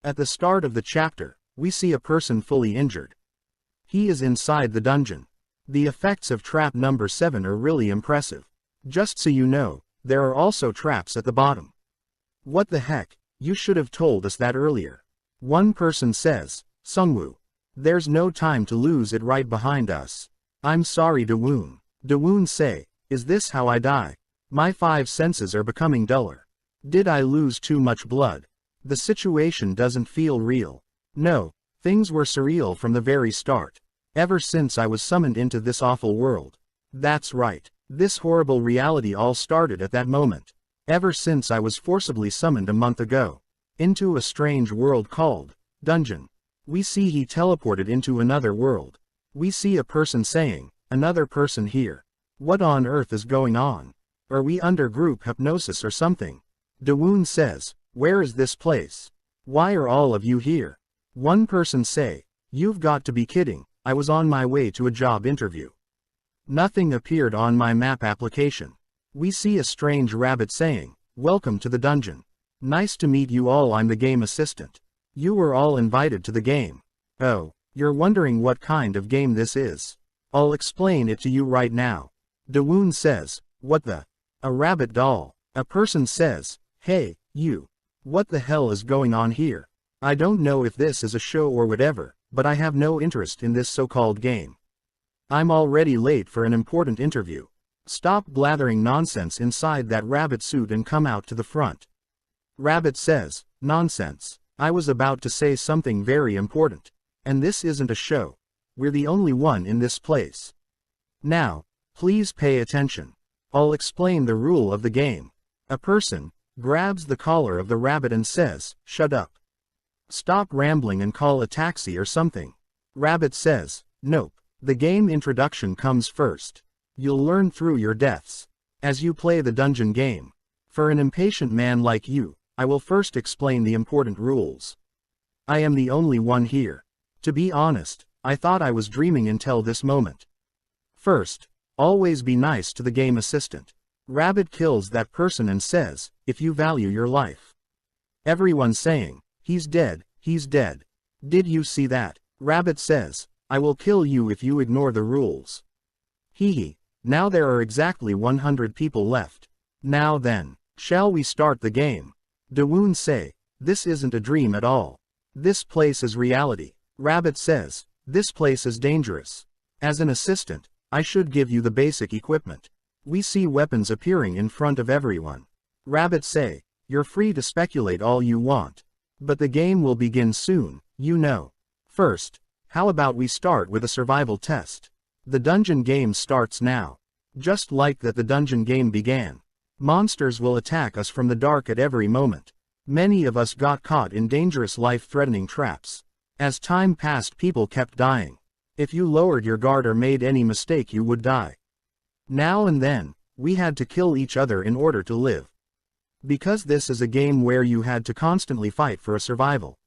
At the start of the chapter, we see a person fully injured. He is inside the dungeon. The effects of trap number 7 are really impressive. Just so you know, there are also traps at the bottom. What the heck, you should have told us that earlier. One person says, Sungwoo. There's no time to lose it right behind us. I'm sorry Dawoon. Dawoon say, is this how I die? My 5 senses are becoming duller. Did I lose too much blood? The situation doesn't feel real. No, things were surreal from the very start. Ever since I was summoned into this awful world. That's right, this horrible reality all started at that moment. Ever since I was forcibly summoned a month ago. Into a strange world called Dungeon. We see he teleported into another world. We see a person saying, another person here. What on earth is going on? Are we under group hypnosis or something? Dawoon says, where is this place? Why are all of you here? One person say, you've got to be kidding, I was on my way to a job interview. Nothing appeared on my map application. We see a strange rabbit saying, welcome to the dungeon. Nice to meet you all, I'm the game assistant. You were all invited to the game. Oh, you're wondering what kind of game this is. I'll explain it to you right now. Dawoon says, what the? A rabbit doll. A person says, hey, you. What the hell is going on here? I don't know if this is a show or whatever, but I have no interest in this so-called game. I'm already late for an important interview. Stop blathering nonsense inside that rabbit suit and come out to the front. Rabbit says, nonsense. I was about to say something very important. And this isn't a show. We're the only one in this place. Now, please pay attention. I'll explain the rule of the game. A person grabs the collar of the rabbit and says, shut up. Stop rambling and call a taxi or something. Rabbit says, nope. The game introduction comes first. You'll learn through your deaths. As you play the dungeon game. For an impatient man like you, I will first explain the important rules. I am the only one here. To be honest, I thought I was dreaming until this moment. First, always be nice to the game assistant. Rabbit kills that person and says, if you value your life. Everyone saying, he's dead, he's dead. Did you see that? Rabbit says, I will kill you if you ignore the rules. Hee. Now there are exactly 100 people left. Now then, shall we start the game? Dawoon say, this isn't a dream at all. This place is reality. Rabbit says, this place is dangerous. As an assistant, I should give you the basic equipment. We see weapons appearing in front of everyone. Rabbit say, you're free to speculate all you want. But the game will begin soon, you know. First, how about we start with a survival test? The dungeon game starts now. Just like that the dungeon game began. Monsters will attack us from the dark at every moment. Many of us got caught in dangerous life-threatening traps. As time passed, people kept dying. If you lowered your guard or made any mistake, you would die. Now and then, we had to kill each other in order to live. Because this is a game where you had to constantly fight for a survival.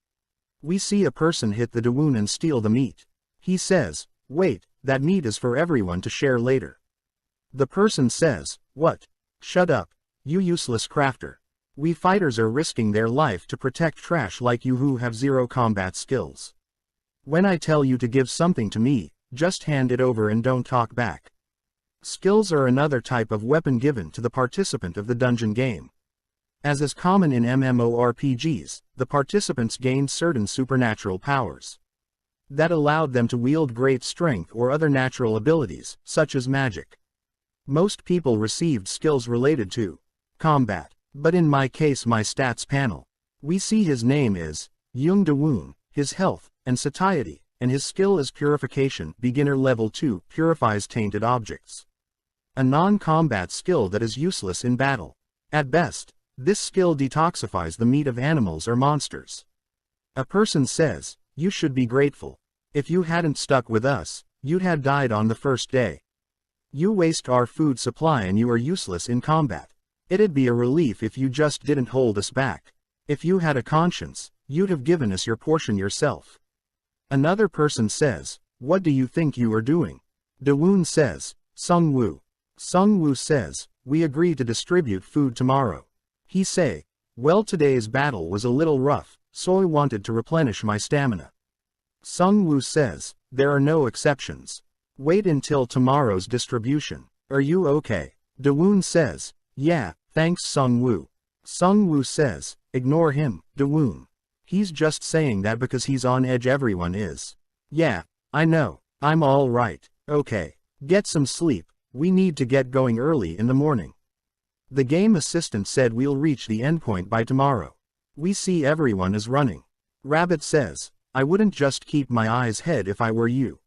We see a person hit the Dawoon and steal the meat. He says, wait, that meat is for everyone to share later. The person says, what? Shut up, you useless crafter. We fighters are risking their life to protect trash like you who have zero combat skills. When I tell you to give something to me, just hand it over and don't talk back. Skills are another type of weapon given to the participant of the dungeon game. As is common in MMORPGs, the participants gained certain supernatural powers that allowed them to wield great strength or other natural abilities, such as magic. Most people received skills related to combat, but in my case my stats panel. We see his name is Young Dawoon, his health and satiety, and his skill is purification, beginner level 2, purifies tainted objects. A non-combat skill that is useless in battle. At best, this skill detoxifies the meat of animals or monsters. A person says, you should be grateful. If you hadn't stuck with us, you'd had died on the first day. You waste our food supply and you are useless in combat. It'd be a relief if you just didn't hold us back. If you had a conscience, you'd have given us your portion yourself. Another person says, what do you think you are doing? Dawoon says, Sungwoo. Sungwoo says, we agree to distribute food tomorrow. He say, well, today's battle was a little rough, so I wanted to replenish my stamina. Sung-woo says, there are no exceptions. Wait until tomorrow's distribution. Are you okay? Dawoon says, yeah, thanks Sung-woo. Sung-woo says, ignore him, Dawoon. He's just saying that because he's on edge. Everyone is. Yeah, I know, I'm all right. Okay, get some sleep, we need to get going early in the morning. The game assistant said we'll reach the endpoint by tomorrow. We see everyone is running. Rabbit says, I wouldn't just keep my eyes ahead if I were you.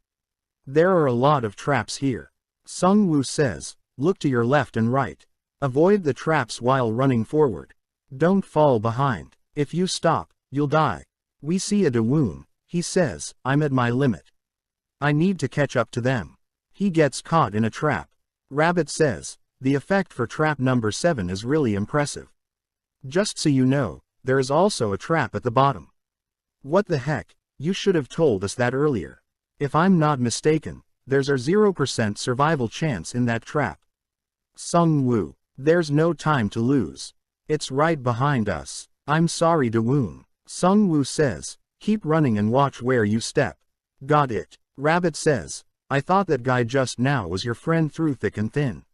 There are a lot of traps here. Sung-woo says, look to your left and right. Avoid the traps while running forward. Don't fall behind. If you stop, you'll die. We see a Dawoon. He says, I'm at my limit. I need to catch up to them. He gets caught in a trap. Rabbit says, the effect for trap number 7 is really impressive. Just so you know, there is also a trap at the bottom. What the heck, you should have told us that earlier. If I'm not mistaken, there's a 0% survival chance in that trap. Sung-woo, there's no time to lose. It's right behind us. I'm sorry Dawoon. Sung-woo says, keep running and watch where you step. Got it. Rabbit says, I thought that guy just now was your friend through thick and thin.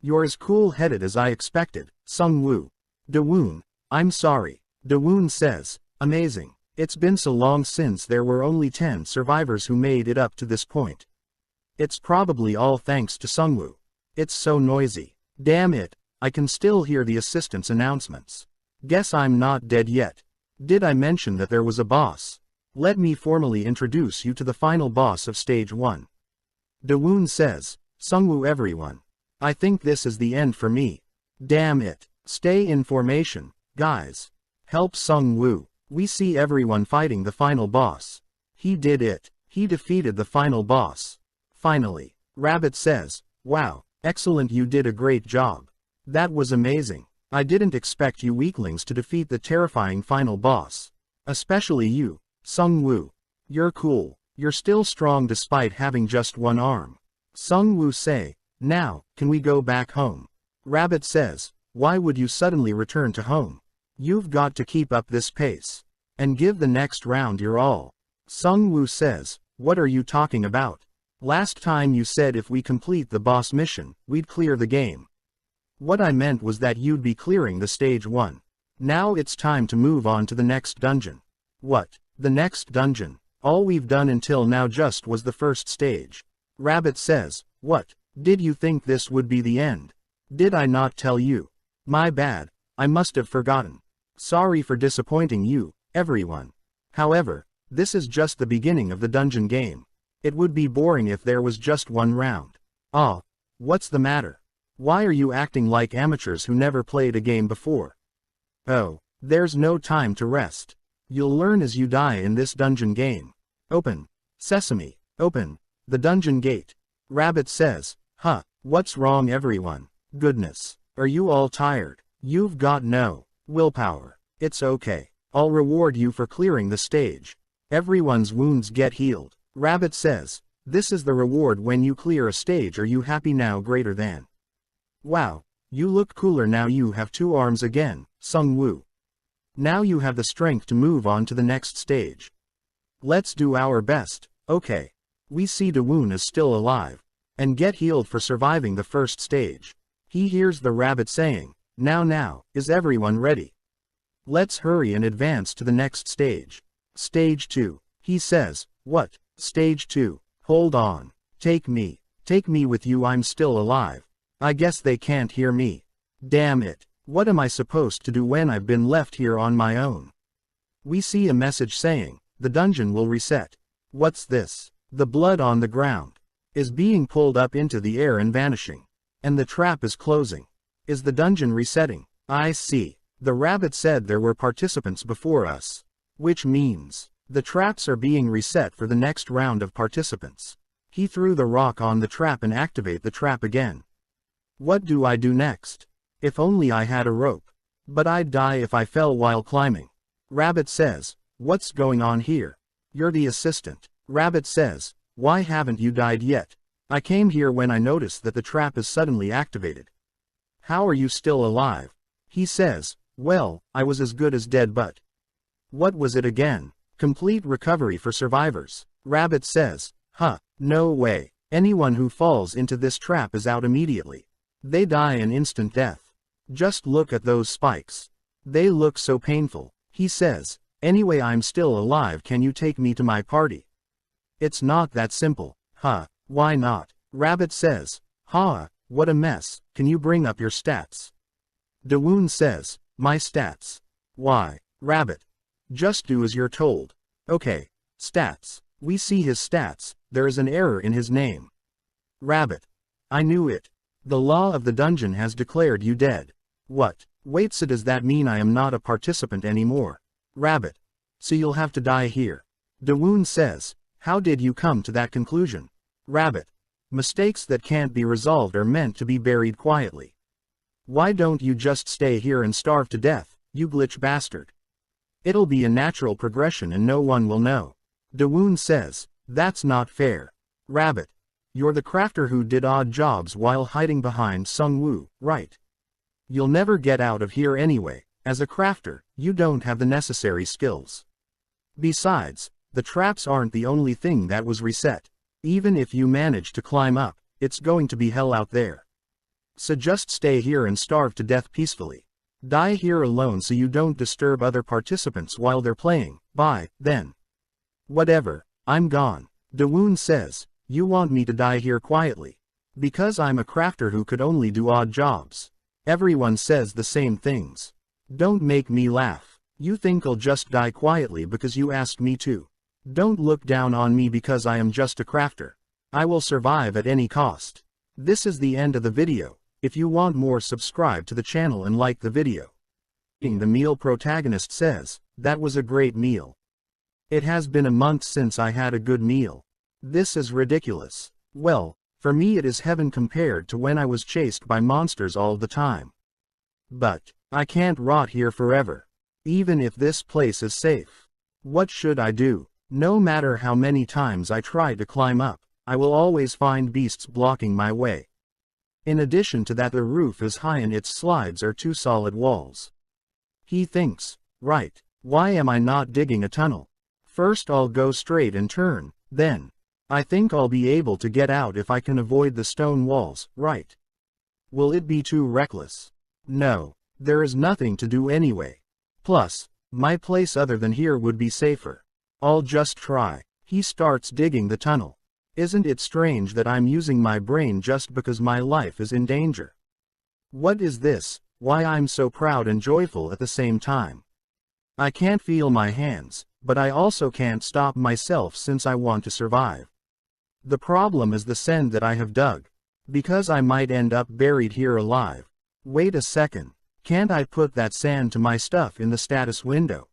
You're as cool-headed as I expected, Sung-woo. Dawoon, I'm sorry. Dawoon says, amazing. It's been so long since there were only 10 survivors who made it up to this point. It's probably all thanks to Sung-woo. It's so noisy. Damn it, I can still hear the assistant's announcements. Guess I'm not dead yet. Did I mention that there was a boss? Let me formally introduce you to the final boss of stage 1. Dawoon says, Sung-woo everyone. I think this is the end for me. Damn it. Stay in formation, guys. Help Sung-woo. We see everyone fighting the final boss. He did it. He defeated the final boss. Finally. Rabbit says, wow, excellent, you did a great job. That was amazing. I didn't expect you weaklings to defeat the terrifying final boss. Especially you, Sung-woo. You're cool. You're still strong despite having just one arm. Sung-woo say, now, can we go back home? Rabbit says, why would you suddenly return to home? You've got to keep up this pace. And give the next round your all. Sung-woo says, what are you talking about? Last time you said if we complete the boss mission, we'd clear the game. What I meant was that you'd be clearing the stage 1. Now it's time to move on to the next dungeon. What? The next dungeon? All we've done until now just was the first stage. Rabbit says, what? Did you think this would be the end? Did I not tell you? My bad, I must have forgotten. Sorry for disappointing you, everyone. However, this is just the beginning of the dungeon game. It would be boring if there was just one round. Ah, what's the matter? Why are you acting like amateurs who never played a game before? Oh, there's no time to rest. You'll learn as you die in this dungeon game. Open. Sesame, open. The dungeon gate. Rabbit says, huh, what's wrong everyone? Goodness, are you all tired? You've got no willpower. It's okay. I'll reward you for clearing the stage. Everyone's wounds get healed. Rabbit says, this is the reward when you clear a stage. Are you happy now? Greater than. Wow, you look cooler now. You have 2 arms again, Sung-woo. Now you have the strength to move on to the next stage. Let's do our best, okay. We see Dawoon is still alive. And get healed for surviving the first stage. He hears the rabbit saying, now, is everyone ready? Let's hurry and advance to the next stage. Stage 2. He says, what? Stage 2. Hold on. Take me with you. I'm still alive. I guess they can't hear me. Damn it. What am I supposed to do when I've been left here on my own? We see a message saying, the dungeon will reset. What's this? The blood on the ground is being pulled up into the air and vanishing. And the trap is closing. Is the dungeon resetting? I see. The rabbit said there were participants before us. Which means, the traps are being reset for the next round of participants. He threw the rock on the trap and activate the trap again. What do I do next? If only I had a rope. But I'd die if I fell while climbing. Rabbit says, what's going on here? You're the assistant. Rabbit says, why haven't you died yet? I came here when I noticed that the trap is suddenly activated. How are you still alive? He says, well, I was as good as dead but. What was it again? Complete recovery for survivors. Rabbit says, huh, no way. Anyone who falls into this trap is out immediately. They die an instant death. Just look at those spikes. They look so painful. He says, anyway, I'm still alive, can you take me to my party? It's not that simple. Huh, why not? Rabbit says, huh, what a mess, can you bring up your stats? Dawoon says, my stats. Why? Rabbit. Just do as you're told. Okay. Stats. We see his stats, there is an error in his name. Rabbit. I knew it. The law of the dungeon has declared you dead. What? Wait, so does that mean I am not a participant anymore? Rabbit. So you'll have to die here. Dawoon says, how did you come to that conclusion? Rabbit. Mistakes that can't be resolved are meant to be buried quietly. Why don't you just stay here and starve to death, you glitch bastard? It'll be a natural progression and no one will know. Dawoon says, that's not fair. Rabbit. You're the crafter who did odd jobs while hiding behind Sungwoo, right? You'll never get out of here anyway. As a crafter, you don't have the necessary skills. Besides, the traps aren't the only thing that was reset. Even if you manage to climb up, it's going to be hell out there. So just stay here and starve to death peacefully. Die here alone so you don't disturb other participants while they're playing. Bye, then. Whatever, I'm gone. Dawoon says, you want me to die here quietly? Because I'm a crafter who could only do odd jobs. Everyone says the same things. Don't make me laugh. You think I'll just die quietly because you asked me to. Don't look down on me because I am just a crafter. I will survive at any cost. This is the end of the video. If you want more, subscribe to the channel and like the video. The meal protagonist says, that was a great meal. It has been a month since I had a good meal. This is ridiculous. Well, for me it is heaven compared to when I was chased by monsters all the time. But, I can't rot here forever. Even if this place is safe. What should I do? No matter how many times I try to climb up, I will always find beasts blocking my way. In addition to that, the roof is high and its slides are two solid walls. He thinks, right, why am I not digging a tunnel? First I'll go straight and turn, then. I think I'll be able to get out if I can avoid the stone walls, right? Will it be too reckless? No, there is nothing to do anyway. Plus, my place other than here would be safer. I'll just try. He starts digging the tunnel. Isn't it strange that I'm using my brain just because my life is in danger? What is this? Why I'm so proud and joyful at the same time. I can't feel my hands, but I also can't stop myself since I want to survive. The problem is the sand that I have dug. Because I might end up buried here alive. Wait a second. Can't I put that sand to my stuff in the status window?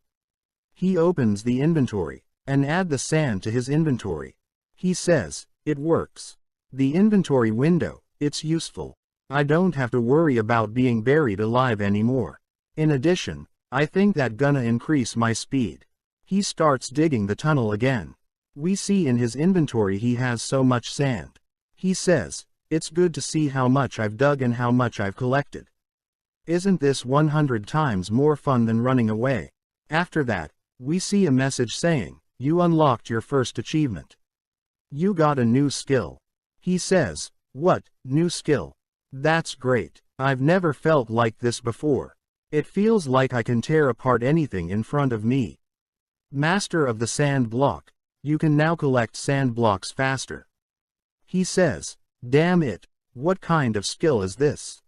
He opens the inventory, and add the sand to his inventory. He says, it works. The inventory window, it's useful. I don't have to worry about being buried alive anymore. In addition, I think that gonna increase my speed. He starts digging the tunnel again. We see in his inventory he has so much sand. He says, it's good to see how much I've dug and how much I've collected. Isn't this 100 times more fun than running away? After that, we see a message saying, you unlocked your first achievement. You got a new skill. He says, what, new skill? That's great. I've never felt like this before. It feels like I can tear apart anything in front of me. Master of the sand block. You can now collect sand blocks faster. He says, damn it, what kind of skill is this?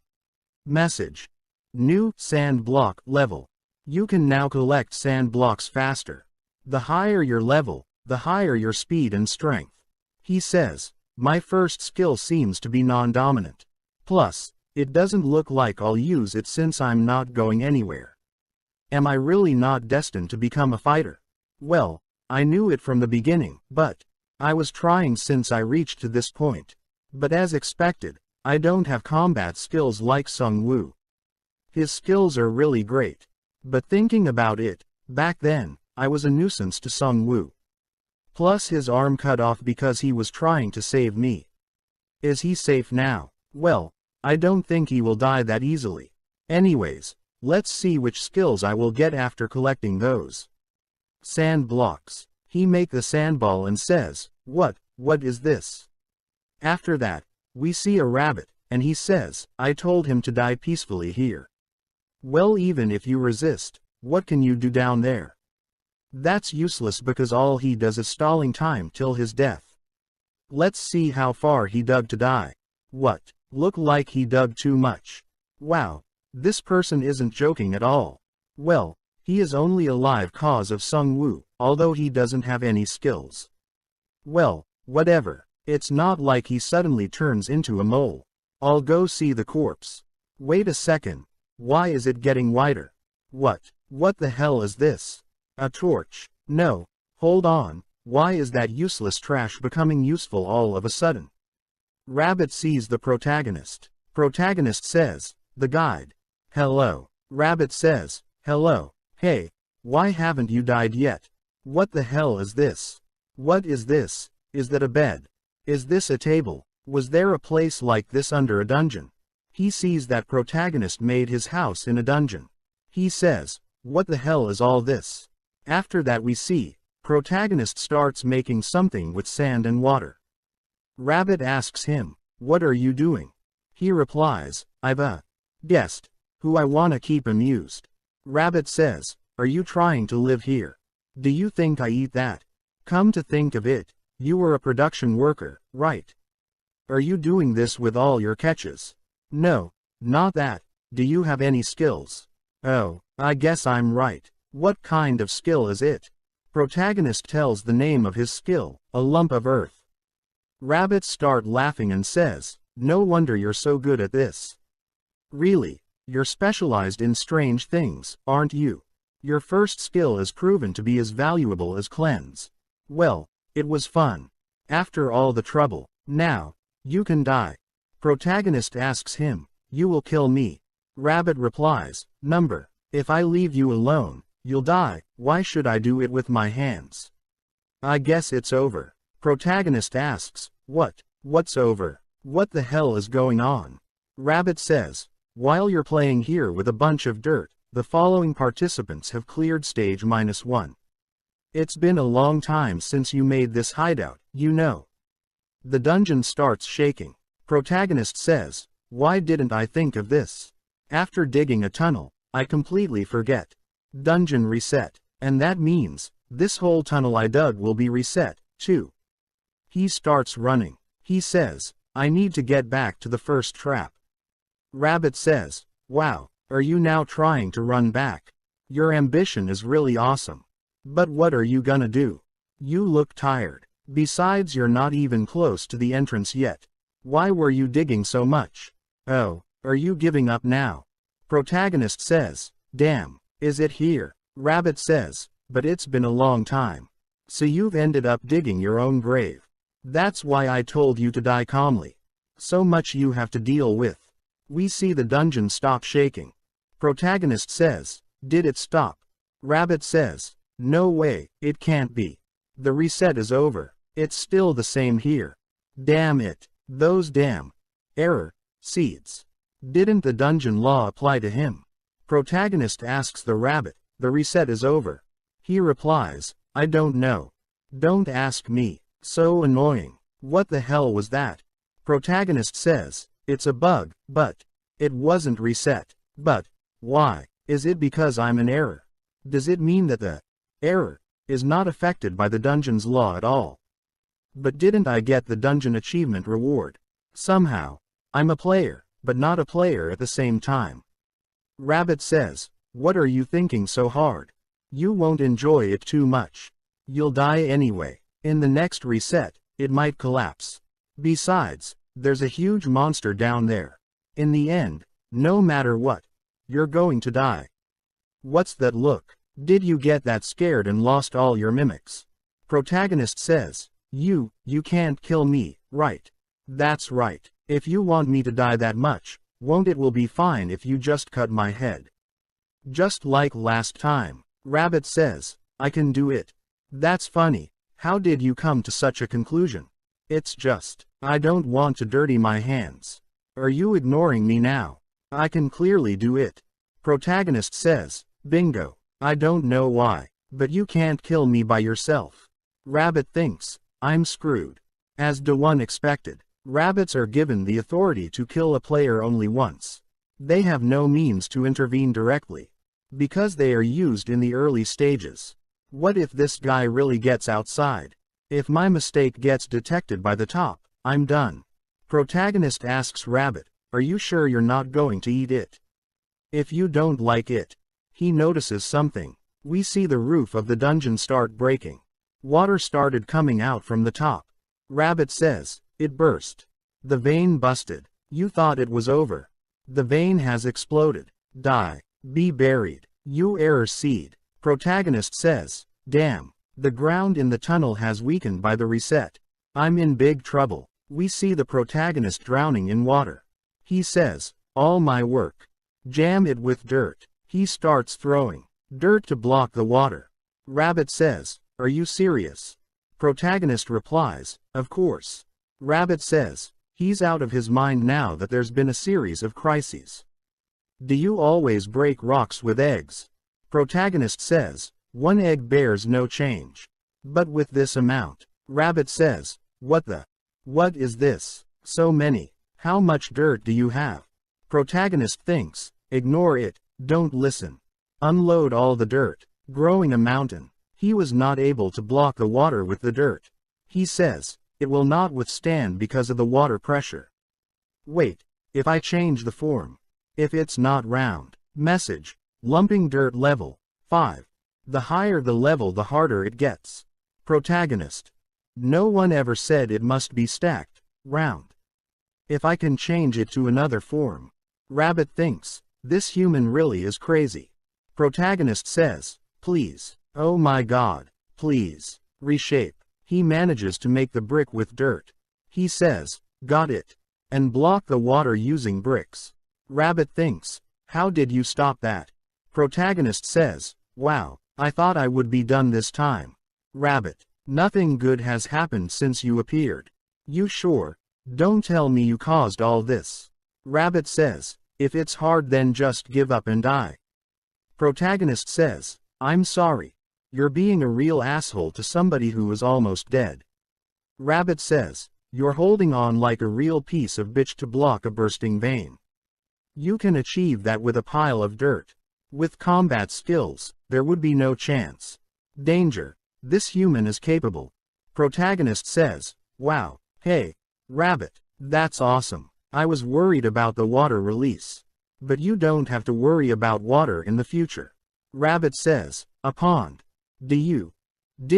Message. New sand block level. You can now collect sand blocks faster. The higher your level, the higher your speed and strength. He says, my first skill seems to be non-dominant. Plus, it doesn't look like I'll use it since I'm not going anywhere. Am I really not destined to become a fighter? Well, I knew it from the beginning, but I was trying since I reached to this point. But as expected, I don't have combat skills like Sungwoo. His skills are really great. But thinking about it, back then, I was a nuisance to Sungwoo. Plus his arm cut off because he was trying to save me. Is he safe now? Well, I don't think he will die that easily. Anyways, let's see which skills I will get after collecting those. Sand blocks. He make the sandball and says, what is this? After that, we see a rabbit, and he says, I told him to die peacefully here. Well, even if you resist, what can you do down there? That's useless because all he does is stalling time till his death. Let's see how far he dug to die. What? Look like he dug too much. Wow. This person isn't joking at all. Well, he is only alive cause of Sung Woo, although he doesn't have any skills. Well, whatever. It's not like he suddenly turns into a mole. I'll go see the corpse. Wait a second. Why is it getting wider? What the hell is this? A torch. No. Hold on. Why is that useless trash becoming useful all of a sudden? Rabbit sees the protagonist. Protagonist says, the guide. Hello. Rabbit says, hello. Hey. Why haven't you died yet? What the hell is this? What is this? Is that a bed? Is this a table? Was there a place like this under a dungeon? He sees that protagonist made his house in a dungeon. He says, what the hell is all this? After that we see, protagonist starts making something with sand and water. Rabbit asks him, what are you doing? He replies, I've a guest, who I wanna keep amused. Rabbit says, are you trying to live here? Do you think I eat that? Come to think of it, you were a production worker, right? Are you doing this with all your catches? No, not that. Do you have any skills? Oh, I guess I'm right. What kind of skill is it? Protagonist tells the name of his skill, a lump of earth. Rabbit start laughing and says, no wonder you're so good at this. Really, you're specialized in strange things, aren't you? Your first skill is proven to be as valuable as cleanse. Well, it was fun. After all the trouble, now, you can die. Protagonist asks him, you will kill me. Rabbit replies, number, if I leave you alone, you'll die. Why should I do it with my hands? I guess it's over. Protagonist asks, what's over? What the hell is going on? Rabbit says, while you're playing here with a bunch of dirt, the following participants have cleared stage -1. It's been a long time since you made this hideout, you know. The dungeon starts shaking. Protagonist says, why didn't I think of this? After digging a tunnel, I completely forget. Dungeon reset. And that means, this whole tunnel I dug will be reset, too. He starts running. He says, I need to get back to the first trap. Rabbit says, wow, are you now trying to run back? Your ambition is really awesome. But what are you gonna do? You look tired. Besides, you're not even close to the entrance yet. Why were you digging so much? Oh, are you giving up now? Protagonist says, damn, is it here? Rabbit says, but it's been a long time. So you've ended up digging your own grave. That's why I told you to die calmly. So much you have to deal with. We see the dungeon stop shaking. Protagonist says, did it stop? Rabbit says, no way, it can't be. The reset is over. It's still the same here. Damn it. Those damn error seeds. Didn't the dungeon law apply to him? Protagonist asks the rabbit, the reset is over. He replies, I don't know. Don't ask me. So annoying. What the hell was that? Protagonist says, it's a bug, but it wasn't reset. But why? Is it because I'm an error? Does it mean that the error is not affected by the dungeon's law at all? But didn't I get the dungeon achievement reward? Somehow, I'm a player, but not a player at the same time. Rabbit says, what are you thinking so hard? You won't enjoy it too much. You'll die anyway. In the next reset, it might collapse. Besides, there's a huge monster down there. In the end, no matter what, you're going to die. What's that look? Did you get that scared and lost all your mimics? Protagonist says, you can't kill me, right? That's right. If you want me to die that much, won't it will be fine if you just cut my head. Just like last time. Rabbit says, I can do it. That's funny. How did you come to such a conclusion? It's just, I don't want to dirty my hands. Are you ignoring me now? I can clearly do it. Protagonist says, bingo. I don't know why. But you can't kill me by yourself. Rabbit thinks, I'm screwed. As Dawan expected, rabbits are given the authority to kill a player only once. They have no means to intervene directly, because they are used in the early stages. What if this guy really gets outside? If my mistake gets detected by the top, I'm done. Protagonist asks Rabbit, are you sure you're not going to eat it? If you don't like it. He notices something. We see the roof of the dungeon start breaking. Water started coming out from the top. Rabbit says, it burst. The vein busted. You thought it was over. The vein has exploded. Die. Be buried. You error seed. Protagonist says, damn. The ground in the tunnel has weakened by the reset. I'm in big trouble. We see the protagonist drowning in water. He says, all my work. Jam it with dirt. He starts throwing dirt to block the water. Rabbit says, are you serious? Protagonist replies, of course. Rabbit says, he's out of his mind now that there's been a series of crises. Do you always break rocks with eggs? Protagonist says, one egg bears no change. But with this amount. Rabbit says, what is this? So many. How much dirt do you have? Protagonist thinks, ignore it, don't listen. Unload all the dirt. Growing a mountain. He was not able to block the water with the dirt. He says, it will not withstand because of the water pressure. Wait, if I change the form. If it's not round. Message. Lumping dirt level. 5. The higher the level the harder it gets. Protagonist. No one ever said it must be stacked, round. If I can change it to another form. Rabbit thinks, this human really is crazy. Protagonist says, please, oh my god, please, reshape. He manages to make the brick with dirt. He says, got it. And block the water using bricks. Rabbit thinks, how did you stop that? Protagonist says, wow, I thought I would be done this time. Rabbit, nothing good has happened since you appeared. You sure? Don't tell me you caused all this. Rabbit says, if it's hard then just give up and die. Protagonist says, I'm sorry. You're being a real asshole to somebody who is almost dead. Rabbit says, you're holding on like a real piece of bitch to block a bursting vein. You can achieve that with a pile of dirt. With combat skills, there would be no chance. Danger. This human is capable. Protagonist says, wow, hey, Rabbit, that's awesome. I was worried about the water release. But you don't have to worry about water in the future. Rabbit says, a pond. Did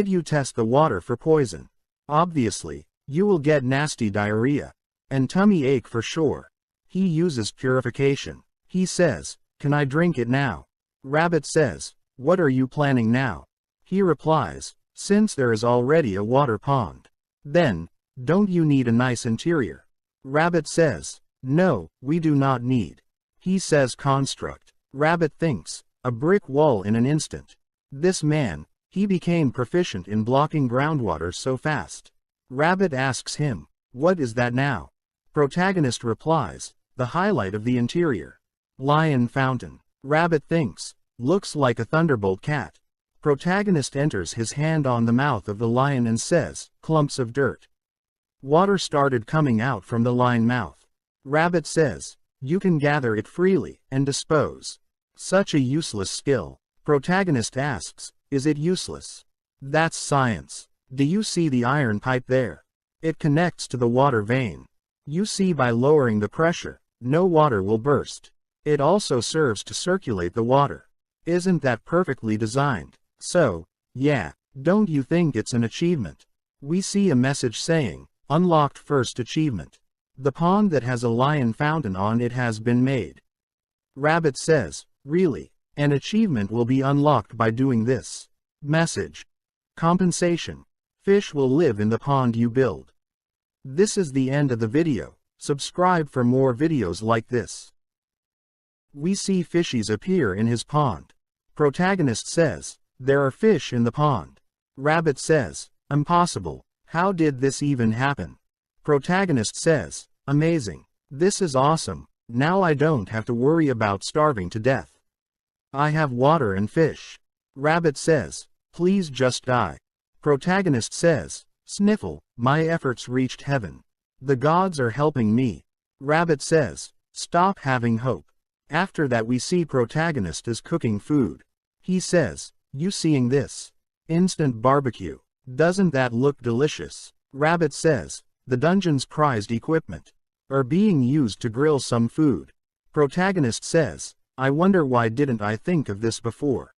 you test the water for poison? Obviously, you will get nasty diarrhea. And tummy ache for sure. He uses purification. He says, can I drink it now? Rabbit says, what are you planning now? He replies, since there is already a water pond. Then, don't you need a nice interior? Rabbit says, no, we do not need. He says construct. Rabbit thinks, a brick wall in an instant. This man, he became proficient in blocking groundwater so fast. Rabbit asks him, what is that now? Protagonist replies, the highlight of the interior. Lion fountain. Rabbit thinks, looks like a thunderbolt cat. Protagonist enters his hand on the mouth of the lion and says, clumps of dirt. Water started coming out from the lion mouth. Rabbit says, you can gather it freely and dispose. Such a useless skill. Protagonist asks, is it useless? That's science. Do you see the iron pipe there? It connects to the water vein. You see by lowering the pressure, no water will burst. It also serves to circulate the water. Isn't that perfectly designed? So, yeah, don't you think it's an achievement? We see a message saying, unlocked first achievement. The pond that has a lion fountain on it has been made. Rabbit says, really? An achievement will be unlocked by doing this. Message. Compensation. Fish will live in the pond you build. This is the end of the video. Subscribe for more videos like this. We see fishies appear in his pond. Protagonist says, there are fish in the pond. Rabbit says, impossible. How did this even happen? Protagonist says, amazing. This is awesome. Now I don't have to worry about starving to death. I have water and fish. Rabbit says, Please just die. Protagonist says, sniffle, my efforts reached heaven. The gods are helping me. Rabbit says, stop having hope. After that we see protagonist is cooking food. He says, you seeing this? Instant barbecue. Doesn't that look delicious? Rabbit says, the dungeon's prized equipment are being used to grill some food. Protagonist says, I wonder why didn't I think of this before?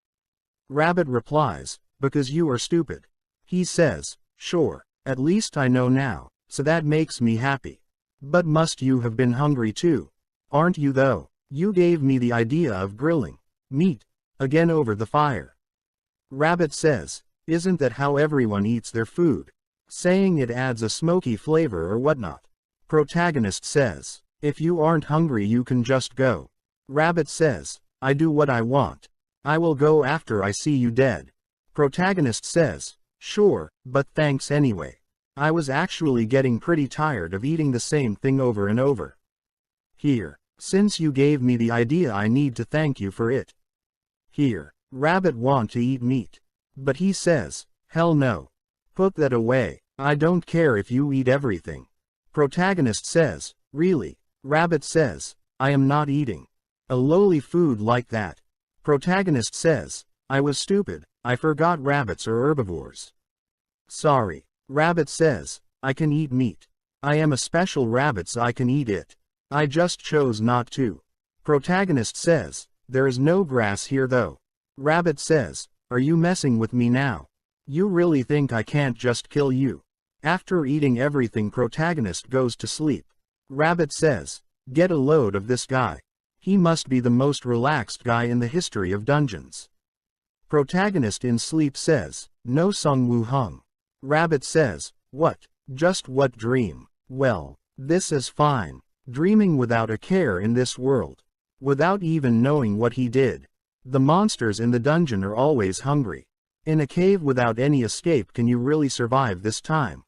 Rabbit replies, because you are stupid. He says, sure, at least I know now, so that makes me happy. But must you have been hungry too? Aren't you though? You gave me the idea of grilling meat again over the fire. Rabbit says, isn't that how everyone eats their food? Saying it adds a smoky flavor or whatnot. Protagonist says, if you aren't hungry you can just go. Rabbit says, I do what I want. I will go after I see you dead. Protagonist says, sure, but thanks anyway. I was actually getting pretty tired of eating the same thing over and over. Here, since you gave me the idea I need to thank you for it. Here, Rabbit want to eat meat. But he says, hell no. Put that away, I don't care if you eat everything. Protagonist says, really? Rabbit says, I am not eating a lowly food like that. Protagonist says, I was stupid, I forgot rabbits are herbivores. Sorry. Rabbit says, I can eat meat. I am a special rabbit so I can eat it. I just chose not to. Protagonist says, there is no grass here though. Rabbit says, are you messing with me now? You really think I can't just kill you? After eating everything protagonist goes to sleep. Rabbit says, get a load of this guy. He must be the most relaxed guy in the history of dungeons. Protagonist in sleep says, no Sung Woo Hung. Rabbit says, what? Just what dream? Well, this is fine. Dreaming without a care in this world. Without even knowing what he did. The monsters in the dungeon are always hungry. In a cave without any escape can you really survive this time?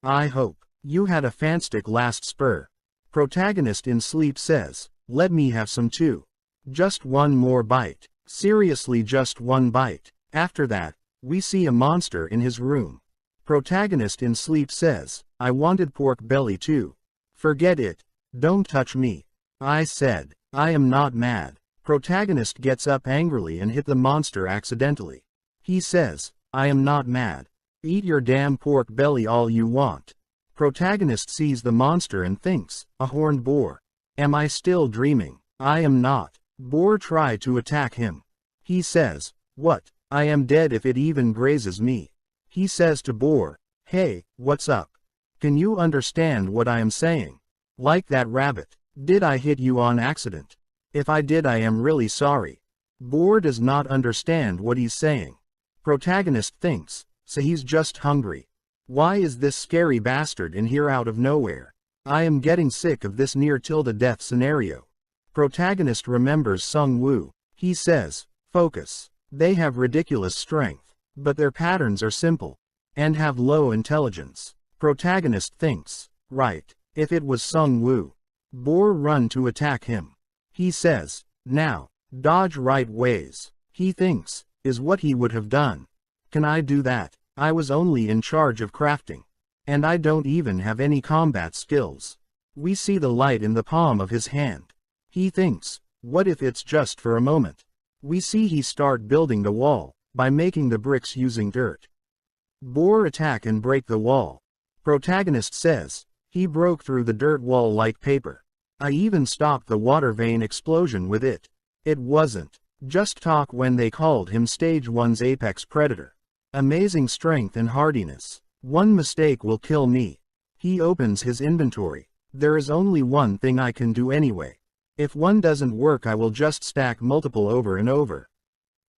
I hope. You had a fantastic last spur. Protagonist in sleep says, let me have some too. Just one more bite. Seriously just one bite. After that, we see a monster in his room. Protagonist in sleep says, I wanted pork belly too. Forget it. Don't touch me. I said, I am not mad. Protagonist gets up angrily and hit the monster accidentally. He says, I am not mad. Eat your damn pork belly all you want. Protagonist sees the monster and thinks, a horned boar. Am I still dreaming? I am not. Boar try to attack him. He says, what? I am dead if it even grazes me. He says to boar, hey, what's up? Can you understand what I am saying? Like that rabbit. Did I hit you on accident? If I did I am really sorry. Boar does not understand what he's saying. Protagonist thinks, so he's just hungry. Why is this scary bastard in here out of nowhere? I am getting sick of this near death scenario. Protagonist remembers Sung Woo. He says, focus. They have ridiculous strength, but their patterns are simple, and have low intelligence. Protagonist thinks, right, if it was Sung Woo. Boar run to attack him. He says, now, dodge right ways. He thinks, is what he would have done. Can I do that? I was only in charge of crafting. And I don't even have any combat skills. We see the light in the palm of his hand. He thinks, what if it's just for a moment? We see he start building the wall, by making the bricks using dirt. Boar attack and break the wall. Protagonist says, he broke through the dirt wall like paper. I even stopped the water vein explosion with it. It wasn't just talk when they called him Stage 1's apex predator. Amazing strength and hardiness. One mistake will kill me. He opens his inventory. There is only one thing I can do anyway. If one doesn't work I will just stack multiple over and over.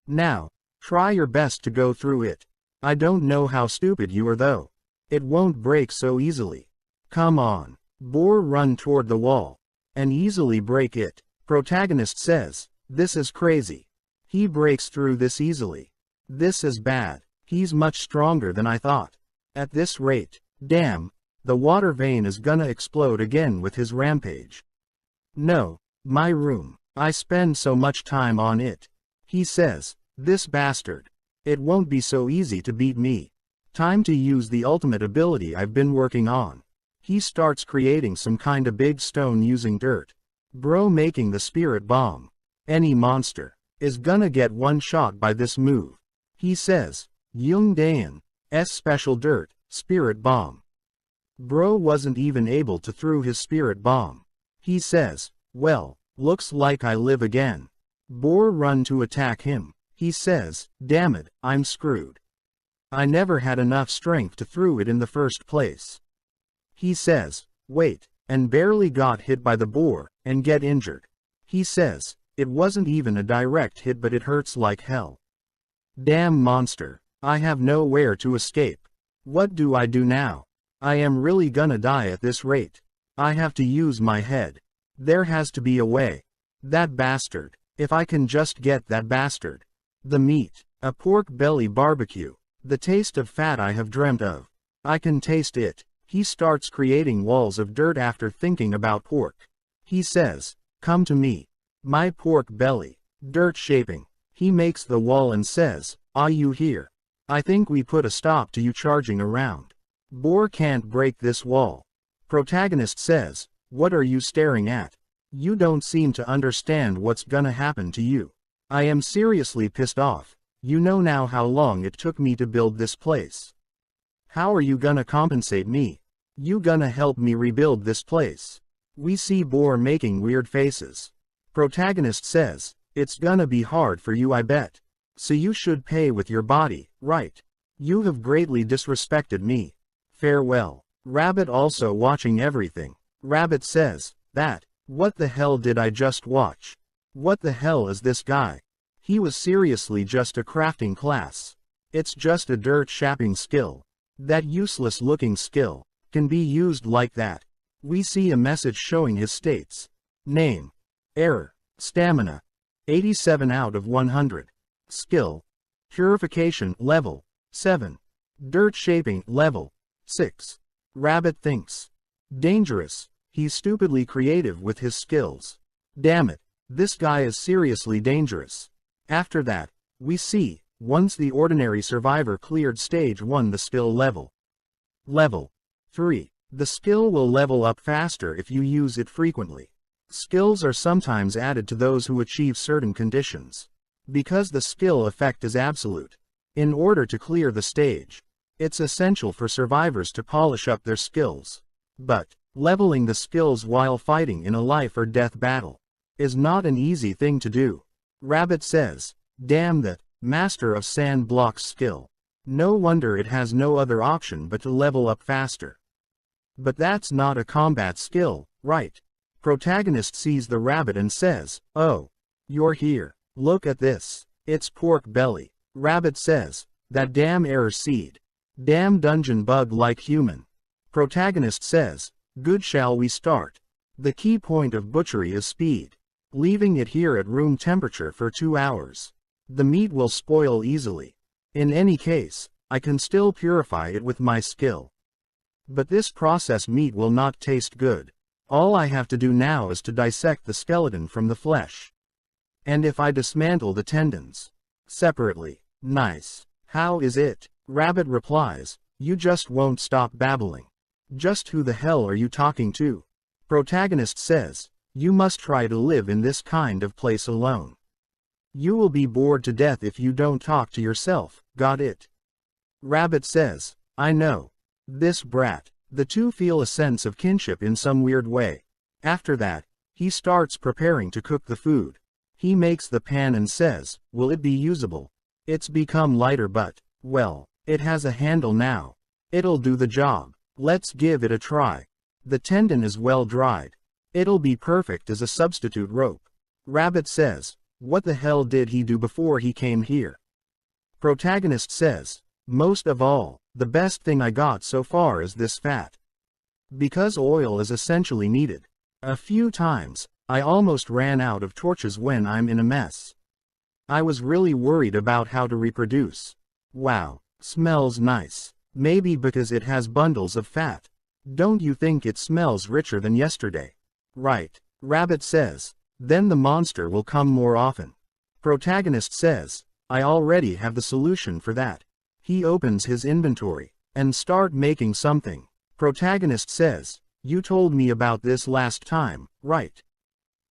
Now, try your best to go through it. I don't know how stupid you are though. It won't break so easily. Come on. Boar run toward the wall. And easily break it. Protagonist says, this is crazy. He breaks through this easily. This is bad. He's much stronger than I thought. At this rate, damn, the water vein is gonna explode again with his rampage. No, my room. I spend so much time on it. He says, this bastard. It won't be so easy to beat me. Time to use the ultimate ability I've been working on. He starts creating some kinda big stone using dirt. Bro making the spirit bomb. Any monster is gonna get one shot by this move. He says, Yung Dayan's special dirt, spirit bomb. Bro wasn't even able to throw his spirit bomb. He says, well, looks like I live again. Boar run to attack him. He says, damn it, I'm screwed. I never had enough strength to throw it in the first place. He says, wait, and barely got hit by the boar, and get injured. He says, it wasn't even a direct hit but it hurts like hell. Damn monster, I have nowhere to escape. What do I do now? I am really gonna die at this rate. I have to use my head. There has to be a way. That bastard, if I can just get that bastard. The meat, a pork belly barbecue, the taste of fat I have dreamt of. I can taste it. He starts creating walls of dirt after thinking about pork. He says, come to me. My pork belly. Dirt shaping. He makes the wall and says, are you here? I think we put a stop to you charging around. Boar can't break this wall. Protagonist says, what are you staring at? You don't seem to understand what's gonna happen to you. I am seriously pissed off. You know now how long it took me to build this place. How are you gonna compensate me? You gonna help me rebuild this place? We see Boar making weird faces. Protagonist says, it's gonna be hard for you I bet. So you should pay with your body, right? You have greatly disrespected me. Farewell. Rabbit also watching everything. Rabbit says, what the hell did I just watch? What the hell is this guy? He was seriously just a crafting class. It's just a dirt shaping skill. That useless looking skill can be used like that. We see a message showing his states. Name. Error. Stamina. 87 out of 100. Skill. Purification level 7. Dirt shaping level 6. Rabbit thinks. Dangerous. He's stupidly creative with his skills. Damn it, this guy is seriously dangerous. After that, we see, once the ordinary survivor cleared stage 1 the skill level. Level 3. The skill will level up faster if you use it frequently. Skills are sometimes added to those who achieve certain conditions. Because the skill effect is absolute. In order to clear the stage, it's essential for survivors to polish up their skills. But, leveling the skills while fighting in a life or death battle is not an easy thing to do. Rabbit says, damn that, Master of Sand Blocks skill. No wonder it has no other option but to level up faster. But that's not a combat skill, right? Protagonist sees the rabbit and says, oh, you're here. Look at this. It's pork belly. Rabbit says, that damn error seed. Damn dungeon bug like human. Protagonist says, good, shall we start? The key point of butchery is speed. Leaving it here at room temperature for 2 hours. The meat will spoil easily. In any case, I can still purify it with my skill. But this processed meat will not taste good. All I have to do now is to dissect the skeleton from the flesh. And if I dismantle the tendons separately, nice. How is it? Rabbit replies, you just won't stop babbling. Just who the hell are you talking to? Protagonist says, you must try to live in this kind of place alone. You will be bored to death if you don't talk to yourself, got it? Rabbit says, I know. This brat. The two feel a sense of kinship in some weird way. After that, he starts preparing to cook the food. He makes the pan and says, will it be usable? It's become lighter but, well, it has a handle now. It'll do the job. Let's give it a try. The tendon is well dried. It'll be perfect as a substitute rope. Rabbit says, what the hell did he do before he came here? Protagonist says, most of all, the best thing I got so far is this fat. Because oil is essentially needed. A few times, I almost ran out of torches when I'm in a mess. I was really worried about how to reproduce. Wow, smells nice. Maybe because it has bundles of fat. Don't you think it smells richer than yesterday? Right, Rabbit says. Then the monster will come more often. Protagonist says, I already have the solution for that. He opens his inventory and start making something. Protagonist says, you told me about this last time, right?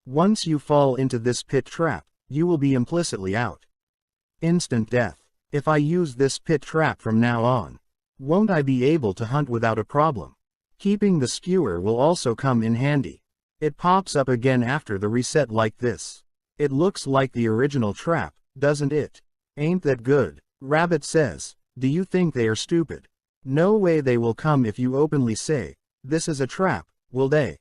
Once you fall into this pit trap, you will be implicitly out. Instant death. If I use this pit trap from now on, won't I be able to hunt without a problem? Keeping the skewer will also come in handy. It pops up again after the reset like this. It looks like the original trap, doesn't it? Ain't that good? Rabbit says, do you think they are stupid? No way they will come if you openly say, this is a trap, will they?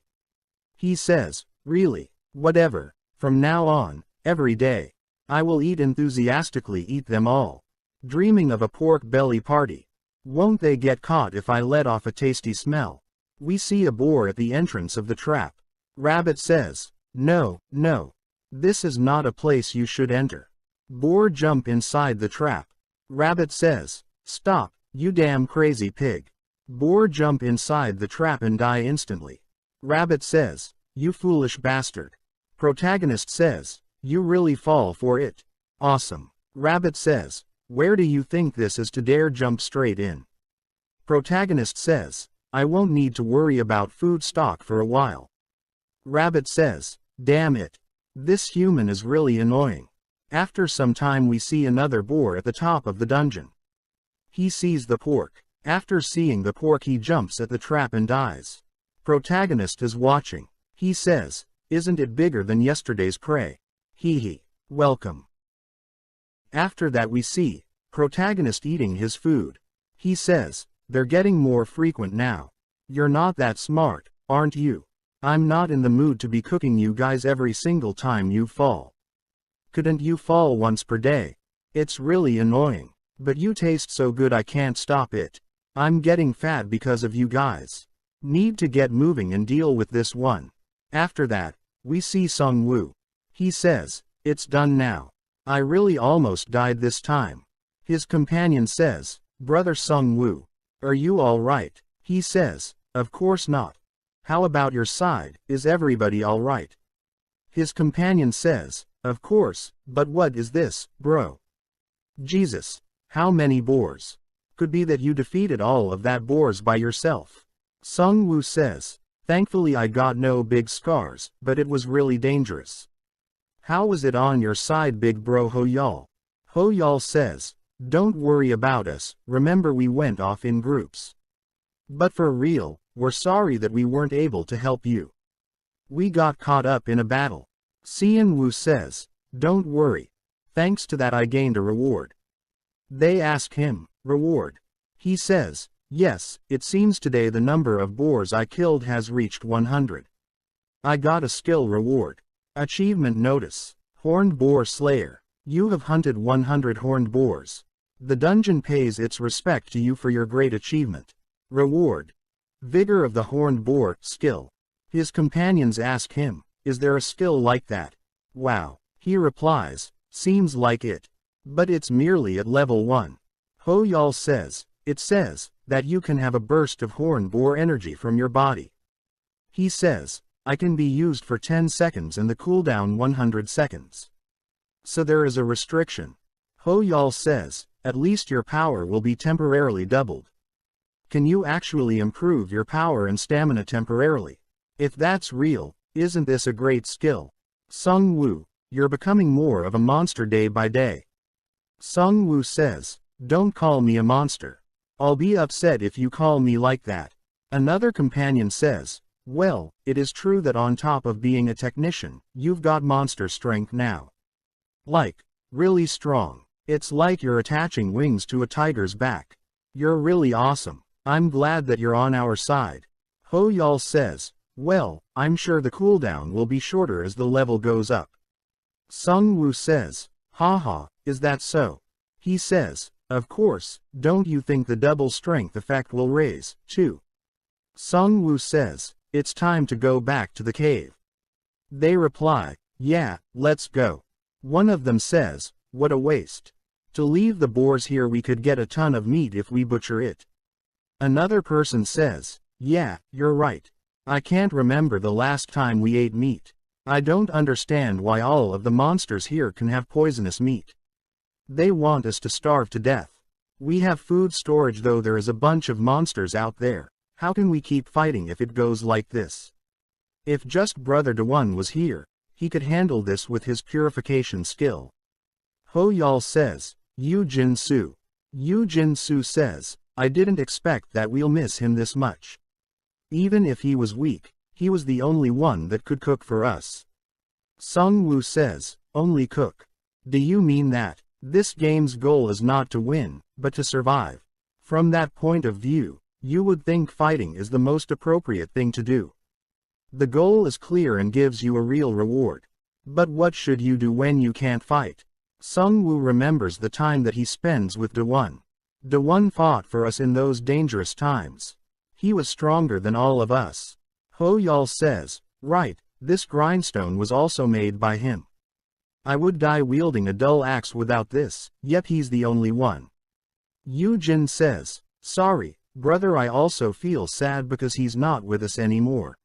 He says, really, whatever, from now on, every day, I will enthusiastically eat them all. Dreaming of a pork belly party. Won't they get caught if I let off a tasty smell? We see a boar at the entrance of the trap. Rabbit says, no, no. This is not a place you should enter. Boar jump inside the trap. Rabbit says, stop, you damn crazy pig. Boar jump inside the trap and die instantly. Rabbit says, you foolish bastard. Protagonist says, you really fall for it. Awesome. Rabbit says, where do you think this is to dare jump straight in? Protagonist says, I won't need to worry about food stock for a while. Rabbit says, damn it. This human is really annoying. After some time we see another boar at the top of the dungeon. He sees the pork. After seeing the pork he jumps at the trap and dies. Protagonist is watching. He says, isn't it bigger than yesterday's prey? Hee hee. Welcome. After that we see protagonist eating his food. He says, they're getting more frequent now. You're not that smart, aren't you? I'm not in the mood to be cooking you guys every single time you fall. Couldn't you fall once per day? It's really annoying. But you taste so good I can't stop it. I'm getting fat because of you guys. Need to get moving and deal with this one. After that, we see Sung Woo. He says, it's done now. I really almost died this time. His companion says, brother Sung Woo, are you alright? He says, of course not. How about your side, is everybody alright? His companion says, of course, but what is this, bro? Jesus. How many boars? Could be that you defeated all of that boars by yourself. Sung Woo says, thankfully I got no big scars, but it was really dangerous. How was it on your side big bro Ho Y'all? Ho Y'all says, don't worry about us, remember we went off in groups. But for real, we're sorry that we weren't able to help you. We got caught up in a battle. Sean Woo says, don't worry. Thanks to that I gained a reward. They ask him, reward. He says, yes, it seems today the number of boars I killed has reached 100. I got a skill reward. Achievement notice. Horned Boar Slayer. You have hunted 100 horned boars. The dungeon pays its respect to you for your great achievement. Reward. Vigor of the Horned Boar, skill. His companions ask him, is there a skill like that? Wow. He replies, seems like it. But it's merely at level 1. Ho Y'all says, it says, that you can have a burst of horned boar energy from your body. He says, I can be used for 10 seconds and the cooldown 100 seconds. So there is a restriction. Ho Y'all says, at least your power will be temporarily doubled. Can you actually improve your power and stamina temporarily? If that's real, isn't this a great skill? Sung Woo, you're becoming more of a monster day by day. Sung Woo says, don't call me a monster. I'll be upset if you call me like that. Another companion says, well, it is true that on top of being a technician, you've got monster strength now. Like, really strong. It's like you're attaching wings to a tiger's back. You're really awesome. I'm glad that you're on our side. Ho Y'all says, well, I'm sure the cooldown will be shorter as the level goes up. Sung Woo says, haha, is that so? He says, of course, don't you think the double strength effect will raise, too? Sung Woo says, it's time to go back to the cave. They reply, yeah, let's go. One of them says, what a waste. To leave the boars here we could get a ton of meat if we butcher it. Another person says, yeah, you're right. I can't remember the last time we ate meat. I don't understand why all of the monsters here can have poisonous meat. They want us to starve to death. We have food storage though there is a bunch of monsters out there. How can we keep fighting if it goes like this? If just Brother Dawon was here, he could handle this with his purification skill. Ho Yal says, Yu Jin Su. Yu Jin Su says, I didn't expect that we'll miss him this much. Even if he was weak, he was the only one that could cook for us. Sung Woo says, only cook. Do you mean that? This game's goal is not to win, but to survive. From that point of view, you would think fighting is the most appropriate thing to do. The goal is clear and gives you a real reward. But what should you do when you can't fight? Sung Woo remembers the time that he spends with Dawon. Dawon fought for us in those dangerous times. He was stronger than all of us. Ho Yal says, right, this grindstone was also made by him. I would die wielding a dull axe without this, yet he's the only one. Yu Jin says, sorry, brother, I also feel sad because he's not with us anymore.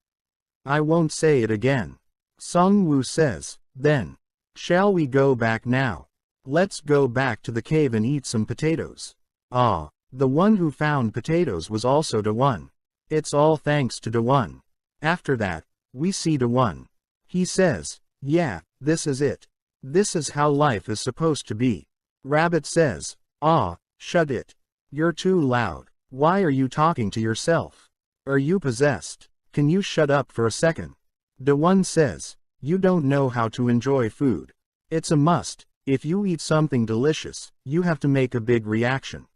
I won't say it again. Sung Woo says, then. Shall we go back now? Let's go back to the cave and eat some potatoes. Ah, the one who found potatoes was also Dawon. It's all thanks to Dawon. After that, we see Dawon. He says, yeah, this is it. This is how life is supposed to be. Rabbit says, ah, shut it. You're too loud. Why are you talking to yourself? Are you possessed? Can you shut up for a second? Dawon says, you don't know how to enjoy food. It's a must. If you eat something delicious, you have to make a big reaction.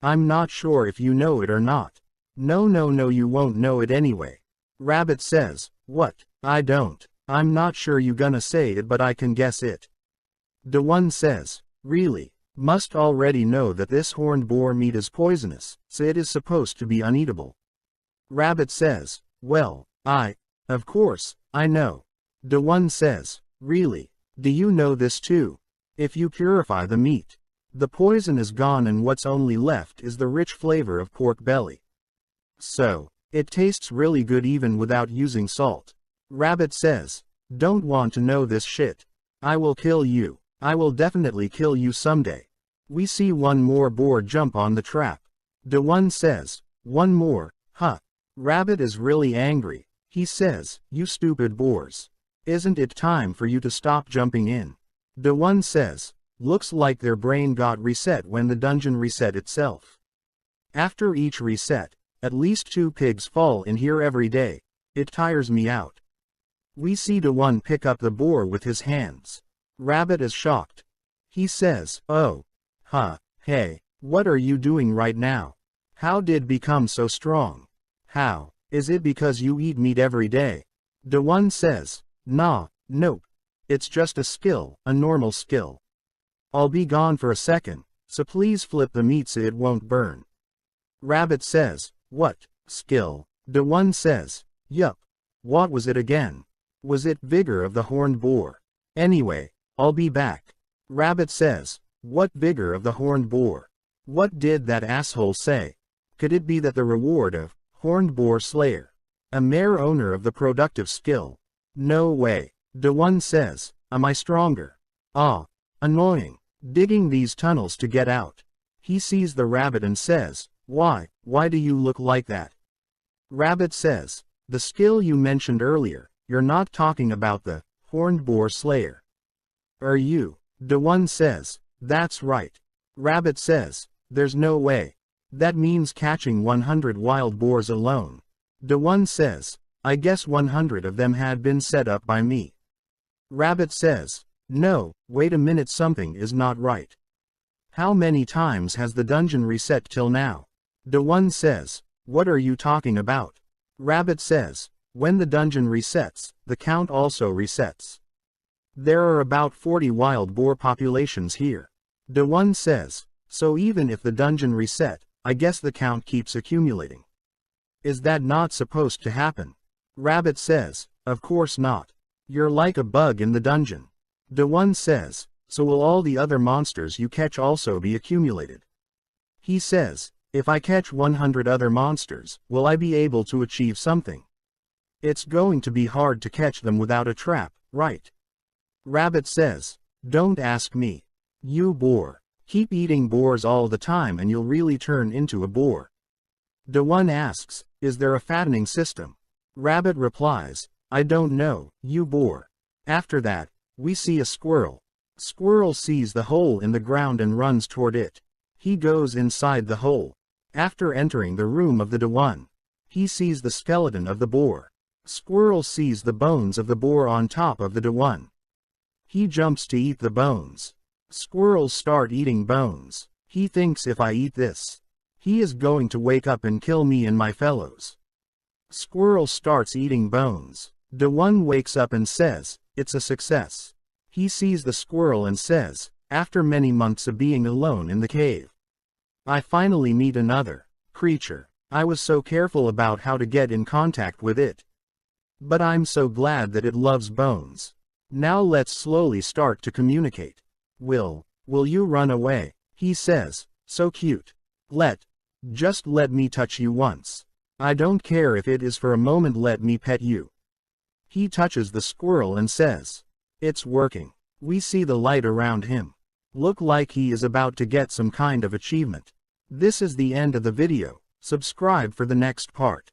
I'm not sure if you know it or not. No, you won't know it anyway. Rabbit says, what? I don't. I'm not sure you gonna say it but I can guess it. Dawon says, really? Must already know that this horned boar meat is poisonous, so it is supposed to be uneatable. Rabbit says, well, of course, I know. Dawon says, really? Do you know this too? If you purify the meat, the poison is gone and what's only left is the rich flavor of pork belly. So, it tastes really good even without using salt. Rabbit says, don't want to know this shit. I will kill you. I will definitely kill you someday. We see one more boar jump on the trap. Dawon says, one more, huh? Rabbit is really angry. He says, you stupid boars. Isn't it time for you to stop jumping in? Dawon says, looks like their brain got reset when the dungeon reset itself. After each reset, at least 2 pigs fall in here every day. It tires me out. We see Dawon pick up the boar with his hands. Rabbit is shocked. He says, oh. Hey, what are you doing right now? How did become so strong? How? Is it because you eat meat every day? Dawon says, nah, nope. It's just a skill, a normal skill. I'll be gone for a second, so please flip the meat so it won't burn. Rabbit says, what, skill? Dawon says, yup. What was it again? Was it vigor of the horned boar? Anyway, I'll be back. Rabbit says, what vigor of the horned boar? What did that asshole say? Could it be that the reward of horned boar slayer? A mere owner of the productive skill? No way. Dawon says, am I stronger? Ah, annoying. Digging these tunnels to get out. He sees the rabbit and says, why do you look like that? Rabbit says, the skill you mentioned earlier, you're not talking about the horned boar slayer. Are you? Dawon says, that's right. Rabbit says, there's no way. That means catching 100 wild boars alone. Dawon says, I guess 100 of them had been set up by me. Rabbit says, no, wait a minute, something is not right. How many times has the dungeon reset till now? Dawon says, what are you talking about? Rabbit says, when the dungeon resets, the count also resets. There are about 40 wild boar populations here. Dawon says, so even if the dungeon reset, I guess the count keeps accumulating. Is that not supposed to happen? Rabbit says, of course not. You're like a bug in the dungeon. Dawon says, so will all the other monsters you catch also be accumulated? He says, if I catch 100 other monsters, will I be able to achieve something? It's going to be hard to catch them without a trap, right? Rabbit says, don't ask me. You boar. Keep eating boars all the time and you'll really turn into a boar. Daewon asks, is there a fattening system? Rabbit replies, I don't know, you boar. After that, we see a squirrel. Squirrel sees the hole in the ground and runs toward it. He goes inside the hole. After entering the room of the Daewon, he sees the skeleton of the boar. Squirrel sees the bones of the boar on top of the Daewon. He jumps to eat the bones. Squirrels start eating bones. He thinks if I eat this, he is going to wake up and kill me and my fellows. Squirrel starts eating bones. Daewon wakes up and says, it's a success. He sees the squirrel and says, after many months of being alone in the cave, I finally meet another creature. I was so careful about how to get in contact with it. But I'm so glad that it loves bones. Now let's slowly start to communicate. Will you run away? He says, so cute. Just let me touch you once. I don't care if it is for a moment, let me pet you. He touches the squirrel and says, it's working. We see the light around him. Look like he is about to get some kind of achievement. This is the end of the video. Subscribe for the next part.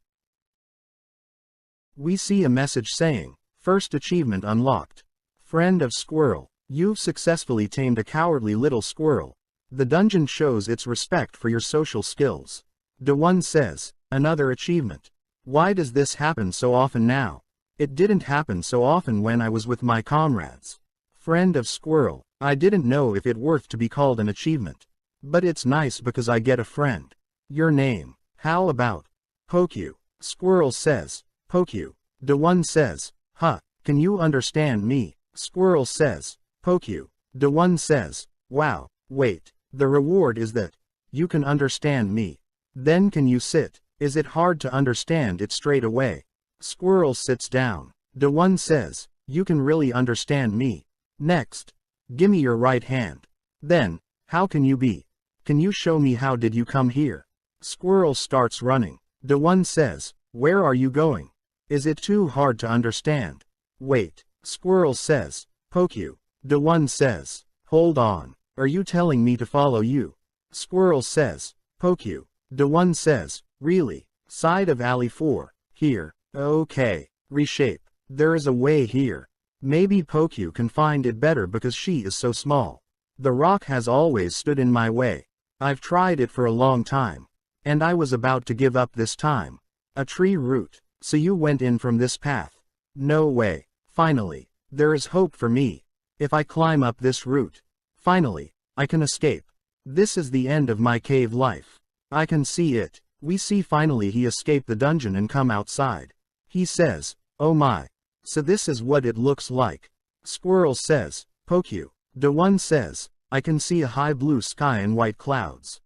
We see a message saying, first achievement unlocked. Friend of squirrel. You've successfully tamed a cowardly little squirrel. The dungeon shows its respect for your social skills. Daewon says, another achievement. Why does this happen so often now? It didn't happen so often when I was with my comrades. Friend of squirrel. I didn't know if it worth to be called an achievement. But it's nice because I get a friend. Your name. How about Pokyu? Squirrel says, Pokyu. Daewon says, huh, can you understand me? Squirrel says, Pokyu. Daewon says, wow, wait, the reward is that you can understand me. Then can you sit? Is it hard to understand it straight away? Squirrel sits down. Daewon says, you can really understand me. Next, gimme your right hand. Then, how can you be? Can you show me how did you come here? Squirrel starts running. Daewon says, where are you going? Is it too hard to understand? Wait, Squirrel says, Pokyu. Daewon says, hold on, are you telling me to follow you? Squirrel says, Pokyu. Daewon says, really? Side of alley 4, here, okay, reshape. There is a way here. Maybe Pokyu can find it better because she is so small. The rock has always stood in my way. I've tried it for a long time. And I was about to give up this time. A tree root. So you went in from this path. No way. Finally, there is hope for me. If I climb up this route, finally, I can escape. This is the end of my cave life. I can see it. We see finally he escaped the dungeon and come outside. He says, oh my. So this is what it looks like. Squirrel says, Pokyu. Daewon says, I can see a high blue sky and white clouds.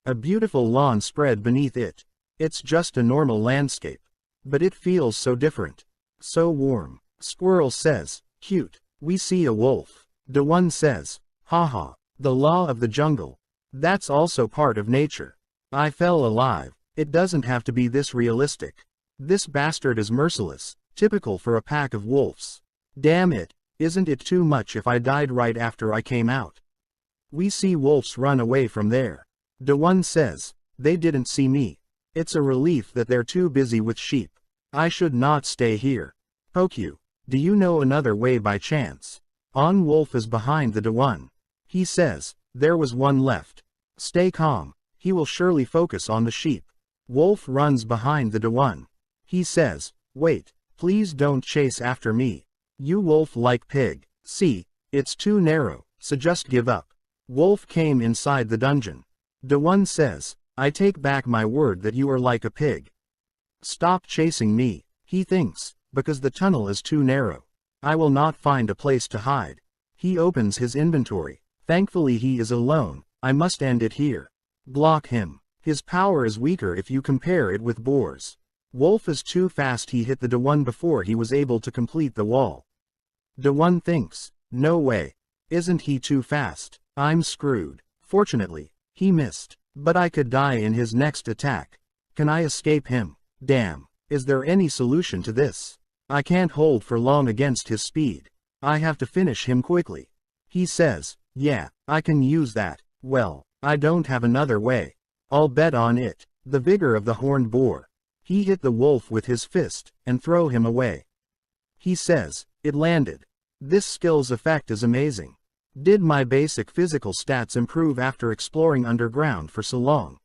A beautiful lawn spread beneath it. It's just a normal landscape. But it feels so different. So warm. Squirrel says, cute. We see a wolf. Daewon says, haha, the law of the jungle. That's also part of nature. I fell alive. It doesn't have to be this realistic. This bastard is merciless, typical for a pack of wolves. Damn it, isn't it too much if I died right after I came out? We see wolves run away from there. Daewon says, they didn't see me. It's a relief that they're too busy with sheep. I should not stay here. Pokyu, do you know another way by chance? On Wolf is behind the Daewon. He says, there was one left. Stay calm, he will surely focus on the sheep. Wolf runs behind the Daewon. He says, wait, please don't chase after me. You wolf-like pig. See, it's too narrow, so just give up. Wolf came inside the dungeon. Daewon says, I take back my word that you are like a pig. Stop chasing me, he thinks, because the tunnel is too narrow. I will not find a place to hide. He opens his inventory. Thankfully he is alone. I must end it here. Block him. His power is weaker if you compare it with boars. Wolf is too fast. He hit the Daewon before he was able to complete the wall. Daewon thinks, no way. Isn't he too fast? I'm screwed. Fortunately, he missed. But I could die in his next attack. Can I escape him? Damn. Is there any solution to this? I can't hold for long against his speed. I have to finish him quickly. He says, Yeah, I can use that. Well, I don't have another way. I'll bet on it. The vigor of the horned boar. He hit the wolf with his fist, and throw him away. He says, it landed. This skill's effect is amazing. Did my basic physical stats improve after exploring underground for so long?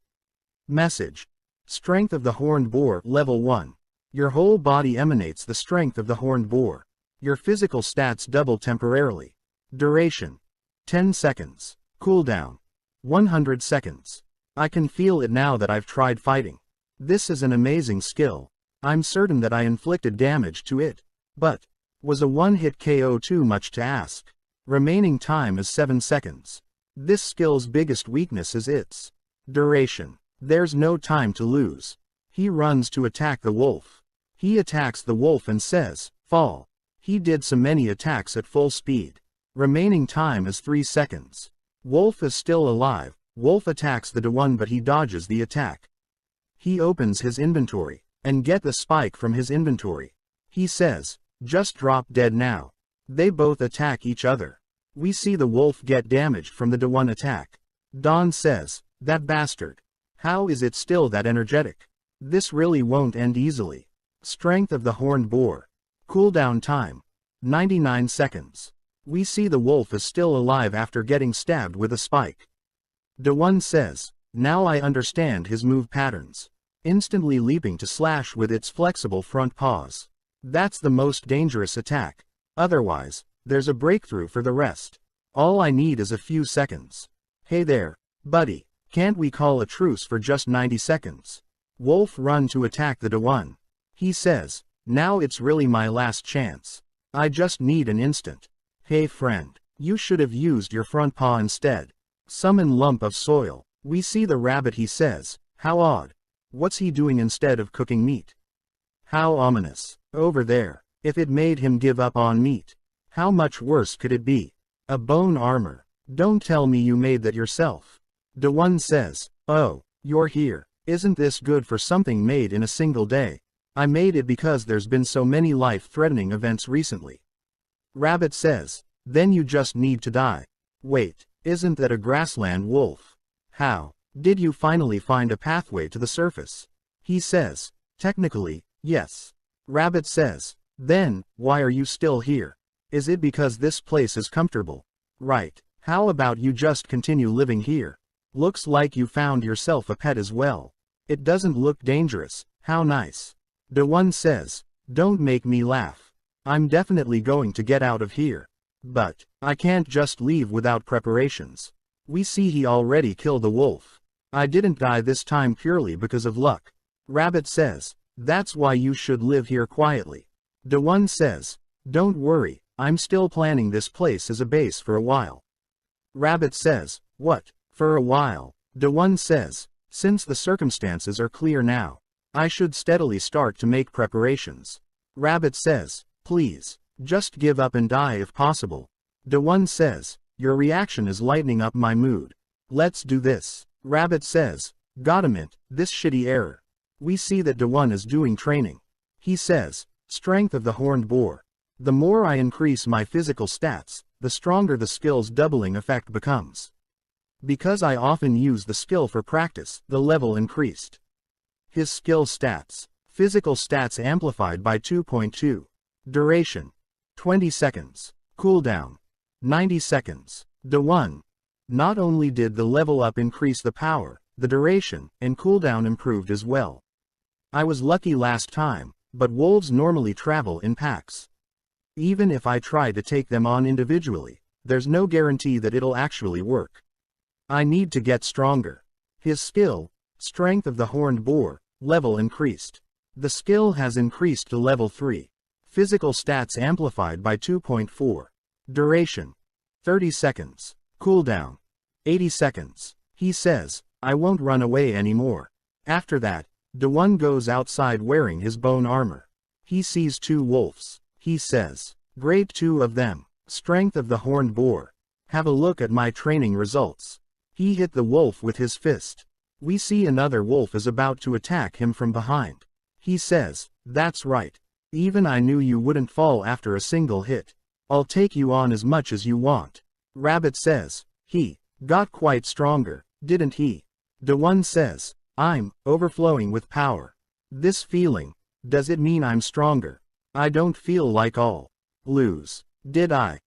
Message. Strength of the horned boar, level 1. Your whole body emanates the strength of the horned boar. Your physical stats double temporarily. Duration. 10 seconds. Cooldown. 100 seconds. I can feel it now that I've tried fighting. This is an amazing skill. I'm certain that I inflicted damage to it. But, was a one-hit KO too much to ask? Remaining time is 7 seconds. This skill's biggest weakness is its duration. There's no time to lose. He runs to attack the wolf. He attacks the wolf and says, fall. He did so many attacks at full speed. Remaining time is 3 seconds. Wolf is still alive. Wolf attacks the one but he dodges the attack. He opens his inventory, and get the spike from his inventory. He says, just drop dead now. They both attack each other. We see the wolf get damaged from the one attack. Dawn says, that bastard. How is it still that energetic? This really won't end easily. Strength of the horned boar. Cooldown time. 99 seconds. We see the wolf is still alive after getting stabbed with a spike. Dawn says, now I understand his move patterns. Instantly leaping to slash with its flexible front paws. That's the most dangerous attack. Otherwise, there's a breakthrough for the rest. All I need is a few seconds. Hey there, buddy, can't we call a truce for just 90 seconds? Wolf run to attack the one. He says, now it's really my last chance. I just need an instant. Hey friend, you should have used your front paw instead. Summon lump of soil. We see the rabbit. He says, how odd. What's he doing instead of cooking meat? How ominous. Over there. If it made him give up on meat, how much worse could it be? A bone armor. Don't tell me you made that yourself. Dawn says, oh, you're here. Isn't this good for something made in a single day? I made it because there's been so many life-threatening events recently. Rabbit says, then you just need to die. Wait, isn't that a grassland wolf? How did you finally find a pathway to the surface? He says, technically, yes. Rabbit says, then, why are you still here? Is it because this place is comfortable? Right. How about you just continue living here? Looks like you found yourself a pet as well. It doesn't look dangerous. How nice. Dawn says, don't make me laugh. I'm definitely going to get out of here. But, I can't just leave without preparations. We see he already killed the wolf. I didn't die this time purely because of luck. Rabbit says, that's why you should live here quietly. Dawn says, don't worry, I'm still planning this place as a base for a while. Rabbit says, what, for a while? Dawn says, since the circumstances are clear now, I should steadily start to make preparations. Rabbit says, please, just give up and die if possible. Dawn says, your reaction is lightening up my mood. Let's do this. Rabbit says, got a mint, this shitty error. We see that Dawn is doing training. He says, strength of the horned boar. The more I increase my physical stats, the stronger the skill's doubling effect becomes. Because I often use the skill for practice, the level increased. His skill stats. Physical stats amplified by 2.2. Duration. 20 seconds. Cooldown. 90 seconds. Dawn. Not only did the level up increase the power, the duration and cooldown improved as well. I was lucky last time, but wolves normally travel in packs. Even if I try to take them on individually, there's no guarantee that it'll actually work. I need to get stronger. His skill, strength of the horned boar, level increased. The skill has increased to level 3. Physical stats amplified by 2.4. Duration. 30 seconds. Cooldown. 80 seconds. He says, I won't run away anymore. After that, Dawn goes outside wearing his bone armor. He sees 2 wolves. He says, great 2 of them. Strength of the horned boar. Have a look at my training results. He hit the wolf with his fist. We see another wolf is about to attack him from behind. He says, that's right. Even I knew you wouldn't fall after a single hit. I'll take you on as much as you want. Rabbit says, he got quite stronger, didn't he? The says, I'm overflowing with power. This feeling, does it mean I'm stronger? I don't feel like I'll lose. Did I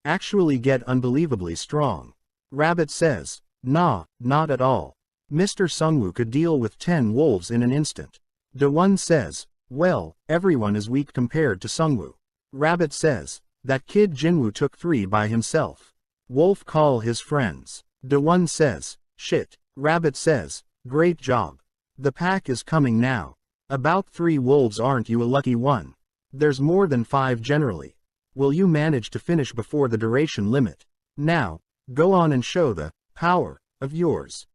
actually get unbelievably strong? Rabbit says, nah, not at all. Mr. Sungwoo could deal with 10 wolves in an instant. The says, well, everyone is weak compared to Sungwoo. Rabbit says, that kid Jinwoo took 3 by himself. Wolf call his friends. The says, shit. Rabbit says, great job. The pack is coming now. About 3 wolves, aren't you a lucky one? There's more than 5 generally. Will you manage to finish before the duration limit? Now, go on and show the power of yours.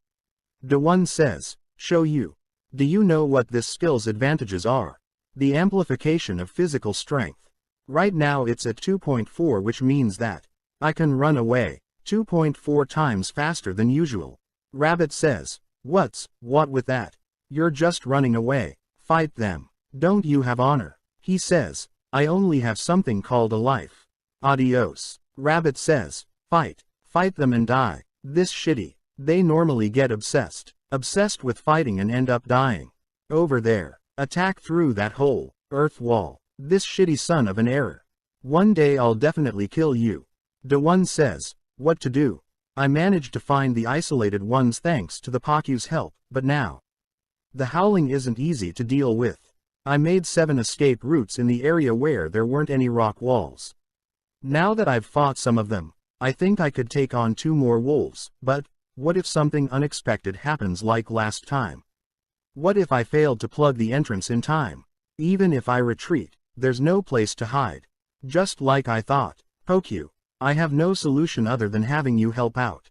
The says, show you. Do you know what this skill's advantages are? The amplification of physical strength. Right now it's at 2.4, which means that I can run away 2.4 times faster than usual. Rabbit says, what with that? You're just running away. Fight them. Don't you have honor? He says, I only have something called a life. Adios. Rabbit says, fight them and die. This shitty. They normally get obsessed with fighting and end up dying. Over there. Attack through that hole, earth wall. This shitty son of an error. One day I'll definitely kill you. The says, what to do? I managed to find the isolated ones thanks to the Paku's help, but now the howling isn't easy to deal with. I made 7 escape routes in the area where there weren't any rock walls. Now that I've fought some of them, I think I could take on 2 more wolves, but what if something unexpected happens like last time? What if I failed to plug the entrance in time? Even if I retreat, there's no place to hide. Just like I thought. Paku, I have no solution other than having you help out.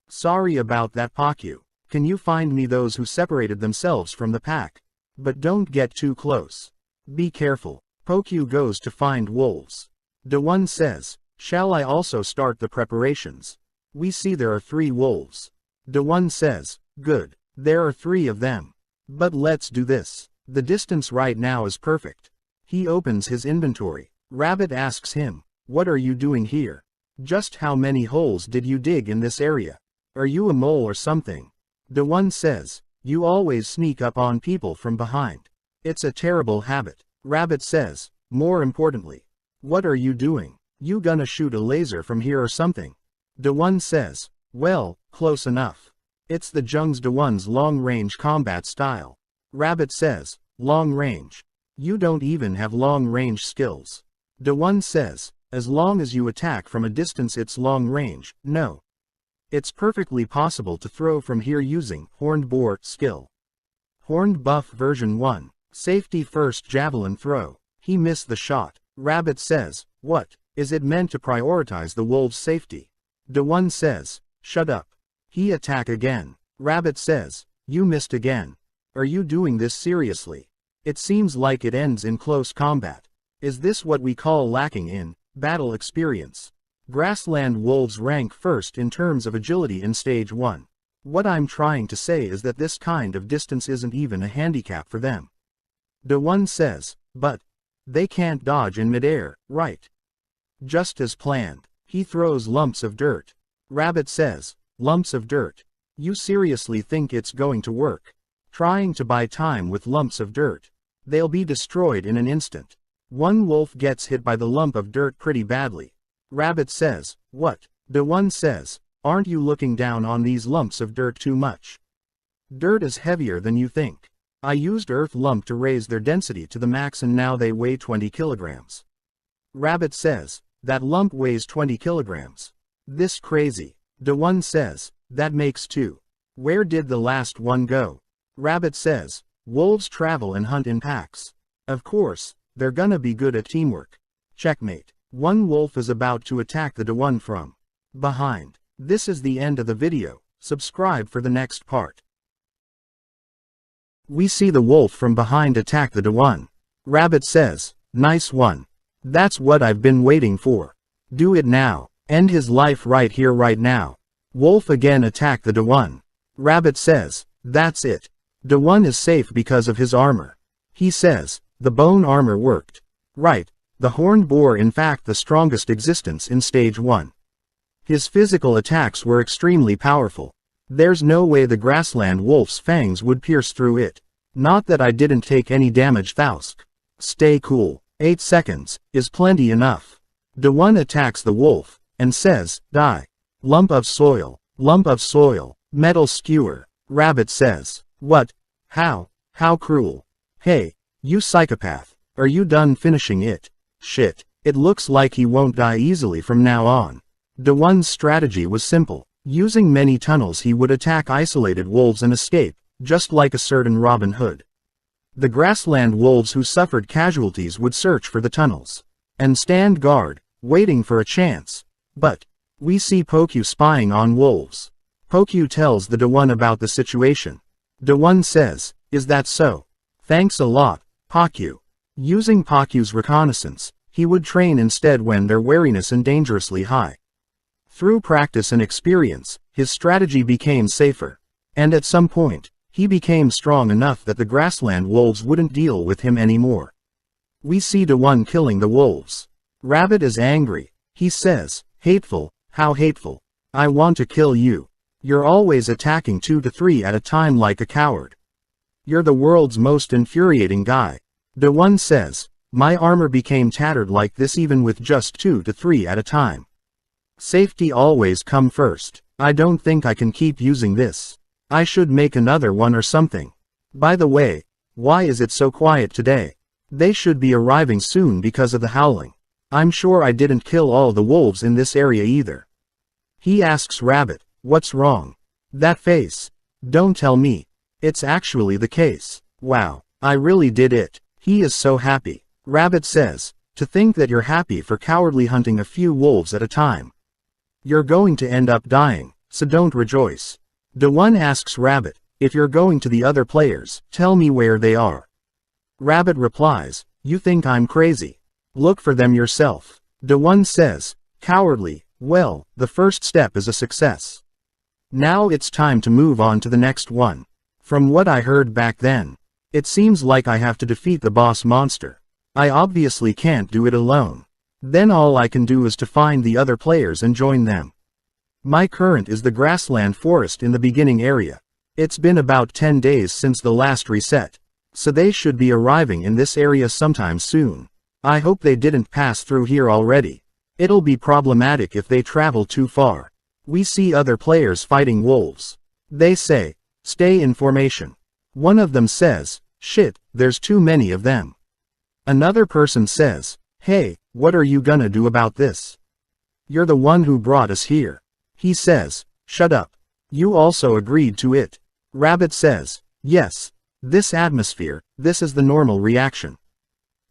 Sorry about that, Paku. Can you find me those who separated themselves from the pack? But don't get too close. Be careful. Paku goes to find wolves. The says, shall I also start the preparations? We see there are 3 wolves. The says, good. There are 3 of them. But let's do this. The distance right now is perfect. He opens his inventory. Rabbit asks him, what are you doing here? Just how many holes did you dig in this area? Are you a mole or something? The says, you always sneak up on people from behind. It's a terrible habit. Rabbit says, more importantly, what are you doing? You gonna shoot a laser from here or something? The says, well, close enough. It's the Jung's Daewon's long-range combat style. Rabbit says, long range. You don't even have long-range skills. The says, as long as you attack from a distance it's long range. No. It's perfectly possible to throw from here using Horned Boar skill. Horned Buff version 1. Safety first javelin throw. He missed the shot. Rabbit says, what? Is it meant to prioritize the wolves' safety? The says, shut up. He attack again. Rabbit says, you missed again. Are you doing this seriously? It seems like it ends in close combat. Is this what we call lacking in battle experience? Grassland wolves rank first in terms of agility in stage 1. What I'm trying to say is that this kind of distance isn't even a handicap for them. The says, but they can't dodge in midair, right? Just as planned. He throws lumps of dirt. Rabbit says, lumps of dirt. You seriously think it's going to work? Trying to buy time with lumps of dirt. They'll be destroyed in an instant. One wolf gets hit by the lump of dirt pretty badly. Rabbit says, what? The says, aren't you looking down on these lumps of dirt too much? Dirt is heavier than you think. I used earth lump to raise their density to the max and now they weigh 20 kilograms. Rabbit says, that lump weighs 20 kilograms. This crazy. The says, that makes 2. Where did the last one go? Rabbit says, wolves travel and hunt in packs. Of course, they're gonna be good at teamwork. Checkmate. One wolf is about to attack the Daewon from behind. This is the end of the video. Subscribe for the next part. We see the wolf from behind attack the Daewon. Rabbit says, nice one. That's what I've been waiting for. Do it now. End his life right here right now. Wolf again attack the Daewon. Rabbit says, that's it. Daewon is safe because of his armor. He says, the bone armor worked. Right. The horned boar in fact the strongest existence in stage 1. His physical attacks were extremely powerful. There's no way the grassland wolf's fangs would pierce through it. Not that I didn't take any damage, Thausk. Stay cool. 8 seconds is plenty enough. Daewon attacks the wolf and says, die. Lump of soil, metal skewer. Rabbit says, what? How cruel. Hey, you psychopath, are you done finishing it? Shit, it looks like he won't die easily from now on. Daewon's strategy was simple. Using many tunnels he would attack isolated wolves and escape, just like a certain Robin Hood. The grassland wolves who suffered casualties would search for the tunnels and stand guard, waiting for a chance. But we see Pokyu spying on wolves. Pokyu tells the Daewon about the situation. Daewon says, is that so? Thanks a lot, Pokyu. Using Pokyu's reconnaissance, he would train instead when their wariness and dangerously high. Through practice and experience, his strategy became safer. And at some point, he became strong enough that the grassland wolves wouldn't deal with him anymore. We see Daewon killing the wolves. Rabbit is angry. He says, hateful, how hateful. I want to kill you. You're always attacking 2 to 3 at a time like a coward. You're the world's most infuriating guy. Daewon says, my armor became tattered like this even with just 2 to 3 at a time. Safety always come first. I don't think I can keep using this. I should make another one or something. By the way, why is it so quiet today? They should be arriving soon because of the howling. I'm sure I didn't kill all the wolves in this area either. He asks Rabbit, what's wrong? That face. Don't tell me. It's actually the case. Wow, I really did it. He is so happy. Rabbit says, to think that you're happy for cowardly hunting a few wolves at a time. You're going to end up dying, so don't rejoice. Daewon asks Rabbit, if you're going to the other players, tell me where they are. Rabbit replies, you think I'm crazy? Look for them yourself. Daewon says, cowardly, well, the first step is a success. Now it's time to move on to the next one. From what I heard back then, it seems like I have to defeat the boss monster. I obviously can't do it alone. Then all I can do is to find the other players and join them. My current is the grassland forest in the beginning area. It's been about 10 days since the last reset, so they should be arriving in this area sometime soon. I hope they didn't pass through here already. It'll be problematic if they travel too far. We see other players fighting wolves. They say, stay in formation. One of them says, shit, there's too many of them. Another person says, hey, what are you gonna do about this? You're the one who brought us here. He says, shut up. You also agreed to it. Rabbit says, yes. This atmosphere, this is the normal reaction.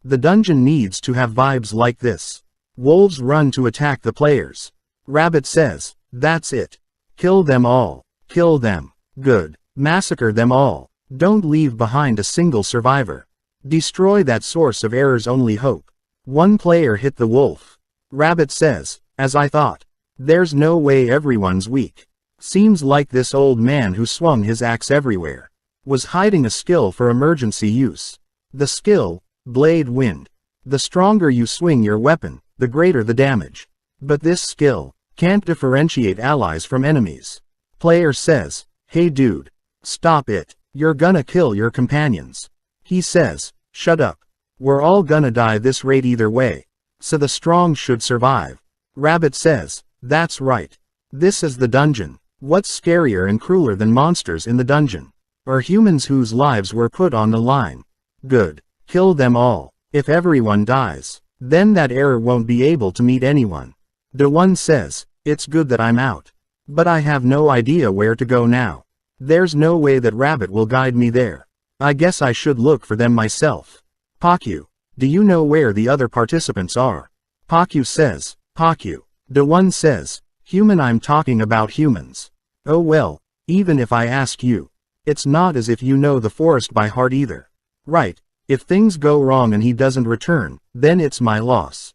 The dungeon needs to have vibes like this. Wolves run to attack the players. Rabbit says, that's it. Kill them all. Kill them. Good. Massacre them all. Don't leave behind a single survivor. Destroy that source of error's only hope. One player hit the wolf. Rabbit says, as I thought. There's no way everyone's weak. Seems like this old man who swung his axe everywhere was hiding a skill for emergency use. The skill, Blade Wind. The stronger you swing your weapon, the greater the damage. But this skill can't differentiate allies from enemies. Player says, hey dude. Stop it. You're gonna kill your companions. He says, shut up. We're all gonna die this rate either way. So the strong should survive. Rabbit says, that's right. This is the dungeon. What's scarier and crueler than monsters in the dungeon? Or humans whose lives were put on the line? Good. Kill them all. If everyone dies, then that error won't be able to meet anyone. Daewon says, it's good that I'm out. But I have no idea where to go now. There's no way that Rabbit will guide me there. I guess I should look for them myself. Pokyu, do you know where the other participants are? Pokyu says, Pokyu. Daewon says, human, I'm talking about humans. Oh well, even if I ask you, it's not as if you know the forest by heart either. Right, if things go wrong and he doesn't return, then it's my loss.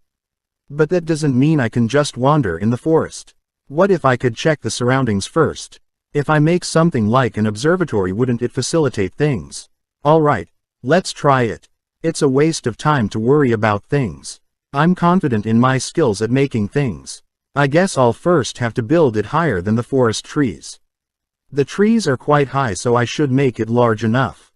But that doesn't mean I can just wander in the forest. What if I could check the surroundings first? If I make something like an observatory, wouldn't it facilitate things? Alright, let's try it. It's a waste of time to worry about things. I'm confident in my skills at making things. I guess I'll first have to build it higher than the forest trees. The trees are quite high, so I should make it large enough.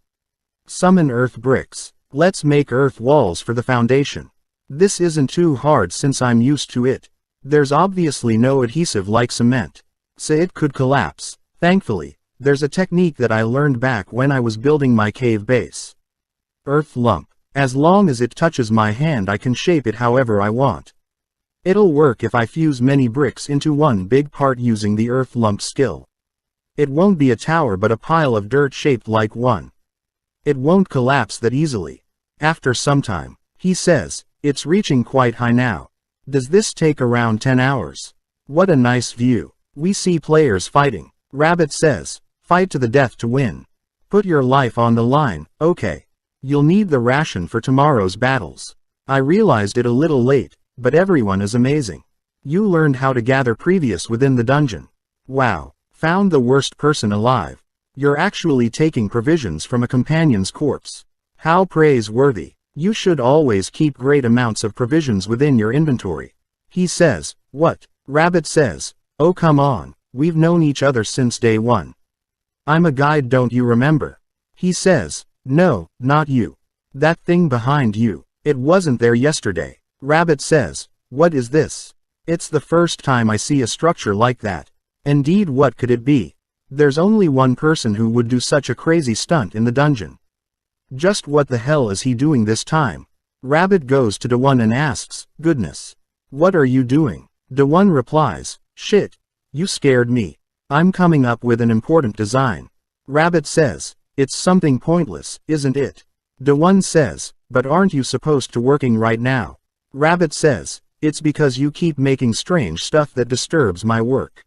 Summon earth bricks. Let's make earth walls for the foundation. This isn't too hard since I'm used to it. There's obviously no adhesive like cement, so it could collapse. Thankfully, there's a technique that I learned back when I was building my cave base. Earth lump. As long as it touches my hand, I can shape it however I want. It'll work if I fuse many bricks into one big part using the earth lump skill. It won't be a tower but a pile of dirt shaped like one. It won't collapse that easily. After some time, he says, it's reaching quite high now. Does this take around 10 hours? What a nice view. We see players fighting. Rabbit says, fight to the death to win. Put your life on the line, okay. You'll need the ration for tomorrow's battles. I realized it a little late, but everyone is amazing. You learned how to gather previous within the dungeon. Wow, found the worst person alive. You're actually taking provisions from a companion's corpse. How praiseworthy. You should always keep great amounts of provisions within your inventory. He says, what? Rabbit says, oh come on, we've known each other since day one. I'm a guide, don't you remember? He says, no, not you. That thing behind you. It wasn't there yesterday. Rabbit says, what is this? It's the first time I see a structure like that. Indeed, what could it be? There's only one person who would do such a crazy stunt in the dungeon. Just what the hell is he doing this time? Rabbit goes to Daewon and asks, goodness. What are you doing? Daewon replies, shit. You scared me. I'm coming up with an important design. Rabbit says, it's something pointless, isn't it? Daewon says, but aren't you supposed to working right now? Rabbit says, it's because you keep making strange stuff that disturbs my work.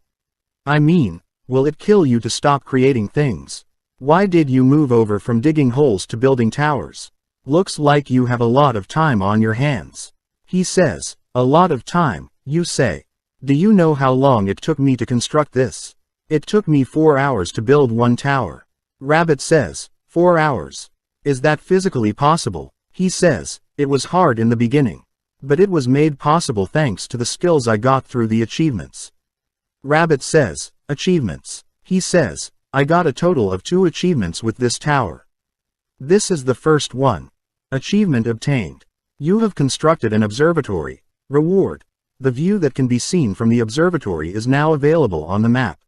I mean, will it kill you to stop creating things? Why did you move over from digging holes to building towers? Looks like you have a lot of time on your hands. He says, a lot of time, you say. Do you know how long it took me to construct this? It took me 4 hours to build one tower. Rabbit says, 4 hours. Is that physically possible? He says, it was hard in the beginning. But it was made possible thanks to the skills I got through the achievements. Rabbit says, achievements. He says, I got a total of 2 achievements with this tower. This is the first one. Achievement obtained. You have constructed an observatory. Reward. The view that can be seen from the observatory is now available on the map.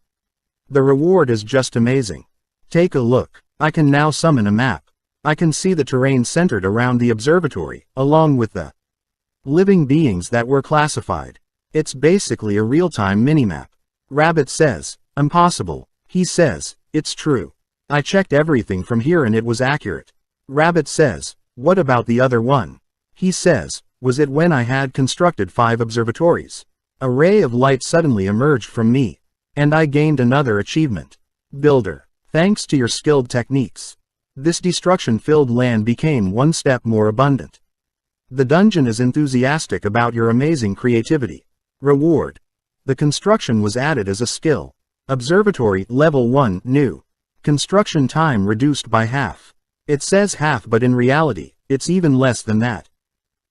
The reward is just amazing. Take a look. I can now summon a map. I can see the terrain centered around the observatory, along with the living beings that were classified. It's basically a real-time minimap. Rabbit says, impossible. He says, it's true. I checked everything from here and it was accurate. Rabbit says, what about the other one? He says, was it when I had constructed 5 observatories? A ray of light suddenly emerged from me. And I gained another achievement. Builder. Thanks to your skilled techniques. This destruction-filled land became one step more abundant. The dungeon is enthusiastic about your amazing creativity. Reward. The construction was added as a skill. Observatory, level 1, new. Construction time reduced by half. It says half but in reality, it's even less than that.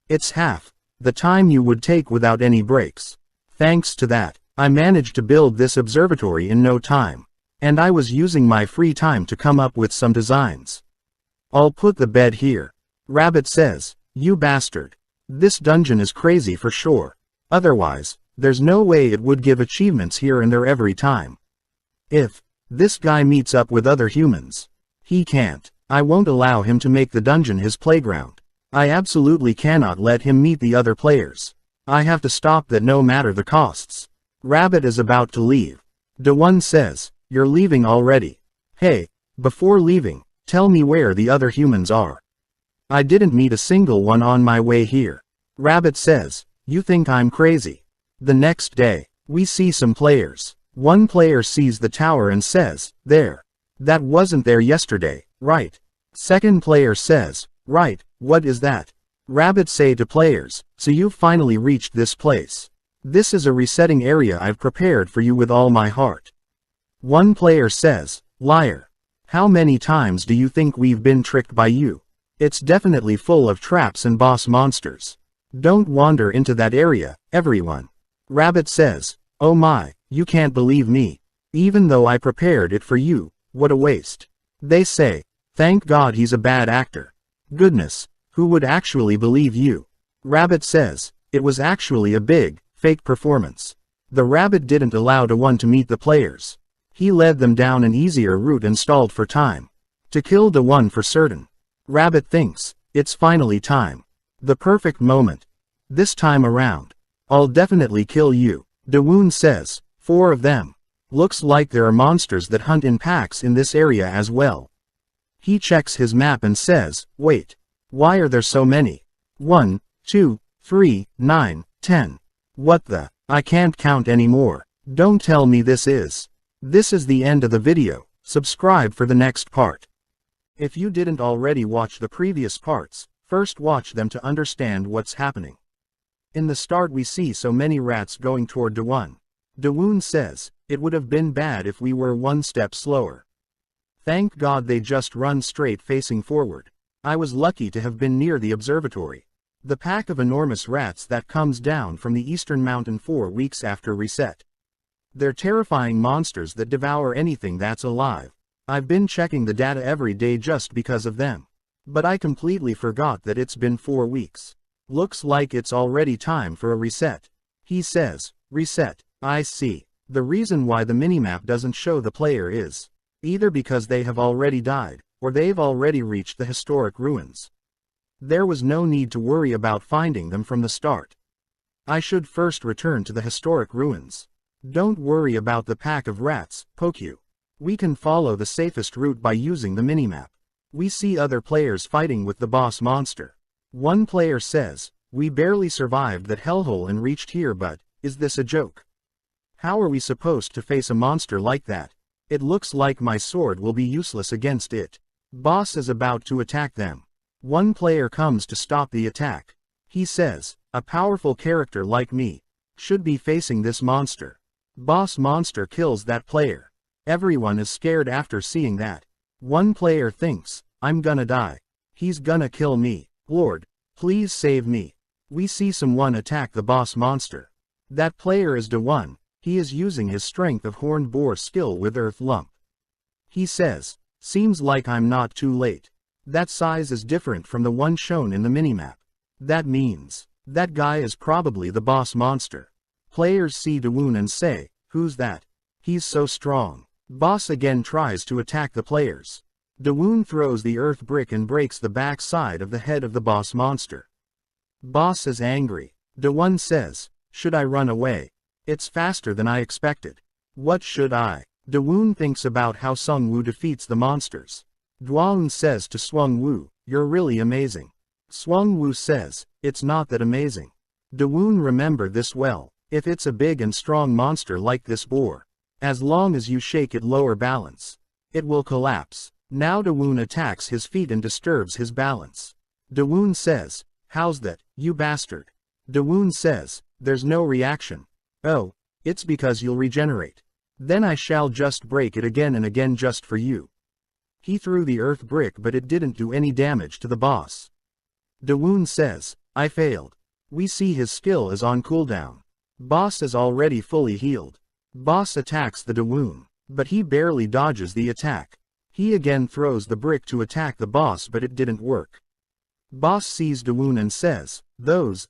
It's half the time you would take without any breaks. Thanks to that, I managed to build this observatory in no time. And I was using my free time to come up with some designs. I'll put the bed here. Rabbit says, you bastard. This dungeon is crazy for sure. Otherwise, there's no way it would give achievements here and there every time. If this guy meets up with other humans, he can't. I won't allow him to make the dungeon his playground. I absolutely cannot let him meet the other players. I have to stop that no matter the costs. Rabbit is about to leave. Daewon says, you're leaving already. Hey, before leaving, tell me where the other humans are. I didn't meet a single one on my way here. Rabbit says, you think I'm crazy. The next day, we see some players. One player sees the tower and says, there. That wasn't there yesterday, right? Second player says, right, what is that? Rabbit say to players, so you've finally reached this place. This is a resetting area I've prepared for you with all my heart. One player says, liar. How many times do you think we've been tricked by you? It's definitely full of traps and boss monsters. Don't wander into that area, everyone. Rabbit says, "Oh my, you can't believe me. Even though I prepared it for you, what a waste." They say, "Thank God he's a bad actor. Goodness, who would actually believe you?" Rabbit says, "It was actually a big, fake performance. The rabbit didn't allow Daewon to meet the players. He led them down an easier route and stalled for time. To kill Daewon for certain." Rabbit thinks, "It's finally time. The perfect moment. This time around, I'll definitely kill you." Daewon says, "4 of them. Looks like there are monsters that hunt in packs in this area as well." He checks his map and says, "Wait. Why are there so many? 1, 2, 3, 9, 10. What the? I can't count anymore. Don't tell me this is." This is the end of the video. Subscribe for the next part. If you didn't already watch the previous parts, first watch them to understand what's happening. In the start we see so many rats going toward Daewon. Daewon says, "It would have been bad if we were 1 step slower. Thank God they just run straight facing forward. I was lucky to have been near the observatory. The pack of enormous rats that comes down from the eastern mountain 4 weeks after reset. They're terrifying monsters that devour anything that's alive. I've been checking the data every day just because of them. But I completely forgot that it's been 4 weeks. Looks like it's already time for a reset." He says, "Reset, I see. The reason why the minimap doesn't show the player is either because they have already died, or they've already reached the historic ruins. There was no need to worry about finding them from the start. I should first return to the historic ruins. Don't worry about the pack of rats, Pokyu. We can follow the safest route by using the minimap." We see other players fighting with the boss monster. One player says, "We barely survived that hellhole and reached here, but is this a joke? How are we supposed to face a monster like that? It looks like my sword will be useless against it." Boss is about to attack them. One player comes to stop the attack. He says, "A powerful character like me should be facing this monster." Boss monster kills that player. Everyone is scared after seeing that. One player thinks, "I'm gonna die. He's gonna kill me. Lord, please save me." We see someone attack the boss monster. That player is Daewon. He is using his strength of horned boar skill with Earth Lump. He says, "Seems like I'm not too late. That size is different from the one shown in the minimap. That means that guy is probably the boss monster." Players see Daewon and say, "Who's that? He's so strong." Boss again tries to attack the players. Daewon throws the earth brick and breaks the back side of the head of the boss monster. Boss is angry. Daewon says, "Should I run away? It's faster than I expected. What should I?" Daewon thinks about how Sungwoo defeats the monsters. Daewon says to Sungwoo, "You're really amazing." Sungwoo says, "It's not that amazing." Daewon remember this well. If it's a big and strong monster like this boar, as long as you shake it lower balance, it will collapse. Now Daewon attacks his feet and disturbs his balance. Daewon says, "How's that, you bastard?" Daewon says, "There's no reaction." "Oh, it's because you'll regenerate. Then I shall just break it again and again just for you." He threw the earth brick but it didn't do any damage to the boss. Daewon says, "I failed." We see his skill is on cooldown. Boss is already fully healed. Boss attacks the Daewon, but he barely dodges the attack. He again throws the brick to attack the boss but it didn't work. Boss sees Daewon and says, those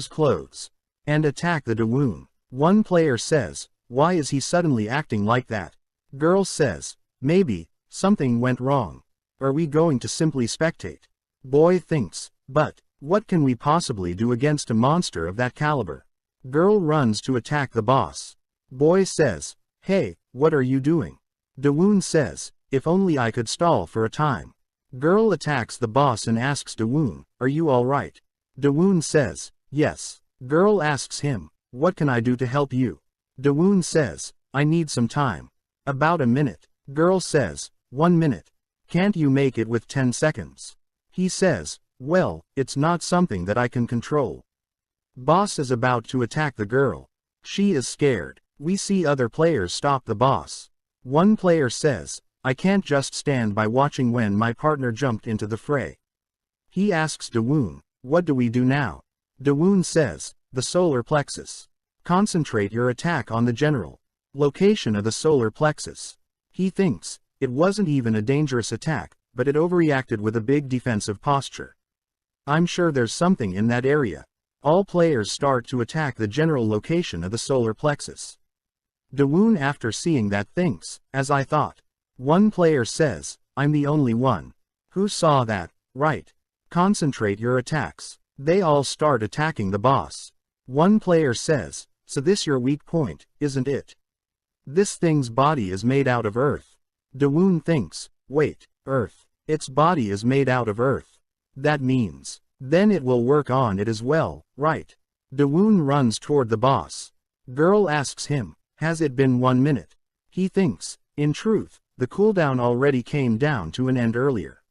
clothes," and attack the Daewon. One player says, "Why is he suddenly acting like that?" Girl says, "Maybe something went wrong. Are we going to simply spectate?" Boy thinks, "But what can we possibly do against a monster of that caliber?" Girl runs to attack the boss. Boy says, "Hey, what are you doing?" Daewon says, "If only I could stall for a time." Girl attacks the boss and asks Daewon, "Are you alright?" Daewon says, "Yes." Girl asks him, "What can I do to help you?" Daewon says, "I need some time." "About a minute." Girl says, 1 minute. "Can't you make it with 10 seconds? He says, "Well, it's not something that I can control." Boss is about to attack the girl. She is scared. We see other players stop the boss. One player says, "I can't just stand by watching when my partner jumped into the fray." He asks Daewon, "What do we do now?" Daewon says, "The solar plexus. Concentrate your attack on the general location of the solar plexus. He thinks, it wasn't even a dangerous attack, but it overreacted with a big defensive posture. I'm sure there's something in that area. All players start to attack the general location of the solar plexus. Dawoon after seeing that thinks, as I thought. One player says, I'm the only one. Who saw that, right? Concentrate your attacks. They all start attacking the boss. One player says, so this your weak point, isn't it? This thing's body is made out of earth. Dawoon thinks, wait, earth. Its body is made out of earth. That means, then it will work on it as well, right? Dawoon runs toward the boss. Girl asks him, has it been 1 minute? He thinks, in truth, the cooldown already came down to an end earlier.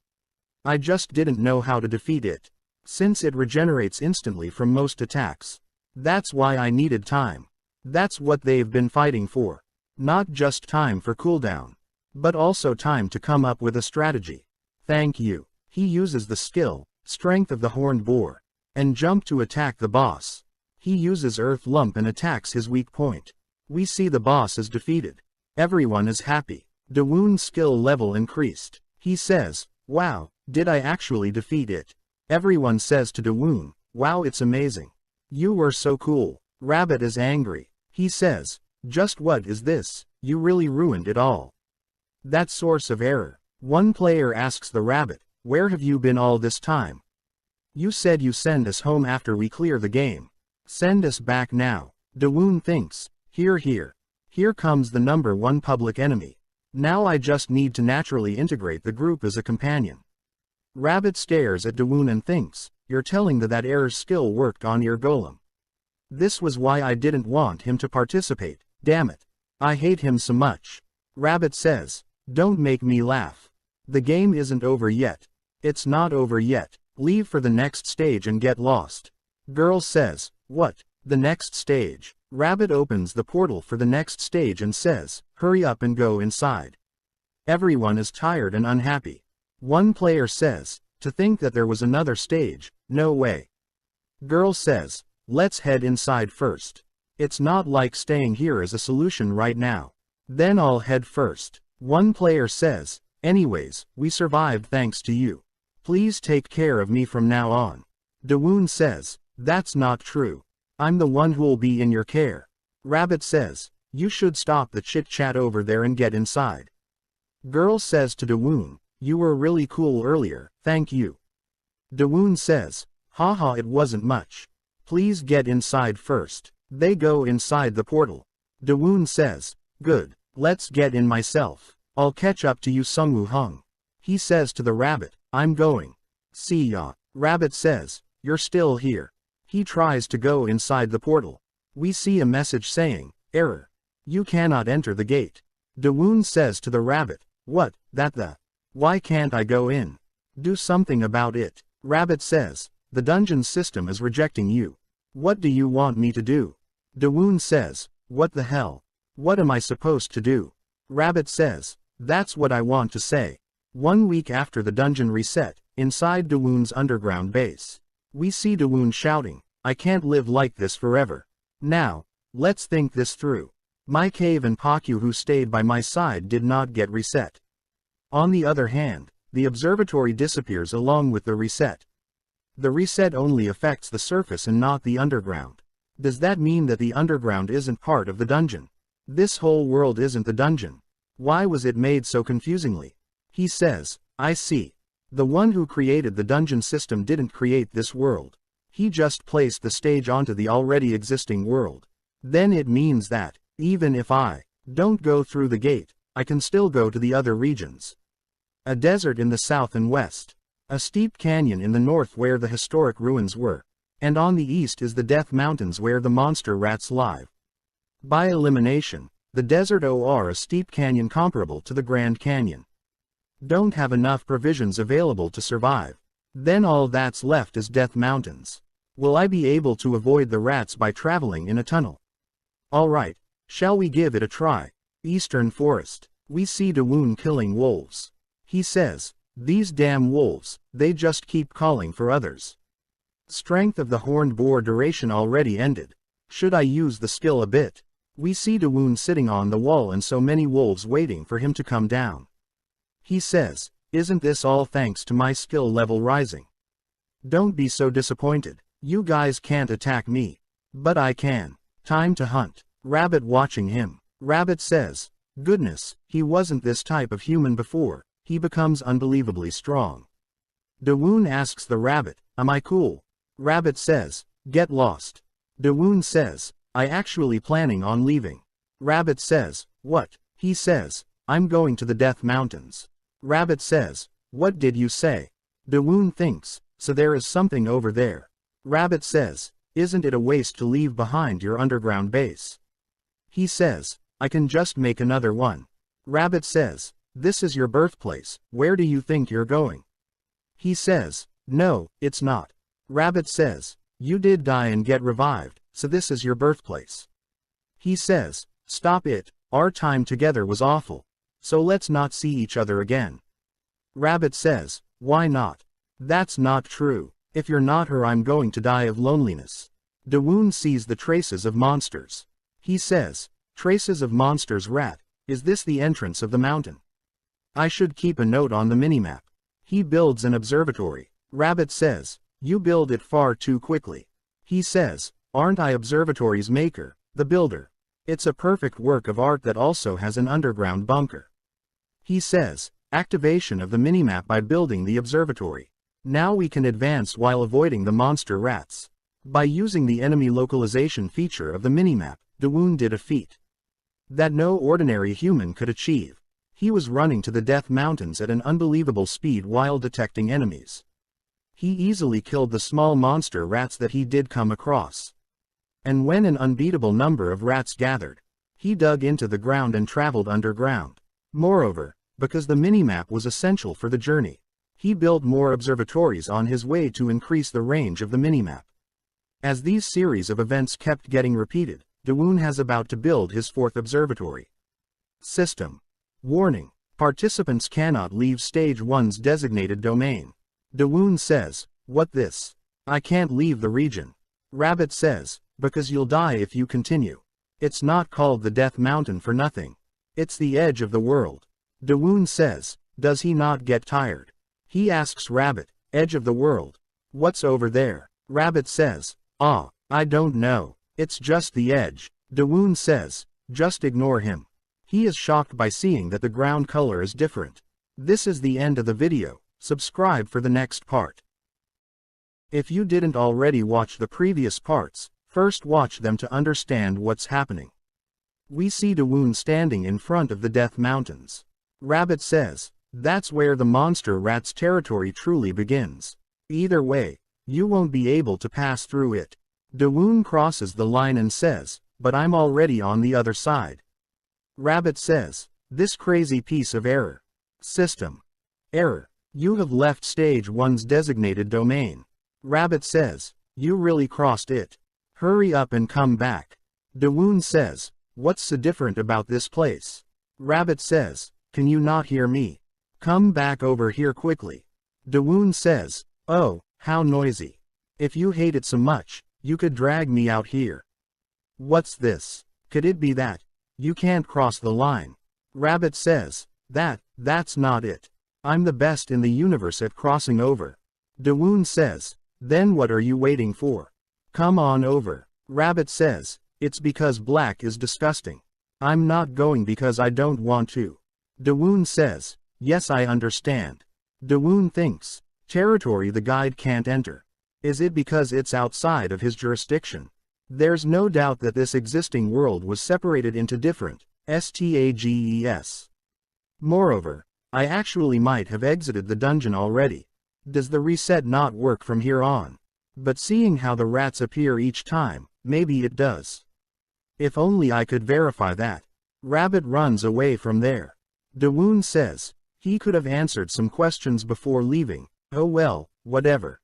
I just didn't know how to defeat it. Since it regenerates instantly from most attacks. That's why I needed time. That's what they've been fighting for. Not just time for cooldown, but also time to come up with a strategy. Thank you. He uses the skill, Strength of the Horned Boar, and jump to attack the boss. He uses Earth Lump and attacks his weak point. We see the boss is defeated. Everyone is happy. Dawoon's skill level increased. He says, wow, did I actually defeat it? Everyone says to Dawoon, wow, it's amazing. You were so cool. Rabbit is angry. He says, just what is this? You really ruined it all. That source of error. One player asks the rabbit, where have you been all this time? You said you send us home after we clear the game. Send us back now. Dawoon thinks, here comes the #1 public enemy. Now I just need to naturally integrate the group as a companion. Rabbit stares at Dawoon and thinks, you're telling that error's skill worked on your golem. This was why I didn't want him to participate, damn it. I hate him so much. Rabbit says, don't make me laugh. The game isn't over yet. It's not over yet. Leave for the next stage and get lost. Girl says, what? The next stage? Rabbit opens the portal for the next stage and says, hurry up and go inside. Everyone is tired and unhappy. One player says, to think that there was another stage, no way. Girl says, let's head inside first. It's not like staying here is a solution right now. Then I'll head first. One player says, anyways, we survived thanks to you. Please take care of me from now on. Dawoon says, that's not true. I'm the one who'll be in your care. Rabbit says, you should stop the chit-chat over there and get inside. Girl says to Dawoon, you were really cool earlier, thank you. Dawoon says, haha, it wasn't much. Please get inside first. They go inside the portal. Dawoon says, good, let's get in myself. I'll catch up to you Sungwoo Hung. He says to the rabbit, I'm going. See ya. Rabbit says, you're still here. He tries to go inside the portal. We see a message saying, error. You cannot enter the gate. Dawoon says to the rabbit, what, why can't I go in? Do something about it. Rabbit says, the dungeon system is rejecting you. What do you want me to do? Dawoon says, what the hell? What am I supposed to do? Rabbit says, that's what I want to say. 1 week after the dungeon reset, inside Dawoon's underground base. We see Dawoon shouting, I can't live like this forever. Now, let's think this through. My cave and Pakyu who stayed by my side did not get reset. On the other hand, the observatory disappears along with the reset. The reset only affects the surface and not the underground. Does that mean that the underground isn't part of the dungeon? This whole world isn't the dungeon. Why was it made so confusingly? He says, I see. The one who created the dungeon system didn't create this world. He just placed the stage onto the already existing world. Then it means that, even if I don't go through the gate, I can still go to the other regions. A desert in the south and west. A steep canyon in the north where the historic ruins were. And on the east is the Death Mountains where the monster rats live. By elimination, the desert or a steep canyon comparable to the Grand Canyon. Don't have enough provisions available to survive. Then all that's left is Death Mountains. Will I be able to avoid the rats by traveling in a tunnel? Alright, shall we give it a try? Eastern Forest. We see Dawoon killing wolves. He says, these damn wolves, they just keep calling for others. Strength of the Horned Boar duration already ended. Should I use the skill a bit? We see Dawoon sitting on the wall and so many wolves waiting for him to come down. He says, isn't this all thanks to my skill level rising? Don't be so disappointed. You guys can't attack me. But I can. Time to hunt. Rabbit watching him. Rabbit says, goodness, he wasn't this type of human before, he becomes unbelievably strong. Dawoon asks the rabbit, am I cool? Rabbit says, get lost. Dawoon says, I actually planning on leaving. Rabbit says, what? He says, I'm going to the Death Mountains. Rabbit says, what did you say? Dawoon thinks, so there is something over there. Rabbit says, isn't it a waste to leave behind your underground base? He says, I can just make another one. Rabbit says, this is your birthplace, where do you think you're going? He says, no, it's not. Rabbit says, you did die and get revived, so this is your birthplace. He says, stop it, our time together was awful, so let's not see each other again. Rabbit says, why not? That's not true. If you're not her, I'm going to die of loneliness. Dawoon sees the traces of monsters. He says, traces of monsters. Rat, is this the entrance of the mountain? I should keep a note on the minimap. He builds an observatory. Rabbit says, you build it far too quickly. He says, aren't I observatory's maker, the builder? It's a perfect work of art that also has an underground bunker. He says, activation of the minimap by building the observatory. Now we can advance while avoiding the monster rats. By using the enemy localization feature of the minimap, Dawoon did a feat that no ordinary human could achieve. He was running to the Death Mountains at an unbelievable speed while detecting enemies. He easily killed the small monster rats that he did come across. And when an unbeatable number of rats gathered, he dug into the ground and traveled underground. Moreover, because the minimap was essential for the journey, he built more observatories on his way to increase the range of the minimap. As these series of events kept getting repeated, Dawoon has about to build his fourth observatory. System. Warning. Participants cannot leave Stage 1's designated domain. Dawoon says, what this? I can't leave the region. Rabbit says, because you'll die if you continue. It's not called the Death Mountain for nothing. It's the edge of the world. Dawoon says, does he not get tired? He asks Rabbit, edge of the world. What's over there? Rabbit says, I don't know. It's just the edge. Dawoon says, just ignore him. He is shocked by seeing that the ground color is different. This is the end of the video. Subscribe for the next part. If you didn't already watch the previous parts, first watch them to understand what's happening. We see Dawoon standing in front of the Death Mountains. Rabbit says, that's where the monster rat's territory truly begins. Either way, you won't be able to pass through it. Dawoon crosses the line and says, but I'm already on the other side. Rabbit says, this crazy piece of error. System. Error. You have left Stage 1's designated domain. Rabbit says, you really crossed it. Hurry up and come back. Dawoon says, what's so different about this place? Rabbit says, can you not hear me? Come back over here quickly. Dawoon says, oh, how noisy. If you hate it so much, you could drag me out here. What's this? Could it be that you can't cross the line? Rabbit says, that's not it. I'm the best in the universe at crossing over. Dawoon says, then what are you waiting for? Come on over. Rabbit says, it's because black is disgusting. I'm not going because I don't want to. Dawoon says, yes, I understand. Dawoon thinks, territory the guide can't enter. Is it because it's outside of his jurisdiction? There's no doubt that this existing world was separated into different stages. Moreover, I actually might have exited the dungeon already. Does the reset not work from here on? But seeing how the rats appear each time, maybe it does. If only I could verify that. Rabbit runs away from there. Dawoon says, he could have answered some questions before leaving. Oh well, whatever.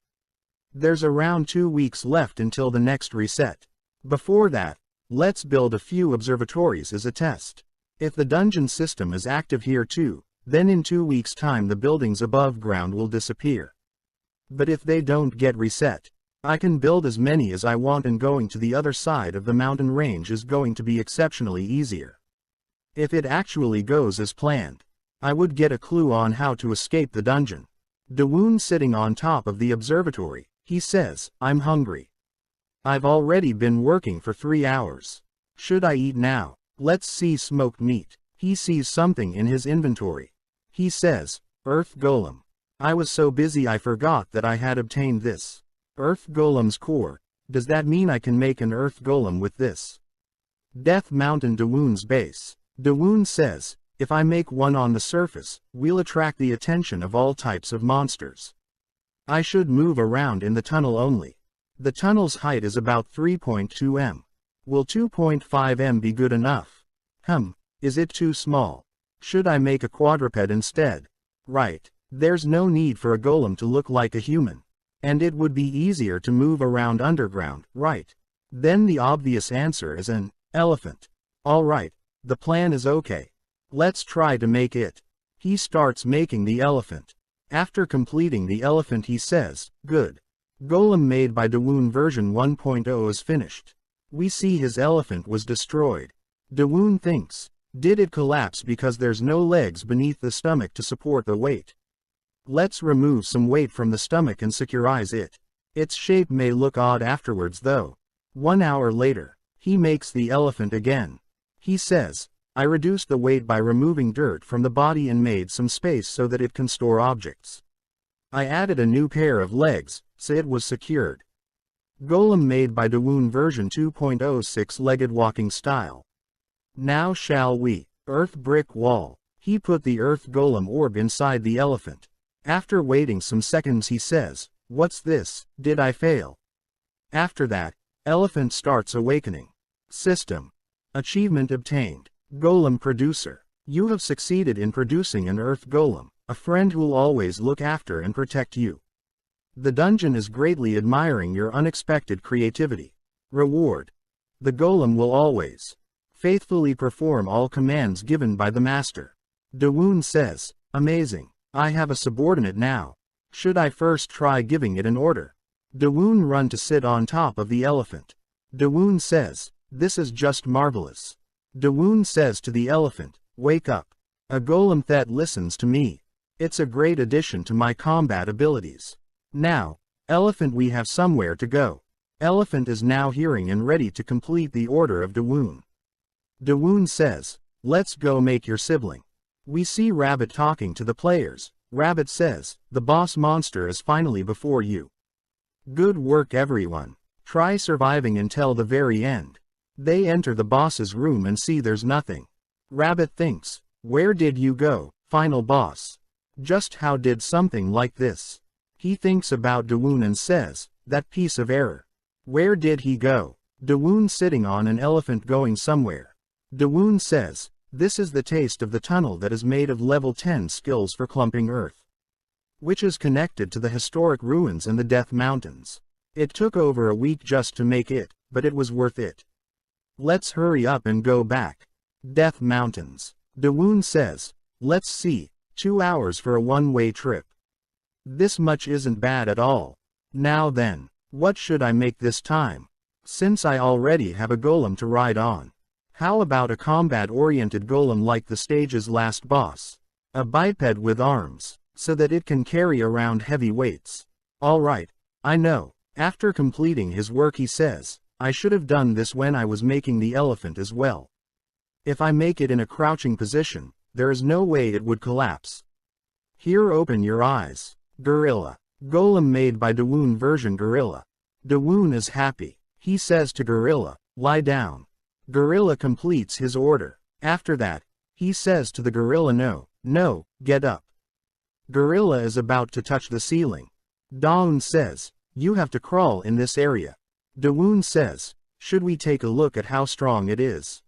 There's around 2 weeks left until the next reset. Before that, let's build a few observatories as a test. If the dungeon system is active here too, then in 2 weeks' time the buildings above ground will disappear. But if they don't get reset, I can build as many as I want, and going to the other side of the mountain range is going to be exceptionally easier. If it actually goes as planned, I would get a clue on how to escape the dungeon. Dawoon sitting on top of the observatory, he says, I'm hungry. I've already been working for 3 hours. Should I eat now? Let's see smoked meat. He sees something in his inventory. He says, Earth Golem. I was so busy I forgot that I had obtained this. Earth Golem's core. Does that mean I can make an Earth Golem with this? Death Mountain Dawoon's base. Dawoon says, if I make one on the surface, we'll attract the attention of all types of monsters. I should move around in the tunnel only. The tunnel's height is about 3.2 m. Will 2.5 m be good enough? Is it too small? Should I make a quadruped instead? Right, there's no need for a golem to look like a human. And it would be easier to move around underground, right? Then the obvious answer is an elephant. Alright, the plan is okay. Let's try to make it. He starts making the elephant. After completing the elephant he says, good. Golem made by Dawoon version 1.0 is finished. We see his elephant was destroyed. Dawoon thinks, did it collapse because there's no legs beneath the stomach to support the weight? Let's remove some weight from the stomach and securize it. Its shape may look odd afterwards though. 1 hour later, he makes the elephant again. He says, I reduced the weight by removing dirt from the body and made some space so that it can store objects. I added a new pair of legs, so it was secured. Golem made by Dawoon version 2.0 6-legged walking style. Now shall we? Earth brick wall. He put the earth golem orb inside the elephant. After waiting some seconds he says, what's this? Did I fail? After that, elephant starts awakening. System. Achievement obtained. Golem producer. You have succeeded in producing an earth golem, a friend who'll always look after and protect you. The dungeon is greatly admiring your unexpected creativity. Reward. The golem will always faithfully perform all commands given by the master. Dawoon says, amazing. I have a subordinate now. Should I first try giving it an order? Dawoon run to sit on top of the elephant. Dawoon says, this is just marvelous. Dawoon says to the elephant, wake up. A golem that listens to me. It's a great addition to my combat abilities. Now, elephant, we have somewhere to go. Elephant is now hearing and ready to complete the order of Dawoon. Dawoon says, let's go make your sibling. We see Rabbit talking to the players. Rabbit says, the boss monster is finally before you. Good work everyone. Try surviving until the very end. They enter the boss's room and see there's nothing. Rabbit thinks, where did you go, final boss? Just how did something like this? He thinks about Dawoon and says, that piece of error. Where did he go? Dawoon sitting on an elephant going somewhere. Dawoon says, this is the taste of the tunnel that is made of level 10 skills for clumping earth, which is connected to the historic ruins in the Death Mountains. It took over a week just to make it, but it was worth it. Let's hurry up and go back. Death Mountains. Dawoon says, let's see, 2 hours for a one-way trip. This much isn't bad at all. Now then, what should I make this time? Since I already have a golem to ride on. How about a combat-oriented golem like the stage's last boss? A biped with arms, so that it can carry around heavy weights. Alright, I know. After completing his work he says, I should have done this when I was making the elephant as well. If I make it in a crouching position, there is no way it would collapse. Here open your eyes. Gorilla. Golem made by Dawoon version Gorilla. Dawoon is happy. He says to Gorilla, lie down. Gorilla completes his order. After that, he says to the gorilla, no, get up. Gorilla is about to touch the ceiling. Dawoon says, you have to crawl in this area. Dawoon says, should we take a look at how strong it is?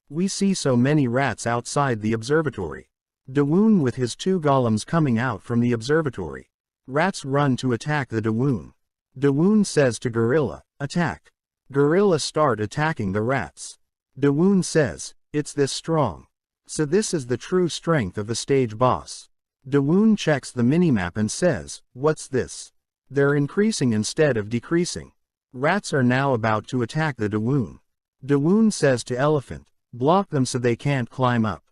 We see so many rats outside the observatory. Dawoon with his 2 golems coming out from the observatory. Rats run to attack the Dawoon. Dawoon says to Gorilla, attack. Gorilla start attacking the rats. Dawoon says, it's this strong. So this is the true strength of the stage boss. Dawoon checks the minimap and says, what's this? They're increasing instead of decreasing. Rats are now about to attack the Dawoon. Dawoon says to Elephant, block them so they can't climb up.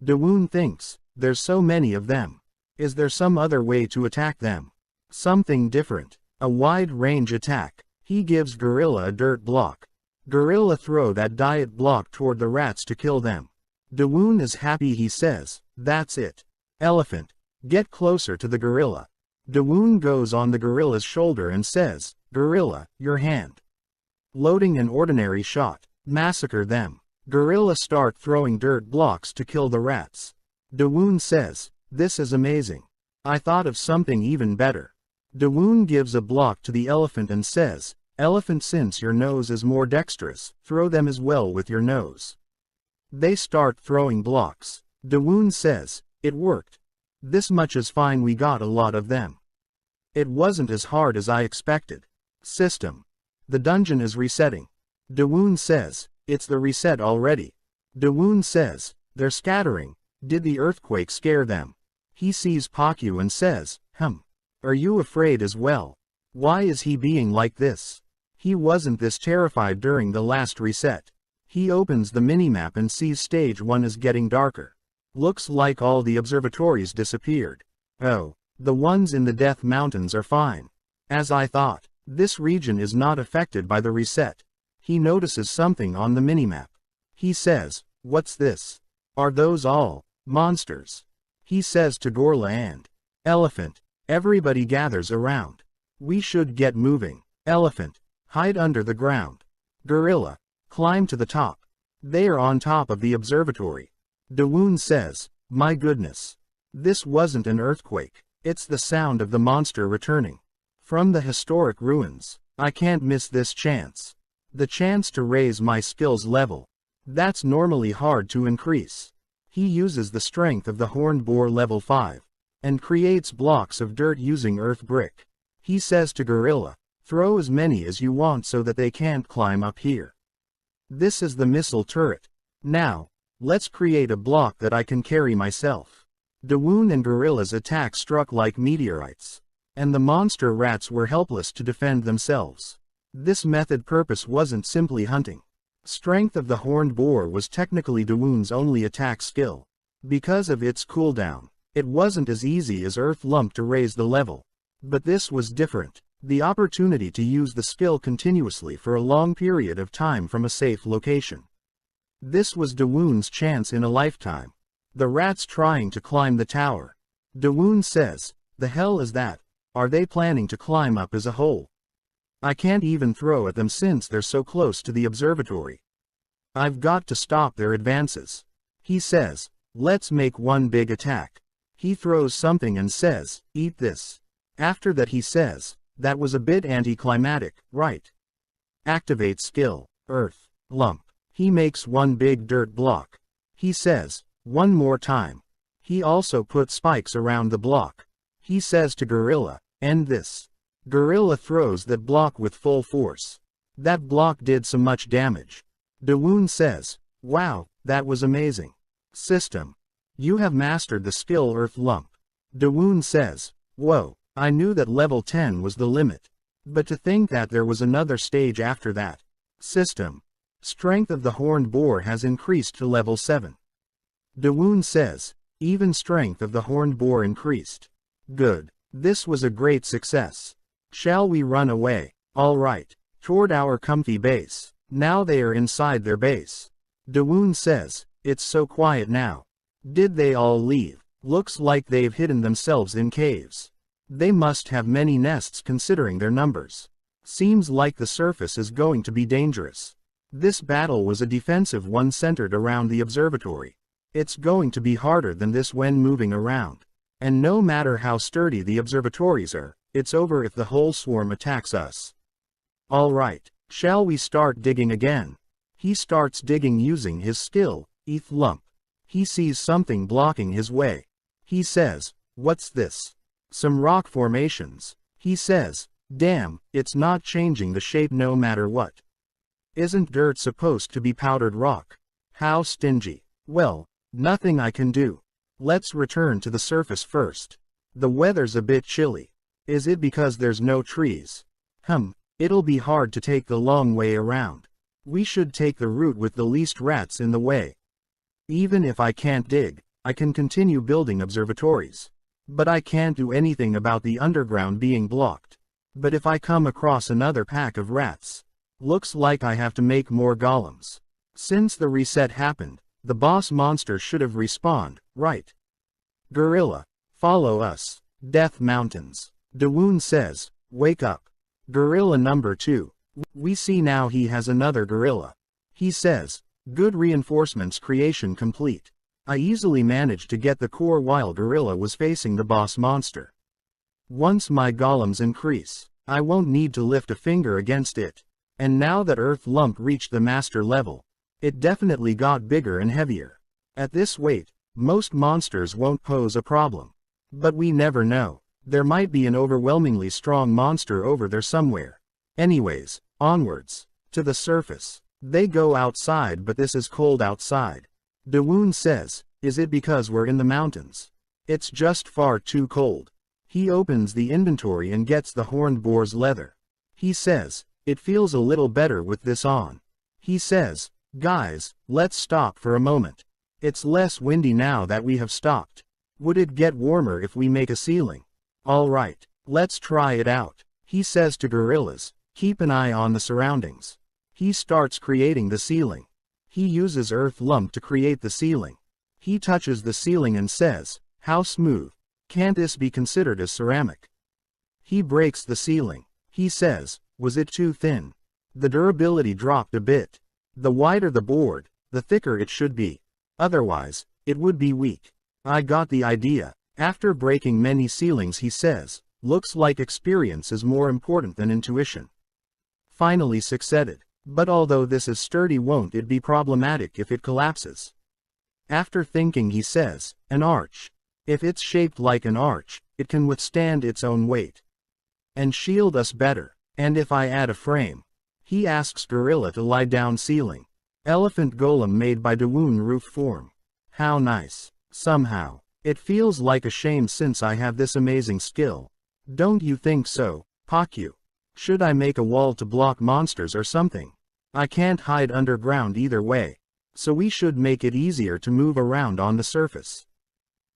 Dawoon thinks, there's so many of them. Is there some other way to attack them? Something different. A wide-range attack. He gives Gorilla a dirt block. Gorilla throw that diet block toward the rats to kill them. Dawoon is happy. He says, that's it. Elephant, get closer to the gorilla. Dawoon goes on the gorilla's shoulder and says, Gorilla, your hand. Loading an ordinary shot. Massacre them. Gorilla start throwing dirt blocks to kill the rats. Dawoon says, this is amazing. I thought of something even better. Dawoon gives a block to the elephant and says, Elephant, since your nose is more dexterous, throw them as well with your nose. They start throwing blocks. Dawoon says, it worked. This much is fine, we got a lot of them. It wasn't as hard as I expected. System. The dungeon is resetting. Dawoon says, it's the reset already. Dawoon says, they're scattering. Did the earthquake scare them? He sees Pakyu and says, are you afraid as well? Why is he being like this? He wasn't this terrified during the last reset. He opens the minimap and sees stage 1 is getting darker. Looks like all the observatories disappeared. Oh, the ones in the Death Mountains are fine. As I thought, this region is not affected by the reset. He notices something on the minimap. He says, what's this? Are those all monsters? He says to Gorilla and Elephant, everybody gathers around. We should get moving. Elephant, hide under the ground. Gorilla, climb to the top. They are on top of the observatory. Dawoon says, my goodness. This wasn't an earthquake. It's the sound of the monster returning. From the historic ruins. I can't miss this chance. The chance to raise my skills level. That's normally hard to increase. He uses the strength of the horned boar level 5. And creates blocks of dirt using earth brick. He says to Gorilla, throw as many as you want so that they can't climb up here. This is the missile turret. Now, let's create a block that I can carry myself. Dawoon and Gorilla's attack struck like meteorites. And the monster rats were helpless to defend themselves. This method purpose wasn't simply hunting. Strength of the horned boar was technically Dawoon's only attack skill. Because of its cooldown, it wasn't as easy as Earth Lump to raise the level. But this was different. The opportunity to use the skill continuously for a long period of time from a safe location. This was Dawoon's chance in a lifetime. The rats trying to climb the tower. Dawoon says, the hell is that? Are they planning to climb up as a whole? I can't even throw at them since they're so close to the observatory. I've got to stop their advances. He says, let's make one big attack. He throws something and says, eat this. After that he says, that was a bit anticlimactic, right? Activate skill, Earth, Lump. He makes one big dirt block. He says, one more time. He also puts spikes around the block. He says to Gorilla, end this. Gorilla throws that block with full force. That block did so much damage. Dawoon says, wow, that was amazing. System. You have mastered the skill Earth Lump. Dawoon says, whoa, I knew that level 10 was the limit. But to think that there was another stage after that. System. Strength of the horned boar has increased to level 7. Dawoon says, even strength of the horned boar increased. Good. This was a great success. Shall we run away? All right. Toward our comfy base. Now they are inside their base. Dawoon says, it's so quiet now. Did they all leave? Looks like they've hidden themselves in caves. They must have many nests considering their numbers. Seems like the surface is going to be dangerous. This battle was a defensive one centered around the observatory. It's going to be harder than this when moving around. And no matter how sturdy the observatories are, it's over if the whole swarm attacks us. All right, shall we start digging again? He starts digging using his skill, Earth Lump. He sees something blocking his way. He says, what's this? Some rock formations. He says, damn, it's not changing the shape no matter what. Isn't dirt supposed to be powdered rock? How stingy. Well, nothing I can do. Let's return to the surface first. The weather's a bit chilly. Is it because there's no trees? It'll be hard to take the long way around. We should take the route with the least rats in the way. Even if I can't dig, I can continue building observatories. But I can't do anything about the underground being blocked. But if I come across another pack of rats, looks like I have to make more golems. Since the reset happened, the boss monster should have respawned, right? Gorilla, follow us. Death Mountains. Dawoon says, wake up. Gorilla number 2. We see now he has another gorilla. He says, good reinforcements creation complete. I easily managed to get the core while gorilla was facing the boss monster. Once my golems increase, I won't need to lift a finger against it. And now that Earth Lump reached the master level, it definitely got bigger and heavier. At this weight, most monsters won't pose a problem. But we never know. There might be an overwhelmingly strong monster over there somewhere. Anyways, onwards. To the surface. They go outside, but this is cold outside. Dawoon says, is it because we're in the mountains? It's just far too cold. He opens the inventory and gets the horned boar's leather. He says, it feels a little better with this on. He says, guys, let's stop for a moment. It's less windy now that we have stopped. Would it get warmer if we make a ceiling? Alright, let's try it out. He says to gorillas, keep an eye on the surroundings. He starts creating the ceiling. He uses Earth Lump to create the ceiling. He touches the ceiling and says, how smooth. Can't this be considered as ceramic? He breaks the ceiling. He says, was it too thin? The durability dropped a bit. The wider the board, the thicker it should be. Otherwise, it would be weak. I got the idea. After breaking many ceilings, he says, looks like experience is more important than intuition. Finally succeeded. But although this is sturdy, won't it be problematic if it collapses? After thinking, he says, an arch. If it's shaped like an arch, it can withstand its own weight. And shield us better. And if I add a frame? He asks gorilla to lie down ceiling. Elephant golem made by Dawoon roof form. How nice. Somehow, it feels like a shame since I have this amazing skill. Don't you think so, Pakyu? Should I make a wall to block monsters or something? I can't hide underground either way. So we should make it easier to move around on the surface.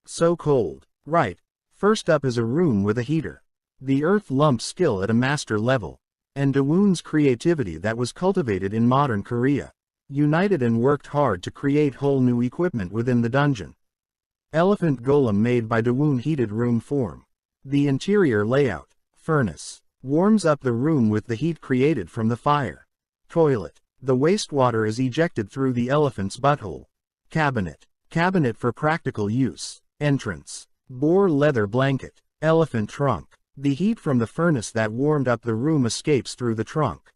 So cold. Right. First up is a room with a heater. The Earth Lump skill at a master level. And Dawoon's creativity that was cultivated in modern Korea. United and worked hard to create whole new equipment within the dungeon. Elephant golem made by Dawoon heated room form. The interior layout. Furnace. Warms up the room with the heat created from the fire. Toilet. The wastewater is ejected through the elephant's butthole. Cabinet. Cabinet for practical use. Entrance. Boar leather blanket. Elephant trunk. The heat from the furnace that warmed up the room escapes through the trunk.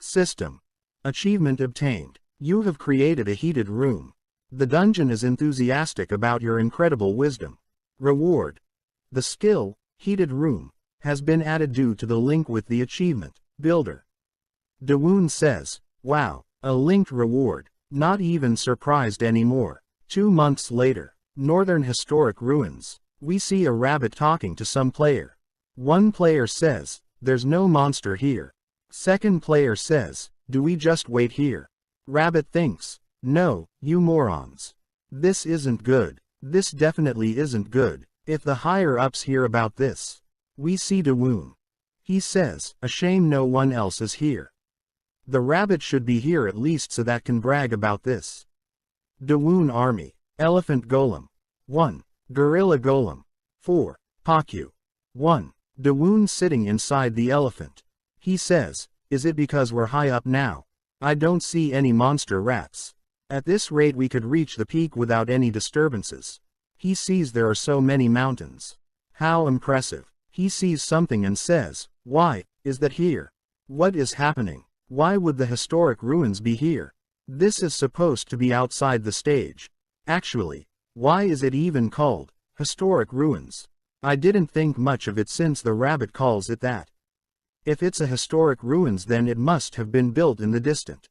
System. Achievement obtained. You have created a heated room. The dungeon is enthusiastic about your incredible wisdom. Reward. The skill, heated room, has been added due to the link with the achievement, builder. Dawoon says, wow, a linked reward. Not even surprised anymore. 2 months later. Northern Historic Ruins. We see a rabbit talking to some player. One player says, there's no monster here. Second player says, do we just wait here? Rabbit thinks, no, you morons. This isn't good. This definitely isn't good. If the higher-ups hear about this. We see Dawoon. He says, a shame no one else is here. The rabbit should be here at least so that can brag about this. Dawoon Army. Elephant Golem. 1. Gorilla Golem. 4. Pakyu. 1. Dawoon sitting inside the elephant. He says, is it because we're high up now? I don't see any monster rats. At this rate we could reach the peak without any disturbances. He sees there are so many mountains. How impressive. He sees something and says, why, is that here? What is happening? Why would the historic ruins be here? This is supposed to be outside the stage. Actually, why is it even called historic ruins? I didn't think much of it since the rabbit calls it that. If it's a historic ruins, then it must have been built in the distant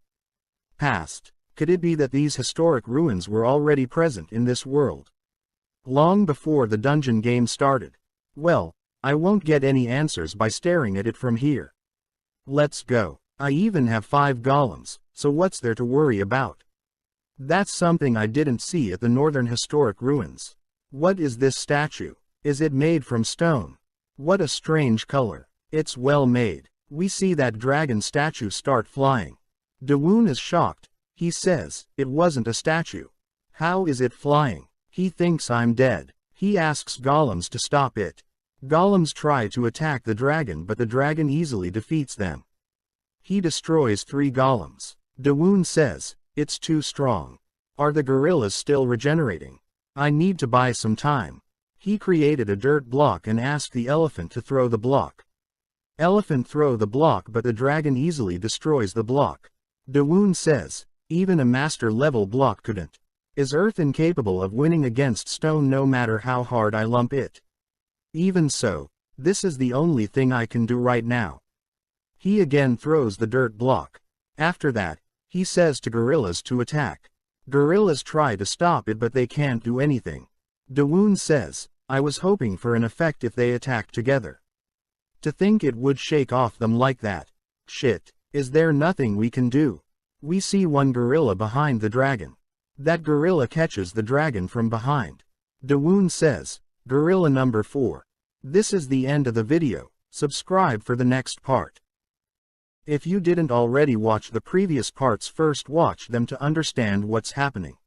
past. Could it be that these historic ruins were already present in this world long before the dungeon game started? Well, I won't get any answers by staring at it from here. Let's go. I even have 5 golems, so what's there to worry about? That's something I didn't see at the Northern Historic Ruins. What is this statue? Is it made from stone? What a strange color. It's well made. We see that dragon statue start flying. Dawoon is shocked. He says, it wasn't a statue. How is it flying? He thinks I'm dead. He asks golems to stop it. Golems try to attack the dragon, but the dragon easily defeats them. He destroys 3 golems. Dawoon says, it's too strong. Are the gorillas still regenerating? I need to buy some time. He created a dirt block and asked the elephant to throw the block. Elephant throw the block, but the dragon easily destroys the block. Dawoon says, even a master level block couldn't. Is Earth incapable of winning against stone no matter how hard I lump it? Even so, this is the only thing I can do right now. He again throws the dirt block. After that, he says to gorillas to attack. Gorillas try to stop it, but they can't do anything. Dawoon says, I was hoping for an effect if they attacked together. To think it would shake off them like that. Shit, is there nothing we can do? We see one gorilla behind the dragon. That gorilla catches the dragon from behind. Dawoon says, gorilla number 4. This is the end of the video. Subscribe for the next part. If you didn't already watch the previous parts, first watch them to understand what's happening.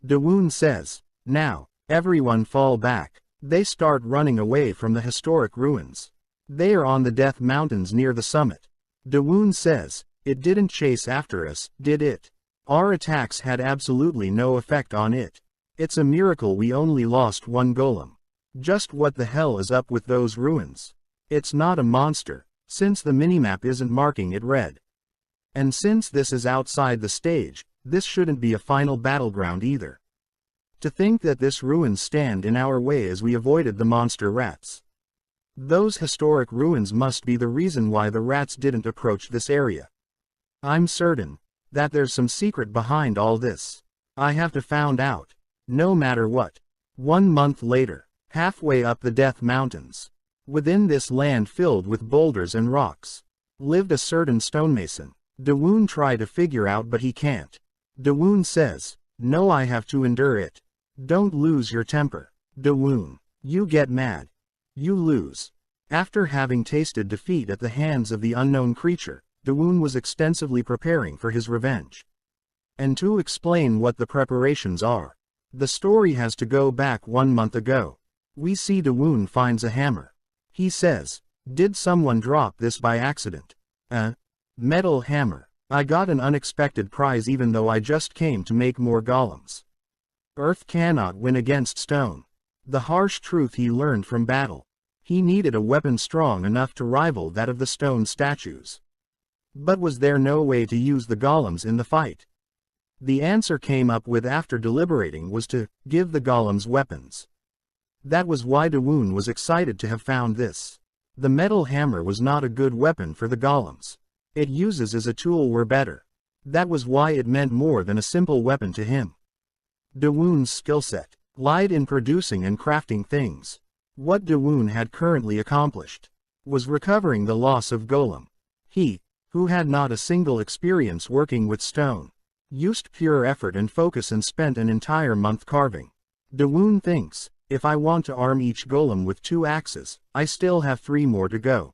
Dawoon says, now, everyone fall back. They start running away from the historic ruins. They are on the Death Mountains near the summit. Dawoon says, it didn't chase after us, did it? Our attacks had absolutely no effect on it. It's a miracle we only lost 1 golem. Just what the hell is up with those ruins? It's not a monster, since the minimap isn't marking it red. And since this is outside the stage, this shouldn't be a final battleground either. To think that this ruins stand in our way as we avoided the monster rats. Those historic ruins must be the reason why the rats didn't approach this area. I'm certain that there's some secret behind all this. I have to find out, no matter what. 1 month later, halfway up the Death Mountains, within this land filled with boulders and rocks, lived a certain stonemason. Dawoon tried to figure out, but he can't. Dawoon says, no, I have to endure it. Don't lose your temper. Dawoon, you get mad. You lose. After having tasted defeat at the hands of the unknown creature, Dawoon was extensively preparing for his revenge. And to explain what the preparations are, the story has to go back 1 month ago. We see Dawoon finds a hammer. He says, did someone drop this by accident? Metal hammer. I got an unexpected prize even though I just came to make more golems. Earth cannot win against stone. The harsh truth he learned from battle. He needed a weapon strong enough to rival that of the stone statues. But was there no way to use the golems in the fight? The answer came up with after deliberating was to give the golems weapons. That was why Dawoon was excited to have found this. The metal hammer was not a good weapon for the golems. It uses as a tool were better. That was why it meant more than a simple weapon to him. Dawoon's skill set lied in producing and crafting things. What Dawoon had currently accomplished was recovering the loss of golem. He, who had not a single experience working with stone, used pure effort and focus and spent an entire month carving. Dawoon thinks, if I want to arm each golem with 2 axes, I still have 3 more to go.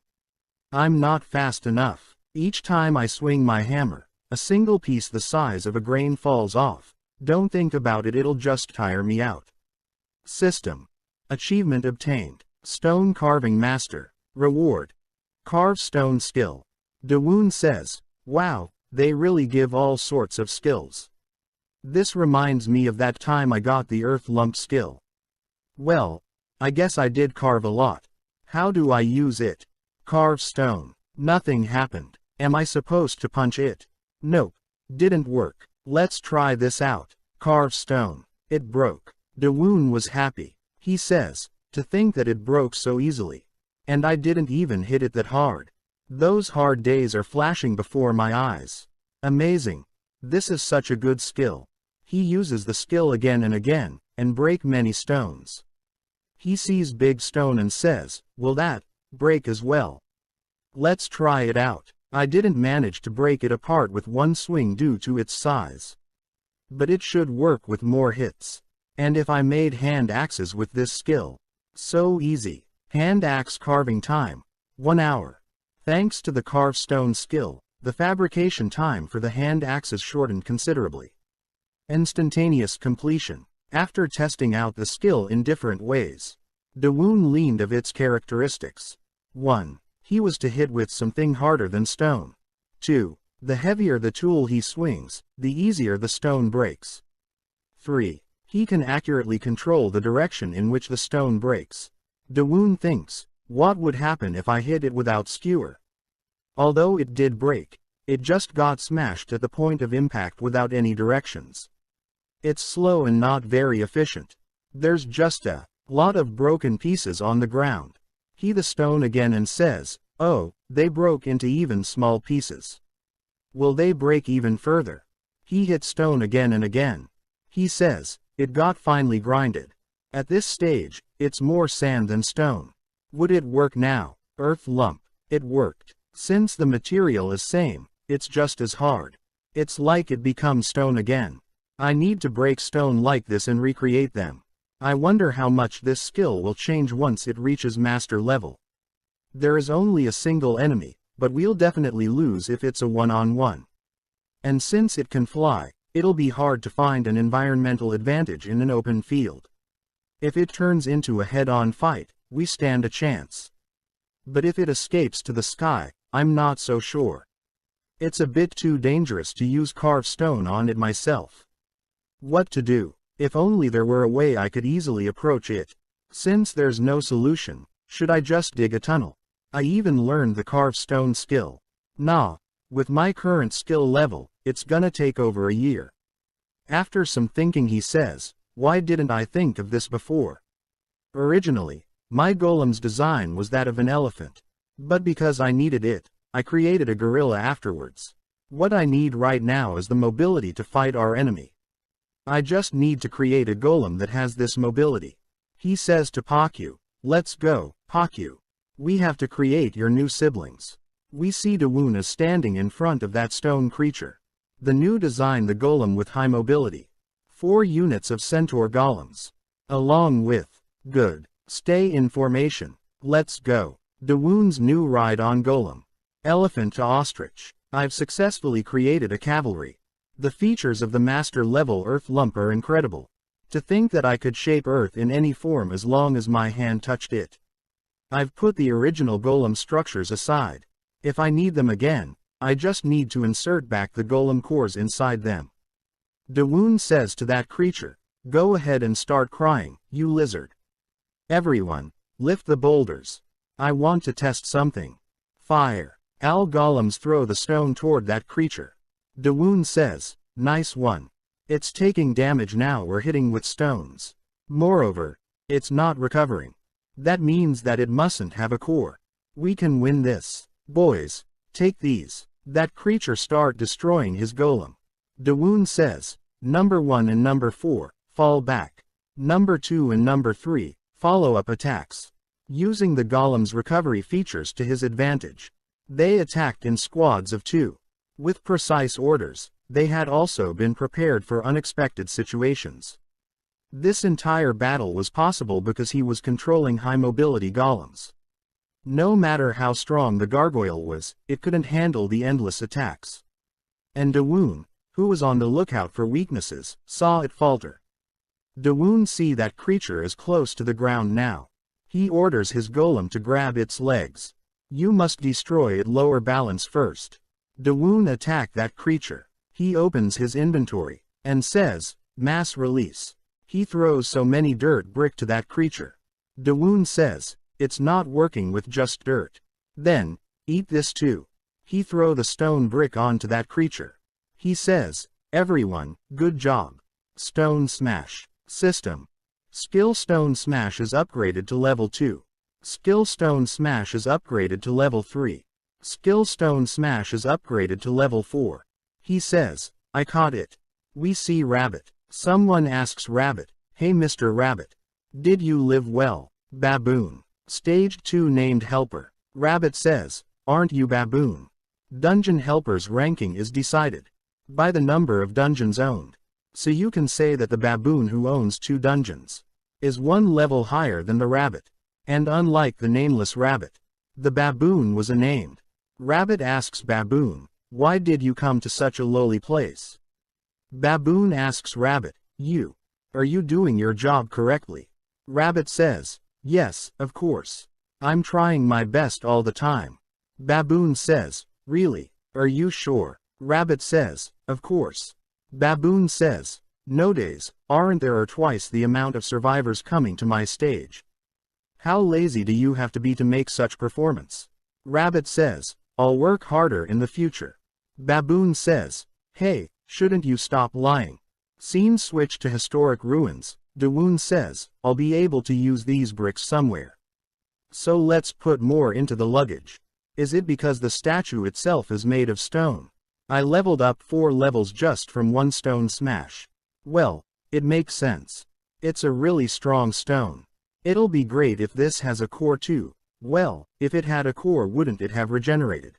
I'm not fast enough. Each time I swing my hammer, a single piece the size of a grain falls off. Don't think about it, it'll just tire me out. System. Achievement obtained. Stone Carving Master. Reward. Carve stone skill. Dawoon says, wow, they really give all sorts of skills. This reminds me of that time I got the earth lump skill. Well, I guess I did carve a lot. How do I use it? Carve stone. Nothing happened. Am I supposed to punch it? Nope. Didn't work. Let's try this out. Carve stone. It broke. Dawoon was happy. He says, to think that it broke so easily. And I didn't even hit it that hard. Those hard days are flashing before my eyes. Amazing. This is such a good skill. He uses the skill again and again, and break many stones. He sees big stone and says, will that break as well? Let's try it out. I didn't manage to break it apart with one swing due to its size. But it should work with more hits. And if I made hand axes with this skill? So easy. Hand axe carving time. 1 hour. Thanks to the carve stone skill, the fabrication time for the hand axes shortened considerably. Instantaneous completion. After testing out the skill in different ways, Dawoon leaned of its characteristics. 1. He was to hit with something harder than stone. 2. The heavier the tool he swings, the easier the stone breaks. 3. He can accurately control the direction in which the stone breaks. Dawoon thinks, what would happen if I hit it without skewer? Although it did break, it just got smashed at the point of impact without any directions. It's slow and not very efficient. There's just a lot of broken pieces on the ground. He the stone again and says, oh, they broke into even small pieces. Will they break even further? He hit stone again and again. He says, it got finely grinded. At this stage, it's more sand than stone. Would it work now? Earth lump. It worked. Since the material is same, it's just as hard. It's like it becomes stone again. I need to break stone like this and recreate them. I wonder how much this skill will change once it reaches master level. There is only a single enemy, but we'll definitely lose if it's a one-on-one. And since it can fly, it'll be hard to find an environmental advantage in an open field. If it turns into a head-on fight, we stand a chance. But if it escapes to the sky, I'm not so sure. It's a bit too dangerous to use carved stone on it myself. What to do? If only there were a way I could easily approach it. Since there's no solution, should I just dig a tunnel? I even learned the carved stone skill. Nah, with my current skill level, it's gonna take over a year. After some thinking he says, why didn't I think of this before? Originally, my golem's design was that of an elephant. But because I needed it, I created a gorilla afterwards. What I need right now is the mobility to fight our enemy. I just need to create a golem that has this mobility. He says to Pakyu, let's go, Pakyu. We have to create your new siblings. We see Dawoon as standing in front of that stone creature. The new design, the golem with high mobility. 4 units of centaur golems. Along with, good, stay in formation. Let's go. Dawoon's new ride-on golem. Elephant to ostrich. I've successfully created a cavalry. The features of the master-level Earth lump are incredible. To think that I could shape Earth in any form as long as my hand touched it. I've put the original golem structures aside. If I need them again, I just need to insert back the golem cores inside them. Dawoon says to that creature, go ahead and start crying, you lizard. Everyone, lift the boulders. I want to test something. Fire. All golems throw the stone toward that creature. Dawoon says, nice one. It's taking damage now, we're hitting with stones. Moreover, it's not recovering. That means that it mustn't have a core. We can win this. Boys, take these. That creature start destroying his golem. Dawoon says, number 1 and number 4, fall back. Number 2 and number 3, follow up attacks. Using the golem's recovery features to his advantage. They attacked in squads of 2. With precise orders, they had also been prepared for unexpected situations. This entire battle was possible because he was controlling high-mobility golems. No matter how strong the gargoyle was, it couldn't handle the endless attacks. And Dawoon, who was on the lookout for weaknesses, saw it falter. Dawoon see that creature is close to the ground now. He orders his golem to grab its legs. You must destroy its lower balance first. Dawoon attack that creature. He opens his inventory, and says, mass release. He throws so many dirt brick to that creature. Dawoon says, it's not working with just dirt. Then, eat this too. He throw the stone brick onto that creature. He says, everyone, good job. Stone smash. System. Skill stone smash is upgraded to level 2. Skill stone smash is upgraded to level 3. Skill stone smash is upgraded to level 4. He says, I caught it. We see Rabbit. Someone asks Rabbit, hey Mr. Rabbit. Did you live well? Baboon. Stage 2 named helper. Rabbit says, aren't you baboon? Dungeon helper's ranking is decided by the number of dungeons owned. So you can say that the baboon who owns 2 dungeons is 1 level higher than the rabbit. And unlike the nameless rabbit, the baboon was a named. Rabbit asks baboon, why did you come to such a lowly place? Baboon asks rabbit, are you doing your job correctly? Rabbit says, yes, of course. I'm trying my best all the time. Baboon says, really, are you sure? Rabbit says, of course. Baboon says, nowadays, aren't there twice the amount of survivors coming to my stage? How lazy do you have to be to make such performance? Rabbit says, I'll work harder in the future. Baboon says, hey, shouldn't you stop lying? Scene switch to historic ruins. Dawoon says, I'll be able to use these bricks somewhere. So let's put more into the luggage. Is it because the statue itself is made of stone? I leveled up 4 levels just from 1 stone smash. Well, it makes sense. It's a really strong stone. It'll be great if this has a core too. Well, if it had a core, wouldn't it have regenerated?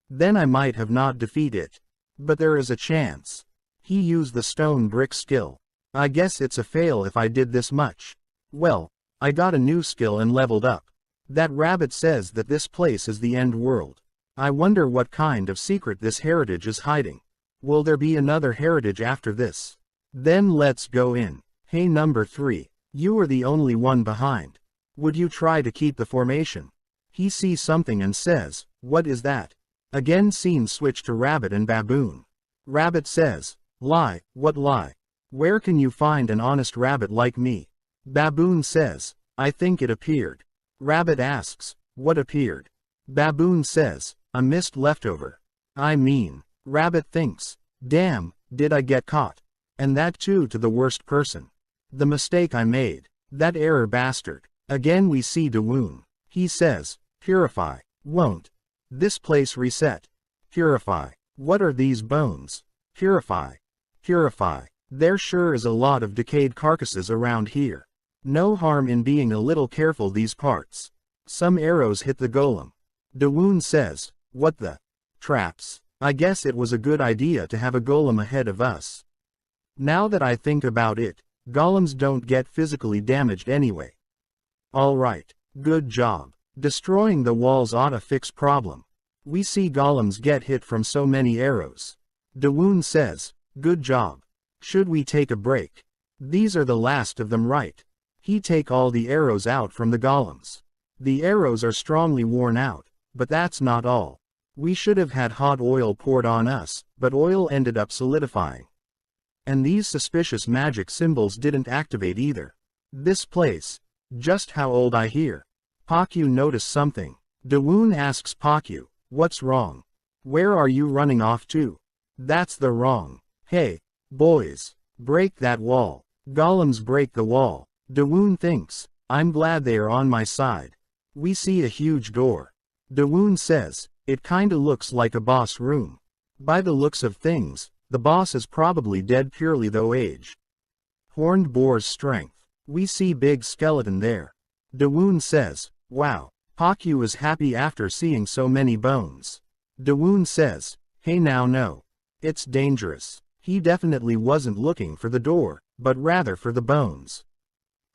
Then I might have not defeated it. But there is a chance. He used the stone brick skill. I guess it's a fail if I did this much. Well, I got a new skill and leveled up. That rabbit says that this place is the end world. I wonder what kind of secret this heritage is hiding. Will there be another heritage after this? Then let's go in. Hey, number 3. You are the only one behind. Would you try to keep the formation? He sees something and says, what is that? Again scene switch to rabbit and baboon. Rabbit says, lie, what lie? Where can you find an honest rabbit like me? Baboon says, I think it appeared. Rabbit asks, what appeared? Baboon says, a mist leftover. I mean, rabbit thinks, damn, did I get caught? And that too to the worst person. The mistake I made. That error bastard. Again we see Dawoon. He says, purify. Won't this place reset? Purify. What are these bones? Purify. Purify. There sure is a lot of decayed carcasses around here. No harm in being a little careful these parts. Some arrows hit the golem. Dawoon says, what the? Traps. I guess it was a good idea to have a golem ahead of us. Now that I think about it, golems don't get physically damaged anyway. Alright, good job. Destroying the walls oughta fix problem. We see golems get hit from so many arrows. Dawoon says, good job. Should we take a break? These are the last of them, right? He take all the arrows out from the golems. The arrows are strongly worn out, but that's not all. We should have had hot oil poured on us, but oil ended up solidifying. And these suspicious magic symbols didn't activate either. This place. Just how old I hear. Pakyu noticed something. Dawoon asks Pakyu, what's wrong? Where are you running off to? That's the wrong. Hey, boys, break that wall. Golems break the wall. Dawoon thinks, I'm glad they are on my side. We see a huge door. Dawoon says, it kinda looks like a boss room. By the looks of things, the boss is probably dead purely though age. Horned boar's strength. We see big skeleton there. Dawoon says, wow, Pakyu is happy after seeing so many bones. Dawoon says, hey now no. It's dangerous. He definitely wasn't looking for the door, but rather for the bones.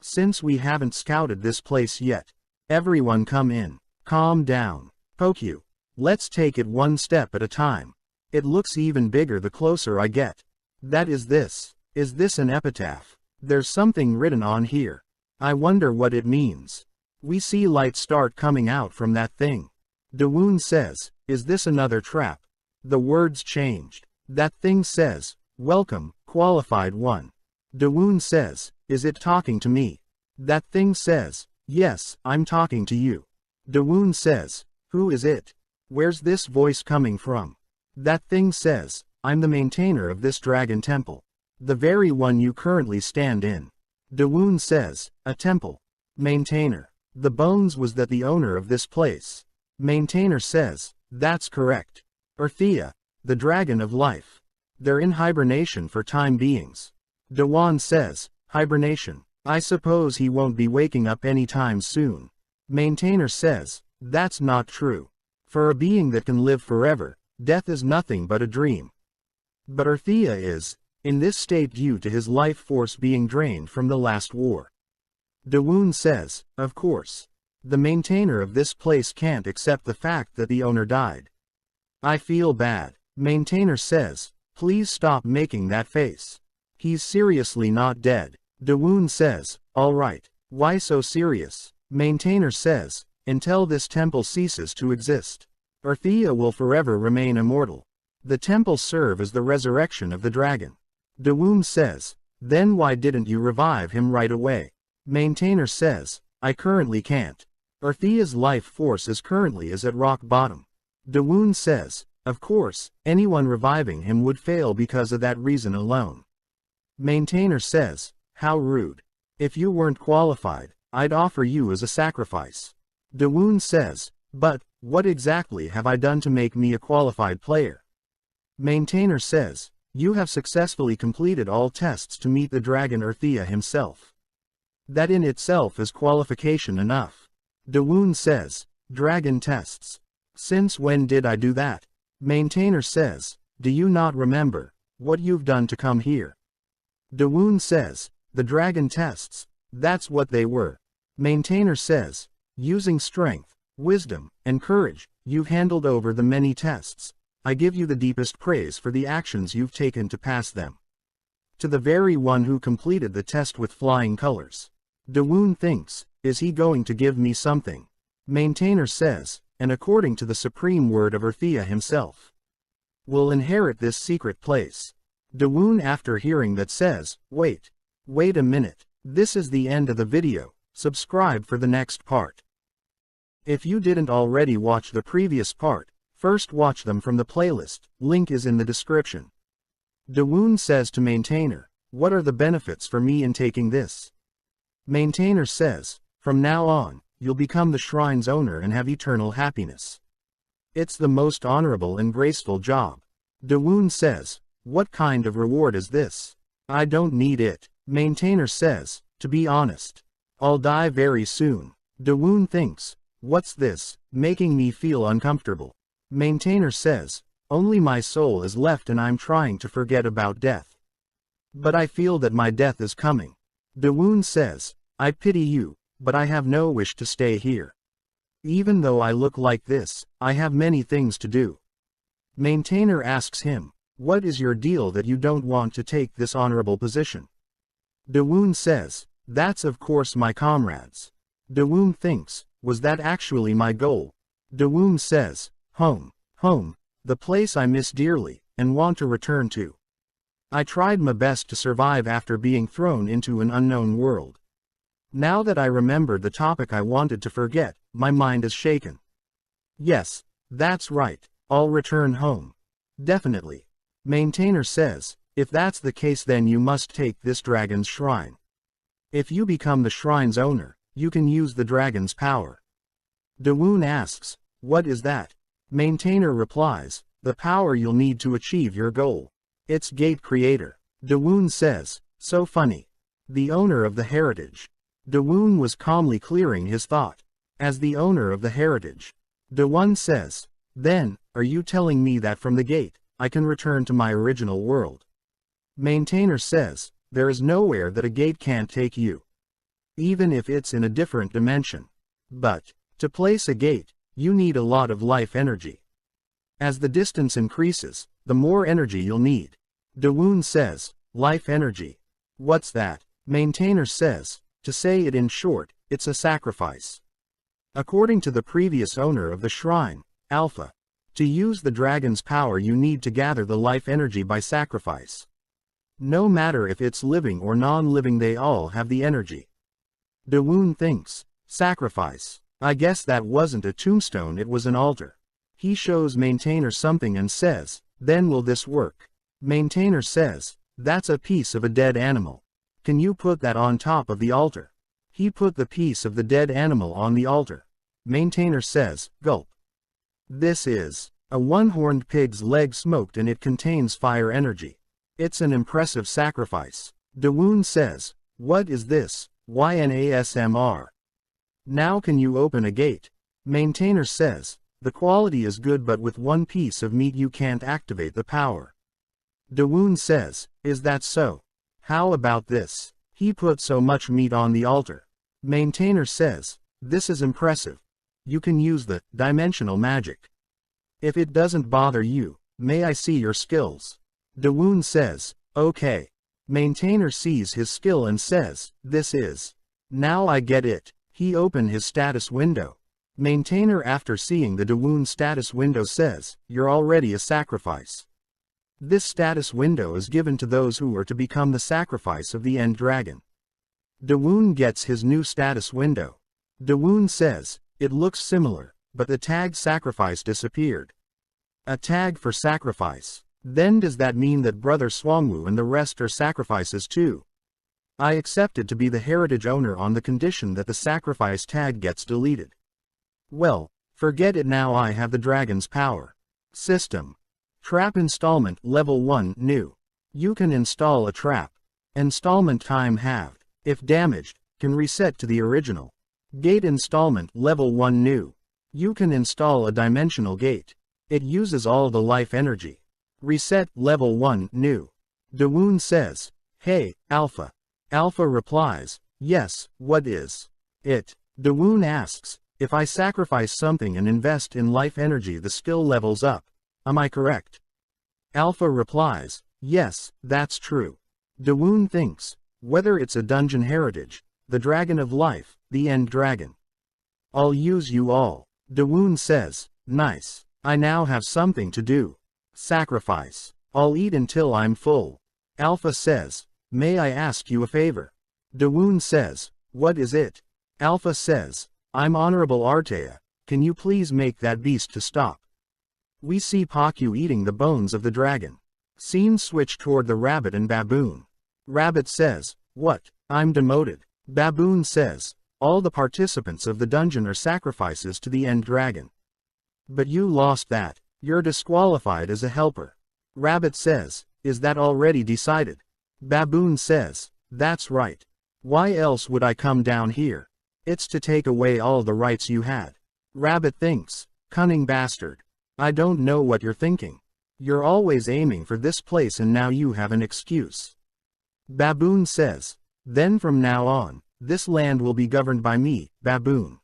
Since we haven't scouted this place yet, everyone come in. Calm down. Pakyu. Let's take it one step at a time. It looks even bigger the closer I get. That is this. Is this an epitaph? There's something written on here. I wonder what it means. We see light start coming out from that thing. Dawoon says, is this another trap? The words changed. That thing says, welcome, qualified one. Dawoon says, is it talking to me? That thing says, yes, I'm talking to you. Dawoon says, who is it? Where's this voice coming from? That thing says, I'm the maintainer of this dragon temple. The very one you currently stand in. Dawoon says, a temple. Maintainer. The bones was that the owner of this place. Maintainer says, that's correct. Thea, the dragon of life. They're in hibernation for time beings. Dawan says, hibernation. I suppose he won't be waking up anytime soon. Maintainer says, that's not true. For a being that can live forever, death is nothing but a dream. But Arthea is, in this state due to his life force being drained from the last war. Dawoon says, of course. The maintainer of this place can't accept the fact that the owner died. I feel bad. Maintainer says, please stop making that face. He's seriously not dead. Dawoon says, alright. Why so serious? Maintainer says, until this temple ceases to exist. Arthea will forever remain immortal. The temple serve as the resurrection of the dragon. Dawoon says, then why didn't you revive him right away? Maintainer says, I currently can't. Arthea's life force is currently at rock bottom. Dawoon says, of course, anyone reviving him would fail because of that reason alone. Maintainer says, how rude. If you weren't qualified, I'd offer you as a sacrifice. Dawoon says, but, what exactly have I done to make me a qualified player? Maintainer says, you have successfully completed all tests to meet the dragon Arthea himself. That in itself is qualification enough. Dawoon says, dragon tests. Since when did I do that? Maintainer says, do you not remember what you've done to come here? Dawoon says, the dragon tests, that's what they were. Maintainer says, using strength, wisdom, and courage, you've handled over the many tests. I give you the deepest praise for the actions you've taken to pass them. To the very one who completed the test with flying colors. Dawoon thinks, is he going to give me something? Maintainer says, and according to the supreme word of Arthea himself, will inherit this secret place. Dawoon after hearing that says, wait a minute, this is the end of the video, subscribe for the next part. If you didn't already watch the previous part, first watch them from the playlist, link is in the description. Dawoon says to Maintainer, what are the benefits for me in taking this? Maintainer says, from now on, you'll become the shrine's owner and have eternal happiness. It's the most honorable and graceful job. Dawoon says, what kind of reward is this? I don't need it. Maintainer says, to be honest, I'll die very soon. Dawoon thinks, what's this, making me feel uncomfortable? Maintainer says, only my soul is left and I'm trying to forget about death. But I feel that my death is coming. Dawoon says, I pity you, but I have no wish to stay here. Even though I look like this, I have many things to do. Maintainer asks him, what is your deal that you don't want to take this honorable position? Dawoon says, that's of course my comrades. Dawoon thinks, was that actually my goal? Dawoon says, home, the place I miss dearly, and want to return to. I tried my best to survive after being thrown into an unknown world. Now that I remembered the topic I wanted to forget, my mind is shaken. Yes, that's right, I'll return home. Definitely. Maintainer says, if that's the case then you must take this dragon's shrine. If you become the shrine's owner, you can use the dragon's power. Dawoon asks, what is that? Maintainer replies, the power you'll need to achieve your goal. It's Gate Creator. Dawoon says, so funny. The owner of the heritage. Dawoon was calmly clearing his thought. As the owner of the heritage. Dawoon says, then, are you telling me that from the gate, I can return to my original world? Maintainer says, there is nowhere that a gate can't take you. Even if it's in a different dimension. But, to place a gate, you need a lot of life energy. As the distance increases, the more energy you'll need. Dawoon says, life energy. What's that? Maintainer says, to say it in short, it's a sacrifice. According to the previous owner of the shrine, Alpha, to use the dragon's power you need to gather the life energy by sacrifice. No matter if it's living or non-living they all have the energy. Dawoon thinks, sacrifice. I guess that wasn't a tombstone, it was an altar. He shows Maintainer something and says, then will this work? Maintainer says, that's a piece of a dead animal. Can you put that on top of the altar? He put the piece of the dead animal on the altar. Maintainer says, gulp. This is a one-horned pig's leg smoked and it contains fire energy. It's an impressive sacrifice. Dawoon says, what is this? Why an ASMR? Now can you open a gate? Maintainer says, the quality is good but with one piece of meat you can't activate the power. Dawoon says, is that so? How about this? He put so much meat on the altar. Maintainer says, this is impressive. You can use the dimensional magic. If it doesn't bother you, may I see your skills? Dawoon says, okay. Maintainer sees his skill and says, this is. Now I get it. He opened his status window. Maintainer after seeing the Dawoon status window says, you're already a sacrifice. This status window is given to those who are to become the sacrifice of the end dragon. Dawoon gets his new status window. Dawoon says, it looks similar, but the tag sacrifice disappeared. A tag for sacrifice. Then does that mean that Brother Swangwoo and the rest are sacrifices too? I accepted to be the heritage owner on the condition that the sacrifice tag gets deleted. Well, forget it now, I have the dragon's power. System. Trap installment level 1 new. You can install a trap. Installment time halved. If damaged, can reset to the original. Gate installment level 1 new. You can install a dimensional gate. It uses all the life energy. Reset level 1 new. Dawoon says, hey, Alpha. Alpha replies, yes, what is it? Dawoon asks, if I sacrifice something and invest in life energy the skill levels up. Am I correct? Alpha replies, yes, that's true. Dawoon thinks, whether it's a dungeon heritage, the dragon of life, the end dragon. I'll use you all. Dawoon says, nice. I now have something to do. Sacrifice. I'll eat until I'm full. Alpha says, may I ask you a favor? Dawoon says, what is it? Alpha says, I'm Honorable Artea, can you please make that beast to stop? We see Pakyu eating the bones of the dragon. Scene switch toward the rabbit and baboon. Rabbit says, what? I'm demoted. Baboon says, all the participants of the dungeon are sacrifices to the end dragon. But you lost that. You're disqualified as a helper. Rabbit says, is that already decided? Baboon says, that's right. Why else would I come down here? It's to take away all the rights you had. Rabbit thinks, cunning bastard. I don't know what you're thinking. You're always aiming for this place and now you have an excuse. Baboon says, then from now on, this land will be governed by me, Baboon.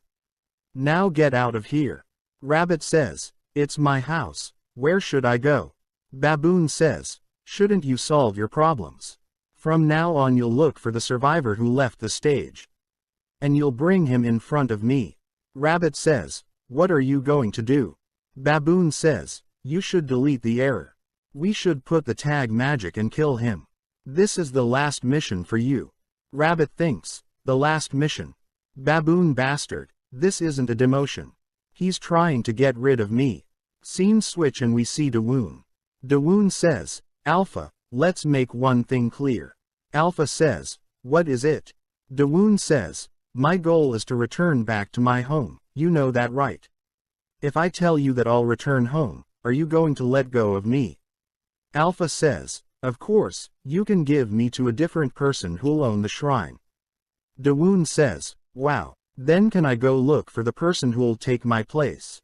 Now get out of here. Rabbit says, it's my house, where should I go? Baboon says, shouldn't you solve your problems? From now on you'll look for the survivor who left the stage. And you'll bring him in front of me. Rabbit says, what are you going to do? Baboon says, you should delete the error. We should put the tag magic and kill him. This is the last mission for you. Rabbit thinks, the last mission. Baboon bastard, this isn't a demotion. He's trying to get rid of me. Scene switch and we see Dawoon. Dawoon says, Alpha, let's make one thing clear. Alpha says, what is it? Dawoon says, my goal is to return back to my home, you know that right? If I tell you that I'll return home, are you going to let go of me? Alpha says, of course, you can give me to a different person who'll own the shrine. Dawoon says, wow, then can I go look for the person who'll take my place?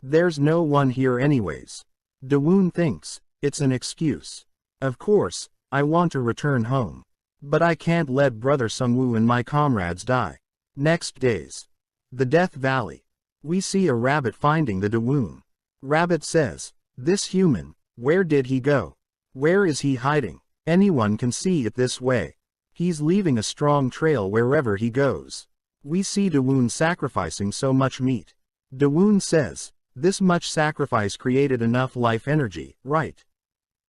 There's no one here anyways. Dawoon thinks, it's an excuse. Of course, I want to return home. But I can't let Brother Sungwoo and my comrades die. Next days. The Death Valley. We see a rabbit finding the Dawoon. Rabbit says, this human, where did he go? Where is he hiding? Anyone can see it this way. He's leaving a strong trail wherever he goes. We see Dawoon sacrificing so much meat. Dawoon says, this much sacrifice created enough life energy, right?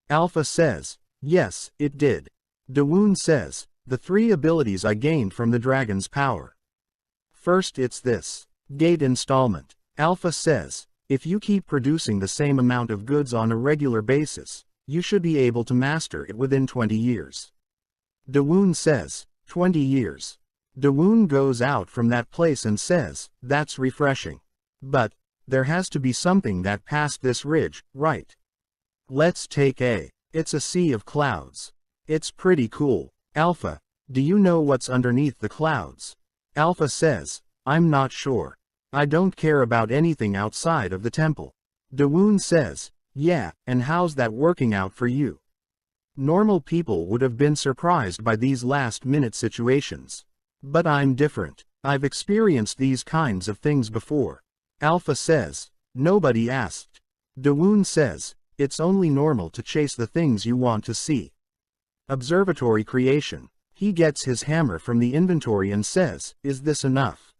Alpha says, yes, it did. Dawoon says, the 3 abilities I gained from the dragon's power. First it's this. Gate installment. Alpha says, if you keep producing the same amount of goods on a regular basis, you should be able to master it within 20 years. Dawoon says, 20 years. Dawoon goes out from that place and says, that's refreshing. But, there has to be something that passed this ridge, right? Let's take a. It's a sea of clouds. It's pretty cool. Alpha, Do you know what's underneath the clouds? Alpha says, I'm not sure. I don't care about anything outside of the temple. Dawoon says, yeah, and how's that working out for you? Normal people would have been surprised by these last-minute situations. But I'm different. I've experienced these kinds of things before. Alpha says, nobody asked. Dawoon says, it's only normal to chase the things you want to see. Observatory creation. He gets his hammer from the inventory and says, is this enough?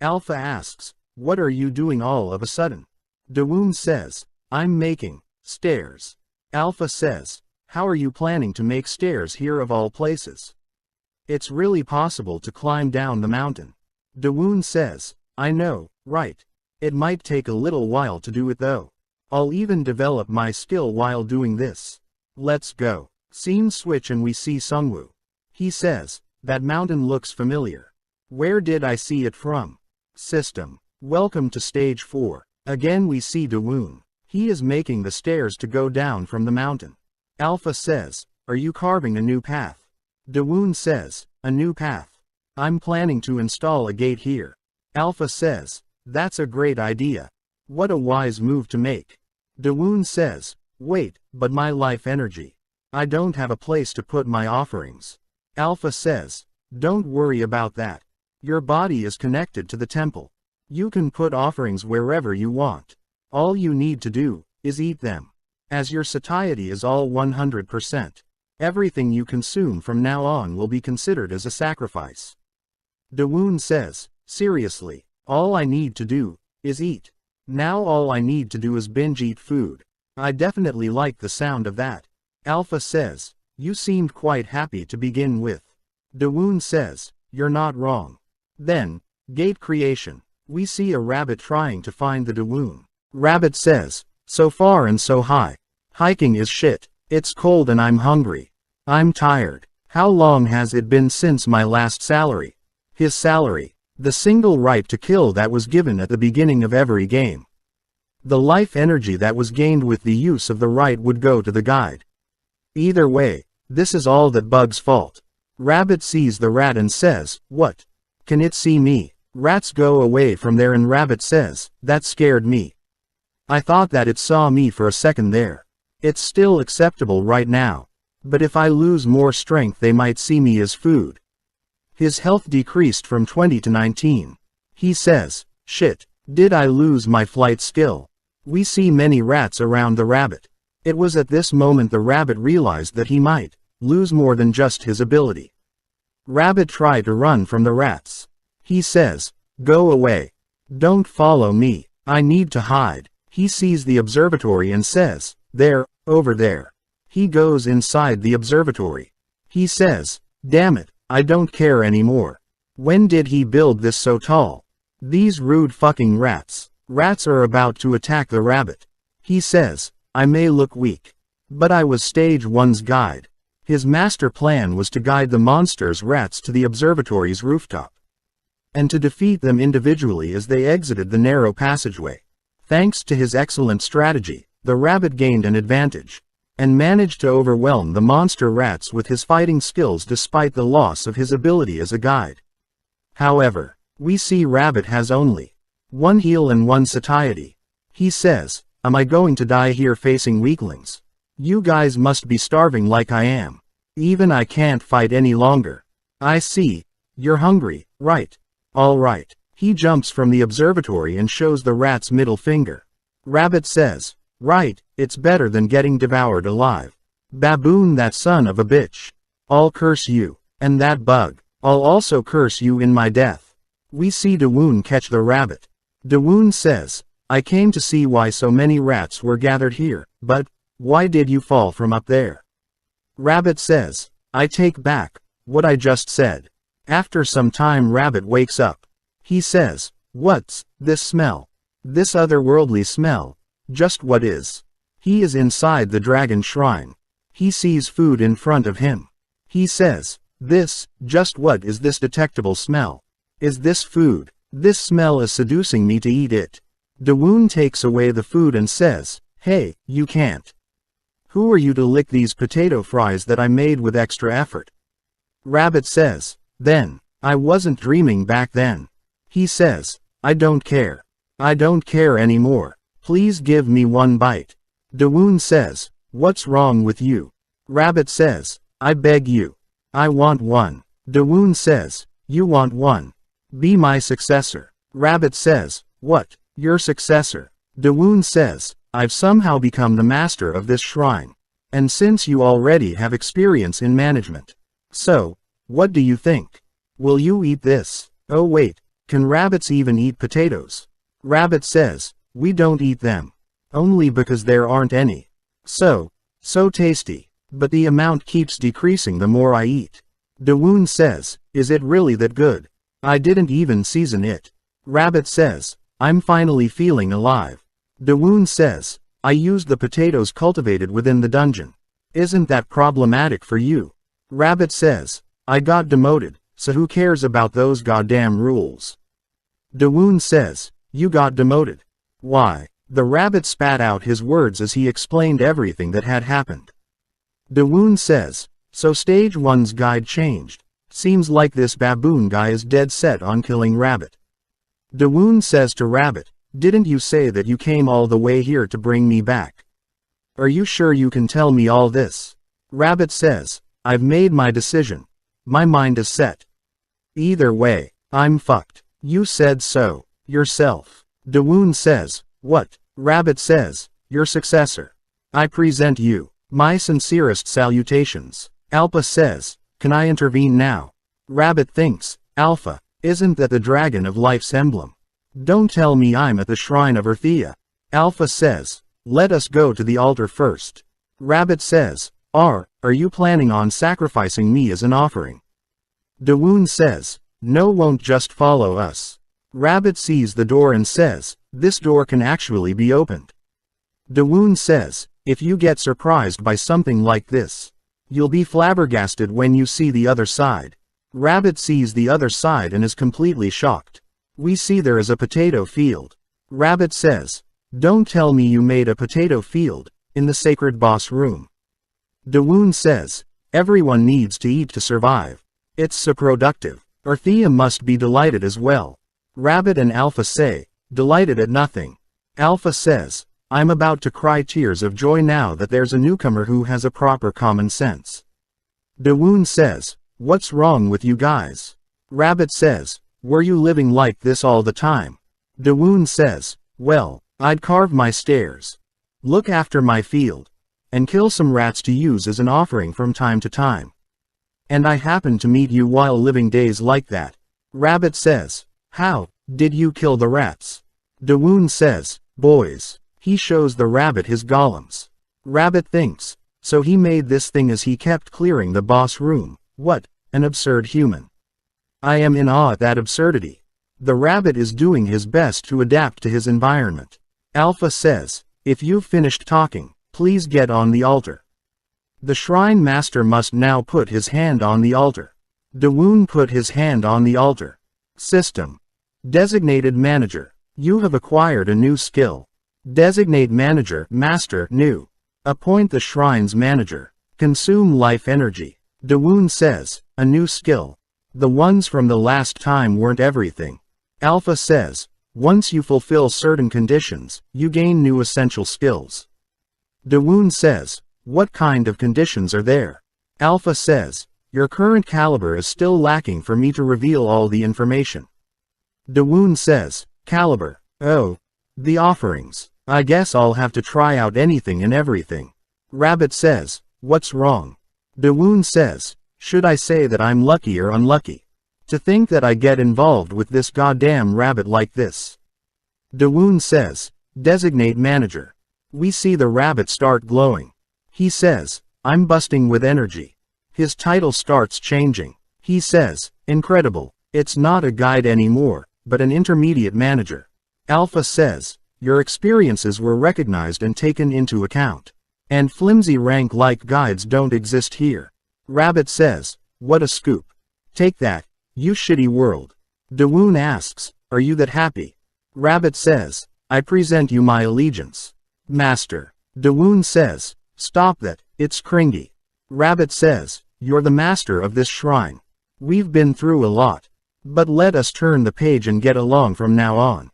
Alpha asks, what are you doing all of a sudden? Dawoon says, I'm making stairs. Alpha says, how are you planning to make stairs here of all places? It's really possible to climb down the mountain. Dawoon says, I know, right. It might take a little while to do it though. I'll even develop my skill while doing this. Let's go. Scene switch and we see Sungwoo. He says, that mountain looks familiar. Where did I see it from? System. Welcome to stage 4. Again we see Dawoon. He is making the stairs to go down from the mountain. Alpha says, are you carving a new path? Dawoon says, a new path. I'm planning to install a gate here. Alpha says, that's a great idea. What a wise move to make. Dawoon says, wait, but my life energy. I don't have a place to put my offerings. Alpha says, don't worry about that. Your body is connected to the temple. You can put offerings wherever you want. All you need to do is eat them. As your satiety is all 100%. Everything you consume from now on will be considered as a sacrifice. Dawoon says, seriously, all I need to do is eat. Now all I need to do is binge eat food. I definitely like the sound of that. Alpha says, you seemed quite happy to begin with. Dawoon says, you're not wrong. Then, gate creation. We see a rabbit trying to find the Dawoon. Rabbit says, so far and so high. Hiking is shit. It's cold and I'm hungry. I'm tired. How long has it been since my last salary? His salary. The single right to kill that was given at the beginning of every game. The life energy that was gained with the use of the right would go to the guide. Either way, this is all that Bug's fault. Rabbit sees the rat and says, what? Can it see me? Rats go away from there and Rabbit says, that scared me. I thought that it saw me for a second there. It's still acceptable right now. But if I lose more strength they might see me as food. His health decreased from 20 to 19. He says, shit, did I lose my flight skill? We see many rats around the rabbit. It was at this moment the rabbit realized that he might lose more than just his ability. Rabbit tried to run from the rats. He says, go away. Don't follow me. I need to hide. He sees the observatory and says, there, over there. He goes inside the observatory. He says, damn it, I don't care anymore. When did he build this so tall? These rude fucking rats. Rats are about to attack the rabbit. He says, I may look weak. But I was stage 1's guide. His master plan was to guide the monsters rats to the observatory's rooftop. And to defeat them individually as they exited the narrow passageway. Thanks to his excellent strategy, the rabbit gained an advantage. And managed to overwhelm the monster rats with his fighting skills despite the loss of his ability as a guide. However, we see Rabbit has only 1 heal and 1 satiety. He says, am I going to die here facing weaklings? You guys must be starving like I am. Even I can't fight any longer. I see. You're hungry, right? All right. He jumps from the observatory and shows the rat's middle finger. Rabbit says, right, it's better than getting devoured alive. Baboon, that son of a bitch. I'll curse you. And that Bug. I'll also curse you in my death. We see Dawoon catch the rabbit. Dawoon says, I came to see why so many rats were gathered here, but why did you fall from up there? Rabbit says, I take back what I just said. After some time Rabbit wakes up. He says, what's this smell? This otherworldly smell. Just what is? He is inside the dragon shrine. He sees food in front of him. He says, just what is this detectable smell? Is this food? This smell is seducing me to eat it. Dawoon takes away the food and says, hey, you can't. Who are you to lick these potato fries that I made with extra effort? Rabbit says, then, I wasn't dreaming back then. He says, I don't care. I don't care anymore. Please give me one bite. Dawoon says, what's wrong with you? Rabbit says, I beg you. I want one. Dawoon says, you want one. Be my successor. Rabbit says, what? Your successor? Dawoon says, I've somehow become the master of this shrine. And since you already have experience in management. So, what do you think? Will you eat this? Oh wait, can rabbits even eat potatoes? Rabbit says, we don't eat them. Only because there aren't any. So tasty. But the amount keeps decreasing the more I eat. Dawoon says, is it really that good? I didn't even season it. Rabbit says, I'm finally feeling alive. Dawoon says, I used the potatoes cultivated within the dungeon. Isn't that problematic for you? Rabbit says, I got demoted, so who cares about those goddamn rules? Dawoon says, you got demoted. Why? The rabbit spat out his words as he explained everything that had happened. Dawoon says, so stage 1's guide changed. Seems like this baboon guy is dead set on killing Rabbit. Dawoon says to Rabbit, didn't you say that you came all the way here to bring me back? Are you sure you can tell me all this? Rabbit says, I've made my decision. My mind is set. Either way, I'm fucked. You said so, yourself. Dawoon says, what? Rabbit says, your successor. I present you, my sincerest salutations. Alpha says, can I intervene now? Rabbit thinks, Alpha, isn't that the dragon of life's emblem? Don't tell me I'm at the shrine of Earthia. Alpha says, let us go to the altar first. Rabbit says, are you planning on sacrificing me as an offering? Dawoon says, no, won't just follow us. Rabbit sees the door and says, this door can actually be opened. Dawoon says, if you get surprised by something like this, you'll be flabbergasted when you see the other side. Rabbit sees the other side and is completely shocked. We see there is a potato field. Rabbit says, don't tell me you made a potato field in the sacred boss room. Dawoon says, everyone needs to eat to survive. It's so productive. Earthia must be delighted as well. Rabbit and Alpha say, delighted at nothing. Alpha says, I'm about to cry tears of joy now that there's a newcomer who has a proper common sense. Dawoon says, what's wrong with you guys? Rabbit says, were you living like this all the time? Dawoon says, well, I'd carve my stairs, look after my field, and kill some rats to use as an offering from time to time. And I happened to meet you while living days like that. Rabbit says, how did you kill the rats? Dawoon says, boys. He shows the rabbit his golems. Rabbit thinks, so he made this thing as he kept clearing the boss room. What an absurd human. I am in awe at that absurdity. The rabbit is doing his best to adapt to his environment. Alpha says, if you've finished talking, please get on the altar. The shrine master must now put his hand on the altar. Dawoon put his hand on the altar. System. Designated manager. You have acquired a new skill. Designate manager, master, new. Appoint the shrine's manager. Consume life energy. Dawoon says, a new skill. The ones from the last time weren't everything. Alpha says, once you fulfill certain conditions, you gain new essential skills. Dawoon says, what kind of conditions are there? Alpha says, your current caliber is still lacking for me to reveal all the information. Dawoon says, caliber, oh, the offerings. I guess I'll have to try out anything and everything. Rabbit says, what's wrong? Dawoon says, should I say that I'm lucky or unlucky? To think that I get involved with this goddamn rabbit like this. Dawoon says, designate manager. We see the rabbit start glowing. He says, I'm busting with energy. His title starts changing. He says, incredible, it's not a guide anymore, but an intermediate manager. Alpha says, your experiences were recognized and taken into account. And flimsy rank like guides don't exist here. Rabbit says, what a scoop. Take that, you shitty world. Dawoon asks, are you that happy? Rabbit says, I present you my allegiance. Master. Dawoon says, stop that, it's cringy. Rabbit says, you're the master of this shrine. We've been through a lot. But let us turn the page and get along from now on.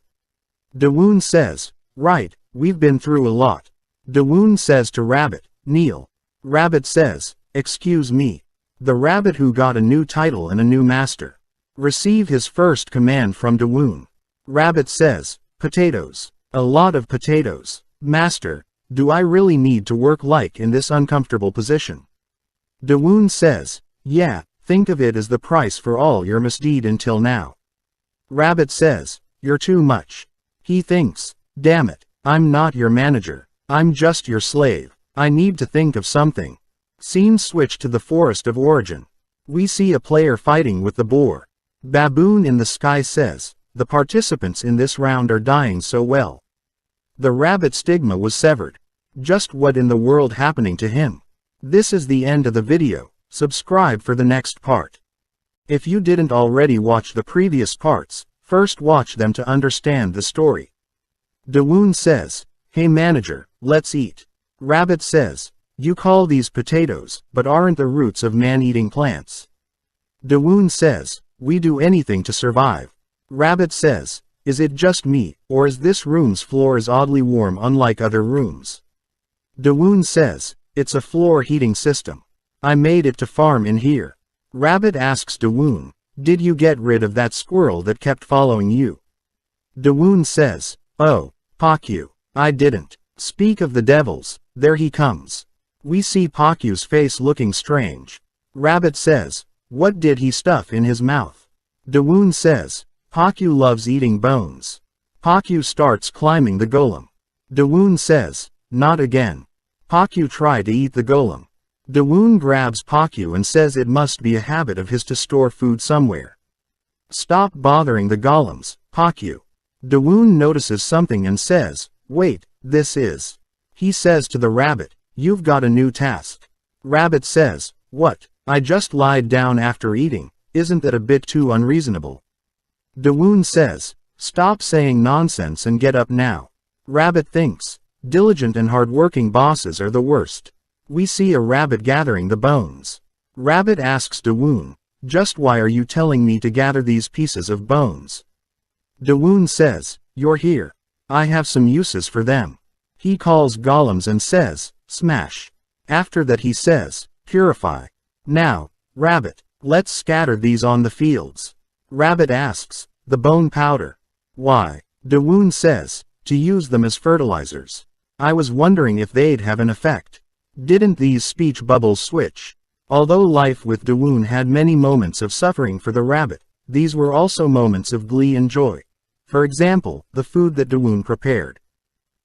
Dawoon says, right, we've been through a lot. Dawoon says to Rabbit, kneel. Rabbit says, excuse me. The rabbit who got a new title and a new master. Receive his first command from Dawoon. Rabbit says, potatoes. A lot of potatoes. Master, do I really need to work like in this uncomfortable position? Dawoon says, yeah, think of it as the price for all your misdeed until now. Rabbit says, you're too much. He thinks, damn it, I'm not your manager. I'm just your slave. I need to think of something. Scene switch to the Forest of Origin. We see a player fighting with the boar. Baboon in the Sky says, the participants in this round are dying so well. The rabbit stigma was severed. Just what in the world happening to him? This is the end of the video. Subscribe for the next part. If you didn't already watch the previous parts, first watch them to understand the story. Dawoon says, hey manager, let's eat. Rabbit says, you call these potatoes, but aren't the roots of man-eating plants? Dawoon says, we do anything to survive. Rabbit says, is it just me, or is this room's floor is oddly warm unlike other rooms? Dawoon says, it's a floor heating system. I made it to farm in here. Rabbit asks Dawoon, did you get rid of that squirrel that kept following you? Dawoon says, oh, Pakyu, I didn't. Speak of the devils, there he comes. We see Pakyu's face looking strange. Rabbit says, what did he stuff in his mouth? Dawoon says, Pakyu loves eating bones. Pakyu starts climbing the golem. Dawoon says, not again. Pakyu tried to eat the golem. Dawoon grabs Pakyu and says it must be a habit of his to store food somewhere. Stop bothering the golems, Pakyu. Dawoon notices something and says, wait, this is. He says to the rabbit, you've got a new task. Rabbit says, what? I just lied down after eating, isn't that a bit too unreasonable? Dawoon says, stop saying nonsense and get up now. Rabbit thinks, diligent and hardworking bosses are the worst. We see a rabbit gathering the bones. Rabbit asks Dawoon, just why are you telling me to gather these pieces of bones? Dawoon says, you're here. I have some uses for them. He calls golems and says, smash. After that he says, purify. Now, Rabbit, let's scatter these on the fields. Rabbit asks, the bone powder. Why? Dawoon says, to use them as fertilizers. I was wondering if they'd have an effect. Didn't these speech bubbles switch? Although life with Dawoon had many moments of suffering for the rabbit, these were also moments of glee and joy. For example, the food that Dawoon prepared.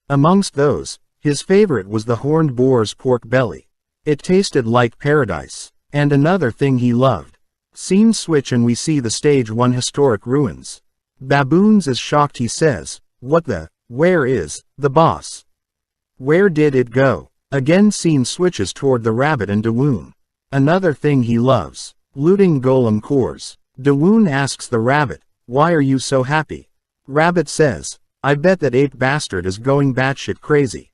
Amongst those, his favorite was the horned boar's pork belly. It tasted like paradise. And another thing he loved. Scene switch and we see the stage 1 historic ruins. Baboons is shocked. He says, what the, where is, the boss? Where did it go? Again scene switches toward the rabbit and Dawoon. Another thing he loves. Looting golem cores. Dawoon asks the rabbit, why are you so happy? Rabbit says, I bet that ape bastard is going batshit crazy.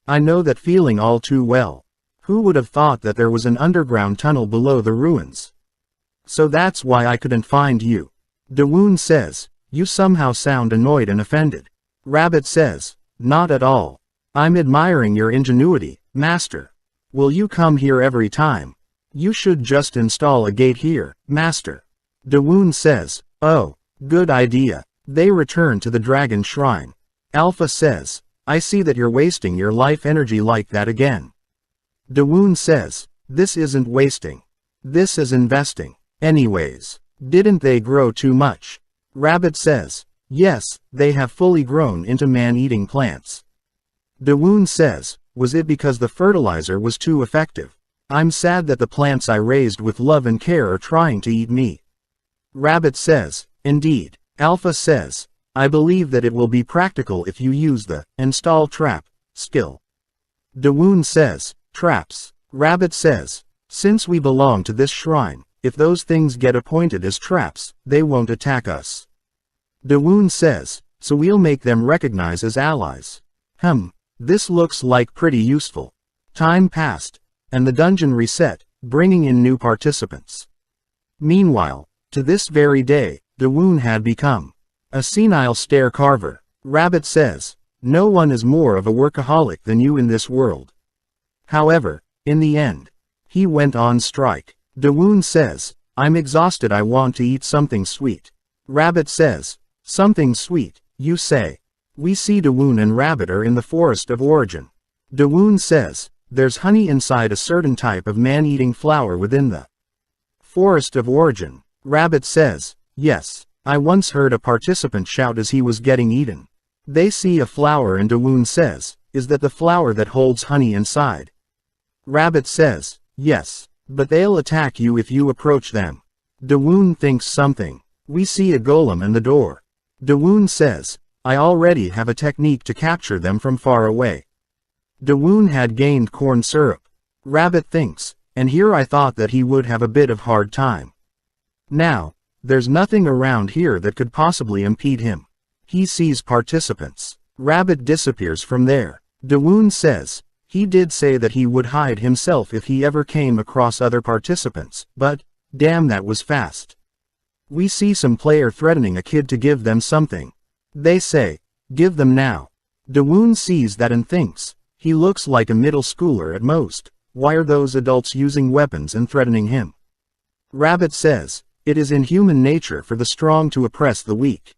I know that feeling all too well. Who would have thought that there was an underground tunnel below the ruins? So that's why I couldn't find you. Dawoon says, you somehow sound annoyed and offended. Rabbit says, not at all. I'm admiring your ingenuity, master. Will you come here every time? You should just install a gate here, master. Dawoon says, oh, good idea. They return to the dragon shrine. Alpha says, I see that you're wasting your life energy like that again. Dawoon says, this isn't wasting. This is investing. Anyways, didn't they grow too much? Rabbit says, yes, they have fully grown into man-eating plants. Dawoon says, was it because the fertilizer was too effective? I'm sad that the plants I raised with love and care are trying to eat me. Rabbit says, indeed. Alpha says, I believe that it will be practical if you use the install trap skill. Dawoon says, traps. Rabbit says, since we belong to this shrine, if those things get appointed as traps, they won't attack us. Dawoon says, so we'll make them recognize as allies. This looks like pretty useful. Time passed, and the dungeon reset, bringing in new participants. Meanwhile, to this very day, Dawoon had become a senile stair carver. Rabbit says, "No one is more of a workaholic than you in this world." However, in the end, he went on strike. Dawoon says, "I'm exhausted, I want to eat something sweet." Rabbit says, "Something sweet, you say?" We see Dawoon and Rabbit are in the forest of origin. Dawoon says, "There's honey inside a certain type of man-eating flower within the forest of origin." Rabbit says, "Yes, I once heard a participant shout as he was getting eaten. They see a flower and Dawoon says, is that the flower that holds honey inside?" Rabbit says, "Yes, but they'll attack you if you approach them." Dawoon thinks something. We see a golem in the door. Dawoon says, "I already have a technique to capture them from far away." Dawoon had gained corn syrup. Rabbit thinks, "And here I thought that he would have a bit of hard time. Now, there's nothing around here that could possibly impede him." He sees participants. Rabbit disappears from there. Dawoon says, "He did say that he would hide himself if he ever came across other participants, but, damn, that was fast." We see some player threatening a kid to give them something. They say, "Give them now." Dawoon sees that and thinks, he looks like a middle schooler at most. Why are those adults using weapons and threatening him? Rabbit says, "It is in human nature for the strong to oppress the weak."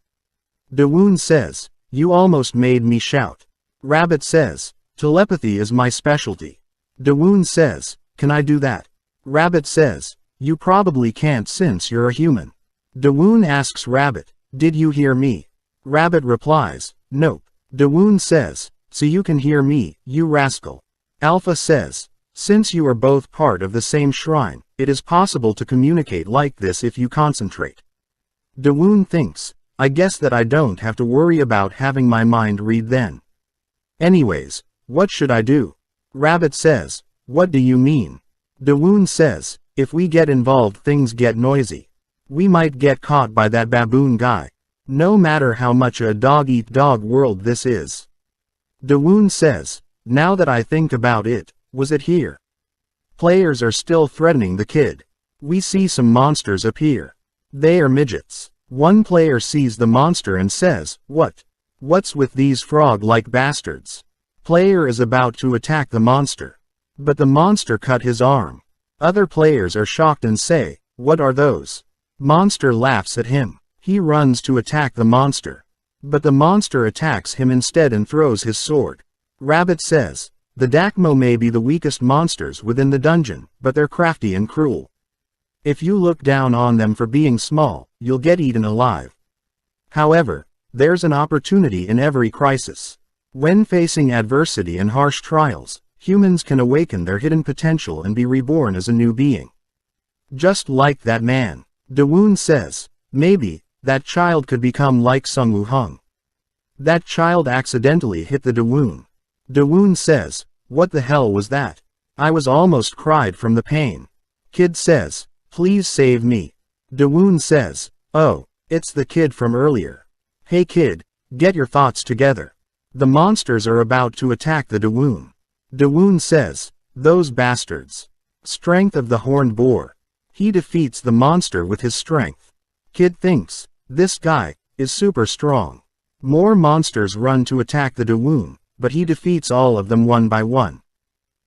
Dawoon says, "You almost made me shout." Rabbit says, "Telepathy is my specialty." Dawoon says, "Can I do that?" Rabbit says, "You probably can't since you're a human." Dawoon asks Rabbit, "Did you hear me?" Rabbit replies, "Nope." Dawoon says, "So you can hear me, you rascal." Alpha says, "Since you are both part of the same shrine, it is possible to communicate like this if you concentrate." Dawoon thinks, "I guess that I don't have to worry about having my mind read then. Anyways, what should I do?" Rabbit says, "What do you mean?" Dawoon says, "If we get involved things get noisy. We might get caught by that baboon guy. No matter how much a dog-eat-dog world this is." Dawoon says, "Now that I think about it, was it here?" Players are still threatening the kid. We see some monsters appear. They are midgets. One player sees the monster and says, What's with these frog-like bastards?" Player is about to attack the monster. But the monster cut his arm. Other players are shocked and say, "What are those?" Monster laughs at him. He runs to attack the monster. But the monster attacks him instead and throws his sword. Rabbit says, "The Dakmo may be the weakest monsters within the dungeon, but they're crafty and cruel. If you look down on them for being small, you'll get eaten alive." However, there's an opportunity in every crisis. When facing adversity and harsh trials, humans can awaken their hidden potential and be reborn as a new being. Just like that man. Dawoon says, "Maybe, that child could become like Sung Woo-hung." That child accidentally hit the Dawoon. Dawoon says, "What the hell was that? I was almost cried from the pain." Kid says, "Please save me." Dawoon says, "Oh, it's the kid from earlier. Hey kid, get your thoughts together." The monsters are about to attack the Dawoon. Dawoon says, "Those bastards." Strength of the horned boar. He defeats the monster with his strength. Kid thinks, this guy is super strong. More monsters run to attack the Dawoon, but he defeats all of them one by one.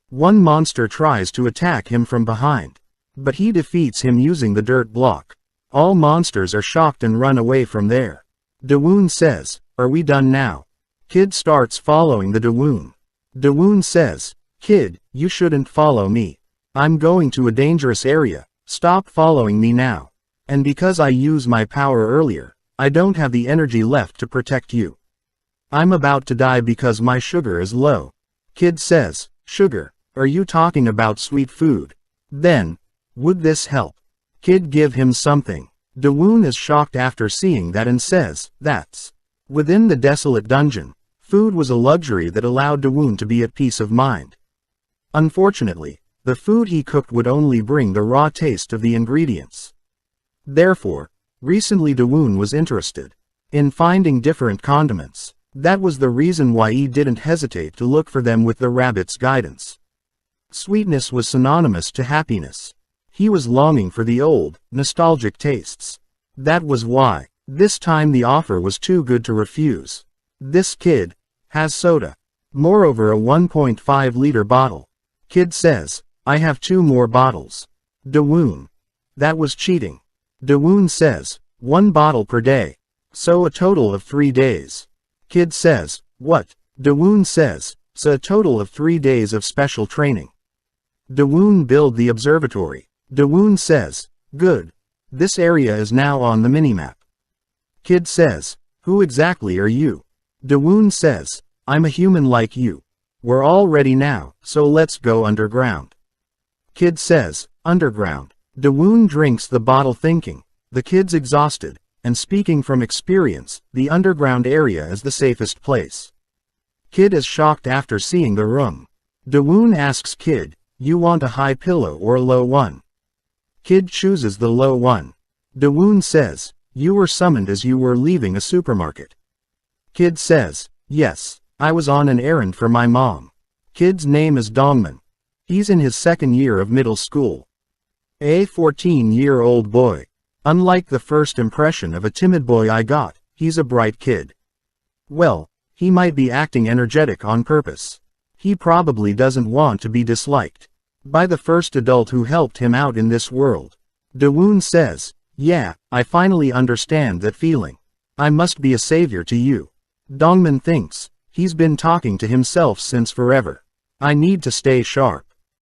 One monster tries to attack him from behind, but he defeats him using the dirt block. All monsters are shocked and run away from there. Dawoon says, "Are we done now?" Kid starts following the Dawoon. Dawoon says, "Kid, you shouldn't follow me. I'm going to a dangerous area. Stop following me now. And because I used my power earlier, I don't have the energy left to protect you. I'm about to die because my sugar is low." Kid says, "Sugar? Are you talking about sweet food? Then, would this help?" Kid give him something. Dawoon is shocked after seeing that and says, "That's." Within the desolate dungeon, food was a luxury that allowed Dawoon to be at peace of mind. Unfortunately, the food he cooked would only bring the raw taste of the ingredients. Therefore, recently Dawoon was interested in finding different condiments. That was the reason why he didn't hesitate to look for them with the rabbit's guidance. Sweetness was synonymous to happiness. He was longing for the old, nostalgic tastes. That was why. This time the offer was too good to refuse. This kid has soda. Moreover, a 1.5-liter bottle. Kid says, I have 2 more bottles. Dawoon. That was cheating. Dawoon says, 1 bottle per day. So a total of 3 days. Kid says, what? Dawoon says, so a total of 3 days of special training. Dawoon build the observatory. Dawoon says, good. This area is now on the minimap. Kid says, who exactly are you? Dawoon says, I'm a human like you. We're all ready now, so let's go underground. Kid says, underground. Dawoon drinks the bottle thinking, the kid's exhausted, and speaking from experience, the underground area is the safest place. Kid is shocked after seeing the room. Dawoon asks Kid, you want a high pillow or a low one? Kid chooses the low one. Dawoon says, you were summoned as you were leaving a supermarket. Kid says, yes, I was on an errand for my mom. Kid's name is Dongman. He's in his 2nd year of middle school. A 14-year-old boy. Unlike the first impression of a timid boy I got, he's a bright kid. Well, he might be acting energetic on purpose. He probably doesn't want to be disliked by the first adult who helped him out in this world. Dawoon says, yeah, I finally understand that feeling. I must be a savior to you. Dongman thinks, he's been talking to himself since forever. I need to stay sharp.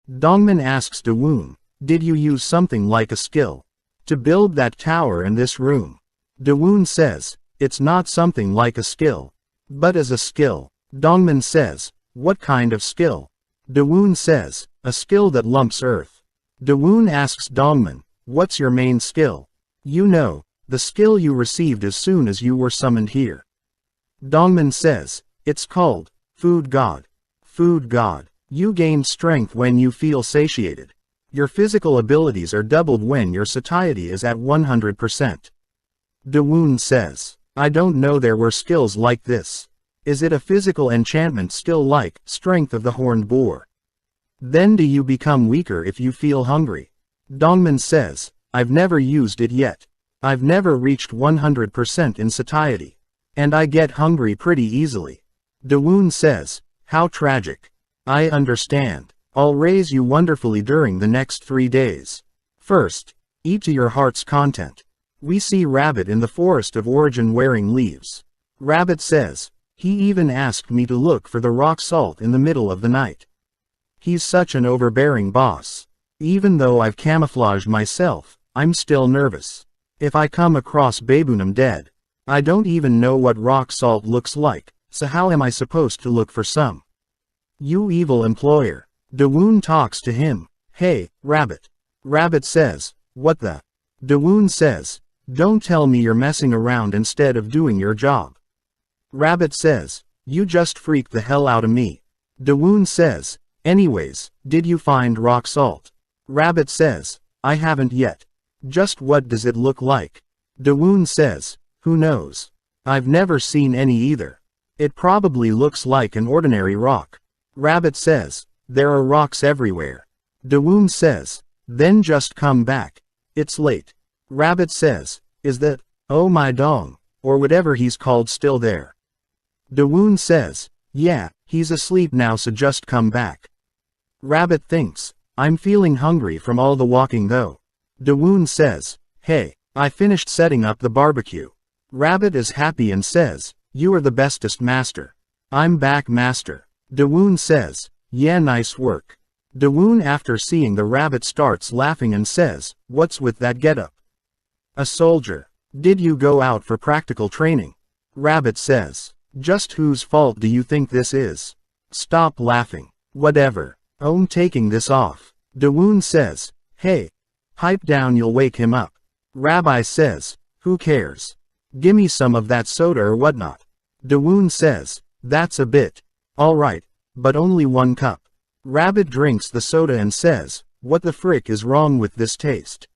Dongman asks Dawoon, did you use something like a skill to build that tower in this room? Dawoon says, it's not something like a skill, but as a skill. Dongman says, what kind of skill? Dawoon says, a skill that lumps earth. Dawoon asks Dongman, what's your main skill? You know, the skill you received as soon as you were summoned here. Dongman says, it's called Food God. Food God. You gain strength when you feel satiated. Your physical abilities are doubled when your satiety is at 100%. Dawoon says, I don't know there were skills like this. Is it a physical enchantment skill like Strength of the Horned Boar? Then do you become weaker if you feel hungry? Dongman says, I've never used it yet. I've never reached 100% in satiety. And I get hungry pretty easily. Dawoon says, how tragic. I understand. I'll raise you wonderfully during the next 3 days. First, eat to your heart's content. We see Rabbit in the forest of origin wearing leaves. Rabbit says, he even asked me to look for the rock salt in the middle of the night. He's such an overbearing boss. Even though I've camouflaged myself, I'm still nervous. If I come across Baboonum dead, I don't even know what rock salt looks like, so how am I supposed to look for some? You evil employer. Dawoon talks to him. Hey, Rabbit. Rabbit says, what the? Dawoon says, don't tell me you're messing around instead of doing your job. Rabbit says, you just freaked the hell out of me. Dawoon says, anyways, did you find rock salt? Rabbit says, I haven't yet. Just what does it look like? Dawoon says, who knows? I've never seen any either. It probably looks like an ordinary rock. Rabbit says, there are rocks everywhere. Dawoon says, then just come back. It's late. Rabbit says, is that, oh my dong, or whatever he's called still there? Dawoon says, yeah, he's asleep now so just come back. Rabbit thinks, I'm feeling hungry from all the walking though. Dawoon says, hey, I finished setting up the barbecue. Rabbit is happy and says, you are the bestest master. I'm back master. Dawoon says, yeah, nice work. Dawoon after seeing the rabbit starts laughing and says, what's with that getup? A soldier. Did you go out for practical training? Rabbit says, just whose fault do you think this is? Stop laughing. Whatever. I'm taking this off. Dawoon says, hey. Pipe down, you'll wake him up. Rabbi says, who cares? Gimme some of that soda or whatnot. Dawoon says, that's a bit. Alright, but only 1 cup. Rabbit drinks the soda and says, what the frick is wrong with this taste?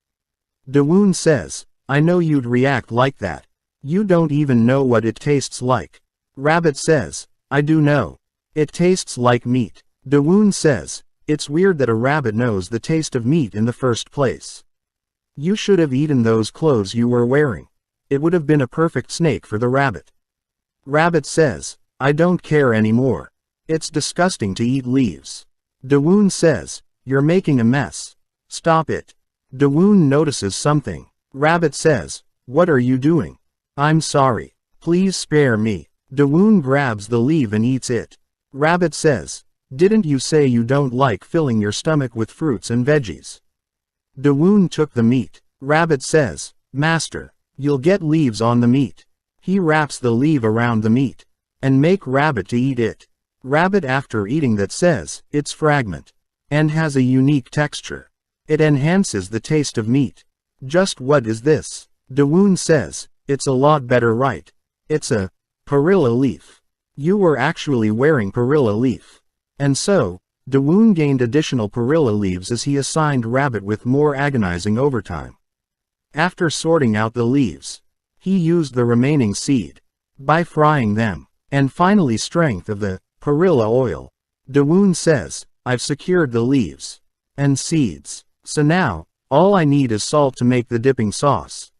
Dawoon says, I know you'd react like that. You don't even know what it tastes like. Rabbit says, I do know. It tastes like meat. Dawoon says, It's weird that a rabbit knows the taste of meat in the first place. You should have eaten those clothes you were wearing. It would have been a perfect snake for the rabbit. Rabbit says, I don't care anymore. It's disgusting to eat leaves. Dawoon says, you're making a mess. Stop it. Dawoon notices something. Rabbit says, what are you doing? I'm sorry. Please spare me. Dawoon grabs the leaf and eats it. Rabbit says, didn't you say you don't like filling your stomach with fruits and veggies? Dawoon took the meat. Rabbit says, Master, you'll get leaves on the meat. He wraps the leaf around the meat and make Rabbit to eat it. Rabbit after eating that says, it's fragment and has a unique texture. It enhances the taste of meat. Just what is this? Dawoon says, it's a lot better, right? It's a perilla leaf. You were actually wearing perilla leaf. And so, Dawoon gained additional perilla leaves as he assigned Rabbit with more agonizing overtime. After sorting out the leaves, he used the remaining seed by frying them, and finally strength of the perilla oil. Dawoon says, I've secured the leaves and seeds, so now, all I need is salt to make the dipping sauce.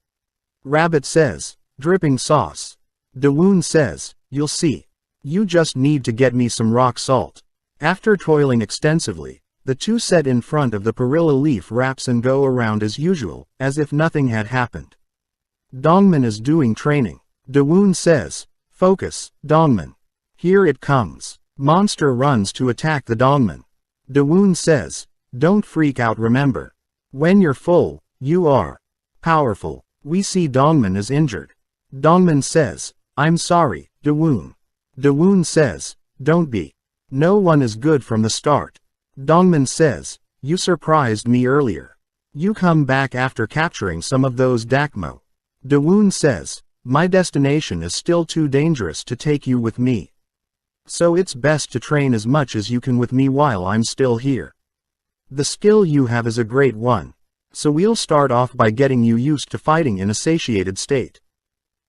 Rabbit says, dripping sauce. Dawoon says, you'll see. You just need to get me some rock salt. After toiling extensively, the two set in front of the perilla leaf wraps and go around as usual, as if nothing had happened. Dongman is doing training. Dawoon says, focus, Dongman. Here it comes. Monster runs to attack the Dongman. Dawoon says, don't freak out, remember. When you're full, you are powerful. We see Dongman is injured. Dongman says, I'm sorry, Dawoon. Dawoon says, don't be. No one is good from the start. Dongman says, you surprised me earlier. You come back after capturing some of those Dakmo. Dawoon says, my destination is still too dangerous to take you with me. So it's best to train as much as you can with me while I'm still here. The skill you have is a great one. So we'll start off by getting you used to fighting in a satiated state.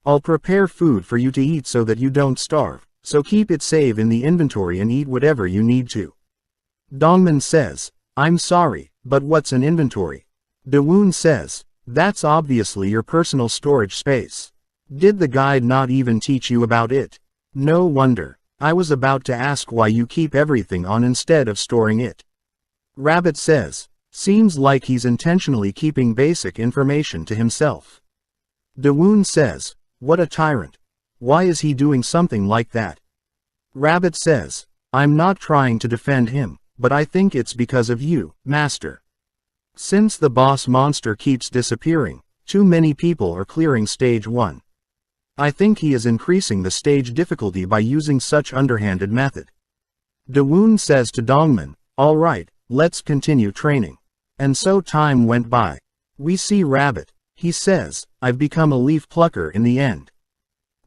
I'll prepare food for you to eat so that you don't starve. So keep it safe in the inventory and eat whatever you need to. Dongman says, I'm sorry, but what's an inventory? Dawoon says, that's obviously your personal storage space. Did the guide not even teach you about it? No wonder. I was about to ask why you keep everything on instead of storing it. Rabbit says, seems like he's intentionally keeping basic information to himself. Dawoon says, what a tyrant. Why is he doing something like that? Rabbit says, I'm not trying to defend him, but I think it's because of you, Master. Since the boss monster keeps disappearing, too many people are clearing stage 1. I think he is increasing the stage difficulty by using such underhanded method. Dawoon says to Dongman, all right, let's continue training. And so time went by. We see Rabbit. He says, I've become a leaf plucker in the end.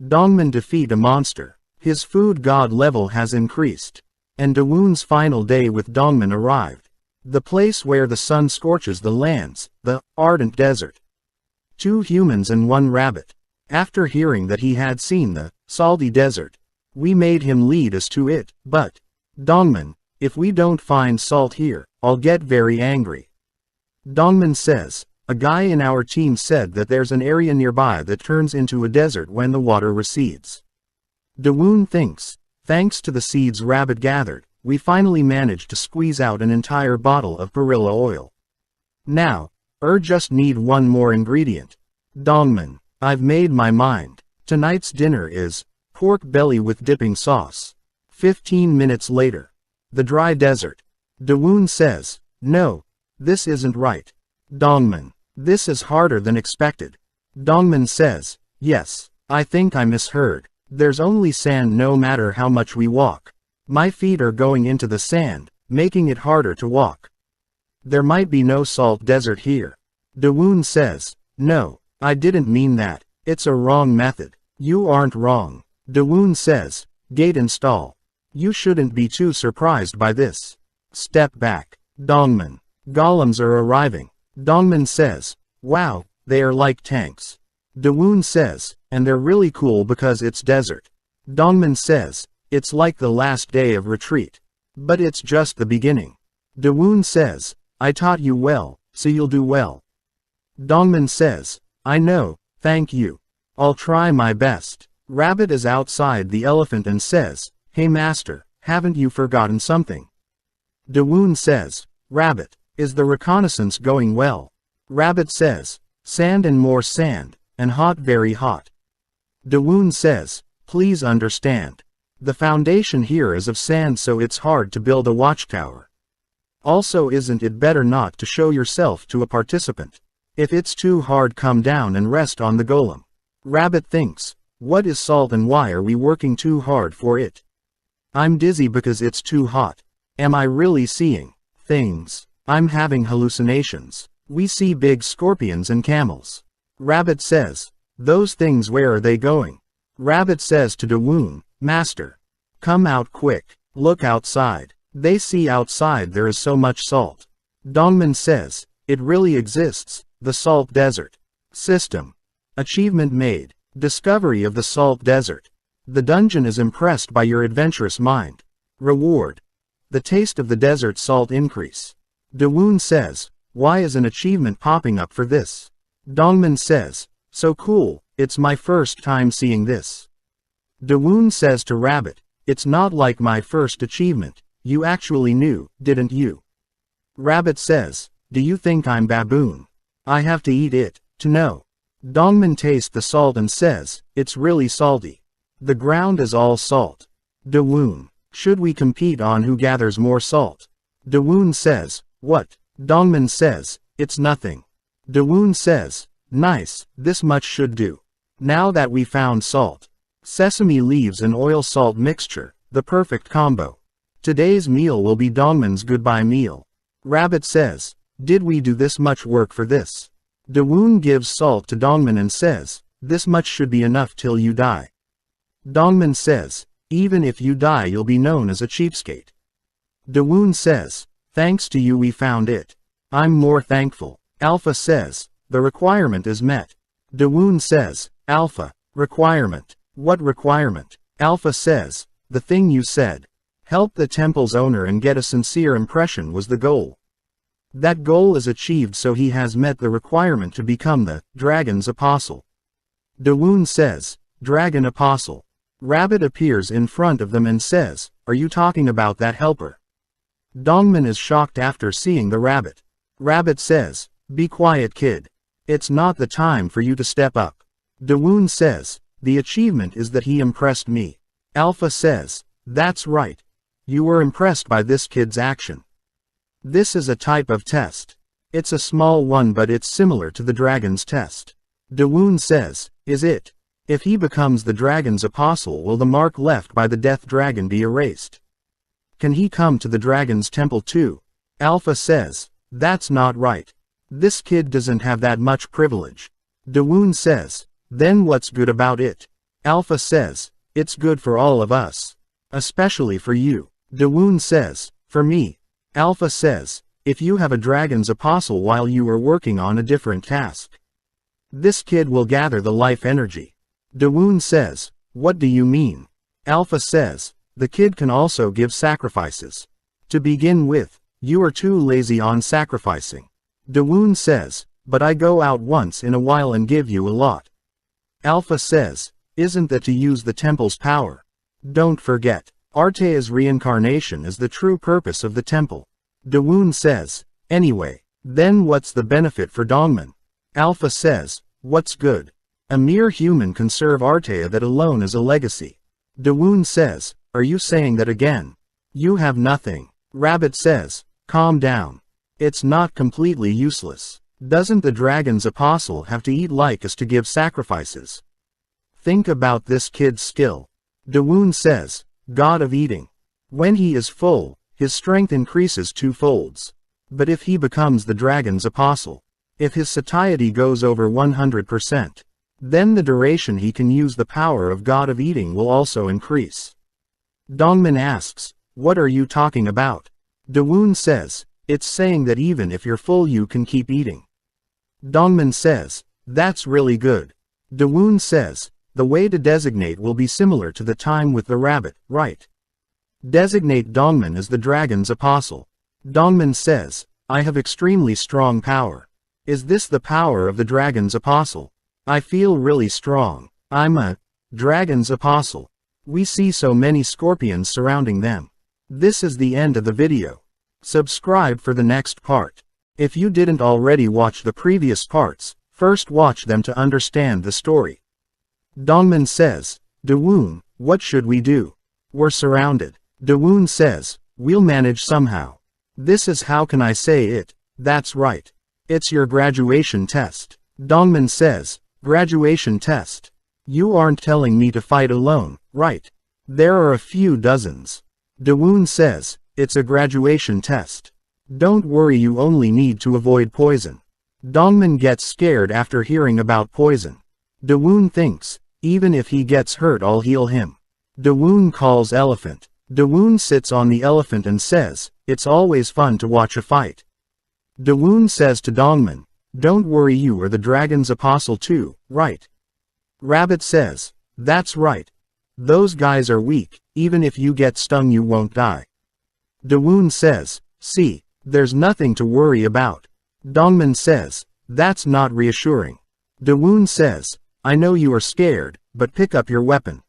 Dongman defeat a monster. His food god level has increased. And Dawoon's final day with Dongman arrived. The place where the sun scorches the lands, the ardent desert. 2 humans and 1 rabbit. After hearing that he had seen the salty desert, we made him lead us to it, but, Dongman, if we don't find salt here, I'll get very angry. Dongman says, a guy in our team said that there's an area nearby that turns into a desert when the water recedes. Dawoon thinks, thanks to the seeds Rabbit gathered, we finally managed to squeeze out an entire bottle of perilla oil. Now, just need 1 more ingredient. Dongman, I've made my mind. Tonight's dinner is pork belly with dipping sauce. 15 minutes later. The dry desert. Dawoon says, no, this isn't right. Dongman, this is harder than expected. Dongman says, yes, I think I misheard. There's only sand no matter how much we walk. My feet are going into the sand, making it harder to walk. There might be no salt desert here. Dawoon says, no, I didn't mean that. It's a wrong method. You aren't wrong. Dawoon says, gate install. You shouldn't be too surprised by this. Step back. Dongman. Golems are arriving. Dongman says, wow, they are like tanks. Dawoon says, and they're really cool because it's desert. Dongman says, it's like the last day of retreat. But it's just the beginning. Dawoon says, I taught you well, so you'll do well. Dongmin says, I know, thank you. I'll try my best. Rabbit is outside the elephant and says, Hey master, haven't you forgotten something? Dawoon says, Rabbit, is the reconnaissance going well? Rabbit says, sand and more sand, and hot, very hot. Dawoon says, please understand. The foundation here is of sand, so it's hard to build a watchtower. Also, isn't it better not to show yourself to a participant? If it's too hard, come down and rest on the golem. Rabbit thinks, what is salt and why are we working too hard for it? I'm dizzy because it's too hot. Am I really seeing things? I'm having hallucinations. We see big scorpions and camels. Rabbit says, those things, where are they going? Rabbit says to Dawoon, Master, come out quick, look outside. They see outside there is so much salt. Dongmin says, it really exists, the salt desert. System. Achievement made. Discovery of the salt desert. The dungeon is impressed by your adventurous mind. Reward. The taste of the desert salt increase. Dawoon says, why is an achievement popping up for this? Dongmin says, so cool, it's my first time seeing this. Dawoon says to Rabbit, it's not like my first achievement, you actually knew, didn't you? Rabbit says, do you think I'm baboon? I have to eat it, to know. Dongmin tastes the salt and says, it's really salty. The ground is all salt. Dawoon, should we compete on who gathers more salt? Dawoon says, what? Dongmin says, it's nothing. Dawoon says, nice, this much should do. Now that we found salt. Sesame leaves and oil salt mixture, the perfect combo. Today's meal will be Dongmin's goodbye meal. Rabbit says, did we do this much work for this? Dawoon gives salt to Dongmin and says, this much should be enough till you die. Dongmin says, even if you die you'll be known as a cheapskate. Dawoon says, thanks to you we found it. I'm more thankful. Alpha says, the requirement is met. Dawoon says, Alpha, requirement. What requirement? Alpha says, the thing you said. Help the temple's owner and get a sincere impression was the goal. That goal is achieved, so he has met the requirement to become the dragon's apostle. Dawoon says, Dragon Apostle. Rabbit appears in front of them and says, are you talking about that helper? Dongmin is shocked after seeing the rabbit. Rabbit says, be quiet, kid. It's not the time for you to step up. Dawoon says, the achievement is that he impressed me. Alpha says, that's right. You were impressed by this kid's action. This is a type of test. It's a small one, but it's similar to the dragon's test. Dawoon says, is it? If he becomes the dragon's apostle, will the mark left by the death dragon be erased? Can he come to the dragon's temple too? Alpha says, that's not right. This kid doesn't have that much privilege. Dawoon says, then what's good about it? Alpha says, it's good for all of us. Especially for you. Dawoon says, for me. Alpha says, if you have a dragon's apostle while you are working on a different task. This kid will gather the life energy. Dawoon says, what do you mean? Alpha says, the kid can also give sacrifices. To begin with, you are too lazy on sacrificing. Dawoon says, but I go out once in a while and give you a lot. Alpha says, isn't that to use the temple's power? Don't forget. Artea's reincarnation is the true purpose of the temple. Dawoon says, anyway, then what's the benefit for Dongmin? Alpha says, what's good? A mere human can serve Artea, that alone is a legacy. Dawoon says, are you saying that again? You have nothing. Rabbit says, calm down. It's not completely useless. Doesn't the dragon's apostle have to eat like us to give sacrifices? Think about this kid's skill. Dawoon says, God of eating. When he is full, his strength increases twofolds. But if he becomes the dragon's apostle, if his satiety goes over 100%, then the duration he can use the power of God of eating will also increase. Dongmin asks, what are you talking about? Dawoon says, it's saying that even if you're full you can keep eating. Dongmin says, that's really good. Dawoon says, the way to designate will be similar to the time with the rabbit, right? Designate Dongmin as the dragon's apostle. Dongmen says, I have extremely strong power. Is this the power of the dragon's apostle? I feel really strong. I'm a dragon's apostle. We see so many scorpions surrounding them. This is the end of the video. Subscribe for the next part. If you didn't already watch the previous parts, first watch them to understand the story. Dongmen says, Dawoon, what should we do? We're surrounded. Dawoon says, we'll manage somehow. This is how can I say it? That's right. It's your graduation test. Dongmen says, graduation test. You aren't telling me to fight alone, right? There are a few dozens. Dawoon says, it's a graduation test. Don't worry, you only need to avoid poison. Dongmen gets scared after hearing about poison. Dawoon thinks, even if he gets hurt I'll heal him. Dawoon calls elephant. Dawoon sits on the elephant and says, it's always fun to watch a fight. Dawoon says to Dongmen, don't worry, you are the dragon's apostle too, right? Rabbit says, that's right. Those guys are weak, even if you get stung you won't die. Dawoon says, see, there's nothing to worry about. Dongmen says, that's not reassuring. Dawoon says, I know you are scared, but pick up your weapon.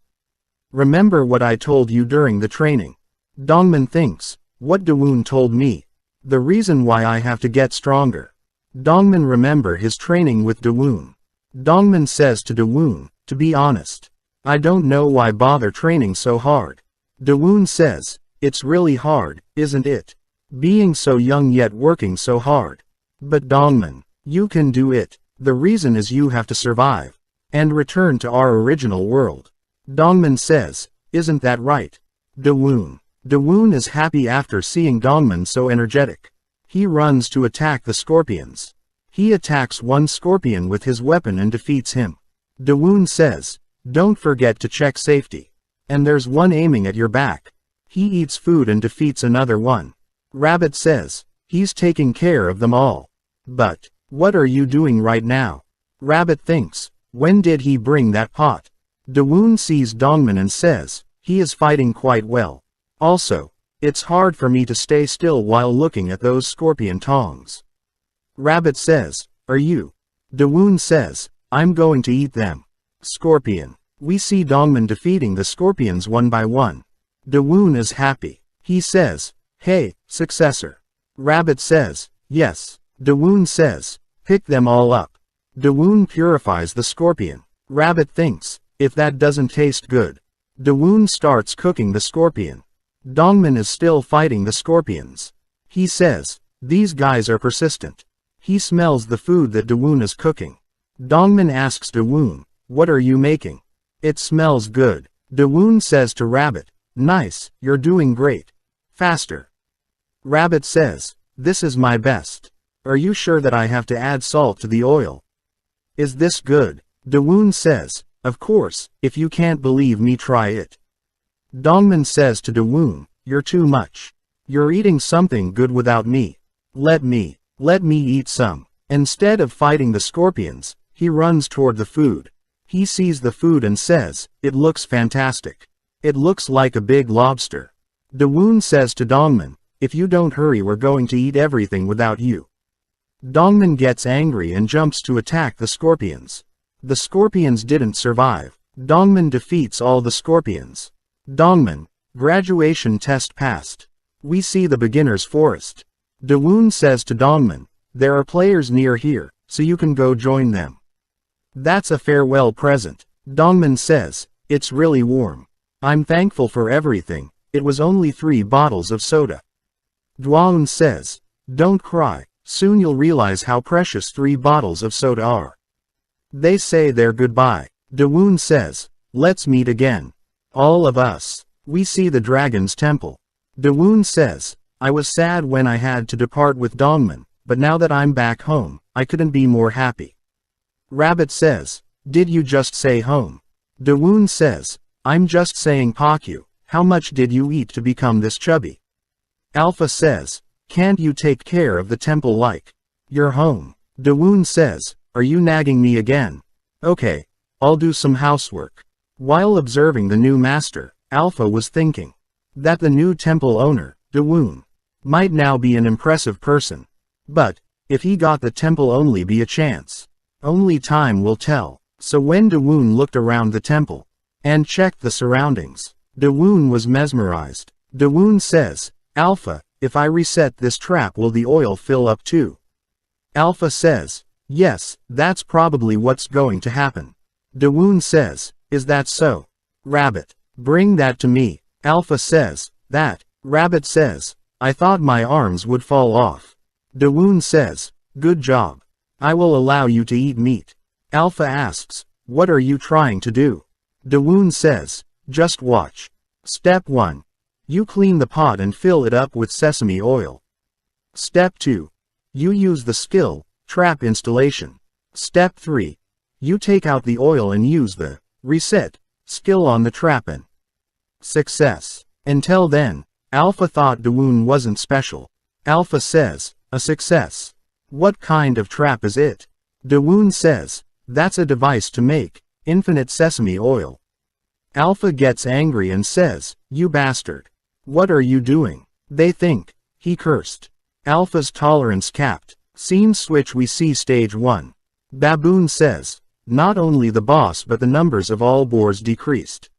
Remember what I told you during the training. Dongmen thinks, what Dawoon told me. The reason why I have to get stronger. Dongmen remember his training with Dawoon. Dongmen says to Dawoon, to be honest, I don't know why bother training so hard. Dawoon says, it's really hard, isn't it? Being so young yet working so hard. But Dongmen, you can do it. The reason is you have to survive and return to our original world. Dongmen says, isn't that right? Dawoon is happy after seeing Dongmen so energetic. He runs to attack the scorpions. He attacks one scorpion with his weapon and defeats him. Dawoon says, don't forget to check safety. And there's one aiming at your back. He eats food and defeats another one. Rabbit says, he's taking care of them all. But, what are you doing right now? Rabbit thinks, when did he bring that pot? Dawoon sees Dongmen and says, he is fighting quite well. Also, it's hard for me to stay still while looking at those scorpion tongs. Rabbit says, are you? Dawoon says, I'm going to eat them. Scorpion. We see Dongmen defeating the scorpions one by one. Dawoon is happy. He says, hey, successor. Rabbit says, yes. Dawoon says, pick them all up. Dawoon purifies the scorpion. Rabbit thinks, if that doesn't taste good. Dawoon starts cooking the scorpion. Dongmen is still fighting the scorpions. He says, these guys are persistent. He smells the food that Dawoon is cooking. Dongmen asks Dawoon, what are you making? It smells good. Dawoon says to Rabbit, nice, you're doing great. Faster. Rabbit says, this is my best. Are you sure that I have to add salt to the oil? Is this good? Dawoon says, of course, if you can't believe me try it. Dongmen says to Dawoon, you're too much. You're eating something good without me. Let me eat some. Instead of fighting the scorpions, he runs toward the food. He sees the food and says, it looks fantastic. It looks like a big lobster. Dawoon says to Dongmen, if you don't hurry we're going to eat everything without you. Dongmen gets angry and jumps to attack the scorpions. The scorpions didn't survive. Dongmen defeats all the scorpions. Dongmen, graduation test passed. We see the beginner's forest. Dawoon says to Dongmen, there are players near here, so you can go join them. That's a farewell present. Dongmen says, it's really warm. I'm thankful for everything, it was only 3 bottles of soda. Dawoon says, don't cry, soon you'll realize how precious 3 bottles of soda are. They say their goodbye. Dawoon says, let's meet again. All of us. We see the dragon's temple. Dawoon says, I was sad when I had to depart with Dongmen, but now that I'm back home, I couldn't be more happy. Rabbit says, did you just say home? Dawoon says, I'm just saying Pakyu, how much did you eat to become this chubby? Alpha says, can't you take care of the temple like your home? Dawoon says, are you nagging me again? Okay, I'll do some housework. While observing the new master, Alpha was thinking that the new temple owner, Dawoon, Might now be an impressive person. But, if he got the temple only be a chance. Only time will tell. So when Dawoon looked around the temple, and checked the surroundings, Dawoon was mesmerized. Dawoon says, Alpha, if I reset this trap will the oil fill up too? Alpha says, yes, that's probably what's going to happen. Dawoon says, is that so? Rabbit, bring that to me. Alpha says, that. Rabbit says, I thought my arms would fall off. Dawoon says, good job. I will allow you to eat meat. Alpha asks, what are you trying to do? Dawoon says, just watch. Step 1. You clean the pot and fill it up with sesame oil. Step 2. You use the skill, trap installation. Step 3. You take out the oil and use the reset skill on the trap and success. Until then, Alpha thought Dawoon wasn't special. Alpha says, a success. What kind of trap is it? Dawoon says, that's a device to make infinite sesame oil. Alpha gets angry and says, you bastard. What are you doing? They think. He cursed. Alpha's tolerance capped. Scene switch. We see stage 1. Baboon says, not only the boss but the numbers of all boars decreased.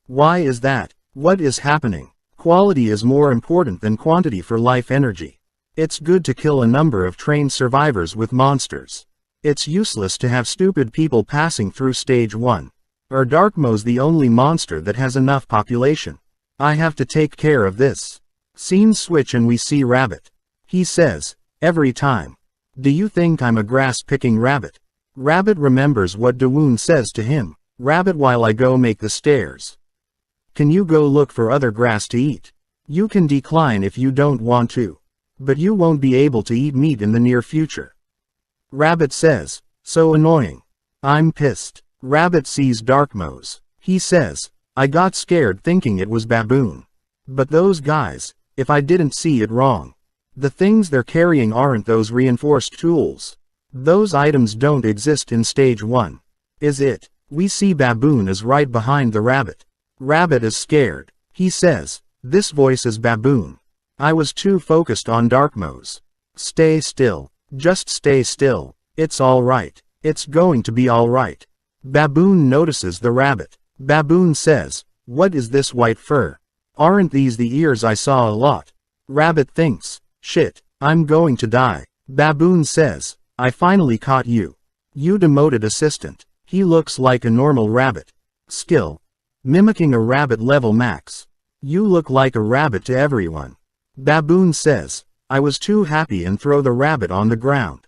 Why is that? What is happening? Quality is more important than quantity for life energy. It's good to kill a number of trained survivors with monsters. It's useless to have stupid people passing through stage 1. Or Darkmo's the only monster that has enough population. I have to take care of this. Scene switch and we see Rabbit. He says, every time. Do you think I'm a grass-picking rabbit? Rabbit remembers what Dawoon says to him. Rabbit, while I go make the stairs. Can you go look for other grass to eat? You can decline if you don't want to. But you won't be able to eat meat in the near future. Rabbit says, so annoying. I'm pissed. Rabbit sees Darkmo's. He says, I got scared thinking it was Baboon. But those guys, if I didn't see it wrong. The things they're carrying aren't those reinforced tools. Those items don't exist in stage 1. Is it? We see Baboon is right behind the rabbit. Rabbit is scared. He says, this voice is Baboon. I was too focused on Darkmo's. Stay still. Just stay still. It's alright. It's going to be alright. Baboon notices the rabbit. Baboon says, what is this white fur? Aren't these the ears I saw a lot? Rabbit thinks, shit, I'm going to die. Baboon says, I finally caught you. You demoted assistant. He looks like a normal rabbit. Skill. Mimicking a rabbit level max. You look like a rabbit to everyone. Baboon says, I was too happy and throw the rabbit on the ground.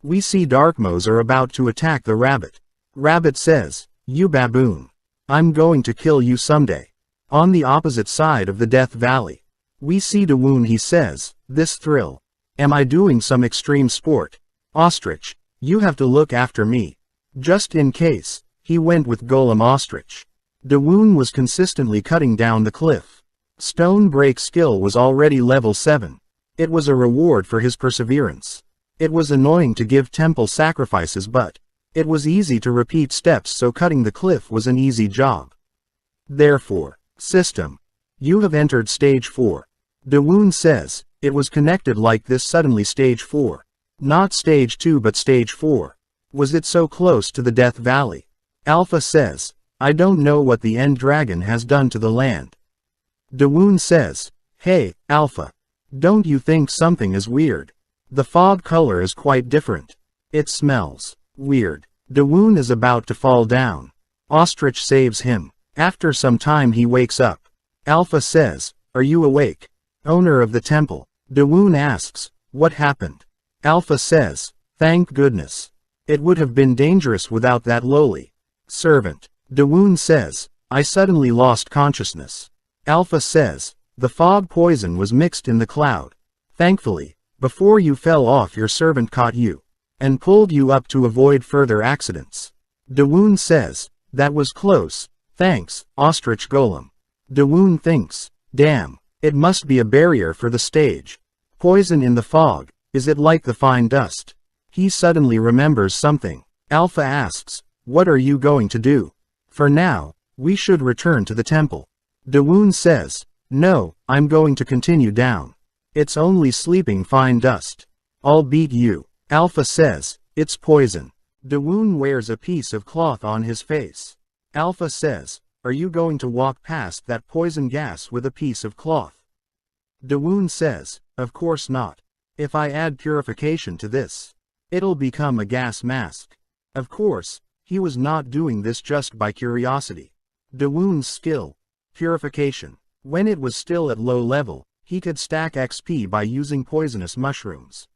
We see Darkmo's are about to attack the rabbit. Rabbit says, you Baboon. I'm going to kill you someday. On the opposite side of the Death Valley. We see Dawoon. He says, this thrill. Am I doing some extreme sport? Ostrich, you have to look after me. Just in case, he went with Golem Ostrich. Dawoon was consistently cutting down the cliff. Stone break skill was already level 7. It was a reward for his perseverance. It was annoying to give temple sacrifices, but it was easy to repeat steps, so cutting the cliff was an easy job. Therefore, system. You have entered stage 4. Dawoon says, it was connected like this suddenly. Stage 4. Not stage 2 but stage 4. Was it so close to the Death Valley? Alpha says, I don't know what the End Dragon has done to the land. Dawoon says, hey, Alpha. Don't you think something is weird? The fog color is quite different. It smells weird. Dawoon is about to fall down. Ostrich saves him. After some time he wakes up. Alpha says, are you awake? Owner of the temple. Dawoon asks, what happened? Alpha says, thank goodness. It would have been dangerous without that lowly servant. Dawoon says, I suddenly lost consciousness. Alpha says, the fog poison was mixed in the cloud. Thankfully, before you fell off your servant caught you and pulled you up to avoid further accidents. Dawoon says, that was close, thanks, Ostrich Golem. Dawoon thinks, damn, it must be a barrier for the stage. Poison in the fog, is it like the fine dust? He suddenly remembers something. Alpha asks, what are you going to do? For now, we should return to the temple. Dawoon says, no, I'm going to continue down. It's only sleeping fine dust. I'll beat you. Alpha says, it's poison. Dawoon wears a piece of cloth on his face. Alpha says, are you going to walk past that poison gas with a piece of cloth? Dawoon says, of course not. If I add purification to this, it'll become a gas mask. Of course, he was not doing this just by curiosity. Dawoon's skill, purification. When it was still at low level, he could stack XP by using poisonous mushrooms.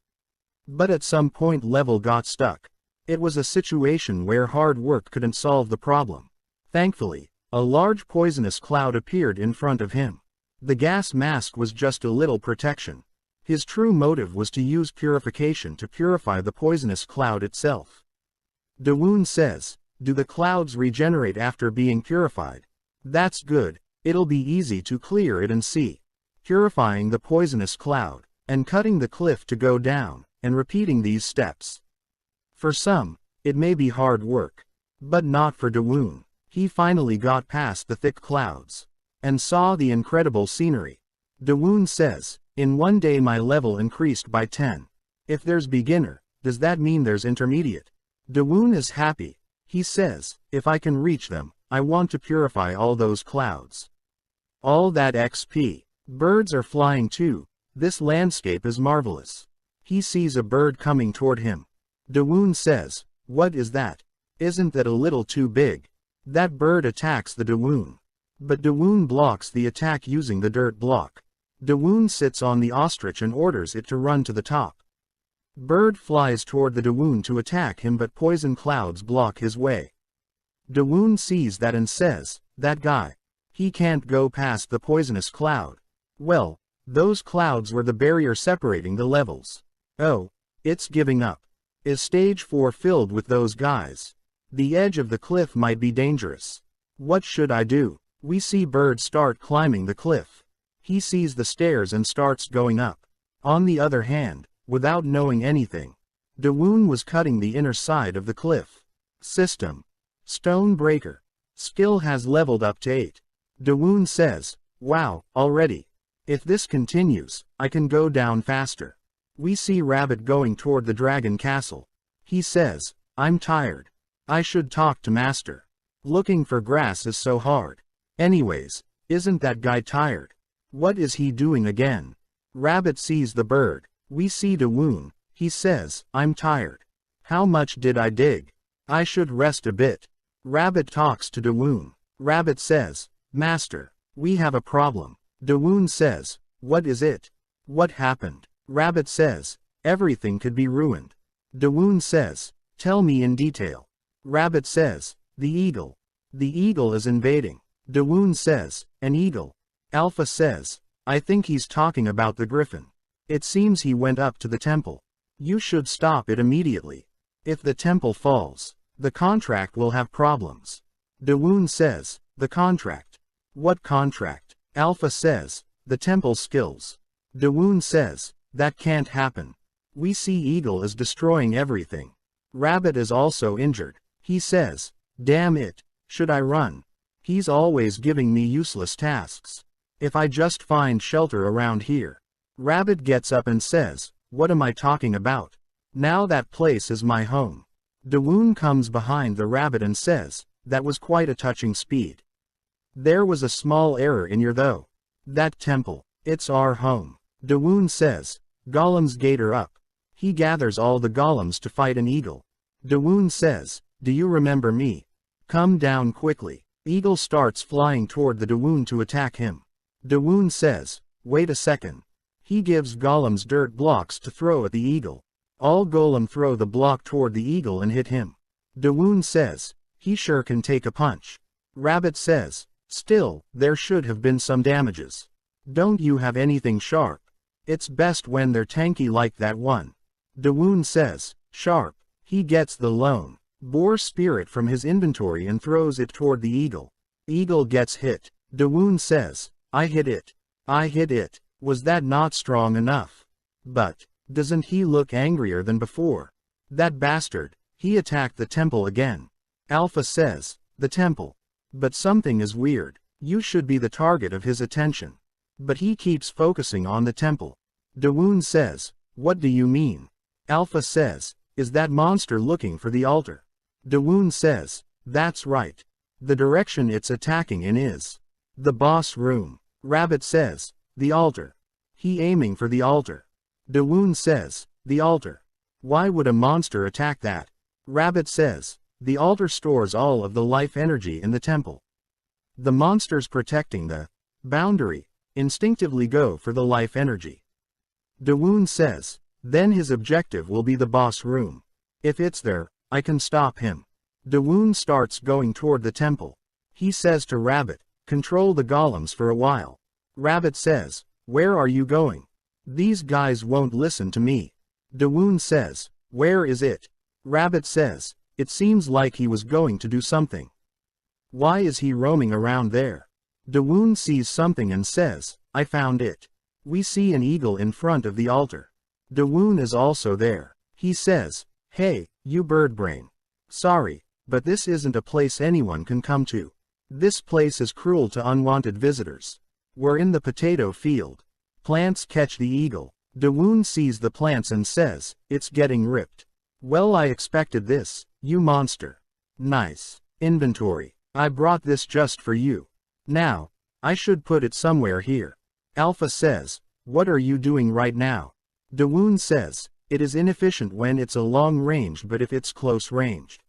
But at some point level got stuck. It was a situation where hard work couldn't solve the problem. Thankfully, a large poisonous cloud appeared in front of him. The gas mask was just a little protection. His true motive was to use purification to purify the poisonous cloud itself. Dawoon says, do the clouds regenerate after being purified? That's good, it'll be easy to clear it and see. Purifying the poisonous cloud, and cutting the cliff to go down, and repeating these steps. For some, it may be hard work. But not for Dawoon. He finally got past the thick clouds, and saw the incredible scenery. Dawoon says, in one day my level increased by 10. If there's beginner, does that mean there's intermediate? Dawoon is happy. He says, if I can reach them, I want to purify all those clouds. All that XP. Birds are flying too. This landscape is marvelous. He sees a bird coming toward him. Dawoon says, what is that? Isn't that a little too big? That bird attacks the Dawoon. But Dawoon blocks the attack using the dirt block. Dawoon sits on the ostrich and orders it to run to the top. Bird flies toward the Dawoon to attack him, but poison clouds block his way. Dawoon sees that and says, that guy. He can't go past the poisonous cloud. Well, those clouds were the barrier separating the levels. Oh, it's giving up. Is stage 4 filled with those guys? The edge of the cliff might be dangerous. What should I do? We see Bird start climbing the cliff. He sees the stairs and starts going up. On the other hand, without knowing anything, Dawoon was cutting the inner side of the cliff. System. Stone Breaker. Skill has leveled up to 8. Dawoon says, wow, already. If this continues, I can go down faster. We see Rabbit going toward the dragon castle. He says, I'm tired. I should talk to Master. Looking for grass is so hard. Anyways, isn't that guy tired? What is he doing again? Rabbit sees the bird. We see Dawoon. He says, I'm tired. How much did I dig? I should rest a bit. Rabbit talks to Dawoon. Rabbit says, Master, we have a problem. Dawoon says, what is it? What happened? Rabbit says, everything could be ruined. Dawoon says, tell me in detail. Rabbit says, the eagle. The eagle is invading. Dawoon says, an eagle. Alpha says, I think he's talking about the griffin. It seems he went up to the temple. You should stop it immediately. If the temple falls, the contract will have problems. Dawoon says, the contract. What contract? Alpha says, the temple skills. Dawoon says, that can't happen. We see Eagle is destroying everything. Rabbit is also injured. He says, damn it, should I run? He's always giving me useless tasks. If I just find shelter around here. Rabbit gets up and says, what am I talking about? Now that place is my home. Dawoon comes behind the rabbit and says, that was quite a touching speed. There was a small error in your though. That temple, it's our home. Dawoon says, Golem's gate are up. He gathers all the golems to fight an eagle. Dawoon says, do you remember me? Come down quickly. Eagle starts flying toward the Dawoon to attack him. Dawoon says, wait a second. He gives golems dirt blocks to throw at the eagle. All golem throw the block toward the eagle and hit him. Dawoon says, he sure can take a punch. Rabbit says, still, there should have been some damages. Don't you have anything sharp? It's best when they're tanky like that one. Dawoon says, sharp. He gets the lone boar spirit from his inventory and throws it toward the eagle. Eagle gets hit. Dawoon says, I hit it. I hit it. Was that not strong enough? But, doesn't he look angrier than before? That bastard, he attacked the temple again. Alpha says, the temple. But something is weird. You should be the target of his attention. But he keeps focusing on the temple. Dawoon says, what do you mean? Alpha says, is that monster looking for the altar? Dawoon says, that's right. The direction it's attacking in is the boss room. Rabbit says, the altar. He aiming for the altar. Dawoon says, the altar. Why would a monster attack that? Rabbit says, the altar stores all of the life energy in the temple. The monsters protecting the boundary instinctively go for the life energy. Dawoon says, then his objective will be the boss room. If it's there, I can stop him. Dawoon starts going toward the temple. He says to Rabbit, control the golems for a while. Rabbit says, where are you going? These guys won't listen to me. Dawoon says, where is it? Rabbit says, it seems like he was going to do something. Why is he roaming around there? Dawoon sees something and says, I found it. We see an eagle in front of the altar. Dawoon is also there. He says, hey, you birdbrain. Sorry, but this isn't a place anyone can come to. This place is cruel to unwanted visitors. We're in the potato field. Plants catch the eagle. Dawoon sees the plants and says, it's getting ripped. Well, I expected this, you monster. Nice. Inventory. I brought this just for you. Now, I should put it somewhere here. Alpha says, what are you doing right now? Dawoon says, it is inefficient when it's a long range, but if it's close ranged,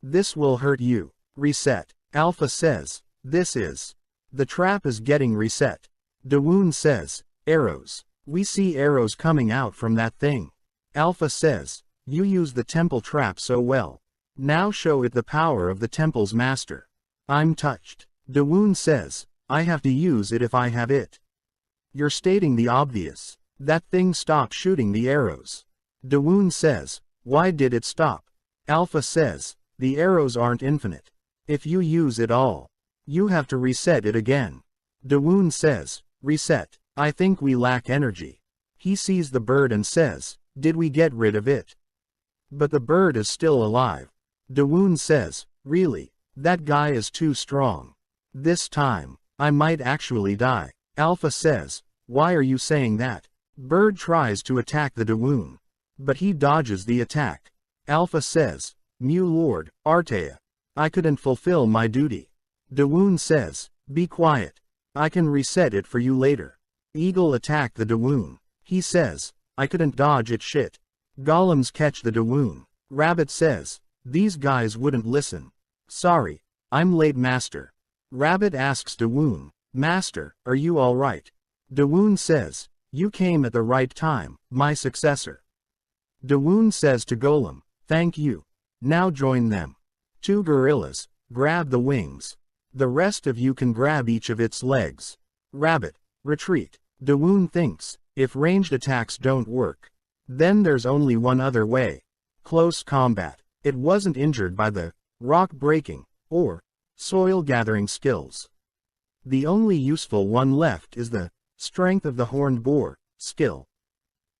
this will hurt you. Reset. Alpha says, this is. The trap is getting reset. Dawoon says, arrows. We see arrows coming out from that thing. Alpha says, you use the temple trap so well. Now show it the power of the temple's master. I'm touched. Dawoon says, I have to use it if I have it. You're stating the obvious. That thing stopped shooting the arrows. Dawoon says, why did it stop? Alpha says, the arrows aren't infinite. If you use it all, you have to reset it again. Dawoon says, reset. I think we lack energy. He sees the bird and says, did we get rid of it? But the bird is still alive. Dawoon says, really? That guy is too strong. This time, I might actually die. Alpha says, why are you saying that? Bird tries to attack the Dawoon, but he dodges the attack. Alpha says, Mew Lord, Artea. I couldn't fulfill my duty. Dawoon says, be quiet. I can reset it for you later. Eagle attack the Dawoon. He says, I couldn't dodge it shit. Golems catch the Dawoon. Rabbit says, these guys wouldn't listen. Sorry, I'm late master. Rabbit asks Dawoon, master, are you alright? Dawoon says, you came at the right time, my successor. Dawoon says to Golem, thank you. Now join them. 2 gorillas, grab the wings. The rest of you can grab each of its legs. Rabbit, retreat. Dawoon thinks, if ranged attacks don't work, then there's only one other way. Close combat. It wasn't injured by the rock breaking or soil gathering skills. The only useful one left is the strength of the horned boar skill.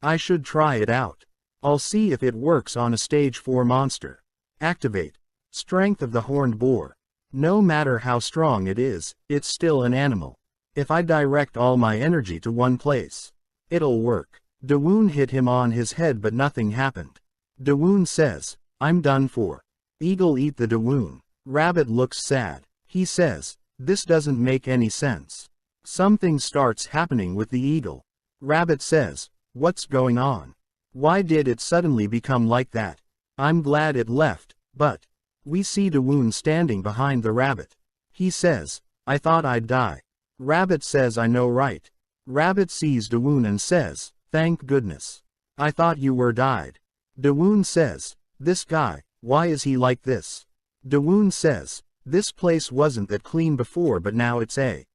I should try it out. I'll see if it works on a stage 4 monster. Activate. Strength of the horned boar. No matter how strong it is, it's still an animal. If I direct all my energy to one place, it'll work. Dawoon hit him on his head but nothing happened. Dawoon says, I'm done for. Eagle eat the Dawoon. Rabbit looks sad. He says, this doesn't make any sense. Something starts happening with the eagle. Rabbit says, what's going on? Why did it suddenly become like that? I'm glad it left, but we see Dawoon standing behind the rabbit. He says, I thought I'd die. Rabbit says, I know right. Rabbit sees Dawoon and says, thank goodness. I thought you were died. Dawoon says, this guy, why is he like this? Dawoon says, this place wasn't that clean before but now it's a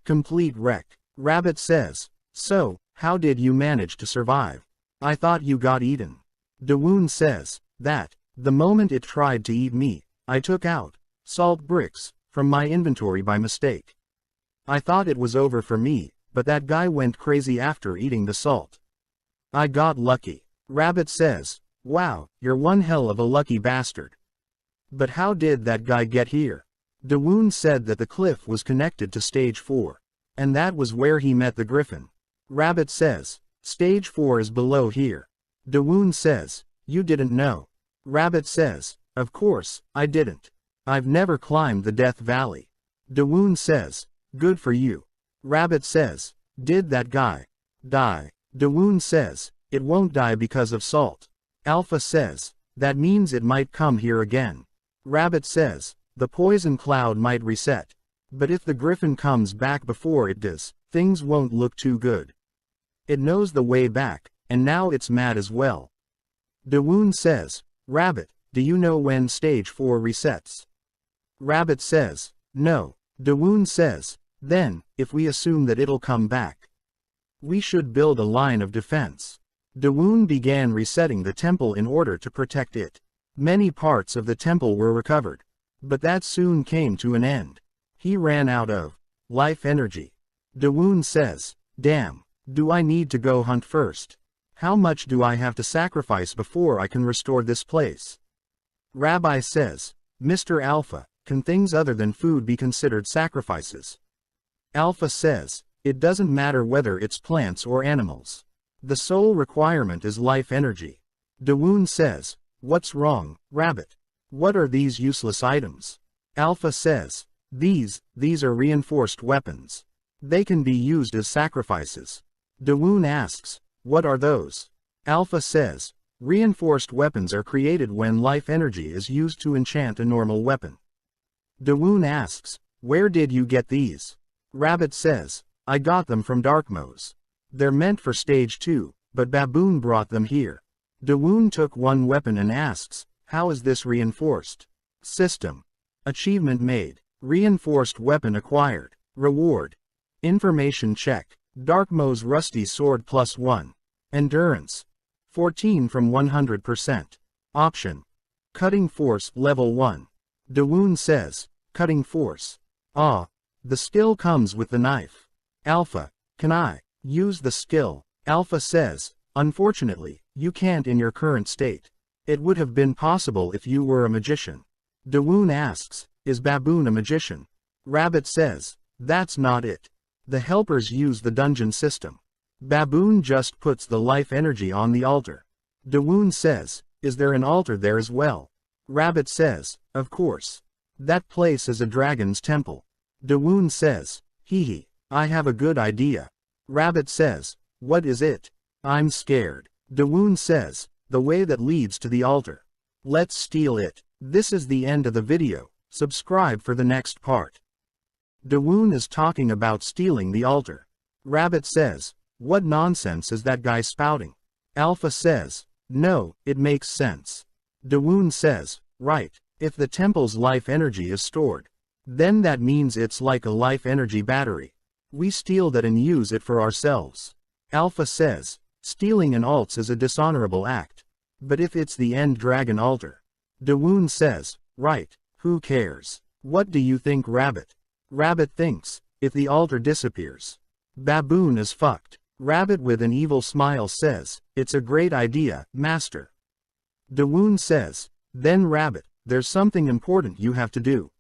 complete wreck. Rabbit says, so, how did you manage to survive? I thought you got eaten. Dawoon says, that, the moment it tried to eat me, I took out salt bricks from my inventory by mistake. I thought it was over for me, but that guy went crazy after eating the salt. I got lucky. Rabbit says, wow, you're one hell of a lucky bastard. But how did that guy get here? Dawoon said that the cliff was connected to stage 4, and that was where he met the griffin. Rabbit says, Stage 4 is below here. Dawoon says, you didn't know. Rabbit says, of course, I didn't. I've never climbed the Death Valley. Dawoon says, good for you. Rabbit says, did that guy die? Dawoon says, it won't die because of salt. Alpha says, that means it might come here again. Rabbit says, the poison cloud might reset. But if the griffin comes back before it does, things won't look too good. It knows the way back, and now it's mad as well. Dawoon says, Rabbit, do you know when stage 4 resets? Rabbit says, no. Dawoon says, then, if we assume that it'll come back, we should build a line of defense. Dawoon began resetting the temple in order to protect it. Many parts of the temple were recovered. But that soon came to an end. He ran out of life energy. Dawoon says, damn, do I need to go hunt first? How much do I have to sacrifice before I can restore this place? Rabbi says, Mr. Alpha, can things other than food be considered sacrifices? Alpha says, it doesn't matter whether it's plants or animals. The sole requirement is life energy. Dawoon says, what's wrong, Rabbit? What are these useless items? Alpha says, these are reinforced weapons. They can be used as sacrifices. Dawoon asks, what are those? Alpha says, reinforced weapons are created when life energy is used to enchant a normal weapon. Dawoon asks, where did you get these? Rabbit says, I got them from Darkmose. They're meant for stage 2, but Baboon brought them here. Dawoon took one weapon and asks, how is this reinforced? System. Achievement made. Reinforced weapon acquired. Reward. Information check. Darkmose Rusty Sword +1. Endurance. 14 from 100%. Option. Cutting Force Level 1. Dawoon says, Cutting Force. Ah. The skill comes with the knife. Alpha. Can I use the skill? Alpha says, unfortunately, you can't in your current state. It would have been possible if you were a magician. Dawoon asks, is Baboon a magician? Rabbit says, that's not it. The helpers use the dungeon system. Baboon just puts the life energy on the altar. Dawoon says, is there an altar there as well? Rabbit says, of course. That place is a dragon's temple. Dawoon says, hee, I have a good idea. Rabbit says, what is it? I'm scared. Dawoon says, the way that leads to the altar. Let's steal it. This is the end of the video. Subscribe for the next part. Dawoon is talking about stealing the altar. Rabbit says, what nonsense is that guy spouting? Alpha says, no, it makes sense. Dawoon says, right, if the temple's life energy is stored, then that means it's like a life energy battery. We steal that and use it for ourselves. Alpha says, stealing an alts is a dishonorable act. But if it's the end dragon altar. Dawoon says, right, who cares? What do you think, Rabbit? Rabbit thinks, if the altar disappears, Baboon is fucked. Rabbit with an evil smile says, it's a great idea, Master. Dawoon says, then Rabbit, there's something important you have to do.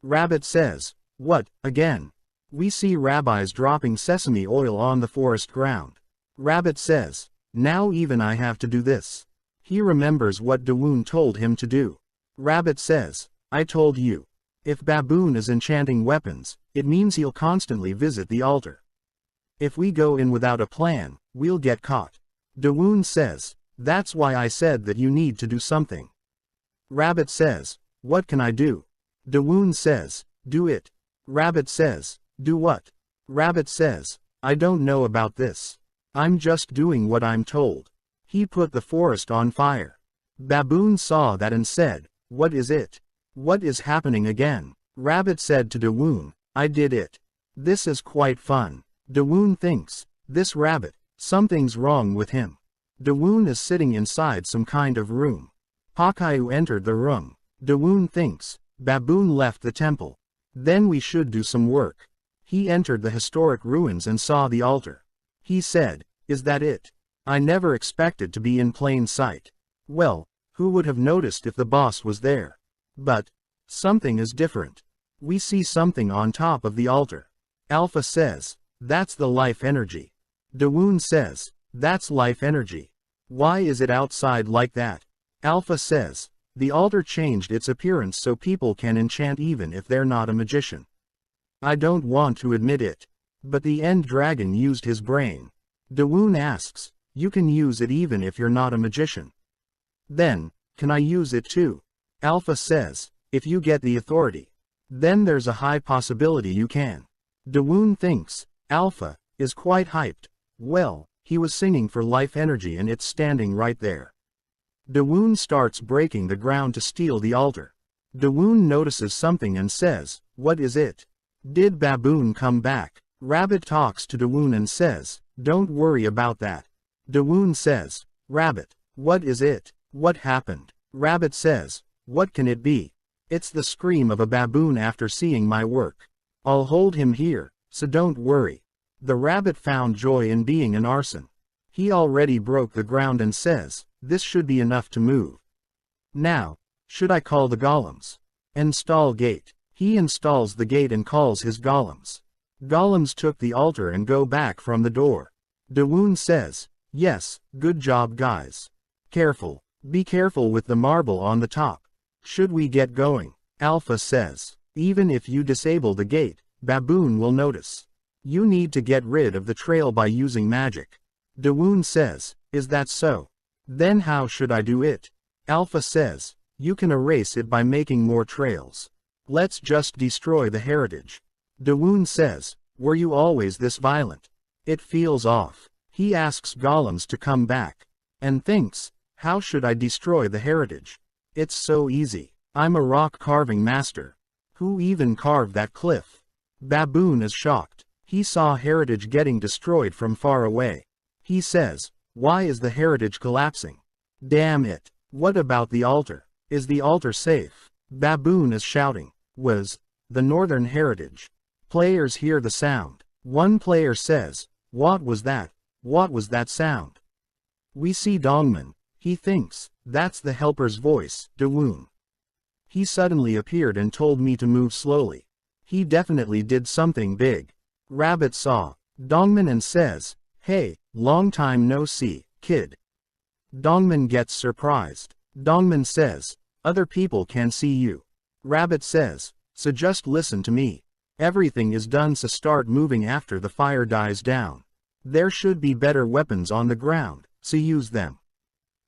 Rabbit says, what, again? We see rabbis dropping sesame oil on the forest ground. Rabbit says, now even I have to do this. He remembers what Dawoon told him to do. Rabbit says, I told you. If Baboon is enchanting weapons, it means he'll constantly visit the altar. If we go in without a plan, we'll get caught. Dawoon says, that's why I said that you need to do something. Rabbit says, what can I do? Dawoon says, do it. Rabbit says, do what? Rabbit says, I don't know about this. I'm just doing what I'm told. He put the forest on fire. Baboon saw that and said, what is it? What is happening again? Rabbit said to Dawoon, I did it. This is quite fun. Dawoon thinks, this rabbit, something's wrong with him. Dawoon is sitting inside some kind of room. Pakayu entered the room. Dawoon thinks, Baboon left the temple. Then we should do some work. He entered the historic ruins and saw the altar. He said, is that it? I never expected to be in plain sight. Well, who would have noticed if the boss was there? But something is different. We see something on top of the altar. Alpha says, that's the life energy. Dawoon says, That's life energy. Why is it outside like that? Alpha says, the altar changed its appearance so people can enchant even if they're not a magician. I don't want to admit it. But the end dragon used his brain. Dawoon asks, you can use it even if you're not a magician. Then, can I use it too? Alpha says, if you get the authority. Then there's a high possibility you can. Dawoon thinks, Alpha is quite hyped. Well, he was singing for life energy and it's standing right there. Dawoon starts breaking the ground to steal the altar. Dawoon notices something and says, what is it? Did Baboon come back? Rabbit talks to Dawoon and says, don't worry about that. Dawoon says, Rabbit, what is it? What happened? Rabbit says, what can it be? It's the scream of a baboon after seeing my work. I'll hold him here, so don't worry. The rabbit found joy in being an arson. He already broke the ground and says, this should be enough to move. Now, should I call the golems? Install gate. He installs the gate and calls his golems. Golems took the altar and go back from the door. Dawoon says, yes, good job guys. Careful. Be careful with the marble on the top. Should we get going? Alpha says, even if you disable the gate, Baboon will notice. You need to get rid of the trail by using magic. Dawoon says, is that so? Then how should I do it? Alpha says, you can erase it by making more trails. Let's just destroy the heritage. Dawoon says, were you always this violent? It feels off. He asks golems to come back. And thinks, how should I destroy the heritage? It's so easy. I'm a rock carving master. Who even carved that cliff? Baboon is shocked. He saw heritage getting destroyed from far away. He says, why is the heritage collapsing? Damn it. What about the altar? Is the altar safe? Baboon is shouting. Was the northern heritage? Players hear the sound. One player says, what was that? What was that sound? We see Dongman. He thinks, that's the helper's voice, Dawoon. He suddenly appeared and told me to move slowly. He definitely did something big. Rabbit saw Dongman and says, hey, long time no see, kid. Dongman gets surprised. Dongman says, other people can see you. Rabbit says, so just listen to me. Everything is done, so start moving after the fire dies down. There should be better weapons on the ground, so use them.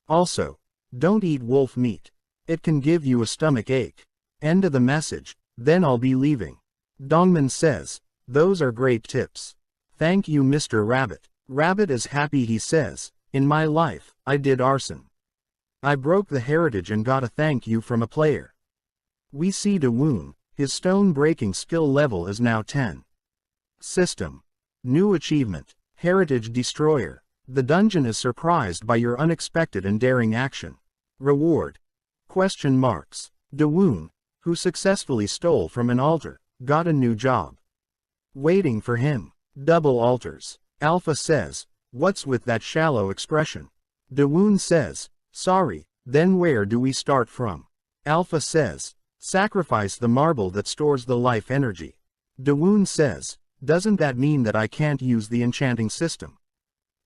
Also, don't eat wolf meat. It can give you a stomach ache. End of the message, then I'll be leaving. Dongman says, those are great tips. Thank you, Mr. Rabbit. Rabbit is happy. He says, in my life, I did arson. I broke the heritage and got a thank you from a player. We see Dawoon, his stone breaking skill level is now 10. System. New achievement, Heritage Destroyer. The dungeon is surprised by your unexpected and daring action. Reward. Question marks. Dawoon, who successfully stole from an altar, got a new job. Waiting for him. Double altars. Alpha says, what's with that shallow expression? Dawoon says, sorry, then where do we start from? Alpha says, sacrifice the marble that stores the life energy. Dawoon says, doesn't that mean that I can't use the enchanting system?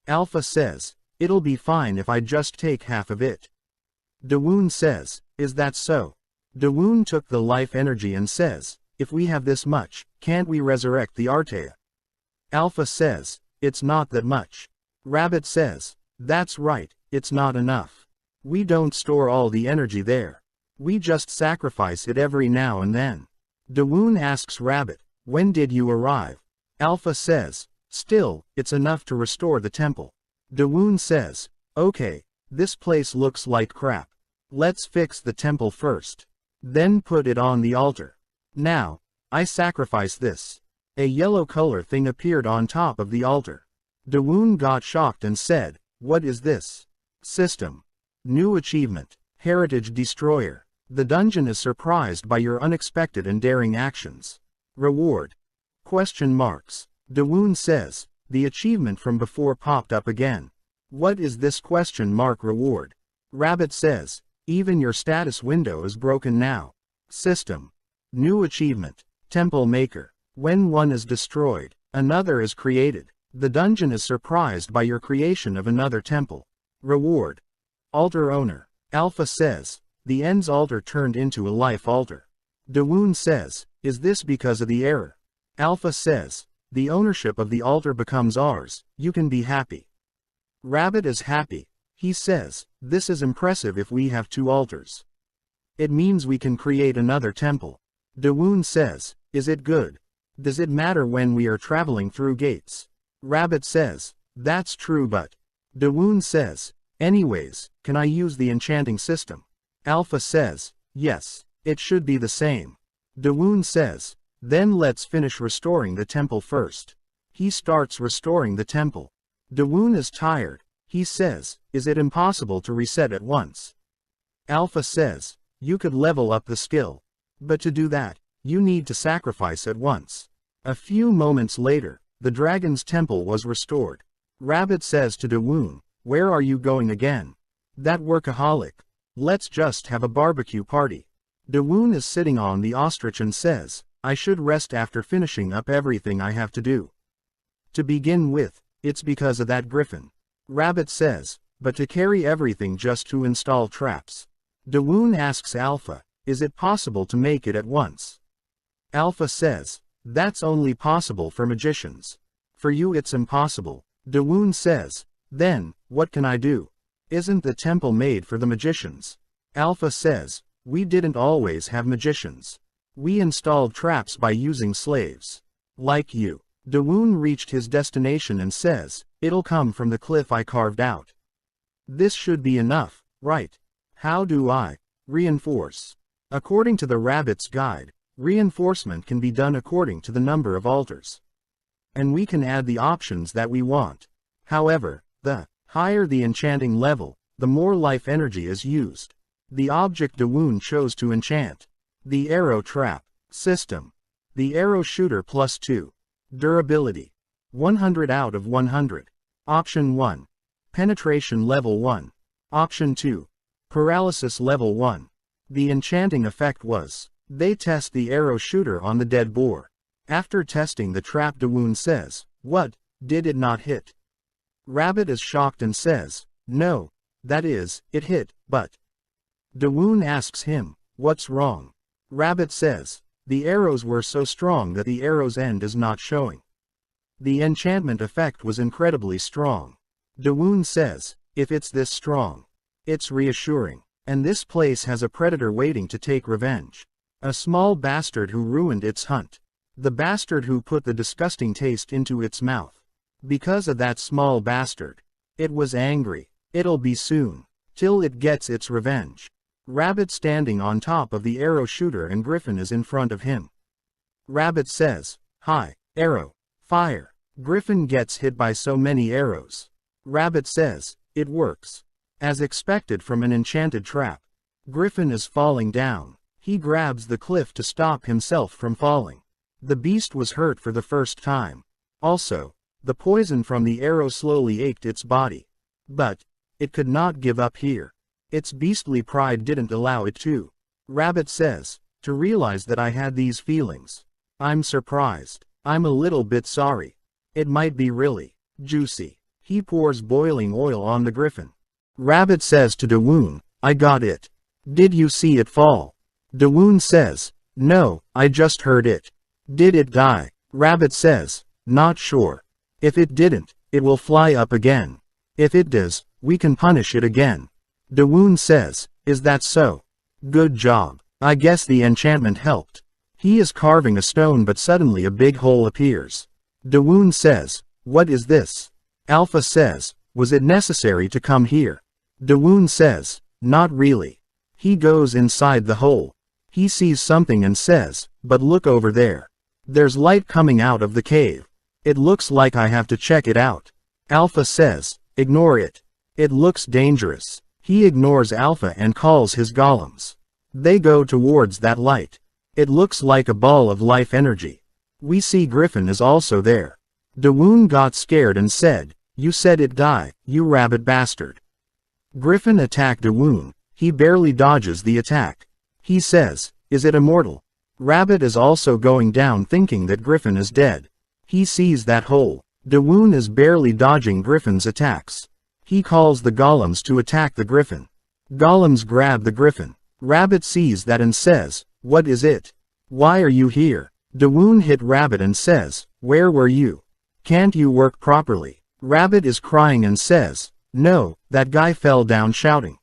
Alpha says, it'll be fine if I just take half of it. Dawoon says, is that so? Dawoon took the life energy and says, if we have this much, can't we resurrect the Artea? Alpha says, it's not that much. Rabbit says, that's right, it's not enough. We don't store all the energy there. We just sacrifice it every now and then. Dawoon asks Rabbit, when did you arrive? Alpha says, still, it's enough to restore the temple. Dawoon says, okay, this place looks like crap. Let's fix the temple first. Then put it on the altar. Now, I sacrifice this. A yellow color thing appeared on top of the altar. Dawoon got shocked and said, what is this? System. New achievement, Heritage Destroyer. The dungeon is surprised by your unexpected and daring actions. Reward. Question marks. Dawoon says, the achievement from before popped up again. What is this question mark reward? Rabbit says, even your status window is broken now. System. New achievement, Temple Maker. When one is destroyed, another is created. The dungeon is surprised by your creation of another temple. Reward. Altar owner. Alpha says, the end's altar turned into a life altar. Dawoon says, is this because of the error? Alpha says, the ownership of the altar becomes ours, you can be happy. Rabbit is happy. He says, this is impressive if we have 2 altars. It means we can create another temple. Dawoon says, is it good? Does it matter when we are traveling through gates? Rabbit says, that's true but. Dawoon says, anyways, can I use the enchanting system? Alpha says, yes, it should be the same. Dawoon says, then let's finish restoring the temple first. He starts restoring the temple. Dawoon is tired. He says, is it impossible to reset at once? Alpha says, you could level up the skill. But to do that, you need to sacrifice at once. A few moments later, the dragon's temple was restored. Rabbit says to Dawoon, where are you going again? That workaholic. Let's just have a barbecue party. Dawoon is sitting on the ostrich and says, I should rest after finishing up everything I have to do. To begin with, it's because of that griffin. Rabbit says, but to carry everything just to install traps. Dawoon asks Alpha, is it possible to make it at once? Alpha says, that's only possible for magicians. For you it's impossible. Dawoon says, then, what can I do? Isn't the temple made for the magicians? Alpha says, we didn't always have magicians. We installed traps by using slaves. Like you. Dawoon reached his destination and says, it'll come from the cliff I carved out. This should be enough, right? How do I reinforce? According to the rabbit's guide, reinforcement can be done according to the number of altars. And we can add the options that we want. However, the higher the enchanting level, the more life energy is used. The object Dawoon chose to enchant. The arrow trap system. The arrow shooter +2. Durability. 100 out of 100. Option 1. Penetration level 1. Option 2. Paralysis level 1. The enchanting effect was, they test the arrow shooter on the dead boar. After testing the trap, Dawoon says, what, did it not hit? Rabbit is shocked and says, no, that is, it hit, but. Dawoon asks him, what's wrong? Rabbit says, the arrows were so strong that the arrow's end is not showing. The enchantment effect was incredibly strong. Dawoon says, if it's this strong, it's reassuring. And this place has a predator waiting to take revenge. A small bastard who ruined its hunt. The bastard who put the disgusting taste into its mouth. Because of that small bastard. It was angry. It'll be soon. Till it gets its revenge. Rabbit standing on top of the arrow shooter and Griffin is in front of him. Rabbit says, hi, arrow, fire. Griffin gets hit by so many arrows. Rabbit says, it works. As expected from an enchanted trap. Griffin is falling down. He grabs the cliff to stop himself from falling. The beast was hurt for the first time. Also, the poison from the arrow slowly ached its body. But, it could not give up here. Its beastly pride didn't allow it to. Rabbit says, to realize that I had these feelings. I'm surprised. I'm a little bit sorry. It might be really juicy. He pours boiling oil on the griffin. Rabbit says to Dawoon, I got it. Did you see it fall? Dawoon says, no, I just heard it. Did it die? Rabbit says, not sure. If it didn't, it will fly up again. If it does, we can punish it again. Dawoon says, is that so? Good job. I guess the enchantment helped. He is carving a stone but suddenly a big hole appears. Dawoon says, what is this? Alpha says, was it necessary to come here? Dawoon says, not really. He goes inside the hole. He sees something and says, but look over there. There's light coming out of the cave. It looks like I have to check it out. Alpha says, ignore it. It looks dangerous. He ignores Alpha and calls his golems. They go towards that light. It looks like a ball of life energy. We see Griffin is also there. Dawoon got scared and said, you said it die, you rabbit bastard. Griffin attacked Dawoon. He barely dodges the attack. He says, is it immortal? Rabbit is also going down thinking that Griffin is dead. He sees that hole. Dawoon is barely dodging Griffin's attacks. He calls the golems to attack the Griffin. Golems grab the Griffin. Rabbit sees that and says, "What is it? Why are you here?" Dawoon hit Rabbit and says, "Where were you? Can't you work properly?" Rabbit is crying and says, "No, that guy fell down shouting.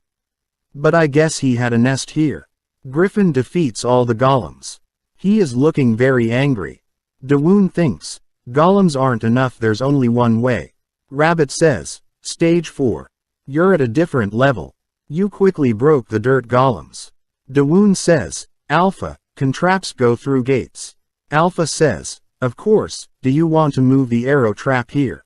But I guess he had a nest here." Griffin defeats all the golems. He is looking very angry. Dawoon thinks, golems aren't enough, there's only one way. Rabbit says, "Stage 4. You're at a different level. You quickly broke the dirt golems." Dawoon says, "Alpha, can traps go through gates?" Alpha says, "Of course, do you want to move the arrow trap here?"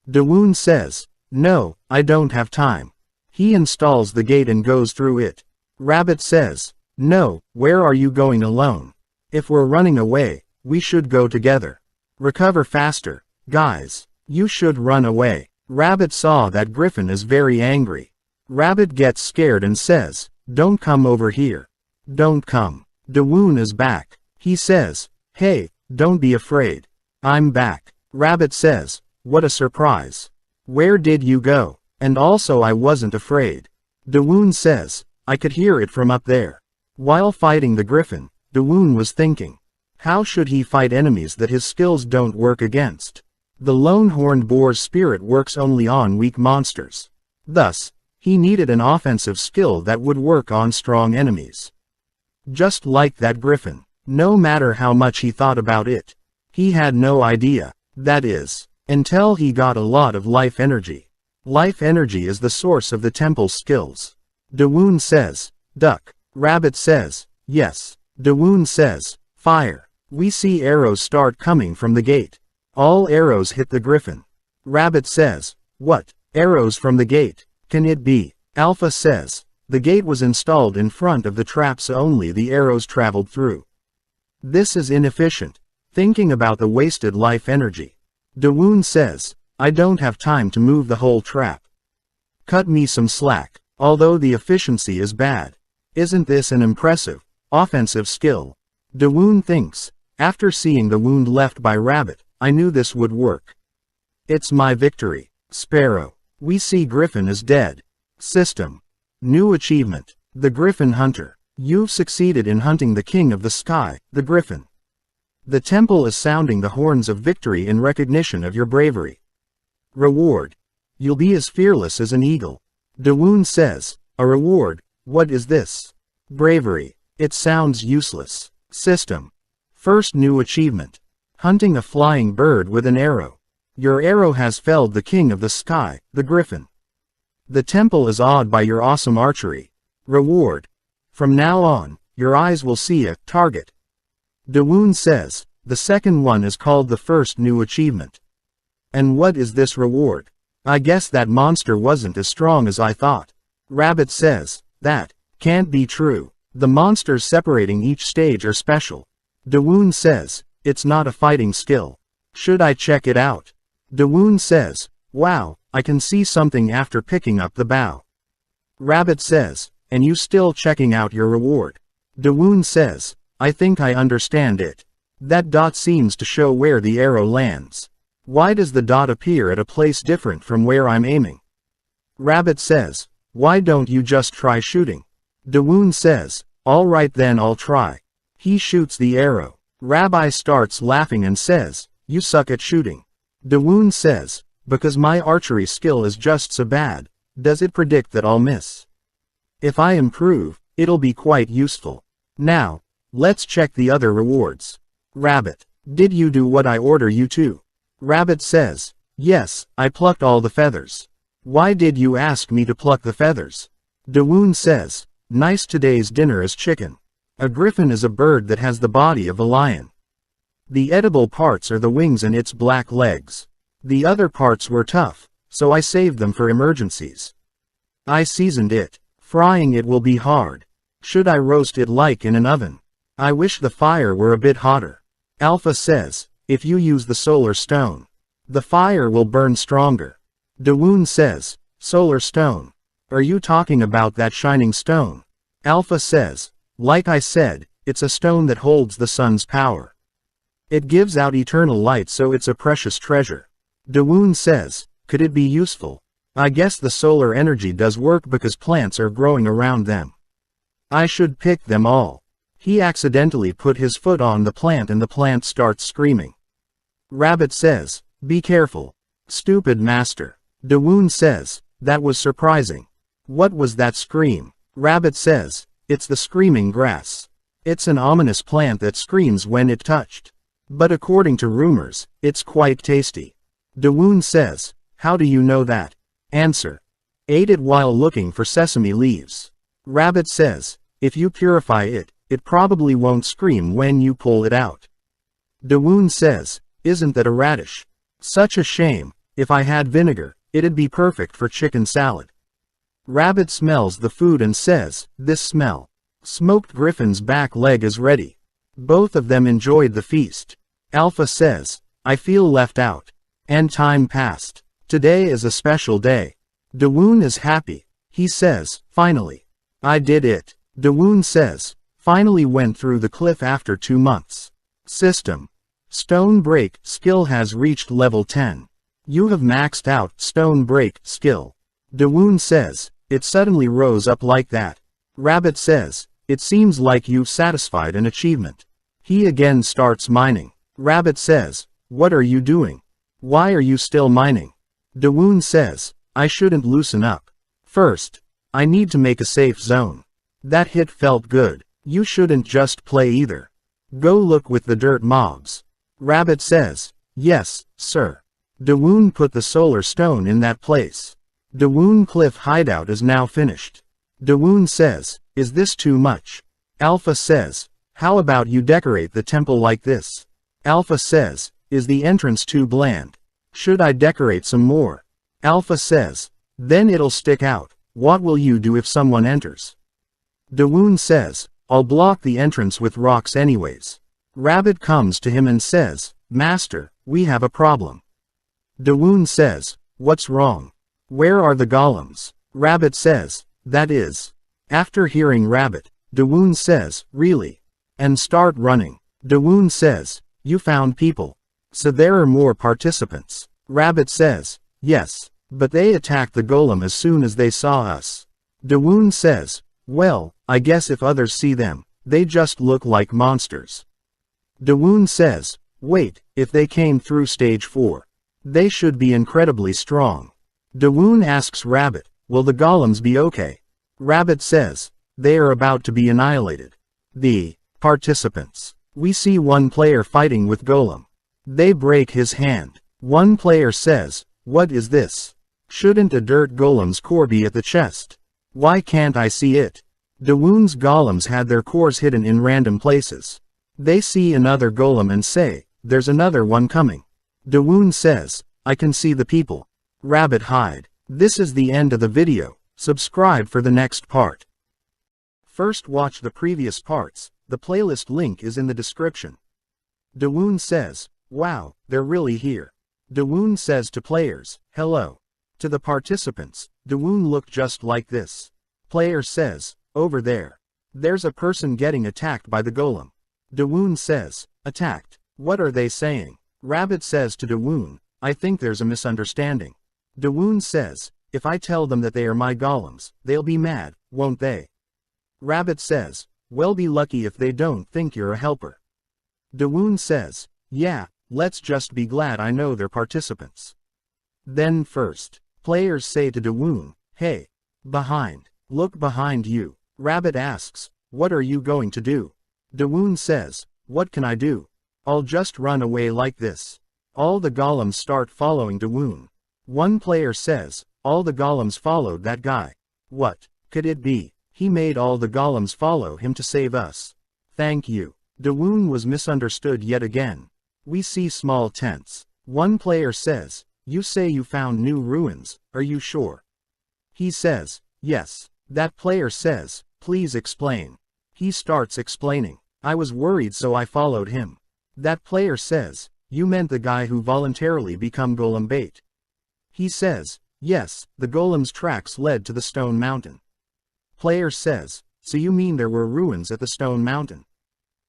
Dawoon says, "No, I don't have time." He installs the gate and goes through it. Rabbit says, "No, where are you going alone? If we're running away, we should go together. Recover faster, guys. You should run away." Rabbit saw that Griffin is very angry. Rabbit gets scared and says, "Don't come over here. Don't come." Dawoon is back. He says, "Hey, don't be afraid. I'm back." Rabbit says, "What a surprise. Where did you go? And also I wasn't afraid." Dawoon says, "I could hear it from up there." While fighting the Griffin, Dawoon was thinking, how should he fight enemies that his skills don't work against? The lone horned boar's spirit works only on weak monsters. Thus, he needed an offensive skill that would work on strong enemies. Just like that Griffin. No matter how much he thought about it, he had no idea. That is, until he got a lot of life energy. Life energy is the source of the temple's skills. Dawoon says, "Duck." Rabbit says, "Yes." Dawoon says, "Fire." We see arrows start coming from the gate. All arrows hit the Griffin. Rabbit says, "What? Arrows from the gate? Can it be?" Alpha says, "The gate was installed in front of the trap so only the arrows traveled through. This is inefficient." Thinking about the wasted life energy, Dawoon says, "I don't have time to move the whole trap. Cut me some slack." Although the efficiency is bad, isn't this an impressive, offensive skill? Dawoon thinks, after seeing the wound left by Rabbit, I knew this would work. It's my victory. Sparrow. We see Griffin is dead. System. New achievement. The Griffin Hunter. You've succeeded in hunting the king of the sky, the Griffin. The temple is sounding the horns of victory in recognition of your bravery. Reward. You'll be as fearless as an eagle. Dawoon says, "A reward? What is this?" Bravery. It sounds useless. System. First new achievement. Hunting a flying bird with an arrow. Your arrow has felled the king of the sky, the Griffin. The temple is awed by your awesome archery. Reward. From now on, your eyes will see a target. Dawoon says, the second one is called the first new achievement. And what is this reward? I guess that monster wasn't as strong as I thought. Rabbit says, that can't be true. The monsters separating each stage are special. Dawoon says, it's not a fighting skill. Should I check it out? Dawoon says, wow, I can see something after picking up the bow. Rabbit says, and you still checking out your reward? Dawoon says, I think I understand it. That dot seems to show where the arrow lands. Why does the dot appear at a place different from where I'm aiming? Rabbit says, why don't you just try shooting? Dawoon says, all right then I'll try. He shoots the arrow. Rabbi starts laughing and says, you suck at shooting. Dawoon says, because my archery skill is just so bad, does it predict that I'll miss? If I improve, it'll be quite useful. Now, let's check the other rewards. Rabbit, did you do what I order you to? Rabbit says, yes, I plucked all the feathers. Why did you ask me to pluck the feathers? Dawoon says, nice, today's dinner is chicken. A griffin is a bird that has the body of a lion. The edible parts are the wings and its black legs. The other parts were tough, so I saved them for emergencies. I seasoned it. Frying it will be hard. Should I roast it like in an oven? I wish the fire were a bit hotter. Alpha says, if you use the solar stone, the fire will burn stronger. Dawoon says, solar stone? Are you talking about that shining stone? Alpha says, like I said, it's a stone that holds the sun's power. It gives out eternal light, so it's a precious treasure. Dawoon says, could it be useful? I guess the solar energy does work because plants are growing around them. I should pick them all. He accidentally put his foot on the plant and the plant starts screaming. Rabbit says, be careful. Stupid master. Dawoon says, that was surprising. What was that scream? Rabbit says, it's the screaming grass. It's an ominous plant that screams when it touched. But according to rumors, it's quite tasty. Dawoon says, how do you know that? Answer. Ate it while looking for sesame leaves. Rabbit says, if you purify it, it probably won't scream when you pull it out. Dawoon says, isn't that a radish? Such a shame. If I had vinegar, it'd be perfect for chicken salad. Rabbit smells the food and says, this smell. Smoked griffin's back leg is ready. Both of them enjoyed the feast. Alpha says, I feel left out. And time passed. Today is a special day. Dawoon is happy. He says, finally. I did it. Dawoon says, finally went through the cliff after 2 months. System. Stone break skill has reached level 10. You have maxed out stone break skill. Dawoon says, it suddenly rose up like that. Rabbit says, it seems like you've satisfied an achievement. He again starts mining. Rabbit says, what are you doing? Why are you still mining? Dawoon says, I shouldn't loosen up. First, I need to make a safe zone. That hit felt good. You shouldn't just play either. Go look with the dirt mobs. Rabbit says, yes, sir. Dawoon put the solar stone in that place. Dawoon Cliff hideout is now finished. Dawoon says, is this too much? Alpha says, how about you decorate the temple like this? Alpha says, is the entrance too bland? Should I decorate some more? Alpha says, then it'll stick out. What will you do if someone enters? Dawoon says, I'll block the entrance with rocks anyways. Rabbit comes to him and says, Master, we have a problem. Dawoon says, what's wrong? Where are the golems? Rabbit says, that is. After hearing Rabbit, Dawoon says, really? And start running. Dawoon says, you found people. So there are more participants. Rabbit says, yes, but they attacked the golem as soon as they saw us. Dawoon says, well, I guess if others see them, they just look like monsters. Dawoon says, wait, if they came through stage 4. They should be incredibly strong. Dawoon asks Rabbit, will the golems be okay? Rabbit says, they are about to be annihilated. The participants. We see one player fighting with golem. They break his hand. One player says, what is this? Shouldn't a dirt golem's core be at the chest? Why can't I see it? Dawoon's golems had their cores hidden in random places. They see another golem and say, there's another one coming. Dawoon says, I can see the people. Rabbit hide. This is the end of the video. Subscribe for the next part. First watch the previous parts. The playlist link is in the description. Dawoon says, wow, they're really here. Dawoon says to players, hello. To the participants, Dawoon look just like this. Player says, over there. There's a person getting attacked by the golem. Dawoon says, attacked. What are they saying? Rabbit says to Dawoon, I think there's a misunderstanding. Dawoon says, if I tell them that they are my golems, they'll be mad, won't they? Rabbit says, well, be lucky if they don't think you're a helper. Dawoon says, yeah, let's just be glad I know they're participants. Then first, players say to Dawoon, hey, behind, look behind you. Rabbit asks, what are you going to do? Dawoon says, what can I do? I'll just run away like this. All the golems start following Dawoon. One player says, all the golems followed that guy. What could it be? He made all the golems follow him to save us. Thank you. Dawoon was misunderstood yet again. We see small tents. One player says, you say you found new ruins, are you sure? He says, yes. That player says, please explain. He starts explaining. I was worried so I followed him. That player says, you meant the guy who voluntarily become golem bait. He says, yes, the golem's tracks led to the stone mountain. Player says, so you mean there were ruins at the stone mountain?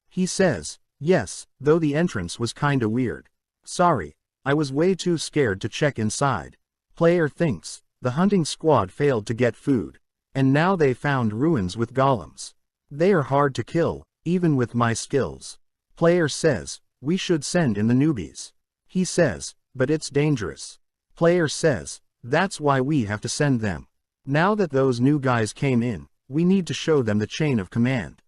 He says, yes, though the entrance was kinda weird. Sorry. I was way too scared to check inside. Player thinks, the hunting squad failed to get food. And now they found ruins with golems. They are hard to kill, even with my skills. Player says, we should send in the newbies. He says, but it's dangerous. Player says, that's why we have to send them. Now that those new guys came in, we need to show them the chain of command.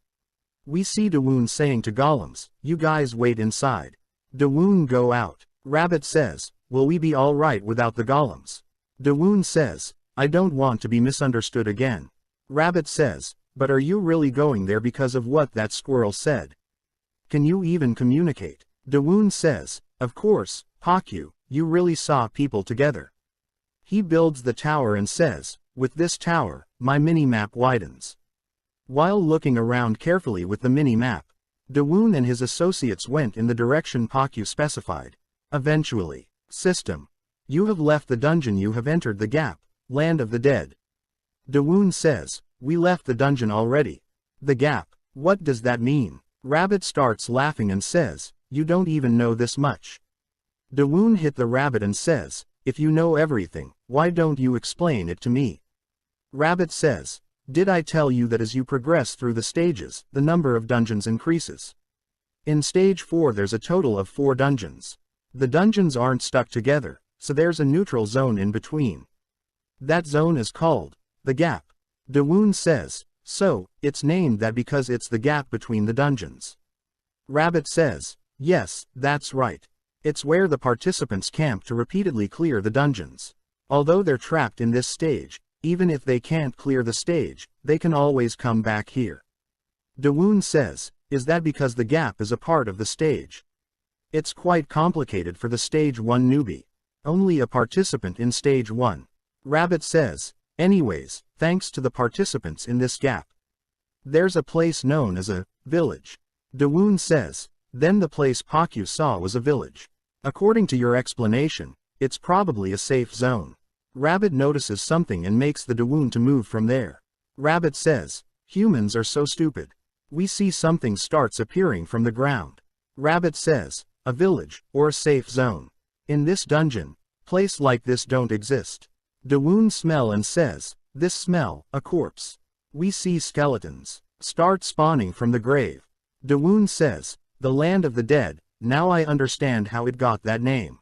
We see Dawoon saying to golems, you guys wait inside. Dawoon go out. Rabbit says, will we be alright without the golems? Dawoon says, I don't want to be misunderstood again. Rabbit says, but are you really going there because of what that squirrel said? Can you even communicate? Dawoon says, of course, Pakyu, you really saw people together. He builds the tower and says, with this tower, my mini-map widens. While looking around carefully with the mini-map, Dawoon and his associates went in the direction Pakyu specified. Eventually, system. You have left the dungeon, you have entered the gap, land of the dead. Dawoon says, we left the dungeon already. The gap, what does that mean? Rabbit starts laughing and says, you don't even know this much. Dawoon hit the rabbit and says, if you know everything, why don't you explain it to me? Rabbit says, did I tell you that as you progress through the stages, the number of dungeons increases? In stage 4 there's a total of 4 dungeons. The dungeons aren't stuck together, so there's a neutral zone in between. That zone is called the gap. Dawoon says, so, it's named that because it's the gap between the dungeons. Rabbit says, yes, that's right. It's where the participants camp to repeatedly clear the dungeons. Although they're trapped in this stage, even if they can't clear the stage, they can always come back here. Dawoon says, is that because the gap is a part of the stage? It's quite complicated for the stage 1 newbie. Only a participant in stage 1. Rabbit says, anyways, thanks to the participants in this gap. There's a place known as a village. Dawoon says, then the place Pakyu saw was a village. According to your explanation, it's probably a safe zone. Rabbit notices something and makes the Dawoon to move from there. Rabbit says, humans are so stupid. We see something starts appearing from the ground. Rabbit says, a village, or a safe zone. In this dungeon, place like this don't exist. Dawoon smell and says, this smell, a corpse. We see skeletons start spawning from the grave. Dawoon says, the land of the dead, now I understand how it got that name.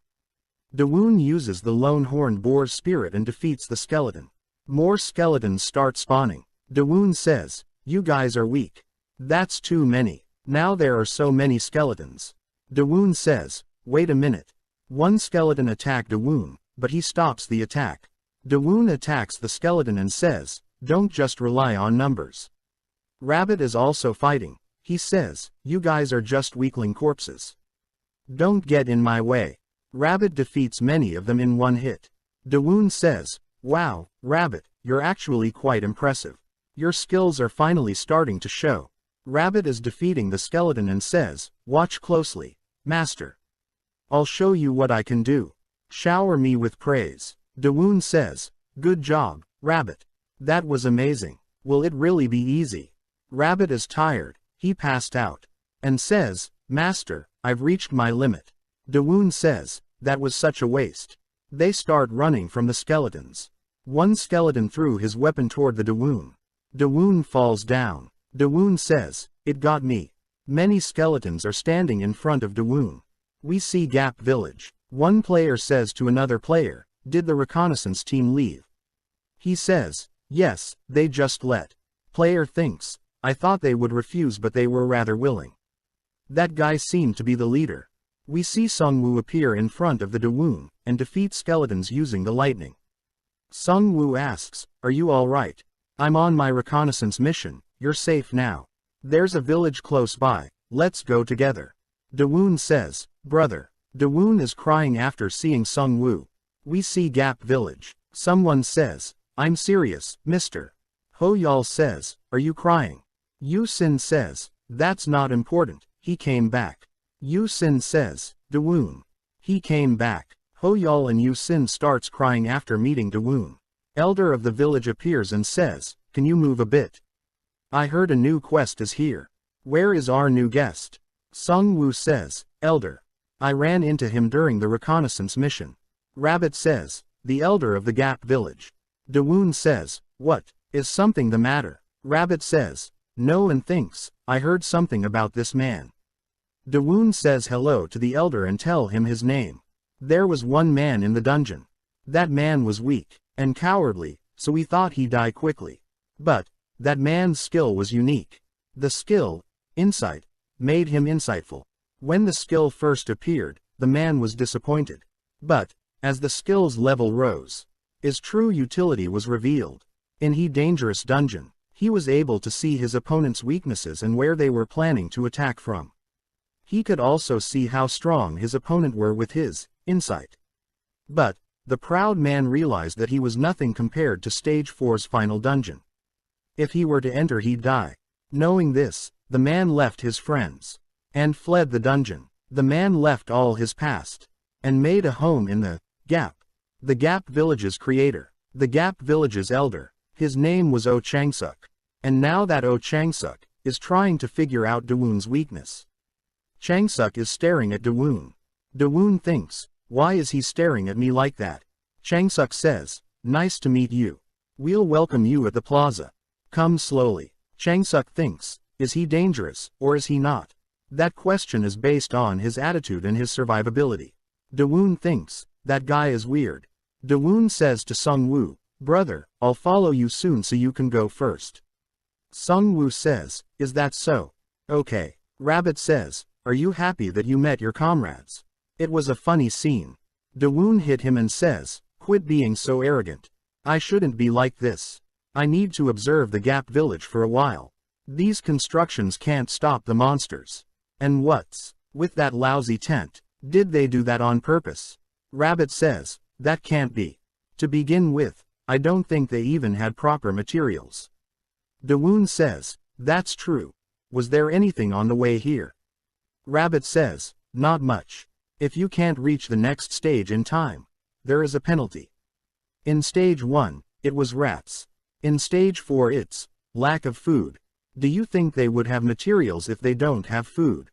Dawoon uses the lone horned boar's spirit and defeats the skeleton. More skeletons start spawning. Dawoon says, you guys are weak. That's too many. Now there are so many skeletons. Dawoon says, wait a minute. One skeleton attacked Dawoon, but he stops the attack. Dawoon attacks the skeleton and says, don't just rely on numbers. Rabbit is also fighting. He says, you guys are just weakling corpses. Don't get in my way. Rabbit defeats many of them in one hit. Dawoon says, wow, Rabbit, you're actually quite impressive. Your skills are finally starting to show. Rabbit is defeating the skeleton and says, watch closely, Master. I'll show you what I can do. Shower me with praise. Dawoon says, good job, Rabbit. That was amazing. Will it really be easy? Rabbit is tired, he passed out. And says, Master, I've reached my limit. Dawoon says, that was such a waste. They start running from the skeletons. One skeleton threw his weapon toward the Dawoon. Dawoon falls down. Dawoon says, it got me. Many skeletons are standing in front of Dawoon. We see Gap Village. One player says to another player, did the reconnaissance team leave? He says, yes, they just let. Player thinks, I thought they would refuse but they were rather willing. That guy seemed to be the leader. We see Sungwoo appear in front of the Dawoon, and defeat skeletons using the lightning. Sungwoo asks, are you alright? I'm on my reconnaissance mission, you're safe now. There's a village close by, let's go together. Dawoon says, brother. Dawoon is crying after seeing Sungwoo. We see Gap Village. Someone says, I'm serious, mister. Ho-Yal says, are you crying? Yu-Sin says, that's not important, he came back. Yu-Sin says, Dawoon. He came back. Ho-Yal and Yu-Sin starts crying after meeting Dawoon. Elder of the village appears and says, can you move a bit? I heard a new quest is here. Where is our new guest? Sungwoo says, Elder. I ran into him during the reconnaissance mission. Rabbit says, the elder of the Gap village. Dawoon says, what, is something the matter? Rabbit says, no, and thinks, I heard something about this man. Dawoon says hello to the elder and tell him his name. There was one man in the dungeon. That man was weak and cowardly, so we thought he'd die quickly. But that man's skill was unique. The skill, insight, made him insightful. When the skill first appeared, the man was disappointed. But as the skill's level rose, his true utility was revealed. In his dangerous dungeon, he was able to see his opponent's weaknesses and where they were planning to attack from. He could also see how strong his opponent were with his insight. But the proud man realized that he was nothing compared to Stage 4's final dungeon. If he were to enter, he'd die. Knowing this, the man left his friends and fled the dungeon. The man left all his past and made a home in the Gap. The Gap village's creator, the Gap village's elder. His name was Oh Changsuk. And now that Oh Changsuk is trying to figure out Dawoon's weakness. Changsuk is staring at Dawoon. Dawoon thinks, why is he staring at me like that? Changsuk says, nice to meet you. We'll welcome you at the plaza. Come slowly. Changsuk thinks, is he dangerous, or is he not? That question is based on his attitude and his survivability. Dawoon thinks, that guy is weird. Dawoon says to Sungwoo, brother, I'll follow you soon so you can go first. Sungwoo says, is that so? Okay. Rabbit says, are you happy that you met your comrades? It was a funny scene. Dawoon hit him and says, quit being so arrogant. I shouldn't be like this. I need to observe the Gap village for a while. These constructions can't stop the monsters. And what's with that lousy tent? Did they do that on purpose? Rabbit says, that can't be. To begin with, I don't think they even had proper materials. Dawoon says, that's true. Was there anything on the way here? Rabbit says, not much. If you can't reach the next stage in time, there is a penalty. In stage 1, it was rats. In stage 4 it's lack of food. Do you think they would have materials if they don't have food?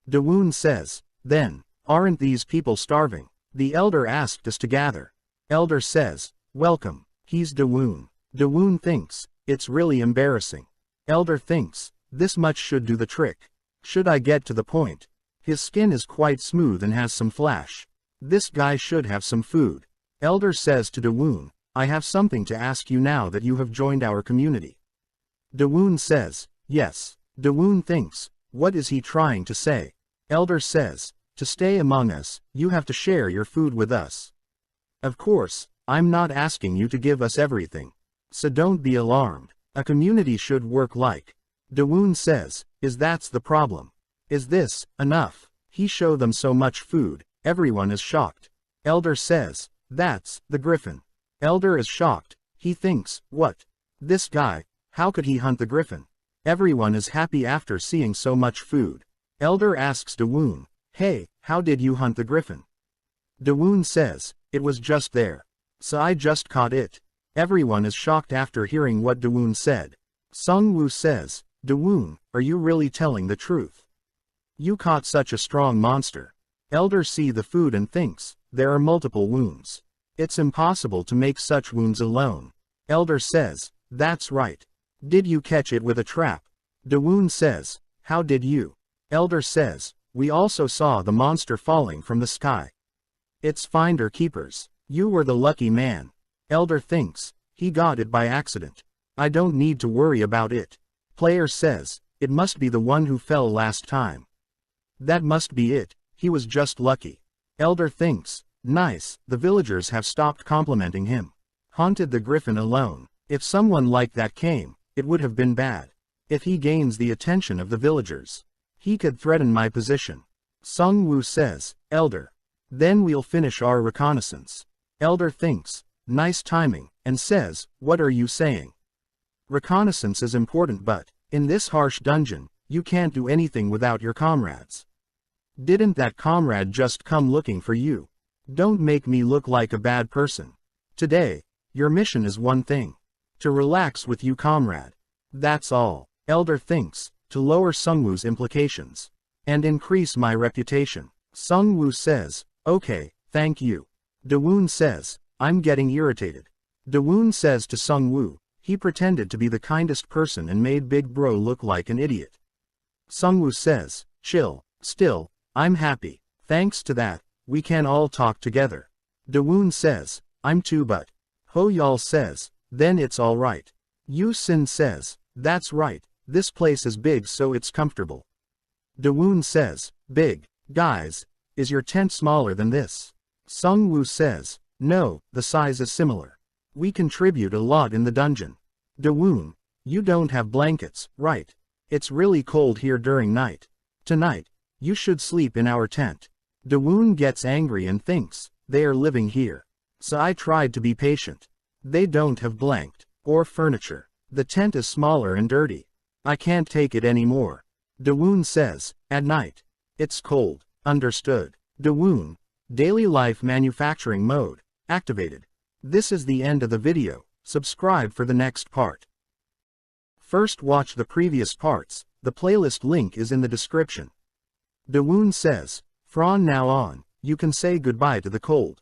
Dawoon says, then, aren't these people starving? The elder asked us to gather. Elder says, welcome. He's Dawoon. Dawoon thinks, it's really embarrassing. Elder thinks, this much should do the trick. Should I get to the point? His skin is quite smooth and has some flash. This guy should have some food. Elder says to Dawoon, I have something to ask you now that you have joined our community. Dawoon says, yes. Dawoon thinks, what is he trying to say? Elder says, to stay among us, you have to share your food with us. Of course, I'm not asking you to give us everything. So don't be alarmed. A community should work like. Dawoon says, is that's the problem? Is this enough? He show them so much food, everyone is shocked. Elder says, that's the griffin. Elder is shocked. He thinks, what? This guy, how could he hunt the griffin? Everyone is happy after seeing so much food. Elder asks Dawoon, hey, how did you hunt the griffin? Dawoon says, it was just there. So I just caught it. Everyone is shocked after hearing what Dawoon said. Sungwoo says, Dawoon, are you really telling the truth? You caught such a strong monster. Elder see the food and thinks, there are multiple wounds. It's impossible to make such wounds alone. Elder says, that's right. Did you catch it with a trap? Dawoon says, how did you? Elder says, we also saw the monster falling from the sky. It's finder keepers. You were the lucky man. Elder thinks, he got it by accident. I don't need to worry about it. Player says, it must be the one who fell last time. That must be it, he was just lucky. Elder thinks, nice, the villagers have stopped complimenting him. Haunted the griffin alone. If someone like that came, it would have been bad. If he gains the attention of the villagers, he could threaten my position. Sungwoo says, Elder. Then we'll finish our reconnaissance. Elder thinks, nice timing, and says, what are you saying? Reconnaissance is important, but in this harsh dungeon, you can't do anything without your comrades. Didn't that comrade just come looking for you? Don't make me look like a bad person. Today, your mission is one thing. To relax with you, comrade. That's all. Elder thinks, to lower Sungwoo's implications and increase my reputation. Sung Woo says, okay, thank you. Dawoon says, I'm getting irritated. Dawoon says to Sung Woo, he pretended to be the kindest person and made Big Bro look like an idiot. Sung Woo says, chill, still, I'm happy. Thanks to that, we can all talk together. Dawoon says, I'm too but. Ho Yul says, then it's alright. Yu Sin says, that's right, this place is big so it's comfortable. Dawoon says, big, guys, is your tent smaller than this? Sung Woo says, no, the size is similar. We contribute a lot in the dungeon. Dawoon, you don't have blankets, right? It's really cold here during night. Tonight, you should sleep in our tent. Dawoon gets angry and thinks, they are living here. So I tried to be patient. They don't have blanket or furniture. The tent is smaller and dirty. I can't take it anymore. Dawoon says, at night. It's cold. Understood. Dawoon, daily life manufacturing mode, activated. This is the end of the video. Subscribe for the next part. First watch the previous parts, the playlist link is in the description. Dawoon says, from now on, you can say goodbye to the cold.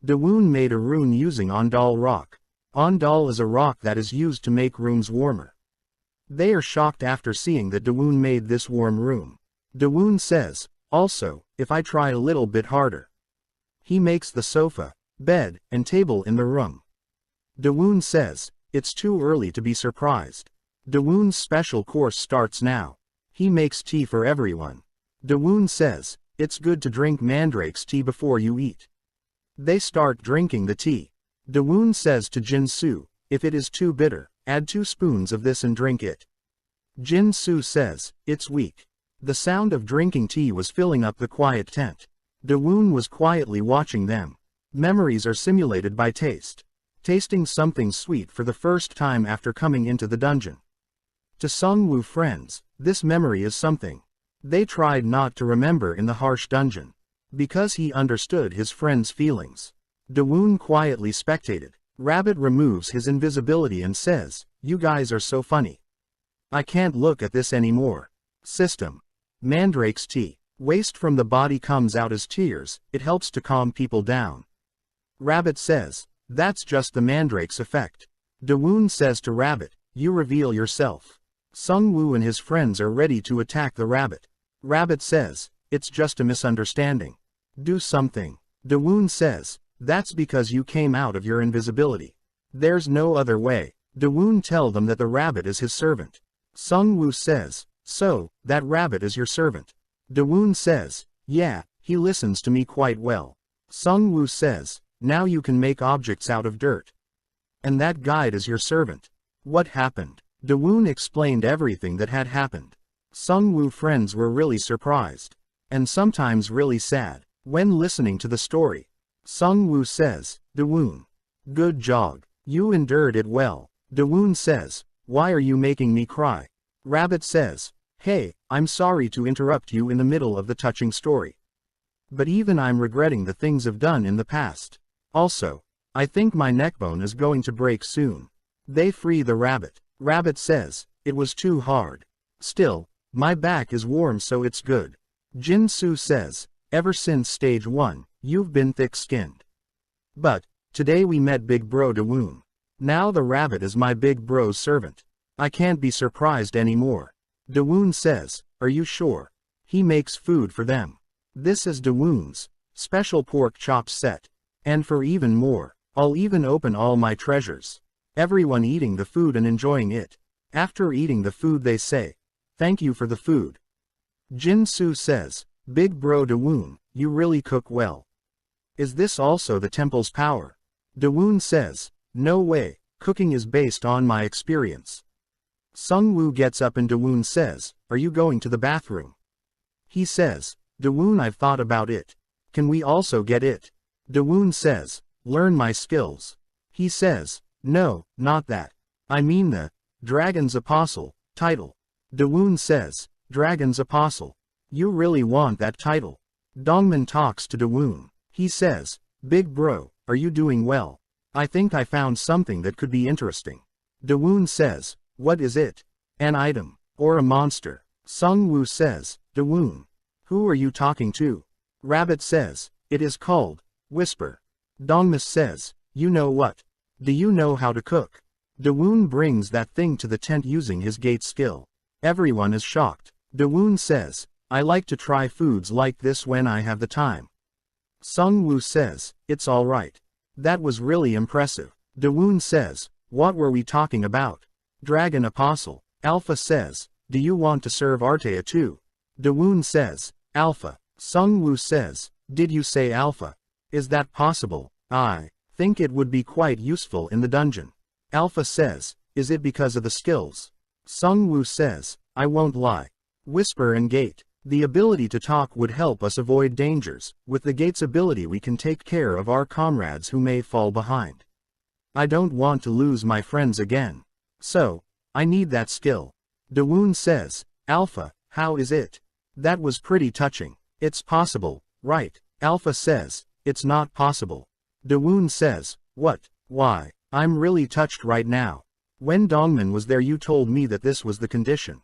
Dawoon made a rune using Ondal rock. Ondal is a rock that is used to make rooms warmer. They are shocked after seeing that Dawoon made this warm room. Dawoon says, also, if I try a little bit harder. He makes the sofa, bed, and table in the room. Dawoon says, it's too early to be surprised. Dawoon's special course starts now. He makes tea for everyone. Dawoon says, it's good to drink mandrake's tea before you eat. They start drinking the tea. Dawoon says to Jin-soo, if it is too bitter, add 2 spoons of this and drink it. Jin-soo says, it's weak. The sound of drinking tea was filling up the quiet tent. Dawoon was quietly watching them. Memories are simulated by taste. Tasting something sweet for the first time after coming into the dungeon. To Sung Woo friends, this memory is something they tried not to remember in the harsh dungeon. Because he understood his friend's feelings. Dawoon quietly spectated. Rabbit removes his invisibility and says, you guys are so funny. I can't look at this anymore. System. Mandrake's tea. Waste from the body comes out as tears, it helps to calm people down. Rabbit says, that's just the mandrake's effect. Dawoon says to Rabbit, you reveal yourself. Sung Woo and his friends are ready to attack the rabbit. Rabbit says, it's just a misunderstanding. Do something. Dawoon says, that's because you came out of your invisibility. There's no other way. Dawoon tell them that the rabbit is his servant. Sung Woo says, so, that rabbit is your servant. Dawoon says, yeah, he listens to me quite well. Sung Woo says, now you can make objects out of dirt. And that guide is your servant. What happened? Dawoon explained everything that had happened. Sung Woo friends were really surprised. And sometimes really sad. When listening to the story. Sung Woo says, Dawoon. Good job. You endured it well. Dawoon says, why are you making me cry? Rabbit says, hey, I'm sorry to interrupt you in the middle of the touching story. But even I'm regretting the things I've done in the past. Also, I think my neckbone is going to break soon. They free the rabbit. Rabbit says, it was too hard. Still, my back is warm so it's good. Jin-soo says, ever since stage 1, you've been thick-skinned. But, today we met Big Bro Dawoon. Now the rabbit is my Big Bro's servant. I can't be surprised anymore. Dawoon says, are you sure? He makes food for them. This is Dawoon's special pork chop set. And for even more, I'll even open all my treasures. Everyone eating the food and enjoying it. After eating the food they say, thank you for the food. Jin-soo says, Big Bro Dawoon, you really cook well. Is this also the temple's power? Dawoon says, no way, cooking is based on my experience. Sung Woo gets up and Dawoon says, are you going to the bathroom? He says, Dawoon, I've thought about it. Can we also get it? Dawoon says, learn my skills. He says, no, not that. I mean the Dragon's Apostle title. Dawoon says, Dragon's Apostle. You really want that title? Dongman talks to Dawoon. He says, Big Bro, are you doing well? I think I found something that could be interesting. Dawoon says, what is it? An item, or a monster? Sung Woo says, Dawoon. Who are you talking to? Rabbit says, it is called, whisper. Dongmas says, you know what? Do you know how to cook? Dawoon brings that thing to the tent using his gate skill. Everyone is shocked. Dawoon says, I like to try foods like this when I have the time. Sungwoo says, it's alright. That was really impressive. Dawoon says, what were we talking about? Dragon Apostle. Alpha says, do you want to serve Artea too? Dawoon says, Alpha. Sungwoo says, did you say Alpha? Is that possible? I think it would be quite useful in the dungeon. Alpha says, is it because of the skills? Sungwoo says, I won't lie. Whisper and Gate. The ability to talk would help us avoid dangers. With the Gate's ability we can take care of our comrades who may fall behind. I don't want to lose my friends again. So, I need that skill. Dawoon says, Alpha, how is it? That was pretty touching. It's possible, right? Alpha says, it's not possible. Dawoon says, what? Why? I'm really touched right now. When Dongman was there you told me that this was the condition.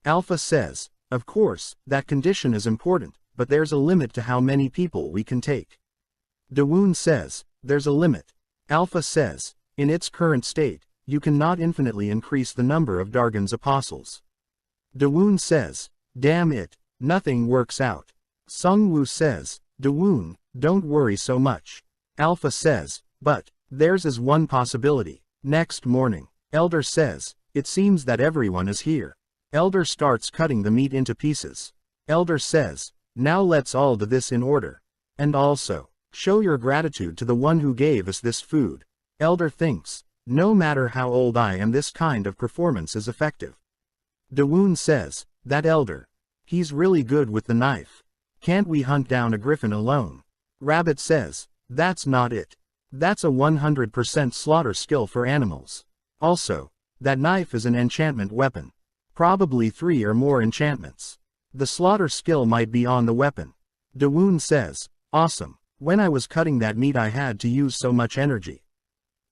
Alpha says, of course, that condition is important, but there's a limit to how many people we can take. Dawoon says, there's a limit. Alpha says, in its current state, you cannot infinitely increase the number of Dargon's apostles. Dawoon says, damn it, nothing works out. Sungwoo says, Dawoon, don't worry so much. Alpha says, but theirs is one possibility. Next morning, Elder says, it seems that everyone is here. Elder starts cutting the meat into pieces. Elder says, now let's all do this in order. And also, show your gratitude to the one who gave us this food. Elder thinks, no matter how old I am this kind of performance is effective. Dawoon says, that Elder. He's really good with the knife. Can't we hunt down a griffin alone? Rabbit says, that's not it. That's a 100% slaughter skill for animals. Also, that knife is an enchantment weapon. Probably 3 or more enchantments. The slaughter skill might be on the weapon. Dawoon says, awesome. When I was cutting that meat I had to use so much energy.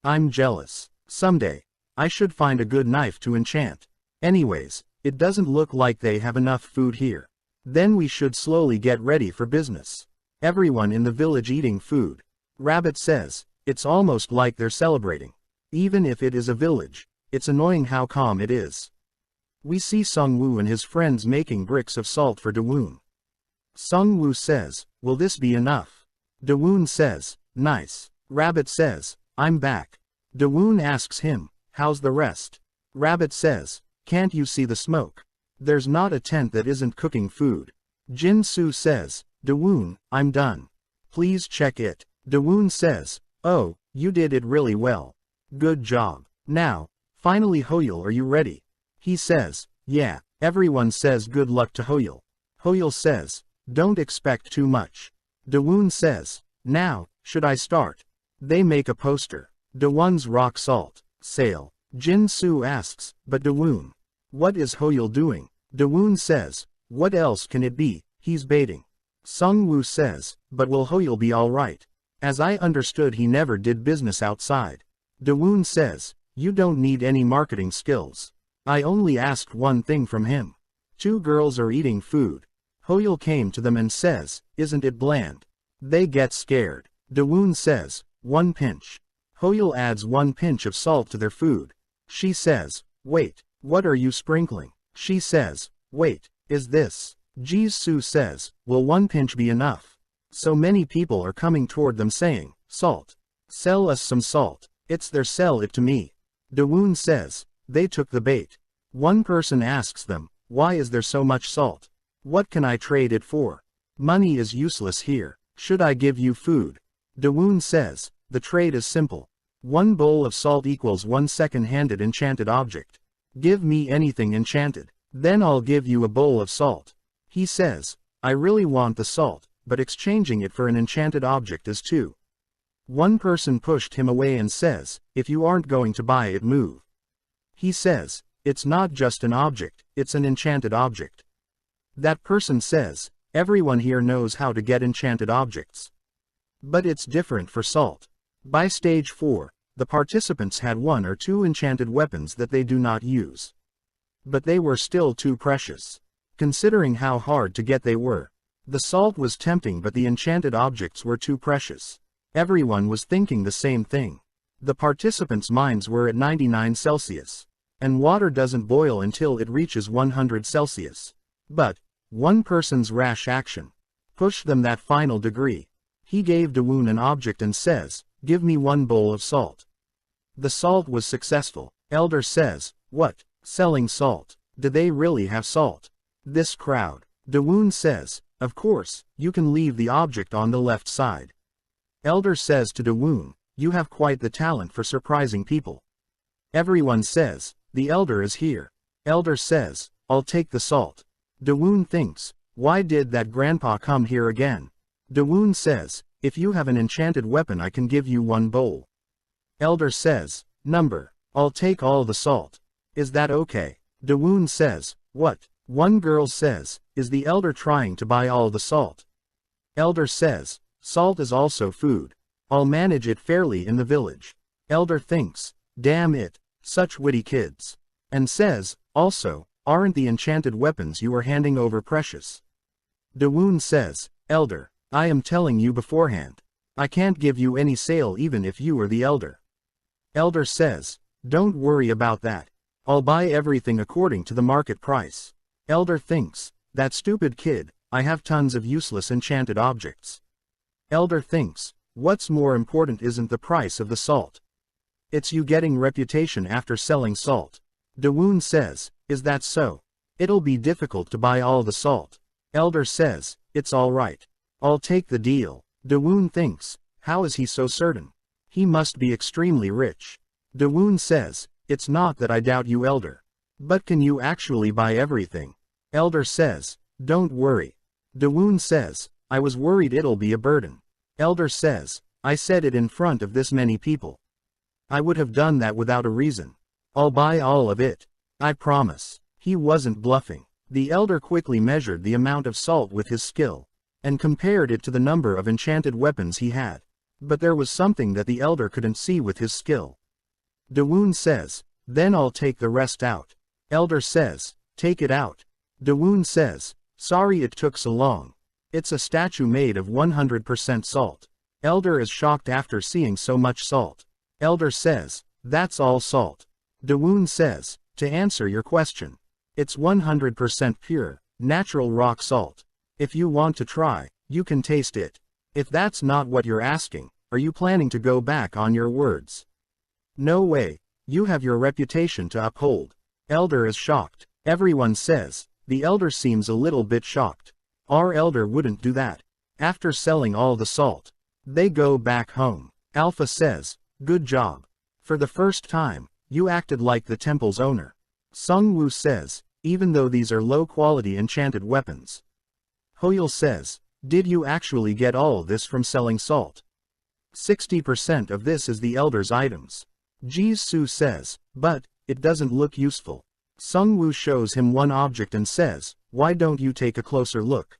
I'm jealous. Someday, I should find a good knife to enchant. Anyways, it doesn't look like they have enough food here. Then we should slowly get ready for business. Everyone in the village eating food. Rabbit says, it's almost like they're celebrating. Even if it is a village, it's annoying how calm it is. We see Sungwoo and his friends making bricks of salt for Dawoon. Sungwoo says, will this be enough? Dawoon says, nice. Rabbit says, I'm back. Dawoon asks him, how's the rest? Rabbit says, can't you see the smoke? There's not a tent that isn't cooking food. Jin-soo says, Dawoon, I'm done. Please check it. Dawoon says, oh, you did it really well. Good job. Now, finally Hoyul, are you ready? He says, yeah. Everyone says good luck to Hoyul. Hoyul says, don't expect too much. Dawoon says, now, should I start? They make a poster. Dawoon's rock salt sale. Jin-soo asks, but Dawoon, what is Hoyul doing? Dawoon says, what else can it be? He's baiting. Sungwoo says, but will Hoyul be alright? As I understood he never did business outside. Dawoon says, you don't need any marketing skills. I only asked one thing from him. 2 girls are eating food. Hoyul came to them and says, isn't it bland? They get scared. Dawoon says, 1 pinch. Hoyul adds 1 pinch of salt to their food. She says, wait, what are you sprinkling? She says, wait, is this? Jisoo says, will 1 pinch be enough? So many people are coming toward them saying, salt. Sell us some salt. It's their sell it to me. Dawoon says, they took the bait. One person asks them, why is there so much salt? What can I trade it for? Money is useless here. Should I give you food? Dawoon says, the trade is simple. 1 bowl of salt equals 1 second-handed enchanted object. Give me anything enchanted. Then I'll give you a bowl of salt. He says, I really want the salt, but exchanging it for an enchanted object is too. One person pushed him away and says, if you aren't going to buy it, move. He says, it's not just an object, it's an enchanted object. That person says, everyone here knows how to get enchanted objects. But it's different for salt. By stage 4, the participants had 1 or 2 enchanted weapons that they do not use. But they were still too precious. Considering how hard to get they were. The salt was tempting, but the enchanted objects were too precious. Everyone was thinking the same thing. The participants' minds were at 99 Celsius. And water doesn't boil until it reaches 100 Celsius. But one person's rash action pushed them that final degree. He gave Dawoon an object and says, "Give me 1 bowl of salt." The salt was successful. Elder says, "What? Selling salt? Do they really have salt?" This crowd. Dawoon says, "Of course, you can leave the object on the left side." Elder says to Dawoon, "You have quite the talent for surprising people." Everyone says, "The elder is here." Elder says, "I'll take the salt." Dawoon thinks, "Why did that grandpa come here again?" Dawoon says, "If you have an enchanted weapon I can give you 1 bowl." Elder says, "Number, I'll take all the salt. Is that okay?" Dawoon says, "What?" One girl says, "Is the elder trying to buy all the salt?" Elder says, "Salt is also food. I'll manage it fairly in the village." Elder thinks, "Damn it, such witty kids." And says, "Also, aren't the enchanted weapons you are handing over precious?" Dawoon says, "Elder, I am telling you beforehand. I can't give you any sale even if you are the elder." Elder says, "Don't worry about that. I'll buy everything according to the market price." Elder thinks, "That stupid kid, I have tons of useless enchanted objects." Elder thinks, "What's more important isn't the price of the salt. It's you getting reputation after selling salt." Dawoon says, "Is that so? It'll be difficult to buy all the salt." Elder says, "It's all right. I'll take the deal." Dawoon thinks, "How is he so certain? He must be extremely rich." Dawoon says, "It's not that I doubt you, Elder. But can you actually buy everything?" Elder says, "Don't worry." Dawoon says, "I was worried it'll be a burden." Elder says, "I said it in front of this many people. I would have done that without a reason. I'll buy all of it. I promise." He wasn't bluffing. The elder quickly measured the amount of salt with his skill, and compared it to the number of enchanted weapons he had. But there was something that the elder couldn't see with his skill. Dawoon says, "Then I'll take the rest out." Elder says, "Take it out." Dawoon says, "Sorry it took so long. It's a statue made of 100% salt." Elder is shocked after seeing so much salt. Elder says, "That's all salt." Dawoon says, "To answer your question, it's 100% pure, natural rock salt. If you want to try, you can taste it. If that's not what you're asking, are you planning to go back on your words?" "No way. You have your reputation to uphold." Elder is shocked. Everyone says, "The elder seems a little bit shocked. Our elder wouldn't do that." After selling all the salt, they go back home. Alpha says, "Good job. For the first time, you acted like the temple's owner." Sungwoo says, "Even though these are low-quality enchanted weapons." Hoyul says, "Did you actually get all this from selling salt?" 60% of this is the elder's items. Jisoo says, "But it doesn't look useful." Sungwoo shows him one object and says, "Why don't you take a closer look?"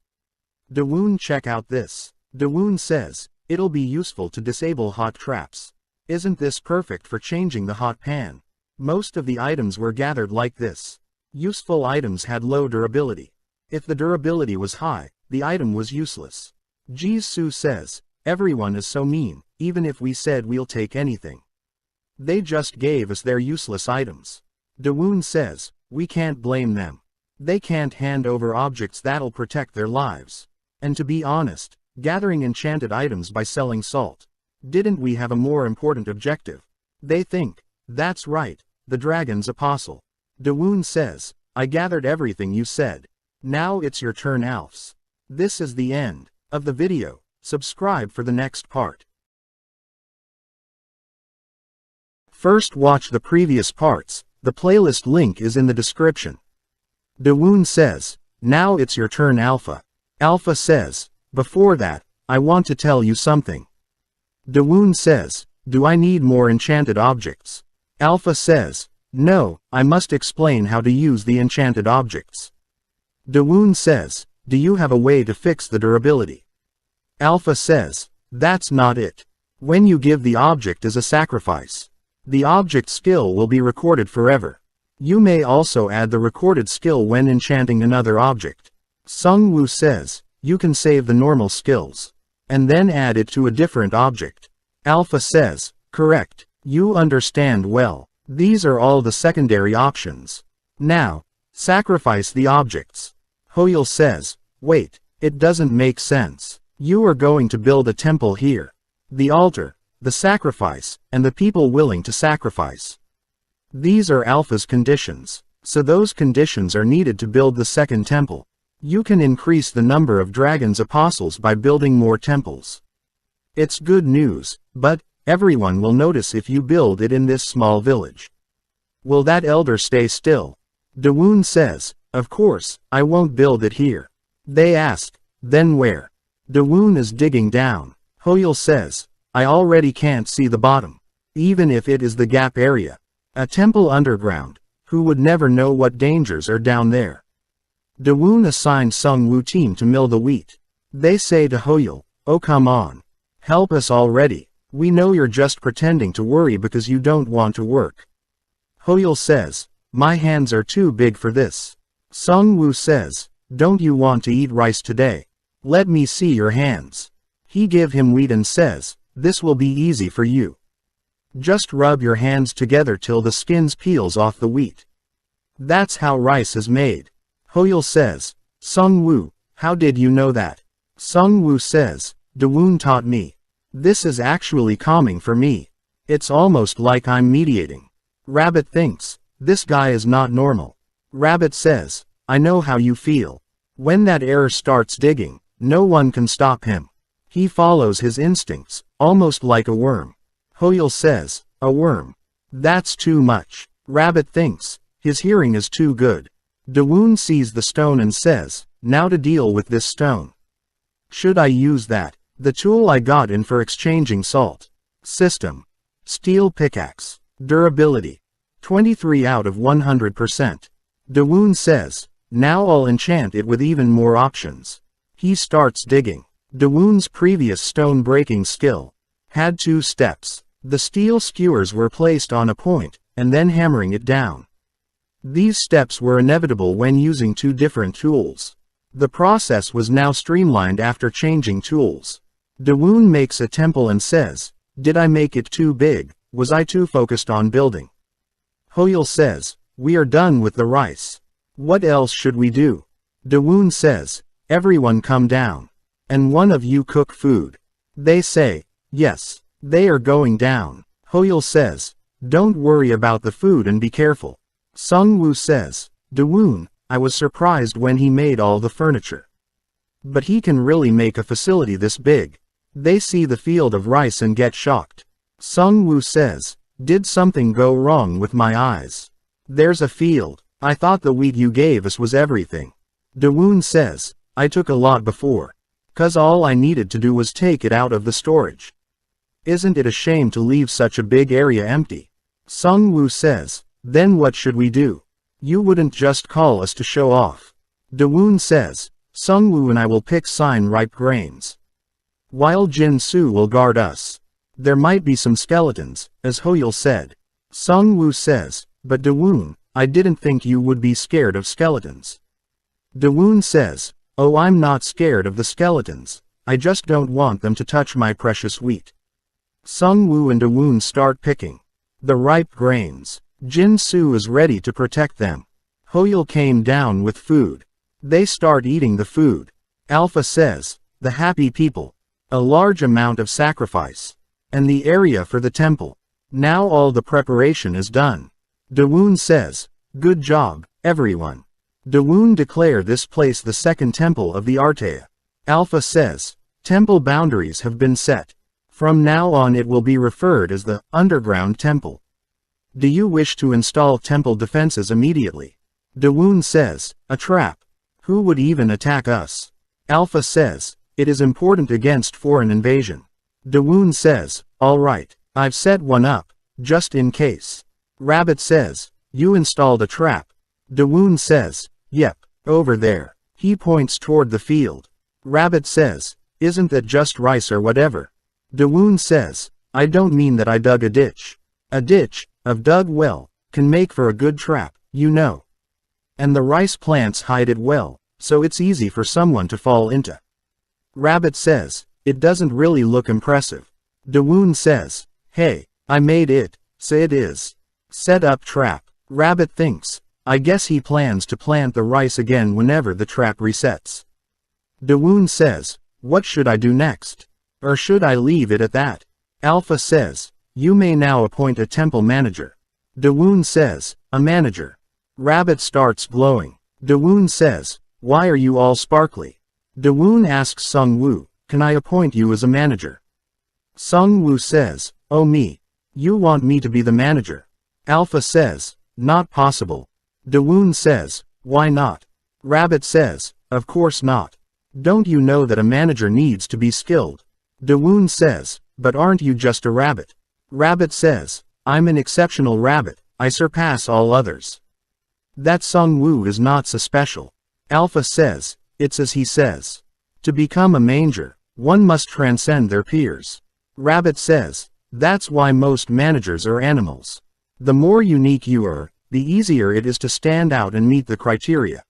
Dawoon, check out this. Dawoon says, "It'll be useful to disable hot traps. Isn't this perfect for changing the hot pan?" Most of the items were gathered like this. Useful items had low durability. If the durability was high, the item was useless. Jisoo says, "Everyone is so mean, even if we said we'll take anything. They just gave us their useless items." Dawoon says, "We can't blame them. They can't hand over objects that'll protect their lives. And to be honest, gathering enchanted items by selling salt. Didn't we have a more important objective?" They think, "That's right, the dragon's apostle." Dawoon says, "I gathered everything you said. Now it's your turn, Alfs." This is the end of the video. Subscribe for the next part. First watch the previous parts. The playlist link is in the description. Dawoon says, "Now it's your turn, Alpha." Alpha says, "Before that, I want to tell you something." Dawoon says, "Do I need more enchanted objects?" Alpha says, "No, I must explain how to use the enchanted objects." Dawoon says, "Do you have a way to fix the durability?" Alpha says, "That's not it. When you give the object as a sacrifice, the object skill will be recorded forever. You may also add the recorded skill when enchanting another object." Sungwoo says, you can save the normal skills. And then add it to a different object. Alpha says, correct. You understand well. These are all the secondary options. Now, sacrifice the objects. Hoyle says, wait, it doesn't make sense. You are going to build a temple here. The altar, the sacrifice, and the people willing to sacrifice. These are Alpha's conditions. So those conditions are needed to build the second temple. You can increase the number of Dragon's apostles by building more temples. It's good news, but everyone will notice if you build it in this small village. Will that elder stay still? Dawoon says, of course, I won't build it here. They ask, then where? Dawoon is digging down. Hoyle says, I already can't see the bottom. Even if it is the gap area. A temple underground. Who would never know what dangers are down there? Dawoon assigned Sungwoo team to mill the wheat. They say to Hoyle, oh come on. Help us already. We know you're just pretending to worry because you don't want to work. Hoyle says, my hands are too big for this. Sungwoo says, don't you want to eat rice today? Let me see your hands. He give him wheat and says, this will be easy for you. Just rub your hands together till the skins peels off the wheat. That's how rice is made. Hoyle says, Sungwoo, how did you know that? Sungwoo says, Dawoon taught me. This is actually calming for me. It's almost like I'm mediating. Rabbit thinks, this guy is not normal. Rabbit says, I know how you feel. When that error starts digging, no one can stop him. He follows his instincts, almost like a worm. Hoyle says, a worm. That's too much. Rabbit thinks, his hearing is too good. Dawoon sees the stone and says, now to deal with this stone. Should I use that? The tool I got in for exchanging salt. System. Steel pickaxe. Durability. 23 out of 100%. Dawoon says, now I'll enchant it with even more options. He starts digging. Dawoon's previous stone breaking skill had 2 steps. The steel skewers were placed on a point, and then hammering it down. These steps were inevitable when using 2 different tools. The process was now streamlined after changing tools. Dawoon makes a temple and says, did I make it too big? Was I too focused on building? Hoyle says, we are done with the rice. What else should we do? Dawoon says, everyone come down. And one of you cook food. They say, yes. They are going down. Hoyle says, don't worry about the food and be careful. Sungwoo says, Dawoon, I was surprised when he made all the furniture. But he can really make a facility this big. They see the field of rice and get shocked. Sungwoo says, did something go wrong with my eyes? There's a field. I thought the wheat you gave us was everything. Dawoon says, I took a lot before. 'Cause all I needed to do was take it out of the storage. Isn't it a shame to leave such a big area empty? Sungwoo says, then what should we do? You wouldn't just call us to show off. Dawoon says, Sungwoo and I will pick ripe grains. While Jin-soo will guard us. There might be some skeletons, as Hoyle said. Sungwoo says, but Dawoon, I didn't think you would be scared of skeletons. Dawoon says, oh, I'm not scared of the skeletons. I just don't want them to touch my precious wheat. Sungwoo and Dawoon start picking the ripe grains. Jin-soo is ready to protect them. Hoyle came down with food. They start eating the food. Alpha says, the happy people. A large amount of sacrifice. And the area for the temple. Now all the preparation is done. Dawoon says, good job, everyone. Dawoon declare this place the second temple of the Artea. Alpha says, temple boundaries have been set. From now on it will be referred as the underground temple. Do you wish to install temple defenses immediately? Dawoon says, a trap. Who would even attack us? Alpha says, it is important against foreign invasion. Dawoon says, alright, I've set one up, just in case. Rabbit says, you installed a trap. Dawoon says, yep, over there. He points toward the field. Rabbit says, isn't that just rice or whatever? Dawoon says, I don't mean that I dug a ditch. A ditch, if dug well, can make for a good trap, you know. And the rice plants hide it well, so it's easy for someone to fall into. Rabbit says, it doesn't really look impressive. Dawoon says, hey, I made it, so it is. Set up trap. Rabbit thinks, I guess he plans to plant the rice again whenever the trap resets. Dawoon says, what should I do next? Or should I leave it at that? Alpha says, you may now appoint a temple manager. Dawoon says, a manager. Rabbit starts glowing. Dawoon says, why are you all sparkly? Dawoon asks Sung-woo, can I appoint you as a manager? Sung-woo says, oh me. You want me to be the manager? Alpha says, not possible. Dawoon says, why not? Rabbit says, of course not. Don't you know that a manager needs to be skilled? Dawoon says, but aren't you just a rabbit? Rabbit says, I'm an exceptional rabbit, I surpass all others. That Sung-woo is not so special. Alpha says, it's as he says. To become a manager, one must transcend their peers. Rabbit says, that's why most managers are animals. The more unique you are, the easier it is to stand out and meet the criteria.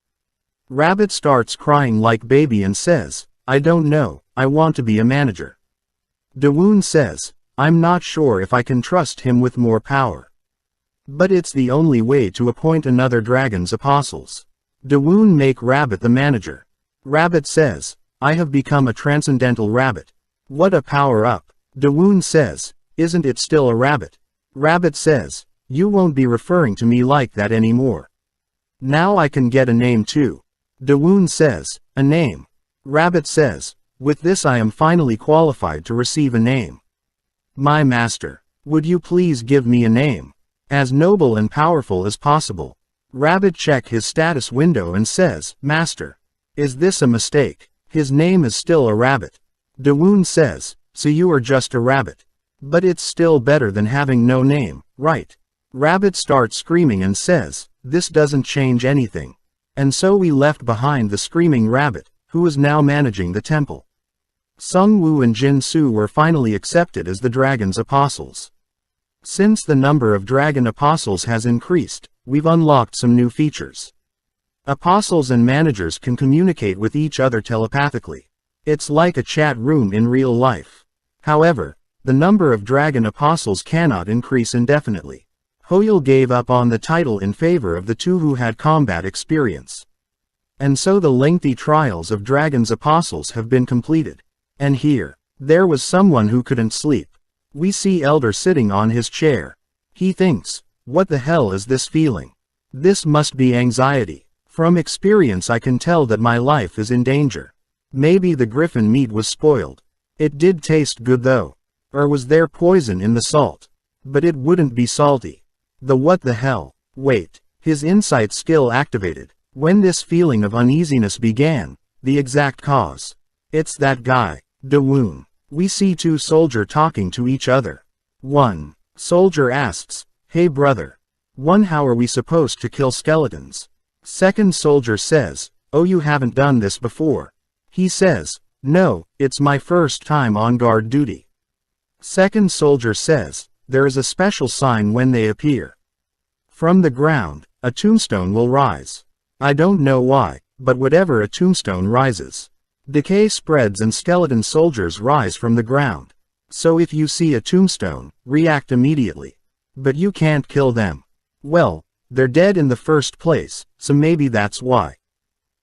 Rabbit starts crying like baby and says, I don't know, I want to be a manager. Dawoon says, I'm not sure if I can trust him with more power. But it's the only way to appoint another dragon's apostles. Dawoon make Rabbit the manager. Rabbit says, I have become a transcendental rabbit. What a power-up. Dawoon says, isn't it still a rabbit? Rabbit says, you won't be referring to me like that anymore. Now I can get a name too. Dawoon says, a name. Rabbit says, with this I am finally qualified to receive a name. My master, would you please give me a name? As noble and powerful as possible. Rabbit checks his status window and says, Master. Is this a mistake? His name is still a rabbit. Dawoon says, so you are just a rabbit. But it's still better than having no name, right? Rabbit starts screaming and says, this doesn't change anything. And so we left behind the screaming rabbit, who is now managing the temple. Sung-woo and Jin-soo were finally accepted as the dragon's apostles. Since the number of dragon apostles has increased, we've unlocked some new features. Apostles and managers can communicate with each other telepathically. It's like a chat room in real life. However, the number of dragon apostles cannot increase indefinitely. Hoyle gave up on the title in favor of the two who had combat experience. And so the lengthy trials of dragon's apostles have been completed. And here, there was someone who couldn't sleep. We see Elder sitting on his chair. He thinks, what the hell is this feeling? This must be anxiety. From experience I can tell that my life is in danger. Maybe the griffin meat was spoiled. It did taste good though. Or was there poison in the salt? But it wouldn't be salty. The what the hell? Wait, his insight skill activated. When this feeling of uneasiness began, the exact cause. It's that guy, Dawoon. We see two soldiers talking to each other. One soldier asks, hey brother. One, how are we supposed to kill skeletons? Second soldier says, oh, you haven't done this before. He says, no, it's my first time on guard duty. Second soldier says, there is a special sign when they appear. From the ground, a tombstone will rise. I don't know why, but whatever a tombstone rises. Decay spreads and skeleton soldiers rise from the ground. So if you see a tombstone, react immediately. But you can't kill them. Well, they're dead in the first place, so maybe that's why.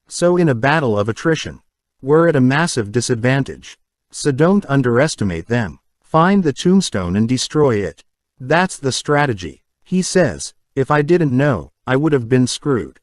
So in a battle of attrition, we're at a massive disadvantage. So don't underestimate them. Find the tombstone and destroy it. That's the strategy. He says, if I didn't know, I would have been screwed.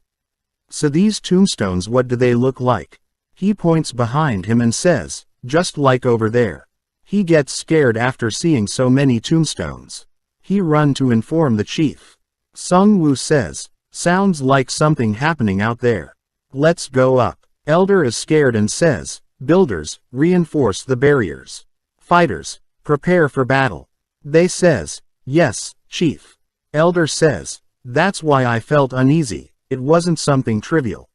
So these tombstones, what do they look like? He points behind him and says, just like over there. He gets scared after seeing so many tombstones. He runs to inform the chief. Sung-woo says, sounds like something happening out there. Let's go up. Elder is scared and says, builders, reinforce the barriers. Fighters, prepare for battle. They says, yes, chief. Elder says, that's why I felt uneasy, it wasn't something trivial.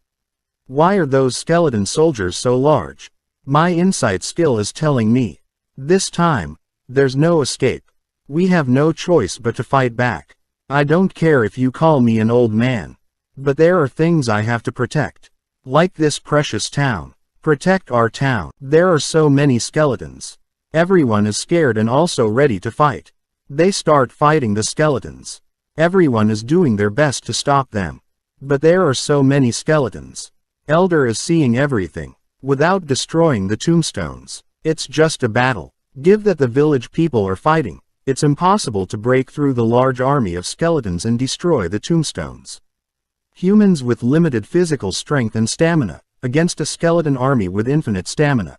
Why are those skeleton soldiers so large? My insight skill is telling me. This time, there's no escape. We have no choice but to fight back. I don't care if you call me an old man. But there are things I have to protect. Like this precious town. Protect our town. There are so many skeletons. Everyone is scared and also ready to fight. They start fighting the skeletons. Everyone is doing their best to stop them. But there are so many skeletons. Elder is seeing everything. Without destroying the tombstones. It's just a battle. Given that the village people are fighting, it's impossible to break through the large army of skeletons and destroy the tombstones. Humans with limited physical strength and stamina, against a skeleton army with infinite stamina.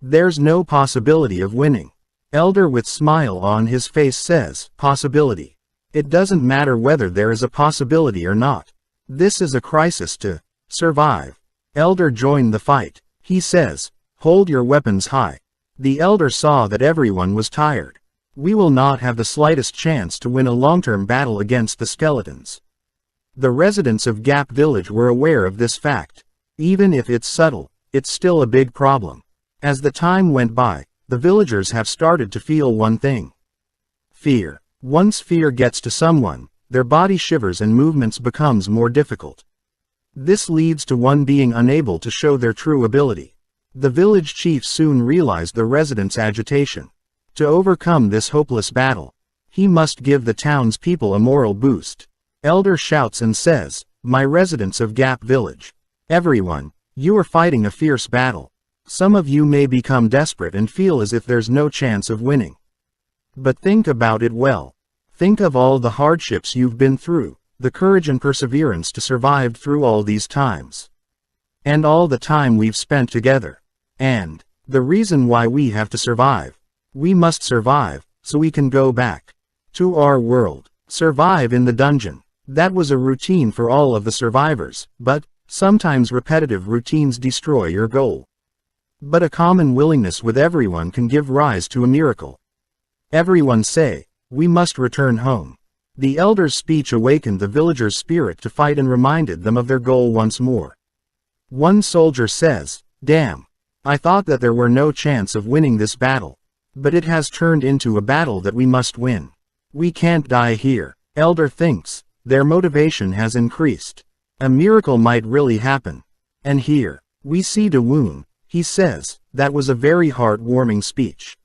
There's no possibility of winning. Elder with smile on his face says, possibility. It doesn't matter whether there is a possibility or not. This is a crisis to survive. Elder joined the fight. He says, hold your weapons high. The elder saw that everyone was tired. We will not have the slightest chance to win a long-term battle against the skeletons. The residents of Gap Village were aware of this fact. Even if it's subtle, it's still a big problem. As the time went by, the villagers have started to feel one thing. Fear. Once fear gets to someone, their body shivers and movements becomes more difficult. This leads to one being unable to show their true ability. The village chief soon realized the residents' agitation. To overcome this hopeless battle, he must give the townspeople a moral boost. Elder shouts and says, my residents of Gap Village. Everyone, you are fighting a fierce battle. Some of you may become desperate and feel as if there's no chance of winning. But think about it well. Think of all the hardships you've been through, the courage and perseverance to survive through all these times. And all the time we've spent together. And the reason why we have to survive. We must survive, so we can go back to our world. Survive in the dungeon. That was a routine for all of the survivors, but sometimes repetitive routines destroy your goal. But a common willingness with everyone can give rise to a miracle. Everyone say, we must return home. The elder's speech awakened the villagers' spirit to fight and reminded them of their goal once more. One soldier says, damn. I thought that there were no chance of winning this battle. But it has turned into a battle that we must win. We can't die here. Elder thinks, their motivation has increased. A miracle might really happen. And here, we see Dawoon. He says, that was a very heartwarming speech.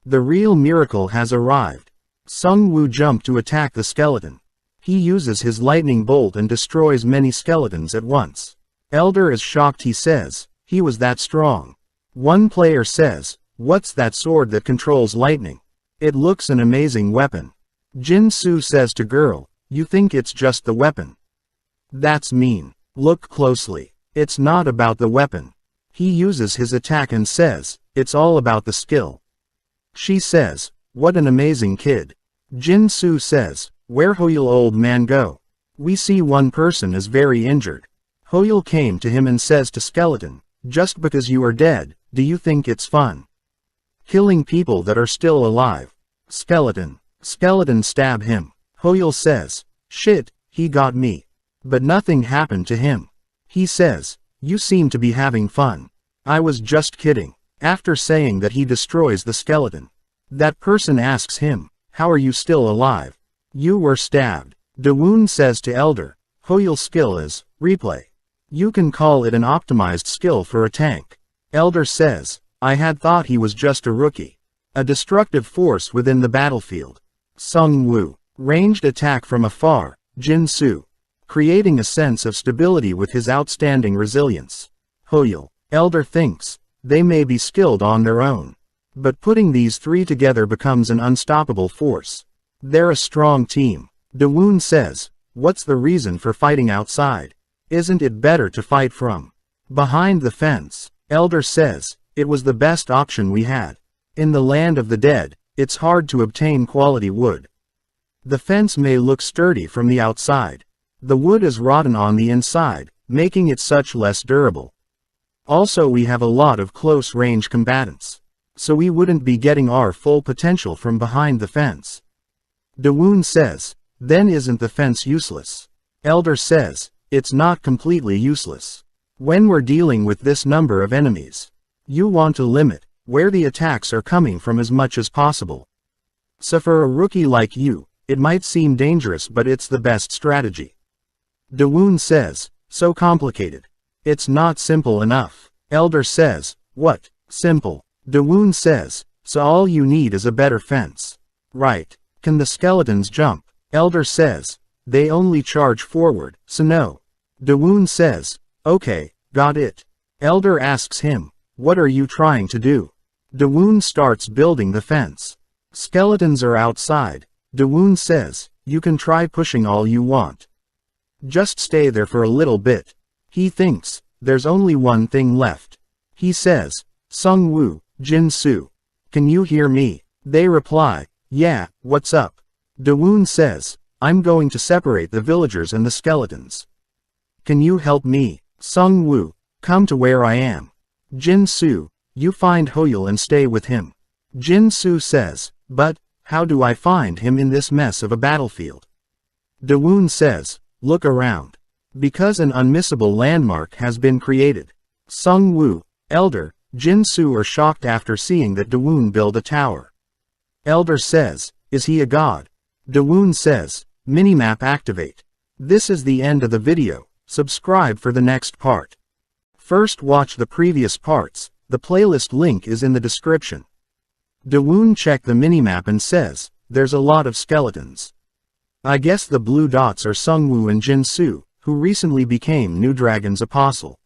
The real miracle has arrived. Sung Woo jumped to attack the skeleton. He uses his lightning bolt and destroys many skeletons at once. Elder is shocked. He says, he was that strong. One player says, what's that sword that controls lightning? It looks an amazing weapon. Jin Soo says to girl, you think it's just the weapon? That's mean. Look closely. It's not about the weapon. He uses his attack and says, it's all about the skill. She says, what an amazing kid. Jin Soo says, where Hoyul old man go? We see one person is very injured. Hoyul came to him and says to skeleton, just because you are dead, do you think it's fun? Killing people that are still alive. Skeleton stab him. Hoyul says, shit, he got me. But nothing happened to him. He says, you seem to be having fun. I was just kidding. After saying that, he destroys the skeleton. That person asks him, how are you still alive? You were stabbed. Dawoon says to Elder, Hoyul's skill is replay. You can call it an optimized skill for a tank. Elder says, I had thought he was just a rookie. A destructive force within the battlefield. Sung Woo. Ranged attack from afar. Jin Soo. Creating a sense of stability with his outstanding resilience. Hoyul. Elder thinks, they may be skilled on their own. But putting these three together becomes an unstoppable force. They're a strong team. Dawoon says, what's the reason for fighting outside? Isn't it better to fight from behind the fence? Elder says, it was the best option we had. In the land of the dead, it's hard to obtain quality wood. The fence may look sturdy from the outside. The wood is rotten on the inside, making it such less durable. Also, we have a lot of close-range combatants. So we wouldn't be getting our full potential from behind the fence. Dawoon says, then isn't the fence useless? Elder says, it's not completely useless. When we're dealing with this number of enemies, you want to limit where the attacks are coming from as much as possible. So for a rookie like you, it might seem dangerous, but it's the best strategy. Dawoon says, so complicated. It's not simple enough. Elder says, what? Simple. Dawoon says, so all you need is a better fence. Right. Can the skeletons jump? Elder says, they only charge forward, so no. Dawoon says, okay, got it. Elder asks him, what are you trying to do? Dawoon starts building the fence. Skeletons are outside. Dawoon says, you can try pushing all you want. Just stay there for a little bit. He thinks, there's only one thing left. He says, Sung-woo, Jin-soo. Can you hear me? They reply, yeah, what's up? Dawoon says, I'm going to separate the villagers and the skeletons. Can you help me? Sung-woo, come to where I am. Jin-soo, you find Hoyul and stay with him. Jin-soo says, but, how do I find him in this mess of a battlefield? Dawoon says, look around. Because an unmissable landmark has been created. Sung-woo, Elder, Jin-soo are shocked after seeing that Dawoon build a tower. Elder says, is he a god? Dawoon says, minimap activate. This is the end of the video. Subscribe for the next part. First watch the previous parts. The playlist link is in the description. Dawoon checked the minimap and says, there's a lot of skeletons. I guess the blue dots are Sung-woo and Jin-soo, who recently became New Dragon's apostle.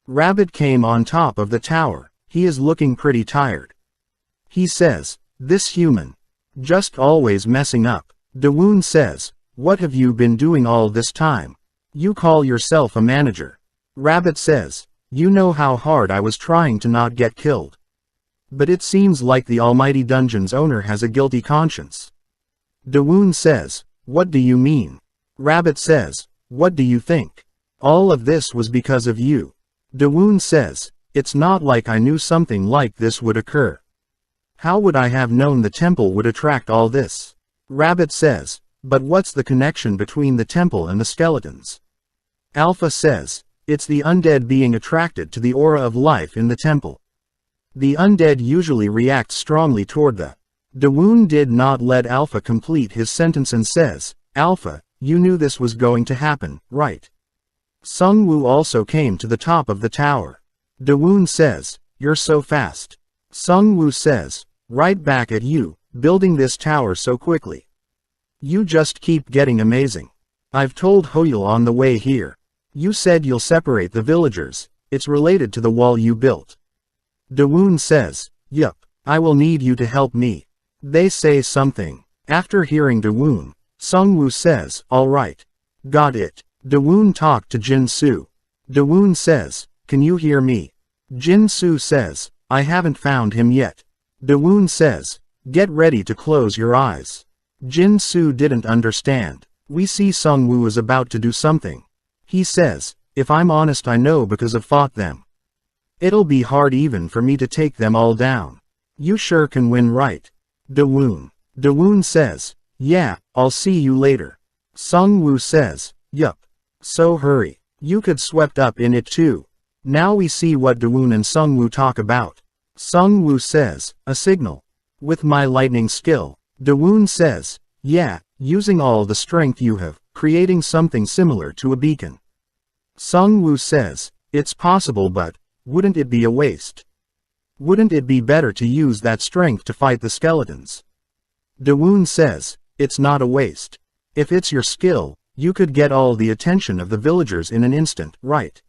Rabbit came on top of the tower. He is looking pretty tired. He says, this human. Just always messing up. Dawoon says, what have you been doing all this time? You call yourself a manager. Rabbit says, you know how hard I was trying to not get killed. But it seems like the almighty dungeon's owner has a guilty conscience. Dawoon says, what do you mean? Rabbit says, what do you think? All of this was because of you. Dawoon says, it's not like I knew something like this would occur. How would I have known the temple would attract all this? Rabbit says, but what's the connection between the temple and the skeletons? Alpha says, it's the undead being attracted to the aura of life in the temple. The undead usually react strongly toward the. Dawoon did not let Alpha complete his sentence and says, Alpha, you knew this was going to happen, right? Sung-woo also came to the top of the tower. Dawoon says, you're so fast. Sung-woo says, right back at you, building this tower so quickly. You just keep getting amazing. I've told Hoyul on the way here. You said you'll separate the villagers. It's related to the wall you built. Dawoon says, yup, I will need you to help me. They say something. After hearing Dawoon, Sung-woo says, alright. Got it. Dawoon talked to Jin-soo. Dawoon says, can you hear me? Jin-soo says, I haven't found him yet. Dawoon says, get ready to close your eyes. Jin-soo didn't understand. We see Sung-woo is about to do something. He says, if I'm honest I know because I've fought them. It'll be hard even for me to take them all down. You sure can win, right? Dawoon. Dawoon says, yeah, I'll see you later. Sung-woo says, yup. So hurry. You could swept up in it too. Now we see what Dawoon and Sung-woo talk about. Sung-woo says, a signal. With my lightning skill. Dawoon says, yeah, using all the strength you have, creating something similar to a beacon. Sung-woo says, it's possible but, wouldn't it be a waste? Wouldn't it be better to use that strength to fight the skeletons? Dawoon says, it's not a waste. If it's your skill, you could get all the attention of the villagers in an instant, right?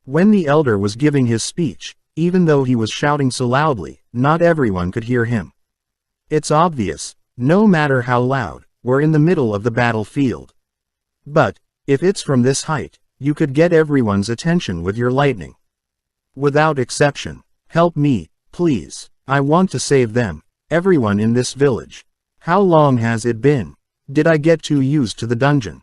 When the elder was giving his speech, even though he was shouting so loudly, not everyone could hear him. It's obvious, no matter how loud, we're in the middle of the battlefield. But, if it's from this height, you could get everyone's attention with your lightning. Without exception. Help me, please. I want to save them. Everyone in this village. How long has it been? Did I get too used to the dungeon?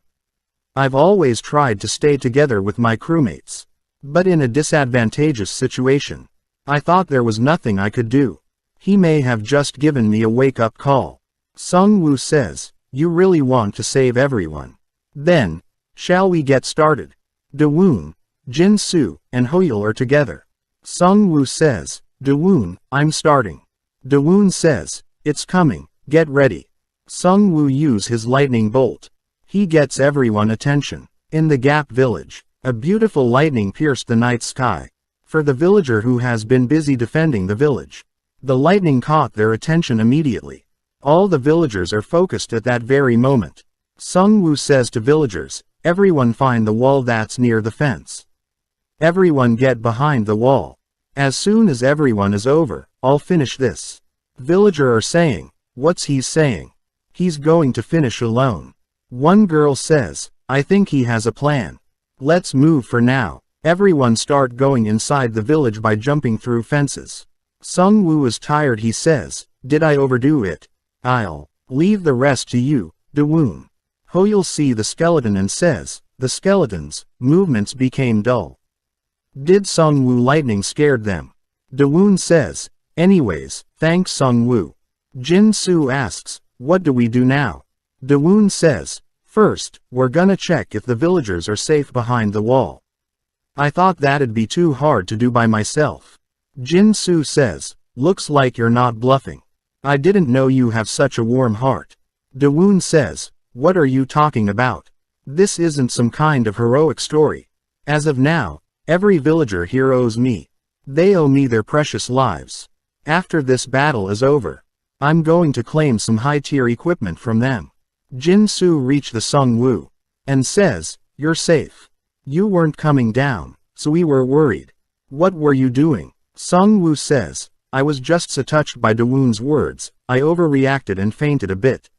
I've always tried to stay together with my crewmates. But in a disadvantageous situation. I thought there was nothing I could do. He may have just given me a wake-up call. Sung-woo says, you really want to save everyone. Then, shall we get started? Dawoon, Jin-soo, and Hoyul are together. Sung-woo says, Dawoon, I'm starting. Dawoon says, it's coming, get ready. Sung-woo use his lightning bolt. He gets everyone attention. In the Gap village, a beautiful lightning pierced the night sky. For the villager who has been busy defending the village. The lightning caught their attention immediately. All the villagers are focused at that very moment. Sung Woo says to villagers, everyone find the wall that's near the fence. Everyone get behind the wall. As soon as everyone is over, I'll finish this. Villager are saying, what's he saying? He's going to finish alone. One girl says, I think he has a plan. Let's move for now. Everyone start going inside the village by jumping through fences. Sung Woo is tired. He says, did I overdo it? I'll leave the rest to you, Dawoon. Hoyul see the skeleton and says, the skeleton's movements became dull. Did Sung Woo lightning scared them? Dawoon says, anyways, thanks Sung Woo. Jin Soo asks, what do we do now? Dawoon says, first, we're gonna check if the villagers are safe behind the wall. I thought that'd be too hard to do by myself. Jin Soo says, looks like you're not bluffing. I didn't know you have such a warm heart. Dawoon says, what are you talking about? This isn't some kind of heroic story. As of now, every villager here owes me. They owe me their precious lives. After this battle is over, I'm going to claim some high-tier equipment from them. Jin Soo reached the Sung Woo and says, you're safe. You weren't coming down, so we were worried. What were you doing? Sung Woo says, I was just so touched by Dawoon's words, I overreacted and fainted a bit.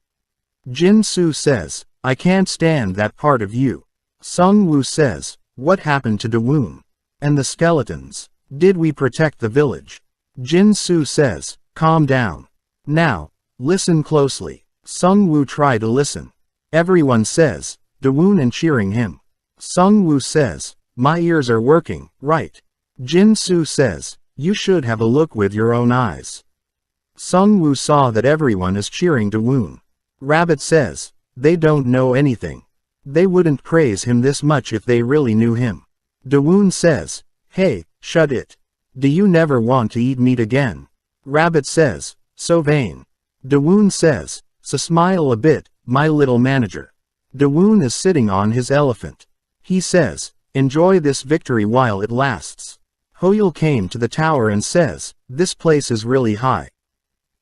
Jin Soo says, I can't stand that part of you. Sung Woo says, what happened to Dawoon? And the skeletons? Did we protect the village? Jin Soo says, calm down. Now, listen closely. Sung Woo try to listen. Everyone says, Dawoon and cheering him. Sung Woo says, my ears are working, right? Jin Soo says, you should have a look with your own eyes. Sung Woo saw that everyone is cheering Dawoon. Rabbit says, they don't know anything. They wouldn't praise him this much if they really knew him. Dawoon says, hey, shut it. Do you never want to eat meat again? Rabbit says, so vain. Dawoon says, so smile a bit, my little manager. Dawoon is sitting on his elephant. He says, enjoy this victory while it lasts. Hoyul came to the tower and says, this place is really high.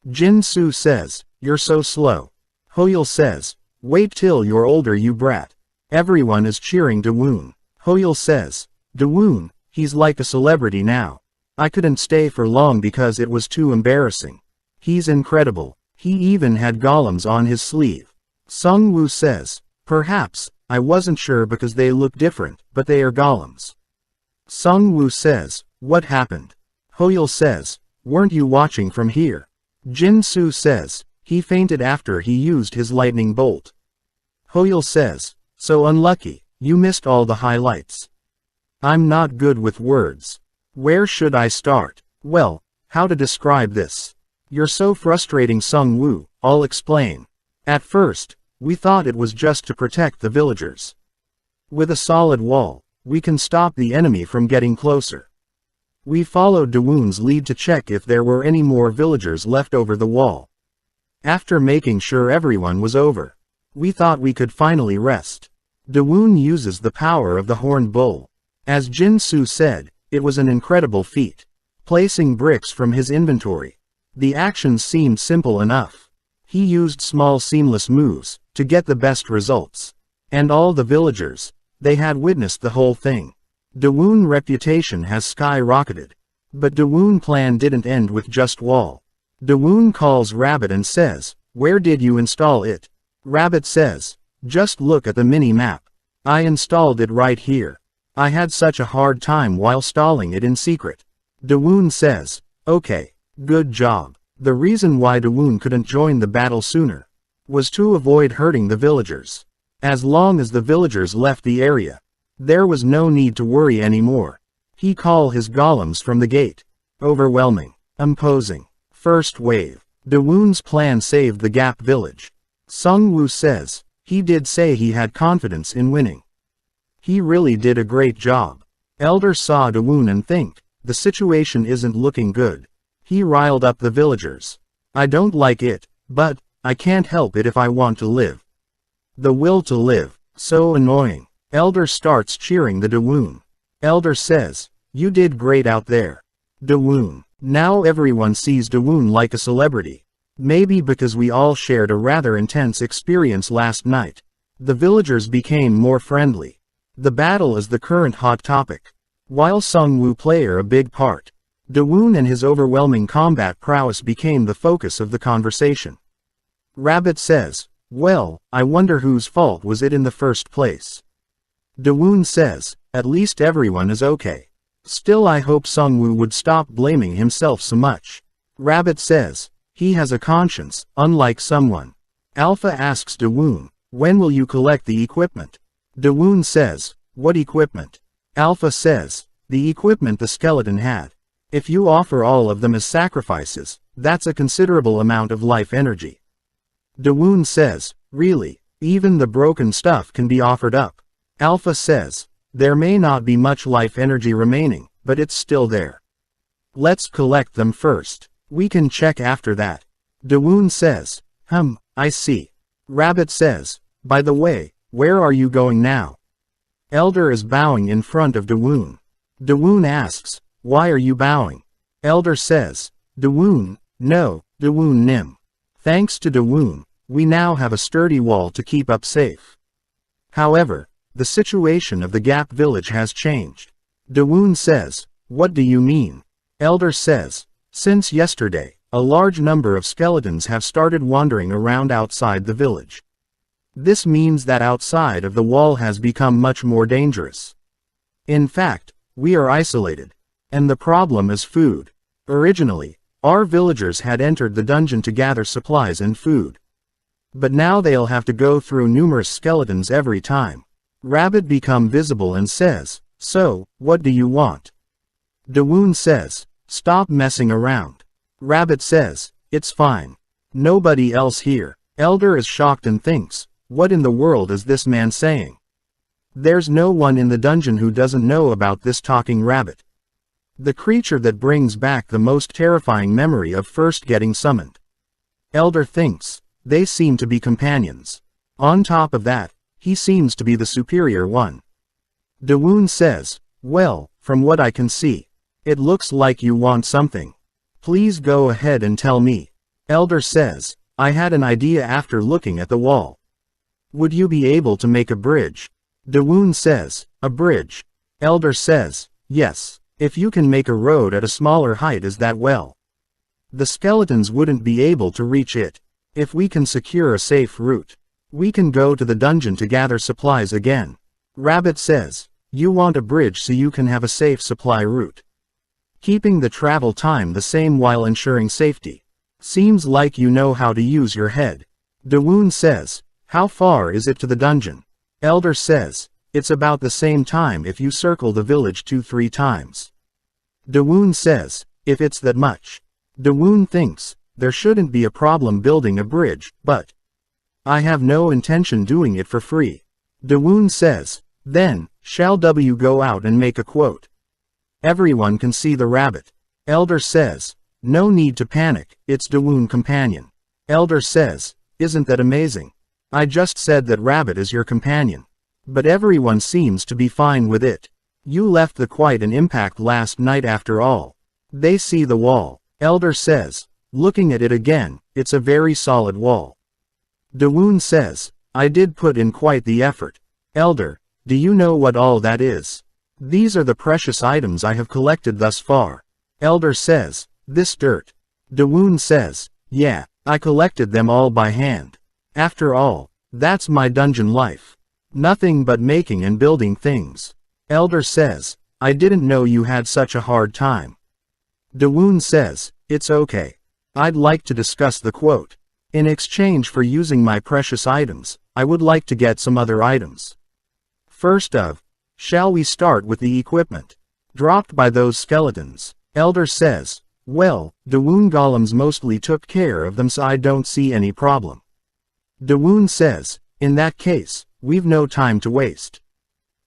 Jin Soo says, you're so slow. Hoyul says, wait till you're older you brat. Everyone is cheering Dawoon. Hoyul says, Dawoon, he's like a celebrity now. I couldn't stay for long because it was too embarrassing. He's incredible. He even had golems on his sleeve. Sung Woo says, perhaps, I wasn't sure because they look different, but they are golems. Sung Woo says, what happened? Hoyul says, weren't you watching from here? Jin Soo says, he fainted after he used his lightning bolt. Hoyul says, so unlucky, you missed all the highlights. I'm not good with words. Where should I start? Well, how to describe this? You're so frustrating Sung Woo, I'll explain. At first, we thought it was just to protect the villagers. With a solid wall, we can stop the enemy from getting closer. We followed Dawoon's lead to check if there were any more villagers left over the wall. After making sure everyone was over, we thought we could finally rest. Dawoon uses the power of the horned bull. As Jin Soo said, it was an incredible feat. Placing bricks from his inventory. The action seemed simple enough. He used small seamless moves to get the best results. And all the villagers, they had witnessed the whole thing. Dawoon's reputation has skyrocketed. But Dawoon's plan didn't end with just wall. Dawoon calls Rabbit and says, where did you install it? Rabbit says, just look at the mini-map. I installed it right here. I had such a hard time while installing it in secret. Dawoon says, okay, good job. The reason why Dawoon couldn't join the battle sooner was to avoid hurting the villagers. As long as the villagers left the area, there was no need to worry anymore. He called his golems from the gate. Overwhelming. Imposing. First wave. Dawoon's plan saved the Gap village. Sung Woo says, he did say he had confidence in winning. He really did a great job. Elder saw Dawoon and think, the situation isn't looking good. He riled up the villagers. I don't like it, but I can't help it if I want to live. The will to live, so annoying. Elder starts cheering the Dawoon. Elder says, You did great out there. Dawoon. Now everyone sees Dawoon like a celebrity. Maybe because we all shared a rather intense experience last night. The villagers became more friendly. The battle is the current hot topic. While Sungwoo played a big part, Dawoon and his overwhelming combat prowess became the focus of the conversation. Rabbit says, well, I wonder whose fault was it in the first place. Dawoon says, at least everyone is okay. Still I hope Sungwoo would stop blaming himself so much. Rabbit says, he has a conscience, unlike someone. Alpha asks Dawoon, when will you collect the equipment? Dawoon says, what equipment? Alpha says, the equipment the skeleton had. If you offer all of them as sacrifices, that's a considerable amount of life energy. Dawoon says, really, even the broken stuff can be offered up. Alpha says, there may not be much life energy remaining, but it's still there. Let's collect them first. We can check after that. Dawoon says, I see. Rabbit says, by the way, where are you going now? Elder is bowing in front of Dawoon. Dawoon asks, why are you bowing? Elder says, Dawoon, no, Dawoon Nim. Thanks to Dawoon, we now have a sturdy wall to keep up safe. However, the situation of the Gap village has changed. Dawoon says, what do you mean? Elder says, since yesterday, a large number of skeletons have started wandering around outside the village. This means that outside of the wall has become much more dangerous. In fact, we are isolated. And the problem is food. Originally, our villagers had entered the dungeon to gather supplies and food. But now they'll have to go through numerous skeletons every time. Rabbit become visible and says, so, what do you want? Dawoon says, stop messing around. Rabbit says, it's fine. Nobody else here. Elder is shocked and thinks, what in the world is this man saying? There's no one in the dungeon who doesn't know about this talking rabbit. The creature that brings back the most terrifying memory of first getting summoned. Elder thinks, they seem to be companions. On top of that, he seems to be the superior one. Dawoon says, well, from what I can see, it looks like you want something. Please go ahead and tell me. Elder says, I had an idea after looking at the wall. Would you be able to make a bridge? Dawoon says, a bridge. Elder says, yes, if you can make a road at a smaller height as that well. The skeletons wouldn't be able to reach it. If we can secure a safe route, we can go to the dungeon to gather supplies again. Rabbit says, you want a bridge so you can have a safe supply route. Keeping the travel time the same while ensuring safety. Seems like you know how to use your head. Dawoon says, how far is it to the dungeon? Elder says, it's about the same time if you circle the village 2-3 times. Dawoon says, if it's that much. Dawoon thinks, there shouldn't be a problem building a bridge, but I have no intention doing it for free. Dawoon says, then, shall we go out and make a quote? Everyone can see the rabbit. Elder says, no need to panic, it's Dawoon companion. Elder says, isn't that amazing? I just said that rabbit is your companion. But everyone seems to be fine with it. You left the quite an impact last night after all. They see the wall. Elder says, looking at it again, it's a very solid wall. Dawoon says, I did put in quite the effort. Elder, do you know what all that is? These are the precious items I have collected thus far. Elder says, this dirt. Dawoon says, yeah, I collected them all by hand. After all, that's my dungeon life. Nothing but making and building things. Elder says, I didn't know you had such a hard time. Dawoon says, it's okay. I'd like to discuss the quote. In exchange for using my precious items, I would like to get some other items. First of, shall we start with the equipment dropped by those skeletons? Elder says, well, Dawoon golems mostly took care of them so I don't see any problem. Dawoon says, in that case, we've no time to waste.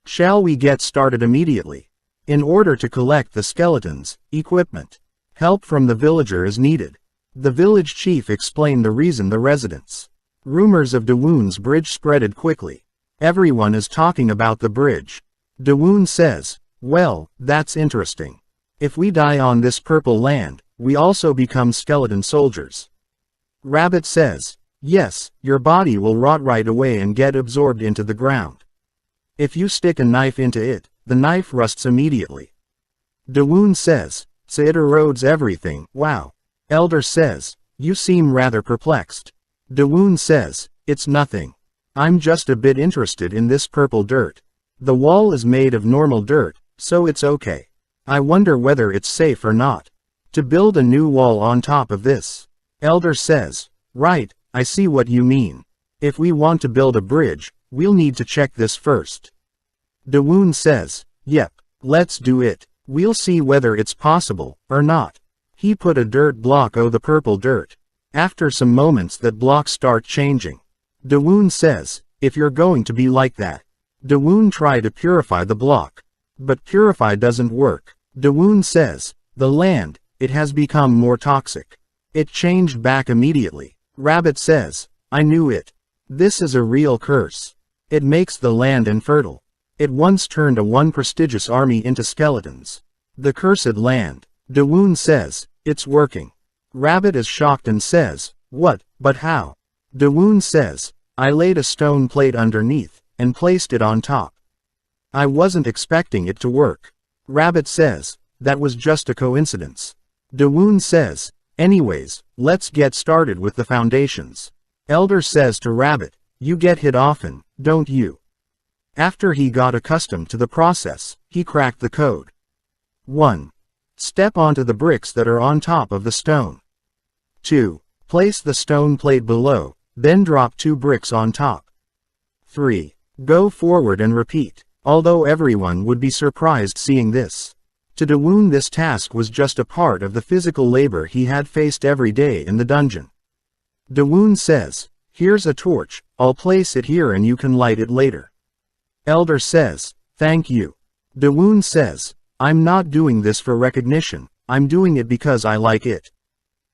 Shall we get started immediately? In order to collect the skeletons, equipment, help from the villager is needed. The village chief explained the reason the residents. Rumors of Dawoon's bridge spreaded quickly. Everyone is talking about the bridge. Dawoon says, Well, that's interesting. If we die on this purple land, we also become skeleton soldiers. Rabbit says, yes, your body will rot right away and get absorbed into the ground. If you stick a knife into it, the knife rusts immediately. Dawoon says, so it erodes everything. Wow. Elder says, you seem rather perplexed. Dawoon says, it's nothing. I'm just a bit interested in this purple dirt. The wall is made of normal dirt, so it's okay. I wonder whether it's safe or not. To build a new wall on top of this. Elder says, right, I see what you mean. If we want to build a bridge, we'll need to check this first. Dawoon says, yep, let's do it. We'll see whether it's possible, or not. He put a dirt block over the purple dirt. After some moments that blocks start changing. Dawoon says, if you're going to be like that. Dawoon tried to purify the block. But purify doesn't work. Dawoon says, the land, it has become more toxic. It changed back immediately. Rabbit says, I knew it. This is a real curse. It makes the land infertile. It once turned a prestigious army into skeletons. The cursed land. Dawoon says, it's working. Rabbit is shocked and says, what, but how? Dawoon says, I laid a stone plate underneath, and placed it on top. I wasn't expecting it to work. Rabbit says, that was just a coincidence. Dawoon says, anyways, let's get started with the foundations. Elder says to Rabbit, you get hit often, don't you? After he got accustomed to the process, he cracked the code. 1. Step onto the bricks that are on top of the stone. 2. Place the stone plate below, then drop 2 bricks on top. 3. Go forward and repeat, although everyone would be surprised seeing this. To Dawoon, this task was just a part of the physical labor he had faced every day in the dungeon. Dawoon says, here's a torch, I'll place it here and you can light it later. Elder says, thank you. Dawoon says, I'm not doing this for recognition, I'm doing it because I like it.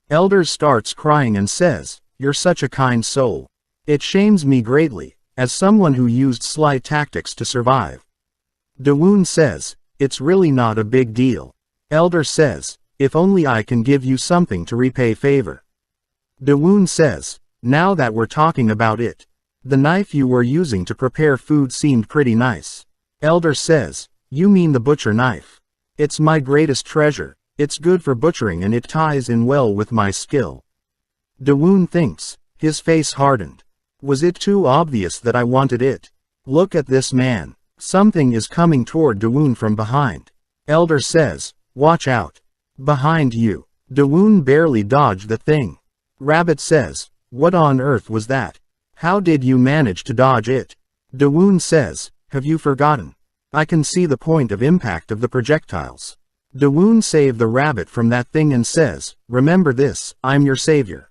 Elder starts crying and says, you're such a kind soul. It shames me greatly, as someone who used sly tactics to survive. Dawoon says, it's really not a big deal. Elder says, if only I can give you something to repay favor. Dawoon says, now that we're talking about it. The knife you were using to prepare food seemed pretty nice. Elder says, you mean the butcher knife. It's my greatest treasure, it's good for butchering and it ties in well with my skill. Dawoon thinks, his face hardened. Was it too obvious that I wanted it? Look at this man. Something is coming toward Dawoon from behind. Elder says, watch out. Behind you. Dawoon barely dodged the thing. Rabbit says, what on earth was that? How did you manage to dodge it? Dawoon says, have you forgotten? I can see the point of impact of the projectiles. Dawoon saved the rabbit from that thing and says, remember this, I'm your savior.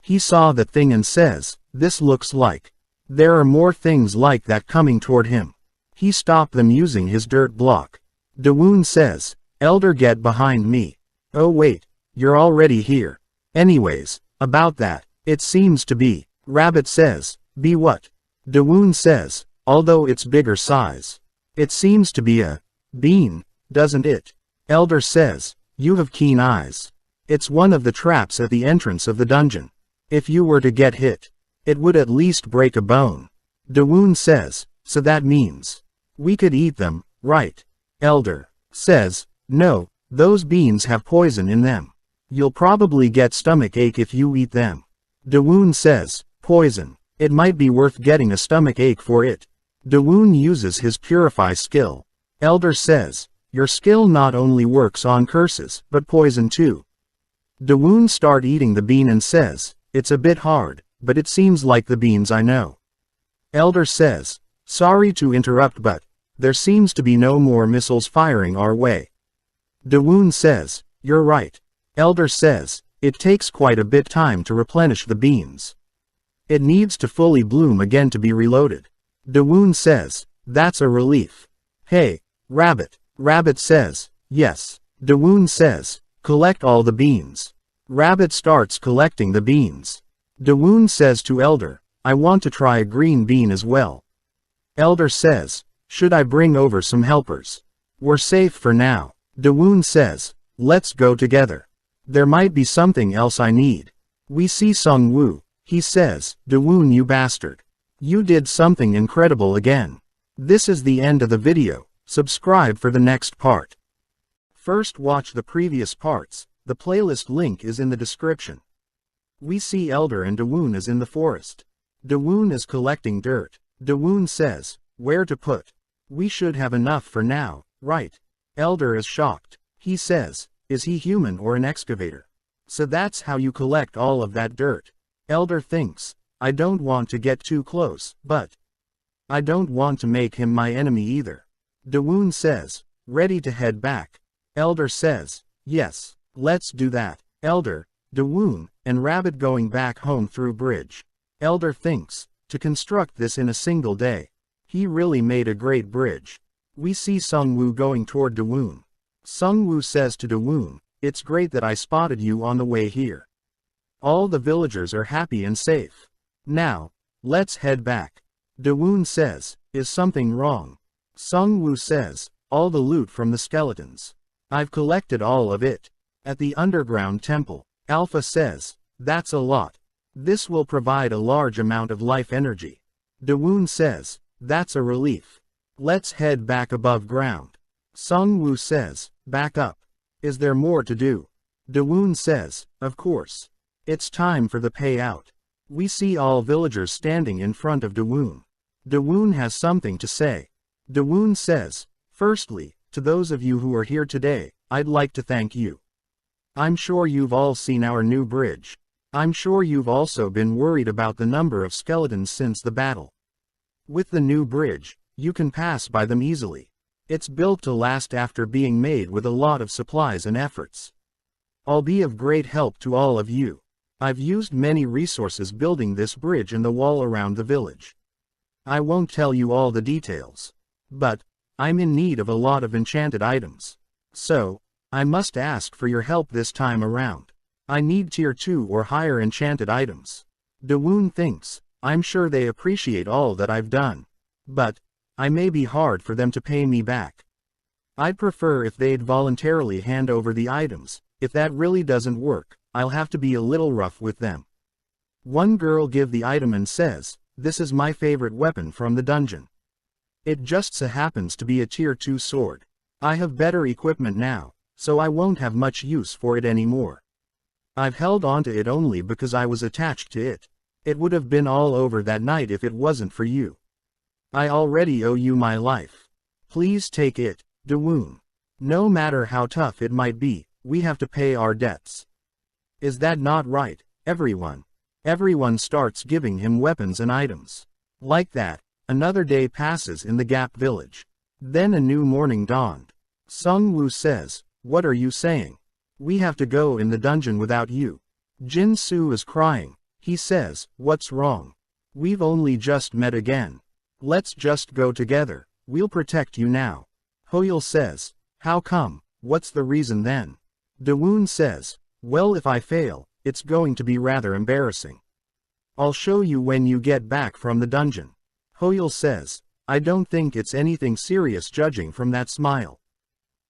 He saw the thing and says, this looks like. There are more things like that coming toward him. He stopped them using his dirt block. Dawoon says, Elder, get behind me. Oh wait, you're already here. Anyways, about that, it seems to be. Rabbit says, be what? Dawoon says, although it's bigger size. It seems to be a bean, doesn't it? Elder says, you have keen eyes. It's one of the traps at the entrance of the dungeon. If you were to get hit, it would at least break a bone. Dawoon says, so that means we could eat them, right? Elder says, no, those beans have poison in them. You'll probably get stomach ache if you eat them. Dawoon says, poison. It might be worth getting a stomach ache for it. Dawoon uses his purify skill. Elder says, your skill not only works on curses, but poison too. Dawoon start eating the bean and says, it's a bit hard, but it seems like the beans I know. Elder says, sorry to interrupt, but there seems to be no more missiles firing our way. Dawoon says, you're right. Elder says, it takes quite a bit time to replenish the beans. It needs to fully bloom again to be reloaded. Dawoon says, that's a relief. Hey, Rabbit. Rabbit says, yes. Dawoon says, collect all the beans. Rabbit starts collecting the beans. Dawoon says to Elder, I want to try a green bean as well. Elder says, should I bring over some helpers? We're safe for now. Dawoon says, let's go together. There might be something else I need. We see Sung-woo. He says, Dawoon, you bastard. You did something incredible again. This is the end of the video. Subscribe for the next part. First watch the previous parts. The playlist link is in the description. We see Elder and Dawoon is in the forest. Dawoon is collecting dirt. Dawoon says, where to put? We should have enough for now, right? Elder is shocked. He says, is he human or an excavator? So that's how you collect all of that dirt. Elder thinks, I don't want to get too close, but I don't want to make him my enemy either. Dawoon says, ready to head back. Elder says, yes, let's do that. Elder, Dawoon, and Rabbit going back home through bridge. Elder thinks, to construct this in a single day. He really made a great bridge. We see Sung-woo going toward Dawoon. Sung-woo says to Dawoon, it's great that I spotted you on the way here. All the villagers are happy and safe. Now, let's head back. Dawoon says, is something wrong? Sung-woo says, all the loot from the skeletons. I've collected all of it. At the underground temple, Alpha says, that's a lot. This will provide a large amount of life energy. Dawoon says, that's a relief. Let's head back above ground. Sung-woo says, back up. Is there more to do? Dawoon says, of course. It's time for the payout. We see all villagers standing in front of Dawoon. Dawoon has something to say. Dawoon says, firstly, to those of you who are here today, I'd like to thank you. I'm sure you've all seen our new bridge. I'm sure you've also been worried about the number of skeletons since the battle. With the new bridge, you can pass by them easily. It's built to last after being made with a lot of supplies and efforts. I'll be of great help to all of you. I've used many resources building this bridge and the wall around the village. I won't tell you all the details. But I'm in need of a lot of enchanted items. So I must ask for your help this time around. I need tier 2 or higher enchanted items. Dawoon thinks, I'm sure they appreciate all that I've done. But I may be hard for them to pay me back. I'd prefer if they'd voluntarily hand over the items. If that really doesn't work, I'll have to be a little rough with them. One girl gives the item and says, this is my favorite weapon from the dungeon. It just so happens to be a tier 2 sword. I have better equipment now, so I won't have much use for it anymore. I've held onto it only because I was attached to it. It would have been all over that night if it wasn't for you. I already owe you my life. Please take it, Dawoon. No matter how tough it might be, we have to pay our debts. Is that not right, everyone? Everyone starts giving him weapons and items. Like that, another day passes in the Gap village. Then a new morning dawned. Sung-woo says, what are you saying? We have to go in the dungeon without you. Jin-soo is crying. He says, what's wrong? We've only just met again. Let's just go together. We'll protect you now. Hoyul says, how come? What's the reason then? Dawoon says, well, if I fail, it's going to be rather embarrassing. I'll show you when you get back from the dungeon. Hoyul says, I don't think it's anything serious judging from that smile.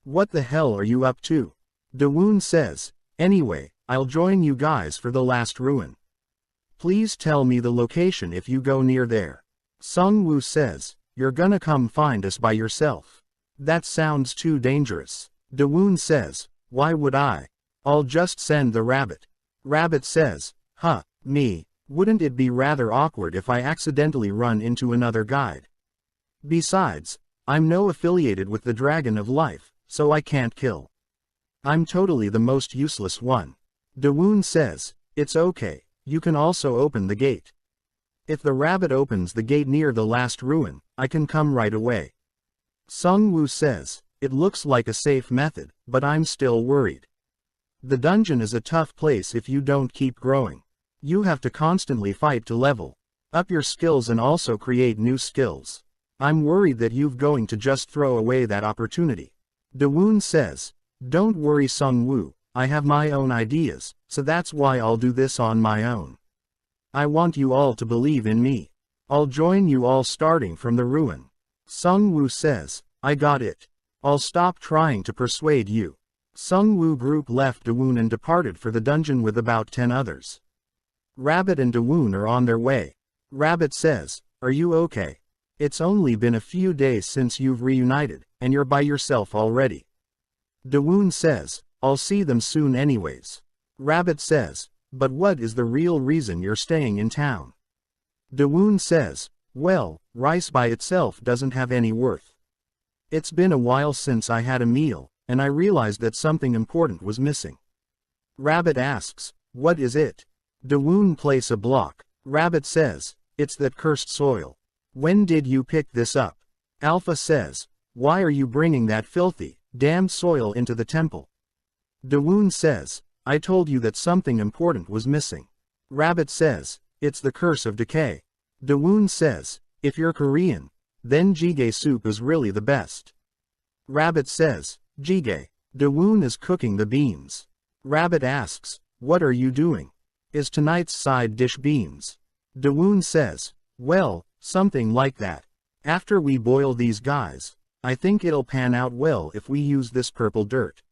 What the hell are you up to? Dawoon says, anyway, I'll join you guys for the last ruin. Please tell me the location if you go near there. Sung-woo says, you're gonna come find us by yourself. That sounds too dangerous. Dawoon says, why would I? I'll just send the rabbit. Rabbit says, me. Wouldn't it be rather awkward if I accidentally run into another guide? Besides, I'm no affiliated with the Dragon of Life, so I can't kill. I'm totally the most useless one. Dawoon says, it's okay, you can also open the gate. If the rabbit opens the gate near the last ruin, I can come right away. Sung-woo says, it looks like a safe method, but I'm still worried. The dungeon is a tough place if you don't keep growing. You have to constantly fight to level up your skills and also create new skills. I'm worried that you're going to just throw away that opportunity. Dawoon says, don't worry Sung-woo, I have my own ideas, so that's why I'll do this on my own. I want you all to believe in me. I'll join you all starting from the ruin. Sung-woo says, I got it. I'll stop trying to persuade you. Sungwoo group left Dawoon and departed for the dungeon with about 10 others. Rabbit and Dawoon are on their way. Rabbit says, "Are you okay? It's only been a few days since you've reunited, and you're by yourself already." Dawoon says, "I'll see them soon anyways." Rabbit says, "But what is the real reason you're staying in town?" Dawoon says, "Well, rice by itself doesn't have any worth. It's been a while since I had a meal, and I realized that something important was missing." Rabbit asks, "What is it?" Dawoon places a block. Rabbit says, "It's that cursed soil. When did you pick this up?" Alpha says, "Why are you bringing that filthy, damned soil into the temple?" Dawoon says, "I told you that something important was missing." Rabbit says, "It's the curse of decay." Dawoon says, "If you're Korean, then jjigae soup is really the best." Rabbit says, "Jjigae." Dawoon is cooking the beans. Rabbit asks, "What are you doing? Is tonight's side dish beans?" Dawoon says, "Well, something like that. After we boil these guys, I think it'll pan out well if we use this purple dirt."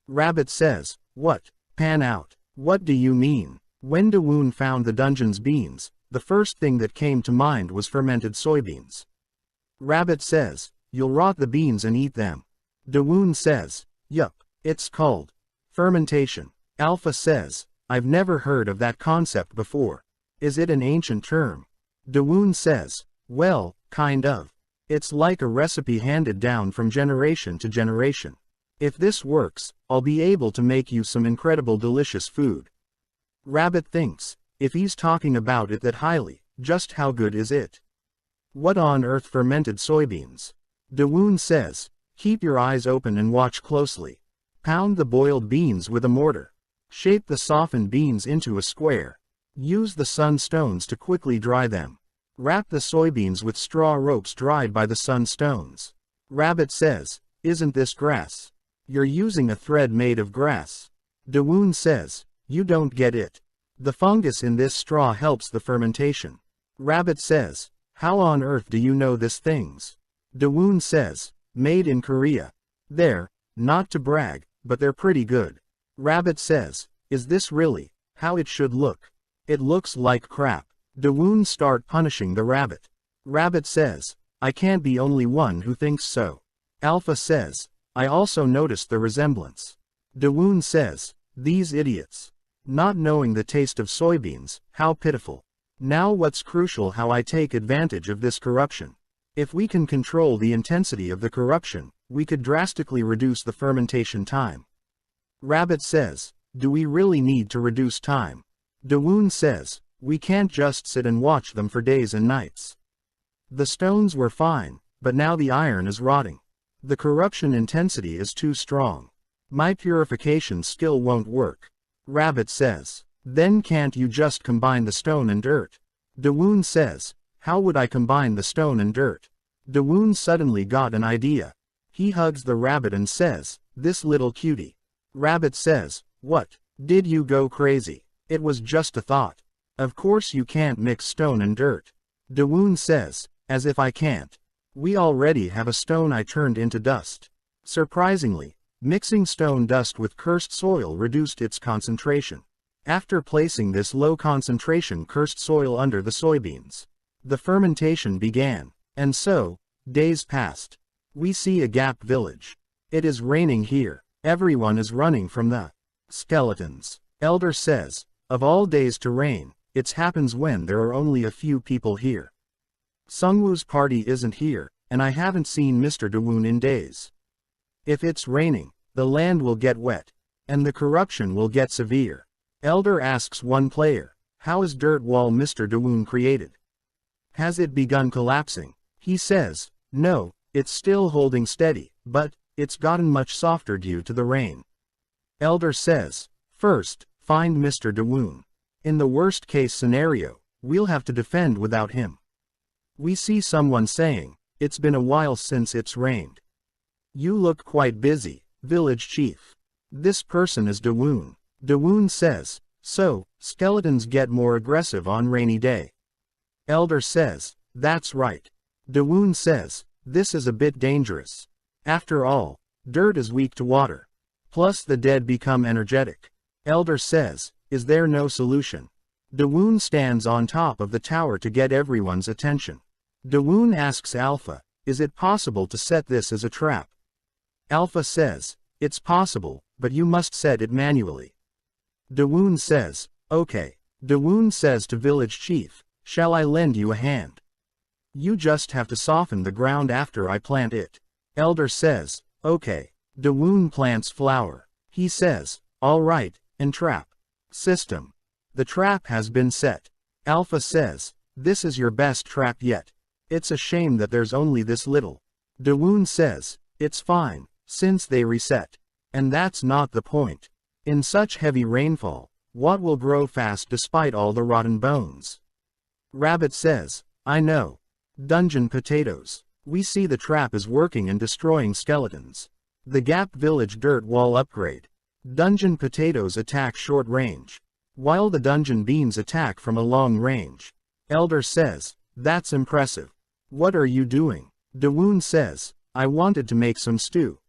Rabbit says, "What? Pan out? What do you mean?" When Dawoon found the dungeon's beans, the first thing that came to mind was fermented soybeans. Rabbit says, "You'll rot the beans and eat them." Dawoon says, "Yup, it's called fermentation." Alpha says, "I've never heard of that concept before. Is it an ancient term?" Dawoon says, "Well, kind of. It's like a recipe handed down from generation to generation. If this works, I'll be able to make you some incredible delicious food." Rabbit thinks, if he's talking about it that highly, just how good is it? What on earth fermented soybeans? Dawoon says, "Keep your eyes open and watch closely. Pound the boiled beans with a mortar. Shape the softened beans into a square. Use the sunstones to quickly dry them. Wrap the soybeans with straw ropes dried by the sunstones." Rabbit says, "Isn't this grass? You're using a thread made of grass." Dawoon says, "You don't get it. The fungus in this straw helps the fermentation." Rabbit says, "How on earth do you know these things?" Dawoon says, "Made in Korea. They're, not to brag, but they're pretty good." Rabbit says, "Is this really how it should look? It looks like crap." Dawoon start punishing the rabbit. Rabbit says, "I can't be only one who thinks so." Alpha says, "I also noticed the resemblance." Dawoon says, "These idiots. Not knowing the taste of soybeans, how pitiful. Now what's crucial how I take advantage of this corruption. If we can control the intensity of the corruption, we could drastically reduce the fermentation time." Rabbit says, "Do we really need to reduce time?" Dawoon says, "We can't just sit and watch them for days and nights. The stones were fine, but now the iron is rotting. The corruption intensity is too strong. My purification skill won't work." Rabbit says, "Then can't you just combine the stone and dirt?" Dawoon says, "How would I combine the stone and dirt?" Dawoon suddenly got an idea. He hugs the rabbit and says, "This little cutie." Rabbit says, "What? Did you go crazy? It was just a thought. Of course you can't mix stone and dirt." Dawoon says, "As if I can't. We already have a stone I turned into dust." Surprisingly, mixing stone dust with cursed soil reduced its concentration. After placing this low concentration cursed soil under the soybeans, the fermentation began. And so, days passed. We see a Gap village. It is raining here. Everyone is running from the skeletons. Elder says, "Of all days to rain, it happens when there are only a few people here. Sungwoo's party isn't here, and I haven't seen Mr. Dawoon in days. If it's raining, the land will get wet, and the corruption will get severe." Elder asks one player, "How is dirt wall Mr. Dawoon created? Has it begun collapsing?" He says, "No, it's still holding steady, but it's gotten much softer due to the rain." Elder says, "First, find Mr. Dawoon. In the worst case scenario, we'll have to defend without him." We see someone saying, "It's been a while since it's rained. You look quite busy, village chief." This person is Dawoon. Dawoon says, "So, skeletons get more aggressive on rainy day." Elder says, "That's right." Dawoon says, "This is a bit dangerous. After all, dirt is weak to water. Plus the dead become energetic. Elder says, is there no solution? Dawoon stands on top of the tower to get everyone's attention. Dawoon asks Alpha, is it possible to set this as a trap? Alpha says, it's possible, but you must set it manually. Dawoon says, okay. Dawoon says to village chief, shall I lend you a hand? You just have to soften the ground after I plant it. Elder says, okay. Dawoon plants flower. He says, all right, and trap. System. The trap has been set. Alpha says, this is your best trap yet. It's a shame that there's only this little. Dawoon says, it's fine, since they reset. And that's not the point. In such heavy rainfall, what will grow fast despite all the rotten bones? Rabbit says, I know. Dungeon potatoes. We see the trap is working and destroying skeletons. The Gap Village dirt wall upgrade. Dungeon potatoes attack short range, while the dungeon beans attack from a long range. Elder says, that's impressive. What are you doing? Dawoon says, I wanted to make some stew.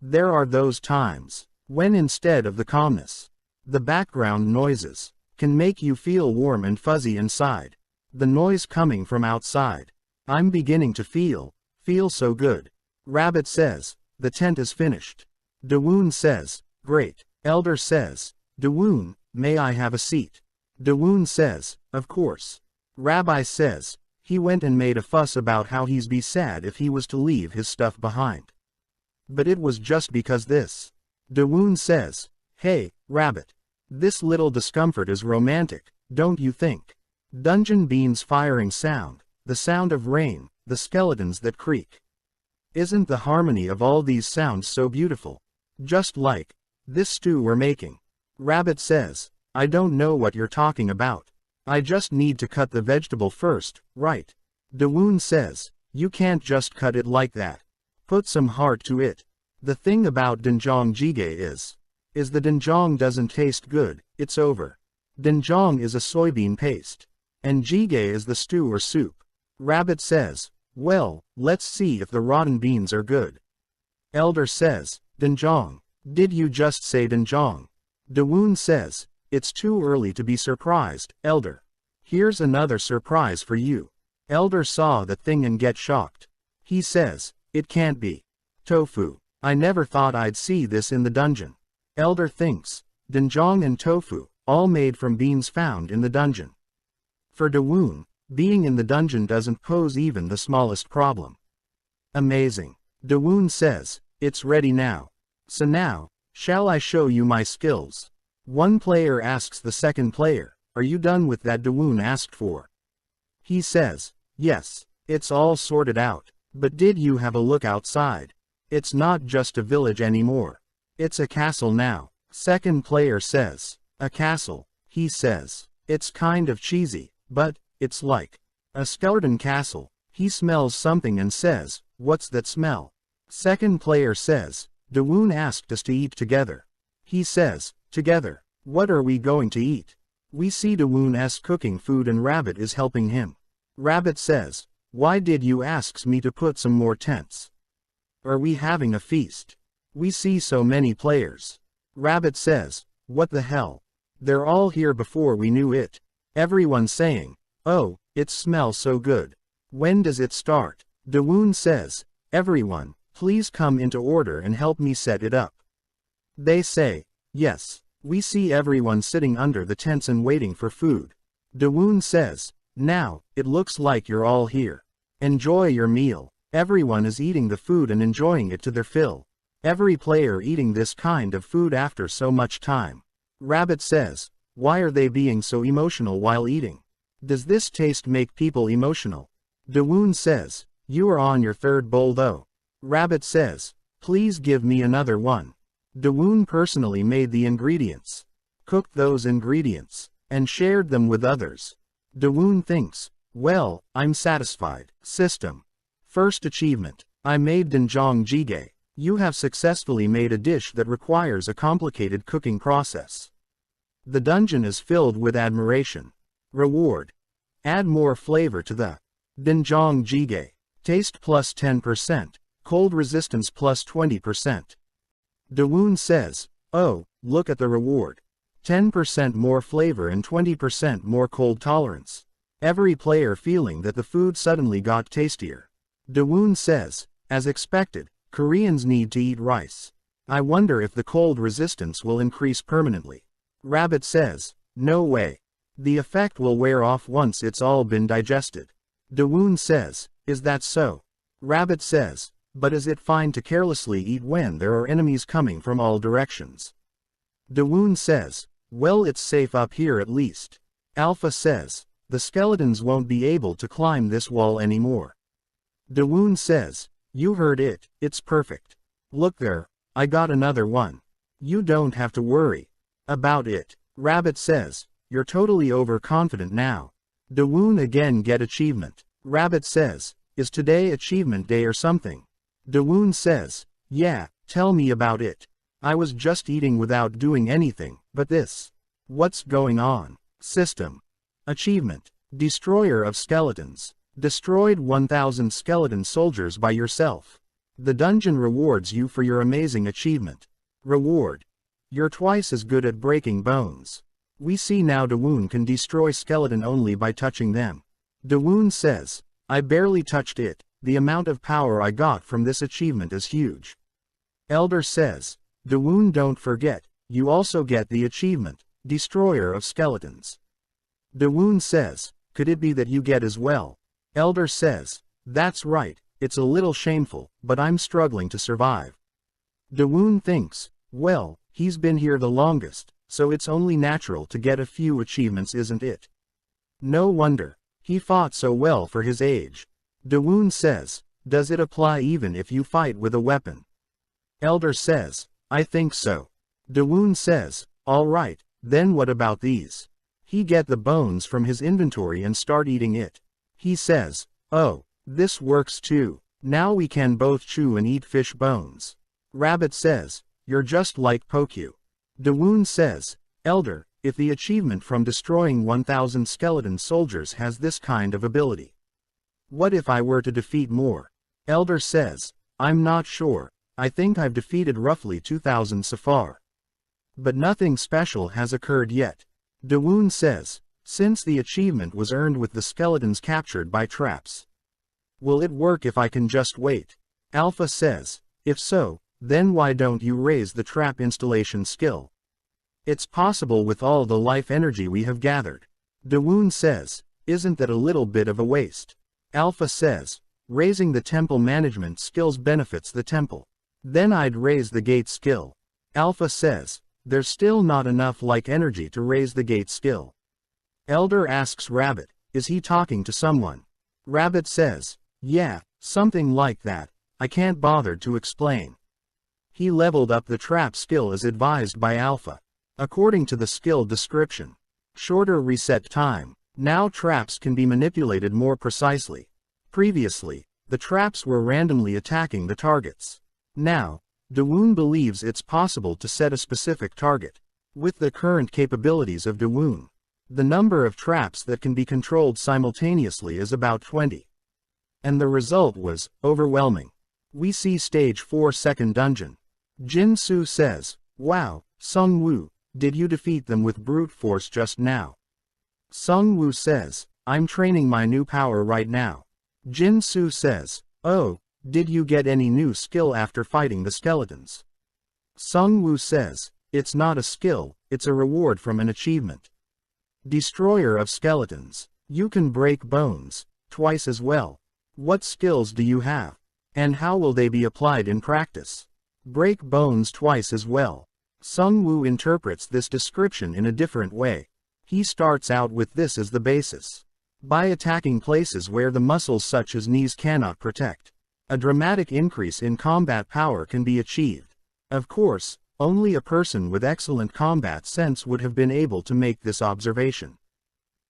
There are those times when instead of the calmness, the background noises can make you feel warm and fuzzy inside. The noise coming from outside. I'm beginning to feel so good. Rabbit says, the tent is finished. Dawoon says, great. Elder says, Dawoon, may I have a seat? Dawoon says, of course. Rabbi says, he went and made a fuss about how he's be sad if he was to leave his stuff behind. But it was just because this. Dawoon says, hey, Rabbit. This little discomfort is romantic, don't you think? Dungeon beans firing sound, the sound of rain, the skeletons that creak. Isn't the harmony of all these sounds so beautiful? Just like this stew we're making. Rabbit says, I don't know what you're talking about. I just need to cut the vegetable first, right? Dawoon says, you can't just cut it like that. Put some heart to it. The thing about doenjang jjigae is the doenjang doesn't taste good, it's over. Doenjang is a soybean paste. And jjigae is the stew or soup. Rabbit says, well, let's see if the rotten beans are good. Elder says, doenjang. Did you just say doenjang? Dawoon says, it's too early to be surprised, Elder. Here's another surprise for you. Elder saw the thing and get shocked. He says, it can't be. Tofu. I never thought I'd see this in the dungeon. Elder thinks, doenjang and tofu, all made from beans found in the dungeon. For Dawoon, being in the dungeon doesn't pose even the smallest problem. Amazing. Dawoon says, it's ready now. So now, shall I show you my skills? One player asks the second player, are you done with that Dawoon asked for? He says, yes, it's all sorted out, but did you have a look outside? It's not just a village anymore. It's a castle now. Second player says, a castle. He says, it's kind of cheesy, but it's like a skeleton castle. He smells something and says, what's that smell? Second player says, Dawoon asked us to eat together. He says, together. What are we going to eat? We see Dawoon cooking food and Rabbit is helping him. Rabbit says, why did you ask me to put some more tents? Are we having a feast? We see so many players. Rabbit says, what the hell? They're all here before we knew it. Everyone saying, oh, it smells so good. When does it start? Dawoon says, everyone, please come into order and help me set it up. They say, yes. We see everyone sitting under the tents and waiting for food. Dawoon says, now, it looks like you're all here. Enjoy your meal. Everyone is eating the food and enjoying it to their fill. Every player eating this kind of food after so much time. Rabbit says, why are they being so emotional while eating? Does this taste make people emotional? Dawoon says, you are on your third bowl though. Rabbit says, please give me another one. Dawoon personally made the ingredients, cooked those ingredients, and shared them with others. Dawoon thinks, well, I'm satisfied. System. First achievement. I made doenjang jjigae. You have successfully made a dish that requires a complicated cooking process. The dungeon is filled with admiration. Reward. Add more flavor to the doenjang jjigae. Taste plus 10%. Cold resistance plus 20%. Dawoon says, oh, look at the reward. 10% more flavor and 20% more cold tolerance. Every player feeling that the food suddenly got tastier. Dawoon says, as expected, Koreans need to eat rice. I wonder if the cold resistance will increase permanently. Rabbit says, no way. The effect will wear off once it's all been digested. Dawoon says, is that so? Rabbit says, but is it fine to carelessly eat when there are enemies coming from all directions? Dawoon says, well, it's safe up here at least. Alpha says, the skeletons won't be able to climb this wall anymore. Dawoon says, you heard it, it's perfect. Look there, I got another one. You don't have to worry about it. Rabbit says, you're totally overconfident now. Dawoon again get achievement. Rabbit says, is today achievement day or something? Dawoon says, yeah, tell me about it. I was just eating without doing anything, but this. What's going on? System. Achievement. Destroyer of skeletons. Destroyed 1,000 skeleton soldiers by yourself. The dungeon rewards you for your amazing achievement. Reward. You're twice as good at breaking bones. We see now Dawoon can destroy skeleton only by touching them. Dawoon says, I barely touched it, the amount of power I got from this achievement is huge. Elder says, Dawoon, don't forget, you also get the achievement, Destroyer of Skeletons. Dawoon says, could it be that you get as well? Elder says, that's right, it's a little shameful, but I'm struggling to survive. Dawoon thinks, well, he's been here the longest, so it's only natural to get a few achievements, isn't it? No wonder. He fought so well for his age. Dawoon says, does it apply even if you fight with a weapon? Elder says, I think so. Dawoon says, all right, then what about these? He get the bones from his inventory and start eating it. He says, oh, this works too. Now we can both chew and eat fish bones. Rabbit says, you're just like Pokyu. Dawoon says, Elder, if the achievement from destroying 1,000 skeleton soldiers has this kind of ability, what if I were to defeat more? Elder says, I'm not sure, I think I've defeated roughly 2,000 so far. But nothing special has occurred yet. Dawoon says, since the achievement was earned with the skeletons captured by traps, will it work if I can just wait? Alpha says, if so, then why don't you raise the trap installation skill? It's possible with all the life energy we have gathered. Dawoon says, isn't that a little bit of a waste? Alpha says, raising the temple management skills benefits the temple. Then I'd raise the gate skill. Alpha says, there's still not enough like energy to raise the gate skill. Elder asks Rabbit, is he talking to someone? Rabbit says, yeah, something like that, I can't bother to explain. He leveled up the trap skill as advised by Alpha. According to the skill description, shorter reset time. Now traps can be manipulated more precisely. Previously, the traps were randomly attacking the targets. Now, Dawoon believes it's possible to set a specific target. With the current capabilities of Dawoon, the number of traps that can be controlled simultaneously is about 20. And the result was overwhelming. We see stage 4 second dungeon. Jin Su says, wow, Sung Woo, did you defeat them with brute force just now? Sung Woo says, I'm training my new power right now. Jin Su says, oh, did you get any new skill after fighting the skeletons? Sung Woo says, it's not a skill, it's a reward from an achievement. Destroyer of skeletons. You can break bones, twice as well. What skills do you have? And how will they be applied in practice? Break bones twice as well. Sung Woo interprets this description in a different way. He starts out with this as the basis. By attacking places where the muscles such as knees cannot protect, a dramatic increase in combat power can be achieved. Of course, only a person with excellent combat sense would have been able to make this observation.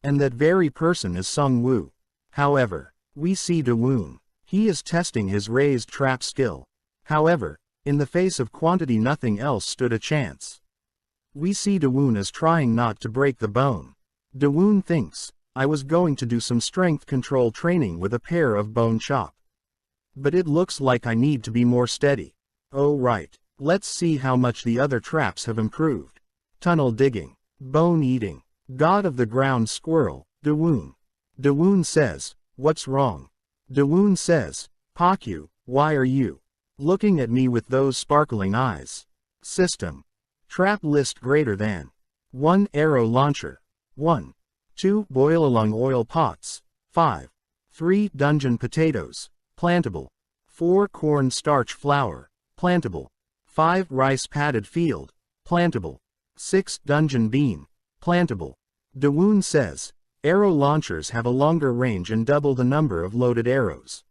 And that very person is Sung Woo. However, we see Dawoon. He is testing his raised trap skill. However, in the face of quantity nothing else stood a chance. We see Dawoon as trying not to break the bone. Dawoon thinks, I was going to do some strength control training with a pair of bone chop. But it looks like I need to be more steady. Oh right. Let's see how much the other traps have improved. Tunnel digging. Bone eating. God of the ground squirrel. Dawoon. Dawoon says, what's wrong? Dawoon says, Pakyu, why are you looking at me with those sparkling eyes? System. Trap list greater than 1 arrow launcher. 1. 2 boil along oil pots. 5. 3 dungeon potatoes. Plantable. 4 corn starch flour. Plantable. 5 rice padded field. Plantable. 6 dungeon bean. Plantable. Dawoon says, arrow launchers have a longer range and double the number of loaded arrows.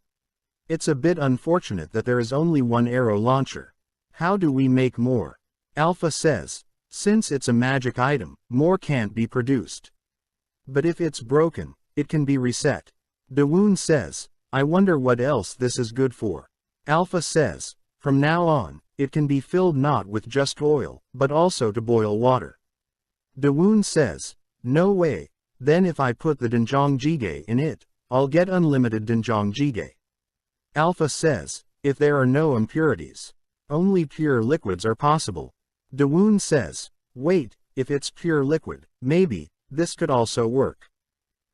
It's a bit unfortunate that there is only 1 arrow launcher. How do we make more? Alpha says, since it's a magic item, more can't be produced. But if it's broken, it can be reset. Dawoon says, I wonder what else this is good for. Alpha says, from now on, it can be filled not with just oil, but also to boil water. Dawoon says, no way, then if I put the doenjang jjigae in it, I'll get unlimited doenjang jjigae. Alpha says, if there are no impurities, only pure liquids are possible. Dawoon says, wait, if it's pure liquid, maybe, this could also work.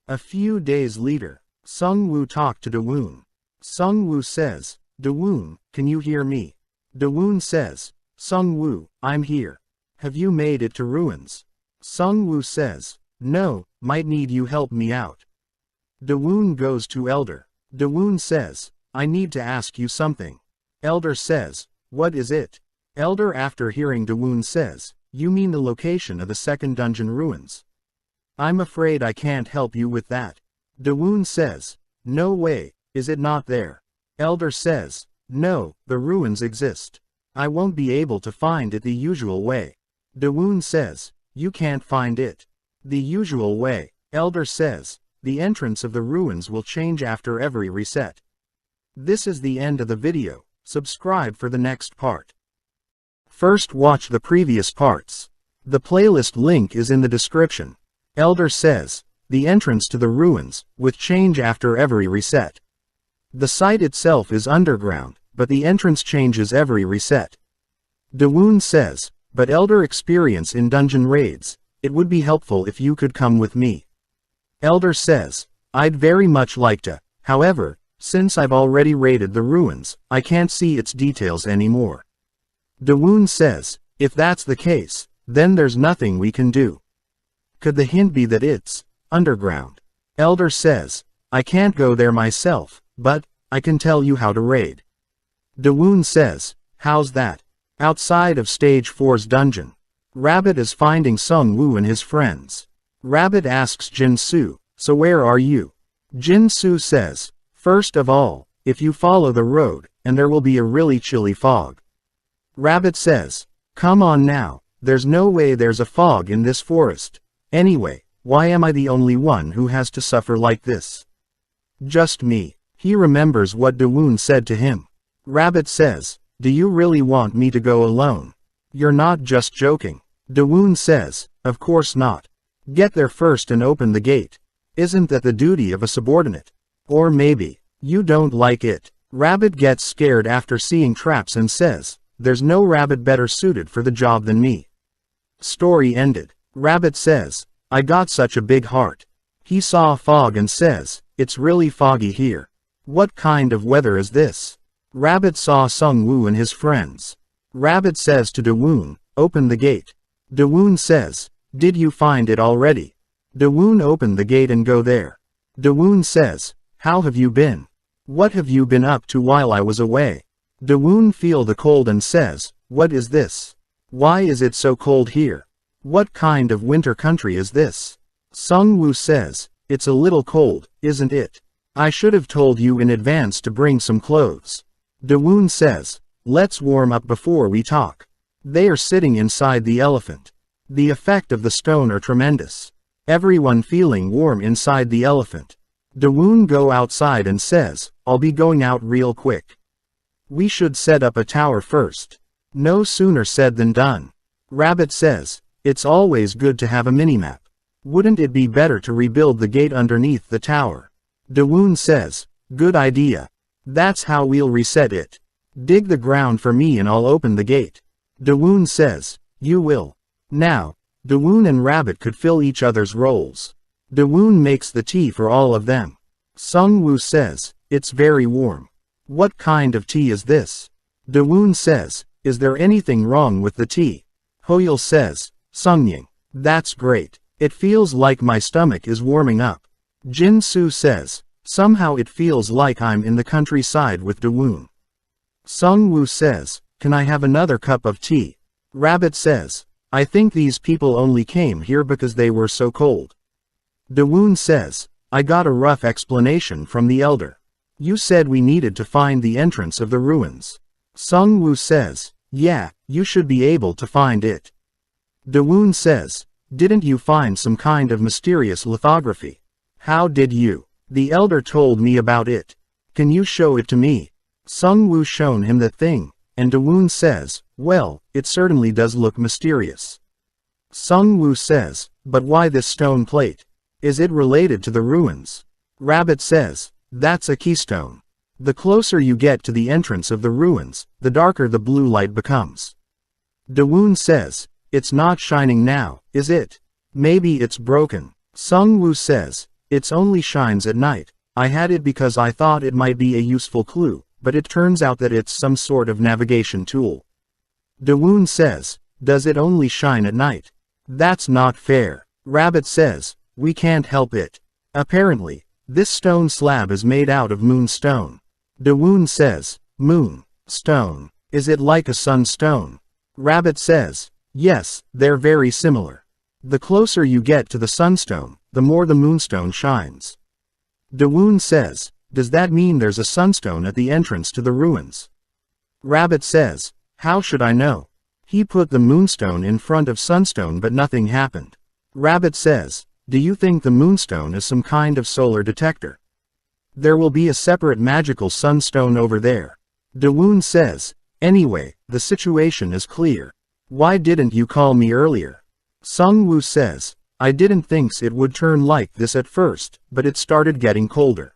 A few days later, Sungwoo talked to Dawoon. Sungwoo says, Dawoon, can you hear me? Dawoon says, Sungwoo, I'm here. Have you made it to ruins? Sungwoo says, no, might need you help me out. Dawoon goes to Elder. Dawoon says, I need to ask you something. Elder says, what is it? Elder after hearing Dawoon says, you mean the location of the second dungeon ruins? I'm afraid I can't help you with that. Dawoon says, no way, is it not there? Elder says, no, the ruins exist. I won't be able to find it the usual way. Dawoon says, you can't find it the usual way. Elder says, the entrance of the ruins will change after every reset. This is the end of the video. Subscribe for the next part. First watch the previous parts. The playlist link is in the description. Elder says, the entrance to the ruins, with change after every reset. The site itself is underground, but the entrance changes every reset. Dawoon says, but Elder experience in dungeon raids, it would be helpful if you could come with me. Elder says, I'd very much like to, however, since I've already raided the ruins, I can't see its details anymore. Dawoon says, if that's the case, then there's nothing we can do. Could the hint be that it's underground? Elder says, I can't go there myself, but I can tell you how to raid. Dawoon says, how's that? Outside of stage 4's dungeon, Rabbit is finding Sungwoo and his friends. Rabbit asks Jinsu, so where are you? Jinsu says, first of all, if you follow the road, and there will be a really chilly fog. Rabbit says, come on now, there's no way there's a fog in this forest. Anyway, why am I the only one who has to suffer like this? Just me. He remembers what Dawoon said to him. Rabbit says, do you really want me to go alone? You're not just joking. Dawoon says, of course not. Get there first and open the gate. Isn't that the duty of a subordinate? Or maybe, you don't like it. Rabbit gets scared after seeing traps and says, there's no rabbit better suited for the job than me. Story ended. Rabbit says, I got such a big heart. He saw a fog and says, it's really foggy here. What kind of weather is this? Rabbit saw Sungwoo and his friends. Rabbit says to Dawoon, open the gate. Dawoon says, did you find it already? Dawoon opened the gate and go there. Dawoon says, how have you been? What have you been up to while I was away? Dawoon feel the cold and says, what is this? Why is it so cold here? What kind of winter country is this? Sungwoo says, it's a little cold, isn't it? I should have told you in advance to bring some clothes. Dawoon says, let's warm up before we talk. They are sitting inside the elephant. The effect of the stone are tremendous. Everyone feeling warm inside the elephant. Dawoon go outside and says, I'll be going out real quick. We should set up a tower first. No sooner said than done. Rabbit says, it's always good to have a minimap. Wouldn't it be better to rebuild the gate underneath the tower? Dawoon says, good idea. That's how we'll reset it. Dig the ground for me and I'll open the gate. Dawoon says, you will. Now, Dawoon and Rabbit could fill each other's roles. Dawoon makes the tea for all of them. Sungwoo says, it's very warm. What kind of tea is this? Dawoon says, is there anything wrong with the tea? Hoyul says, Sungying, that's great. It feels like my stomach is warming up. Jin-soo says, somehow it feels like I'm in the countryside with Dawoon. Sungwoo says, can I have another cup of tea? Rabbit says, I think these people only came here because they were so cold. Dawoon says, I got a rough explanation from the elder. You said we needed to find the entrance of the ruins. Sungwoo says, yeah, you should be able to find it. Dawoon says, didn't you find some kind of mysterious lithography? How did you? The elder told me about it. Can you show it to me? Sungwoo shown him the thing, and Dawoon says, well, it certainly does look mysterious. Sungwoo says, but why this stone plate? Is it related to the ruins? Rabbit says, that's a keystone. The closer you get to the entrance of the ruins, the darker the blue light becomes. Dawoon says, it's not shining now, is it? Maybe it's broken. Sungwoo says, it only shines at night. I had it because I thought it might be a useful clue, but it turns out that it's some sort of navigation tool. Dawoon says, does it only shine at night? That's not fair. Rabbit says, we can't help it. Apparently, this stone slab is made out of moonstone. Dawoon says, moon, stone, is it like a sunstone? Rabbit says, yes, they're very similar. The closer you get to the sunstone, the more the moonstone shines. Dawoon says, does that mean there's a sunstone at the entrance to the ruins? Rabbit says, how should I know? He put the moonstone in front of sunstone but nothing happened. Rabbit says, do you think the moonstone is some kind of solar detector? There will be a separate magical sunstone over there. Dawoon says, anyway, the situation is clear. Why didn't you call me earlier? Sungwoo says, I didn't think it would turn like this at first, but it started getting colder.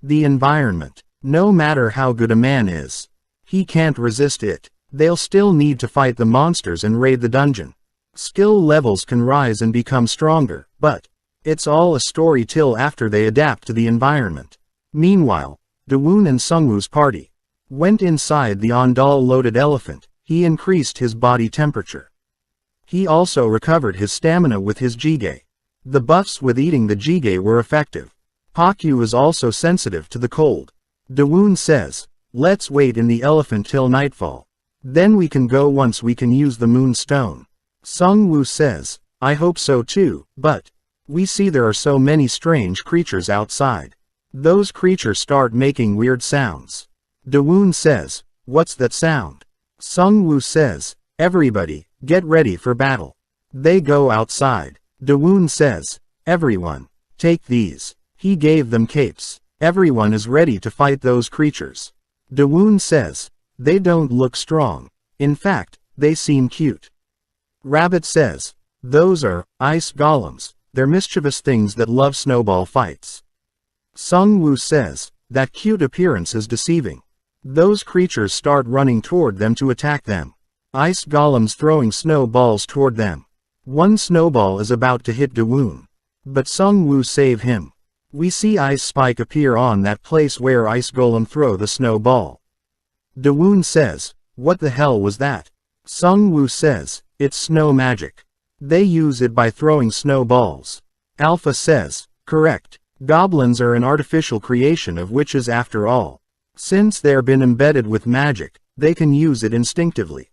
The environment. No matter how good a man is, he can't resist it. They'll still need to fight the monsters and raid the dungeon. Skill levels can rise and become stronger, but it's all a story till after they adapt to the environment. Meanwhile, Dawoon and Sungwoo's party went inside the Ondal-loaded elephant. He increased his body temperature. He also recovered his stamina with his jjigae. The buffs with eating the jjigae were effective. Pakyu is also sensitive to the cold. Dawoon says, let's wait in the elephant till nightfall. Then we can go once we can use the moonstone. Sungwoo says, I hope so too, but we see there are so many strange creatures outside. Those creatures start making weird sounds. Dawoon says, what's that sound? Sungwoo says, everybody, get ready for battle. They go outside. Dawoon says, everyone, take these. He gave them capes. Everyone is ready to fight those creatures. Dawoon says, they don't look strong. In fact, they seem cute. Rabbit says, those are ice golems. They're mischievous things that love snowball fights. Sungwoo says, that cute appearance is deceiving. Those creatures start running toward them to attack them. Ice golems throwing snowballs toward them. One snowball is about to hit Dawoon. But Sungwoo save him. We see Ice Spike appear on that place where Ice Golem throw the snowball. Dawoon says, what the hell was that? Sungwoo says, it's snow magic. They use it by throwing snowballs. Alpha says, correct. Goblins are an artificial creation of witches after all. Since they're been embedded with magic, they can use it instinctively.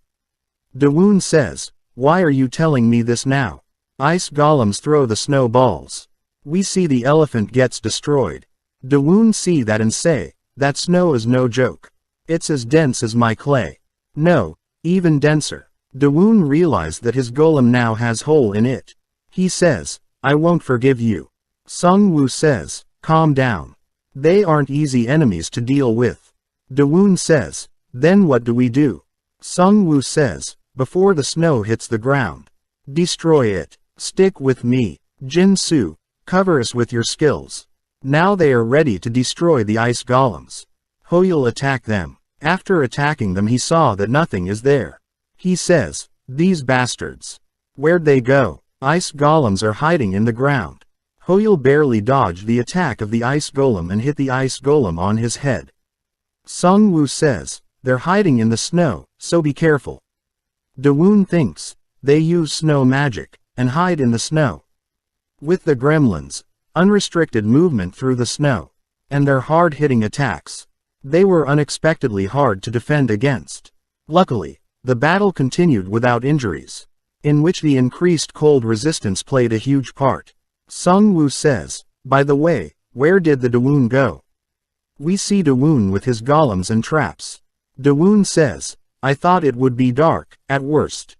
Dawoon says, why are you telling me this now? Ice golems throw the snowballs. We see the elephant gets destroyed. Dawoon see that and say, that snow is no joke. It's as dense as my clay. No, even denser. Dawoon realized that his golem now has hole in it. He says, I won't forgive you. Sungwoo says, calm down. They aren't easy enemies to deal with. Dawoon says, then what do we do? Sungwoo says, before the snow hits the ground, destroy it. Stick with me. Jin-soo, cover us with your skills. Now they are ready to destroy the ice golems. Hoyle attacked them. After attacking them he saw that nothing is there. He says, "These bastards. Where'd they go?" Ice golems are hiding in the ground. Hoyle barely dodged the attack of the ice golem and hit the ice golem on his head. Sung Woo says, "They're hiding in the snow, so be careful." Dawoon thinks, they use snow magic, and hide in the snow. With the gremlins, unrestricted movement through the snow, and their hard-hitting attacks, they were unexpectedly hard to defend against. Luckily, the battle continued without injuries, in which the increased cold resistance played a huge part. Sung Woo says, "By the way, where did the Dawoon go?" We see Dawoon with his golems and traps. Dawoon says, "I thought it would be dark, at worst.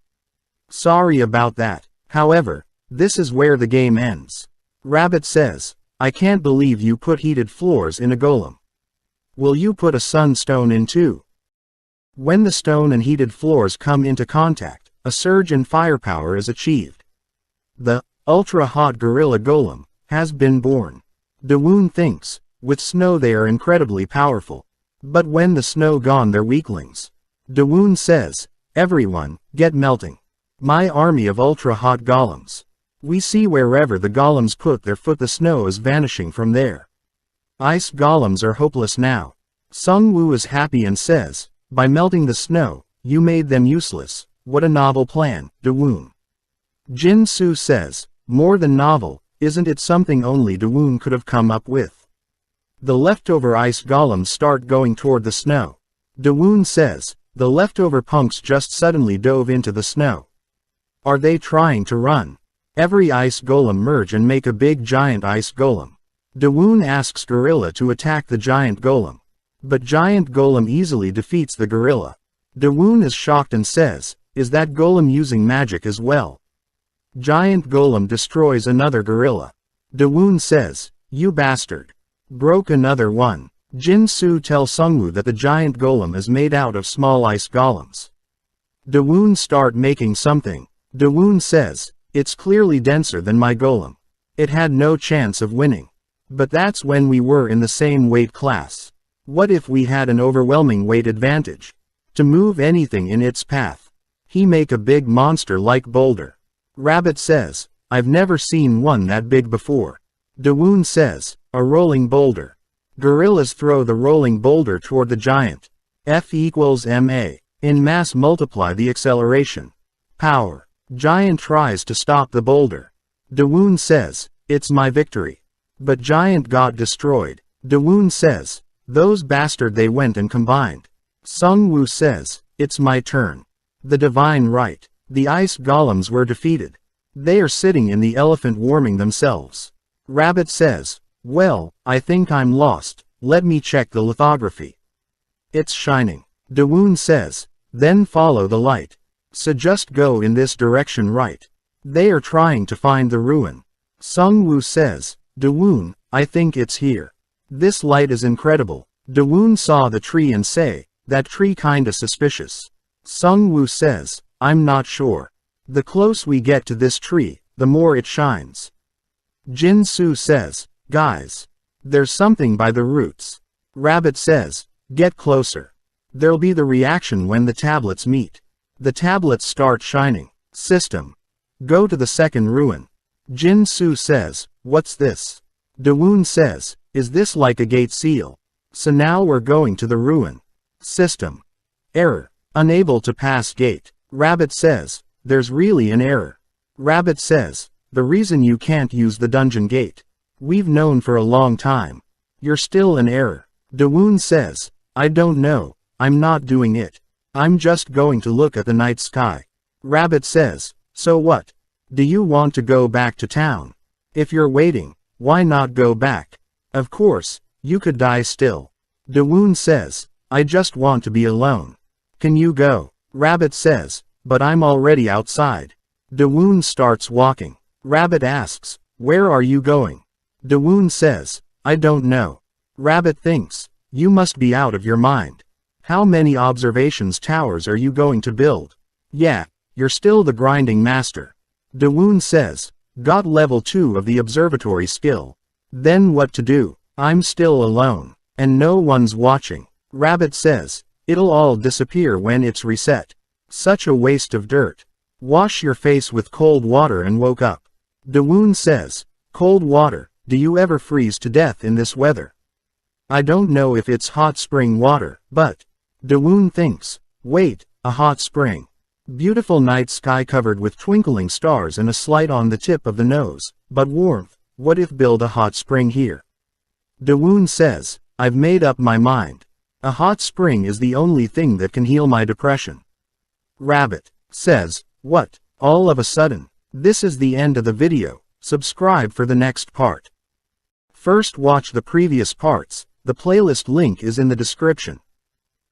Sorry about that. However, this is where the game ends." Rabbit says, "I can't believe you put heated floors in a golem. Will you put a sunstone in too?" When the stone and heated floors come into contact, a surge in firepower is achieved. The ultra-hot gorilla golem has been born. Dawoon thinks, with snow they are incredibly powerful. But when the snow gone they're weaklings. Dawoon says, "Everyone, get melting. My army of ultra-hot golems." We see wherever the golems put their foot the snow is vanishing from there. Ice golems are hopeless now. Sung Woo is happy and says, "By melting the snow, you made them useless. What a novel plan, Dawoon." Jin Soo says, "More than novel, isn't it something only Dawoon could have come up with?" The leftover ice golems start going toward the snow. Dawoon says, "The leftover punks just suddenly dove into the snow. Are they trying to run?" Every ice golem merge and make a big giant ice golem. Dawoon asks Gorilla to attack the giant golem. But giant golem easily defeats the gorilla. Dawoon is shocked and says, "Is that golem using magic as well?" Giant golem destroys another gorilla. Dawoon says, "You bastard. Broke another one." Jin Soo tells Sungwoo that the giant golem is made out of small ice golems. Dawoon start making something. Dawoon says, "It's clearly denser than my golem. It had no chance of winning. But that's when we were in the same weight class. What if we had an overwhelming weight advantage? To move anything in its path. He make a big monster like boulder." Rabbit says, "I've never seen one that big before." Dawoon says, "A rolling boulder." Gorillas throw the rolling boulder toward the giant. F equals ma. In mass multiply the acceleration. Power. Giant tries to stop the boulder. Dawoon says, "It's my victory." But giant got destroyed. Dawoon says, "Those bastard they went and combined." Sung Woo says, "It's my turn." The divine right. The ice golems were defeated. They are sitting in the elephant warming themselves. Rabbit says, "Well, I think I'm lost, let me check the lithography. It's shining." Dawoon says, "Then follow the light. So just go in this direction right." They are trying to find the ruin. Sung Woo says, "Dawoon, I think it's here. This light is incredible." Dawoon saw the tree and say, "That tree kinda suspicious." Sung Woo says, "I'm not sure. The closer we get to this tree, the more it shines." Jin Soo says, "Guys, there's something by the roots." Rabbit says, "Get closer. There'll be the reaction when the tablets meet. The tablets start shining." System. Go to the second ruin. Jin Soo says, "What's this?" Dawoon says, "Is this like a gate seal? So now we're going to the ruin." System. Error. Unable to pass gate. Rabbit says, "There's really an error." Rabbit says, "The reason you can't use the dungeon gate. We've known for a long time. You're still in error." Dawoon says, "I don't know, I'm not doing it. I'm just going to look at the night sky." Rabbit says, "So what? Do you want to go back to town? If you're waiting, why not go back? Of course, you could die still." Dawoon says, "I just want to be alone. Can you go?" Rabbit says, "But I'm already outside." Dawoon starts walking. Rabbit asks, "Where are you going?" Dawoon says, "I don't know." Rabbit thinks, "You must be out of your mind. How many observations towers are you going to build? Yeah, you're still the grinding master." Dawoon says, "Got level 2 of the observatory skill. Then what to do? I'm still alone. And no one's watching. Rabbit says, it'll all disappear when it's reset. Such a waste of dirt. Wash your face with cold water and woke up. Dawoon says, cold water, do you ever freeze to death in this weather? I don't know if it's hot spring water, but Dawoon thinks, wait, a hot spring. Beautiful night sky covered with twinkling stars and a slight on the tip of the nose, but warmth. What if build a hot spring here? Dawoon says, I've made up my mind. A hot spring is the only thing that can heal my depression. Rabbit says, what? All of a sudden. This is the end of the video. Subscribe for the next part. First watch the previous parts. The playlist link is in the description.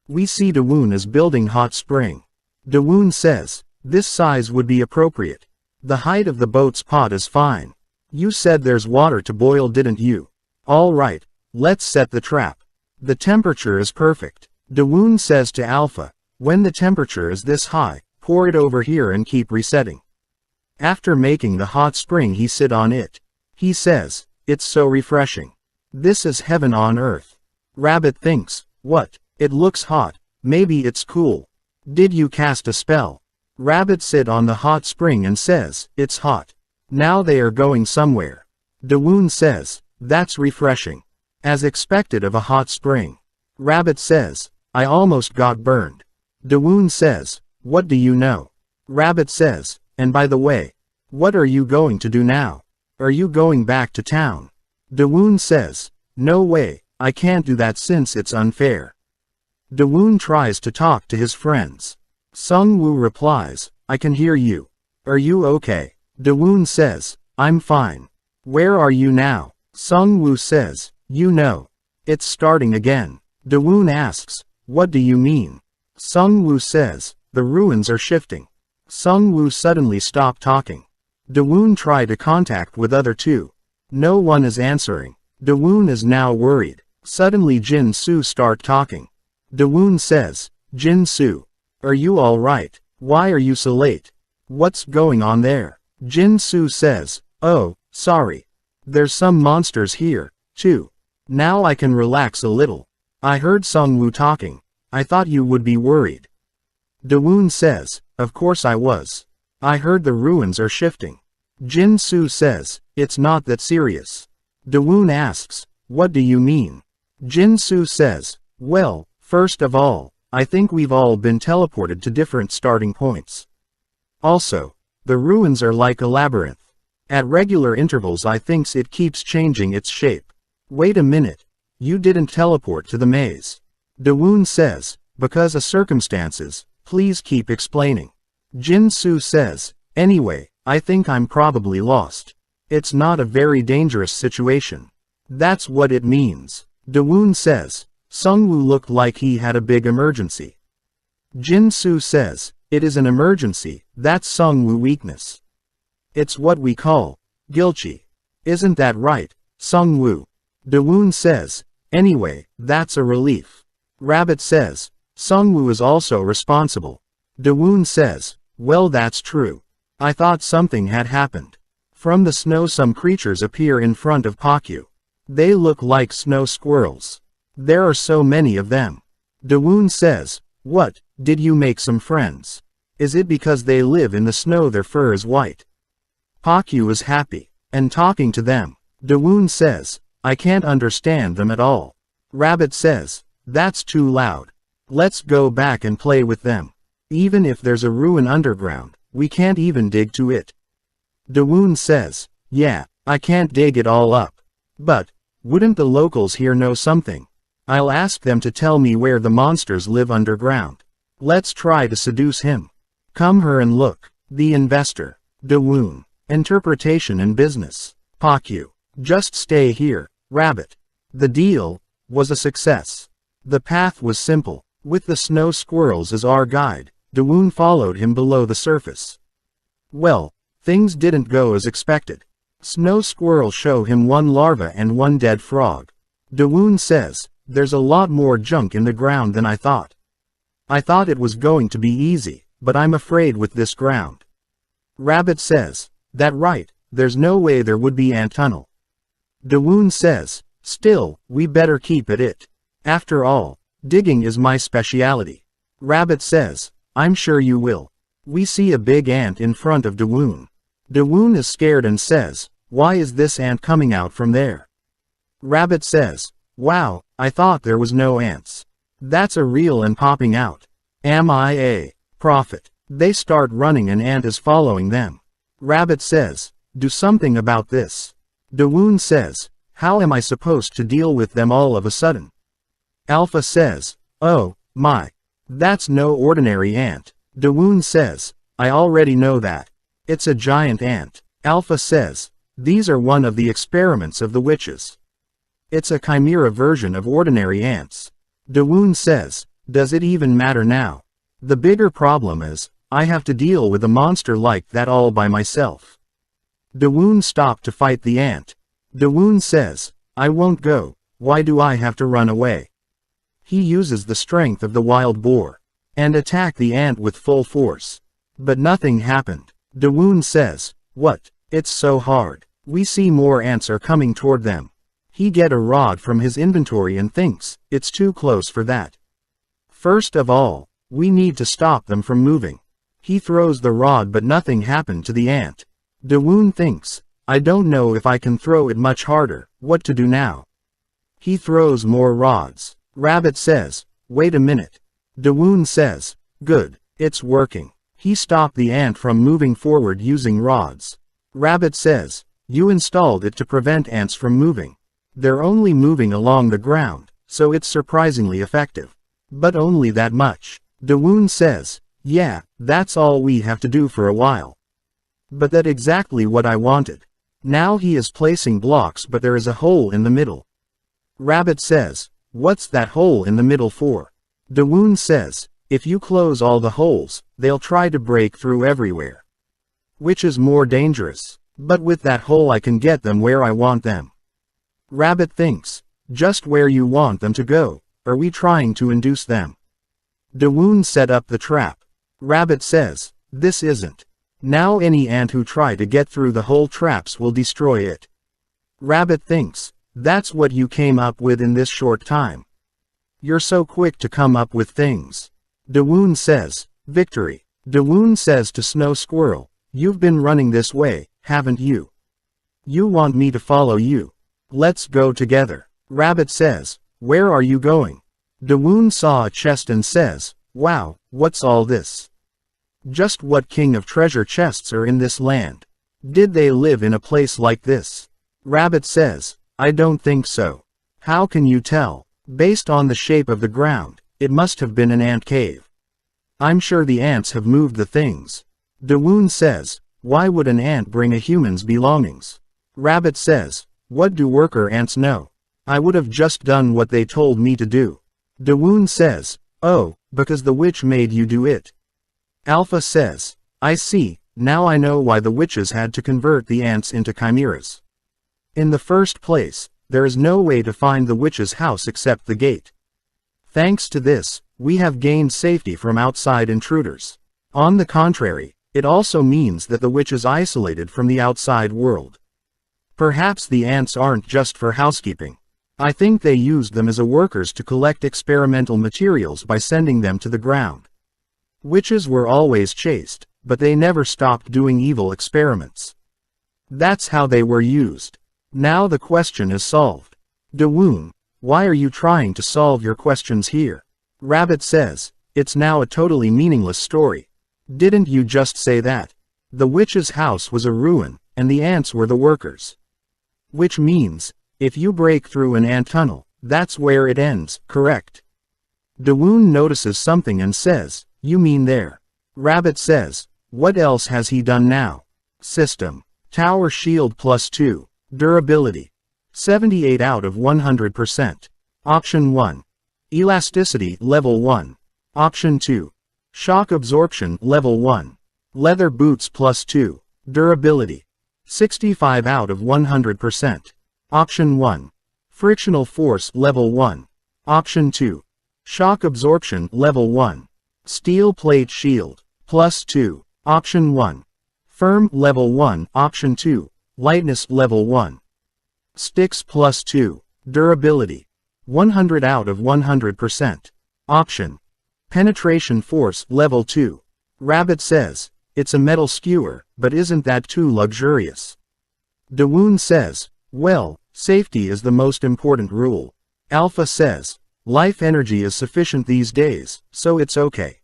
We see Dawoon is building hot spring. Dawoon says, this size would be appropriate. The height of the boat's pot is fine. You said there's water to boil, didn't you? All right, let's set the trap. The temperature is perfect. Dawoon says to Alpha, when the temperature is this high, pour it over here and keep resetting. After making the hot spring he sit on it. He says, it's so refreshing. This is heaven on earth. Rabbit thinks, what? It looks hot, maybe it's cool. Did you cast a spell? Rabbit sit on the hot spring and says, it's hot. Now they are going somewhere. Dawoon says, that's refreshing. As expected of a hot spring. Rabbit says, I almost got burned. Dawoon says, what do you know? Rabbit says, and by the way, what are you going to do now? Are you going back to town? Dawoon says, no way, I can't do that since it's unfair. Dawoon tries to talk to his friends. Sung-woo replies, I can hear you. Are you okay? Dawoon says, I'm fine. Where are you now? Sung-woo says, you know. It's starting again. Dawoon asks, what do you mean? Sung-woo says, the ruins are shifting. Sung-woo suddenly stopped talking. Dawoon tried to contact with other two. No one is answering. Dawoon is now worried. Suddenly Jin-soo start talking. Dawoon says, Jin-soo, are you alright? Why are you so late? What's going on there? Jin-soo says, oh, sorry. There's some monsters here, too. Now I can relax a little. I heard Sung-woo talking. I thought you would be worried. Dawoon says, of course I was. I heard the ruins are shifting. Jin-soo says, it's not that serious. Dawoon asks, what do you mean? Jin-soo says, well, first of all, I think we've all been teleported to different starting points. Also, the ruins are like a labyrinth. At regular intervals I thinks it keeps changing its shape. Wait a minute. You didn't teleport to the maze. Dawoon says, because of circumstances, please keep explaining. Jin-soo says, anyway, I think I'm probably lost. It's not a very dangerous situation. That's what it means. Dawoon says, Sung-woo looked like he had a big emergency. Jin-soo says, it is an emergency, that's Sung-woo weakness. It's what we call guilty. Isn't that right, Sung-woo? Dawoon says, anyway, that's a relief. Rabbit says, Sung-woo is also responsible. Dawoon says, well that's true. I thought something had happened. From the snow some creatures appear in front of Pakyu. They look like snow squirrels. There are so many of them. Dawoon says, what, did you make some friends? Is it because they live in the snow their fur is white? Pakyu is happy, and talking to them. Dawoon says, I can't understand them at all. Rabbit says, that's too loud. Let's go back and play with them. Even if there's a ruin underground, we can't even dig to it. Dawoon says, yeah, I can't dig it all up. But, wouldn't the locals here know something? I'll ask them to tell me where the monsters live underground. Let's try to seduce him. Come here and look. The investor. Dawoon. Interpretation and business. Pakyu. Just stay here, Rabbit. The deal was a success. The path was simple. With the snow squirrels as our guide, Dawoon followed him below the surface. Well, things didn't go as expected. Snow squirrels show him one larva and one dead frog. Dawoon says, there's a lot more junk in the ground than I thought. I thought it was going to be easy, but I'm afraid with this ground. Rabbit says, that right, there's no way there would be ant tunnel. Dawoon says, still, we better keep at it. After all, Digging is my speciality. Rabbit says, I'm sure you will. We see a big ant in front of Dawoon. Dawoon is scared and says, why is this ant coming out from there? Rabbit says, wow, I thought there was no ants. That's a real and popping out. Am I a prophet? They start running and ant is following them. Rabbit says, do something about this. Dawoon says, how am I supposed to deal with them all of a sudden? Alpha says, oh, my. That's no ordinary ant. Dawoon says, I already know that. It's a giant ant. Alpha says, these are one of the experiments of the witches. It's a chimera version of ordinary ants. Dawoon says, does it even matter now? The bigger problem is, I have to deal with a monster like that all by myself. Dawoon stopped to fight the ant. Dawoon says, I won't go, why do I have to run away? He uses the strength of the wild boar, and attack the ant with full force. But nothing happened. Dawoon says, what? It's so hard. We see more ants are coming toward them. He get a rod from his inventory and thinks, it's too close for that. First of all, we need to stop them from moving. He throws the rod but nothing happened to the ant. Dawoon thinks, I don't know if I can throw it much harder, what to do now? He throws more rods. Rabbit says, wait a minute. Dawoon says, good, it's working. He stopped the ant from moving forward using rods. Rabbit says, you installed it to prevent ants from moving. They're only moving along the ground, so it's surprisingly effective. But only that much. Dawoon says, yeah, that's all we have to do for a while. But that's exactly what I wanted. Now he is placing blocks but there is a hole in the middle. Rabbit says, what's that hole in the middle for? Dawoon says, if you close all the holes, they'll try to break through everywhere. Which is more dangerous. But with that hole I can get them where I want them. Rabbit thinks, just where you want them to go, are we trying to induce them? Dawoon set up the trap. Rabbit says, this isn't. Now any ant who try to get through the hole traps will destroy it. Rabbit thinks, that's what you came up with in this short time. You're so quick to come up with things. Dawoon says, victory. Dawoon says to Snow Squirrel, you've been running this way, haven't you? You want me to follow you. Let's go together. Rabbit says, where are you going? Dawoon saw a chest and says, wow, what's all this? Just what king of treasure chests are in this land? Did they live in a place like this? Rabbit says, I don't think so. How can you tell? Based on the shape of the ground, it must have been an ant cave. I'm sure the ants have moved the things. Dawoon says, why would an ant bring a human's belongings? Rabbit says, what do worker ants know? I would have just done what they told me to do. Dawoon says, oh, because the witch made you do it. Alpha says, I see, now I know why the witches had to convert the ants into chimeras. In the first place, there is no way to find the witch's house except the gate. Thanks to this, we have gained safety from outside intruders. On the contrary, it also means that the witch is isolated from the outside world. Perhaps the ants aren't just for housekeeping. I think they used them as workers to collect experimental materials by sending them to the ground. Witches were always chased, but they never stopped doing evil experiments. That's how they were used. Now the question is solved. Dawoon, why are you trying to solve your questions here? Rabbit says, it's now a totally meaningless story. Didn't you just say that? The witch's house was a ruin, and the ants were the workers. Which means, if you break through an ant tunnel, that's where it ends, correct? Dawoon notices something and says, you mean there? Rabbit says, what else has he done now? System. Tower shield +2. Durability. 78 out of 100%. Option 1. Elasticity level 1. Option 2. Shock absorption level 1. Leather boots +2. Durability. 65 out of 100%. Option 1. Frictional force level 1. Option 2. Shock absorption level 1. Steel plate shield +2. Option 1. Firm level 1. Option 2. Lightness level 1. Sticks +2. Durability. 100 out of 100%. Option. Penetration force, level 2. Rabbit says, it's a metal skewer, but isn't that too luxurious? Dawoon says, well, safety is the most important rule. Alpha says, life energy is sufficient these days, so it's okay.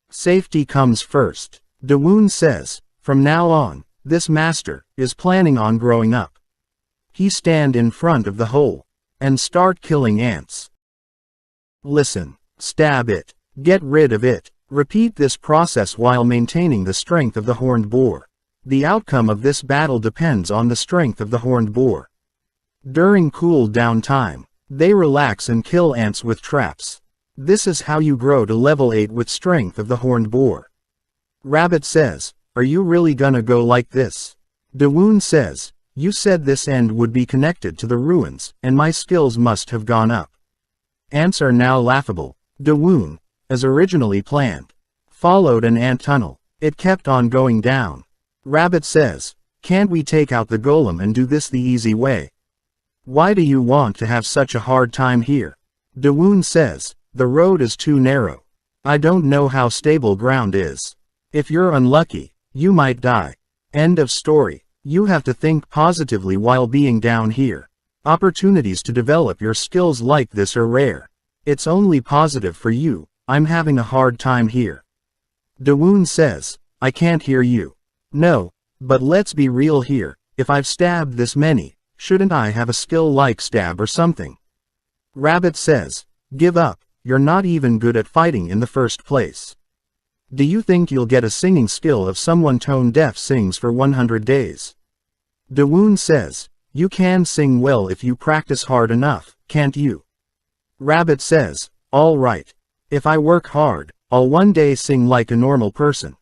Safety comes first. Dawoon says, from now on, this master is planning on growing up. He stand in front of the hole and start killing ants. Listen, stab it, get rid of it. Repeat this process while maintaining the strength of the horned boar. The outcome of this battle depends on the strength of the horned boar. During cool down time, they relax and kill ants with traps. This is how you grow to level 8 with strength of the horned boar. Rabbit says, are you really gonna go like this? Dawoon says, you said this end would be connected to the ruins, and my skills must have gone up. Ants are now laughable. Dawoon, as originally planned, followed an ant tunnel. It kept on going down. Rabbit says, can't we take out the golem and do this the easy way? Why do you want to have such a hard time here? Dawoon says, the road is too narrow. I don't know how stable ground is. If you're unlucky, you might die. End of story. You have to think positively while being down here. Opportunities to develop your skills like this are rare. It's only positive for you. I'm having a hard time here. Dawoon says, I can't hear you. No, but let's be real here. If I've stabbed this many, shouldn't I have a skill like stab or something? Rabbit says, give up. You're not even good at fighting in the first place. Do you think you'll get a singing skill if someone tone deaf sings for 100 days? Dawoon says, you can sing well if you practice hard enough, can't you? Rabbit says, all right. If I work hard, I'll one day sing like a normal person.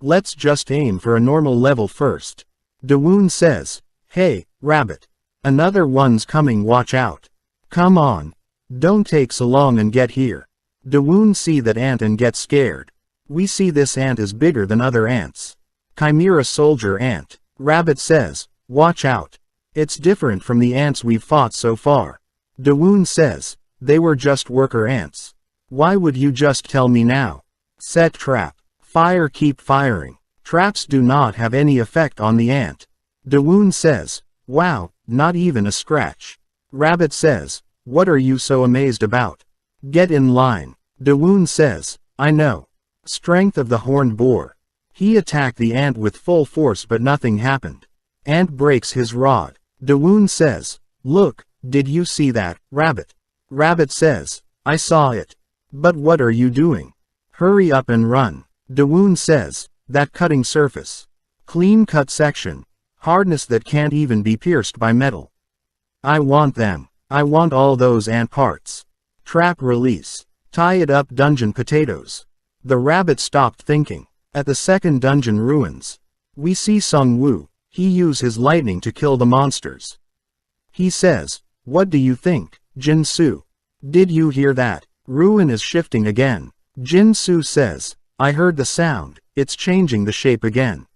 Let's just aim for a normal level first. Dawoon says, hey, Rabbit. Another one's coming, watch out. Come on. Don't take so long and get here. Dawoon see that ant and get scared. We see this ant is bigger than other ants. Chimera soldier ant. Rabbit says, watch out. It's different from the ants we've fought so far. Dawoon says, they were just worker ants. Why would you just tell me now? Set trap. Fire, keep firing. Traps do not have any effect on the ant. Dawoon says, wow, not even a scratch. Rabbit says, what are you so amazed about? Get in line. Dawoon says, I know. Strength of the horned boar. He attacked the ant with full force but nothing happened. Ant breaks his rod. Dawoon says, look, did you see that, Rabbit? Rabbit says, I saw it. But what are you doing? Hurry up and run. Dawoon says, that cutting surface. Clean cut section. Hardness that can't even be pierced by metal. I want them. I want all those ant parts. Trap release. Tie it up, dungeon potatoes. The rabbit stopped thinking. At the second dungeon ruins, we see Sung Woo. He use his lightning to kill the monsters. He says, what do you think, Jin Soo? Did you hear that? Ruin is shifting again. Jin Soo says, I heard the sound, it's changing the shape again.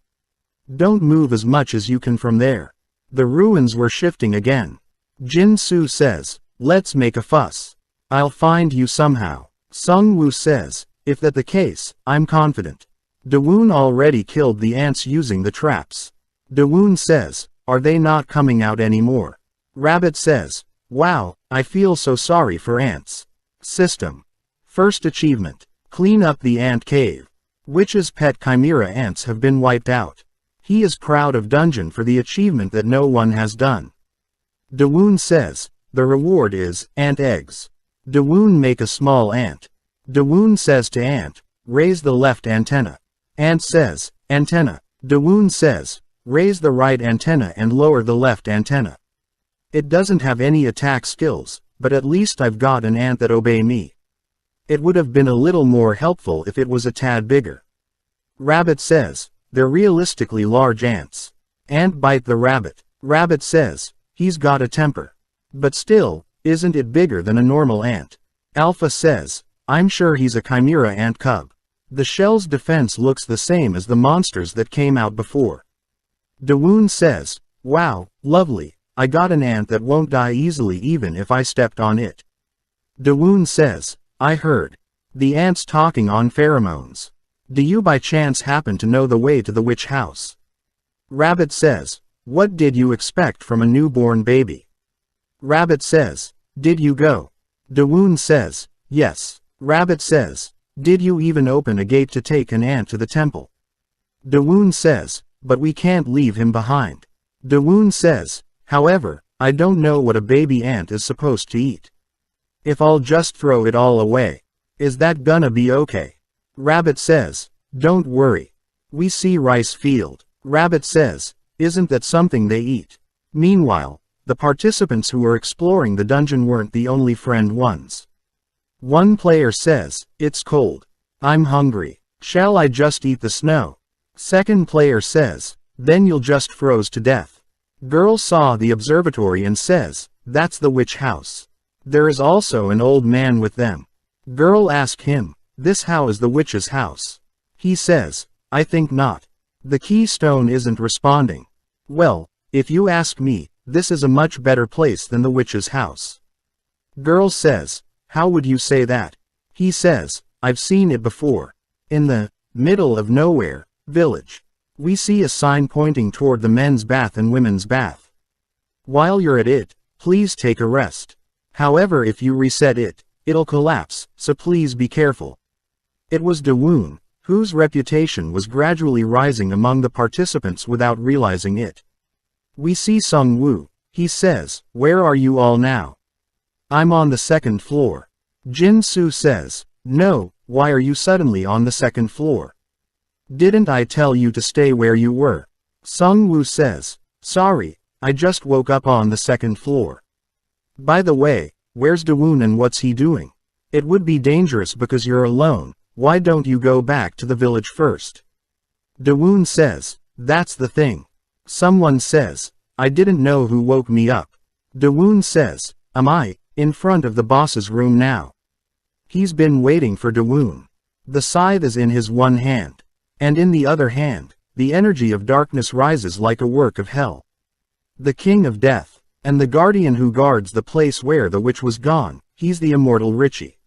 Don't move as much as you can from there. The ruins were shifting again. Jin Soo says, let's make a fuss. I'll find you somehow. Sung Woo says, if that the case, I'm confident. Dawoon already killed the ants using the traps. Dawoon says, are they not coming out anymore? Rabbit says, wow, I feel so sorry for ants. System. First achievement. Clean up the ant cave. Witch's pet chimera ants have been wiped out. He is proud of dungeon for the achievement that no one has done. Dawoon says, the reward is, ant eggs. Dawoon make a small ant. Dawoon says to ant, raise the left antenna. Ant says, antenna. Dawoon says, raise the right antenna and lower the left antenna. It doesn't have any attack skills, but at least I've got an ant that obey me. It would have been a little more helpful if it was a tad bigger. Rabbit says, they're realistically large ants. Ant bite the rabbit. Rabbit says, he's got a temper. But still, isn't it bigger than a normal ant? Alpha says, I'm sure he's a chimera ant cub. The shell's defense looks the same as the monsters that came out before. Dawoon says, wow, lovely. I got an ant that won't die easily even if I stepped on it. Dawoon says, I heard the ants talking on pheromones. Do you by chance happen to know the way to the witch house? Rabbit says, what did you expect from a newborn baby? Rabbit says, did you go? Dawoon says, yes. Rabbit says, did you even open a gate to take an ant to the temple? Dawoon says, but we can't leave him behind. Dawoon says, however, I don't know what a baby ant is supposed to eat. If I'll just throw it all away, is that gonna be okay? Rabbit says, don't worry. We see rice field. Rabbit says, isn't that something they eat? Meanwhile, the participants who were exploring the dungeon weren't the only friend ones. One player says, it's cold. I'm hungry. Shall I just eat the snow? Second player says, then you'll just froze to death. Girl saw the observatory and says, that's the witch house. There is also an old man with them. Girl asked him, this how is the witch's house? He says, I think not. The keystone isn't responding. Well, if you ask me, this is a much better place than the witch's house. Girl says, how would you say that? He says, I've seen it before. In the middle of nowhere village. We see a sign pointing toward the men's bath and women's bath. While you're at it, please take a rest. However, if you reset it, it'll collapse, so please be careful. It was Dawoon, whose reputation was gradually rising among the participants without realizing it. We see Sung Woo. He says, where are you all now? I'm on the second floor. Jin Soo says, no, why are you suddenly on the second floor? Didn't I tell you to stay where you were? Sung Woo says, sorry, I just woke up on the second floor. By the way, where's Dawoon and what's he doing? It would be dangerous because you're alone, why don't you go back to the village first? Dawoon says, that's the thing. Someone says, I didn't know who woke me up. Dawoon says, am I in front of the boss's room now? He's been waiting for Dawoon. The scythe is in his one hand. And in the other hand, the energy of darkness rises like a work of hell. The king of death, and the guardian who guards the place where the witch was gone, he's the immortal Richie.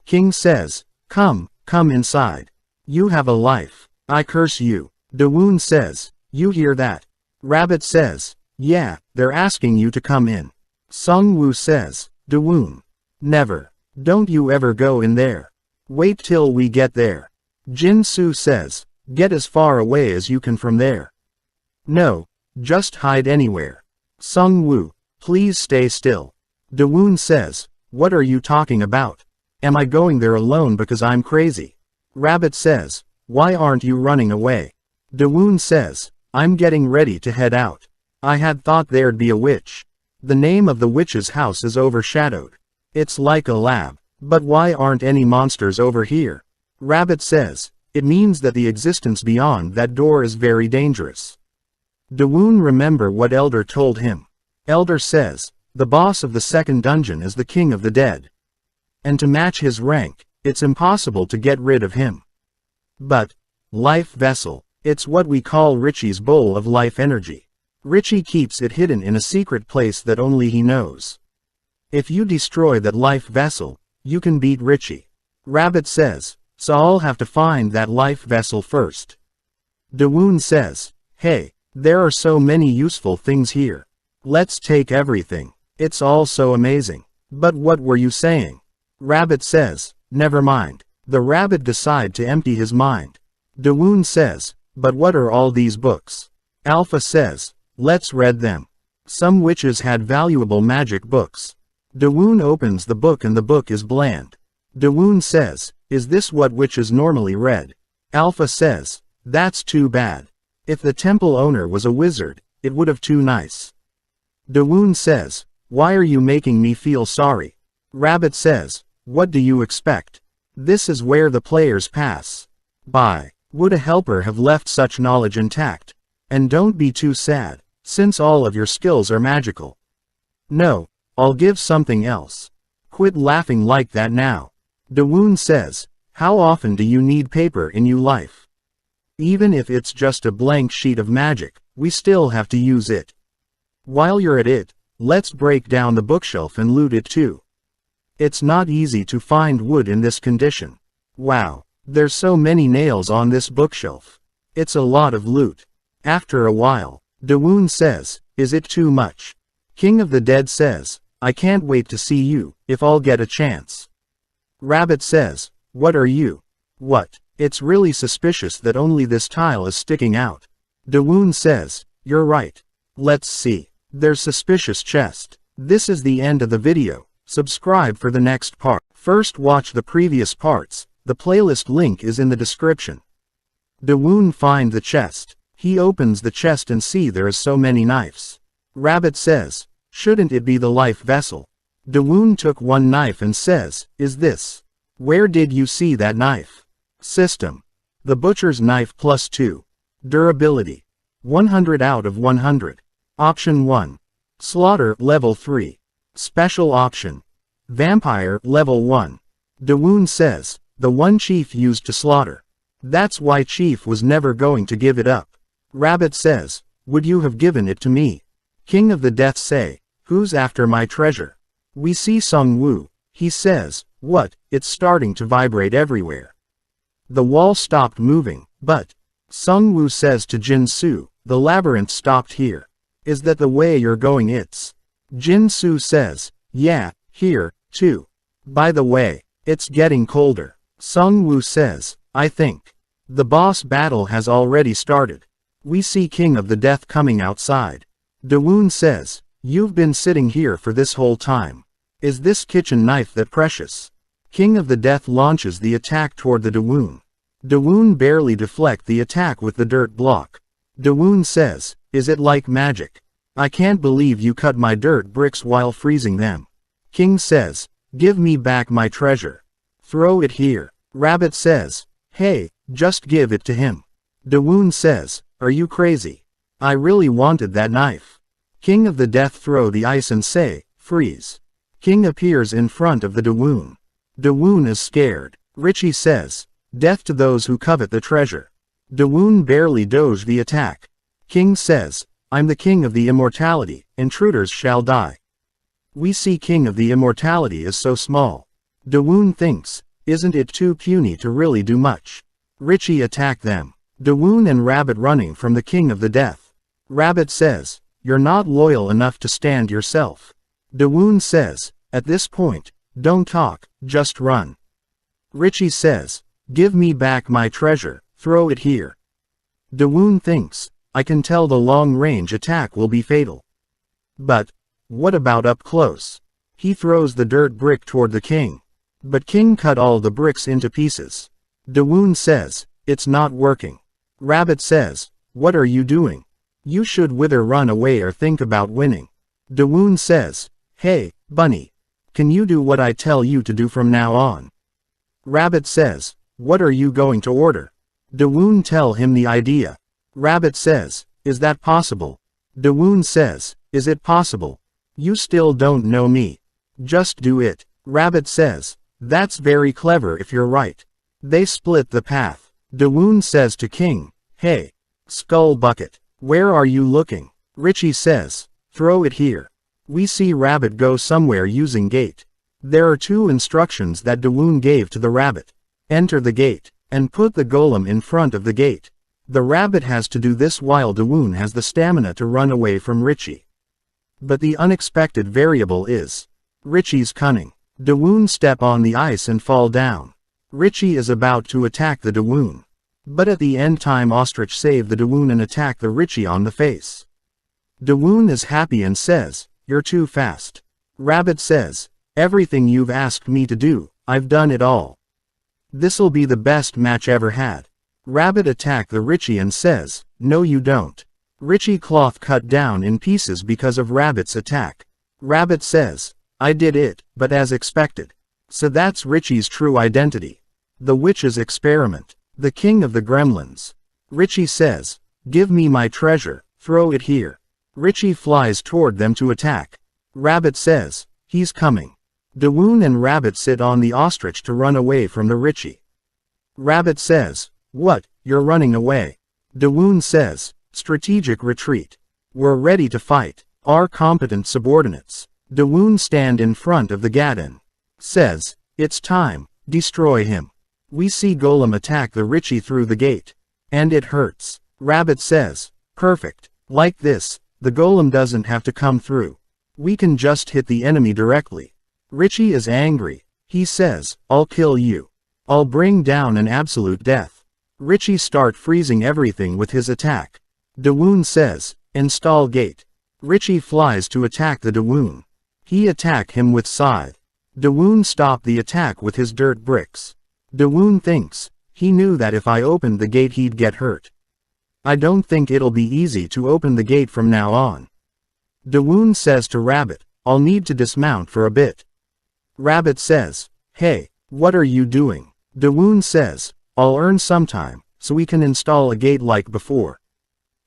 King says, come inside. You have a life. I curse you. Dawoon says, you hear that? Rabbit says, yeah, they're asking you to come in. Sung Woo says, Dawoon. Never. Don't you ever go in there. Wait till we get there. Jin Soo says, get as far away as you can from there. No, just hide anywhere. Sung Woo, please stay still. Dawoon says, what are you talking about? Am I going there alone because I'm crazy? Rabbit says, why aren't you running away? Dawoon says, I'm getting ready to head out. I had thought there'd be a witch. The name of the witch's house is overshadowed. It's like a lab, but why aren't any monsters over here? Rabbit says, it means that the existence beyond that door is very dangerous. Dawoon remember what Elder told him. Elder says, the boss of the second dungeon is the king of the dead. And to match his rank, it's impossible to get rid of him. But, life vessel, it's what we call Richie's bowl of life energy. Richie keeps it hidden in a secret place that only he knows. If you destroy that life vessel, you can beat Richie. Rabbit says, so I'll have to find that life vessel first. Dawoon says, hey, there are so many useful things here. Let's take everything. It's all so amazing. But what were you saying? Rabbit says, never mind. The rabbit decide to empty his mind. Dawoon says, but what are all these books? Alpha says, let's read them. Some witches had valuable magic books. Dawoon opens the book and the book is bland. Dawoon says, is this what witches normally read? Alpha says, that's too bad. If the temple owner was a wizard, it would have too nice. Dawoon says, why are you making me feel sorry? Rabbit says, what do you expect? This is where the players pass by. Would a helper have left such knowledge intact? And don't be too sad, since all of your skills are magical. No, I'll give something else. Quit laughing like that now. Dawoon says, how often do you need paper in your life? Even if it's just a blank sheet of magic, we still have to use it. While you're at it, let's break down the bookshelf and loot it too. It's not easy to find wood in this condition. Wow, there's so many nails on this bookshelf. It's a lot of loot. After a while, Dawoon says, is it too much? King of the Dead says, I can't wait to see you, if I'll get a chance. Rabbit says, what are you? What? It's really suspicious that only this tile is sticking out. Dawoon says, you're right. Let's see. There's suspicious chest. This is the end of the video. Subscribe for the next part. First watch the previous parts. The playlist link is in the description. Dawoon find the chest. He opens the chest and see there is so many knives. Rabbit says, shouldn't it be the life vessel? Dawoon took one knife and says, is this? Where did you see that knife? System. The butcher's knife +2. Durability. 100 out of 100. Option 1. Slaughter level 3. Special option. Vampire level 1. Dawoon says, the one Chief used to slaughter. That's why Chief was never going to give it up. Rabbit says, would you have given it to me? King of the Death say, who's after my treasure? We see Sung Woo. He says, what? It's starting to vibrate everywhere. The wall stopped moving, but Sung Woo says to Jin Soo, the labyrinth stopped here. Is that the way you're going? It's Jin Soo says, yeah, here, too. By the way, it's getting colder. Sung Woo says, I think the boss battle has already started. We see King of the Death coming outside. Dawoon says, you've been sitting here for this whole time. Is this kitchen knife that precious? King of the Death launches the attack toward the Dawoon. Dawoon barely deflect the attack with the dirt block. Dawoon says, is it like magic? I can't believe you cut my dirt bricks while freezing them. King says, give me back my treasure. Throw it here. Rabbit says, hey, just give it to him. Dawoon says, are you crazy? I really wanted that knife. King of the Death throw the ice and say, freeze. King appears in front of the Dawoon. Dawoon is scared. Richie says, death to those who covet the treasure. Dawoon barely dodge the attack. King says, I'm the king of the immortality, intruders shall die. We see King of the Immortality is so small. Dawoon thinks, isn't it too puny to really do much? Richie attack them. Dawoon and Rabbit running from the King of the Death. Rabbit says, you're not loyal enough to stand yourself. Dawoon says, at this point, don't talk, just run. Richie says, give me back my treasure, throw it here. Dawoon thinks, I can tell the long-range attack will be fatal. But what about up close? He throws the dirt brick toward the king. But King cut all the bricks into pieces. Dawoon says, it's not working. Rabbit says, what are you doing? You should wither run away or think about winning. Dawoon says, hey, bunny. Can you do what I tell you to do from now on? Rabbit says, what are you going to order? Dawoon tell him the idea. Rabbit says, is that possible? Dawoon says, is it possible? You still don't know me. Just do it. Rabbit says, that's very clever if you're right. They split the path. Dawoon says to King, hey, skull bucket, where are you looking? Richie says, throw it here. We see Rabbit go somewhere using gate. There are two instructions that Dawoon gave to the Rabbit. Enter the gate, and put the golem in front of the gate. The Rabbit has to do this while Dawoon has the stamina to run away from Richie. But the unexpected variable is Richie's cunning. Dawoon step on the ice and fall down. Richie is about to attack the Dawoon. But at the end time Ostrich save the Dawoon and attack the Richie on the face. Dawoon is happy and says, you're too fast. Rabbit says, everything you've asked me to do, I've done it all. This'll be the best match ever had. Rabbit attack the Richie and says, no you don't. Richie cloth cut down in pieces because of Rabbit's attack. Rabbit says, I did it, but as expected. So that's Richie's true identity. The witch's experiment. The king of the gremlins. Richie says, give me my treasure, throw it here. Richie flies toward them to attack. Rabbit says, he's coming. Dawoon and Rabbit sit on the ostrich to run away from the Richie. Rabbit says, what, you're running away? Dawoon says, strategic retreat. We're ready to fight. Our competent subordinates. Dawoon stand in front of the Gaden. Says, it's time, destroy him. We see Golem attack the Richie through the gate. And it hurts. Rabbit says, perfect. Like this, the Golem doesn't have to come through. We can just hit the enemy directly. Richie is angry. He says, I'll kill you. I'll bring down an absolute death. Richie start freezing everything with his attack. Dawoon says, install gate. Richie flies to attack the Dawoon. He attack him with scythe. Dawoon stop the attack with his dirt bricks. Dawoon thinks, he knew that if I opened the gate he'd get hurt. I don't think it'll be easy to open the gate from now on. Dawoon says to Rabbit, I'll need to dismount for a bit. Rabbit says, hey, what are you doing? Dawoon says, I'll earn some time, so we can install a gate like before.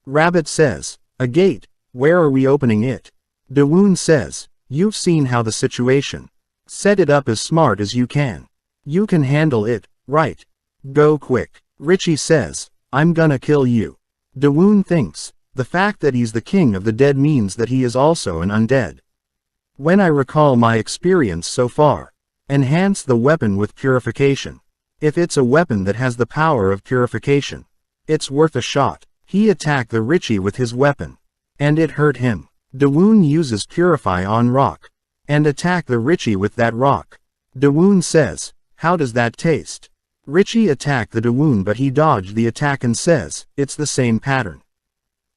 Rabbit says, a gate, where are we opening it? Dawoon says, you've seen how the situation. Set it up as smart as you can. You can handle it, right? Go quick. Richie says, I'm gonna kill you. Dawoon thinks, the fact that he's the king of the dead means that he is also an undead. When I recall my experience so far, enhance the weapon with purification. If it's a weapon that has the power of purification, it's worth a shot. He attacked the Richie with his weapon. And it hurt him. Dawoon uses Purify on rock. And attack the Richie with that rock. Dawoon says, how does that taste? Richie attacked the Dawoon but he dodged the attack and says, it's the same pattern.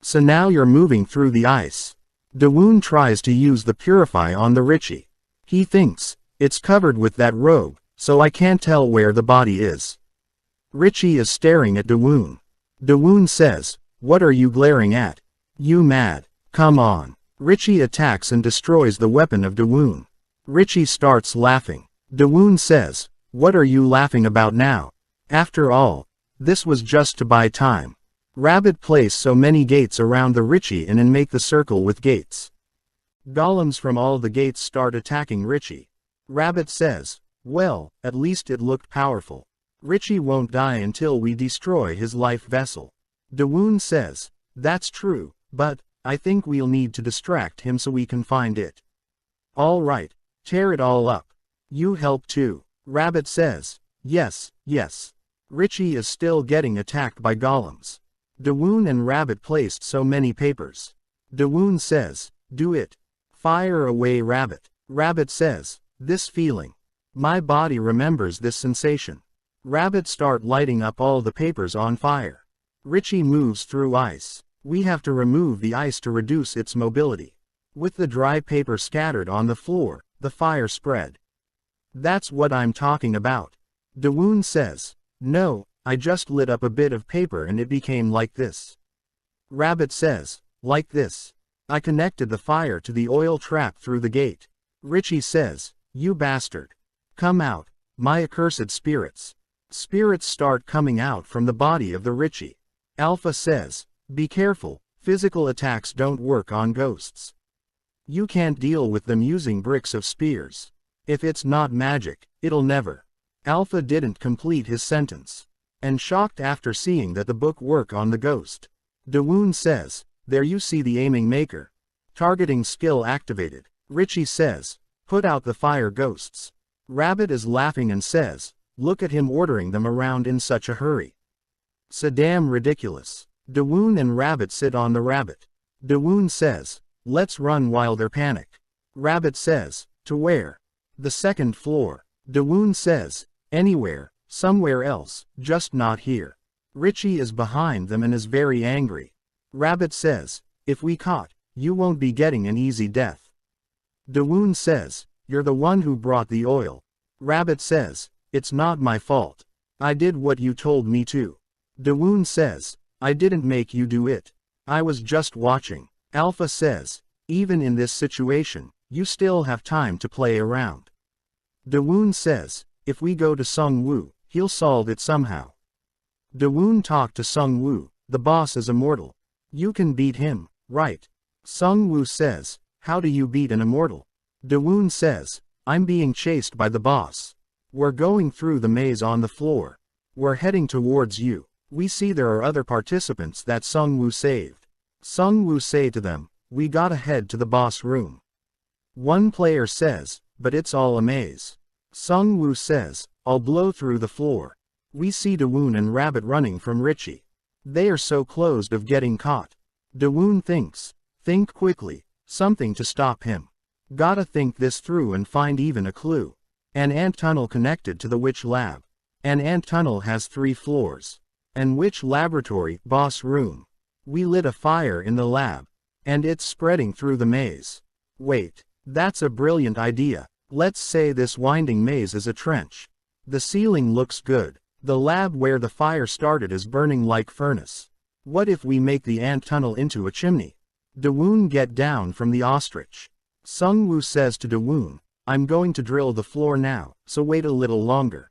So now you're moving through the ice. Dawoon tries to use the Purify on the Richie. He thinks, it's covered with that robe, so I can't tell where the body is. Richie is staring at Dawoon. Dawoon says, what are you glaring at? You mad? Come on. Richie attacks and destroys the weapon of Dawoon. Richie starts laughing. Dawoon says, what are you laughing about now? After all, this was just to buy time. Rabbit place so many gates around the Richie and make the circle with gates. Golems from all the gates start attacking Richie. Rabbit says, well, at least it looked powerful. Richie won't die until we destroy his life vessel. Dawoon says, that's true, but I think we'll need to distract him so we can find it. All right, tear it all up. You help too. Rabbit says, yes, yes. Richie is still getting attacked by golems. Dawoon and Rabbit placed so many papers. Dawoon says, do it. Fire away Rabbit. Rabbit says, this feeling. My body remembers this sensation. Rabbit start lighting up all the papers on fire. Richie moves through ice. We have to remove the ice to reduce its mobility. With the dry paper scattered on the floor, the fire spread. That's what I'm talking about. Dawoon says, no, I just lit up a bit of paper and it became like this. Rabbit says, like this. I connected the fire to the oil trap through the gate. Richie says, you bastard. Come out, my accursed spirits. Spirits start coming out from the body of the Richie. Alpha says, be careful, physical attacks don't work on ghosts. You can't deal with them using bricks of spears. If it's not magic, it'll never. Alpha didn't complete his sentence. And shocked after seeing that the book work on the ghost. Dawoon says, there you see the aiming maker. Targeting skill activated. Richie says, put out the fire ghosts. Rabbit is laughing and says, look at him ordering them around in such a hurry. So damn ridiculous. Dawoon and Rabbit sit on the rabbit. Dawoon says, let's run while they're panic. Rabbit says, to where? The second floor. Dawoon says, anywhere, somewhere else, just not here. Richie is behind them and is very angry. Rabbit says, if we caught, you won't be getting an easy death. Dawoon says, you're the one who brought the oil. Rabbit says, it's not my fault. I did what you told me to. Dawoon says, I didn't make you do it. I was just watching. Alpha says, even in this situation, you still have time to play around. Dawoon says, if we go to Sung Woo, he'll solve it somehow. Dawoon talked to Sung Woo, the boss is immortal. You can beat him, right? Sung Woo says, how do you beat an immortal? Dawoon says, I'm being chased by the boss. We're going through the maze on the floor. We're heading towards you. We see there are other participants that Sung Woo saved. Sung Woo say to them, we gotta head to the boss room. One player says, but it's all a maze. Sung-woo says, I'll blow through the floor. We see Dawoon and Rabbit running from Richie. They are so close of getting caught. Dawoon thinks, think quickly, something to stop him. Gotta think this through and find even a clue. An ant tunnel connected to the witch lab. An ant tunnel has 3 floors. And witch laboratory, boss room. We lit a fire in the lab. And it's spreading through the maze. Wait, that's a brilliant idea. Let's say this winding maze is a trench. The ceiling looks good. The lab where the fire started is burning like furnace. What if we make the ant tunnel into a chimney? Dawoon get down from the ostrich. Sung-woo says to Dawoon, I'm going to drill the floor now, so wait a little longer.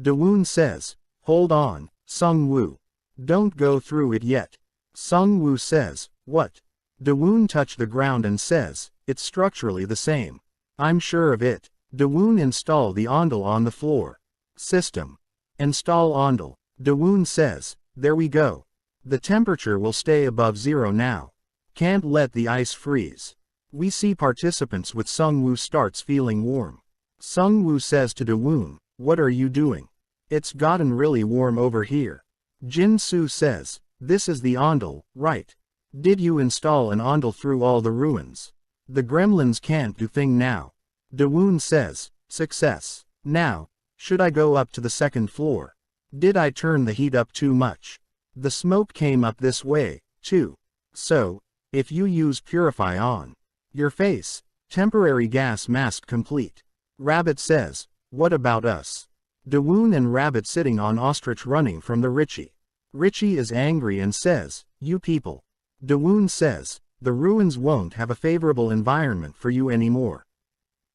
Dawoon says, hold on, Sung-woo. Don't go through it yet. Sung-woo says, what? Dawoon touch the ground and says, it's structurally the same. I'm sure of it. Dawoon install the ondel on the floor. System. Install ondel. Dawoon says, there we go. The temperature will stay above 0 now. Can't let the ice freeze. We see participants with Sung-woo starts feeling warm. Sung-woo says to Dawoon, what are you doing? It's gotten really warm over here. Jin-soo says, this is the ondel, right? Did you install an ondel through all the ruins? The gremlins can't do thing now. Dawoon says, success. Now, should I go up to the 2nd floor? Did I turn the heat up too much? The smoke came up this way, too. So, if you use purify on your face, temporary gas mask complete. Rabbit says, what about us? Dawoon and Rabbit sitting on ostrich running from the Richie. Richie is angry and says, you people. Dawoon says, the ruins won't have a favorable environment for you anymore.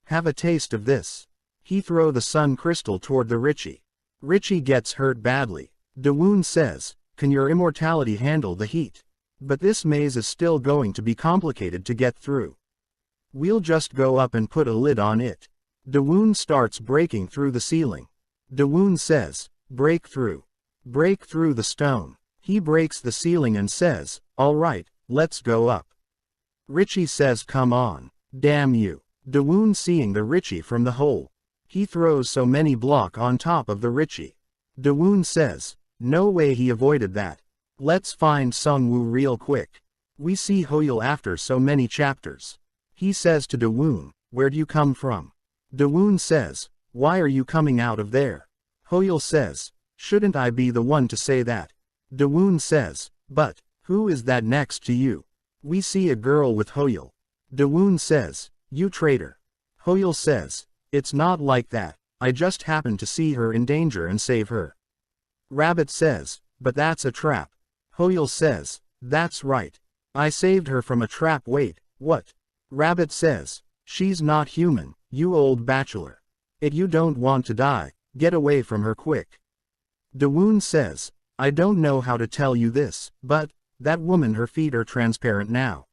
Have a taste of this. He throw the sun crystal toward the Richie. Richie gets hurt badly. Dawoon says, can your immortality handle the heat? But this maze is still going to be complicated to get through. We'll just go up and put a lid on it. Dawoon starts breaking through the ceiling. Dawoon says, break through. Break through the stone. He breaks the ceiling and says, all right, let's go up. Richie says come on. Damn you. Dawoon seeing the Richie from the hole. He throws so many block on top of the Richie. Dawoon says, no way he avoided that. Let's find Sung-woo real quick. We see Hoyul after so many chapters. He says to Dawoon, where'd you come from? Dawoon says, why are you coming out of there? Hoyul says, shouldn't I be the one to say that? Dawoon says, but, who is that next to you? We see a girl with Hoyul. Dawoon says, you traitor. Hoyul says, it's not like that, I just happened to see her in danger and save her. Rabbit says, but that's a trap. Hoyul says, that's right. I saved her from a trap. Wait, what? Rabbit says, she's not human, you old bachelor. If you don't want to die, get away from her quick. Dawoon says, I don't know how to tell you this, but, that woman her feet are transparent now.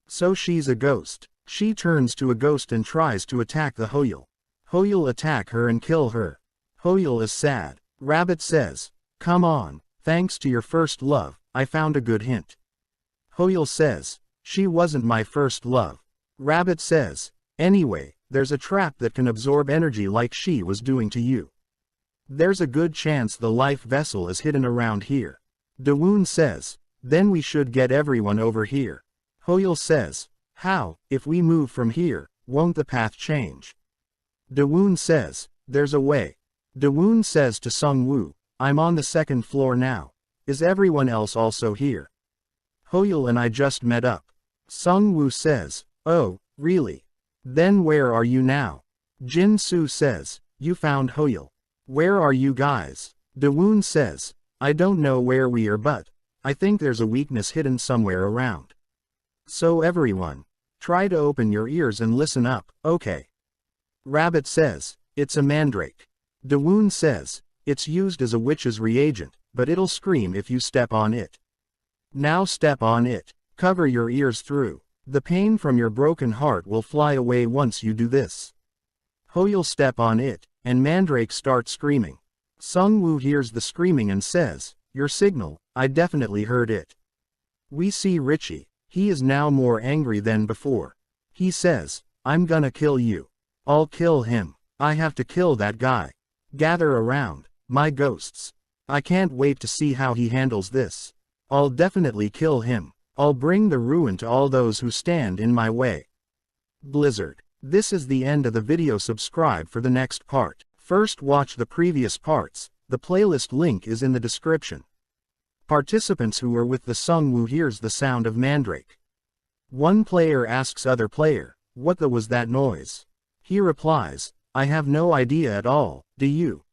So she's a ghost. She turns to a ghost and tries to attack the Hoyul. Hoyul attack her and kill her. Hoyul is sad. Rabbit says, come on, thanks to your first love, I found a good hint. Hoyul says, she wasn't my first love. Rabbit says, anyway, there's a trap that can absorb energy like she was doing to you. There's a good chance the life vessel is hidden around here. Dawoon says, then we should get everyone over here. Hoyul says, how, if we move from here, won't the path change? Dawoon says, there's a way. Dawoon says to Sung-woo, I'm on the 2nd floor now. Is everyone else also here? Hoyul and I just met up. Sung-woo says, oh, really? Then where are you now? Jin-soo says, you found Hoyul. Where are you guys? Dawoon says, I don't know where we are, but I think there's a weakness hidden somewhere around. So everyone, try to open your ears and listen up, okay? Rabbit says, it's a mandrake. Dawoon says, it's used as a witch's reagent, but it'll scream if you step on it. Now step on it. Cover your ears through. The pain from your broken heart will fly away once you do this. Hoyul step on it, and Mandrake starts screaming. Sung-woo hears the screaming and says, your signal, I definitely heard it. We see Richie. He is now more angry than before. He says, I'm gonna kill you. I'll kill him. I have to kill that guy. Gather around, my ghosts. I can't wait to see how he handles this. I'll definitely kill him. I'll bring the ruin to all those who stand in my way. Blizzard. This is the end of the video. Subscribe for the next part. First watch the previous parts. The playlist link is in the description. Participants who were with the Sungwoo hears the sound of Mandrake. One player asks other player, what was that noise? He replies, I have no idea at all, do you?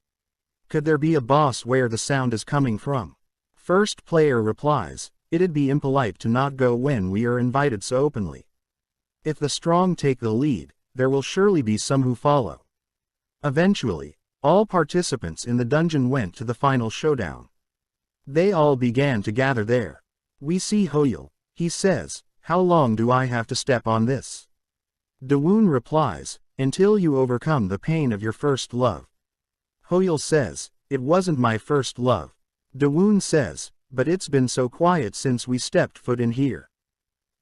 Could there be a boss where the sound is coming from? First player replies, it'd be impolite to not go when we are invited so openly. If the strong take the lead, there will surely be some who follow. Eventually, all participants in the dungeon went to the final showdown. They all began to gather there. We see Hoyle. He says, how long do I have to step on this? Dawoon replies, until you overcome the pain of your first love. Hoyle says, it wasn't my first love. Dawoon says, but it's been so quiet since we stepped foot in here.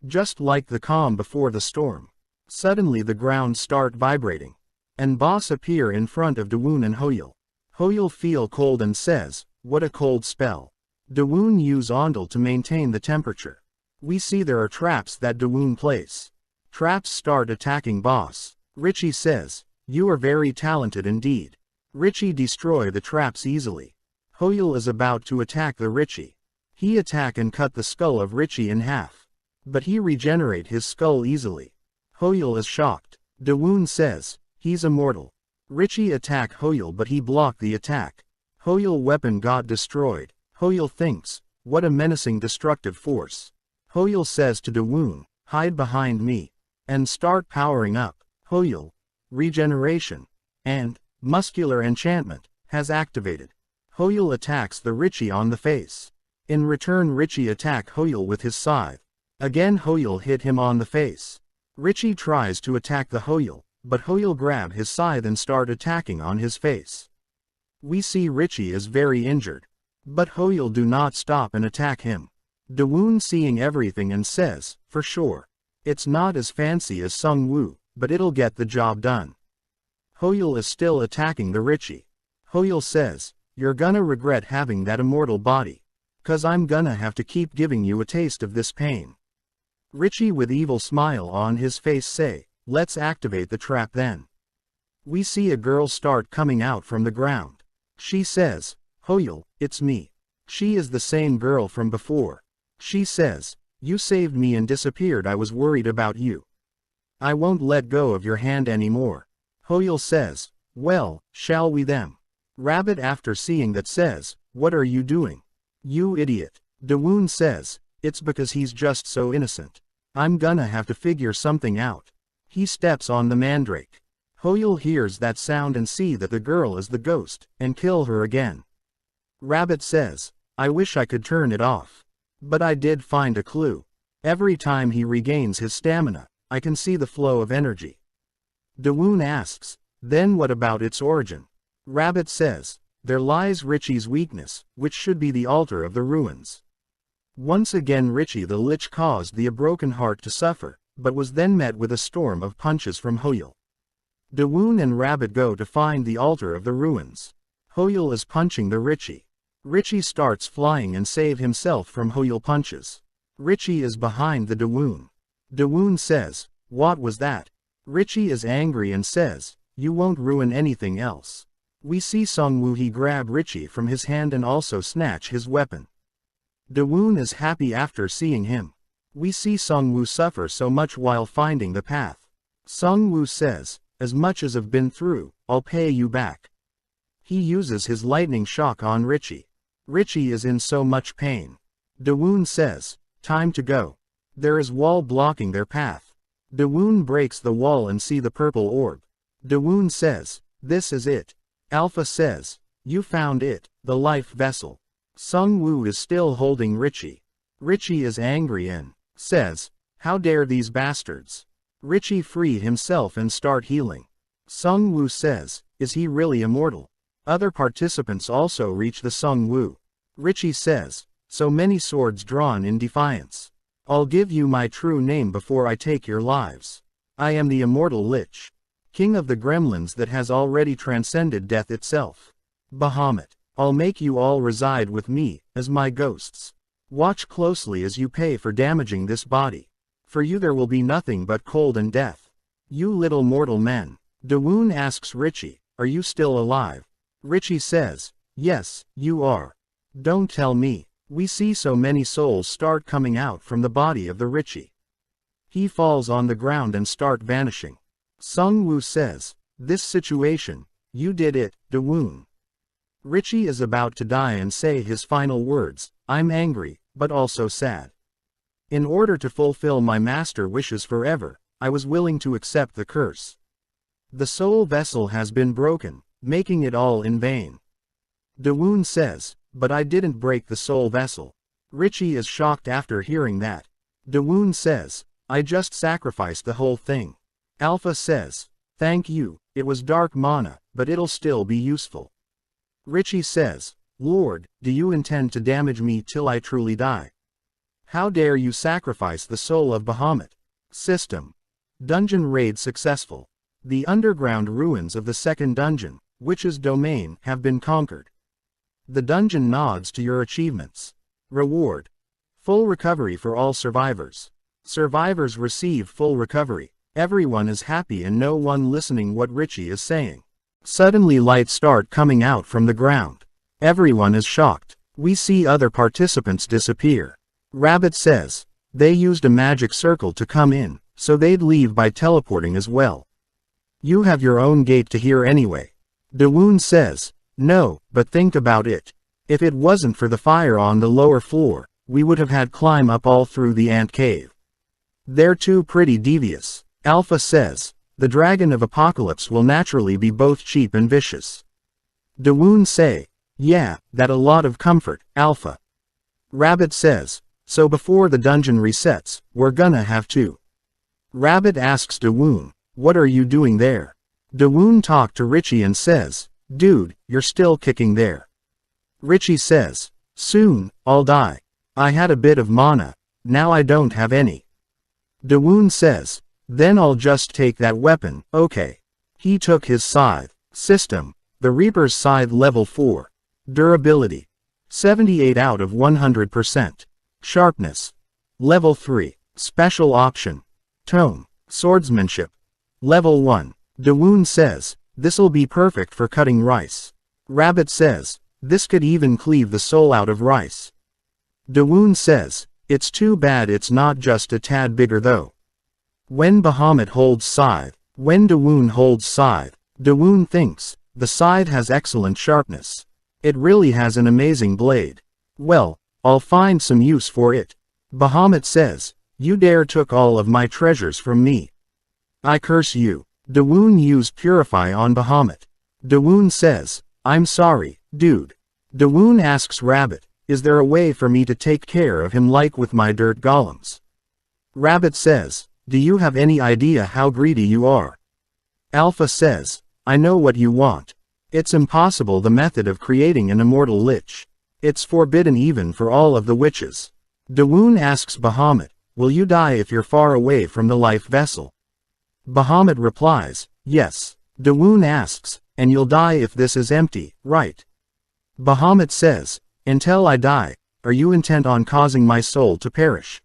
Just like the calm before the storm. Suddenly the ground start vibrating. And boss appear in front of Dawoon and Hoyle. Hoyle feel cold and says, what a cold spell. Dawoon use Ondel to maintain the temperature. We see there are traps that Dawoon place. Traps start attacking boss. Richie says, you are very talented indeed. Richie destroy the traps easily. Hoyle is about to attack the Richie. He attack and cut the skull of Richie in half. But he regenerate his skull easily. Hoyle is shocked. Dawoon says, he's immortal. Richie attack Hoyle but he blocked the attack. Hoyle weapon got destroyed. Hoyle thinks, what a menacing destructive force. Hoyle says to Dawoon, hide behind me. And start powering up. Hoyle, regeneration, and muscular enchantment, has activated. Hoyle attacks the Richie on the face. In return Richie attack Hoyle with his scythe. Again Hoyle hit him on the face. Richie tries to attack the Hoyle, but Hoyle grab his scythe and start attacking on his face. We see Richie is very injured. But Hoyle do not stop and attack him. Dawoon seeing everything and says, for sure. It's not as fancy as Sungwoo, but it'll get the job done. Hoyle is still attacking the Richie. Hoyle says, you're gonna regret having that immortal body. 'Cause I'm gonna have to keep giving you a taste of this pain. Richie with evil smile on his face say, let's activate the trap then. We see a girl start coming out from the ground. She says, Hoyle, it's me. She is the same girl from before. She says, you saved me and disappeared. I was worried about you. I won't let go of your hand anymore. Hoyle says, well, shall we then? Rabbit after seeing that says, what are you doing? You idiot. Dawoon says, it's because he's just so innocent. I'm gonna have to figure something out. He steps on the mandrake. Hoyle hears that sound and see that the girl is the ghost, and kill her again. Rabbit says, I wish I could turn it off. But I did find a clue. Every time he regains his stamina, I can see the flow of energy. Dawoon asks, then what about its origin? Rabbit says, there lies Richie's weakness, which should be the altar of the ruins. Once again Richie the Lich caused the broken heart to suffer, but was then met with a storm of punches from Hoyle. Dawoon and Rabbit go to find the altar of the ruins. Hoyle is punching the Richie. Richie starts flying and save himself from Hoyle punches. Richie is behind the Dawoon. Dawoon says, what was that? Richie is angry and says, you won't ruin anything else. We see Sungwoo he grab Richie from his hand and also snatch his weapon. Dawoon is happy after seeing him. We see Sungwoo suffer so much while finding the path. Sungwoo says, as much as I've been through, I'll pay you back. He uses his lightning shock on Richie. Richie is in so much pain. Dawoon says, time to go. There is wall blocking their path. Dawoon breaks the wall and see the purple orb. Dawoon says, this is it. Alpha says, you found it, the life vessel. Sungwoo is still holding Richie. Richie is angry and says, how dare these bastards. Richie free himself and start healing. Sungwoo says, is he really immortal? Other participants also reach the Sungwoo. Richie says, so many swords drawn in defiance. I'll give you my true name before I take your lives. I am the immortal Lich, king of the gremlins that has already transcended death itself. Bahamut, I'll make you all reside with me, as my ghosts. Watch closely as you pay for damaging this body. For you there will be nothing but cold and death. You little mortal men. Dawoon asks Richie, are you still alive? Richie says, yes, you are. Don't tell me. We see so many souls start coming out from the body of the Richie. He falls on the ground and start vanishing. Sung Woo says, this situation, you did it, Dawoon. Richie is about to die and say his final words, I'm angry, but also sad. In order to fulfill my master wishes forever, I was willing to accept the curse. The soul vessel has been broken, making it all in vain. Dawoon says, but I didn't break the soul vessel. Richie is shocked after hearing that. Dawoon says, I just sacrificed the whole thing. Alpha says, thank you, it was dark mana, but it'll still be useful. Richie says, Lord, do you intend to damage me till I truly die? How dare you sacrifice the soul of Bahamut? System. Dungeon raid successful. The underground ruins of the second dungeon, Witch's Domain, have been conquered. The dungeon nods to your achievements. Reward. Full recovery for all survivors. Survivors receive full recovery. Everyone is happy and no one listening what Richie is saying. Suddenly lights start coming out from the ground. Everyone is shocked. We see other participants disappear. Rabbit says, they used a magic circle to come in, so they'd leave by teleporting as well. You have your own gate to here anyway. Dawoon says, no, but think about it. If it wasn't for the fire on the lower floor, we would have had climb up all through the ant cave. They're too pretty devious. Alpha says, the dragon of apocalypse will naturally be both cheap and vicious. Dawoon say, yeah, that a lot of comfort, Alpha. Rabbit says, so before the dungeon resets, we're gonna have to. Rabbit asks Dawoon, what are you doing there? Dawoon talked to Richie and says, dude, you're still kicking there. Richie says, soon, I'll die. I had a bit of mana, now I don't have any. Dawoon says, then I'll just take that weapon, okay. He took his scythe. System. The Reaper's Scythe level 4. Durability. 78 out of 100%. Sharpness. Level 3. Special option. Tone. Swordsmanship. Level 1. Dawoon says, this'll be perfect for cutting rice. Rabbit says, this could even cleave the soul out of rice. Dawoon says, it's too bad it's not just a tad bigger though. When Bahamut holds scythe, when Dawoon holds scythe, Dawoon thinks, the scythe has excellent sharpness. It really has an amazing blade. Well, I'll find some use for it. Bahamut says, you dare took all of my treasures from me. I curse you. Dawoon used Purify on Bahamut. Dawoon says, I'm sorry, dude. Dawoon asks Rabbit, is there a way for me to take care of him like with my dirt golems? Rabbit says, do you have any idea how greedy you are? Alpha says, I know what you want. It's impossible the method of creating an immortal lich. It's forbidden even for all of the witches. Dawoon asks Bahamut, will you die if you're far away from the life vessel? Bahamut replies, yes. Dawoon asks, and you'll die if this is empty, right? Bahamut says, until I die, are you intent on causing my soul to perish?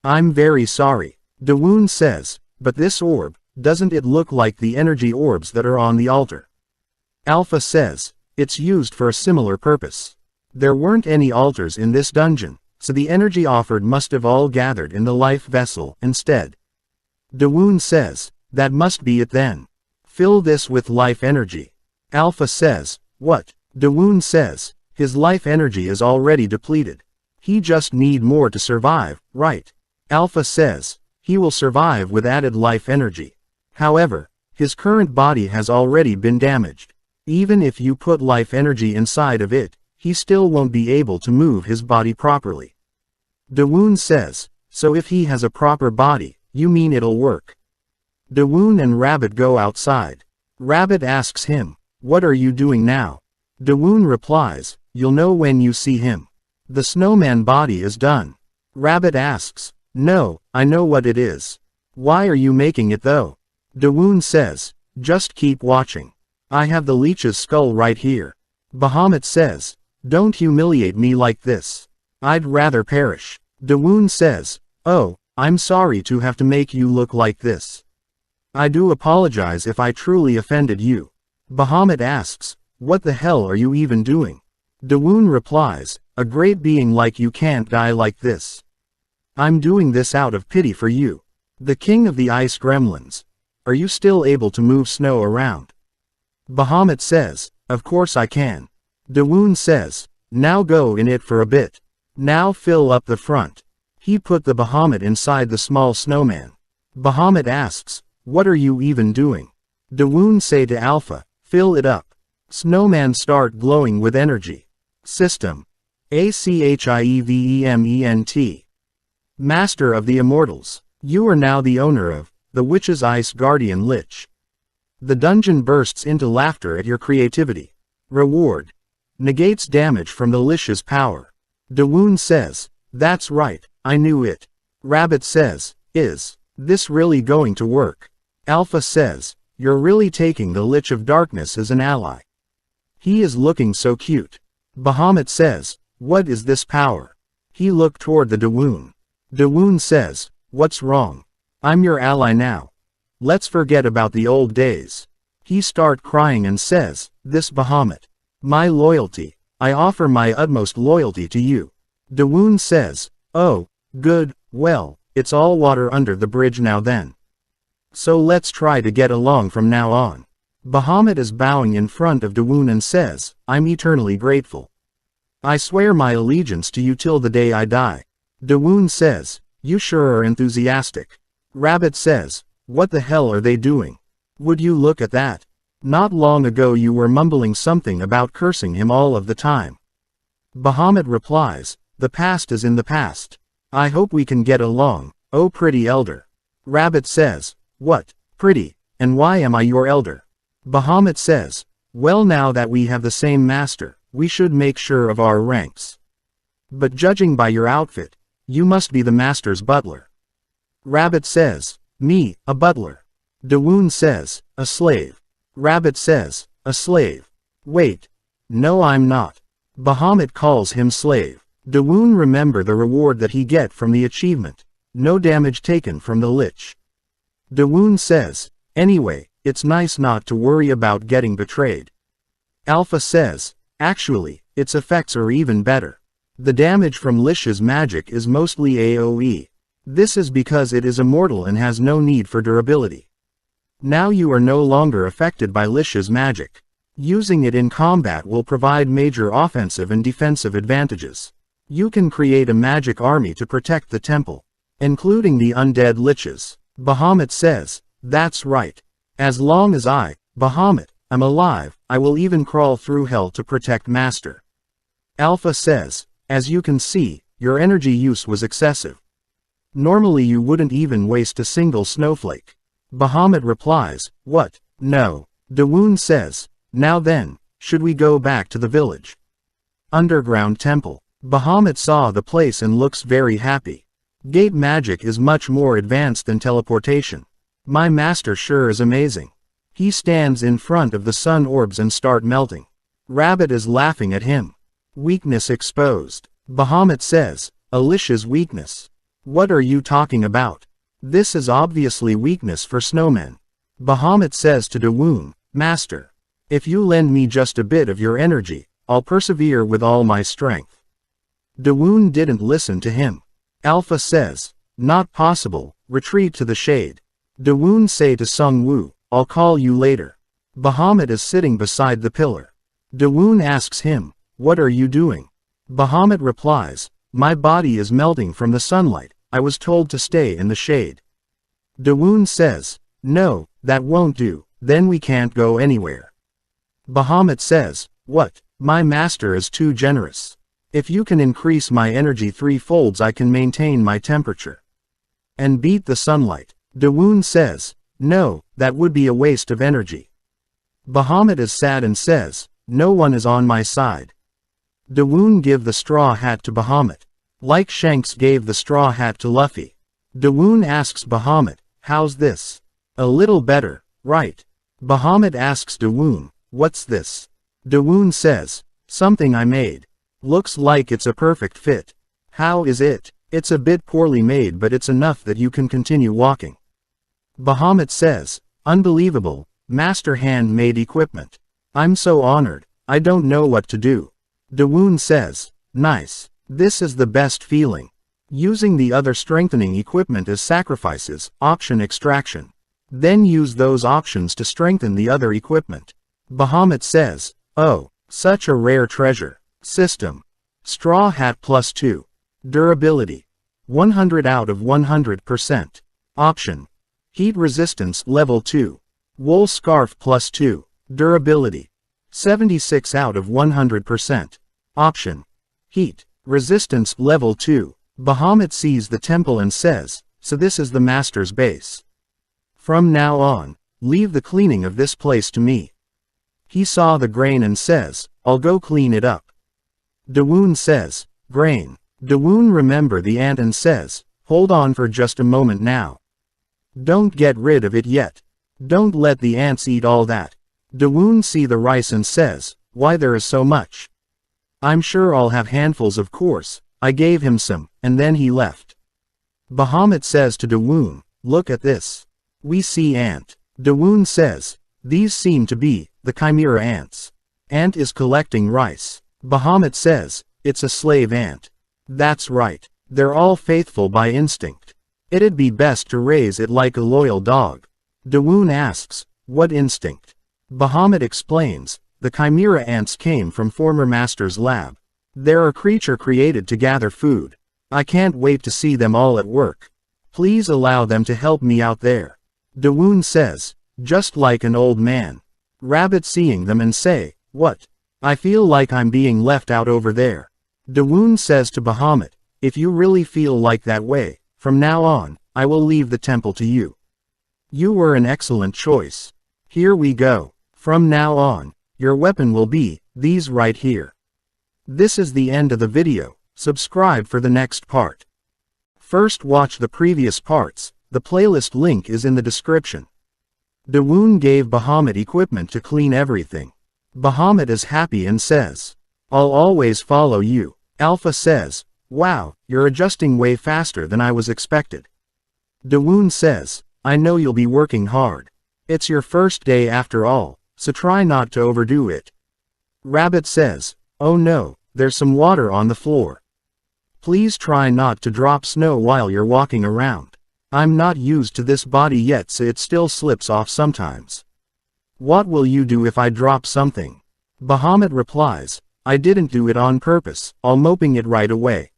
I'm very sorry. Dawoon says, but this orb, doesn't it look like the energy orbs that are on the altar? Alpha says, it's used for a similar purpose. There weren't any altars in this dungeon, so the energy offered must have all gathered in the life vessel instead. Dawoon says, that must be it then. Fill this with life energy. Alpha says, what? Dawoon says, his life energy is already depleted. He just need more to survive, right? Alpha says, he will survive with added life energy. However, his current body has already been damaged. Even if you put life energy inside of it, he still won't be able to move his body properly. Dawoon says, so if he has a proper body, you mean it'll work? Dawoon and Rabbit go outside. Rabbit asks him, what are you doing now? Dawoon replies, you'll know when you see him. The snowman body is done. Rabbit asks, No, I know what it is. Why are you making it though? Dawoon says, just keep watching. I have the leech's skull right here. Bahamut says, don't humiliate me like this. I'd rather perish. Dawoon says, oh, I'm sorry to have to make you look like this. I do apologize if I truly offended you. Bahamut asks, what the hell are you even doing? Dawoon replies, a great being like you can't die like this. I'm doing this out of pity for you. The king of the ice gremlins. Are you still able to move snow around? Bahamut says, of course I can. Dawoon says, now go in it for a bit. Now fill up the front. He put the Bahamut inside the small snowman. Bahamut asks, what are you even doing? Dawoon say to Alpha, fill it up. Snowman start glowing with energy. System. ACHIEVEMENT. Master of the Immortals. You are now the owner of the Witch's Ice Guardian Lich. The dungeon bursts into laughter at your creativity. Reward. Negates damage from the Lich's power. Dawoon says, that's right, I knew it. Rabbit says, is this really going to work? Alpha says, you're really taking the Lich of Darkness as an ally. He is looking so cute. Bahamut says, what is this power? He looked toward the Dawoon. Dawoon says, what's wrong? I'm your ally now. Let's forget about the old days. He start crying and says, this Bahamut. My loyalty. I offer my utmost loyalty to you. Dawoon says, oh, good, well, it's all water under the bridge now then. So let's try to get along from now on. Bahamut is bowing in front of Dawoon and says, I'm eternally grateful. I swear my allegiance to you till the day I die. Dawoon says, you sure are enthusiastic. Rabbit says, what the hell are they doing? Would you look at that? Not long ago you were mumbling something about cursing him all of the time. Bahamut replies, the past is in the past. I hope we can get along, oh pretty elder. Rabbit says, what, pretty, and why am I your elder? Bahamut says, well now that we have the same master, we should make sure of our ranks. But judging by your outfit, you must be the master's butler. Rabbit says, me, a butler. Dawoon says, a slave. Rabbit says, a slave. Wait. No I'm not. Bahamut calls him slave. Dawoon remember the reward that he get from the achievement. No damage taken from the Lich. Dawoon says, anyway, it's nice not to worry about getting betrayed. Alpha says, actually, its effects are even better. The damage from Lich's magic is mostly AoE. This is because it is immortal and has no need for durability. Now you are no longer affected by Lich's magic. Using it in combat will provide major offensive and defensive advantages. You can create a magic army to protect the temple, including the undead Liches. Bahamut says, that's right. As long as I, Bahamut, am alive, I will even crawl through hell to protect Master. Alpha says, as you can see, your energy use was excessive. Normally you wouldn't even waste a single snowflake. Bahamut replies, what? No. Dawoon says, now then, should we go back to the village? Underground temple. Bahamut saw the place and looks very happy. Gate magic is much more advanced than teleportation. My master sure is amazing. He stands in front of the sun orbs and start melting. Rabbit is laughing at him. Weakness exposed. Bahamut says, Alicia's weakness. What are you talking about? This is obviously weakness for snowmen. Bahamut says to Dawoon, Master, if you lend me just a bit of your energy, I'll persevere with all my strength. Dawoon didn't listen to him. Alpha says, not possible, retreat to the shade. Dawoon say to Sung Woo, I'll call you later. Bahamut is sitting beside the pillar. Dawoon asks him, what are you doing? Bahamut replies, my body is melting from the sunlight, I was told to stay in the shade. Dawoon says, no, that won't do, then we can't go anywhere. Bahamut says, what, my master is too generous. If you can increase my energy 3-folds I can maintain my temperature. And beat the sunlight. Dawoon says, no, that would be a waste of energy. Bahamut is sad and says, no one is on my side. Dawoon give the straw hat to Bahamut. Like Shanks gave the straw hat to Luffy. Dawoon asks Bahamut, how's this? A little better, right? Bahamut asks Dawoon, what's this? Dawoon says, something I made. Looks like it's a perfect fit. How is it? It's a bit poorly made, but it's enough that you can continue walking. Bahamut says, unbelievable, master handmade equipment. I'm so honored, I don't know what to do. Dawoon says, nice. This is the best feeling. Using the other strengthening equipment as sacrifices, option extraction. Then use those options to strengthen the other equipment. Bahamut says, oh, such a rare treasure. System. Straw hat +2. Durability. 100 out of 100%. Option. Heat resistance level 2. Wool scarf +2. Durability. 76 out of 100%. Option. Heat resistance level 2. Bahamut sees the temple and says, so this is the master's base. From now on, leave the cleaning of this place to me. He saw the grain and says, I'll go clean it up. Dawoon says, grain. Dawoon remember the ant and says, hold on for just a moment now. Don't get rid of it yet. Don't let the ants eat all that. Dawoon see the rice and says, why there is so much? I'm sure I'll have handfuls, of course. I gave him some, and then he left. Bahamut says to Dawoon, look at this. We see ant. Dawoon says, these seem to be the chimera ants. Ant is collecting rice. Bahamut says, it's a slave ant. That's right. They're all faithful by instinct. It'd be best to raise it like a loyal dog. Dawoon asks, what instinct? Bahamut explains, the chimera ants came from former master's lab. They're a creature created to gather food. I can't wait to see them all at work. Please allow them to help me out there. Dawoon says, just like an old man. Rabbit seeing them and say, what? I feel like I'm being left out over there. Dawoon says to Bahamut, if you really feel like that way, from now on, I will leave the temple to you. You were an excellent choice. Here we go. From now on, your weapon will be these right here. This is the end of the video. Subscribe for the next part. First watch the previous parts. The playlist link is in the description. Dawoon gave Bahamut equipment to clean everything. Bahamut is happy and says, I'll always follow you. Alpha says, wow, you're adjusting way faster than I was expected. Dawoon says, I know you'll be working hard. It's your first day after all, so try not to overdo it. Rabbit says, oh no, there's some water on the floor. Please try not to drop snow while you're walking around. I'm not used to this body yet, so it still slips off sometimes. What will you do if I drop something? Bahamut replies, I didn't do it on purpose, I'll moping it right away.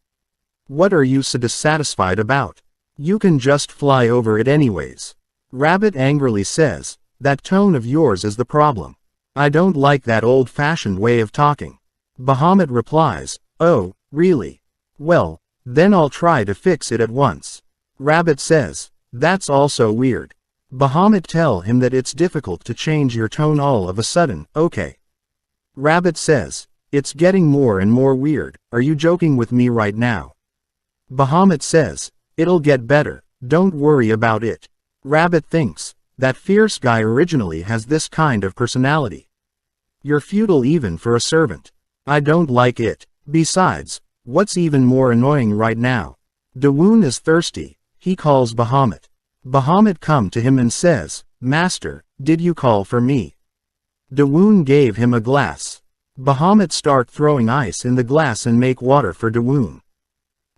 What are you so dissatisfied about? You can just fly over it anyways. Rabbit angrily says, that tone of yours is the problem. I don't like that old-fashioned way of talking. Bahamut replies, oh, really? Well, then I'll try to fix it at once. Rabbit says, that's also weird. Bahamut tell him that it's difficult to change your tone all of a sudden, okay. Rabbit says, it's getting more and more weird, are you joking with me right now? Bahamut says, it'll get better, don't worry about it. Rabbit thinks, that fierce guy originally has this kind of personality. You're feudal even for a servant. I don't like it. Besides, what's even more annoying right now? Dawoon is thirsty. He calls Bahamut. Bahamut come to him and says, Master, did you call for me? Dawoon gave him a glass. Bahamut start throwing ice in the glass and make water for Dawoon.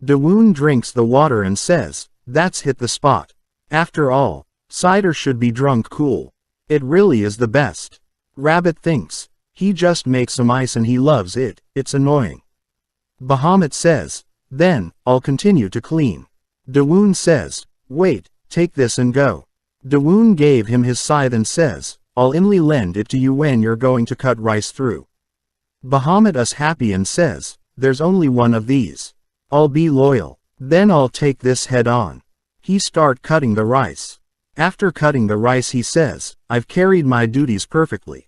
Dawoon drinks the water and says, that's hit the spot. After all, cider should be drunk cool. It really is the best. Rabbit thinks, he just makes some ice and he loves it, it's annoying. Bahamut says, then, I'll continue to clean. Dawoon says, wait, take this and go. Dawoon gave him his scythe and says, I'll only lend it to you when you're going to cut rice through. Bahamut is happy and says, there's only one of these. I'll be loyal. Then I'll take this head on. He start cutting the rice. After cutting the rice he says, I've carried my duties perfectly.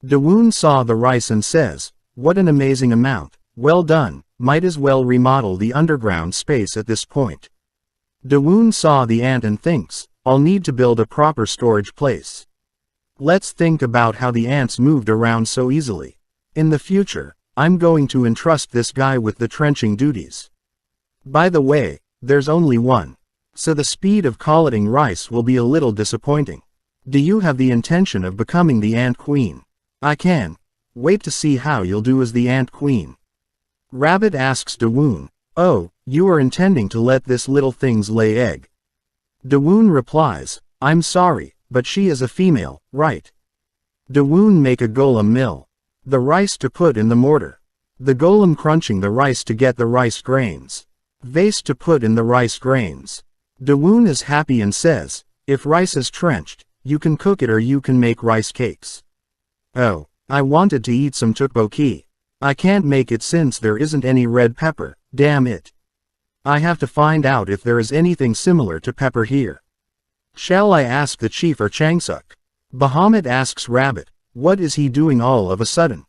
Dawoon saw the rice and says, what an amazing amount, well done, might as well remodel the underground space at this point. Dawoon saw the ant and thinks, I'll need to build a proper storage place. Let's think about how the ants moved around so easily. In the future, I'm going to entrust this guy with the trenching duties. By the way, there's only one. So the speed of collecting rice will be a little disappointing. Do you have the intention of becoming the ant queen? I can. Wait to see how you'll do as the ant queen. Rabbit asks Dawoon, oh, you are intending to let this little thing's lay egg? Dawoon replies, I'm sorry, but she is a female, right? Dawoon make a golem mill. The rice to put in the mortar. The golem crunching the rice to get the rice grains. Vase to put in the rice grains. Dawoon is happy and says, if rice is trenched, you can cook it or you can make rice cakes. Oh, I wanted to eat some tteokbokki. I can't make it since there isn't any red pepper, damn it. I have to find out if there is anything similar to pepper here. Shall I ask the chief or Changsuk? Bahamut asks Rabbit, what is he doing all of a sudden?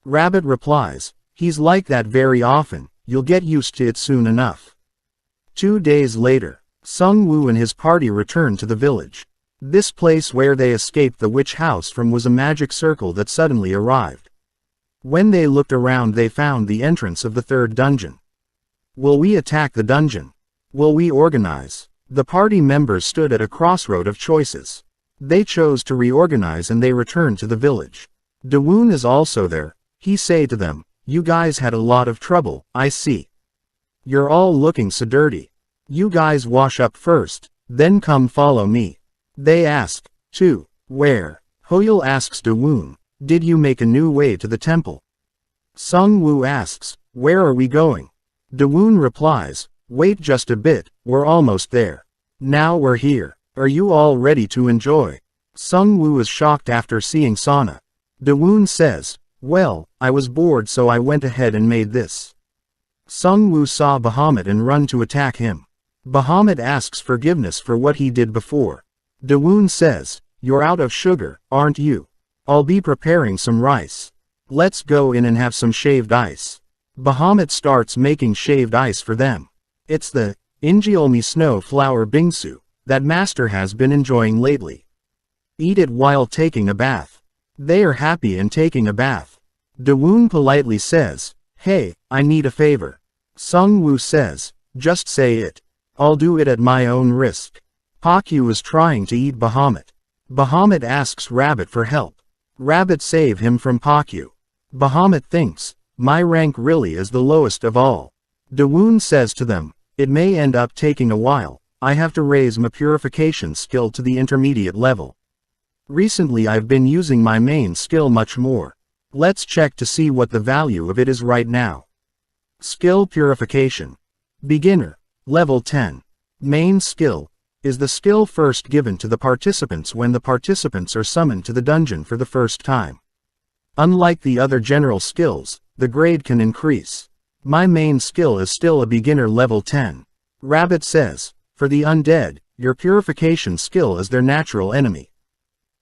Rabbit replies, he's like that very often, you'll get used to it soon enough. 2 days later, Sung Woo and his party returned to the village. This place where they escaped the witch house from was a magic circle that suddenly arrived. When they looked around they found the entrance of the third dungeon. Will we attack the dungeon? Will we organize? The party members stood at a crossroad of choices. They chose to reorganize and they returned to the village. Dawoon is also there. He say to them, you guys had a lot of trouble, I see. You're all looking so dirty. You guys wash up first, then come follow me. They ask, to where? Hoyul asks Dawoon, did you make a new way to the temple? Sung Woo asks, where are we going? Dawoon replies, wait just a bit, we're almost there. Now we're here. Are you all ready to enjoy? Sung Woo is shocked after seeing Sana. Dawoon says, well, I was bored so I went ahead and made this. Sung Woo saw Bahamut and run to attack him. Bahamut asks forgiveness for what he did before. Dawoon says, you're out of sugar, aren't you? I'll be preparing some rice. Let's go in and have some shaved ice. Bahamut starts making shaved ice for them. It's the Injeolmi snow flower bingsu that Master has been enjoying lately. Eat it while taking a bath. They are happy in taking a bath. Dawoon politely says, hey, I need a favor. Sung Woo says, just say it. I'll do it at my own risk. Pakyu is trying to eat Bahamut. Bahamut asks Rabbit for help. Rabbit save him from Pakyu. Bahamut thinks, my rank really is the lowest of all. Dawoon says to them, it may end up taking a while. I have to raise my purification skill to the intermediate level. Recently I've been using my main skill much more. Let's check to see what the value of it is right now. Skill Purification. Beginner. Level 10. Main skill is the skill first given to the participants when the participants are summoned to the dungeon for the first time. Unlike the other general skills, the grade can increase. My main skill is still a beginner level 10. Rabbit says, for the undead, your purification skill is their natural enemy.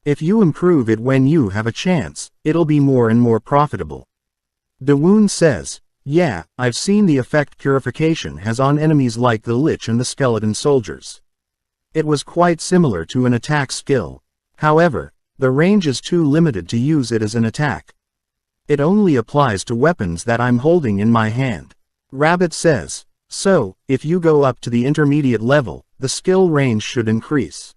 If you improve it when you have a chance, it'll be more and more profitable. Dawoon says, yeah, I've seen the effect purification has on enemies like the Lich and the skeleton soldiers. It was quite similar to an attack skill. However, the range is too limited to use it as an attack. It only applies to weapons that I'm holding in my hand. Rabbit says, so, if you go up to the intermediate level, the skill range should increase.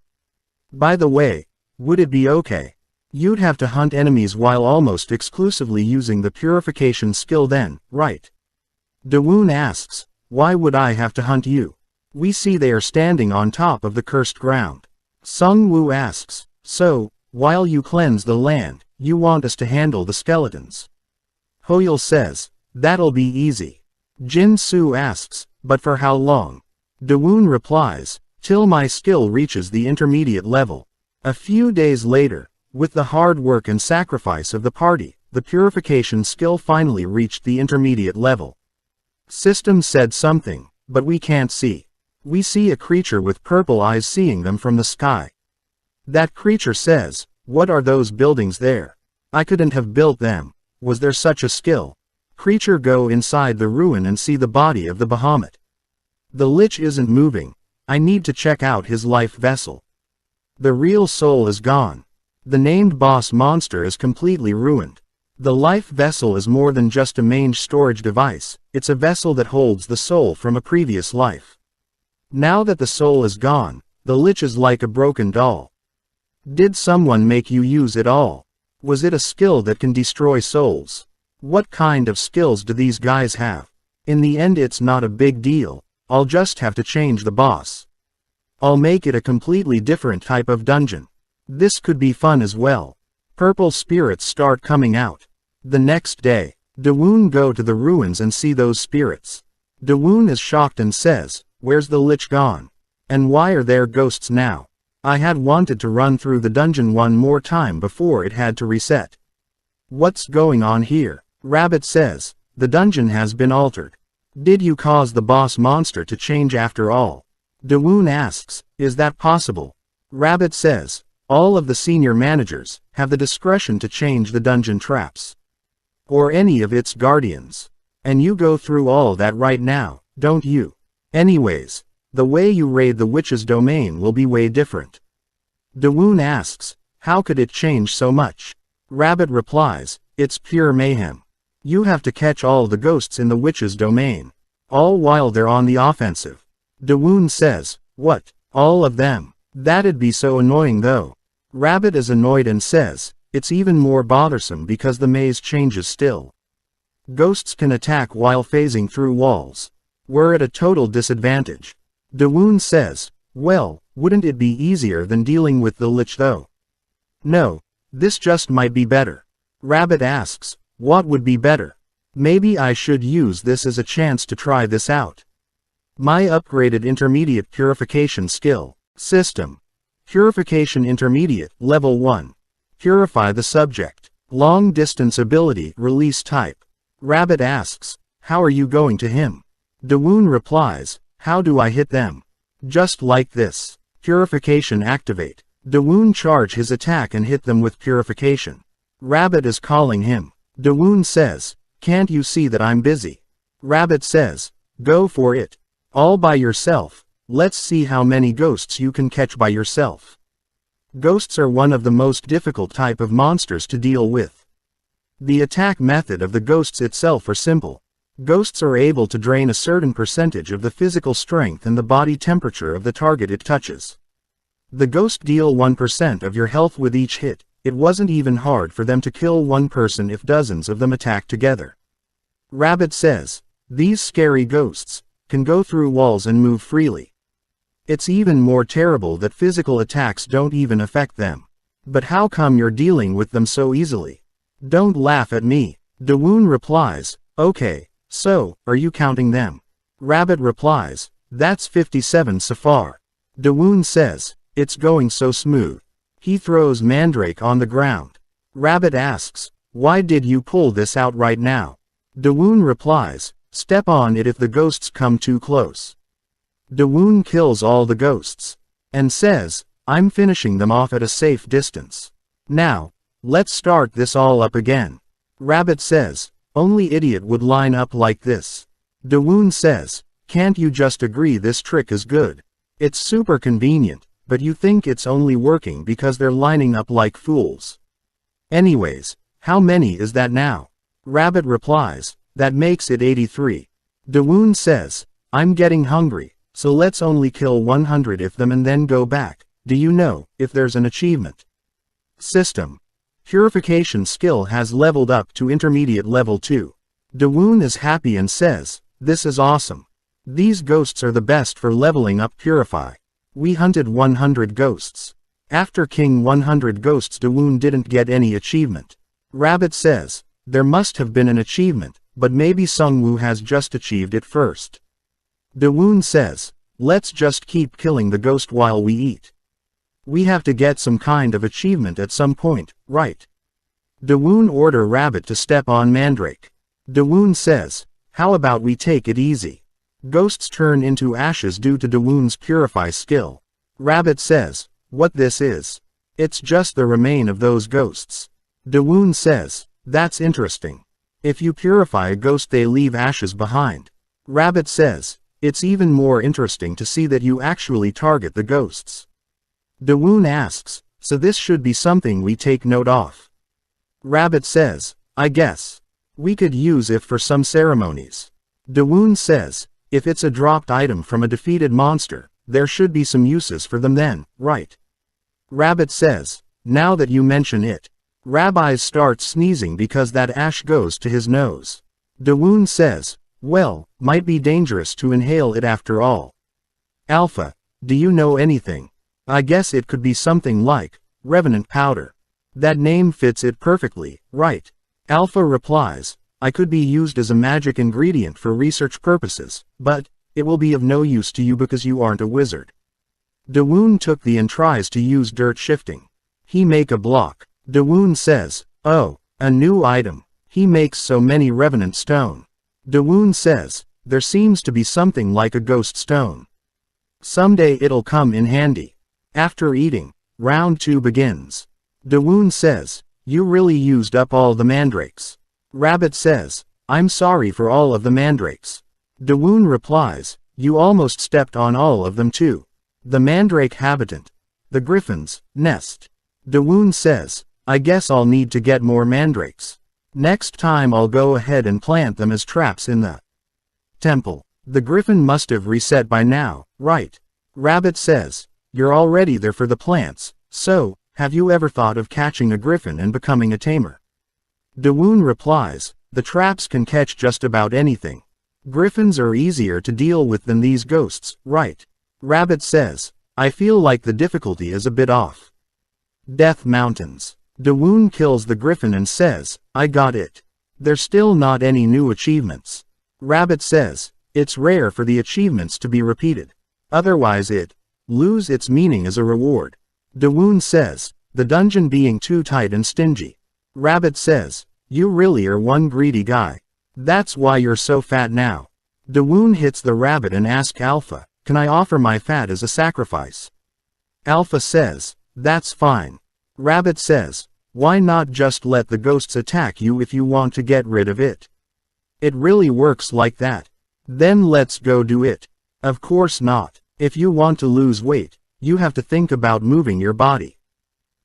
By the way, would it be okay? You'd have to hunt enemies while almost exclusively using the purification skill then, right? Dawoon asks, why would I have to hunt you? We see they are standing on top of the cursed ground. Sung Woo asks, so, while you cleanse the land, you want us to handle the skeletons? Hoyul says, that'll be easy. Jin Soo asks, but for how long? Dawoon replies, till my skill reaches the intermediate level. A few days later, with the hard work and sacrifice of the party, the purification skill finally reached the intermediate level. System said something, but we can't see. We see a creature with purple eyes seeing them from the sky. That creature says, what are those buildings there? I couldn't have built them. Was there such a skill? Creature go inside the ruin and see the body of the Bahamut. The Lich isn't moving. I need to check out his life vessel. The real soul is gone. The named boss monster is completely ruined. The life vessel is more than just a mange storage device, it's a vessel that holds the soul from a previous life. Now that the soul is gone, the lich is like a broken doll. Did someone make you use it all? Was it a skill that can destroy souls? What kind of skills do these guys have? In the end it's not a big deal, I'll just have to change the boss. I'll make it a completely different type of dungeon. This could be fun as well. Purple spirits start coming out. The next day, Dawoon go to the ruins and see those spirits. Dawoon is shocked and says, "Where's the lich gone? And why are there ghosts now? I had wanted to run through the dungeon one more time before it had to reset. What's going on here?" Rabbit says, "The dungeon has been altered. Did you cause the boss monster to change after all?" Dawoon asks, "Is that possible?" Rabbit says, "All of the senior managers have the discretion to change the dungeon traps. Or any of its guardians. And you go through all that right now, don't you? Anyways, the way you raid the witch's domain will be way different." Dawoon asks, "How could it change so much?" Rabbit replies, "It's pure mayhem. You have to catch all the ghosts in the witch's domain. All while they're on the offensive." Dawoon says, "What, all of them? That'd be so annoying though." Rabbit is annoyed and says, "It's even more bothersome because the maze changes still. Ghosts can attack while phasing through walls. We're at a total disadvantage." Dawoon says, "Well, wouldn't it be easier than dealing with the lich though?" "No, this just might be better." Rabbit asks, "What would be better? Maybe I should use this as a chance to try this out. My upgraded intermediate purification skill. System. Purification intermediate, level 1. Purify the subject. Long distance ability, release type." Rabbit asks, "How are you going to him?" Dawoon replies, "How do I hit them? Just like this. Purification activate." Dawoon charge his attack and hit them with purification. Rabbit is calling him. Dawoon says, "Can't you see that I'm busy?" Rabbit says, "Go for it. All by yourself. Let's see how many ghosts you can catch by yourself." Ghosts are one of the most difficult type of monsters to deal with. The attack method of the ghosts itself are simple. Ghosts are able to drain a certain percentage of the physical strength and the body temperature of the target it touches. The ghost deal 1% of your health with each hit. It wasn't even hard for them to kill one person if dozens of them attack together. Rabbit says, "These scary ghosts can go through walls and move freely. It's even more terrible that physical attacks don't even affect them. But how come you're dealing with them so easily? Don't laugh at me." Dawoon replies, "Okay, so, are you counting them?" Rabbit replies, "That's 57 so far." Dawoon says, "It's going so smooth." He throws Mandrake on the ground. Rabbit asks, "Why did you pull this out right now?" Dawoon replies, "Step on it if the ghosts come too close." Dawoon kills all the ghosts. And says, "I'm finishing them off at a safe distance. Now, let's start this all up again." Rabbit says, "Only idiot would line up like this." Dawoon says, "Can't you just agree this trick is good? It's super convenient, but you think it's only working because they're lining up like fools. Anyways, how many is that now?" Rabbit replies, "That makes it 83. Dawoon says, "I'm getting hungry, so let's only kill 100 of them and then go back. Do you know if there's an achievement?" System. Purification skill has leveled up to intermediate level 2. Dawoon is happy and says, "This is awesome. These ghosts are the best for leveling up Purify. We hunted 100 ghosts. After King 100 ghosts Dawoon didn't get any achievement." Rabbit says, "There must have been an achievement, but maybe Sungwoo has just achieved it first." Dawoon says, "Let's just keep killing the ghost while we eat. We have to get some kind of achievement at some point, right?" Dawoon order Rabbit to step on Mandrake. Dawoon says, "How about we take it easy? Ghosts turn into ashes due to Dawoon's Purify skill." Rabbit says, "What this is? It's just the remain of those ghosts." Dawoon says, "That's interesting. If you purify a ghost they leave ashes behind." Rabbit says, It's even more interesting to see that you actually target the ghosts. Dawoon asks, so this should be something we take note of. Rabbit says, I guess. We could use it for some ceremonies. Dawoon says, if it's a dropped item from a defeated monster, there should be some uses for them then, right? Rabbit says, now that you mention it. Rabbi starts sneezing because that ash goes to his nose. Dawoon says, well, might be dangerous to inhale it after all. Alpha, do you know anything? I guess it could be something like revenant powder. That name fits it perfectly, right? Alpha replies, I could be used as a magic ingredient for research purposes, but it will be of no use to you because you aren't a wizard. Dawoon took the and tries to use dirt shifting. He make a block. Dawoon says, oh, a new item. He makes so many revenant stone. Dawoon says, there seems to be something like a ghost stone. Someday it'll come in handy. After eating, round 2 begins. Dawoon says, you really used up all the mandrakes. Rabbit says, I'm sorry for all of the mandrakes. Dawoon replies, you almost stepped on all of them too. The mandrake habitant. The griffin's nest. Dawoon says, I guess I'll need to get more mandrakes. Next time I'll go ahead and plant them as traps in the temple. The griffin must have reset by now, right? Rabbit says, you're already there for the plants, so, have you ever thought of catching a griffin and becoming a tamer? Dawoon replies, the traps can catch just about anything. Griffins are easier to deal with than these ghosts, right? Rabbit says, I feel like the difficulty is a bit off. Death Mountains. Dawoon kills the griffin and says, I got it. There's still not any new achievements. Rabbit says, it's rare for the achievements to be repeated. Otherwise it lose its meaning as a reward. Dawoon says, the dungeon being too tight and stingy. Rabbit says, you really are one greedy guy. That's why you're so fat now. Dawoon hits the rabbit and asks Alpha, can I offer my fat as a sacrifice? Alpha says, that's fine. Rabbit says, why not just let the ghosts attack you if you want to get rid of it? It really works like that. Then let's go do it. Of course not. If you want to lose weight, you have to think about moving your body.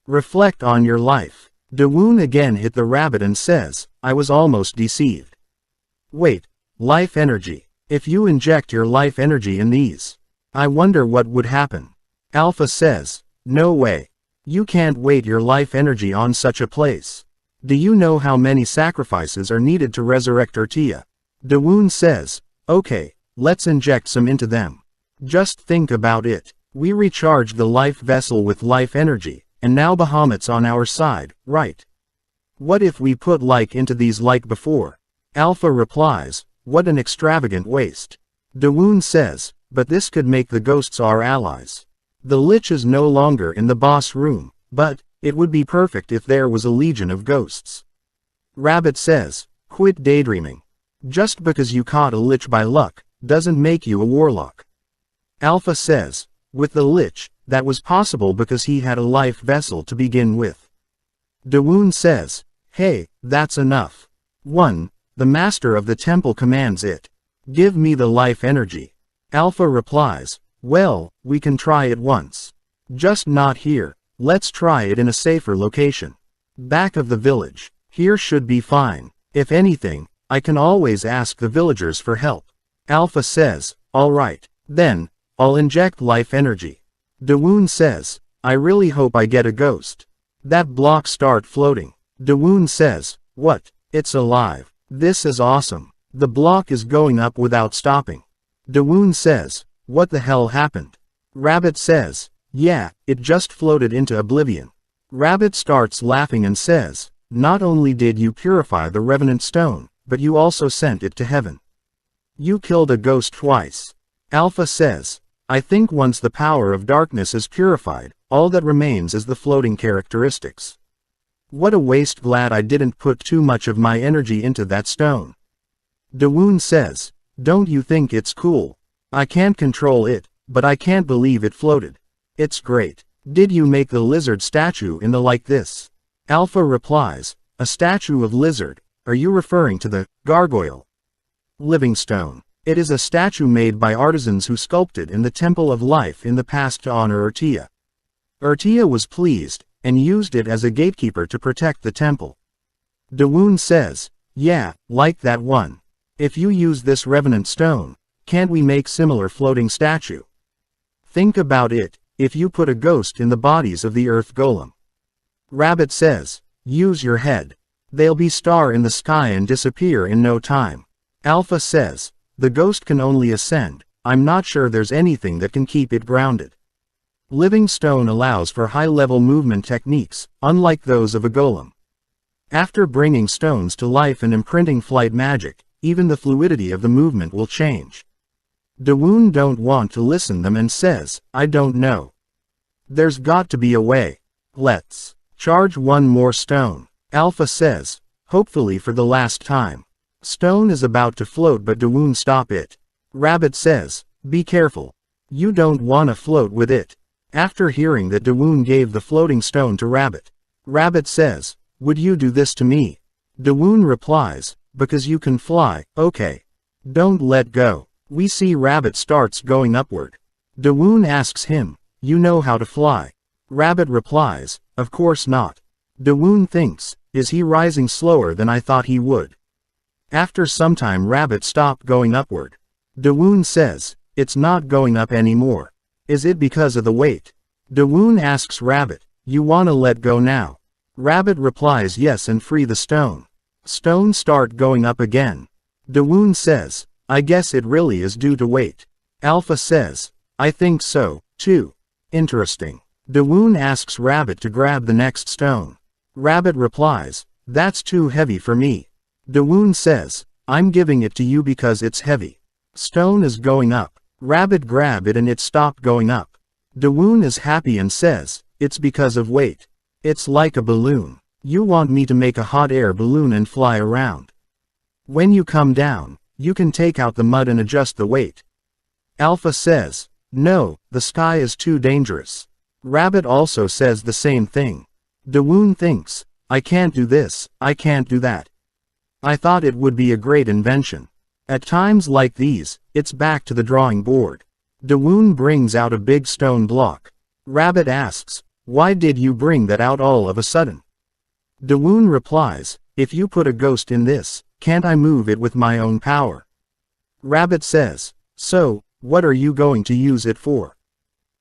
Reflect on your life. Dawoon again hit the rabbit and says, I was almost deceived. Wait, life energy. If you inject your life energy in these, I wonder what would happen. Alpha says, no way. You can't wait your life energy on such a place. Do you know how many sacrifices are needed to resurrect Urtia? Dawoon says, okay, let's inject some into them. Just think about it. We recharged the life vessel with life energy, and now Bahamut's on our side, right? What if we put like into these like before? Alpha replies, what an extravagant waste. Dawoon says, but this could make the ghosts our allies. The Lich is no longer in the boss room, but it would be perfect if there was a legion of ghosts. Rabbit says, quit daydreaming. Just because you caught a Lich by luck, doesn't make you a warlock. Alpha says, with the Lich, that was possible because he had a life vessel to begin with. Dawoon says, hey, that's enough. 1. The master of the temple commands it. Give me the life energy. Alpha replies, well, we can try it once. Just not here, let's try it in a safer location. Back of the village. Here should be fine. If anything, I can always ask the villagers for help. Alpha says, alright, then, I'll inject life energy. Dawoon says, I really hope I get a ghost. That block start floating. Dawoon says, what? It's alive. This is awesome. The block is going up without stopping. Dawoon says, what the hell happened? Rabbit says, yeah, it just floated into oblivion. Rabbit starts laughing and says, not only did you purify the revenant stone, but you also sent it to heaven. You killed a ghost twice. Alpha says, I think once the power of darkness is purified, all that remains is the floating characteristics. What a waste, glad I didn't put too much of my energy into that stone. Dawoon says, don't you think it's cool? I can't control it, but I can't believe it floated. It's great. Did you make the lizard statue in the like this? Alpha replies, a statue of lizard, are you referring to the gargoyle? Living stone. It is a statue made by artisans who sculpted in the Temple of Life in the past to honor Urtia. Urtia was pleased, and used it as a gatekeeper to protect the temple. Dawoon says, yeah, like that one. If you use this revenant stone, can't we make similar floating statue? Think about it, if you put a ghost in the bodies of the earth golem. Rabbit says, use your head. They'll be star in the sky and disappear in no time. Alpha says, the ghost can only ascend, I'm not sure there's anything that can keep it grounded. Living stone allows for high-level movement techniques, unlike those of a golem. After bringing stones to life and imprinting flight magic, even the fluidity of the movement will change. Dawoon don't want to listen them and says, I don't know. There's got to be a way. Let's charge one more stone. Alpha says, hopefully for the last time. Stone is about to float but Dawoon stop it. Rabbit says, be careful. You don't want to float with it. After hearing that Dawoon gave the floating stone to Rabbit. Rabbit says, would you do this to me? Dawoon replies, because you can fly, okay. Don't let go. We see Rabbit starts going upward. Dawoon asks him, you know how to fly? Rabbit replies, of course not. Dawoon thinks, is he rising slower than I thought he would? After some time Rabbit stopped going upward. Dawoon says, it's not going up anymore. Is it because of the weight? Dawoon asks Rabbit, you wanna let go now? Rabbit replies yes and free the stone. Stone start going up again. Dawoon says, I guess it really is due to weight. Alpha says, I think so, too. Interesting. Dawoon asks Rabbit to grab the next stone. Rabbit replies, that's too heavy for me. Dawoon says, I'm giving it to you because it's heavy. Stone is going up. Rabbit grab it and it stopped going up. Dawoon is happy and says, it's because of weight. It's like a balloon. You want me to make a hot air balloon and fly around. When you come down, you can take out the mud and adjust the weight. Alpha says, no, the sky is too dangerous. Rabbit also says the same thing. Dawoon thinks, I can't do this, I can't do that. I thought it would be a great invention. At times like these, it's back to the drawing board. Dawoon brings out a big stone block. Rabbit asks, why did you bring that out all of a sudden? Dawoon replies, if you put a ghost in this, can't I move it with my own power? Rabbit says, so, what are you going to use it for?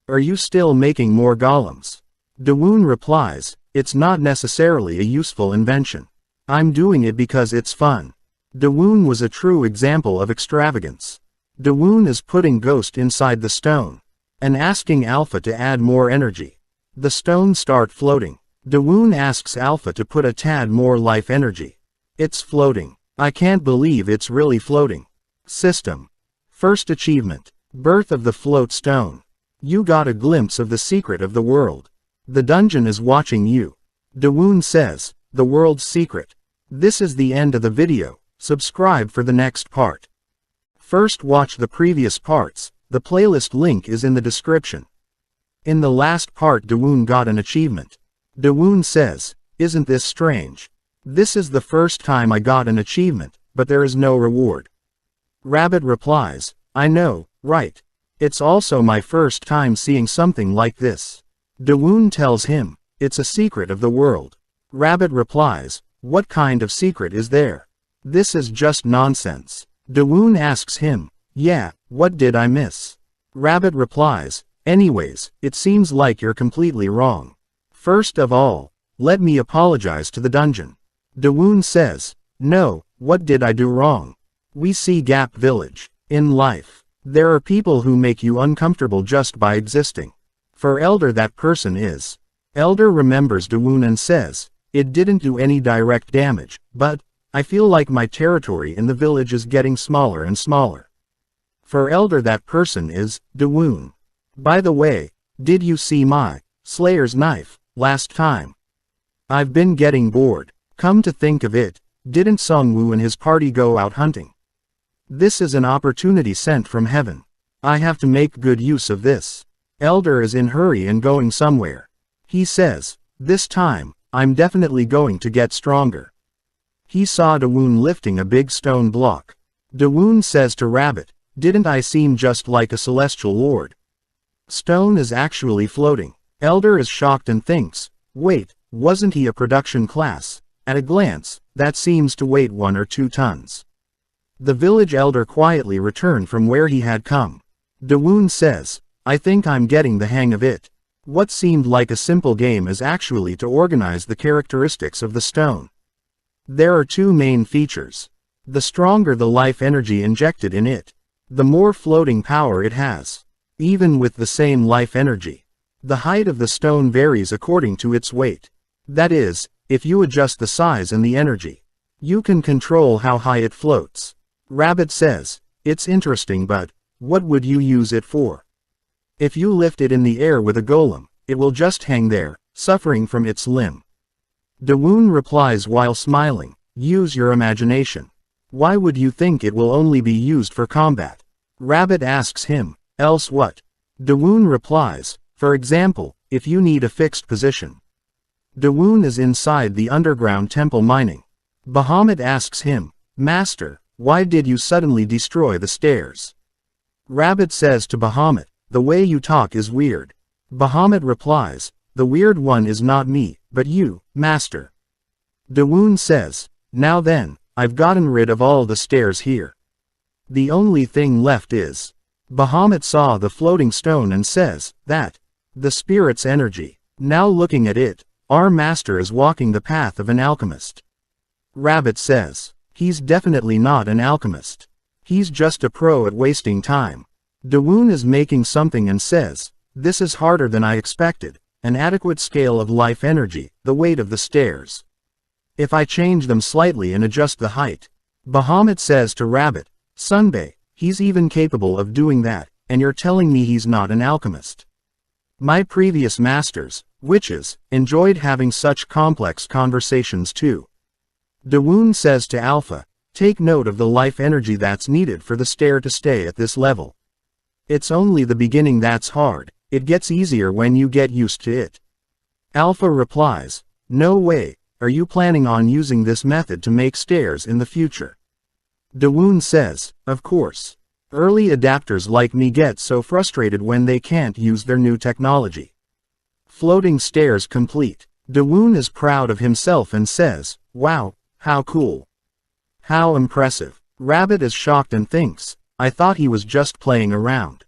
Are you still making more golems? Dawoon replies, it's not necessarily a useful invention. I'm doing it because it's fun. Dawoon was a true example of extravagance. Dawoon is putting ghost inside the stone, and asking Alpha to add more energy. The stones start floating. Dawoon asks Alpha to put a tad more life energy. It's floating. I can't believe it's really floating. System. First achievement. Birth of the float stone. You got a glimpse of the secret of the world. The dungeon is watching you. Dawoon says, the world's secret. This is the end of the video. Subscribe for the next part. First watch the previous parts. The playlist link is in the description. In the last part Dawoon got an achievement. Dawoon says, isn't this strange? This is the first time I got an achievement, but there is no reward. Rabbit replies, I know, right? It's also my first time seeing something like this. Dawoon tells him, it's a secret of the world. Rabbit replies, what kind of secret is there? This is just nonsense. Dawoon asks him, yeah, what did I miss? Rabbit replies, anyways, it seems like you're completely wrong. First of all, let me apologize to the dungeon. Dawoon says, no, what did I do wrong? We see Gap Village. In life, there are people who make you uncomfortable just by existing. For Elder that person is. Elder remembers Dawoon and says, it didn't do any direct damage, but, I feel like my territory in the village is getting smaller and smaller. For Elder that person is, Dawoon. By the way, did you see my Slayer's knife last time? I've been getting bored. Come to think of it, didn't Songwoo and his party go out hunting? This is an opportunity sent from heaven. I have to make good use of this. Elder is in hurry and going somewhere. He says, this time, I'm definitely going to get stronger. He saw Dawoon lifting a big stone block. Dawoon says to Rabbit, Didn't I seem just like a celestial lord? Stone is actually floating. Elder is shocked and thinks, wait, wasn't he a production class? At a glance, that seems to weight 1 or 2 tons. The village elder quietly returned from where he had come. Dawoon says, I think I'm getting the hang of it. What seemed like a simple game is actually to organize the characteristics of the stone. There are 2 main features. The stronger the life energy injected in it, the more floating power it has. Even with the same life energy, the height of the stone varies according to its weight. That is, if you adjust the size and the energy, you can control how high it floats. Rabbit says, it's interesting, but what would you use it for? If you lift it in the air with a golem, it will just hang there, suffering from its limb. Dawoon replies while smiling, use your imagination. Why would you think it will only be used for combat? Rabbit asks him, else what? Dawoon replies, for example, if you need a fixed position. Dawoon is inside the underground temple mining. Bahamut asks him, Master, why did you suddenly destroy the stairs? Rabbit says to Bahamut, the way you talk is weird. Bahamut replies, the weird one is not me, but you, Master. Dawoon says, now then, I've gotten rid of all the stairs here. The only thing left is. Bahamut saw the floating stone and says, that. The spirit's energy. Now looking at it, our master is walking the path of an alchemist. Rabbit says, he's definitely not an alchemist. He's just a pro at wasting time. Dawoon is making something and says, this is harder than I expected, an adequate scale of life energy, the weight of the stairs. If I change them slightly and adjust the height. Bahamut says to Rabbit, Sunbei, he's even capable of doing that, and you're telling me he's not an alchemist. My previous masters, witches, enjoyed having such complex conversations too. Dawoon says to Alpha, take note of the life energy that's needed for the stair to stay at this level. It's only the beginning that's hard, it gets easier when you get used to it. Alpha replies, no way, are you planning on using this method to make stairs in the future? Dawoon says, of course. Early adapters like me get so frustrated when they can't use their new technology. Floating stairs complete. Dawoon is proud of himself and says, wow, how cool. How impressive. Rabbit is shocked and thinks, I thought he was just playing around.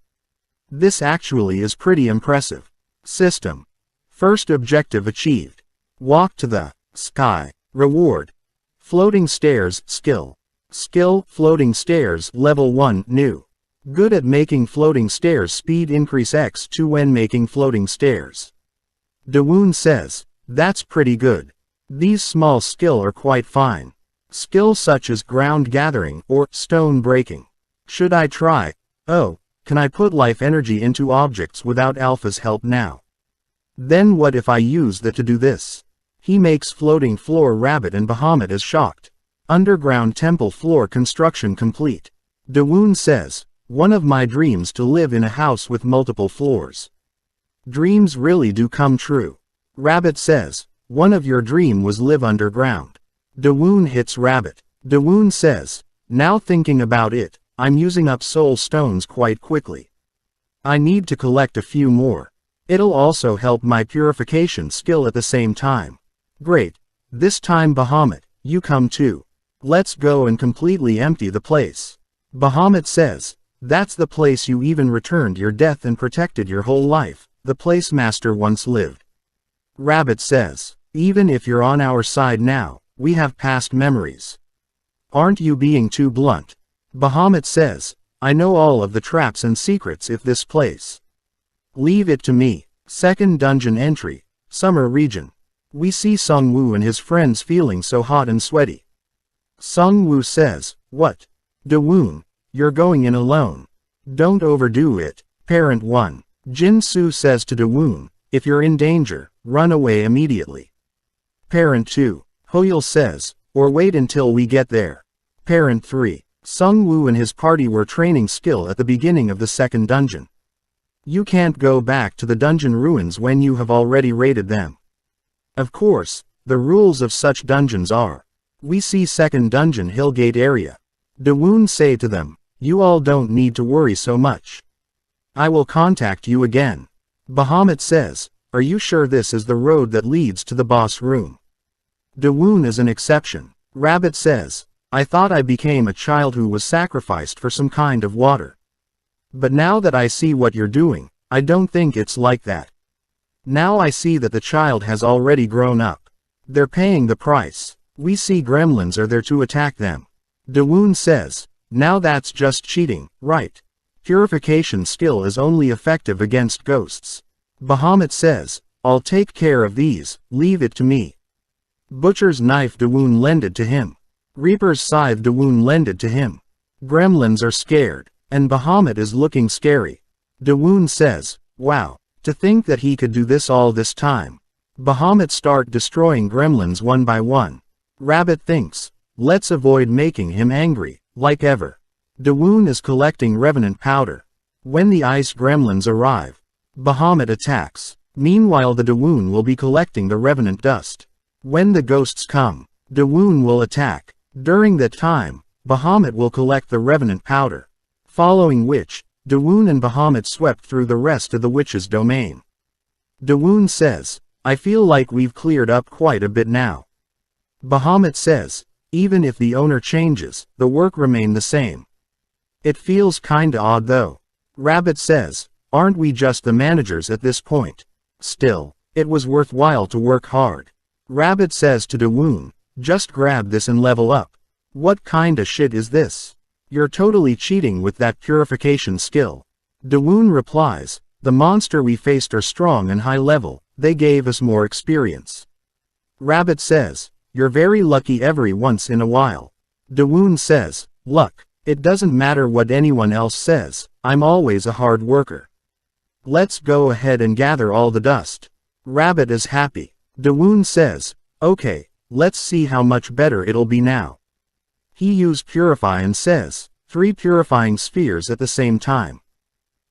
This actually is pretty impressive. System. First objective achieved. Walk to the sky. Reward. Floating stairs, skill. Skill, floating stairs, level 1, new. Good at making floating stairs, speed increase x2 when making floating stairs. Dawoon says, that's pretty good. These small skill are quite fine. Skills such as ground gathering or stone breaking. Should I try? Oh, can I put life energy into objects without Alpha's help now? Then what if I use that to do this? He makes floating floor. Rabbit and Bahamut is shocked. Underground temple floor construction complete. Dawoon says, one of my dreams to live in a house with multiple floors. Dreams really do come true. Rabbit says, one of your dream was live underground. Dawoon hits Rabbit. Dawoon says, now thinking about it, I'm using up soul stones quite quickly. I need to collect a few more. It'll also help my purification skill at the same time. Great. This time Bahamut, you come too. Let's go and completely empty the place. Bahamut says, that's the place you even returned your death and protected your whole life, the place Master once lived. Rabbit says, even if you're on our side now, we have past memories. Aren't you being too blunt? Bahamut says, I know all of the traps and secrets of this place. Leave it to me. Second dungeon entry, Summer Region. We see Sung Woo and his friends feeling so hot and sweaty. Sung Woo says, what? Dawoon, you're going in alone. Don't overdo it. Parent 1. Jin Soo says to Dawoon, if you're in danger, run away immediately. Parent 2. Hoyul says, or wait until we get there. Parent 3. Sung Woo and his party were training skill at the beginning of the second dungeon. You can't go back to the dungeon ruins when you have already raided them. Of course, the rules of such dungeons are. We see second dungeon Hillgate area. Dawoon say to them, You all don't need to worry so much. I will contact you again. Bahamut says, are you sure this is the road that leads to the boss room? Dawoon is an exception. Rabbit says, I thought I became a child who was sacrificed for some kind of water. But now that I see what you're doing, I don't think it's like that. Now I see that the child has already grown up. They're paying the price. We see gremlins are there to attack them. Dawoon says, now that's just cheating, right? Purification skill is only effective against ghosts. Bahamut says, I'll take care of these, leave it to me. Butcher's knife Dawoon lended to him. Reaper's scythe Dawoon lended to him. Gremlins are scared, and Bahamut is looking scary. Dawoon says, wow, to think that he could do this all this time. Bahamut start destroying gremlins one by one. Rabbit thinks, let's avoid making him angry, like ever. Dawoon is collecting revenant powder. When the ice gremlins arrive, Bahamut attacks. Meanwhile the Dawoon will be collecting the revenant dust. When the ghosts come, Dawoon will attack. During that time, Bahamut will collect the revenant powder. Following which, Dawoon and Bahamut swept through the rest of the witch's domain. Dawoon says, I feel like we've cleared up quite a bit now. Bahamut says, even if the owner changes, the work remain the same. It feels kinda odd though. Rabbit says, aren't we just the managers at this point? Still, it was worthwhile to work hard. Rabbit says to Dawoon, just grab this and level up. What kinda shit is this? You're totally cheating with that purification skill. Dawoon replies, the monster we faced are strong and high level, they gave us more experience. Rabbit says, you're very lucky every once in a while. Dawoon says, luck, it doesn't matter what anyone else says, I'm always a hard worker. Let's go ahead and gather all the dust. Rabbit is happy. Dawoon says, okay, let's see how much better it'll be now. He used Purify and says, 3 purifying spheres at the same time.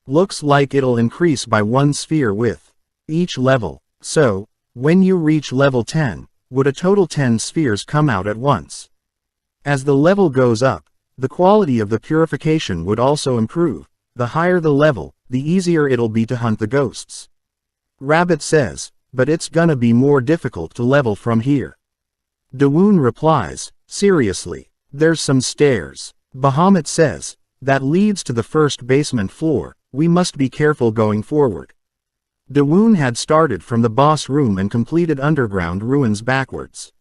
Looks like it'll increase by 1 sphere with each level. So, when you reach level 10, would a total 10 spheres come out at once? As the level goes up, the quality of the purification would also improve. The higher the level, the easier it'll be to hunt the ghosts. Rabbit says, but it's gonna be more difficult to level from here. Dawoon replies, seriously, there's some stairs. Bahamut says, that leads to the first basement floor, we must be careful going forward. Dawoon had started from the boss room and completed underground ruins backwards.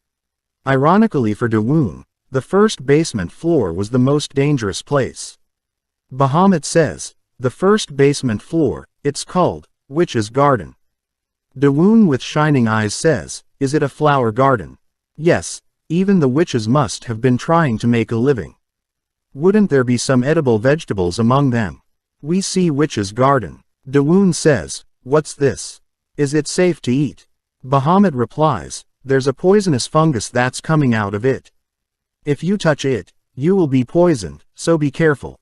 Ironically for Dawoon, the first basement floor was the most dangerous place. Bahamut says, the first basement floor, it's called Witch's Garden. Dawoon with shining eyes says, is it a flower garden? Yes, even the witches must have been trying to make a living. Wouldn't there be some edible vegetables among them? We see Witch's Garden. Dawoon says, what's this? Is it safe to eat? Bahamut replies, there's a poisonous fungus that's coming out of it. If you touch it, you will be poisoned, so be careful.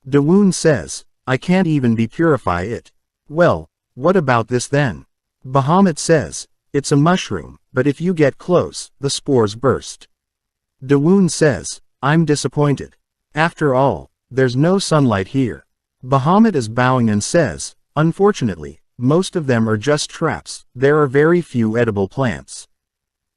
Dawoon says, I can't even purify it. Well, what about this then? Bahamut says, it's a mushroom, but if you get close, the spores burst. Dawoon says, I'm disappointed. After all, there's no sunlight here. Bahamut is bowing and says, unfortunately, most of them are just traps, there are very few edible plants.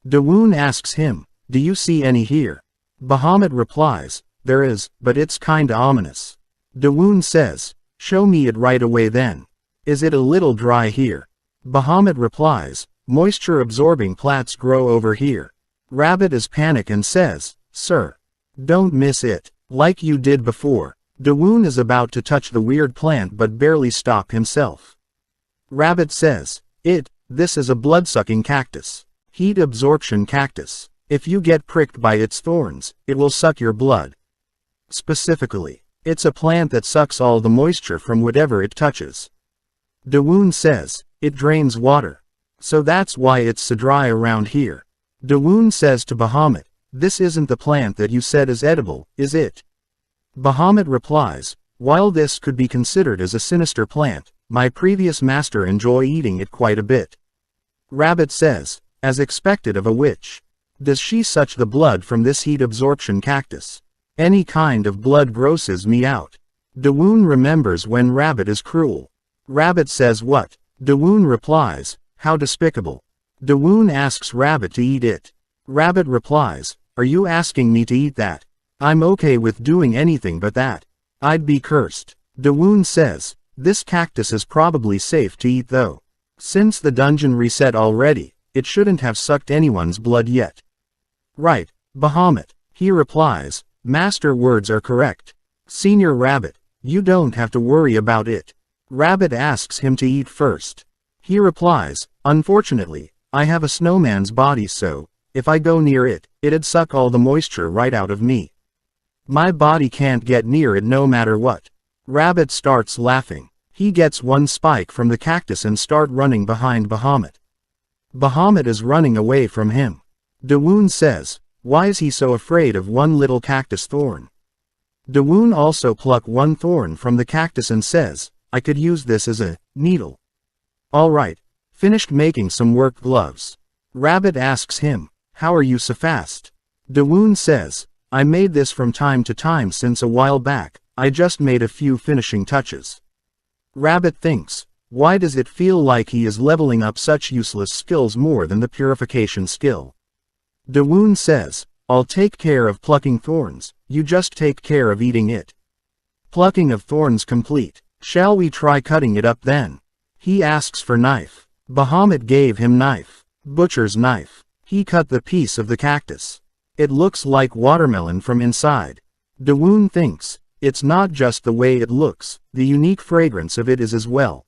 Dawoon asks him, do you see any here? Bahamut replies, there is, but it's kinda ominous. Dawoon says, show me it right away then. Is it a little dry here? Bahamut replies, moisture-absorbing plants grow over here. Rabbit is panicked and says, sir, don't miss it, like you did before. Dawoon is about to touch the weird plant but barely stop himself. Rabbit says, this is a blood-sucking cactus. Heat absorption cactus. If you get pricked by its thorns, it will suck your blood. Specifically, it's a plant that sucks all the moisture from whatever it touches. Dawoon says, it drains water. So that's why it's so dry around here. Dawoon says to Bahamut, this isn't the plant that you said is edible, is it? Bahamut replies, while this could be considered as a sinister plant, my previous master enjoyed eating it quite a bit. Rabbit says, as expected of a witch. Does she suck the blood from this heat absorption cactus? Any kind of blood grosses me out. Dawoon remembers when Rabbit is cruel. Rabbit says what? Dawoon replies, how despicable. Dawoon asks Rabbit to eat it. Rabbit replies, are you asking me to eat that? I'm okay with doing anything but that. I'd be cursed. Dawoon says, this cactus is probably safe to eat though. Since the dungeon reset already, it shouldn't have sucked anyone's blood yet. Right, Bahamut. He replies, Master words are correct. Senior Rabbit, you don't have to worry about it. Rabbit asks him to eat first. He replies, unfortunately, I have a snowman's body so, if I go near it, it'd suck all the moisture right out of me. My body can't get near it no matter what. Rabbit starts laughing. He gets one spike from the cactus and start running behind Bahamut. Bahamut is running away from him. Dawoon says, why is he so afraid of one little cactus thorn? Dawoon also pluck one thorn from the cactus and says, I could use this as a needle. Alright, finished making some work gloves. Rabbit asks him, how are you so fast? Dawoon says, I made this from time to time since a while back, I just made a few finishing touches. Rabbit thinks, why does it feel like he is leveling up such useless skills more than the purification skill? Dawoon says, I'll take care of plucking thorns, you just take care of eating it. Plucking of thorns complete, shall we try cutting it up then? He asks for knife. Bahamut gave him knife. Butcher's knife. He cut the piece of the cactus. It looks like watermelon from inside. Dawoon thinks, it's not just the way it looks, the unique fragrance of it is as well.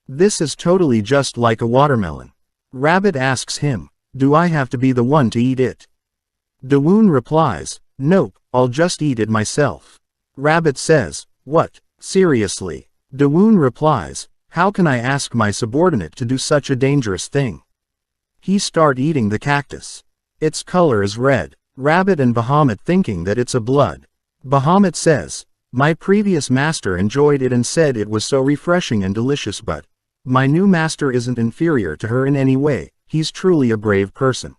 This is totally just like a watermelon. Rabbit asks him, do I have to be the one to eat it? Dawoon replies, nope, I'll just eat it myself. Rabbit says, what, seriously? Dawoon replies, how can I ask my subordinate to do such a dangerous thing? He start eating the cactus. Its color is red. Rabbit and Bahamut thinking that it's a blood. Bahamut says, my previous master enjoyed it and said it was so refreshing and delicious, but my new master isn't inferior to her in any way, he's truly a brave person.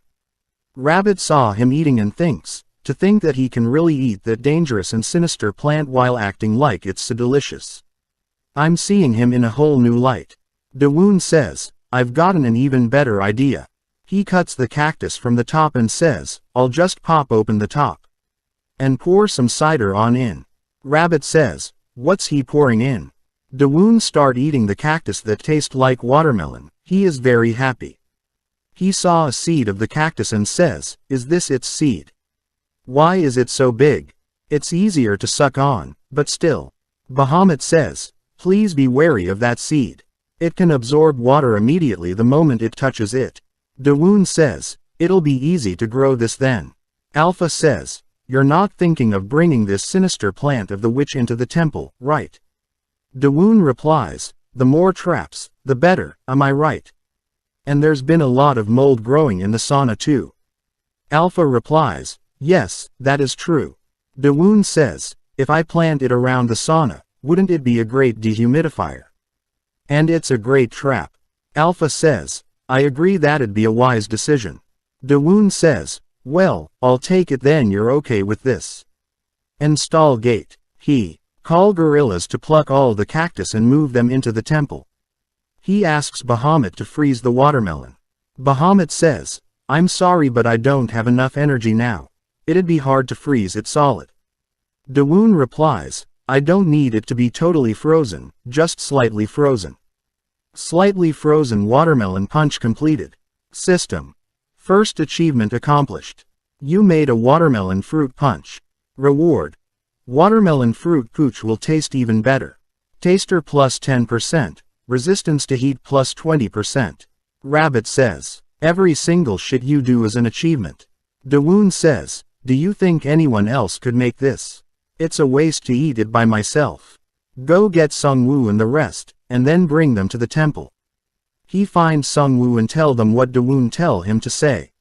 Rabbit saw him eating and thinks, to think that he can really eat that dangerous and sinister plant while acting like it's so delicious. I'm seeing him in a whole new light. Dawoon says, I've gotten an even better idea. He cuts the cactus from the top and says, I'll just pop open the top and pour some cider on in. Rabbit says, what's he pouring in? Dawoon start eating the cactus that tastes like watermelon. He is very happy. He saw a seed of the cactus and says, is this its seed? Why is it so big? It's easier to suck on, but still. Bahamut says, please be wary of that seed. It can absorb water immediately the moment it touches it. Dawoon says, it'll be easy to grow this then. Alpha says, you're not thinking of bringing this sinister plant of the witch into the temple, right? Dawoon replies, the more traps, the better, am I right? And there's been a lot of mold growing in the sauna too. Alpha replies, yes, that is true. Dawoon says, if I plant it around the sauna, wouldn't it be a great dehumidifier? And it's a great trap. Alpha says, I agree that'd be a wise decision. Dawoon says, well, I'll take it then you're okay with this. Install gate. He call gorillas to pluck all the cactus and move them into the temple. He asks Bahamut to freeze the watermelon. Bahamut says, I'm sorry but I don't have enough energy now. It'd be hard to freeze it solid. Dawoon replies, I don't need it to be totally frozen, just slightly frozen. Slightly frozen watermelon punch completed. System. First achievement accomplished. You made a watermelon fruit punch. Reward. Watermelon fruit pooch will taste even better. Taster plus 10%. Resistance to heat plus 20%. Rabbit says, every single shit you do is an achievement. Dawoon says, do you think anyone else could make this? It's a waste to eat it by myself. Go get Sungwoo and the rest, and then bring them to the temple. He finds Sungwoo and tell them what Dawoon tell him to say.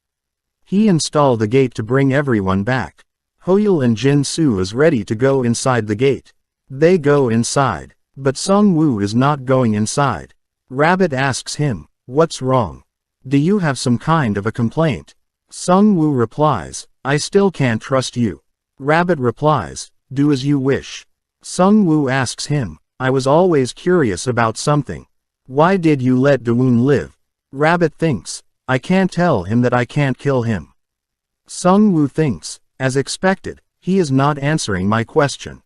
He install the gate to bring everyone back. Hoyul and Jin Soo is ready to go inside the gate. They go inside, but Sungwoo is not going inside. Rabbit asks him, what's wrong? Do you have some kind of a complaint? Sungwoo replies, I still can't trust you. Rabbit replies, do as you wish. Sung Woo asks him, I was always curious about something. Why did you let Dawoon live? Rabbit thinks, I can't tell him that I can't kill him. Sung Woo thinks, as expected, he is not answering my question.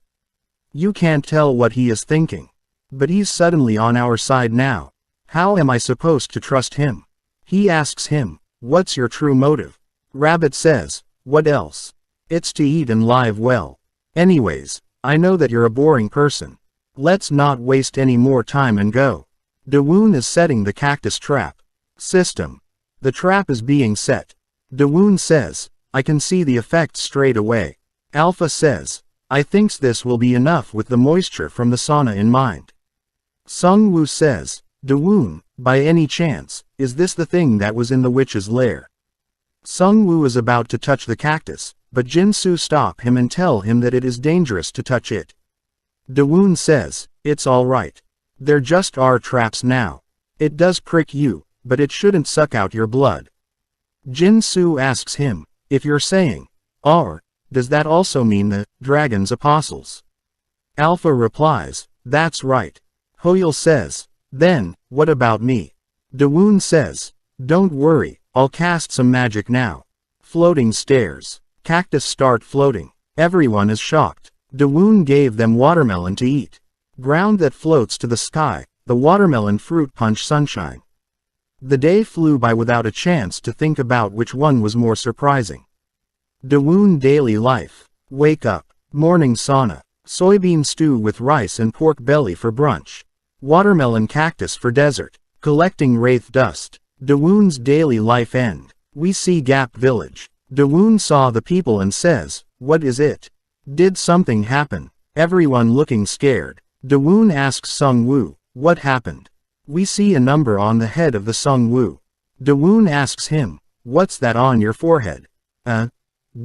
You can't tell what he is thinking. But he's suddenly on our side now. How am I supposed to trust him? He asks him, what's your true motive? Rabbit says, what else? It's to eat and live well. Anyways, I know that you're a boring person. Let's not waste any more time and go. Dawoon is setting the cactus trap. System. The trap is being set. Dawoon says, I can see the effects straight away. Alpha says, I thinks this will be enough with the moisture from the sauna in mind. Sung Woo says, Dawoon, by any chance, is this the thing that was in the witch's lair? Sung Woo is about to touch the cactus, but Jin-soo stop him and tell him that it is dangerous to touch it. Dawoon says, it's alright. There just are traps now. It does prick you, but it shouldn't suck out your blood. Jin-soo asks him, if you're saying, does that also mean the dragon's apostles? Alpha replies, that's right. Hoyul says, then, what about me? Dawoon says, don't worry, I'll cast some magic now. Floating stairs. Cactus start floating. Everyone is shocked. Dawoon gave them watermelon to eat. Ground that floats to the sky, the watermelon fruit punch sunshine. The day flew by without a chance to think about which one was more surprising. Dawoon daily life. Wake up. Morning sauna. Soybean stew with rice and pork belly for brunch. Watermelon cactus for dessert. Collecting wraith dust. Dawoon's daily life end. We see Gap Village. Dawoon saw the people and says, what is it? Did something happen? Everyone looking scared. Dawoon asks Sung Woo, what happened? We see a number on the head of the Sung Woo. Dawoon asks him, what's that on your forehead?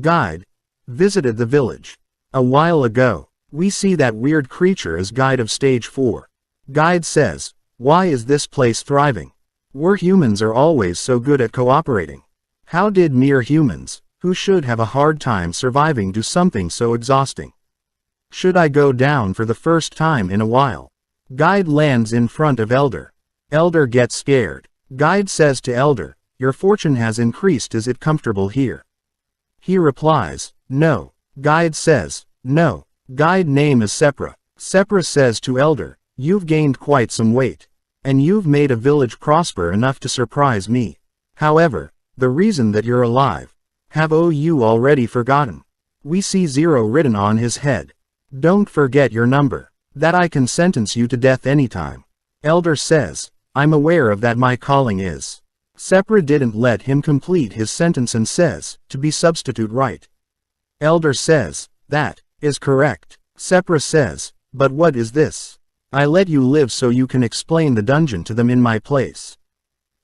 Guide. Visited the village. A while ago. We see that weird creature as guide of stage 4. Guide says, why is this place thriving? We're humans are always so good at cooperating. How did mere humans, who should have a hard time surviving, do something so exhausting? Should I go down for the first time in a while? Guide lands in front of Elder. Elder gets scared. Guide says to Elder, your fortune has increased, is it comfortable here? He replies, no. Guide says, no. Guide name is Sepra. Sepra says to Elder, you've gained quite some weight. And you've made a village prosper enough to surprise me. However, the reason that you're alive, have you already forgotten? We see 0 written on his head. Don't forget your number. That I can sentence you to death anytime. Elder says, I'm aware of that, my calling is. Sepra didn't let him complete his sentence and says, to be substitute right. Elder says, that is correct. Sepra says, but what is this? I let you live so you can explain the dungeon to them in my place.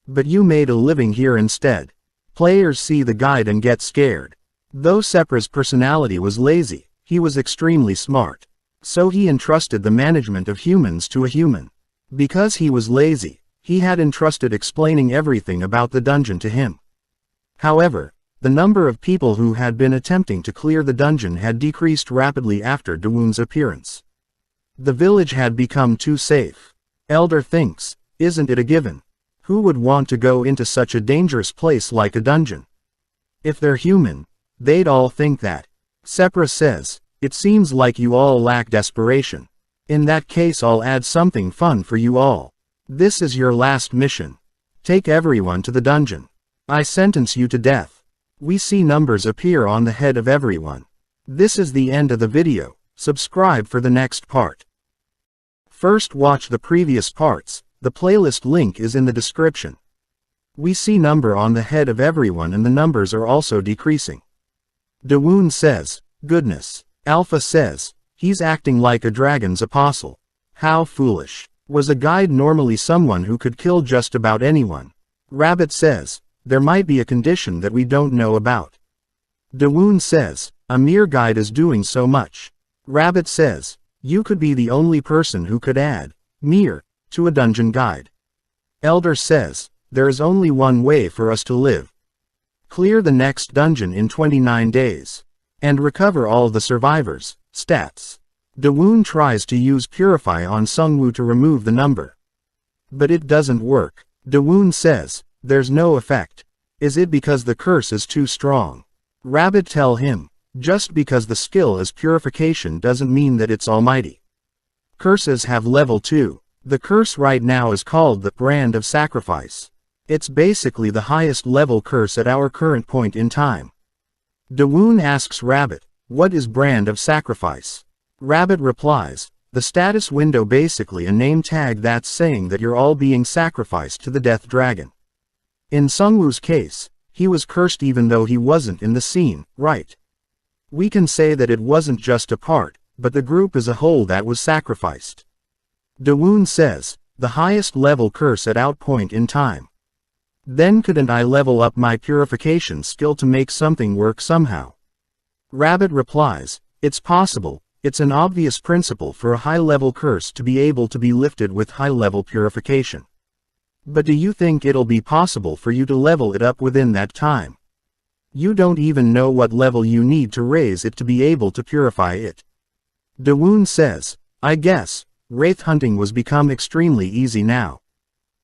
But you made a living here instead. Players see the guide and get scared. Though Sepra's personality was lazy, he was extremely smart. So he entrusted the management of humans to a human. Because he was lazy, he had entrusted explaining everything about the dungeon to him. However, the number of people who had been attempting to clear the dungeon had decreased rapidly after Dawoon's appearance. The village had become too safe. Elder thinks, isn't it a given? Who would want to go into such a dangerous place like a dungeon? If they're human, they'd all think that. Sepra says, it seems like you all lack desperation. In that case, I'll add something fun for you all. This is your last mission. Take everyone to the dungeon. I sentence you to death. We see numbers appear on the head of everyone. This is the end of the video. Subscribe for the next part. First watch the previous parts. The playlist link is in the description. We see number on the head of everyone and the numbers are also decreasing. Dawoon says, goodness. Alpha says, he's acting like a dragon's apostle. How foolish. Was a guide normally someone who could kill just about anyone? Rabbit says, there might be a condition that we don't know about. Dawoon says, a mere guide is doing so much. Rabbit says, you could be the only person who could add mere to a dungeon guide. Elder says, there is only one way for us to live. Clear the next dungeon in 29 days. And recover all the survivors. Stats. Dawoon tries to use Purify on Sungwoo to remove the number. But it doesn't work. Dawoon says, there's no effect. Is it because the curse is too strong? Rabbit tell him, just because the skill is purification doesn't mean that it's almighty. Curses have level 2. The curse right now is called the Brand of Sacrifice. It's basically the highest level curse at our current point in time. Dawoon asks Rabbit, what is Brand of Sacrifice? Rabbit replies, the status window, basically a name tag that's saying that you're all being sacrificed to the Death Dragon. In Sungwoo's case, he was cursed even though he wasn't in the scene, right? We can say that it wasn't just a part, but the group as a whole that was sacrificed. Dawoon says, the highest level curse at out point in time. Then couldn't I level up my purification skill to make something work somehow? Rabbit replies, it's possible, it's an obvious principle for a high-level curse to be able to be lifted with high-level purification. But do you think it'll be possible for you to level it up within that time? You don't even know what level you need to raise it to be able to purify it. Dawoon says, I guess, wraith hunting was become extremely easy now.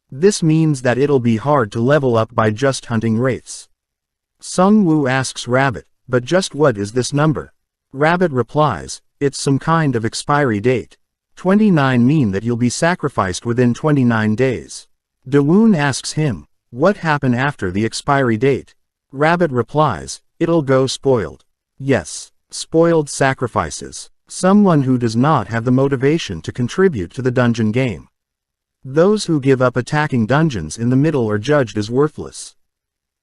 This means that it'll be hard to level up by just hunting wraiths. Sungwoo asks Rabbit, but just what is this number? Rabbit replies, it's some kind of expiry date. 29 mean that you'll be sacrificed within 29 days. Dawoon asks him, what happened after the expiry date? Rabbit replies, it'll go spoiled. Yes, spoiled sacrifices. Someone who does not have the motivation to contribute to the dungeon game. Those who give up attacking dungeons in the middle are judged as worthless.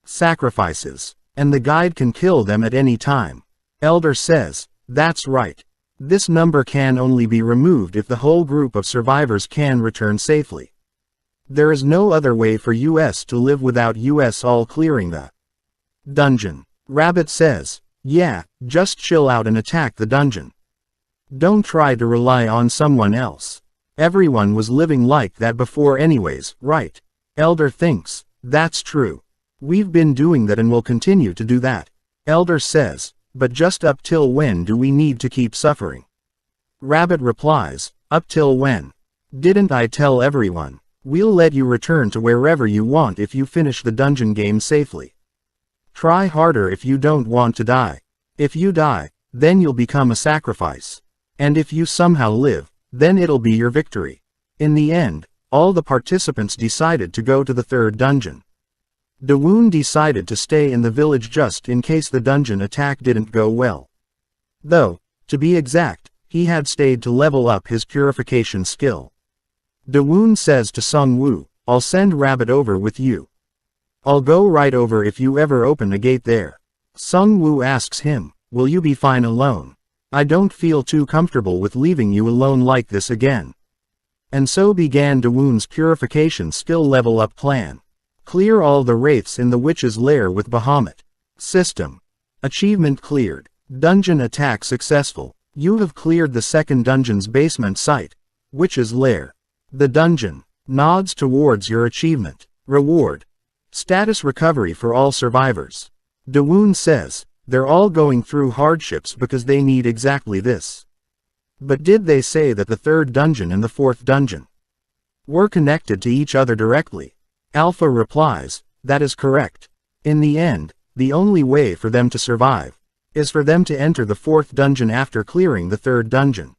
Sacrifices. And the guide can kill them at any time. Elder says, that's right. This number can only be removed if the whole group of survivors can return safely. There is no other way for us to live without us all clearing the dungeon. Rabbit says, yeah, just chill out and attack the dungeon. Don't try to rely on someone else. Everyone was living like that before anyways, right? Elder thinks, that's true. We've been doing that and will continue to do that. Elder says, but just up till when do we need to keep suffering? Rabbit replies, up till when? Didn't I tell everyone? We'll let you return to wherever you want if you finish the dungeon game safely. Try harder if you don't want to die. If you die, then you'll become a sacrifice. And if you somehow live, then it'll be your victory. In the end, all the participants decided to go to the third dungeon. Dawoon decided to stay in the village just in case the dungeon attack didn't go well. Though, to be exact, he had stayed to level up his purification skill. Dawoon says to Sungwoo, I'll send Rabbit over with you. I'll go right over if you ever open a gate there. Sungwoo asks him, will you be fine alone? I don't feel too comfortable with leaving you alone like this again. And so began Dawoon's purification skill level up plan. Clear all the wraiths in the witch's lair with Bahamut. System. Achievement cleared. Dungeon attack successful. You have cleared the second dungeon's basement site. Witch's lair. The dungeon nods towards your achievement. Reward. Status recovery for all survivors. Dawoon says, they're all going through hardships because they need exactly this. But did they say that the third dungeon and the fourth dungeon were connected to each other directly? Alpha replies, that is correct. In the end, the only way for them to survive is for them to enter the fourth dungeon after clearing the third dungeon.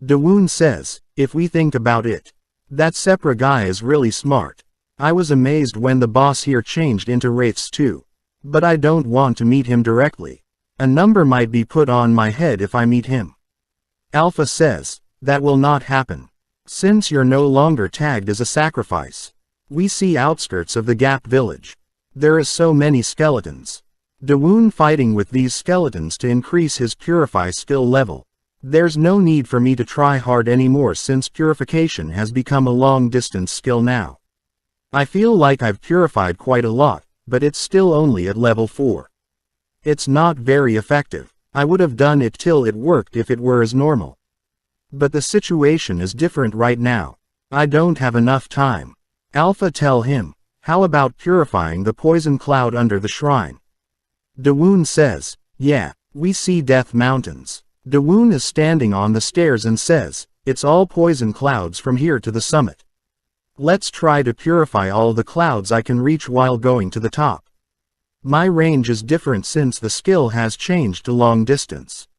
Dawoon says, if we think about it, that Sepra guy is really smart. I was amazed when the boss here changed into wraiths too. But I don't want to meet him directly. A number might be put on my head if I meet him. Alpha says, that will not happen. Since you're no longer tagged as a sacrifice. We see outskirts of the Gap village. There is so many skeletons. Dawoon fighting with these skeletons to increase his purify skill level. There's no need for me to try hard anymore since purification has become a long-distance skill now. I feel like I've purified quite a lot, but it's still only at level 4. It's not very effective. I would have done it till it worked if it were as normal. But the situation is different right now. I don't have enough time. Alpha tell him, how about purifying the poison cloud under the shrine? Dawoon says, yeah, We see Death Mountains. Dawoon is standing on the stairs and says, "It's all poison clouds from here to the summit. Let's try to purify all the clouds I can reach while going to the top. My range is different since the skill has changed to long distance."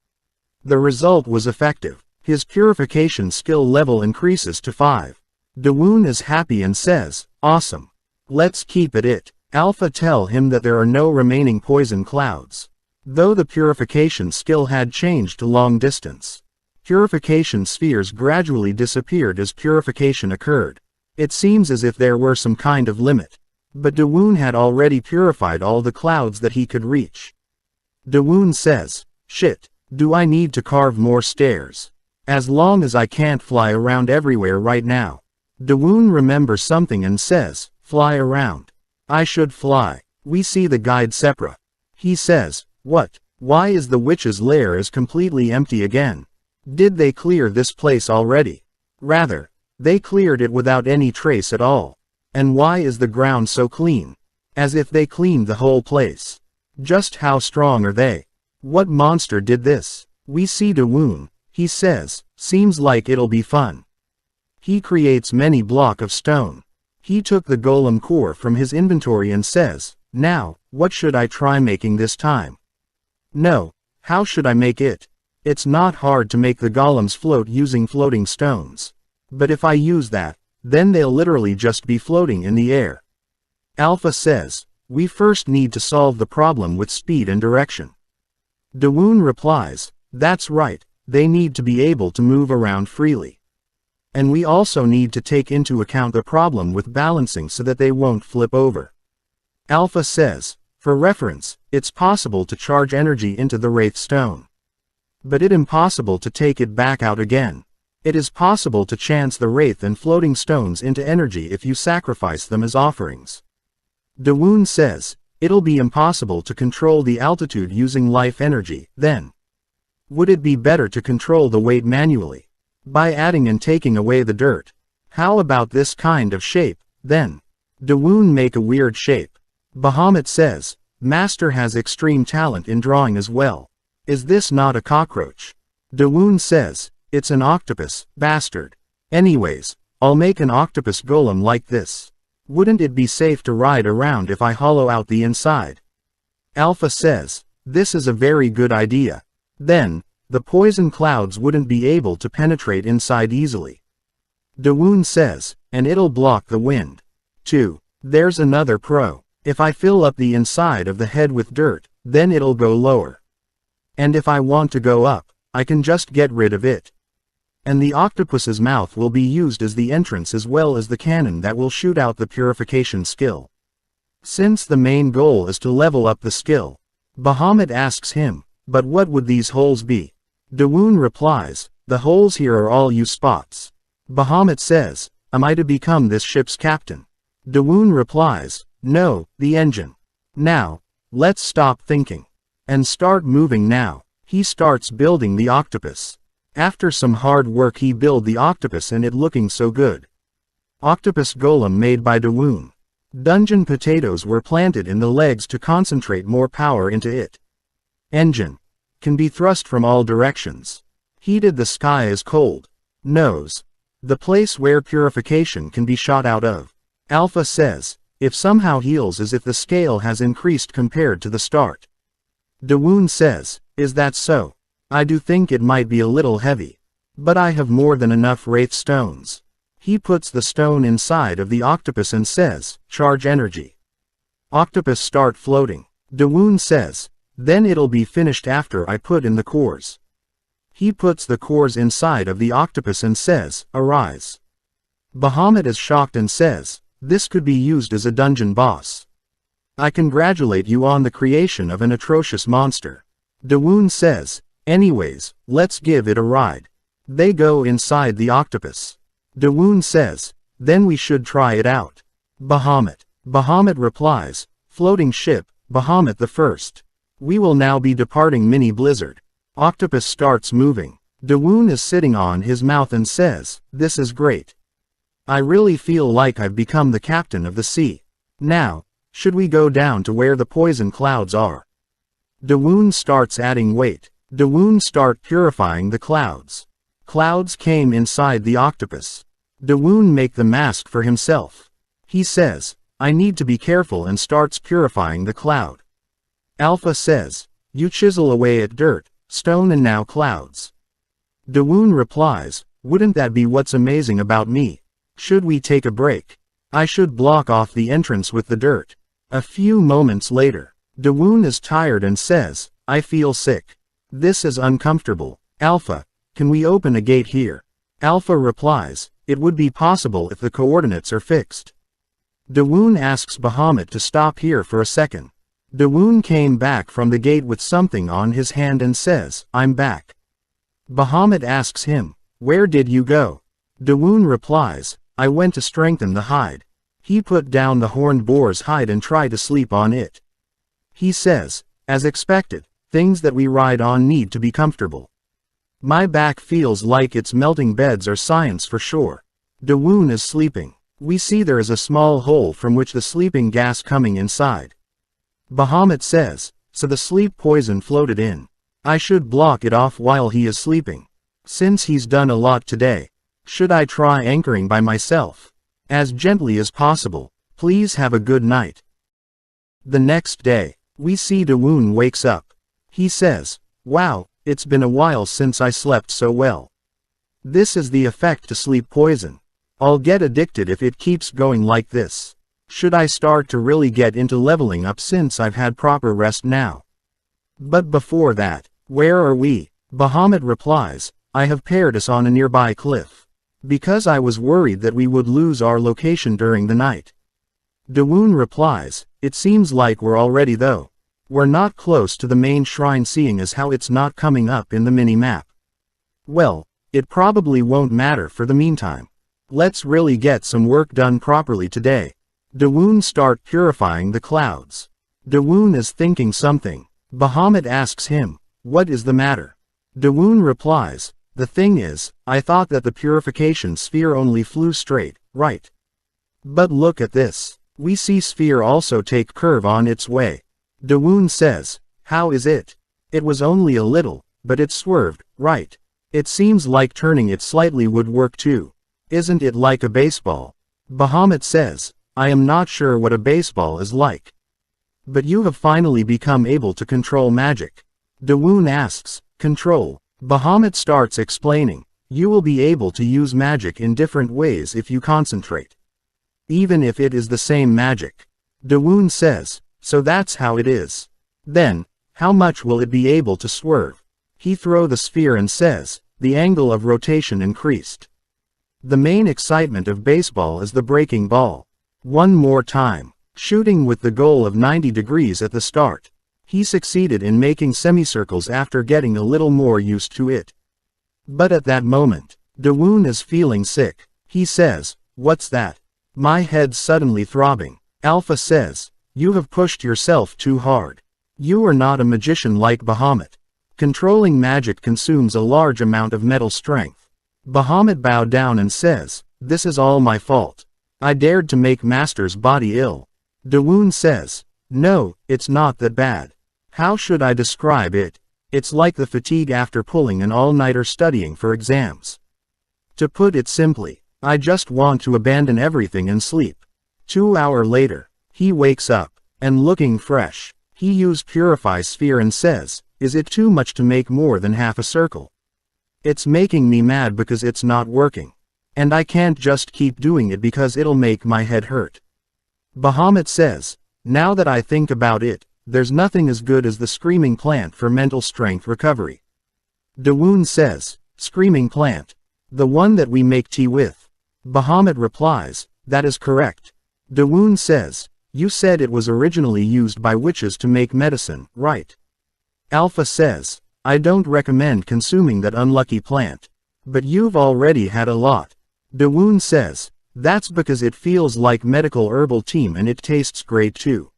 The result was effective. His purification skill level increases to 5. Dawoon is happy and says, "Awesome. Let's keep at it." Alpha tell him that there are no remaining poison clouds. Though the purification skill had changed to long distance, purification spheres gradually disappeared as purification occurred. It seems as if there were some kind of limit. But Dawoon had already purified all the clouds that he could reach. Dawoon says, "Shit, do I need to carve more stairs? As long as I can't fly around everywhere right now." Dawoon remembers something and says, "Fly around. I should fly." We see the guide Sepra. He says, "What? Why is the witch's lair is completely empty again? Did they clear this place already? Rather, they cleared it without any trace at all. And why is the ground so clean? As if they cleaned the whole place. Just how strong are they? What monster did this?" We see Dawoon. He says, "Seems like it'll be fun." He creates many blocks of stone. He took the golem core from his inventory and says, "Now, what should I try making this time? No, how should I make it? It's not hard to make the golems float using floating stones. But if I use that, then they'll literally just be floating in the air." Alpha says, "We first need to solve the problem with speed and direction." Dawoon replies, "That's right, they need to be able to move around freely. And we also need to take into account the problem with balancing so that they won't flip over." Alpha says, "For reference, it's possible to charge energy into the Wraith Stone. But it's impossible to take it back out again. It is possible to chance the Wraith and floating stones into energy if you sacrifice them as offerings." Dawoon says, "It'll be impossible to control the altitude using life energy, then. Would it be better to control the weight manually? By adding and taking away the dirt? How about this kind of shape, then?" Dawoon make a weird shape. Bahamut says, "Master has extreme talent in drawing as well. Is this not a cockroach?" Dawoon says, "It's an octopus, bastard. Anyways, I'll make an octopus golem like this. Wouldn't it be safe to ride around if I hollow out the inside?" Alpha says, "This is a very good idea. Then, the poison clouds wouldn't be able to penetrate inside easily." Dawoon says, "And it'll block the wind. Too. There's another pro. If I fill up the inside of the head with dirt, then it'll go lower. And if I want to go up, I can just get rid of it. And the octopus's mouth will be used as the entrance as well as the cannon that will shoot out the purification skill." Since the main goal is to level up the skill, Bahamut asks him, "But what would these holes be?" Dawoon replies, "The holes here are all you spots." Bahamut says, "Am I to become this ship's captain?" Dawoon replies, "No, the engine. Now, let's stop thinking. And start moving now." He starts building the octopus. After some hard work he build the octopus and it looking so good. Octopus golem made by Dawoon. Dungeon potatoes were planted in the legs to concentrate more power into it. Engine. Can be thrust from all directions. Heated the sky is cold. Nose. The place where purification can be shot out of. Alpha says, "If somehow heals as if the scale has increased compared to the start." Dawoon says, "Is that so? I do think it might be a little heavy. But I have more than enough Wraith stones." He puts the stone inside of the octopus and says, "Charge energy." Octopus start floating. Dawoon says, "Then it'll be finished after I put in the cores." He puts the cores inside of the octopus and says, "Arise." Bahamut is shocked and says, "This could be used as a dungeon boss. I congratulate you on the creation of an atrocious monster." Dawoon says, "Anyways, let's give it a ride." They go inside the octopus. Dawoon says, "Then we should try it out." Bahamut replies, "Floating ship, Bahamut the First. We will now be departing Mini Blizzard." Octopus starts moving. Dawoon is sitting on his mouth and says, "This is great. I really feel like I've become the captain of the sea. Now, should we go down to where the poison clouds are?" Dawoon starts adding weight. Dawoon start purifying the clouds. Clouds came inside the octopus. Dawoon make the mask for himself. He says, I need to be careful, and starts purifying the cloud. Alpha says, you chisel away at dirt, stone, and now clouds. Dawoon replies, wouldn't that be what's amazing about me? Should we take a break? I should block off the entrance with the dirt. A few moments later, Dawoon is tired and says, I feel sick. This is uncomfortable. Alpha, can we open a gate here? Alpha replies, it would be possible if the coordinates are fixed. Dawoon asks Bahamut to stop here for a second. Dawoon came back from the gate with something on his hand and says, I'm back. Bahamut asks him, where did you go? Dawoon replies, I went to strengthen the hide. He put down the horned boar's hide and tried to sleep on it. He says, as expected, things that we ride on need to be comfortable. My back feels like it's melting. Beds are science for sure. Dawoon is sleeping. We see there is a small hole from which the sleeping gas coming inside. Bahamut says, so the sleep poison floated in. I should block it off while he is sleeping. Since he's done a lot today, should I try anchoring by myself? As gently as possible. Please have a good night. The next day, we see Dawoon wakes up. He says, wow, it's been a while since I slept so well. This is the effect to sleep poison. I'll get addicted if it keeps going like this. Should I start to really get into leveling up since I've had proper rest now? But before that, where are we? Bahamut replies, I have paired us on a nearby cliff. Because I was worried that we would lose our location during the night. Dawoon replies, it seems like we're already though. We're not close to the main shrine, seeing as how it's not coming up in the mini-map. Well, it probably won't matter for the meantime. Let's really get some work done properly today. Dawoon start purifying the clouds. Dawoon is thinking something. Bahamut asks him, what is the matter? Dawoon replies, the thing is, I thought that the purification sphere only flew straight, right? But look at this. We see sphere also take curve on its way. Dawoon says, how is it? It was only a little, but it swerved, right? It seems like turning it slightly would work too. Isn't it like a baseball? Bahamut says, I am not sure what a baseball is like. But you have finally become able to control magic. Dawoon asks, control? Bahamut starts explaining, you will be able to use magic in different ways if you concentrate. Even if it is the same magic. Dawoon says, so that's how it is. Then, how much will it be able to swerve? He throws the sphere and says, the angle of rotation increased. The main excitement of baseball is the breaking ball. One more time, shooting with the goal of 90 degrees at the start. He succeeded in making semicircles after getting a little more used to it. But at that moment, Dawoon is feeling sick. He says, what's that? My head's suddenly throbbing. Alpha says, you have pushed yourself too hard. You are not a magician like Bahamut. Controlling magic consumes a large amount of mental strength. Bahamut bowed down and says, this is all my fault. I dared to make Master's body ill. Dawoon says, no, it's not that bad. How should I describe it? It's like the fatigue after pulling an all-nighter studying for exams. To put it simply, I just want to abandon everything and sleep. 2 hours later, he wakes up, and looking fresh, he used Purify Sphere and says, is it too much to make more than half a circle? It's making me mad because it's not working. And I can't just keep doing it because it'll make my head hurt. Bahamut says, now that I think about it, there's nothing as good as the screaming plant for mental strength recovery. Dawoon says, screaming plant? The one that we make tea with? Bahamut replies, that is correct. Dawoon says, you said it was originally used by witches to make medicine, right? Alpha says, I don't recommend consuming that unlucky plant. But you've already had a lot. Dawoon says, that's because it feels like medical herbal tea and it tastes great too.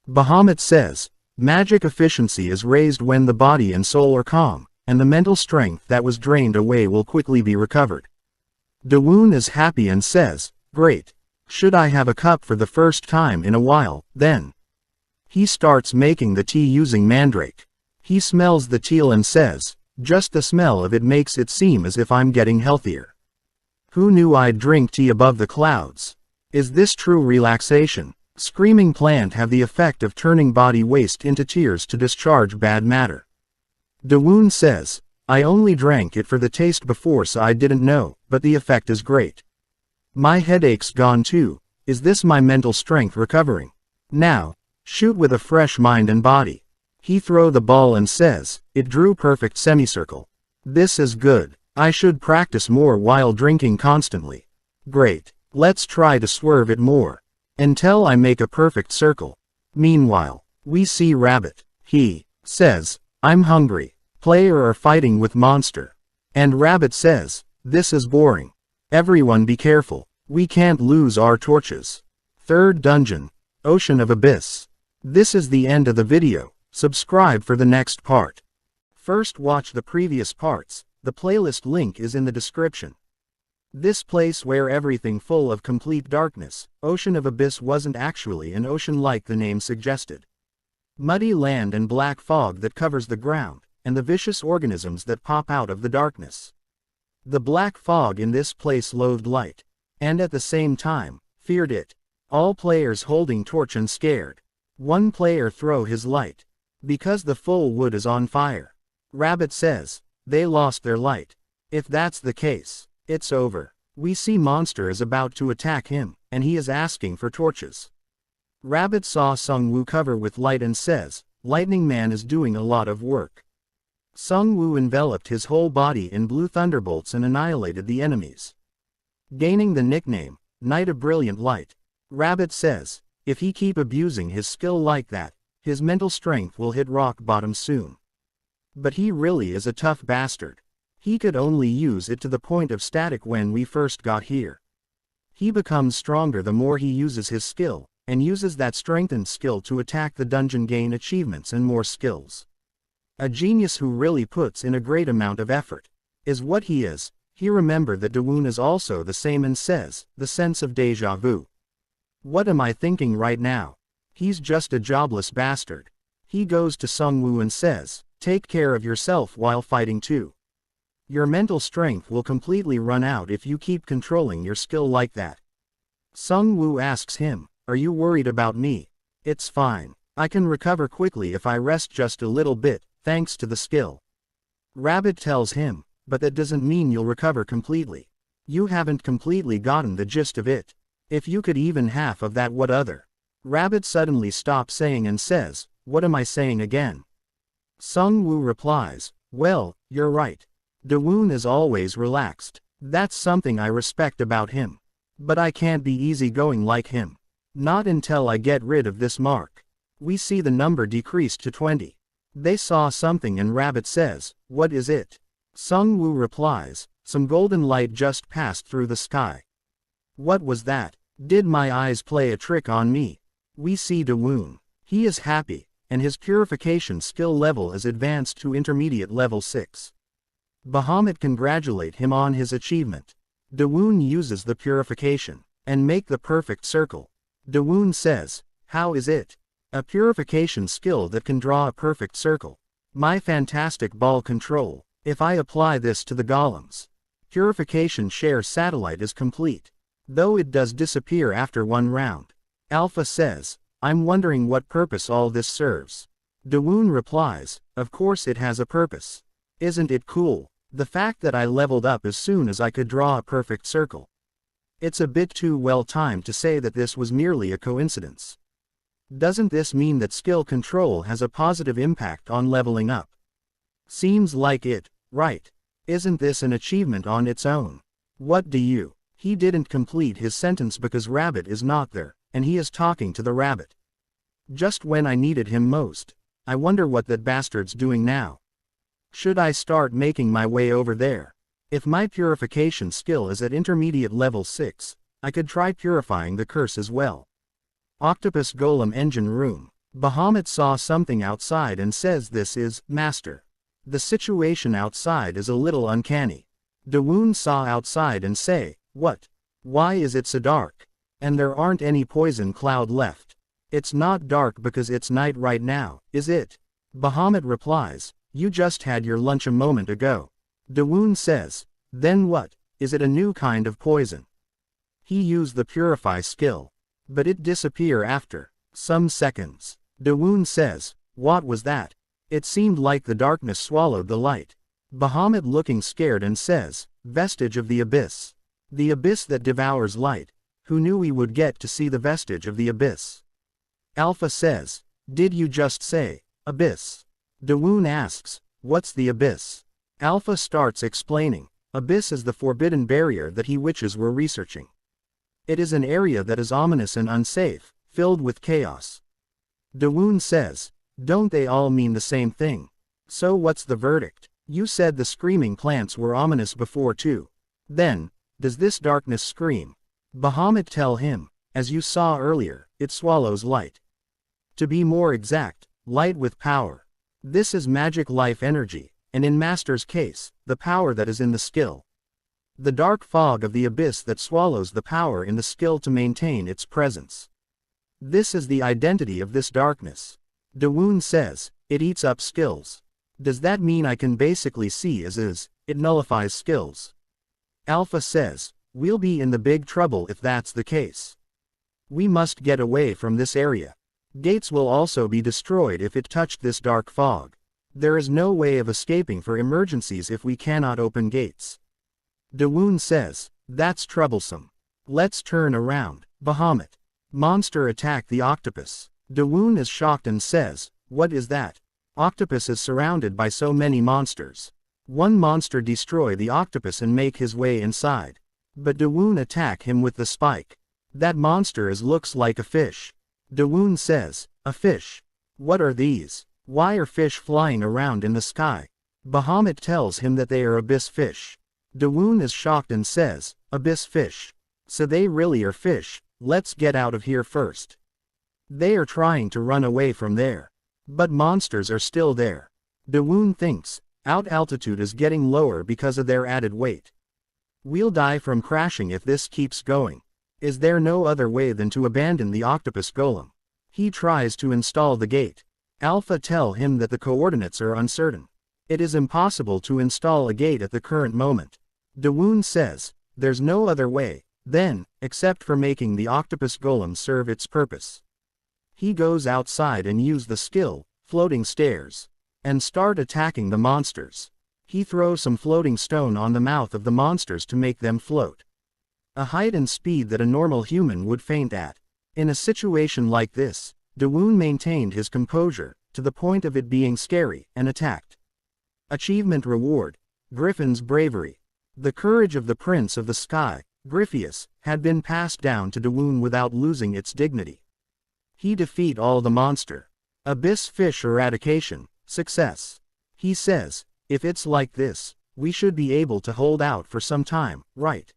Bahamut says, magic efficiency is raised when the body and soul are calm, and the mental strength that was drained away will quickly be recovered. Dawoon is happy and says, great. Should I have a cup for the first time in a while, then? He starts making the tea using mandrake. He smells the tea and says, just the smell of it makes it seem as if I'm getting healthier. Who knew I'd drink tea above the clouds? Is this true relaxation? Screaming plant have the effect of turning body waste into tears to discharge bad matter. Dawoon says, I only drank it for the taste before so I didn't know, but the effect is great. My headache's gone too. Is this my mental strength recovering? Now, shoot with a fresh mind and body. He throw the ball and says, it drew perfect semicircle. This is good. I should practice more while drinking constantly. Great. Let's try to swerve it more. Until I make a perfect circle. Meanwhile, we see Rabbit. He says, I'm hungry. Player are fighting with monster. And Rabbit says, this is boring. Everyone be careful. We can't lose our torches. Third dungeon, Ocean of Abyss. This is the end of the video. Subscribe for the next part. First watch the previous parts. The playlist link is in the description. This place where everything full of complete darkness, Ocean of Abyss wasn't actually an ocean like the name suggested. Muddy land and black fog that covers the ground, and the vicious organisms that pop out of the darkness. The black fog in this place loathed light, and at the same time, feared it. All players holding torch and scared. One player throw his light. Because the full wood is on fire. Rabbit says, they lost their light. If that's the case, it's over. We see monster is about to attack him, and he is asking for torches. Rabbit saw Sung-woo cover with light and says, Lightning Man is doing a lot of work. Sung-woo enveloped his whole body in blue thunderbolts and annihilated the enemies, gaining the nickname, Knight of Brilliant Light. Rabbit says, if he keep abusing his skill like that, his mental strength will hit rock bottom soon. But he really is a tough bastard. He could only use it to the point of static when we first got here. He becomes stronger the more he uses his skill, and uses that strengthened skill to attack the dungeon, gain achievements and more skills. A genius who really puts in a great amount of effort. Is what he is. He remembered that Dawoon is also the same and says, the sense of deja vu. What am I thinking right now? He's just a jobless bastard. He goes to Sung-woo and says, take care of yourself while fighting too. Your mental strength will completely run out if you keep controlling your skill like that. Sung-woo asks him, are you worried about me? It's fine. I can recover quickly if I rest just a little bit, thanks to the skill. Rabbit tells him, but that doesn't mean you'll recover completely. You haven't completely gotten the gist of it. If you could even half of that, what other? Rabbit suddenly stops saying and says, what am I saying again? Sung-woo replies, well, you're right. Dawoon is always relaxed. That's something I respect about him. But I can't be easygoing like him. Not until I get rid of this mark. We see the number decreased to 20. They saw something and Rabbit says, what is it? Sung-woo replies, some golden light just passed through the sky. What was that? Did my eyes play a trick on me? We see Dawoon. He is happy, and his purification skill level is advanced to intermediate level 6. Bahamut congratulate him on his achievement. Dawoon uses the purification, and make the perfect circle. Dawoon says, how is it? A purification skill that can draw a perfect circle. My fantastic ball control. If I apply this to the golems. Purification share satellite is complete. Though it does disappear after one round. Alpha says, I'm wondering what purpose all this serves. Dawoon replies, of course it has a purpose. Isn't it cool? The fact that I leveled up as soon as I could draw a perfect circle. It's a bit too well timed to say that this was merely a coincidence. Doesn't this mean that skill control has a positive impact on leveling up? Seems like it, right? Isn't this an achievement on its own? What do you? He didn't complete his sentence because Rabbit is not there, and he is talking to the rabbit. Just when I needed him most. I wonder what that bastard's doing now. Should I start making my way over there? If my purification skill is at intermediate level 6, I could try purifying the curse as well. Octopus Golem Engine Room. Bahamut saw something outside and says this is, Master. The situation outside is a little uncanny. Dawoon saw outside and say, what? Why is it so dark? And there aren't any poison cloud left. It's not dark because it's night right now, is it? Bahamut replies, you just had your lunch a moment ago. Dawoon says, then what, is it a new kind of poison? He used the purify skill. But it disappear after some seconds. Dawoon says, what was that? It seemed like the darkness swallowed the light. Bahamut looking scared and says, vestige of the abyss. The abyss that devours light. Who knew we would get to see the vestige of the abyss? Alpha says, did you just say, abyss? Dawoon asks, what's the abyss? Alpha starts explaining, abyss is the forbidden barrier that he witches were researching. It is an area that is ominous and unsafe, filled with chaos. Dawoon says, don't they all mean the same thing? So what's the verdict? You said the screaming plants were ominous before too. Then, does this darkness scream? Bahamut tell him, as you saw earlier, it swallows light. To be more exact, light with power. This is magic life energy, and in Master's case, the power that is in the skill. The dark fog of the abyss that swallows the power in the skill to maintain its presence. This is the identity of this darkness. Dawoon says, it eats up skills. Does that mean I can basically see as is, it nullifies skills? Alpha says, we'll be in the big trouble if that's the case. We must get away from this area. Gates will also be destroyed if it touched this dark fog. There is no way of escaping for emergencies if we cannot open gates. Dawoon says, that's troublesome. Let's turn around. Bahamut. Monster attack the octopus. Dawoon is shocked and says, what is that? Octopus is surrounded by so many monsters. One monster destroy the octopus and make his way inside. But Dawoon attack him with the spike. That monster looks like a fish. Dawoon says, a fish? What are these? Why are fish flying around in the sky? Bahamut tells him that they are abyss fish. Dawoon is shocked and says, abyss fish. So they really are fish, let's get out of here first. They are trying to run away from there. But monsters are still there. Dawoon thinks, out altitude is getting lower because of their added weight. We'll die from crashing if this keeps going. Is there no other way than to abandon the octopus golem? He tries to install the gate. Alpha tell him that the coordinates are uncertain. It is impossible to install a gate at the current moment. Dawoon says, there's no other way, then, except for making the octopus golem serve its purpose. He goes outside and use the skill, floating stairs, and start attacking the monsters. He throws some floating stone on the mouth of the monsters to make them float. A height and speed that a normal human would faint at. In a situation like this, Dawoon maintained his composure, to the point of it being scary, and attacked. Achievement reward, Griffin's bravery. The courage of the Prince of the Sky, Griffius, had been passed down to Dawoon without losing its dignity. He defeat all the monster. Abyss fish eradication, success. He says, if it's like this, we should be able to hold out for some time, right?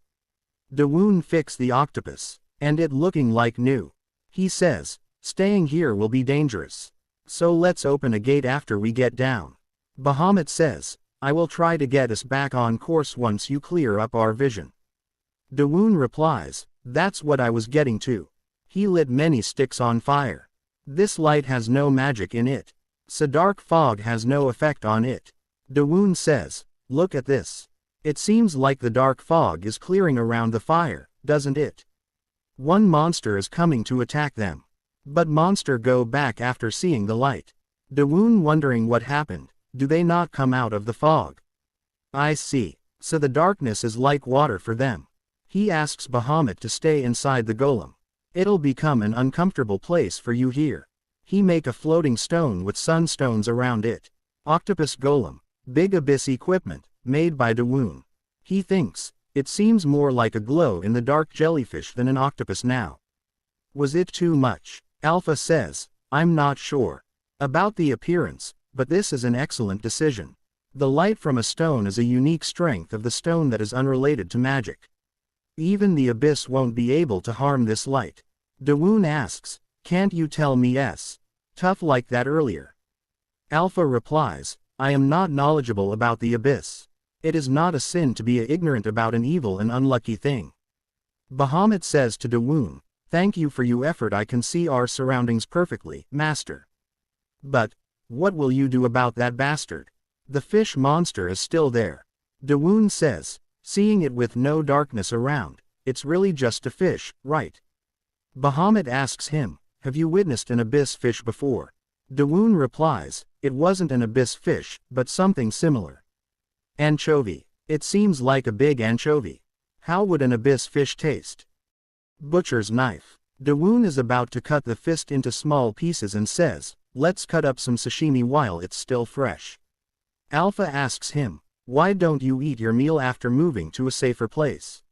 Dawoon fix the octopus, and it looking like new. He says, staying here will be dangerous. So let's open a gate after we get down. Bahamut says, I will try to get us back on course once you clear up our vision. Dawoon replies, that's what I was getting to. He lit many sticks on fire. This light has no magic in it. So dark fog has no effect on it. Dawoon says, look at this. It seems like the dark fog is clearing around the fire, doesn't it? One monster is coming to attack them. But monster go back after seeing the light. Dawoon wondering what happened, do they not come out of the fog? I see. So the darkness is like water for them. He asks Bahamut to stay inside the golem. It'll become an uncomfortable place for you here. He make a floating stone with sunstones around it. Octopus golem, big abyss equipment, made by Dawoon. He thinks, it seems more like a glow in the dark jellyfish than an octopus now. Was it too much? Alpha says, I'm not sure about the appearance, but this is an excellent decision. The light from a stone is a unique strength of the stone that is unrelated to magic. Even the abyss won't be able to harm this light. Dawoon asks, can't you tell me tough like that earlier? Alpha replies, I am not knowledgeable about the abyss. It is not a sin to be ignorant about an evil and unlucky thing. Bahamut says to Dawoon, Thank you for your effort. I can see our surroundings perfectly, master. But, what will you do about that bastard? The fish monster is still there. Dawoon says, seeing it with no darkness around. It's really just a fish, right? Bahamut asks him, have you witnessed an abyss fish before? Dawoon replies, it wasn't an abyss fish, but something similar. Anchovy. It seems like a big anchovy. How would an abyss fish taste? Butcher's knife. Dawoon is about to cut the fist into small pieces and says, let's cut up some sashimi while it's still fresh. Alpha asks him, why don't you eat your meal after moving to a safer place?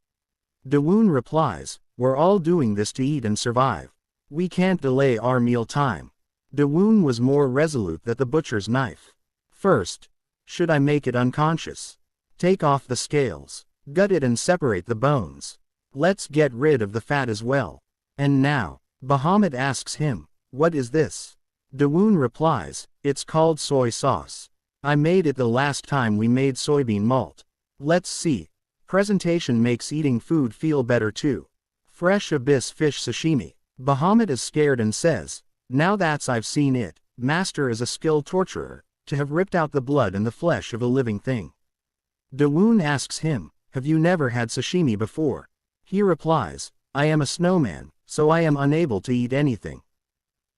Dawoon replies, we're all doing this to eat and survive. We can't delay our meal time. Dawoon was more resolute than the butcher's knife. First, should I make it unconscious? Take off the scales, gut it and separate the bones. Let's get rid of the fat as well. And now, Bahamut asks him, what is this? Dawoon replies, it's called soy sauce. I made it the last time we made soybean malt. Let's see. Presentation makes eating food feel better too. Fresh abyss fish sashimi. Bahamut is scared and says, now that's I've seen it, master is a skilled torturer, to have ripped out the blood and the flesh of a living thing. Dawoon asks him, have you never had sashimi before? He replies, I am a snowman, so I am unable to eat anything.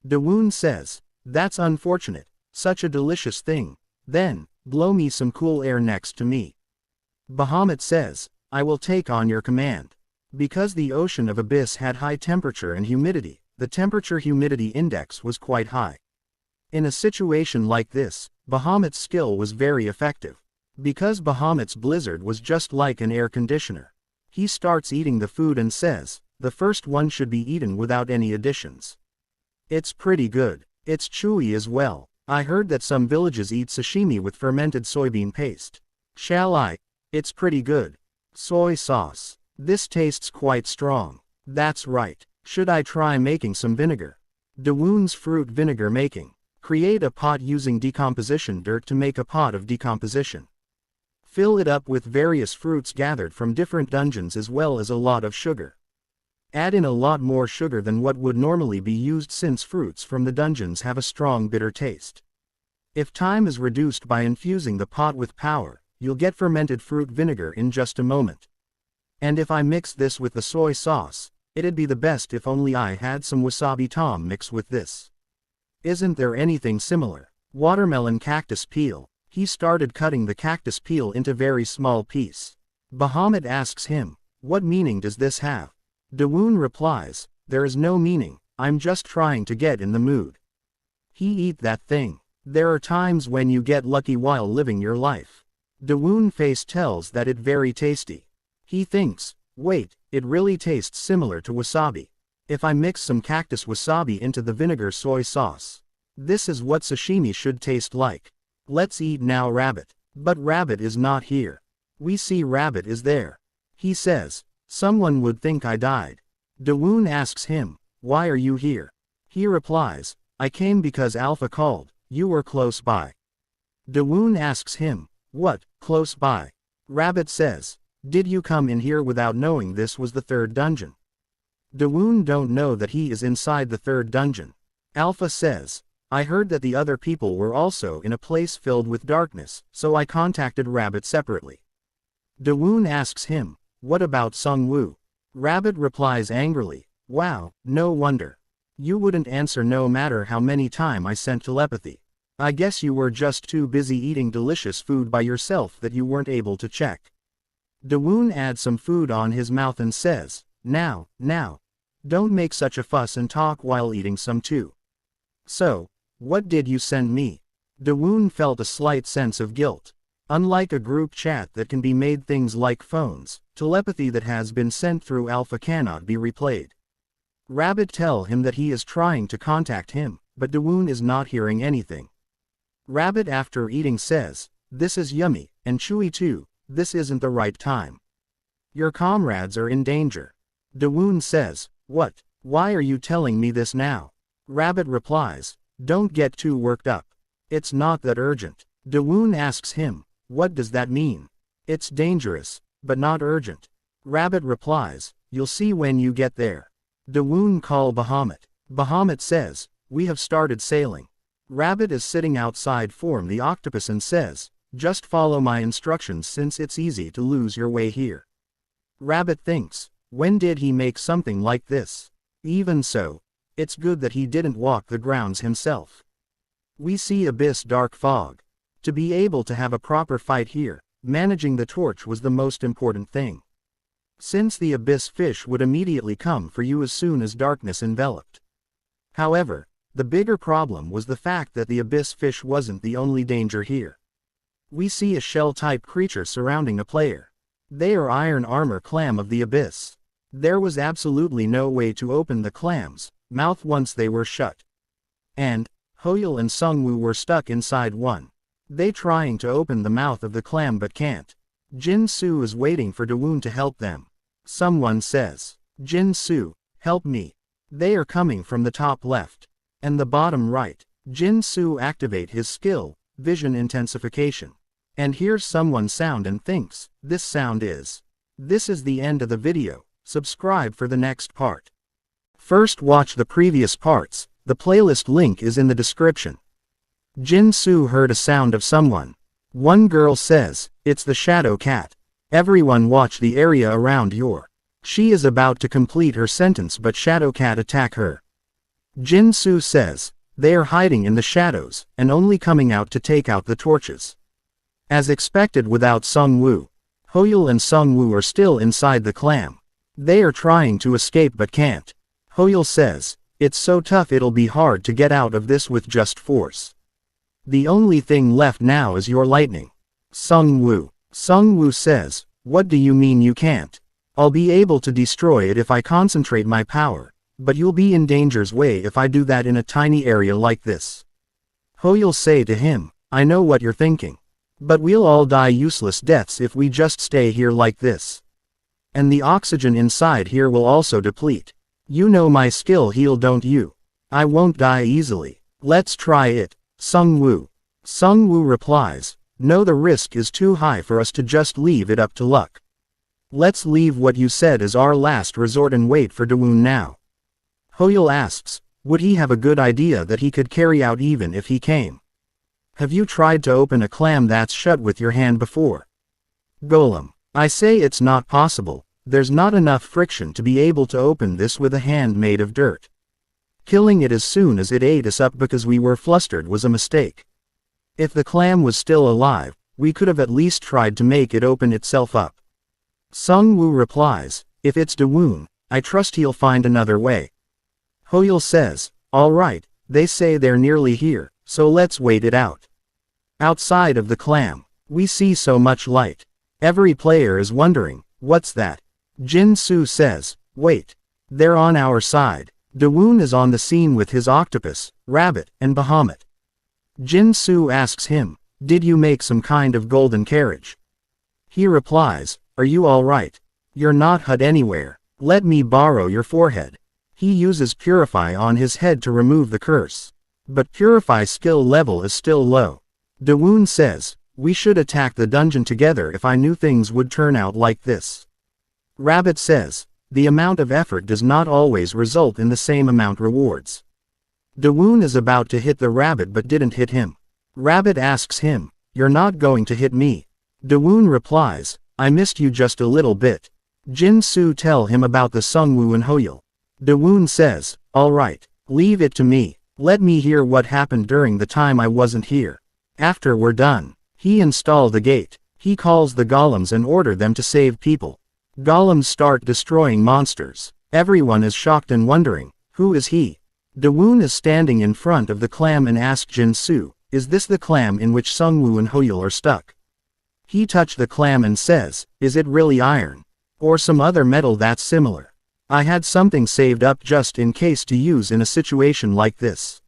Dawoon says, that's unfortunate, such a delicious thing. Then, blow me some cool air next to me. Bahamut says, I will take on your command. Because the ocean of Abyss had high temperature and humidity, the temperature-humidity index was quite high. In a situation like this, Bahamut's skill was very effective. Because Bahamut's blizzard was just like an air conditioner. He starts eating the food and says, the first one should be eaten without any additions. It's pretty good. It's chewy as well. I heard that some villages eat sashimi with fermented soybean paste. Shall I? It's pretty good. Soy sauce. This tastes quite strong. That's right. Should I try making some vinegar? Dawoon's fruit vinegar making. Create a pot using decomposition dirt to make a pot of decomposition. Fill it up with various fruits gathered from different dungeons as well as a lot of sugar. Add in a lot more sugar than what would normally be used since fruits from the dungeons have a strong bitter taste. If time is reduced by infusing the pot with power, you'll get fermented fruit vinegar in just a moment. And if I mix this with the soy sauce, it'd be the best if only I had some wasabi tom mix with this. Isn't there anything similar? Watermelon cactus peel. He started cutting the cactus peel into very small piece. Bahamut asks him, what meaning does this have? Dawoon replies, there is no meaning, I'm just trying to get in the mood. He eat that thing. There are times when you get lucky while living your life. Dawoon face tells that it very tasty. He thinks, wait, it really tastes similar to wasabi. If I mix some cactus wasabi into the vinegar soy sauce. This is what sashimi should taste like. Let's eat now Rabbit. But Rabbit is not here. We see Rabbit is there. He says, someone would think I died. Dawoon asks him, why are you here? He replies, I came because Alpha called, you were close by. Dawoon asks him, what, close by? Rabbit says, did you come in here without knowing this was the third dungeon? Dawoon don't know that he is inside the third dungeon. Alpha says, I heard that the other people were also in a place filled with darkness, so I contacted Rabbit separately. Dawoon asks him, what about Sung Woo? Rabbit replies angrily, wow, no wonder. You wouldn't answer no matter how many times I sent telepathy. I guess you were just too busy eating delicious food by yourself that you weren't able to check. Dawoon adds some food on his mouth and says, now, don't make such a fuss and talk while eating some too. So, what did you send me? Dawoon felt a slight sense of guilt. Unlike a group chat that can be made things like phones, telepathy that has been sent through Alpha cannot be replayed. Rabbit tell him that he is trying to contact him, but Dawoon is not hearing anything. Rabbit after eating says, this is yummy, and chewy too, this isn't the right time. Your comrades are in danger. Dawoon says, what, why are you telling me this now? Rabbit replies, don't get too worked up. It's not that urgent. Dawoon asks him, what does that mean? It's dangerous, but not urgent. Rabbit replies, you'll see when you get there. Dawoon call Bahamut. Bahamut says, we have started sailing. Rabbit is sitting outside form the octopus and says, just follow my instructions since it's easy to lose your way here. Rabbit thinks, when did he make something like this? Even so, it's good that he didn't walk the grounds himself. We see abyss dark fog. To be able to have a proper fight here, managing the torch was the most important thing. Since the abyss fish would immediately come for you as soon as darkness enveloped. However, the bigger problem was the fact that the abyss fish wasn't the only danger here. We see a shell-type creature surrounding a player. They are iron armor clam of the abyss. There was absolutely no way to open the clam's mouth once they were shut. And Hoyul and Sungwoo were stuck inside one. They trying to open the mouth of the clam but can't. Jin Soo is waiting for Dawoon to help them. Someone says, Jin Soo, help me. They are coming from the top left and the bottom right. Jin Soo activate his skill, vision intensification, and hears someone sound and thinks, this sound is. This is the end of the video. Subscribe for the next part. First watch the previous parts. The playlist link is in the description. Jin Soo heard a sound of someone. One girl says, it's the shadow cat. Everyone watch the area around your. She is about to complete her sentence but shadow cat attack her. Jin Soo says, they are hiding in the shadows, and only coming out to take out the torches. As expected without Sungwoo. Hoyul and Sungwoo are still inside the clam. They are trying to escape but can't. Hoyul says, it's so tough it'll be hard to get out of this with just force. The only thing left now is your lightning. Sungwoo says, what do you mean you can't? I'll be able to destroy it if I concentrate my power, but you'll be in danger's way if I do that in a tiny area like this. Hoyul say to him, I know what you're thinking. But we'll all die useless deaths if we just stay here like this. And the oxygen inside here will also deplete. You know my skill heal don't you? I won't die easily. Let's try it. Sungwoo replies, no, the risk is too high for us to just leave it up to luck. Let's leave what you said as our last resort and wait for Dawoon now. Hoyul asks, would he have a good idea that he could carry out even if he came? Have you tried to open a clam that's shut with your hand before? Golem, I say it's not possible. There's not enough friction to be able to open this with a hand made of dirt. Killing it as soon as it ate us up because we were flustered was a mistake. If the clam was still alive, we could have at least tried to make it open itself up. Sungwoo replies, if it's Dawoon, I trust he'll find another way. Hoyul says, alright, they say they're nearly here, so let's wait it out. Outside of the clam, we see so much light. Every player is wondering, what's that? Jin Soo says, wait. They're on our side. Dawoon is on the scene with his octopus, rabbit, and Bahamut. Jin Soo asks him, did you make some kind of golden carriage? He replies, are you alright? You're not hurt anywhere. Let me borrow your forehead. He uses Purify on his head to remove the curse. But Purify skill level is still low. Dawoon says, we should attack the dungeon together if I knew things would turn out like this. Rabbit says, the amount of effort does not always result in the same amount rewards. Dawoon is about to hit the rabbit but didn't hit him. Rabbit asks him, you're not going to hit me. Dawoon replies, I missed you just a little bit. Jin Soo tell him about the Sungwoo and Hoyul. Dawoon says, alright, leave it to me. Let me hear what happened during the time I wasn't here. After we're done, he install the gate. He calls the golems and order them to save people. Golems start destroying monsters. Everyone is shocked and wondering, who is he? Dawoon is standing in front of the clam and asks Jin Soo, is this the clam in which Sungwoo and Hoyul are stuck? He touched the clam and says, is it really iron? Or some other metal that's similar? I had something saved up just in case to use in a situation like this.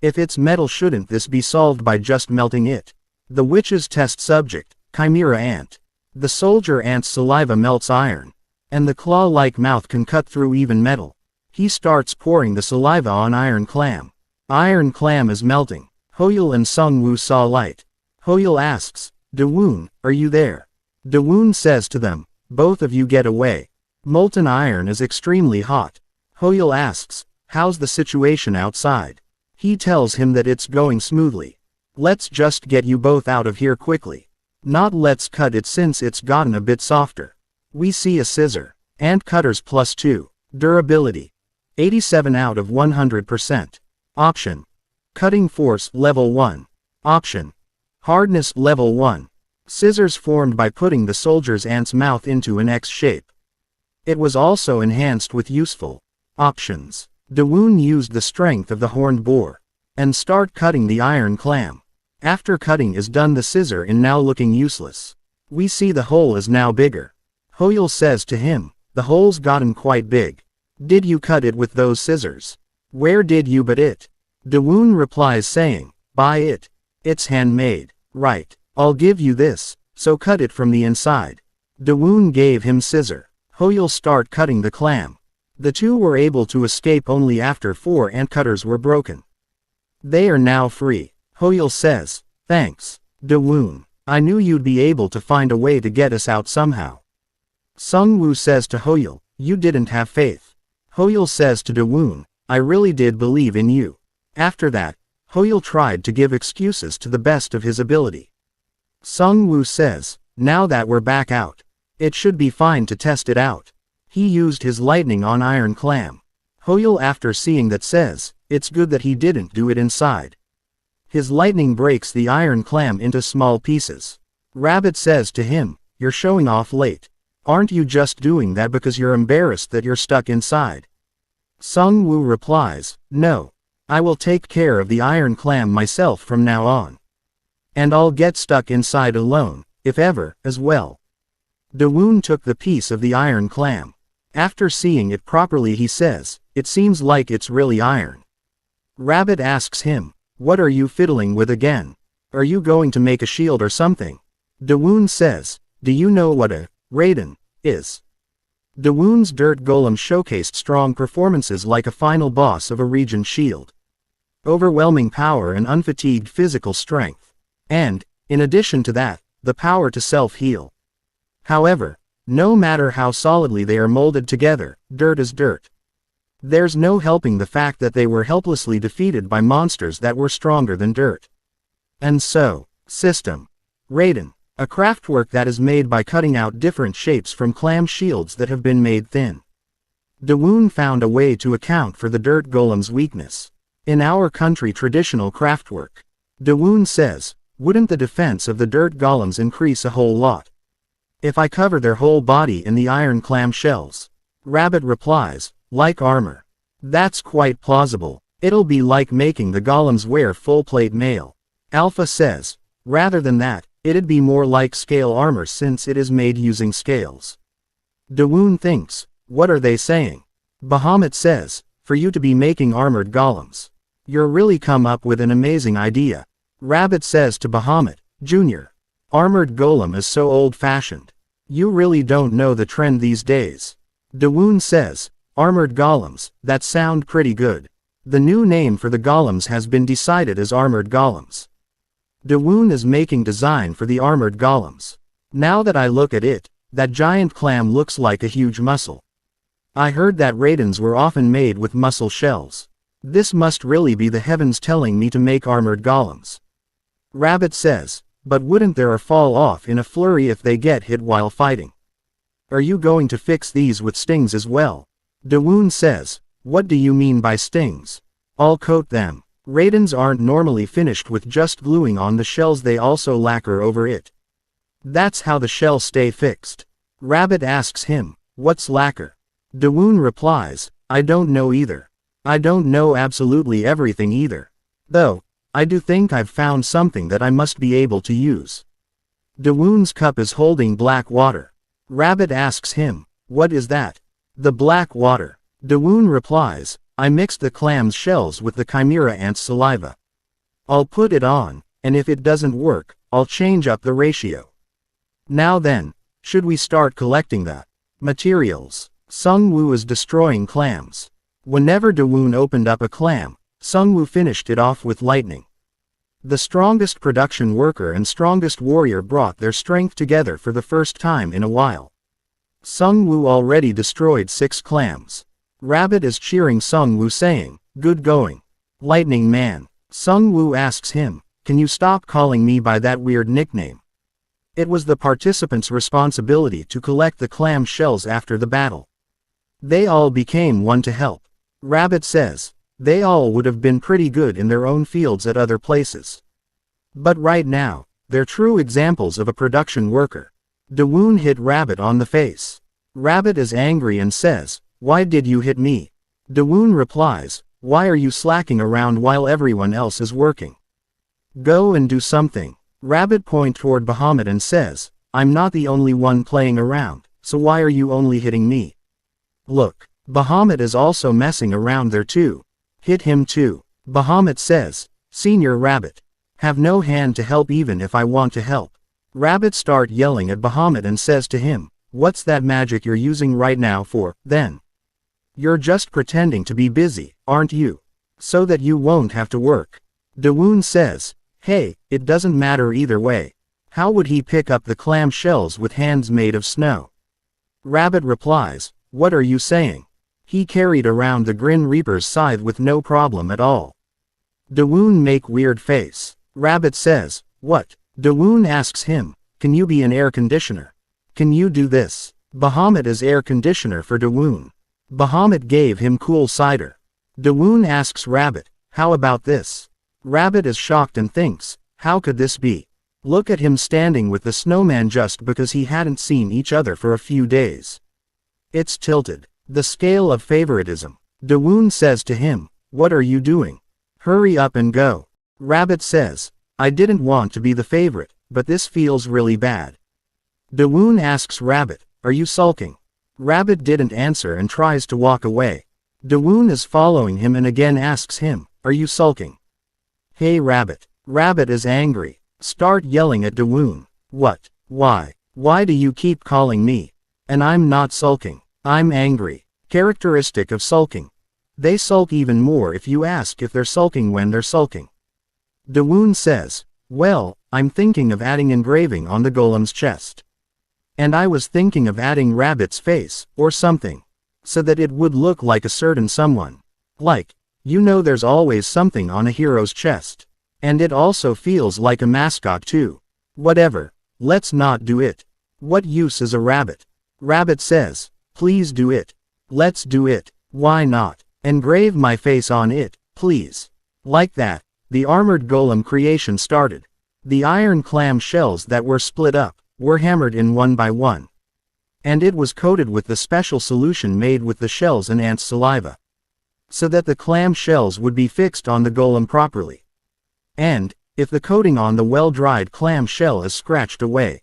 If it's metal, shouldn't this be solved by just melting it? The witch's test subject, Chimera ant. The soldier ant's saliva melts iron. And the claw-like mouth can cut through even metal. He starts pouring the saliva on Iron Clam. Iron Clam is melting. Hoyul and Sungwoo saw light. Hoyul asks, Dawoon, are you there? Dawoon says to them, both of you get away. Molten iron is extremely hot. Hoyle asks, how's the situation outside? He tells him that it's going smoothly. Let's just get you both out of here quickly. Not let's cut it since it's gotten a bit softer. We see a scissor. And cutters +2. Durability. 87 out of 100%. Option. Cutting force level 1. Option. Hardness level 1. Scissors formed by putting the soldier's ant's mouth into an X shape. It was also enhanced with useful options. Dawoon used the strength of the horned boar and start cutting the iron clam. After cutting is done, the scissor is now looking useless. We see the hole is now bigger. Hoyle says to him, the hole's gotten quite big. Did you cut it with those scissors? Where did you buy it? Dawoon replies saying, buy it. It's handmade. Right. I'll give you this, so cut it from the inside. Dawoon gave him scissor. Hoyle start cutting the clam. The two were able to escape only after 4 ant cutters were broken. They are now free. Hoyle says, thanks, Dawoon. I knew you'd be able to find a way to get us out somehow. Sung-woo says to Hoyle, you didn't have faith. Hoyle says to Dawoon, I really did believe in you. After that, Hoyle tried to give excuses to the best of his ability. Sung-woo says, now that we're back out, it should be fine to test it out. He used his lightning on iron clam. Hoyle, after seeing that, says, it's good that he didn't do it inside. His lightning breaks the iron clam into small pieces. Rabbit says to him, you're showing off late. Aren't you just doing that because you're embarrassed that you're stuck inside? Sung-woo replies, no. I will take care of the iron clam myself from now on. And I'll get stuck inside alone, if ever, as well. Dawoon took the piece of the iron clam. After seeing it properly, he says, it seems like it's really iron. Rabbit asks him, what are you fiddling with again? Are you going to make a shield or something? Dawoon says, do you know what a Raiden is? Dawoon's dirt golem showcased strong performances like a final boss of a region shield. Overwhelming power and unfatigued physical strength. And, in addition to that, the power to self-heal. However, no matter how solidly they are molded together, dirt is dirt. There's no helping the fact that they were helplessly defeated by monsters that were stronger than dirt. And so, system. Raiden, a craftwork that is made by cutting out different shapes from clam shields that have been made thin. Dawoon found a way to account for the dirt golem's weakness. In our country traditional craftwork. Dawoon says, wouldn't the defense of the dirt golems increase a whole lot if I cover their whole body in the iron clam shells? Rabbit replies, like armor. That's quite plausible. It'll be like making the golems wear full plate mail. Alpha says, rather than that, it'd be more like scale armor since it is made using scales. Dawoon thinks, what are they saying? Bahamut says, for you to be making armored golems. You're really come up with an amazing idea. Rabbit says to Bahamut, Jr., armored golem is so old-fashioned. You really don't know the trend these days. Dawoon says, armored golems, that sound pretty good. The new name for the golems has been decided as armored golems. Dawoon is making design for the armored golems. Now that I look at it, that giant clam looks like a huge mussel. I heard that Raidens were often made with mussel shells. This must really be the heavens telling me to make armored golems. Rabbit says, but wouldn't there fall off in a flurry if they get hit while fighting? Are you going to fix these with stings as well? Dawoon says, what do you mean by stings? I'll coat them. Raidens aren't normally finished with just gluing on the shells, they also lacquer over it. That's how the shells stay fixed. Rabbit asks him, what's lacquer? Dawoon replies, I don't know either. I don't know absolutely everything either. Though, I do think I've found something that I must be able to use. Dawoon's cup is holding black water. Rabbit asks him, what is that? The black water. Dawoon replies, I mixed the clam's shells with the chimera ant's saliva. I'll put it on, and if it doesn't work, I'll change up the ratio. Now then, should we start collecting the materials? Sung-woo is destroying clams. Whenever Dawoon opened up a clam, Sung-woo finished it off with lightning. The strongest production worker and strongest warrior brought their strength together for the first time in a while. Sung-woo already destroyed 6 clams. Rabbit is cheering Sung-woo saying, "Good going. Lightning Man." Sung-woo asks him, "Can you stop calling me by that weird nickname?" It was the participants' responsibility to collect the clam shells after the battle. They all became one to help. Rabbit says, they all would have been pretty good in their own fields at other places. But right now, they're true examples of a production worker. Dawoon hit Rabbit on the face. Rabbit is angry and says, "Why did you hit me?" Dawoon replies, "Why are you slacking around while everyone else is working? Go and do something." Rabbit points toward Bahamut and says, "I'm not the only one playing around, so why are you only hitting me? Look, Bahamut is also messing around there too. Hit him too." Bahamut says, "Senior Rabbit. Have no hand to help even if I want to help." Rabbit start yelling at Bahamut and says to him, "What's that magic you're using right now for, then? You're just pretending to be busy, aren't you? So that you won't have to work." Dawoon says, "Hey, it doesn't matter either way. How would he pick up the clam shells with hands made of snow?" Rabbit replies, "What are you saying? He carried around the Grin Reaper's scythe with no problem at all." Dawoon make weird face. Rabbit says, "What?" Dawoon asks him, "Can you be an air conditioner? Can you do this?" Bahamut is air conditioner for Dawoon. Bahamut gave him cool cider. Dawoon asks Rabbit, "How about this?" Rabbit is shocked and thinks, "How could this be? Look at him standing with the snowman just because he hadn't seen each other for a few days. It's tilted. The scale of favoritism." Dawoon says to him, "What are you doing? Hurry up and go." Rabbit says, "I didn't want to be the favorite, but this feels really bad." Dawoon asks Rabbit, "Are you sulking?" Rabbit didn't answer and tries to walk away. Dawoon is following him and again asks him, "Are you sulking?" "Hey Rabbit." Rabbit is angry. Start yelling at Dawoon. "What? Why? Why do you keep calling me? And I'm not sulking. I'm angry." Characteristic of sulking. They sulk even more if you ask if they're sulking when they're sulking. Dawoon says, "Well, I'm thinking of adding engraving on the golem's chest. And I was thinking of adding Rabbit's face, or something. So that it would look like a certain someone. Like, you know there's always something on a hero's chest. And it also feels like a mascot too. Whatever. Let's not do it. What use is a rabbit?" Rabbit says, "Please do it. Let's do it. Why not? Engrave my face on it, please." Like that, the armored golem creation started. The iron clam shells that were split up were hammered in one by one. And it was coated with the special solution made with the shells and ants' saliva. So that the clam shells would be fixed on the golem properly. And, if the coating on the well-dried clam shell is scratched away,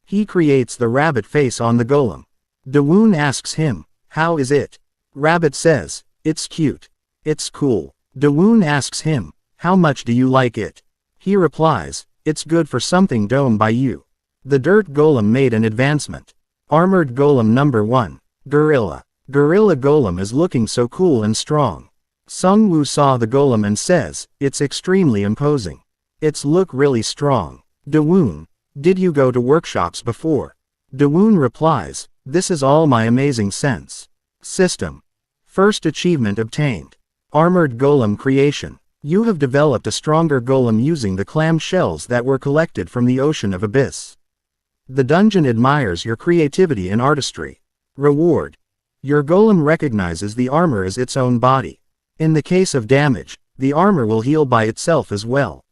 he creates the rabbit face on the golem. Dawoon asks him, "How is it?" Rabbit says, "It's cute. It's cool." Dawoon asks him, "How much do you like it?" He replies, "It's good for something done by you." The dirt golem made an advancement. Armored golem number 1. Gorilla. Gorilla golem is looking so cool and strong. Sung-woo saw the golem and says, "It's extremely imposing. Its look really strong." Dawoon, "Did you go to workshops before?" Dawoon replies, "This is all my amazing sense. System. First achievement obtained. Armored golem creation. You have developed a stronger golem using the clam shells that were collected from the ocean of abyss. The dungeon admires your creativity and artistry. Reward. Your golem recognizes the armor as its own body. In the case of damage, the armor will heal by itself as well.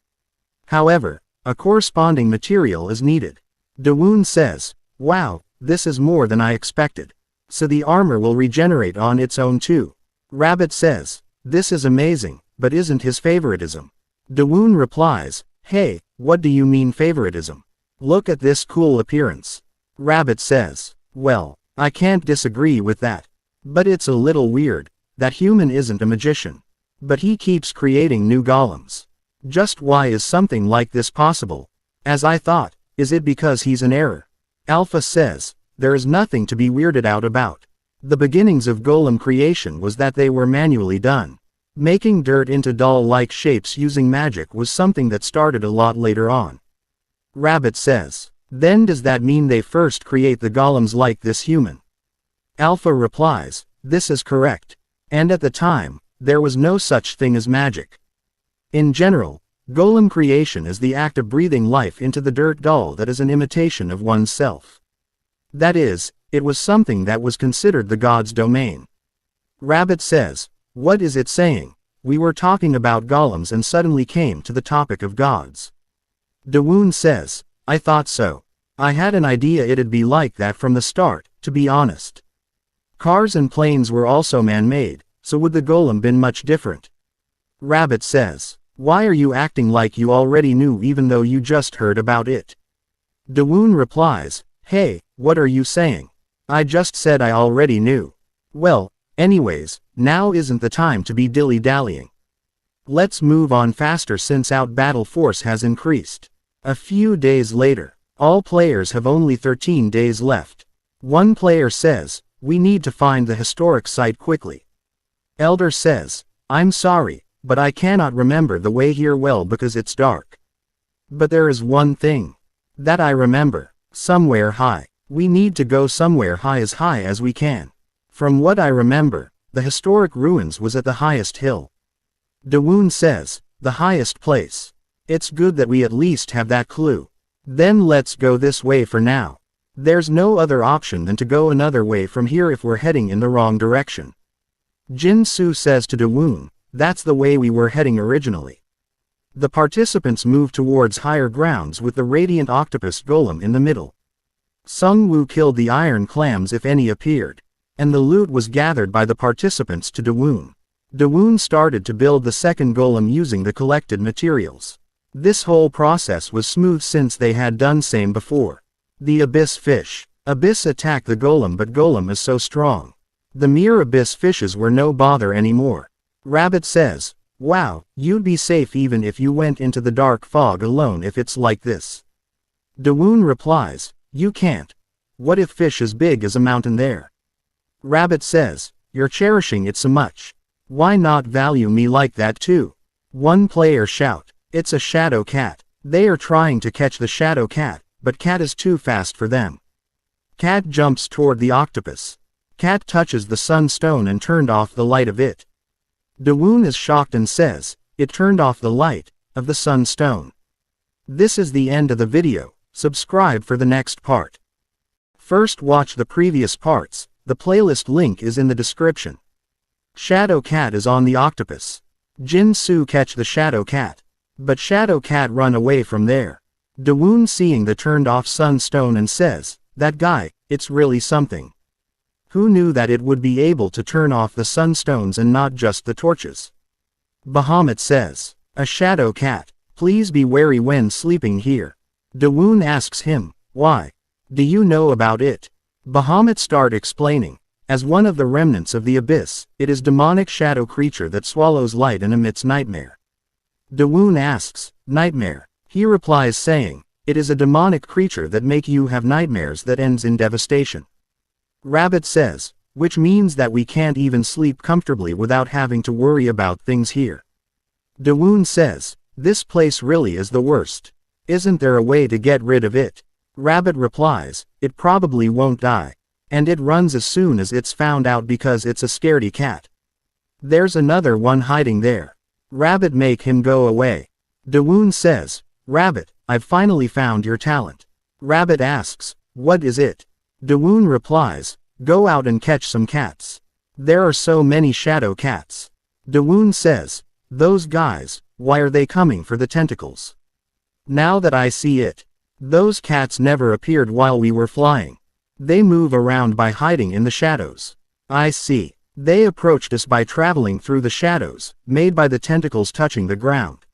However, a corresponding material is needed." Dawoon says, "Wow, this is more than I expected. So the armor will regenerate on its own too." Rabbit says, "This is amazing, but isn't his favoritism?" Dawoon replies, "Hey, what do you mean favoritism? Look at this cool appearance." Rabbit says, "Well, I can't disagree with that. But it's a little weird. That human isn't a magician. But he keeps creating new golems. Just why is something like this possible? As I thought, is it because he's an error?" Alpha says, "There is nothing to be weirded out about. The beginnings of golem creation was that they were manually done. Making dirt into doll-like shapes using magic was something that started a lot later on." Rabbit says, "Then does that mean they first create the golems like this human?" Alpha replies, this is correct. And at the time, there was no such thing as magic. In general, golem creation is the act of breathing life into the dirt doll that is an imitation of oneself. That is, it was something that was considered the god's domain. Rabbit says, what is it saying? We were talking about golems and suddenly came to the topic of gods. Dawoon says, I thought so. I had an idea it'd be like that from the start, to be honest. Cars and planes were also man-made, so would the golem been much different? Rabbit says, why are you acting like you already knew even though you just heard about it? Dawoon replies, hey, what are you saying? I just said I already knew. Well, anyways, now isn't the time to be dilly-dallying. Let's move on faster since out battle force has increased. A few days later, all players have only 13 days left. One player says, we need to find the historic site quickly. Elder says, I'm sorry, but I cannot remember the way here well because it's dark. But there is one thing that I remember, somewhere high. We need to go somewhere high as we can. From what I remember, the historic ruins was at the highest hill. Dawoon says, the highest place. It's good that we at least have that clue. Then let's go this way for now. There's no other option than to go another way from here if we're heading in the wrong direction. Jin-Soo says to Dawoon, that's the way we were heading originally. The participants move towards higher grounds with the radiant octopus golem in the middle. Sung-woo killed the iron clams if any appeared, and the loot was gathered by the participants to Dawoon. Dawoon started to build the second golem using the collected materials. This whole process was smooth since they had done same before. The abyss fish. Abyss attacked the golem but golem is so strong. The mere abyss fishes were no bother anymore. Rabbit says, wow, you'd be safe even if you went into the dark fog alone if it's like this. Dawoon replies, you can't. What if fish as big as a mountain there? Rabbit says, you're cherishing it so much. Why not value me like that too? One player shout, it's a shadow cat. They are trying to catch the shadow cat, but cat is too fast for them. Cat jumps toward the octopus. Cat touches the sunstone and turned off the light of it. Dawoon is shocked and says, it turned off the light of the sunstone. This is the end of the video. Subscribe for the next part. First watch the previous parts. The playlist link is in the description. Shadow cat is on the octopus. Jin-Soo catch the shadow cat. But shadow cat run away from there. Dawoon seeing the turned off sunstone and says, that guy, it's really something. Who knew that it would be able to turn off the sunstones and not just the torches? Bahamut says, a shadow cat, please be wary when sleeping here. Dawoon asks him, why? Do you know about it? Bahamut start explaining. As one of the remnants of the abyss, it is demonic shadow creature that swallows light and emits nightmare. Dawoon asks, nightmare? He replies saying, it is a demonic creature that make you have nightmares that ends in devastation. Rabbit says, which means that we can't even sleep comfortably without having to worry about things here. Dawoon says, this place really is the worst. Isn't there a way to get rid of it? Rabbit replies, it probably won't die. And it runs as soon as it's found out because it's a scaredy cat. There's another one hiding there. Rabbit make him go away. Dawoon says, Rabbit, I've finally found your talent. Rabbit asks, what is it? Dawoon replies, go out and catch some cats. There are so many shadow cats. Dawoon says, those guys, why are they coming for the tentacles? Now that I see it. Those cats never appeared while we were flying. They move around by hiding in the shadows. I see. They approached us by traveling through the shadows, made by the tentacles touching the ground.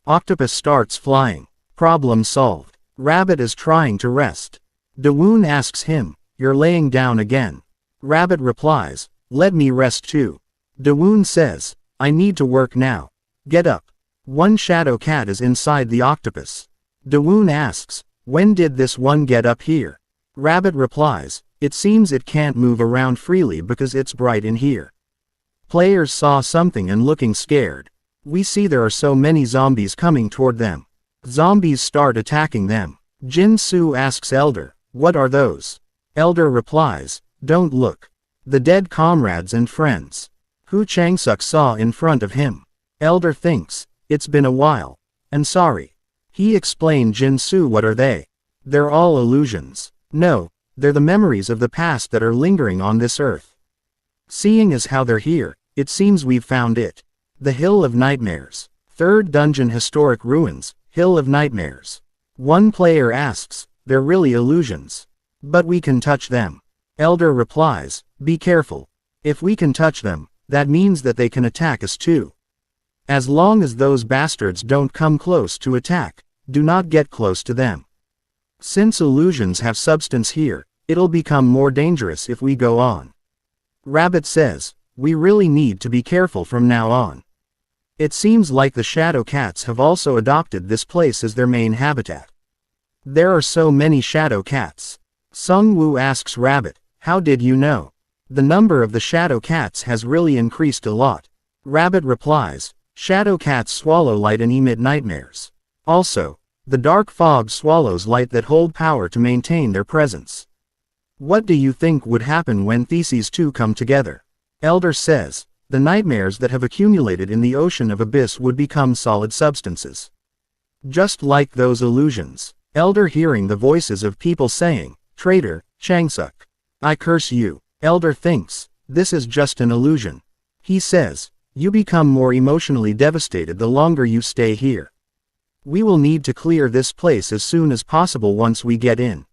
Octopus starts flying. Problem solved. Rabbit is trying to rest. Dawoon asks him, you're laying down again. Rabbit replies, let me rest too. Dawoon says, I need to work now. Get up. One shadow cat is inside the octopus. Dawoon asks, when did this one get up here? Rabbit replies, it seems it can't move around freely because it's bright in here. Players saw something and looking scared. We see there are so many zombies coming toward them. Zombies start attacking them. Jin-Soo asks Elder, what are those? Elder replies, don't look. The dead comrades and friends who Changsuk saw in front of him. Elder thinks, it's been a while. And sorry. He explained Jinsu. What are they? They're all illusions. No, they're the memories of the past that are lingering on this earth. Seeing as how they're here, it seems we've found it. The Hill of Nightmares. Third dungeon. Historic ruins, Hill of Nightmares. One player asks, they're really illusions. But we can touch them. Elder replies, be careful. If we can touch them, that means that they can attack us too. As long as those bastards don't come close to attack, do not get close to them. Since illusions have substance here, it'll become more dangerous if we go on. Rabbit says, we really need to be careful from now on. It seems like the shadow cats have also adopted this place as their main habitat. There are so many shadow cats. Sung Woo asks Rabbit, how did you know? The number of the shadow cats has really increased a lot. Rabbit replies, shadow cats swallow light and emit nightmares. Also, the dark fog swallows light that hold power to maintain their presence. What do you think would happen when these two come together? Elder says, the nightmares that have accumulated in the ocean of abyss would become solid substances. Just like those illusions. Elder hearing the voices of people saying, traitor, Changsuk. I curse you. Elder thinks, this is just an illusion. He says, you become more emotionally devastated the longer you stay here. We will need to clear this place as soon as possible once we get in.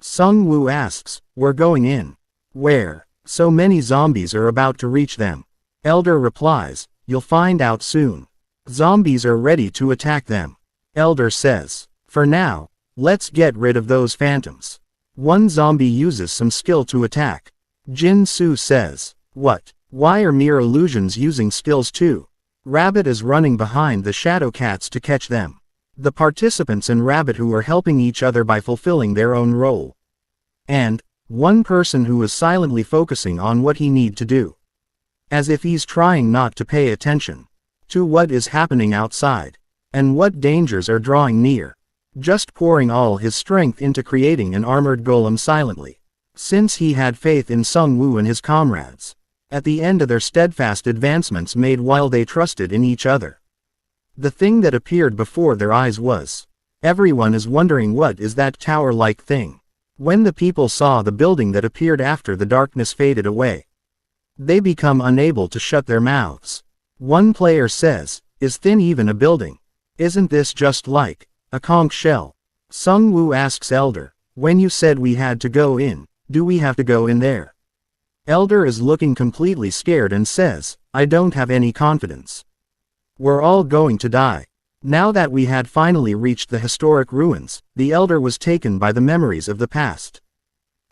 Sung Woo asks, we're going in. Where? So many zombies are about to reach them. Elder replies, you'll find out soon. Zombies are ready to attack them. Elder says, for now, let's get rid of those phantoms. One zombie uses some skill to attack. Jin Su says, what? Why are mere illusions using skills too? Rabbit is running behind the shadow cats to catch them. The participants and Rabbit who are helping each other by fulfilling their own role. And, one person who is silently focusing on what he need to do. As if he's trying not to pay attention to what is happening outside, and what dangers are drawing near. Just pouring all his strength into creating an armored golem silently. Since he had faith in Sung Woo and his comrades. At the end of their steadfast advancements made while they trusted in each other. The thing that appeared before their eyes was. Everyone is wondering what is that tower-like thing. When the people saw the building that appeared after the darkness faded away. They become unable to shut their mouths. One player says, is thin even a building? Isn't this just like a conch shell? Sung Woo asks Elder, when you said we had to go in, do we have to go in there? Elder is looking completely scared and says, I don't have any confidence. We're all going to die. Now that we had finally reached the historic ruins, the Elder was taken by the memories of the past.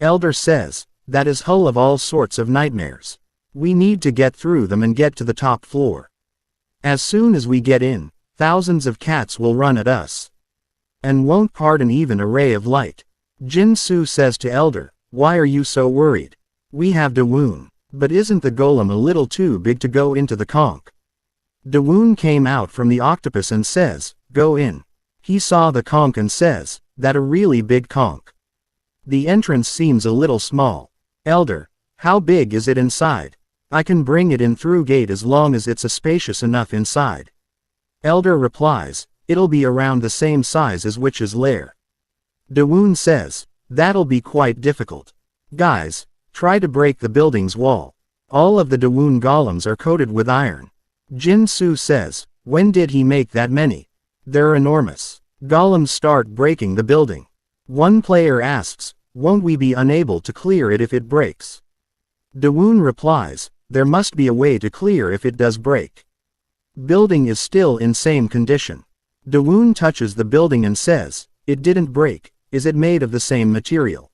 Elder says, that is full of all sorts of nightmares. We need to get through them and get to the top floor. As soon as we get in, thousands of cats will run at us. And won't pardon even a ray of light. Jin Su says to Elder, why are you so worried? We have Dawoon. But isn't the golem a little too big to go into the conch? Dawoon came out from the octopus and says, go in. He saw the conch and says, that a really big conch. The entrance seems a little small. Elder, how big is it inside? I can bring it in through gate as long as it's a spacious enough inside. Elder replies, it'll be around the same size as Witch's Lair. Dawoon says, that'll be quite difficult. Guys, try to break the building's wall. All of the Dawoon golems are coated with iron. Jin Su says, when did he make that many? They're enormous. Golems start breaking the building. One player asks, won't we be unable to clear it if it breaks? Dawoon replies, there must be a way to clear if it does break. Building is still in same condition. Dawoon touches the building and says, it didn't break, is it made of the same material?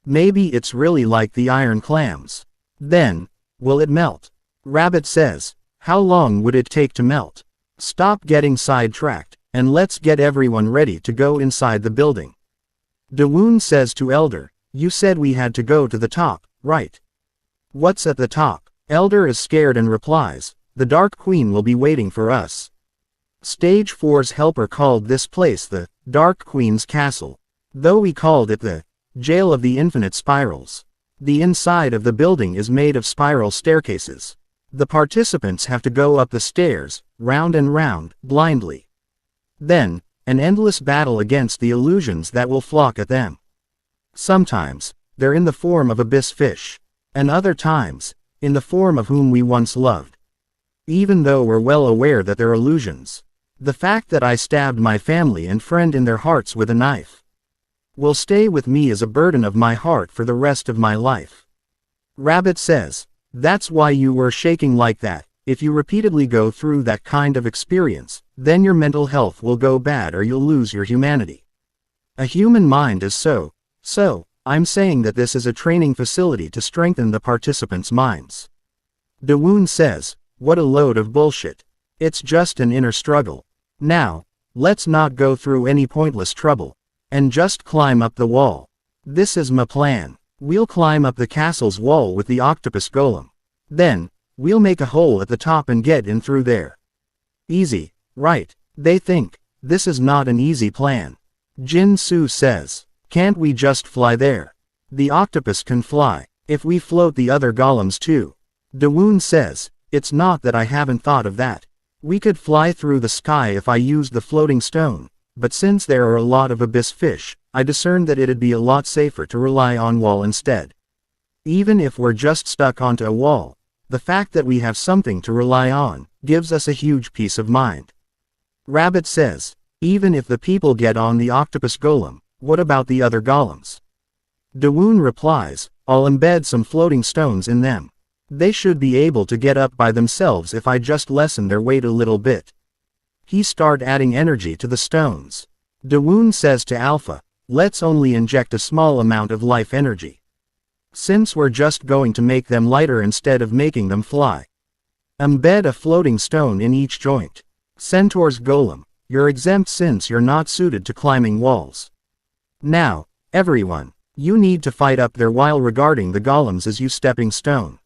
Maybe it's really like the iron clams. Then, will it melt? Rabbit says, how long would it take to melt? Stop getting sidetracked, and let's get everyone ready to go inside the building. Dawoon says to Elder, you said we had to go to the top, right? What's at the top? Elder is scared and replies, the Dark Queen will be waiting for us. Stage 4's helper called this place the Dark Queen's Castle, though we called it the Jail of the Infinite Spirals. The inside of the building is made of spiral staircases. The participants have to go up the stairs, round and round, blindly. Then, an endless battle against the illusions that will flock at them. Sometimes, they're in the form of abyss fish. And other times, in the form of whom we once loved. Even though we're well aware that they're illusions. The fact that I stabbed my family and friend in their hearts with a knife will stay with me as a burden of my heart for the rest of my life. Rabbit says, that's why you were shaking like that. If you repeatedly go through that kind of experience, then your mental health will go bad or you'll lose your humanity. A human mind is so, I'm saying that this is a training facility to strengthen the participants' minds. Dawoon says, what a load of bullshit. It's just an inner struggle. Now, let's not go through any pointless trouble. And just climb up the wall. This is my plan. We'll climb up the castle's wall with the octopus golem. Then, we'll make a hole at the top and get in through there. Easy, right? They think, this is not an easy plan. Jin Su says, can't we just fly there? The octopus can fly, if we float the other golems too. Dawoon says, it's not that I haven't thought of that. We could fly through the sky if I used the floating stone, but since there are a lot of abyss fish, I discerned that it'd be a lot safer to rely on wall instead. Even if we're just stuck onto a wall, the fact that we have something to rely on, gives us a huge peace of mind. Rabbit says, even if the people get on the octopus golem, what about the other golems? Dawoon replies, I'll embed some floating stones in them. They should be able to get up by themselves if I just lessen their weight a little bit. He start adding energy to the stones. Dawoon says to Alpha, let's only inject a small amount of life energy. Since we're just going to make them lighter instead of making them fly. Embed a floating stone in each joint. Centaur's golem, you're exempt since you're not suited to climbing walls. Now, everyone, you need to fight up there while regarding the golems as you stepping stone.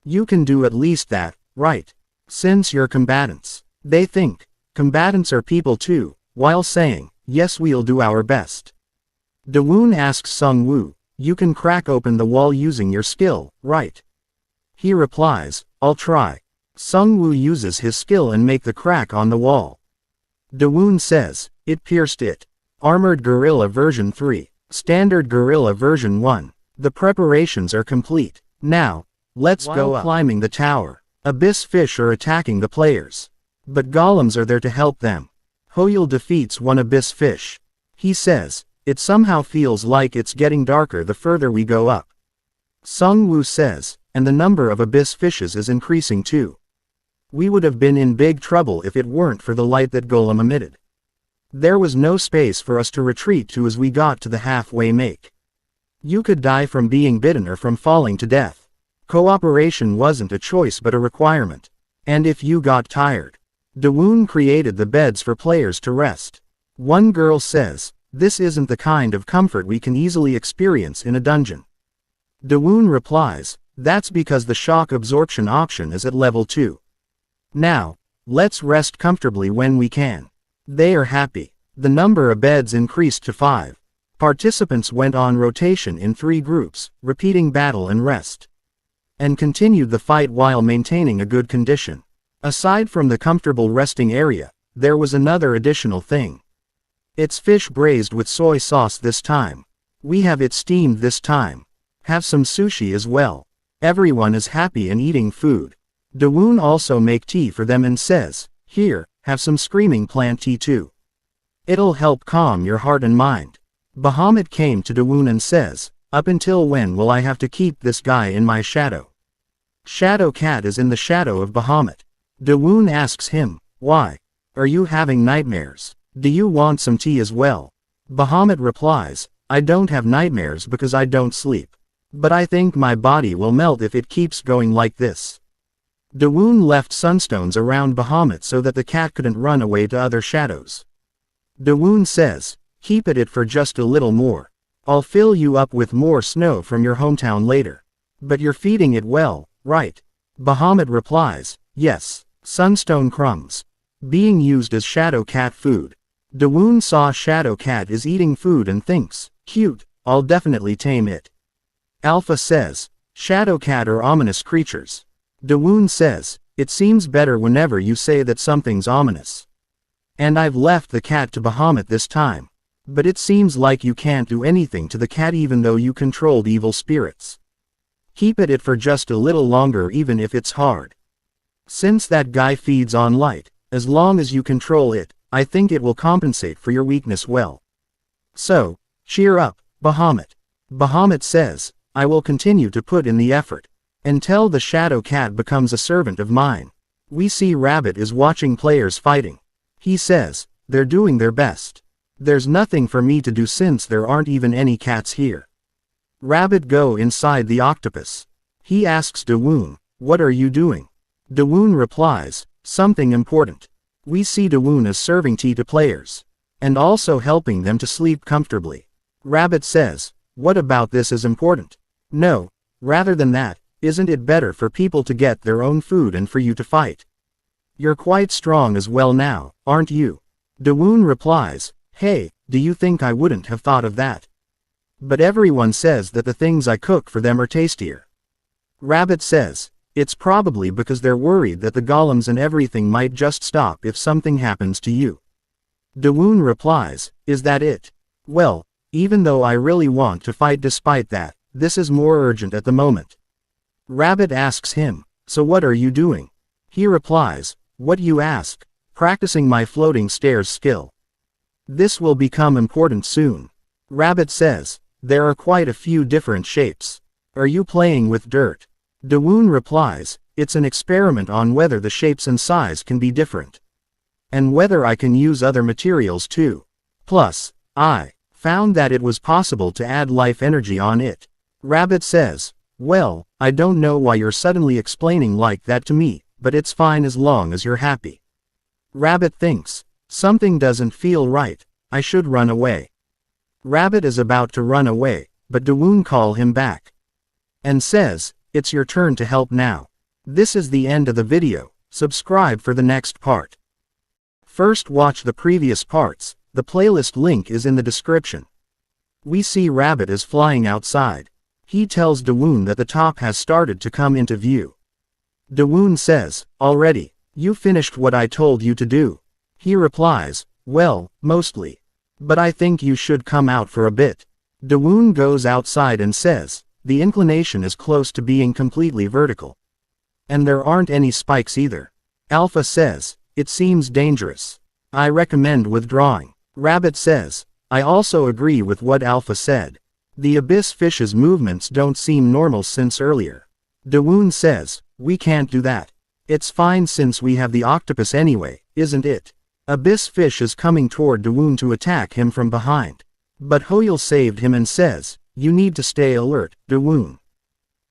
You can do at least that, right? Since you're combatants. They think, combatants are people too, while saying, yes we'll do our best. Dawoon asks Sung Woo, you can crack open the wall using your skill, right? He replies, I'll try. Sung Woo uses his skill and make the crack on the wall. Dawoon says, it pierced it. Armored Gorilla version 3. Standard Gorilla version 1. The preparations are complete. Now, let's go up. Climbing the tower, abyss fish are attacking the players. But golems are there to help them. Hoyul defeats one abyss fish. He says, it somehow feels like it's getting darker the further we go up. Sung Woo says, and the number of abyss fishes is increasing too. We would have been in big trouble if it weren't for the light that golem emitted. There was no space for us to retreat to as we got to the halfway make. You could die from being bitten or from falling to death. Cooperation wasn't a choice but a requirement. And if you got tired, Dawoon created the beds for players to rest. One girl says, this isn't the kind of comfort we can easily experience in a dungeon. Dawoon replies, that's because the shock absorption option is at level 2. Now, let's rest comfortably when we can. They are happy. The number of beds increased to 5. Participants went on rotation in 3 groups, repeating battle and rest. And continued the fight while maintaining a good condition. Aside from the comfortable resting area, there was another additional thing. It's fish braised with soy sauce this time. We have it steamed this time. Have some sushi as well. Everyone is happy and eating food. Dawoon also make tea for them and says, here, have some screaming plant tea too. It'll help calm your heart and mind. Bahamut came to Dawoon and says, up until when will I have to keep this guy in my shadow? Shadow Cat is in the shadow of Bahamut. Dawoon asks him, why? Are you having nightmares? Do you want some tea as well? Bahamut replies, I don't have nightmares because I don't sleep. But I think my body will melt if it keeps going like this. Dawoon left sunstones around Bahamut so that the cat couldn't run away to other shadows. Dawoon says, keep it for just a little more. I'll fill you up with more snow from your hometown later. But you're feeding it well, right? Bahamut replies, yes, sunstone crumbs. Being used as shadow cat food. Dawoon saw shadow cat is eating food and thinks, cute, I'll definitely tame it. Alpha says, shadow cat are ominous creatures. Dawoon says, it seems better whenever you say that something's ominous. And I've left the cat to Bahamut this time. But it seems like you can't do anything to the cat even though you controlled evil spirits. Keep at it for just a little longer even if it's hard. Since that guy feeds on light, as long as you control it, I think it will compensate for your weakness well. So, cheer up, Bahamut. Bahamut says, I will continue to put in the effort. Until the shadow cat becomes a servant of mine. We see Rabbit is watching players fighting. He says, they're doing their best. There's nothing for me to do since there aren't even any cats here. Rabbit go inside the octopus. He asks Dawoon, what are you doing? Dawoon replies, something important. We see Dawoon as serving tea to players. And also helping them to sleep comfortably. Rabbit says, what about this is important? No, rather than that, isn't it better for people to get their own food and for you to fight? You're quite strong as well now, aren't you? Dawoon replies, hey, do you think I wouldn't have thought of that? But everyone says that the things I cook for them are tastier. Rabbit says, it's probably because they're worried that the golems and everything might just stop if something happens to you. Dawoon replies, is that it? Well, even though I really want to fight despite that, this is more urgent at the moment. Rabbit asks him, so what are you doing? He replies, what you ask, practicing my floating stairs skill. This will become important soon. Rabbit says, there are quite a few different shapes. Are you playing with dirt? Dawoon replies, it's an experiment on whether the shapes and size can be different. And whether I can use other materials too. Plus, I found that it was possible to add life energy on it. Rabbit says, well, I don't know why you're suddenly explaining like that to me, but it's fine as long as you're happy. Rabbit thinks, something doesn't feel right, I should run away. Rabbit is about to run away, but Dawoon calls him back. And says, it's your turn to help now. This is the end of the video, subscribe for the next part. First watch the previous parts, the playlist link is in the description. We see Rabbit is flying outside. He tells Dawoon that the top has started to come into view. Dawoon says, already, you finished what I told you to do. He replies, well, mostly. But I think you should come out for a bit. Dawoon goes outside and says, the inclination is close to being completely vertical. And there aren't any spikes either. Alpha says, it seems dangerous. I recommend withdrawing. Rabbit says, I also agree with what Alpha said. The abyss fish's movements don't seem normal since earlier. Dawoon says, we can't do that. It's fine since we have the octopus anyway, isn't it? Abyss fish is coming toward Dawoon to attack him from behind. But Hoyle saved him and says, you need to stay alert, Dawoon.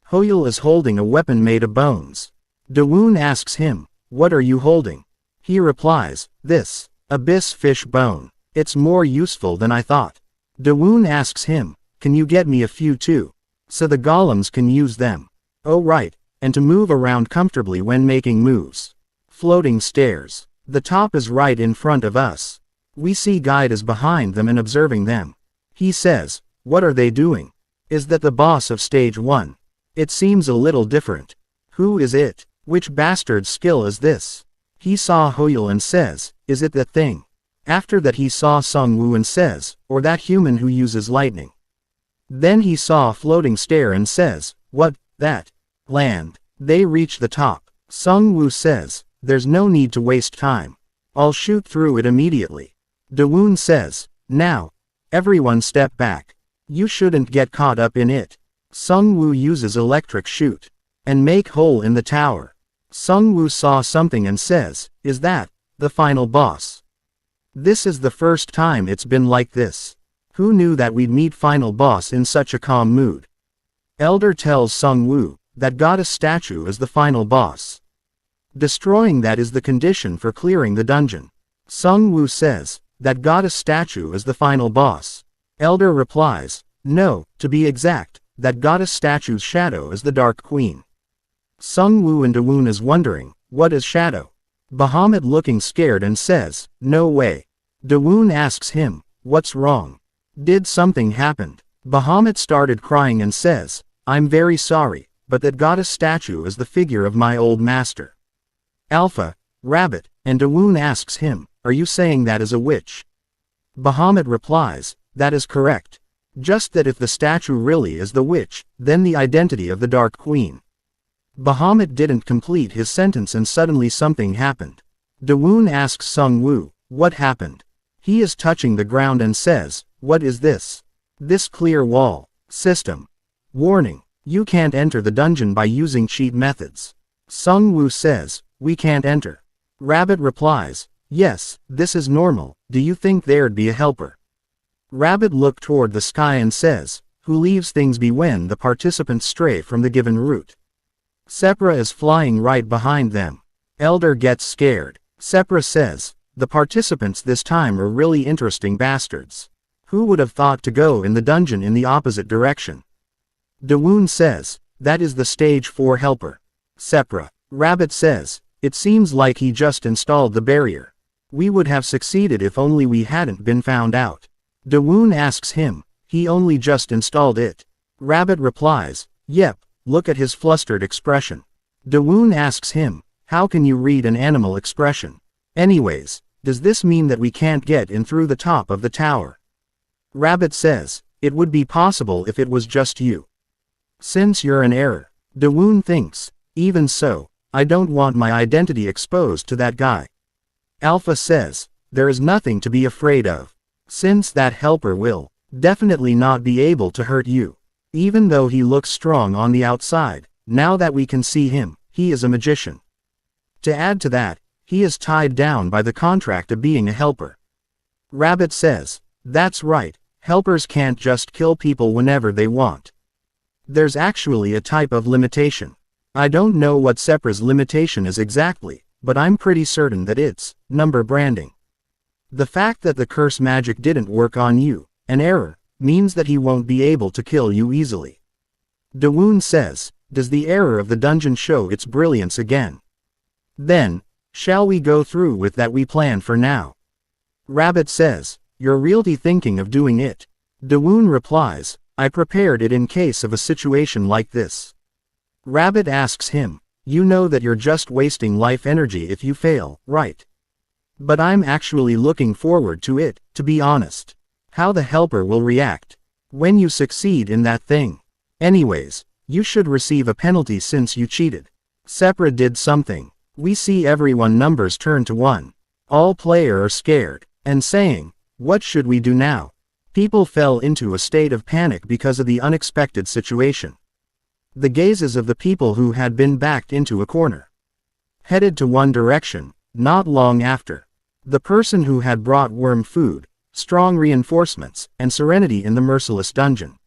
Hoyle is holding a weapon made of bones. Dawoon asks him, what are you holding? He replies, this abyss fish bone. It's more useful than I thought. Dawoon asks him, can you get me a few too? So the golems can use them. Oh right, and to move around comfortably when making moves. Floating stairs. The top is right in front of us. We see Guide is behind them and observing them. He says, what are they doing? Is that the boss of stage 1? It seems a little different. Who is it? Which bastard's skill is this? He saw Hoyle and says, is it that thing? After that he saw Sungwoo and says, or that human who uses lightning. Then he saw a floating stair and says, what, that? Land. They reach the top. Sungwoo says, there's no need to waste time. I'll shoot through it immediately. Dawoon says, now. Everyone step back. You shouldn't get caught up in it. Sungwoo uses electric shoot. And make hole in the tower. Sungwoo saw something and says, is that the final boss? This is the first time it's been like this. Who knew that we'd meet final boss in such a calm mood? Elder tells Sungwoo that goddess statue is the final boss. Destroying that is the condition for clearing the dungeon. Sungwoo says that goddess statue is the final boss. Elder replies, no, to be exact, that goddess statue's shadow is the Dark Queen. Sungwoo and Dawoon is wondering, what is shadow? Bahamut looking scared and says, no way. Dawoon asks him, what's wrong? Did something happen? Bahamut started crying and says, I'm very sorry, but that goddess statue is the figure of my old master. Alpha, Rabbit, and Dawoon asks him, are you saying that is a witch? Bahamut replies, that is correct. Just that if the statue really is the witch, then the identity of the Dark Queen. Bahamut didn't complete his sentence and suddenly something happened. Dawoon asks Sung Woo, what happened? He is touching the ground and says, what is this? This clear wall. System. Warning, you can't enter the dungeon by using cheat methods. Sung Woo says, we can't enter. Rabbit replies, yes, this is normal, do you think there'd be a helper? Rabbit looked toward the sky and says, who leaves things be when the participants stray from the given route? Sepra is flying right behind them. Elder gets scared. Sepra says, the participants this time are really interesting bastards. Who would have thought to go in the dungeon in the opposite direction? Dawoon says, that is the stage 4 helper. Sepra. Rabbit says, it seems like he just installed the barrier. We would have succeeded if only we hadn't been found out. Dawoon asks him, he only just installed it. Rabbit replies, yep, look at his flustered expression. Dawoon asks him, how can you read an animal expression? Anyways, does this mean that we can't get in through the top of the tower? Rabbit says, it would be possible if it was just you. Since you're an error. Dawoon thinks, even so, I don't want my identity exposed to that guy. Alpha says, there is nothing to be afraid of. Since that helper will definitely not be able to hurt you. Even though he looks strong on the outside, now that we can see him, he is a magician. To add to that, he is tied down by the contract of being a helper. Rabbit says, that's right, helpers can't just kill people whenever they want. There's actually a type of limitation. I don't know what Sepra's limitation is exactly, but I'm pretty certain that it's number branding. The fact that the curse magic didn't work on you, an error, means that he won't be able to kill you easily. Dawoon says, does the error of the dungeon show its brilliance again? Then, shall we go through with that we plan for now? Rabbit says, you're really thinking of doing it. Dawoon replies, I prepared it in case of a situation like this. Rabbit asks him, you know that you're just wasting life energy if you fail, right? But I'm actually looking forward to it, to be honest. How the helper will react when you succeed in that thing. Anyways, you should receive a penalty since you cheated. Sepra did something. We see everyone numbers turn to 1. All player are scared, and saying, what should we do now? People fell into a state of panic because of the unexpected situation. The gazes of the people who had been backed into a corner headed to one direction. Not long after, the person who had brought worm food, strong reinforcements, and serenity in the merciless dungeon.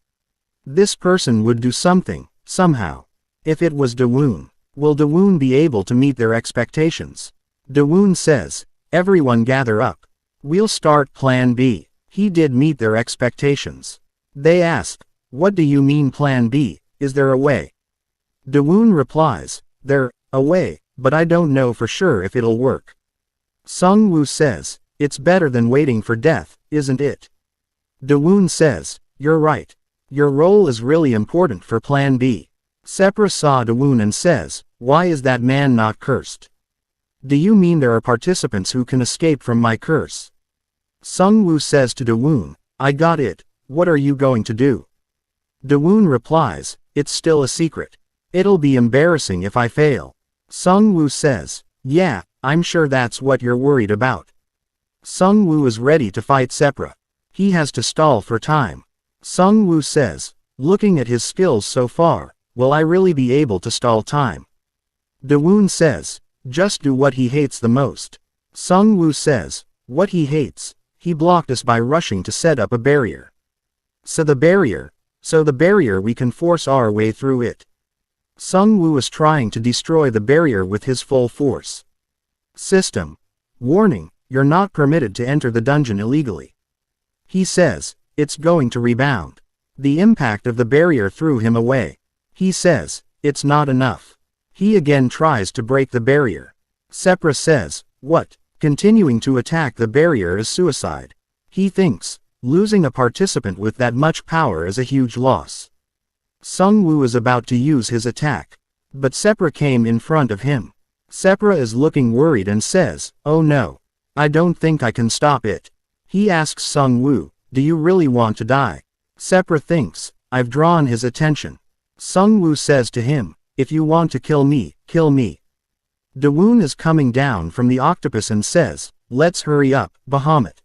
This person would do something, somehow. If it was Dawoon, will Dawoon be able to meet their expectations? Dawoon says, everyone gather up. We'll start Plan B. He did meet their expectations. They ask, what do you mean Plan B, is there a way? Dawoon replies, there's a way, but I don't know for sure if it'll work. Sung Woo says, it's better than waiting for death, isn't it? Dawoon says, you're right. Your role is really important for Plan B. Sepra saw Dawoon and says, why is that man not cursed? Do you mean there are participants who can escape from my curse? Sung Woo says to Dawoon, I got it, what are you going to do? Dawoon replies, it's still a secret. It'll be embarrassing if I fail. Sung Woo says, yeah, I'm sure that's what you're worried about. Sung Woo is ready to fight Sepra. He has to stall for time. Sung Woo says, looking at his skills so far, will I really be able to stall time? Dawoon says, just do what he hates the most. Sung Woo says, what he hates? He blocked us by rushing to set up a barrier. So the barrier we can force our way through it. Sung Woo is trying to destroy the barrier with his full force. System. Warning, you're not permitted to enter the dungeon illegally. He says, it's going to rebound. The impact of the barrier threw him away. He says, it's not enough. He again tries to break the barrier. Sepra says, what? Continuing to attack the barrier is suicide. He thinks, losing a participant with that much power is a huge loss. Sung Woo is about to use his attack. But Sepra came in front of him. Sepra is looking worried and says, "Oh no. I don't think I can stop it." He asks Sung Woo, "Do you really want to die?" Sepra thinks, "I've drawn his attention." Sung Woo says to him, "If you want to kill me, kill me." Dawoon is coming down from the octopus and says, "Let's hurry up, Bahamut.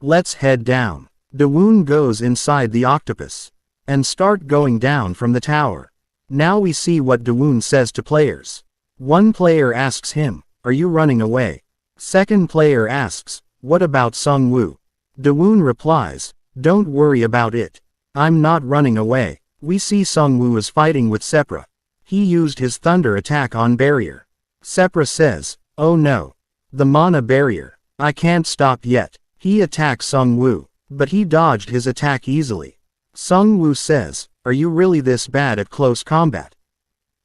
Let's head down." Dawoon goes inside the octopus and start going down from the tower. Now we see what Dawoon says to players. One player asks him, "Are you running away?" Second player asks, "What about Sung Woo?" Dawoon replies, "Don't worry about it. I'm not running away." We see Sung Woo is fighting with Sepra. He used his thunder attack on barrier. Sepra says, "Oh no. The mana barrier. I can't stop yet." He attacks Sung Woo, but he dodged his attack easily. Sung Woo says, "Are you really this bad at close combat?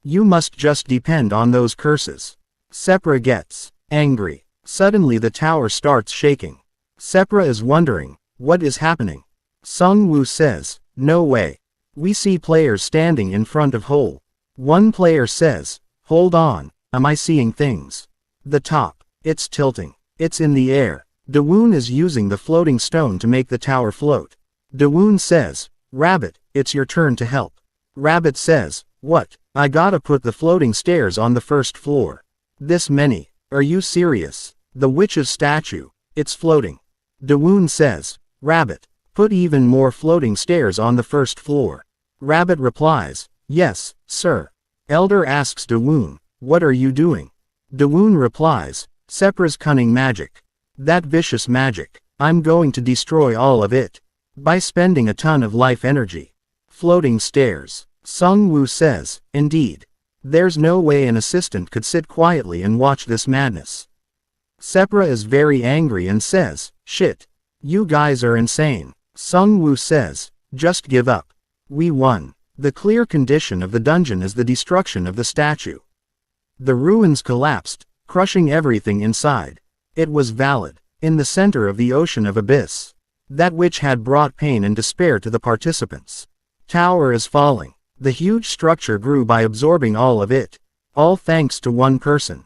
You must just depend on those curses." Sepra gets angry. Suddenly the tower starts shaking. Sepra is wondering, what is happening? Sung Woo says, "No way." We see players standing in front of hole. One player says, "Hold on, am I seeing things? The top, it's tilting. It's in the air." Dawoon is using the floating stone to make the tower float. Dawoon says, "Rabbit, it's your turn to help." Rabbit says, "What? I gotta put the floating stairs on the first floor. This many? Are you serious? The witch's statue, it's floating." Dawoon says, "Rabbit, put even more floating stairs on the first floor." Rabbit replies, "Yes, sir." Elder asks Dawoon, "What are you doing?" Dawoon replies, "Sepra's cunning magic. That vicious magic. I'm going to destroy all of it. By spending a ton of life energy." Floating stairs. Sung Woo says, "Indeed. There's no way an assistant could sit quietly and watch this madness." Sepra is very angry and says, "Shit. You guys are insane." Sung Woo says, "Just give up. We won." The clear condition of the dungeon is the destruction of the statue. The ruins collapsed, crushing everything inside. It was valid. In the center of the ocean of abyss. That which had brought pain and despair to the participants. Tower is falling. The huge structure grew by absorbing all of it. All thanks to one person.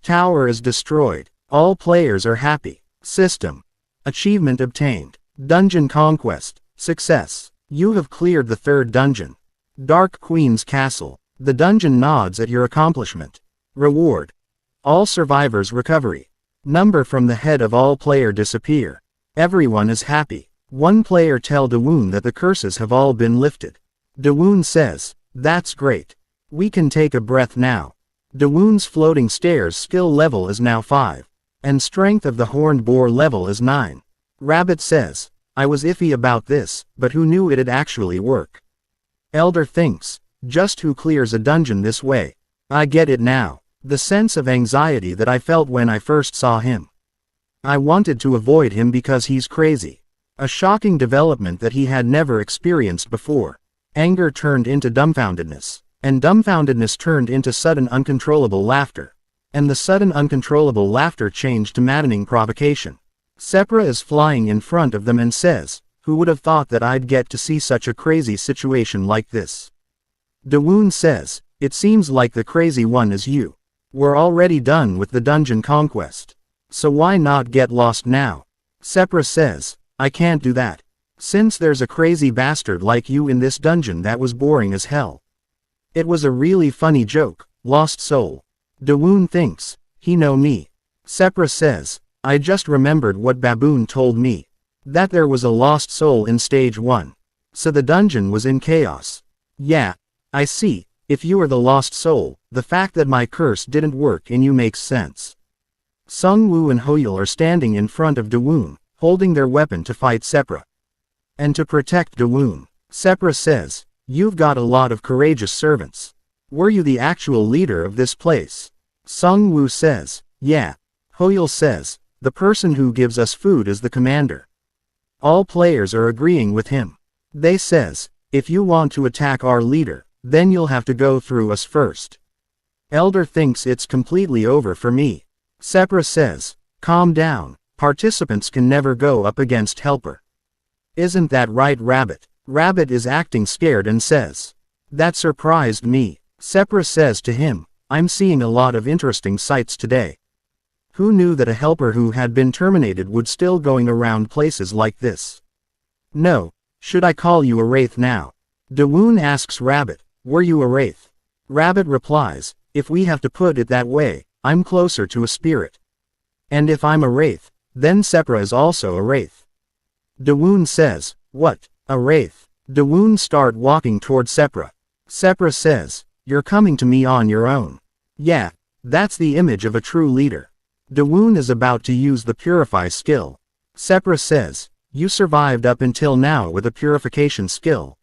Tower is destroyed. All players are happy. System. Achievement obtained. Dungeon conquest. Success. You have cleared the third dungeon. Dark Queen's Castle. The dungeon nods at your accomplishment. Reward. All survivors recovery. Number from the head of all player disappear. Everyone is happy. One player tell Dawoon that the curses have all been lifted. Dawoon says, "That's great. We can take a breath now." Dawoon's floating stairs skill level is now 5. And strength of the horned boar level is 9. Rabbit says, "I was iffy about this, but who knew it'd actually work?" Elder thinks, "Just who clears a dungeon this way? I get it now. The sense of anxiety that I felt when I first saw him. I wanted to avoid him because he's crazy." A shocking development that he had never experienced before. Anger turned into dumbfoundedness. And dumbfoundedness turned into sudden uncontrollable laughter. And the sudden uncontrollable laughter changed to maddening provocation. Sepra is flying in front of them and says, "Who would have thought that I'd get to see such a crazy situation like this?" Dawoon says, "It seems like the crazy one is you. We're already done with the dungeon conquest. So why not get lost now?" Sepra says, "I can't do that. Since there's a crazy bastard like you in this dungeon that was boring as hell." It was a really funny joke, lost soul. Dawoon thinks, "He know me." Sepra says, "I just remembered what Baboon told me. That there was a lost soul in stage 1. So the dungeon was in chaos." "Yeah. I see. If you are the lost soul, the fact that my curse didn't work in you makes sense." Sung Woo and Hoyul are standing in front of Dawoon, holding their weapon to fight Sepra. And to protect Dawoon, Sepra says, "You've got a lot of courageous servants. Were you the actual leader of this place?" Sung Woo says, "Yeah." Hoyul says, "The person who gives us food is the commander." All players are agreeing with him. They says, "If you want to attack our leader, then you'll have to go through us first." Elder thinks it's completely over for me. Sepra says, "Calm down. Participants can never go up against Helper." "Isn't that right, Rabbit?" Rabbit is acting scared and says, That surprised me. Sepra says to him, I'm seeing a lot of interesting sights today. Who knew that a helper who had been terminated would still going around places like this? No, should I call you a wraith now? Dawoon asks Rabbit, were you a wraith? Rabbit replies, if we have to put it that way, I'm closer to a spirit. And if I'm a wraith, then Sepra is also a wraith. Dawoon says, what, a wraith? Dawoon start walking toward Sepra. Sepra says, you're coming to me on your own. Yeah, that's the image of a true leader. Dawoon is about to use the purify skill. Sepra says, you survived up until now with a purification skill.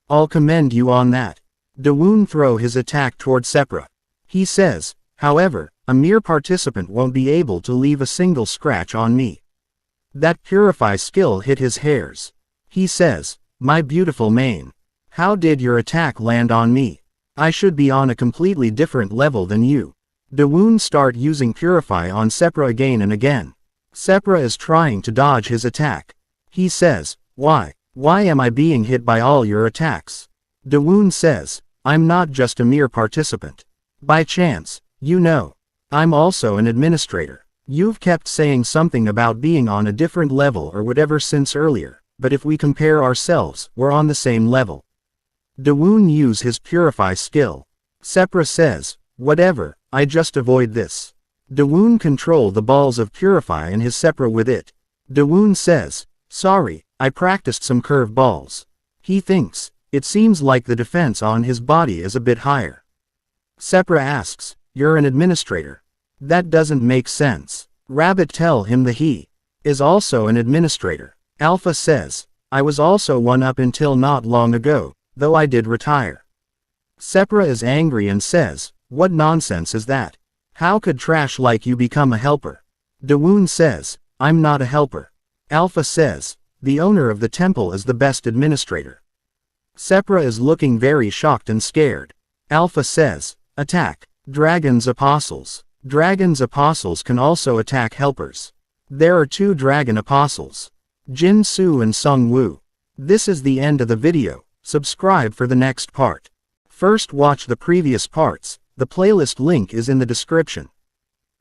I'll commend you on that. Dawoon throw his attack toward Sepra. He says, however, a mere participant won't be able to leave a single scratch on me. That purify skill hit his hairs. He says, my beautiful mane. How did your attack land on me? I should be on a completely different level than you. Dawoon start using purify on Sepra again and again. Sepra is trying to dodge his attack. He says, why am I being hit by all your attacks? Dawoon says, I'm not just a mere participant. By chance, you know, I'm also an administrator. You've kept saying something about being on a different level or whatever since earlier, but if we compare ourselves, we're on the same level. Dawoon use his purify skill. Sepra says, whatever, I just avoid this. Dawoon control the balls of purify and his Sepra with it. Dawoon says, sorry, I practiced some curve balls. He thinks, it seems like the defense on his body is a bit higher. Sepra asks, you're an administrator. That doesn't make sense. Rabbit tell him that he is also an administrator. Alpha says, I was also one up until not long ago, though I did retire. Sepra is angry and says, what nonsense is that? How could trash like you become a helper? Dawoon says, I'm not a helper. Alpha says, the owner of the temple is the best administrator. Sepra is looking very shocked and scared. Alpha says, attack. Dragon's Apostles. Dragon's Apostles can also attack helpers. There are 2 Dragon Apostles. Jin Su and Sung Woo. This is the end of the video. Subscribe for the next part. First watch the previous parts. The playlist link is in the description.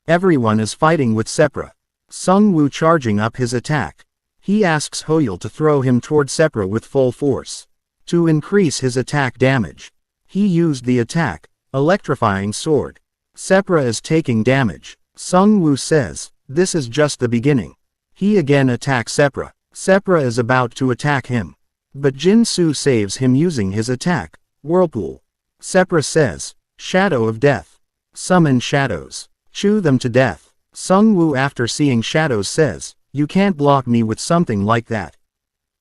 Everyone is fighting with Sepra. Sung Woo charging up his attack. He asks Hoyul to throw him toward Sepra with full force. To increase his attack damage. He used the attack, electrifying sword. Sepra is taking damage. Sung Woo says, this is just the beginning. He again attacks Sepra. Sepra is about to attack him. But Jin Su saves him using his attack, Whirlpool. Sepra says, Shadow of Death. Summon shadows. Chew them to death. Sung Woo after seeing shadows says, you can't block me with something like that.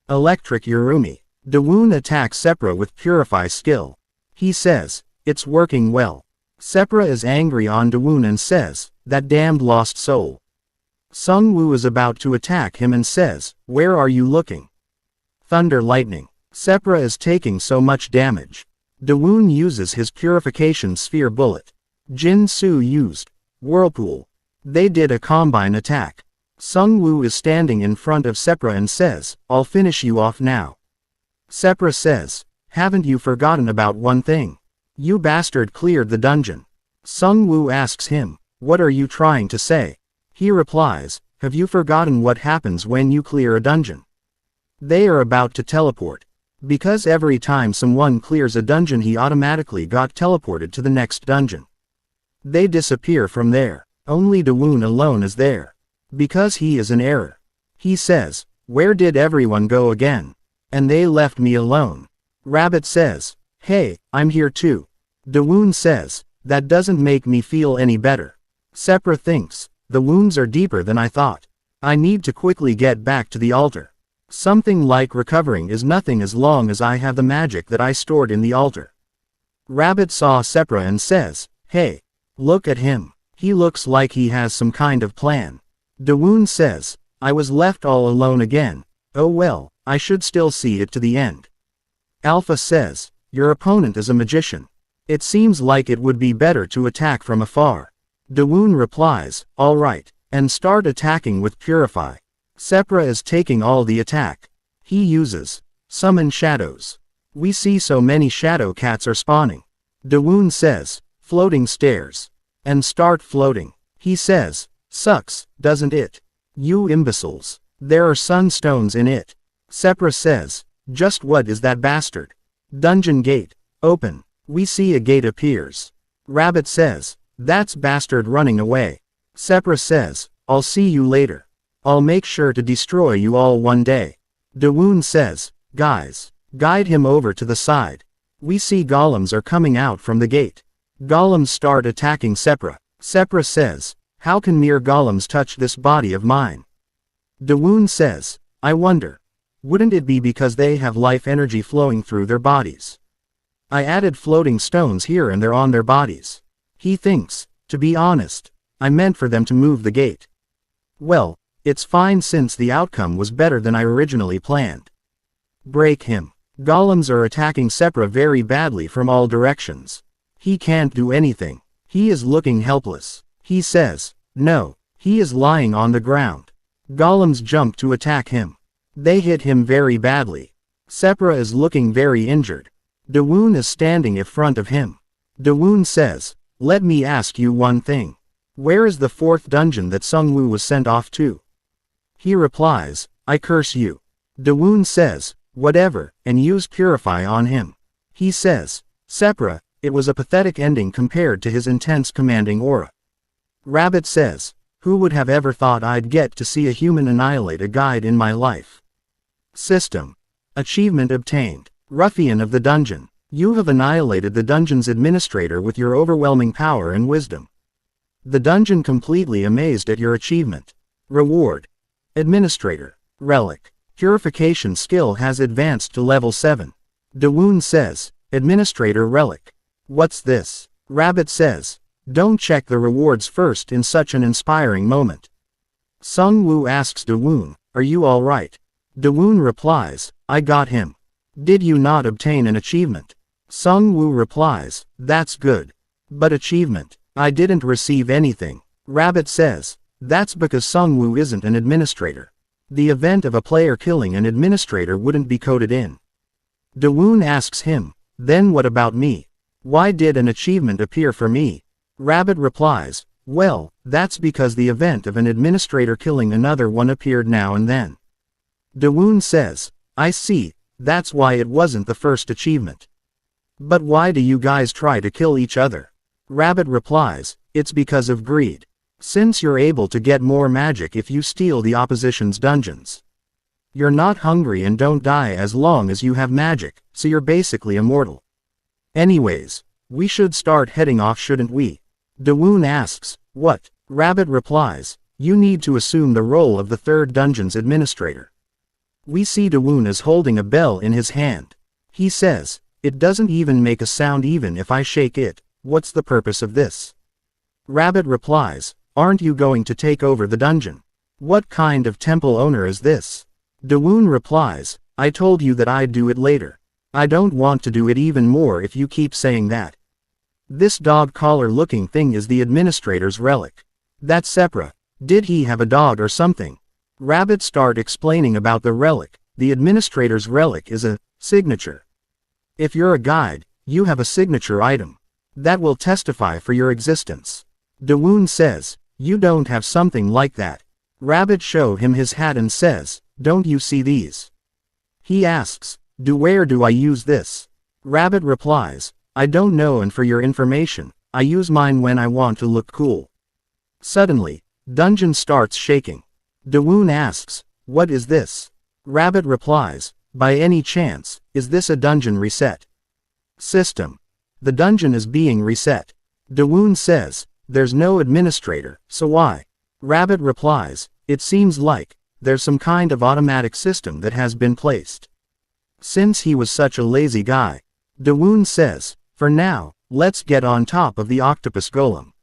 Electric Urumi. Dawoon attacks Sepra with Purify skill. He says, it's working well. Sepra is angry on Dawoon and says, that damned lost soul. Sung Woo is about to attack him and says, where are you looking? Thunder Lightning. Sepra is taking so much damage. Dawoon uses his Purification Sphere bullet. Jin Su used Whirlpool. They did a combine attack. Sung Woo is standing in front of Sepra and says, I'll finish you off now. Sepra says, haven't you forgotten about one thing? You bastard cleared the dungeon. Sung Woo asks him, what are you trying to say? He replies, have you forgotten what happens when you clear a dungeon? They are about to teleport. Because every time someone clears a dungeon he automatically got teleported to the next dungeon. They disappear from there. Only Dawoon alone is there. Because he is an error. He says, where did everyone go again? And they left me alone. Rabbit says, hey, I'm here too. Dawoon says, that doesn't make me feel any better. Sepra thinks, the wounds are deeper than I thought. I need to quickly get back to the altar. Something like recovering is nothing as long as I have the magic that I stored in the altar. Rabbit saw Sepra and says, hey, look at him. He looks like he has some kind of plan. Dawoon says, I was left all alone again. Oh well, I should still see it to the end. Alpha says, your opponent is a magician. It seems like it would be better to attack from afar. Dawoon replies, alright, and start attacking with Purify. Sepra is taking all the attack. He uses Summon Shadows. We see so many shadow cats are spawning. Dawoon says, floating stairs. And start floating. He says, sucks, doesn't it? You imbeciles. There are sunstones in it. Sepra says, just what is that bastard? Dungeon gate. Open. We see a gate appears. Rabbit says, that's bastard running away. Sepra says, I'll see you later. I'll make sure to destroy you all one day. Dawoon says, guys, guide him over to the side. We see golems are coming out from the gate. Golems start attacking Sepra. Sepra says, how can mere golems touch this body of mine? Dawoon says, I wonder. Wouldn't it be because they have life energy flowing through their bodies? I added floating stones here and they're on their bodies. He thinks, to be honest, I meant for them to move the gate. Well, it's fine since the outcome was better than I originally planned. Break him. Golems are attacking Sepra very badly from all directions. He can't do anything. He is looking helpless. He says, no, he is lying on the ground. Golems jump to attack him. They hit him very badly. Sepra is looking very injured. Dawoon is standing in front of him. Dawoon says, let me ask you one thing. Where is the 4th dungeon that Sungwoo was sent off to? He replies, I curse you. Dawoon says, whatever, and use Purify on him. He says, Sepra, it was a pathetic ending compared to his intense commanding aura. Rabbit says, who would have ever thought I'd get to see a human annihilate a guide in my life? System. Achievement obtained. Ruffian of the dungeon. You have annihilated the dungeon's administrator with your overwhelming power and wisdom. The dungeon completely amazed at your achievement. Reward. Administrator. Relic. Purification skill has advanced to level 7. Dawoon says, Administrator Relic. What's this? Rabbit says, don't check the rewards first in such an inspiring moment. Sungwoo asks Dawoon, are you alright? Dawoon replies, I got him. Did you not obtain an achievement? Sungwoo replies, that's good. But achievement, I didn't receive anything. Rabbit says, that's because Sungwoo isn't an administrator. The event of a player killing an administrator wouldn't be coded in. Dawoon asks him, then what about me? Why did an achievement appear for me? Rabbit replies, well, that's because the event of an administrator killing another one appeared now and then. Dawoon says, I see, that's why it wasn't the first achievement. But why do you guys try to kill each other? Rabbit replies, it's because of greed. Since you're able to get more magic if you steal the opposition's dungeons. You're not hungry and don't die as long as you have magic, so you're basically immortal. Anyways, we should start heading off, shouldn't we? Dawoon asks, what? Rabbit replies, you need to assume the role of the 3rd dungeon's administrator. We see Dawoon is holding a bell in his hand. He says, it doesn't even make a sound even if I shake it, what's the purpose of this? Rabbit replies, aren't you going to take over the dungeon? What kind of temple owner is this? Dawoon replies, I told you that I'd do it later. I don't want to do it even more if you keep saying that. This dog collar looking thing is the administrator's relic. That's Sepra. Did he have a dog or something? Rabbit start explaining about the relic. The administrator's relic is a signature. If you're a guide, you have a signature item. That will testify for your existence. Dawoon says, you don't have something like that. Rabbit show him his hat and says, don't you see these? He asks, where do I use this? Rabbit replies, I don't know, and for your information, I use mine when I want to look cool. Suddenly, dungeon starts shaking. Dawoon asks, what is this? Rabbit replies, by any chance, is this a dungeon reset? System. The dungeon is being reset. Dawoon says, there's no administrator, so why? Rabbit replies, it seems like there's some kind of automatic system that has been placed. Since he was such a lazy guy, Dawoon says, for now, let's get on top of the octopus golem.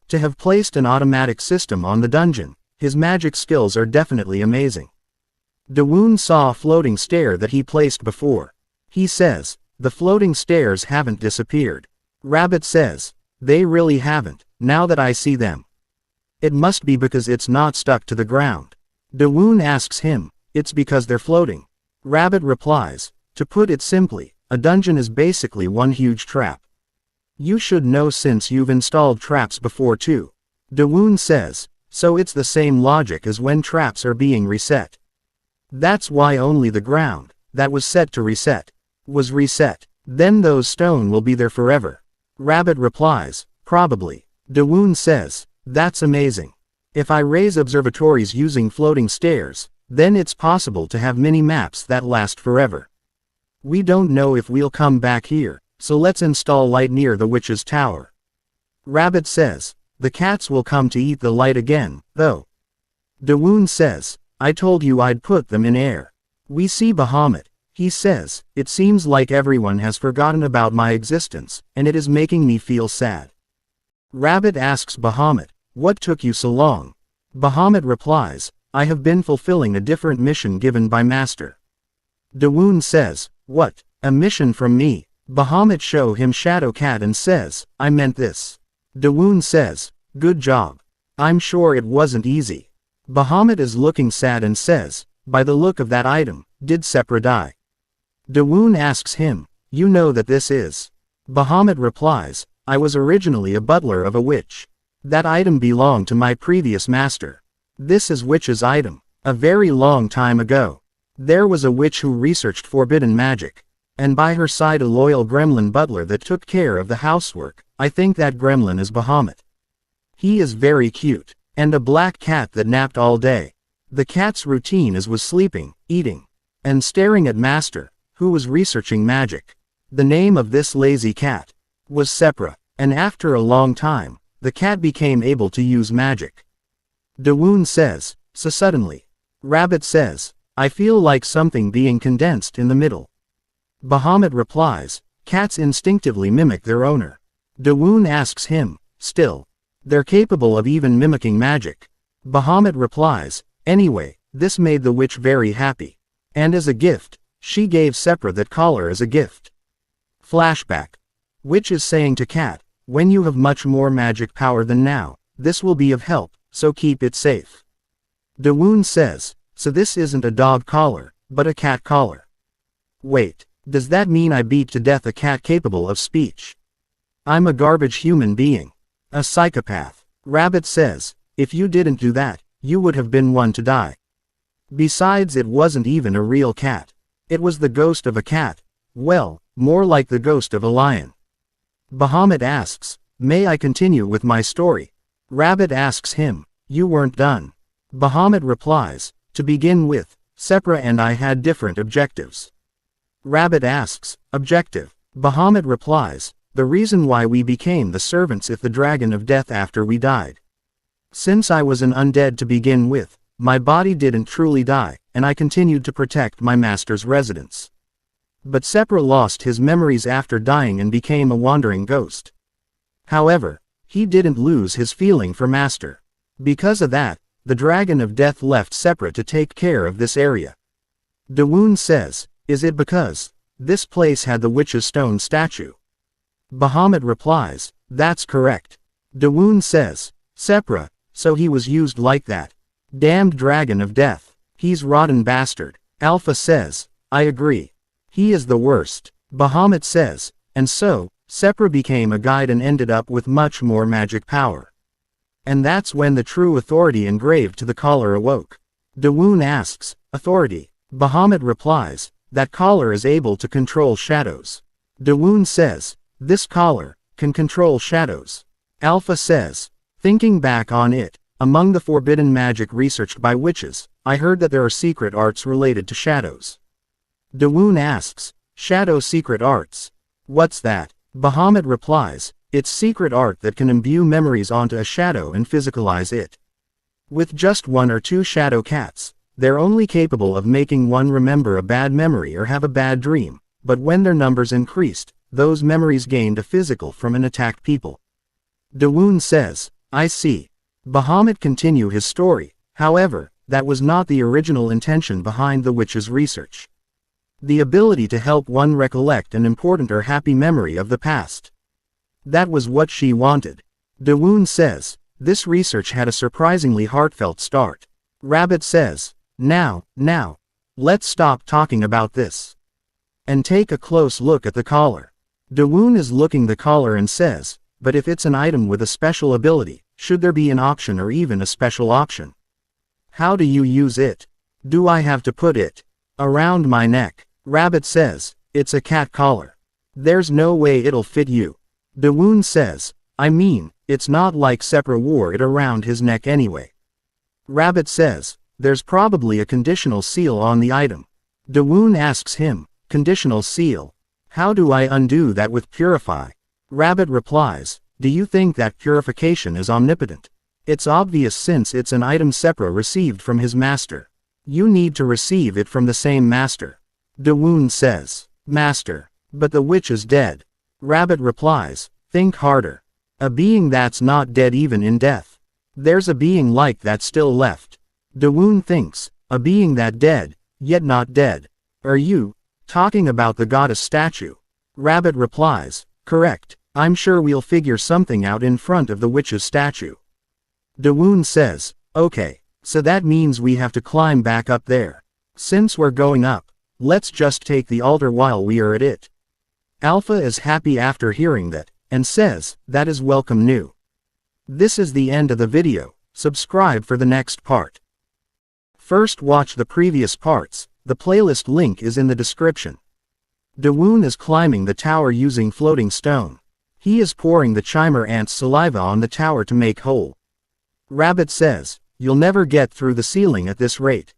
To have placed an automatic system on the dungeon, his magic skills are definitely amazing. Dawoon saw a floating stair that he placed before. He says, the floating stairs haven't disappeared. Rabbit says, they really haven't, now that I see them. It must be because it's not stuck to the ground. Dawoon asks him, it's because they're floating. Rabbit replies, to put it simply, a dungeon is basically one huge trap. You should know since you've installed traps before too. Dawoon says, so it's the same logic as when traps are being reset. That's why only the ground, that was set to reset, was reset. Then those stone will be there forever. Rabbit replies, probably. Dawoon says, that's amazing. If I raise observatories using floating stairs, then it's possible to have mini-maps that last forever. We don't know if we'll come back here, so let's install light near the witch's tower. Rabbit says, the cats will come to eat the light again, though. Dawoon says, I told you I'd put them in air. We see Bahamut. He says, it seems like everyone has forgotten about my existence, and it is making me feel sad. Rabbit asks Bahamut, what took you so long? Bahamut replies, I have been fulfilling a different mission given by Master. Dawoon says, what, a mission from me? Bahamut show him Shadow Cat and says, I meant this. Dawoon says, good job. I'm sure it wasn't easy. Bahamut is looking sad and says, by the look of that item, did Sepra die? Dawoon asks him, you know that this is. Bahamut replies, I was originally a butler of a witch. That item belonged to my previous master. This is witch's item. A very long time ago. There was a witch who researched forbidden magic. And by her side a loyal gremlin butler that took care of the housework. I think that gremlin is Bahamut. He is very cute. And a black cat that napped all day. The cat's routine was sleeping, eating, and staring at Master, who was researching magic. The name of this lazy cat was Sepra, and after a long time, the cat became able to use magic. Dawoon says, so suddenly. Rabbit says, I feel like something being condensed in the middle. Bahamut replies, cats instinctively mimic their owner. Dawoon asks him, still. They're capable of even mimicking magic. Bahamut replies, anyway, this made the witch very happy. And as a gift, she gave Sepra that collar as a gift. Flashback. Witch is saying to cat, when you have much more magic power than now, this will be of help, so keep it safe. Dawoon says, so this isn't a dog collar, but a cat collar. Wait, does that mean I beat to death a cat capable of speech? I'm a garbage human being. A psychopath. Rabbit says, if you didn't do that, you would have been one to die. Besides, it wasn't even a real cat. It was the ghost of a cat. Well, more like the ghost of a lion. Bahamut asks, may I continue with my story? Rabbit asks him, you weren't done. Bahamut replies, to begin with, Sepra and I had different objectives. Rabbit asks, objective? Bahamut replies, the reason why we became the servants of the dragon of death after we died. Since I was an undead to begin with, my body didn't truly die, and I continued to protect my master's residence. But Sepra lost his memories after dying and became a wandering ghost. However, he didn't lose his feeling for Master. Because of that, the dragon of death left Sepra to take care of this area. Dawoon says, is it because this place had the witch's stone statue? Bahamut replies, that's correct. Dawoon says, Sepra, so he was used like that. Damned dragon of death. He's rotten bastard. Alpha says, I agree. He is the worst. Bahamut says, and so, Sepra became a guide and ended up with much more magic power. And that's when the true authority engraved to the collar awoke. Dawoon asks, authority? Bahamut replies, that collar is able to control shadows. Dawoon says, this collar can control shadows. Alpha says, thinking back on it, among the forbidden magic researched by witches, I heard that there are secret arts related to shadows. Dawoon asks, shadow secret arts? What's that? Bahamut replies, it's secret art that can imbue memories onto a shadow and physicalize it. With just one or two shadow cats, they're only capable of making one remember a bad memory or have a bad dream, but when their numbers increased, those memories gained a physical from an attacked people. Dawoon says, I see. Bahamut continue his story, however, that was not the original intention behind the witch's research. The ability to help one recollect an important or happy memory of the past. That was what she wanted. Dawoon says, this research had a surprisingly heartfelt start. Rabbit says, now, let's stop talking about this. And take a close look at the collar. Dawoon is looking the collar and says, but if it's an item with a special ability, should there be an auction or even a special auction? How do you use it? Do I have to put it around my neck? Rabbit says, it's a cat collar. There's no way it'll fit you. Dawoon says, I mean, it's not like Sepra wore it around his neck anyway. Rabbit says, there's probably a conditional seal on the item. Dawoon asks him, conditional seal? How do I undo that with purify? Rabbit replies, do you think that purification is omnipotent? It's obvious since it's an item Sepra received from his master. You need to receive it from the same master. Dawoon says, master. But the witch is dead. Rabbit replies, think harder. A being that's not dead even in death. There's a being like that still left. Dawoon thinks, a being that dead, yet not dead. Are you talking about the goddess statue? Rabbit replies, correct. I'm sure we'll figure something out in front of the witch's statue. Dawoon says, okay, so that means we have to climb back up there. Since we're going up, let's just take the altar while we are at it. Alpha is happy after hearing that, and says, that is welcome new. This is the end of the video. Subscribe for the next part. First watch the previous parts, the playlist link is in the description. Dawoon is climbing the tower using floating stone. He is pouring the chimer ant's saliva on the tower to make hole. Rabbit says, you'll never get through the ceiling at this rate.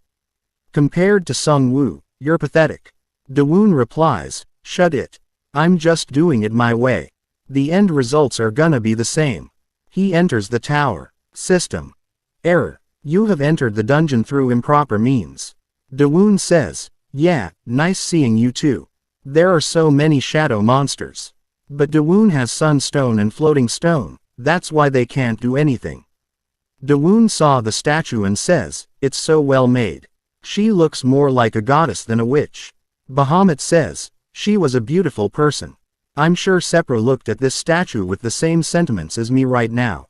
Compared to Sung Woo, you're pathetic. Dawoon replies, shut it. I'm just doing it my way. The end results are gonna be the same. He enters the tower. System error. You have entered the dungeon through improper means. Dawoon says, yeah, nice seeing you too. There are so many shadow monsters. But Dawoon has sunstone and floating stone, that's why they can't do anything. Dawoon saw the statue and says, it's so well made. She looks more like a goddess than a witch. Bahamut says, she was a beautiful person. I'm sure Sepra looked at this statue with the same sentiments as me right now.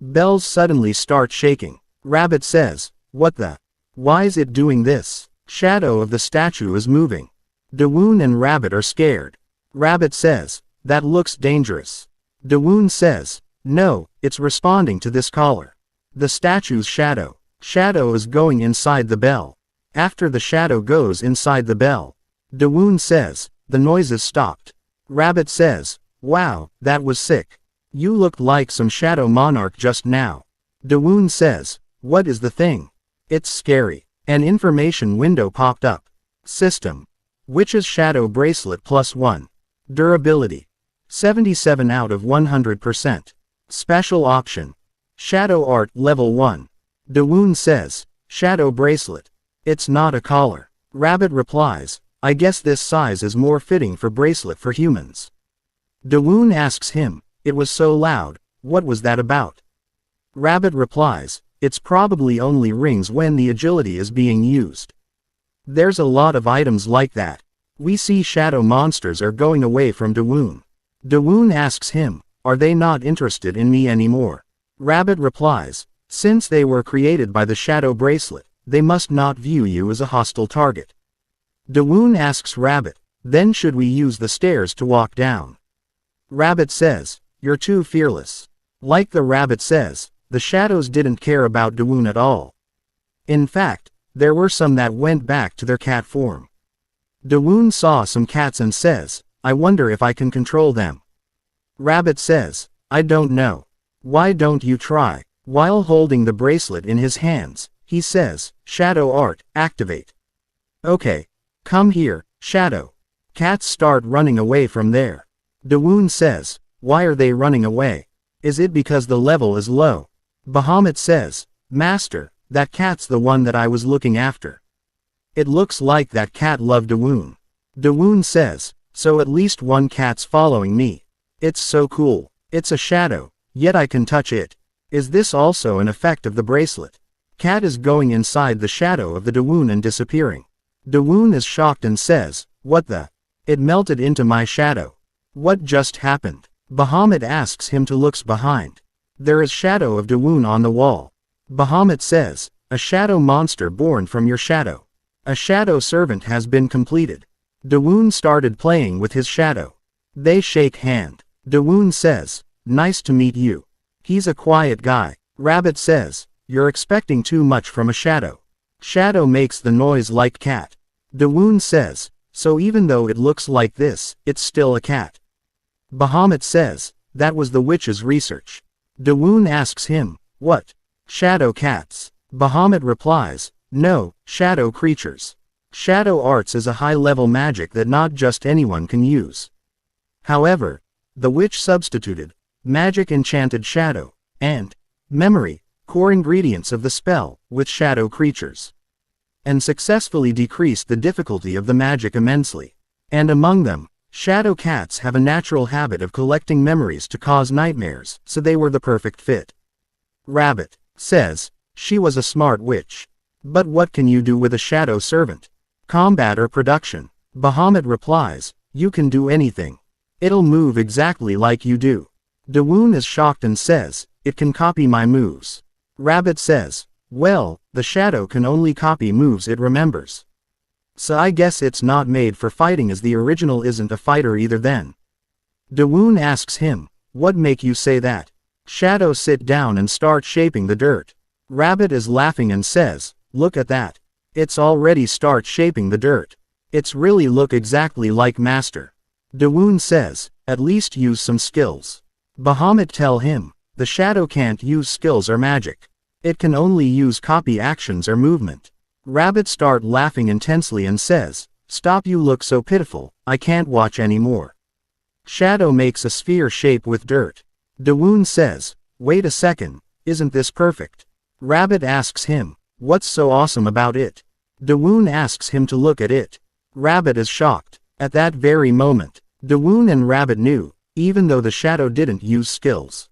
Bells suddenly start shaking. Rabbit says, what the? Why's it doing this? Shadow of the statue is moving. Dawoon and Rabbit are scared. Rabbit says, that looks dangerous. Dawoon says, no, it's responding to this collar. The statue's shadow. Shadow is going inside the bell. After the shadow goes inside the bell, Dawoon says, the noises stopped. Rabbit says, wow, that was sick. You looked like some shadow monarch just now. Dawoon says, what is the thing? It's scary. An information window popped up. System. Witch's shadow bracelet +1. Durability. 77 out of 100%. Special auction. Shadow art level 1. Dawoon says, shadow bracelet. It's not a collar. Rabbit replies, I guess this size is more fitting for bracelet for humans. Dawoon asks him, it was so loud, what was that about? Rabbit replies, it's probably only rings when the agility is being used. There's a lot of items like that. We see shadow monsters are going away from Dawoon. Dawoon asks him, are they not interested in me anymore? Rabbit replies, since they were created by the shadow bracelet, they must not view you as a hostile target. Dawoon asks Rabbit, then should we use the stairs to walk down? Rabbit says, you're too fearless. Like the rabbit says, the shadows didn't care about Dawoon at all. In fact, there were some that went back to their cat form. Dawoon saw some cats and says, I wonder if I can control them. Rabbit says, I don't know. Why don't you try? While holding the bracelet in his hands, he says, shadow art, activate. Okay. Come here, shadow. Cats start running away from there. Dawoon says, why are they running away? Is it because the level is low? Bahamut says, master, that cat's the one that I was looking after. It looks like that cat loved Dawoon. Dawoon says, so at least one cat's following me. It's so cool. It's a shadow, yet I can touch it. Is this also an effect of the bracelet? Cat is going inside the shadow of the Dawoon and disappearing. Dawoon is shocked and says, what the? It melted into my shadow. What just happened? Bahamut asks him to look behind. There is shadow of Dawoon on the wall. Bahamut says, a shadow monster born from your shadow. A shadow servant has been completed. Dawoon started playing with his shadow. They shake hand. Dawoon says, "Nice to meet you." He's a quiet guy. Rabbit says, "You're expecting too much from a shadow." Shadow makes the noise like cat. Dawoon says, "So even though it looks like this, it's still a cat." Bahamut says, "That was the witch's research." Dawoon asks him, "What? Shadow cats?" Bahamut replies, "No, shadow creatures. Shadow arts is a high-level magic that not just anyone can use." However, the witch substituted magic enchanted shadow and memory, core ingredients of the spell, with shadow creatures, and successfully decreased the difficulty of the magic immensely. And among them, shadow cats have a natural habit of collecting memories to cause nightmares, so they were the perfect fit. Rabbit says, "She was a smart witch. But what can you do with a shadow servant? Combat or production?" Bahamut replies, "You can do anything. It'll move exactly like you do." Dawoon is shocked and says, "It can copy my moves." Rabbit says, "Well, the shadow can only copy moves it remembers. So I guess it's not made for fighting as the original isn't a fighter either then." Dawoon asks him, "What make you say that?" Shadow sit down and start shaping the dirt. Rabbit is laughing and says, "Look at that. It's already start shaping the dirt. It's really look exactly like master." Dawoon says, "At least use some skills." Bahamut tell him, "The shadow can't use skills or magic. It can only use copy actions or movement." Rabbit start laughing intensely and says, "Stop, you look so pitiful, I can't watch anymore." Shadow makes a sphere shape with dirt. Dawoon says, "Wait a second, isn't this perfect?" Rabbit asks him, "What's so awesome about it?" Dawoon asks him to look at it. Rabbit is shocked. At that very moment, Dawoon and Rabbit knew, even though the shadow didn't use skills,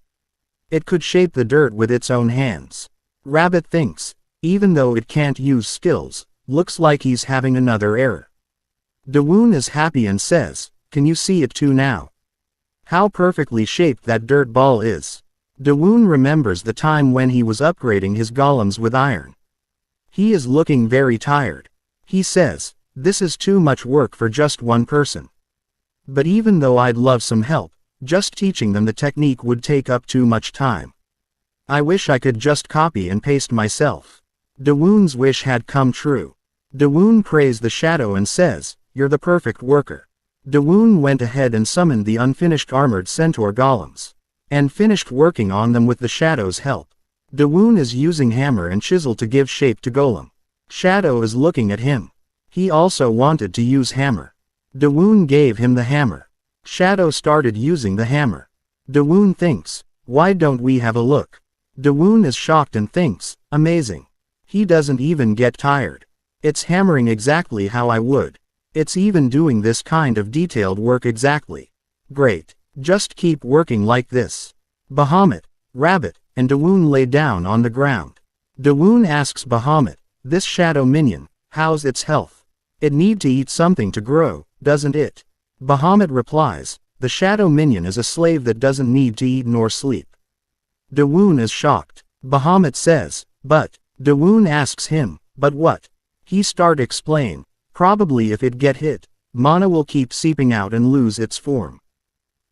it could shape the dirt with its own hands. Rabbit thinks, even though it can't use skills, looks like he's having another error. Dawoon is happy and says, "Can you see it too now? How perfectly shaped that dirt ball is." Dawoon remembers the time when he was upgrading his golems with iron. He is looking very tired. He says, "This is too much work for just one person. But even though I'd love some help, just teaching them the technique would take up too much time. I wish I could just copy and paste myself." Dawoon's wish had come true. Dawoon praised the shadow and says, "You're the perfect worker." Dawoon went ahead and summoned the unfinished armored centaur golems, and finished working on them with the shadow's help. Dawoon is using hammer and chisel to give shape to golem. Shadow is looking at him. He also wanted to use hammer. Dawoon gave him the hammer. Shadow started using the hammer. Dawoon thinks, "Why don't we have a look?" Dawoon is shocked and thinks, "Amazing. He doesn't even get tired. It's hammering exactly how I would. It's even doing this kind of detailed work exactly. Great. Just keep working like this." Bahamut, Rabbit, and Dawoon lay down on the ground. Dawoon asks Bahamut, "This shadow minion, how's its health? It need to eat something to grow, doesn't it?" Bahamut replies, "The shadow minion is a slave that doesn't need to eat nor sleep." Dawoon is shocked. Bahamut says, "But," Dawoon asks him, "But what?" He start explain, "Probably if it get hit, mana will keep seeping out and lose its form."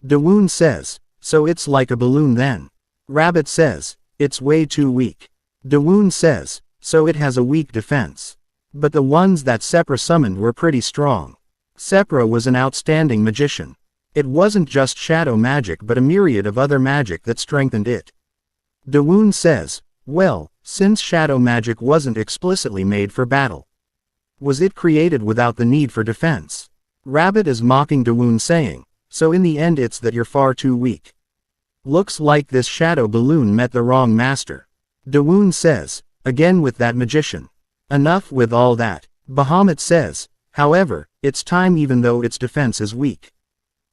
Dawoon says, "So it's like a balloon then?" Rabbit says, "It's way too weak." Dawoon says, "So it has a weak defense. But the ones that Sepra summoned were pretty strong." Sepra was an outstanding magician. It wasn't just shadow magic but a myriad of other magic that strengthened it. Dawoon says, "Well, since shadow magic wasn't explicitly made for battle, was it created without the need for defense?" Rabbit is mocking Dawoon saying, "So in the end it's that you're far too weak. Looks like this shadow balloon met the wrong master." Dawoon says, "Again with that magician. Enough with all that." Bahamut says, "However, it's time even though its defense is weak.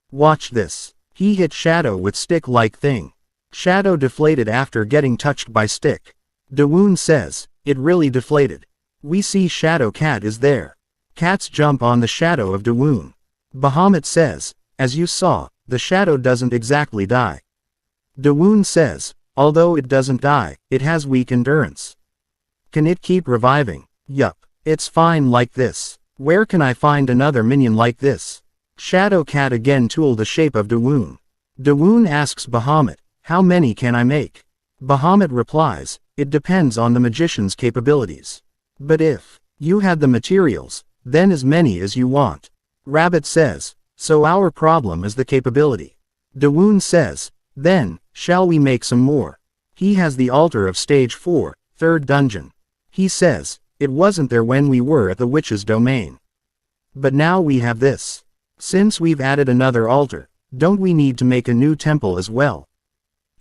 Watch this." He hit Shadow with stick-like thing. Shadow deflated after getting touched by stick. Dawoon says, "It really deflated." We see Shadow Cat is there. Cats jump on the shadow of Dawoon. Bahamut says, "As you saw, the shadow doesn't exactly die." Dawoon says, "Although it doesn't die, it has weak endurance. Can it keep reviving?" "Yup. It's fine like this." Where can I find another minion like this? Shadow Cat again tooled the shape of Dawoon. Dawoon asks Bahamut, how many can I make? Bahamut replies, it depends on the magician's capabilities. But if you had the materials, then as many as you want. Rabbit says, so our problem is the capability. Dawoon says, then, shall we make some more? He has the altar of stage 4, third dungeon. He says, it wasn't there when we were at the witch's domain. But now we have this. Since we've added another altar, don't we need to make a new temple as well?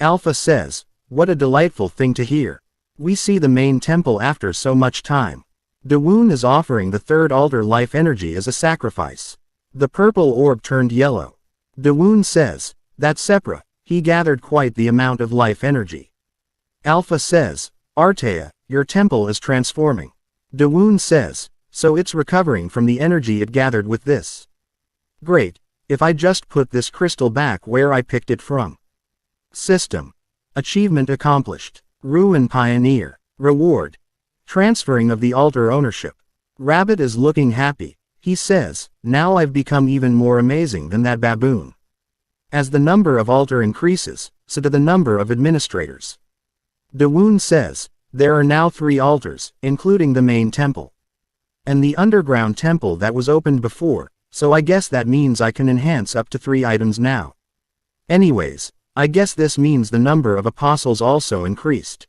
Alpha says, what a delightful thing to hear. We see the main temple after so much time. Dawoon is offering the third altar life energy as a sacrifice. The purple orb turned yellow. Dawoon says, that's Sepra, he gathered quite the amount of life energy. Alpha says, Artea, your temple is transforming. Dawoon says, so it's recovering from the energy it gathered with this. Great, if I just put this crystal back where I picked it from. System. Achievement accomplished. Ruin Pioneer. Reward. Transferring of the altar ownership. Rabbit is looking happy. He says, now I've become even more amazing than that baboon. As the number of altar increases, so do the number of administrators. Dawoon says, there are now 3 altars, including the main temple. And the underground temple that was opened before, so I guess that means I can enhance up to 3 items now. Anyways, I guess this means the number of apostles also increased.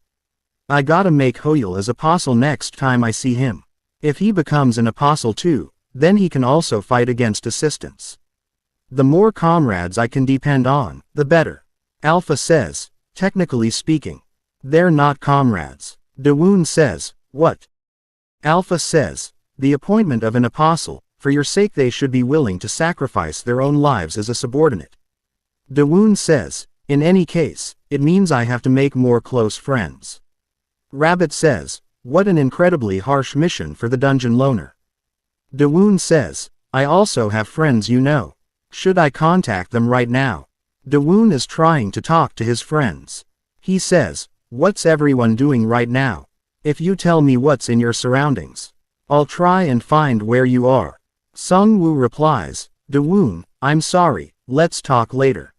I gotta make Hoyle as apostle next time I see him. If he becomes an apostle too, then he can also fight against assistants. The more comrades I can depend on, the better. Alpha says, technically speaking, they're not comrades. Dawoon says, what? Alpha says, the appointment of an apostle, for your sake they should be willing to sacrifice their own lives as a subordinate. Dawoon says, in any case, it means I have to make more close friends. Rabbit says, what an incredibly harsh mission for the dungeon loner. Dawoon says, I also have friends you know. Should I contact them right now? Dawoon is trying to talk to his friends. He says, what's everyone doing right now? If you tell me what's in your surroundings, I'll try and find where you are. Sung Woo replies, Dawoon, I'm sorry, let's talk later.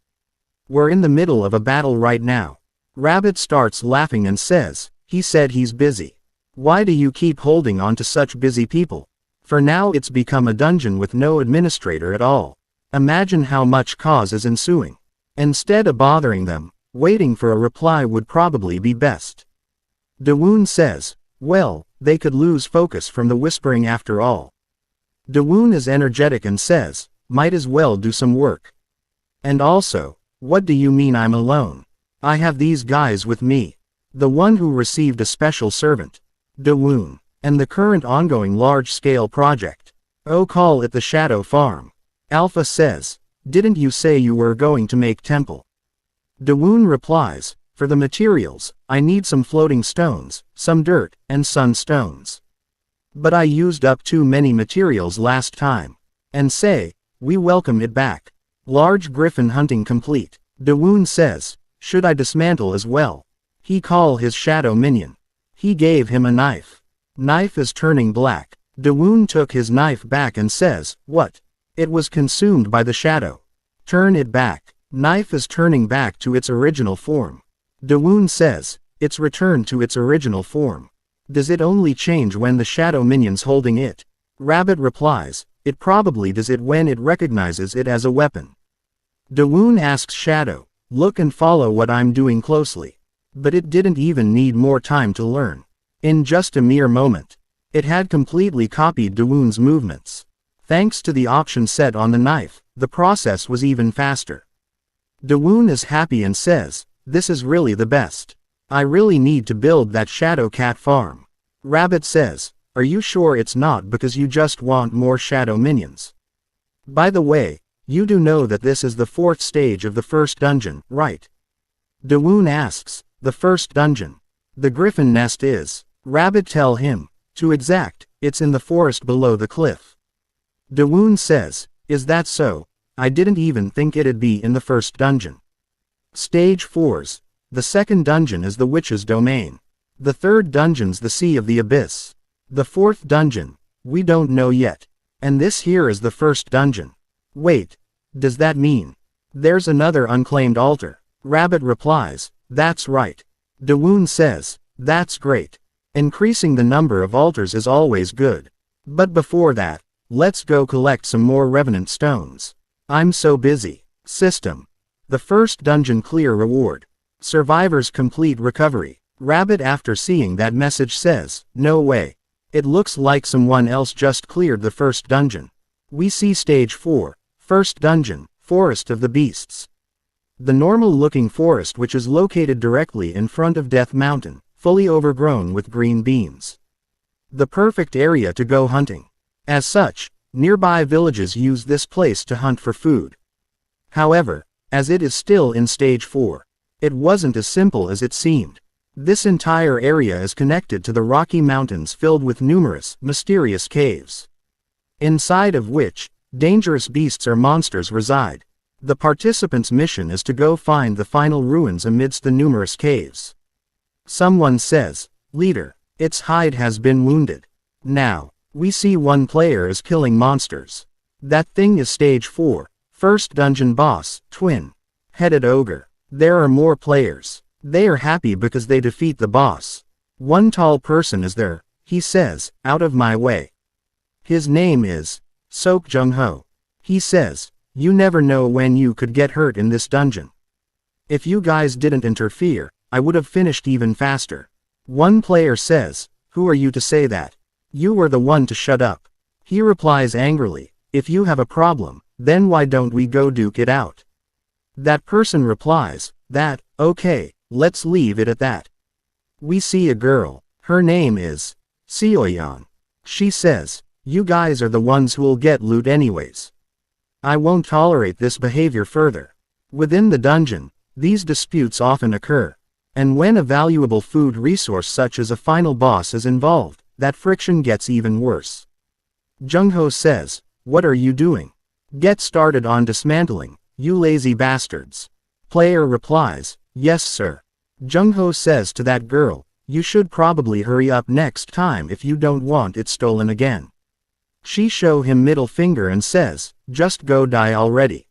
We're in the middle of a battle right now. Rabbit starts laughing and says, he said he's busy. Why do you keep holding on to such busy people? For now it's become a dungeon with no administrator at all. Imagine how much cause is ensuing. Instead of bothering them, waiting for a reply would probably be best. Dawoon says, well, they could lose focus from the whispering after all. Dawoon is energetic and says, might as well do some work. And also, what do you mean I'm alone? I have these guys with me. The one who received a special servant. Dawoon. And the current ongoing large-scale project. Oh, call it the Shadow Farm. Alpha says, didn't you say you were going to make temple? Dawoon replies, for the materials, I need some floating stones, some dirt, and sunstones. But I used up too many materials last time. And say, we welcome it back. Large griffin hunting complete. Dawoon says, should I dismantle as well? He call his shadow minion. He gave him a knife. Knife is turning black. Dawoon took his knife back and says, what? It was consumed by the shadow. Turn it back. Knife is turning back to its original form. Dawoon says, it's returned to its original form. Does it only change when the shadow minion's holding it? Rabbit replies, it probably does it when it recognizes it as a weapon. Dawoon asks Shadow, look and follow what I'm doing closely. But it didn't even need more time to learn. In just a mere moment, it had completely copied Dawoon's movements. Thanks to the option set on the knife, the process was even faster. Dawoon is happy and says, this is really the best. I really need to build that Shadow Cat farm. Rabbit says, are you sure it's not because you just want more shadow minions? By the way, you do know that this is the 4th stage of the first dungeon, right? Dawoon asks, the first dungeon. The griffin nest is. Rabbit tell him, to exact, it's in the forest below the cliff. Dawoon says, is that so? I didn't even think it'd be in the first dungeon. Stage 4's. The second dungeon is the witch's domain. The third dungeon's the Sea of the Abyss. The 4th dungeon, we don't know yet. And this here is the first dungeon. Wait. Does that mean there's another unclaimed altar? Rabbit replies, that's right. Dawoon says, that's great. Increasing the number of altars is always good. But before that, let's go collect some more revenant stones. I'm so busy. System. The first dungeon clear reward. Survivors complete recovery. Rabbit after seeing that message says, no way. It looks like someone else just cleared the first dungeon. We see stage 4, first dungeon, Forest of the Beasts. The normal-looking forest which is located directly in front of Death Mountain, fully overgrown with green beans. The perfect area to go hunting. As such, nearby villages use this place to hunt for food. However, as it is still in stage 4, it wasn't as simple as it seemed. This entire area is connected to the Rocky Mountains filled with numerous, mysterious caves, inside of which, dangerous beasts or monsters reside. The participant's mission is to go find the final ruins amidst the numerous caves. Someone says, leader, its hide has been wounded. Now, we see one player is killing monsters. That thing is stage 4, first dungeon boss, twin-headed ogre. There are more players. They are happy because they defeat the boss. One tall person is there, he says, out of my way. His name is Sok Jung-ho. He says, you never know when you could get hurt in this dungeon. If you guys didn't interfere, I would have finished even faster. One player says, who are you to say that? You were the one to shut up. He replies angrily, if you have a problem, then why don't we go duke it out? That person replies, okay, let's leave it at that. We see a girl. Her name is Seoyeon. She says, you guys are the ones who'll get loot anyways. I won't tolerate this behavior further. Within the dungeon, these disputes often occur. And when a valuable food resource such as a final boss is involved, that friction gets even worse. Jung-ho says, what are you doing? Get started on dismantling, you lazy bastards. Player replies, yes sir. Jung-ho says to that girl, you should probably hurry up next time if you don't want it stolen again. She show him middle finger and says, just go die already.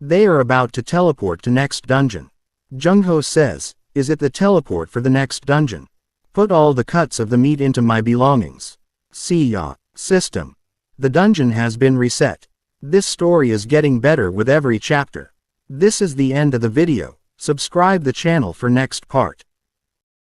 They are about to teleport to next dungeon. Jung-ho says, is it the teleport for the next dungeon? Put all the cuts of the meat into my belongings. See ya. System. The dungeon has been reset. This story is getting better with every chapter. This is the end of the video. Subscribe the channel for next part.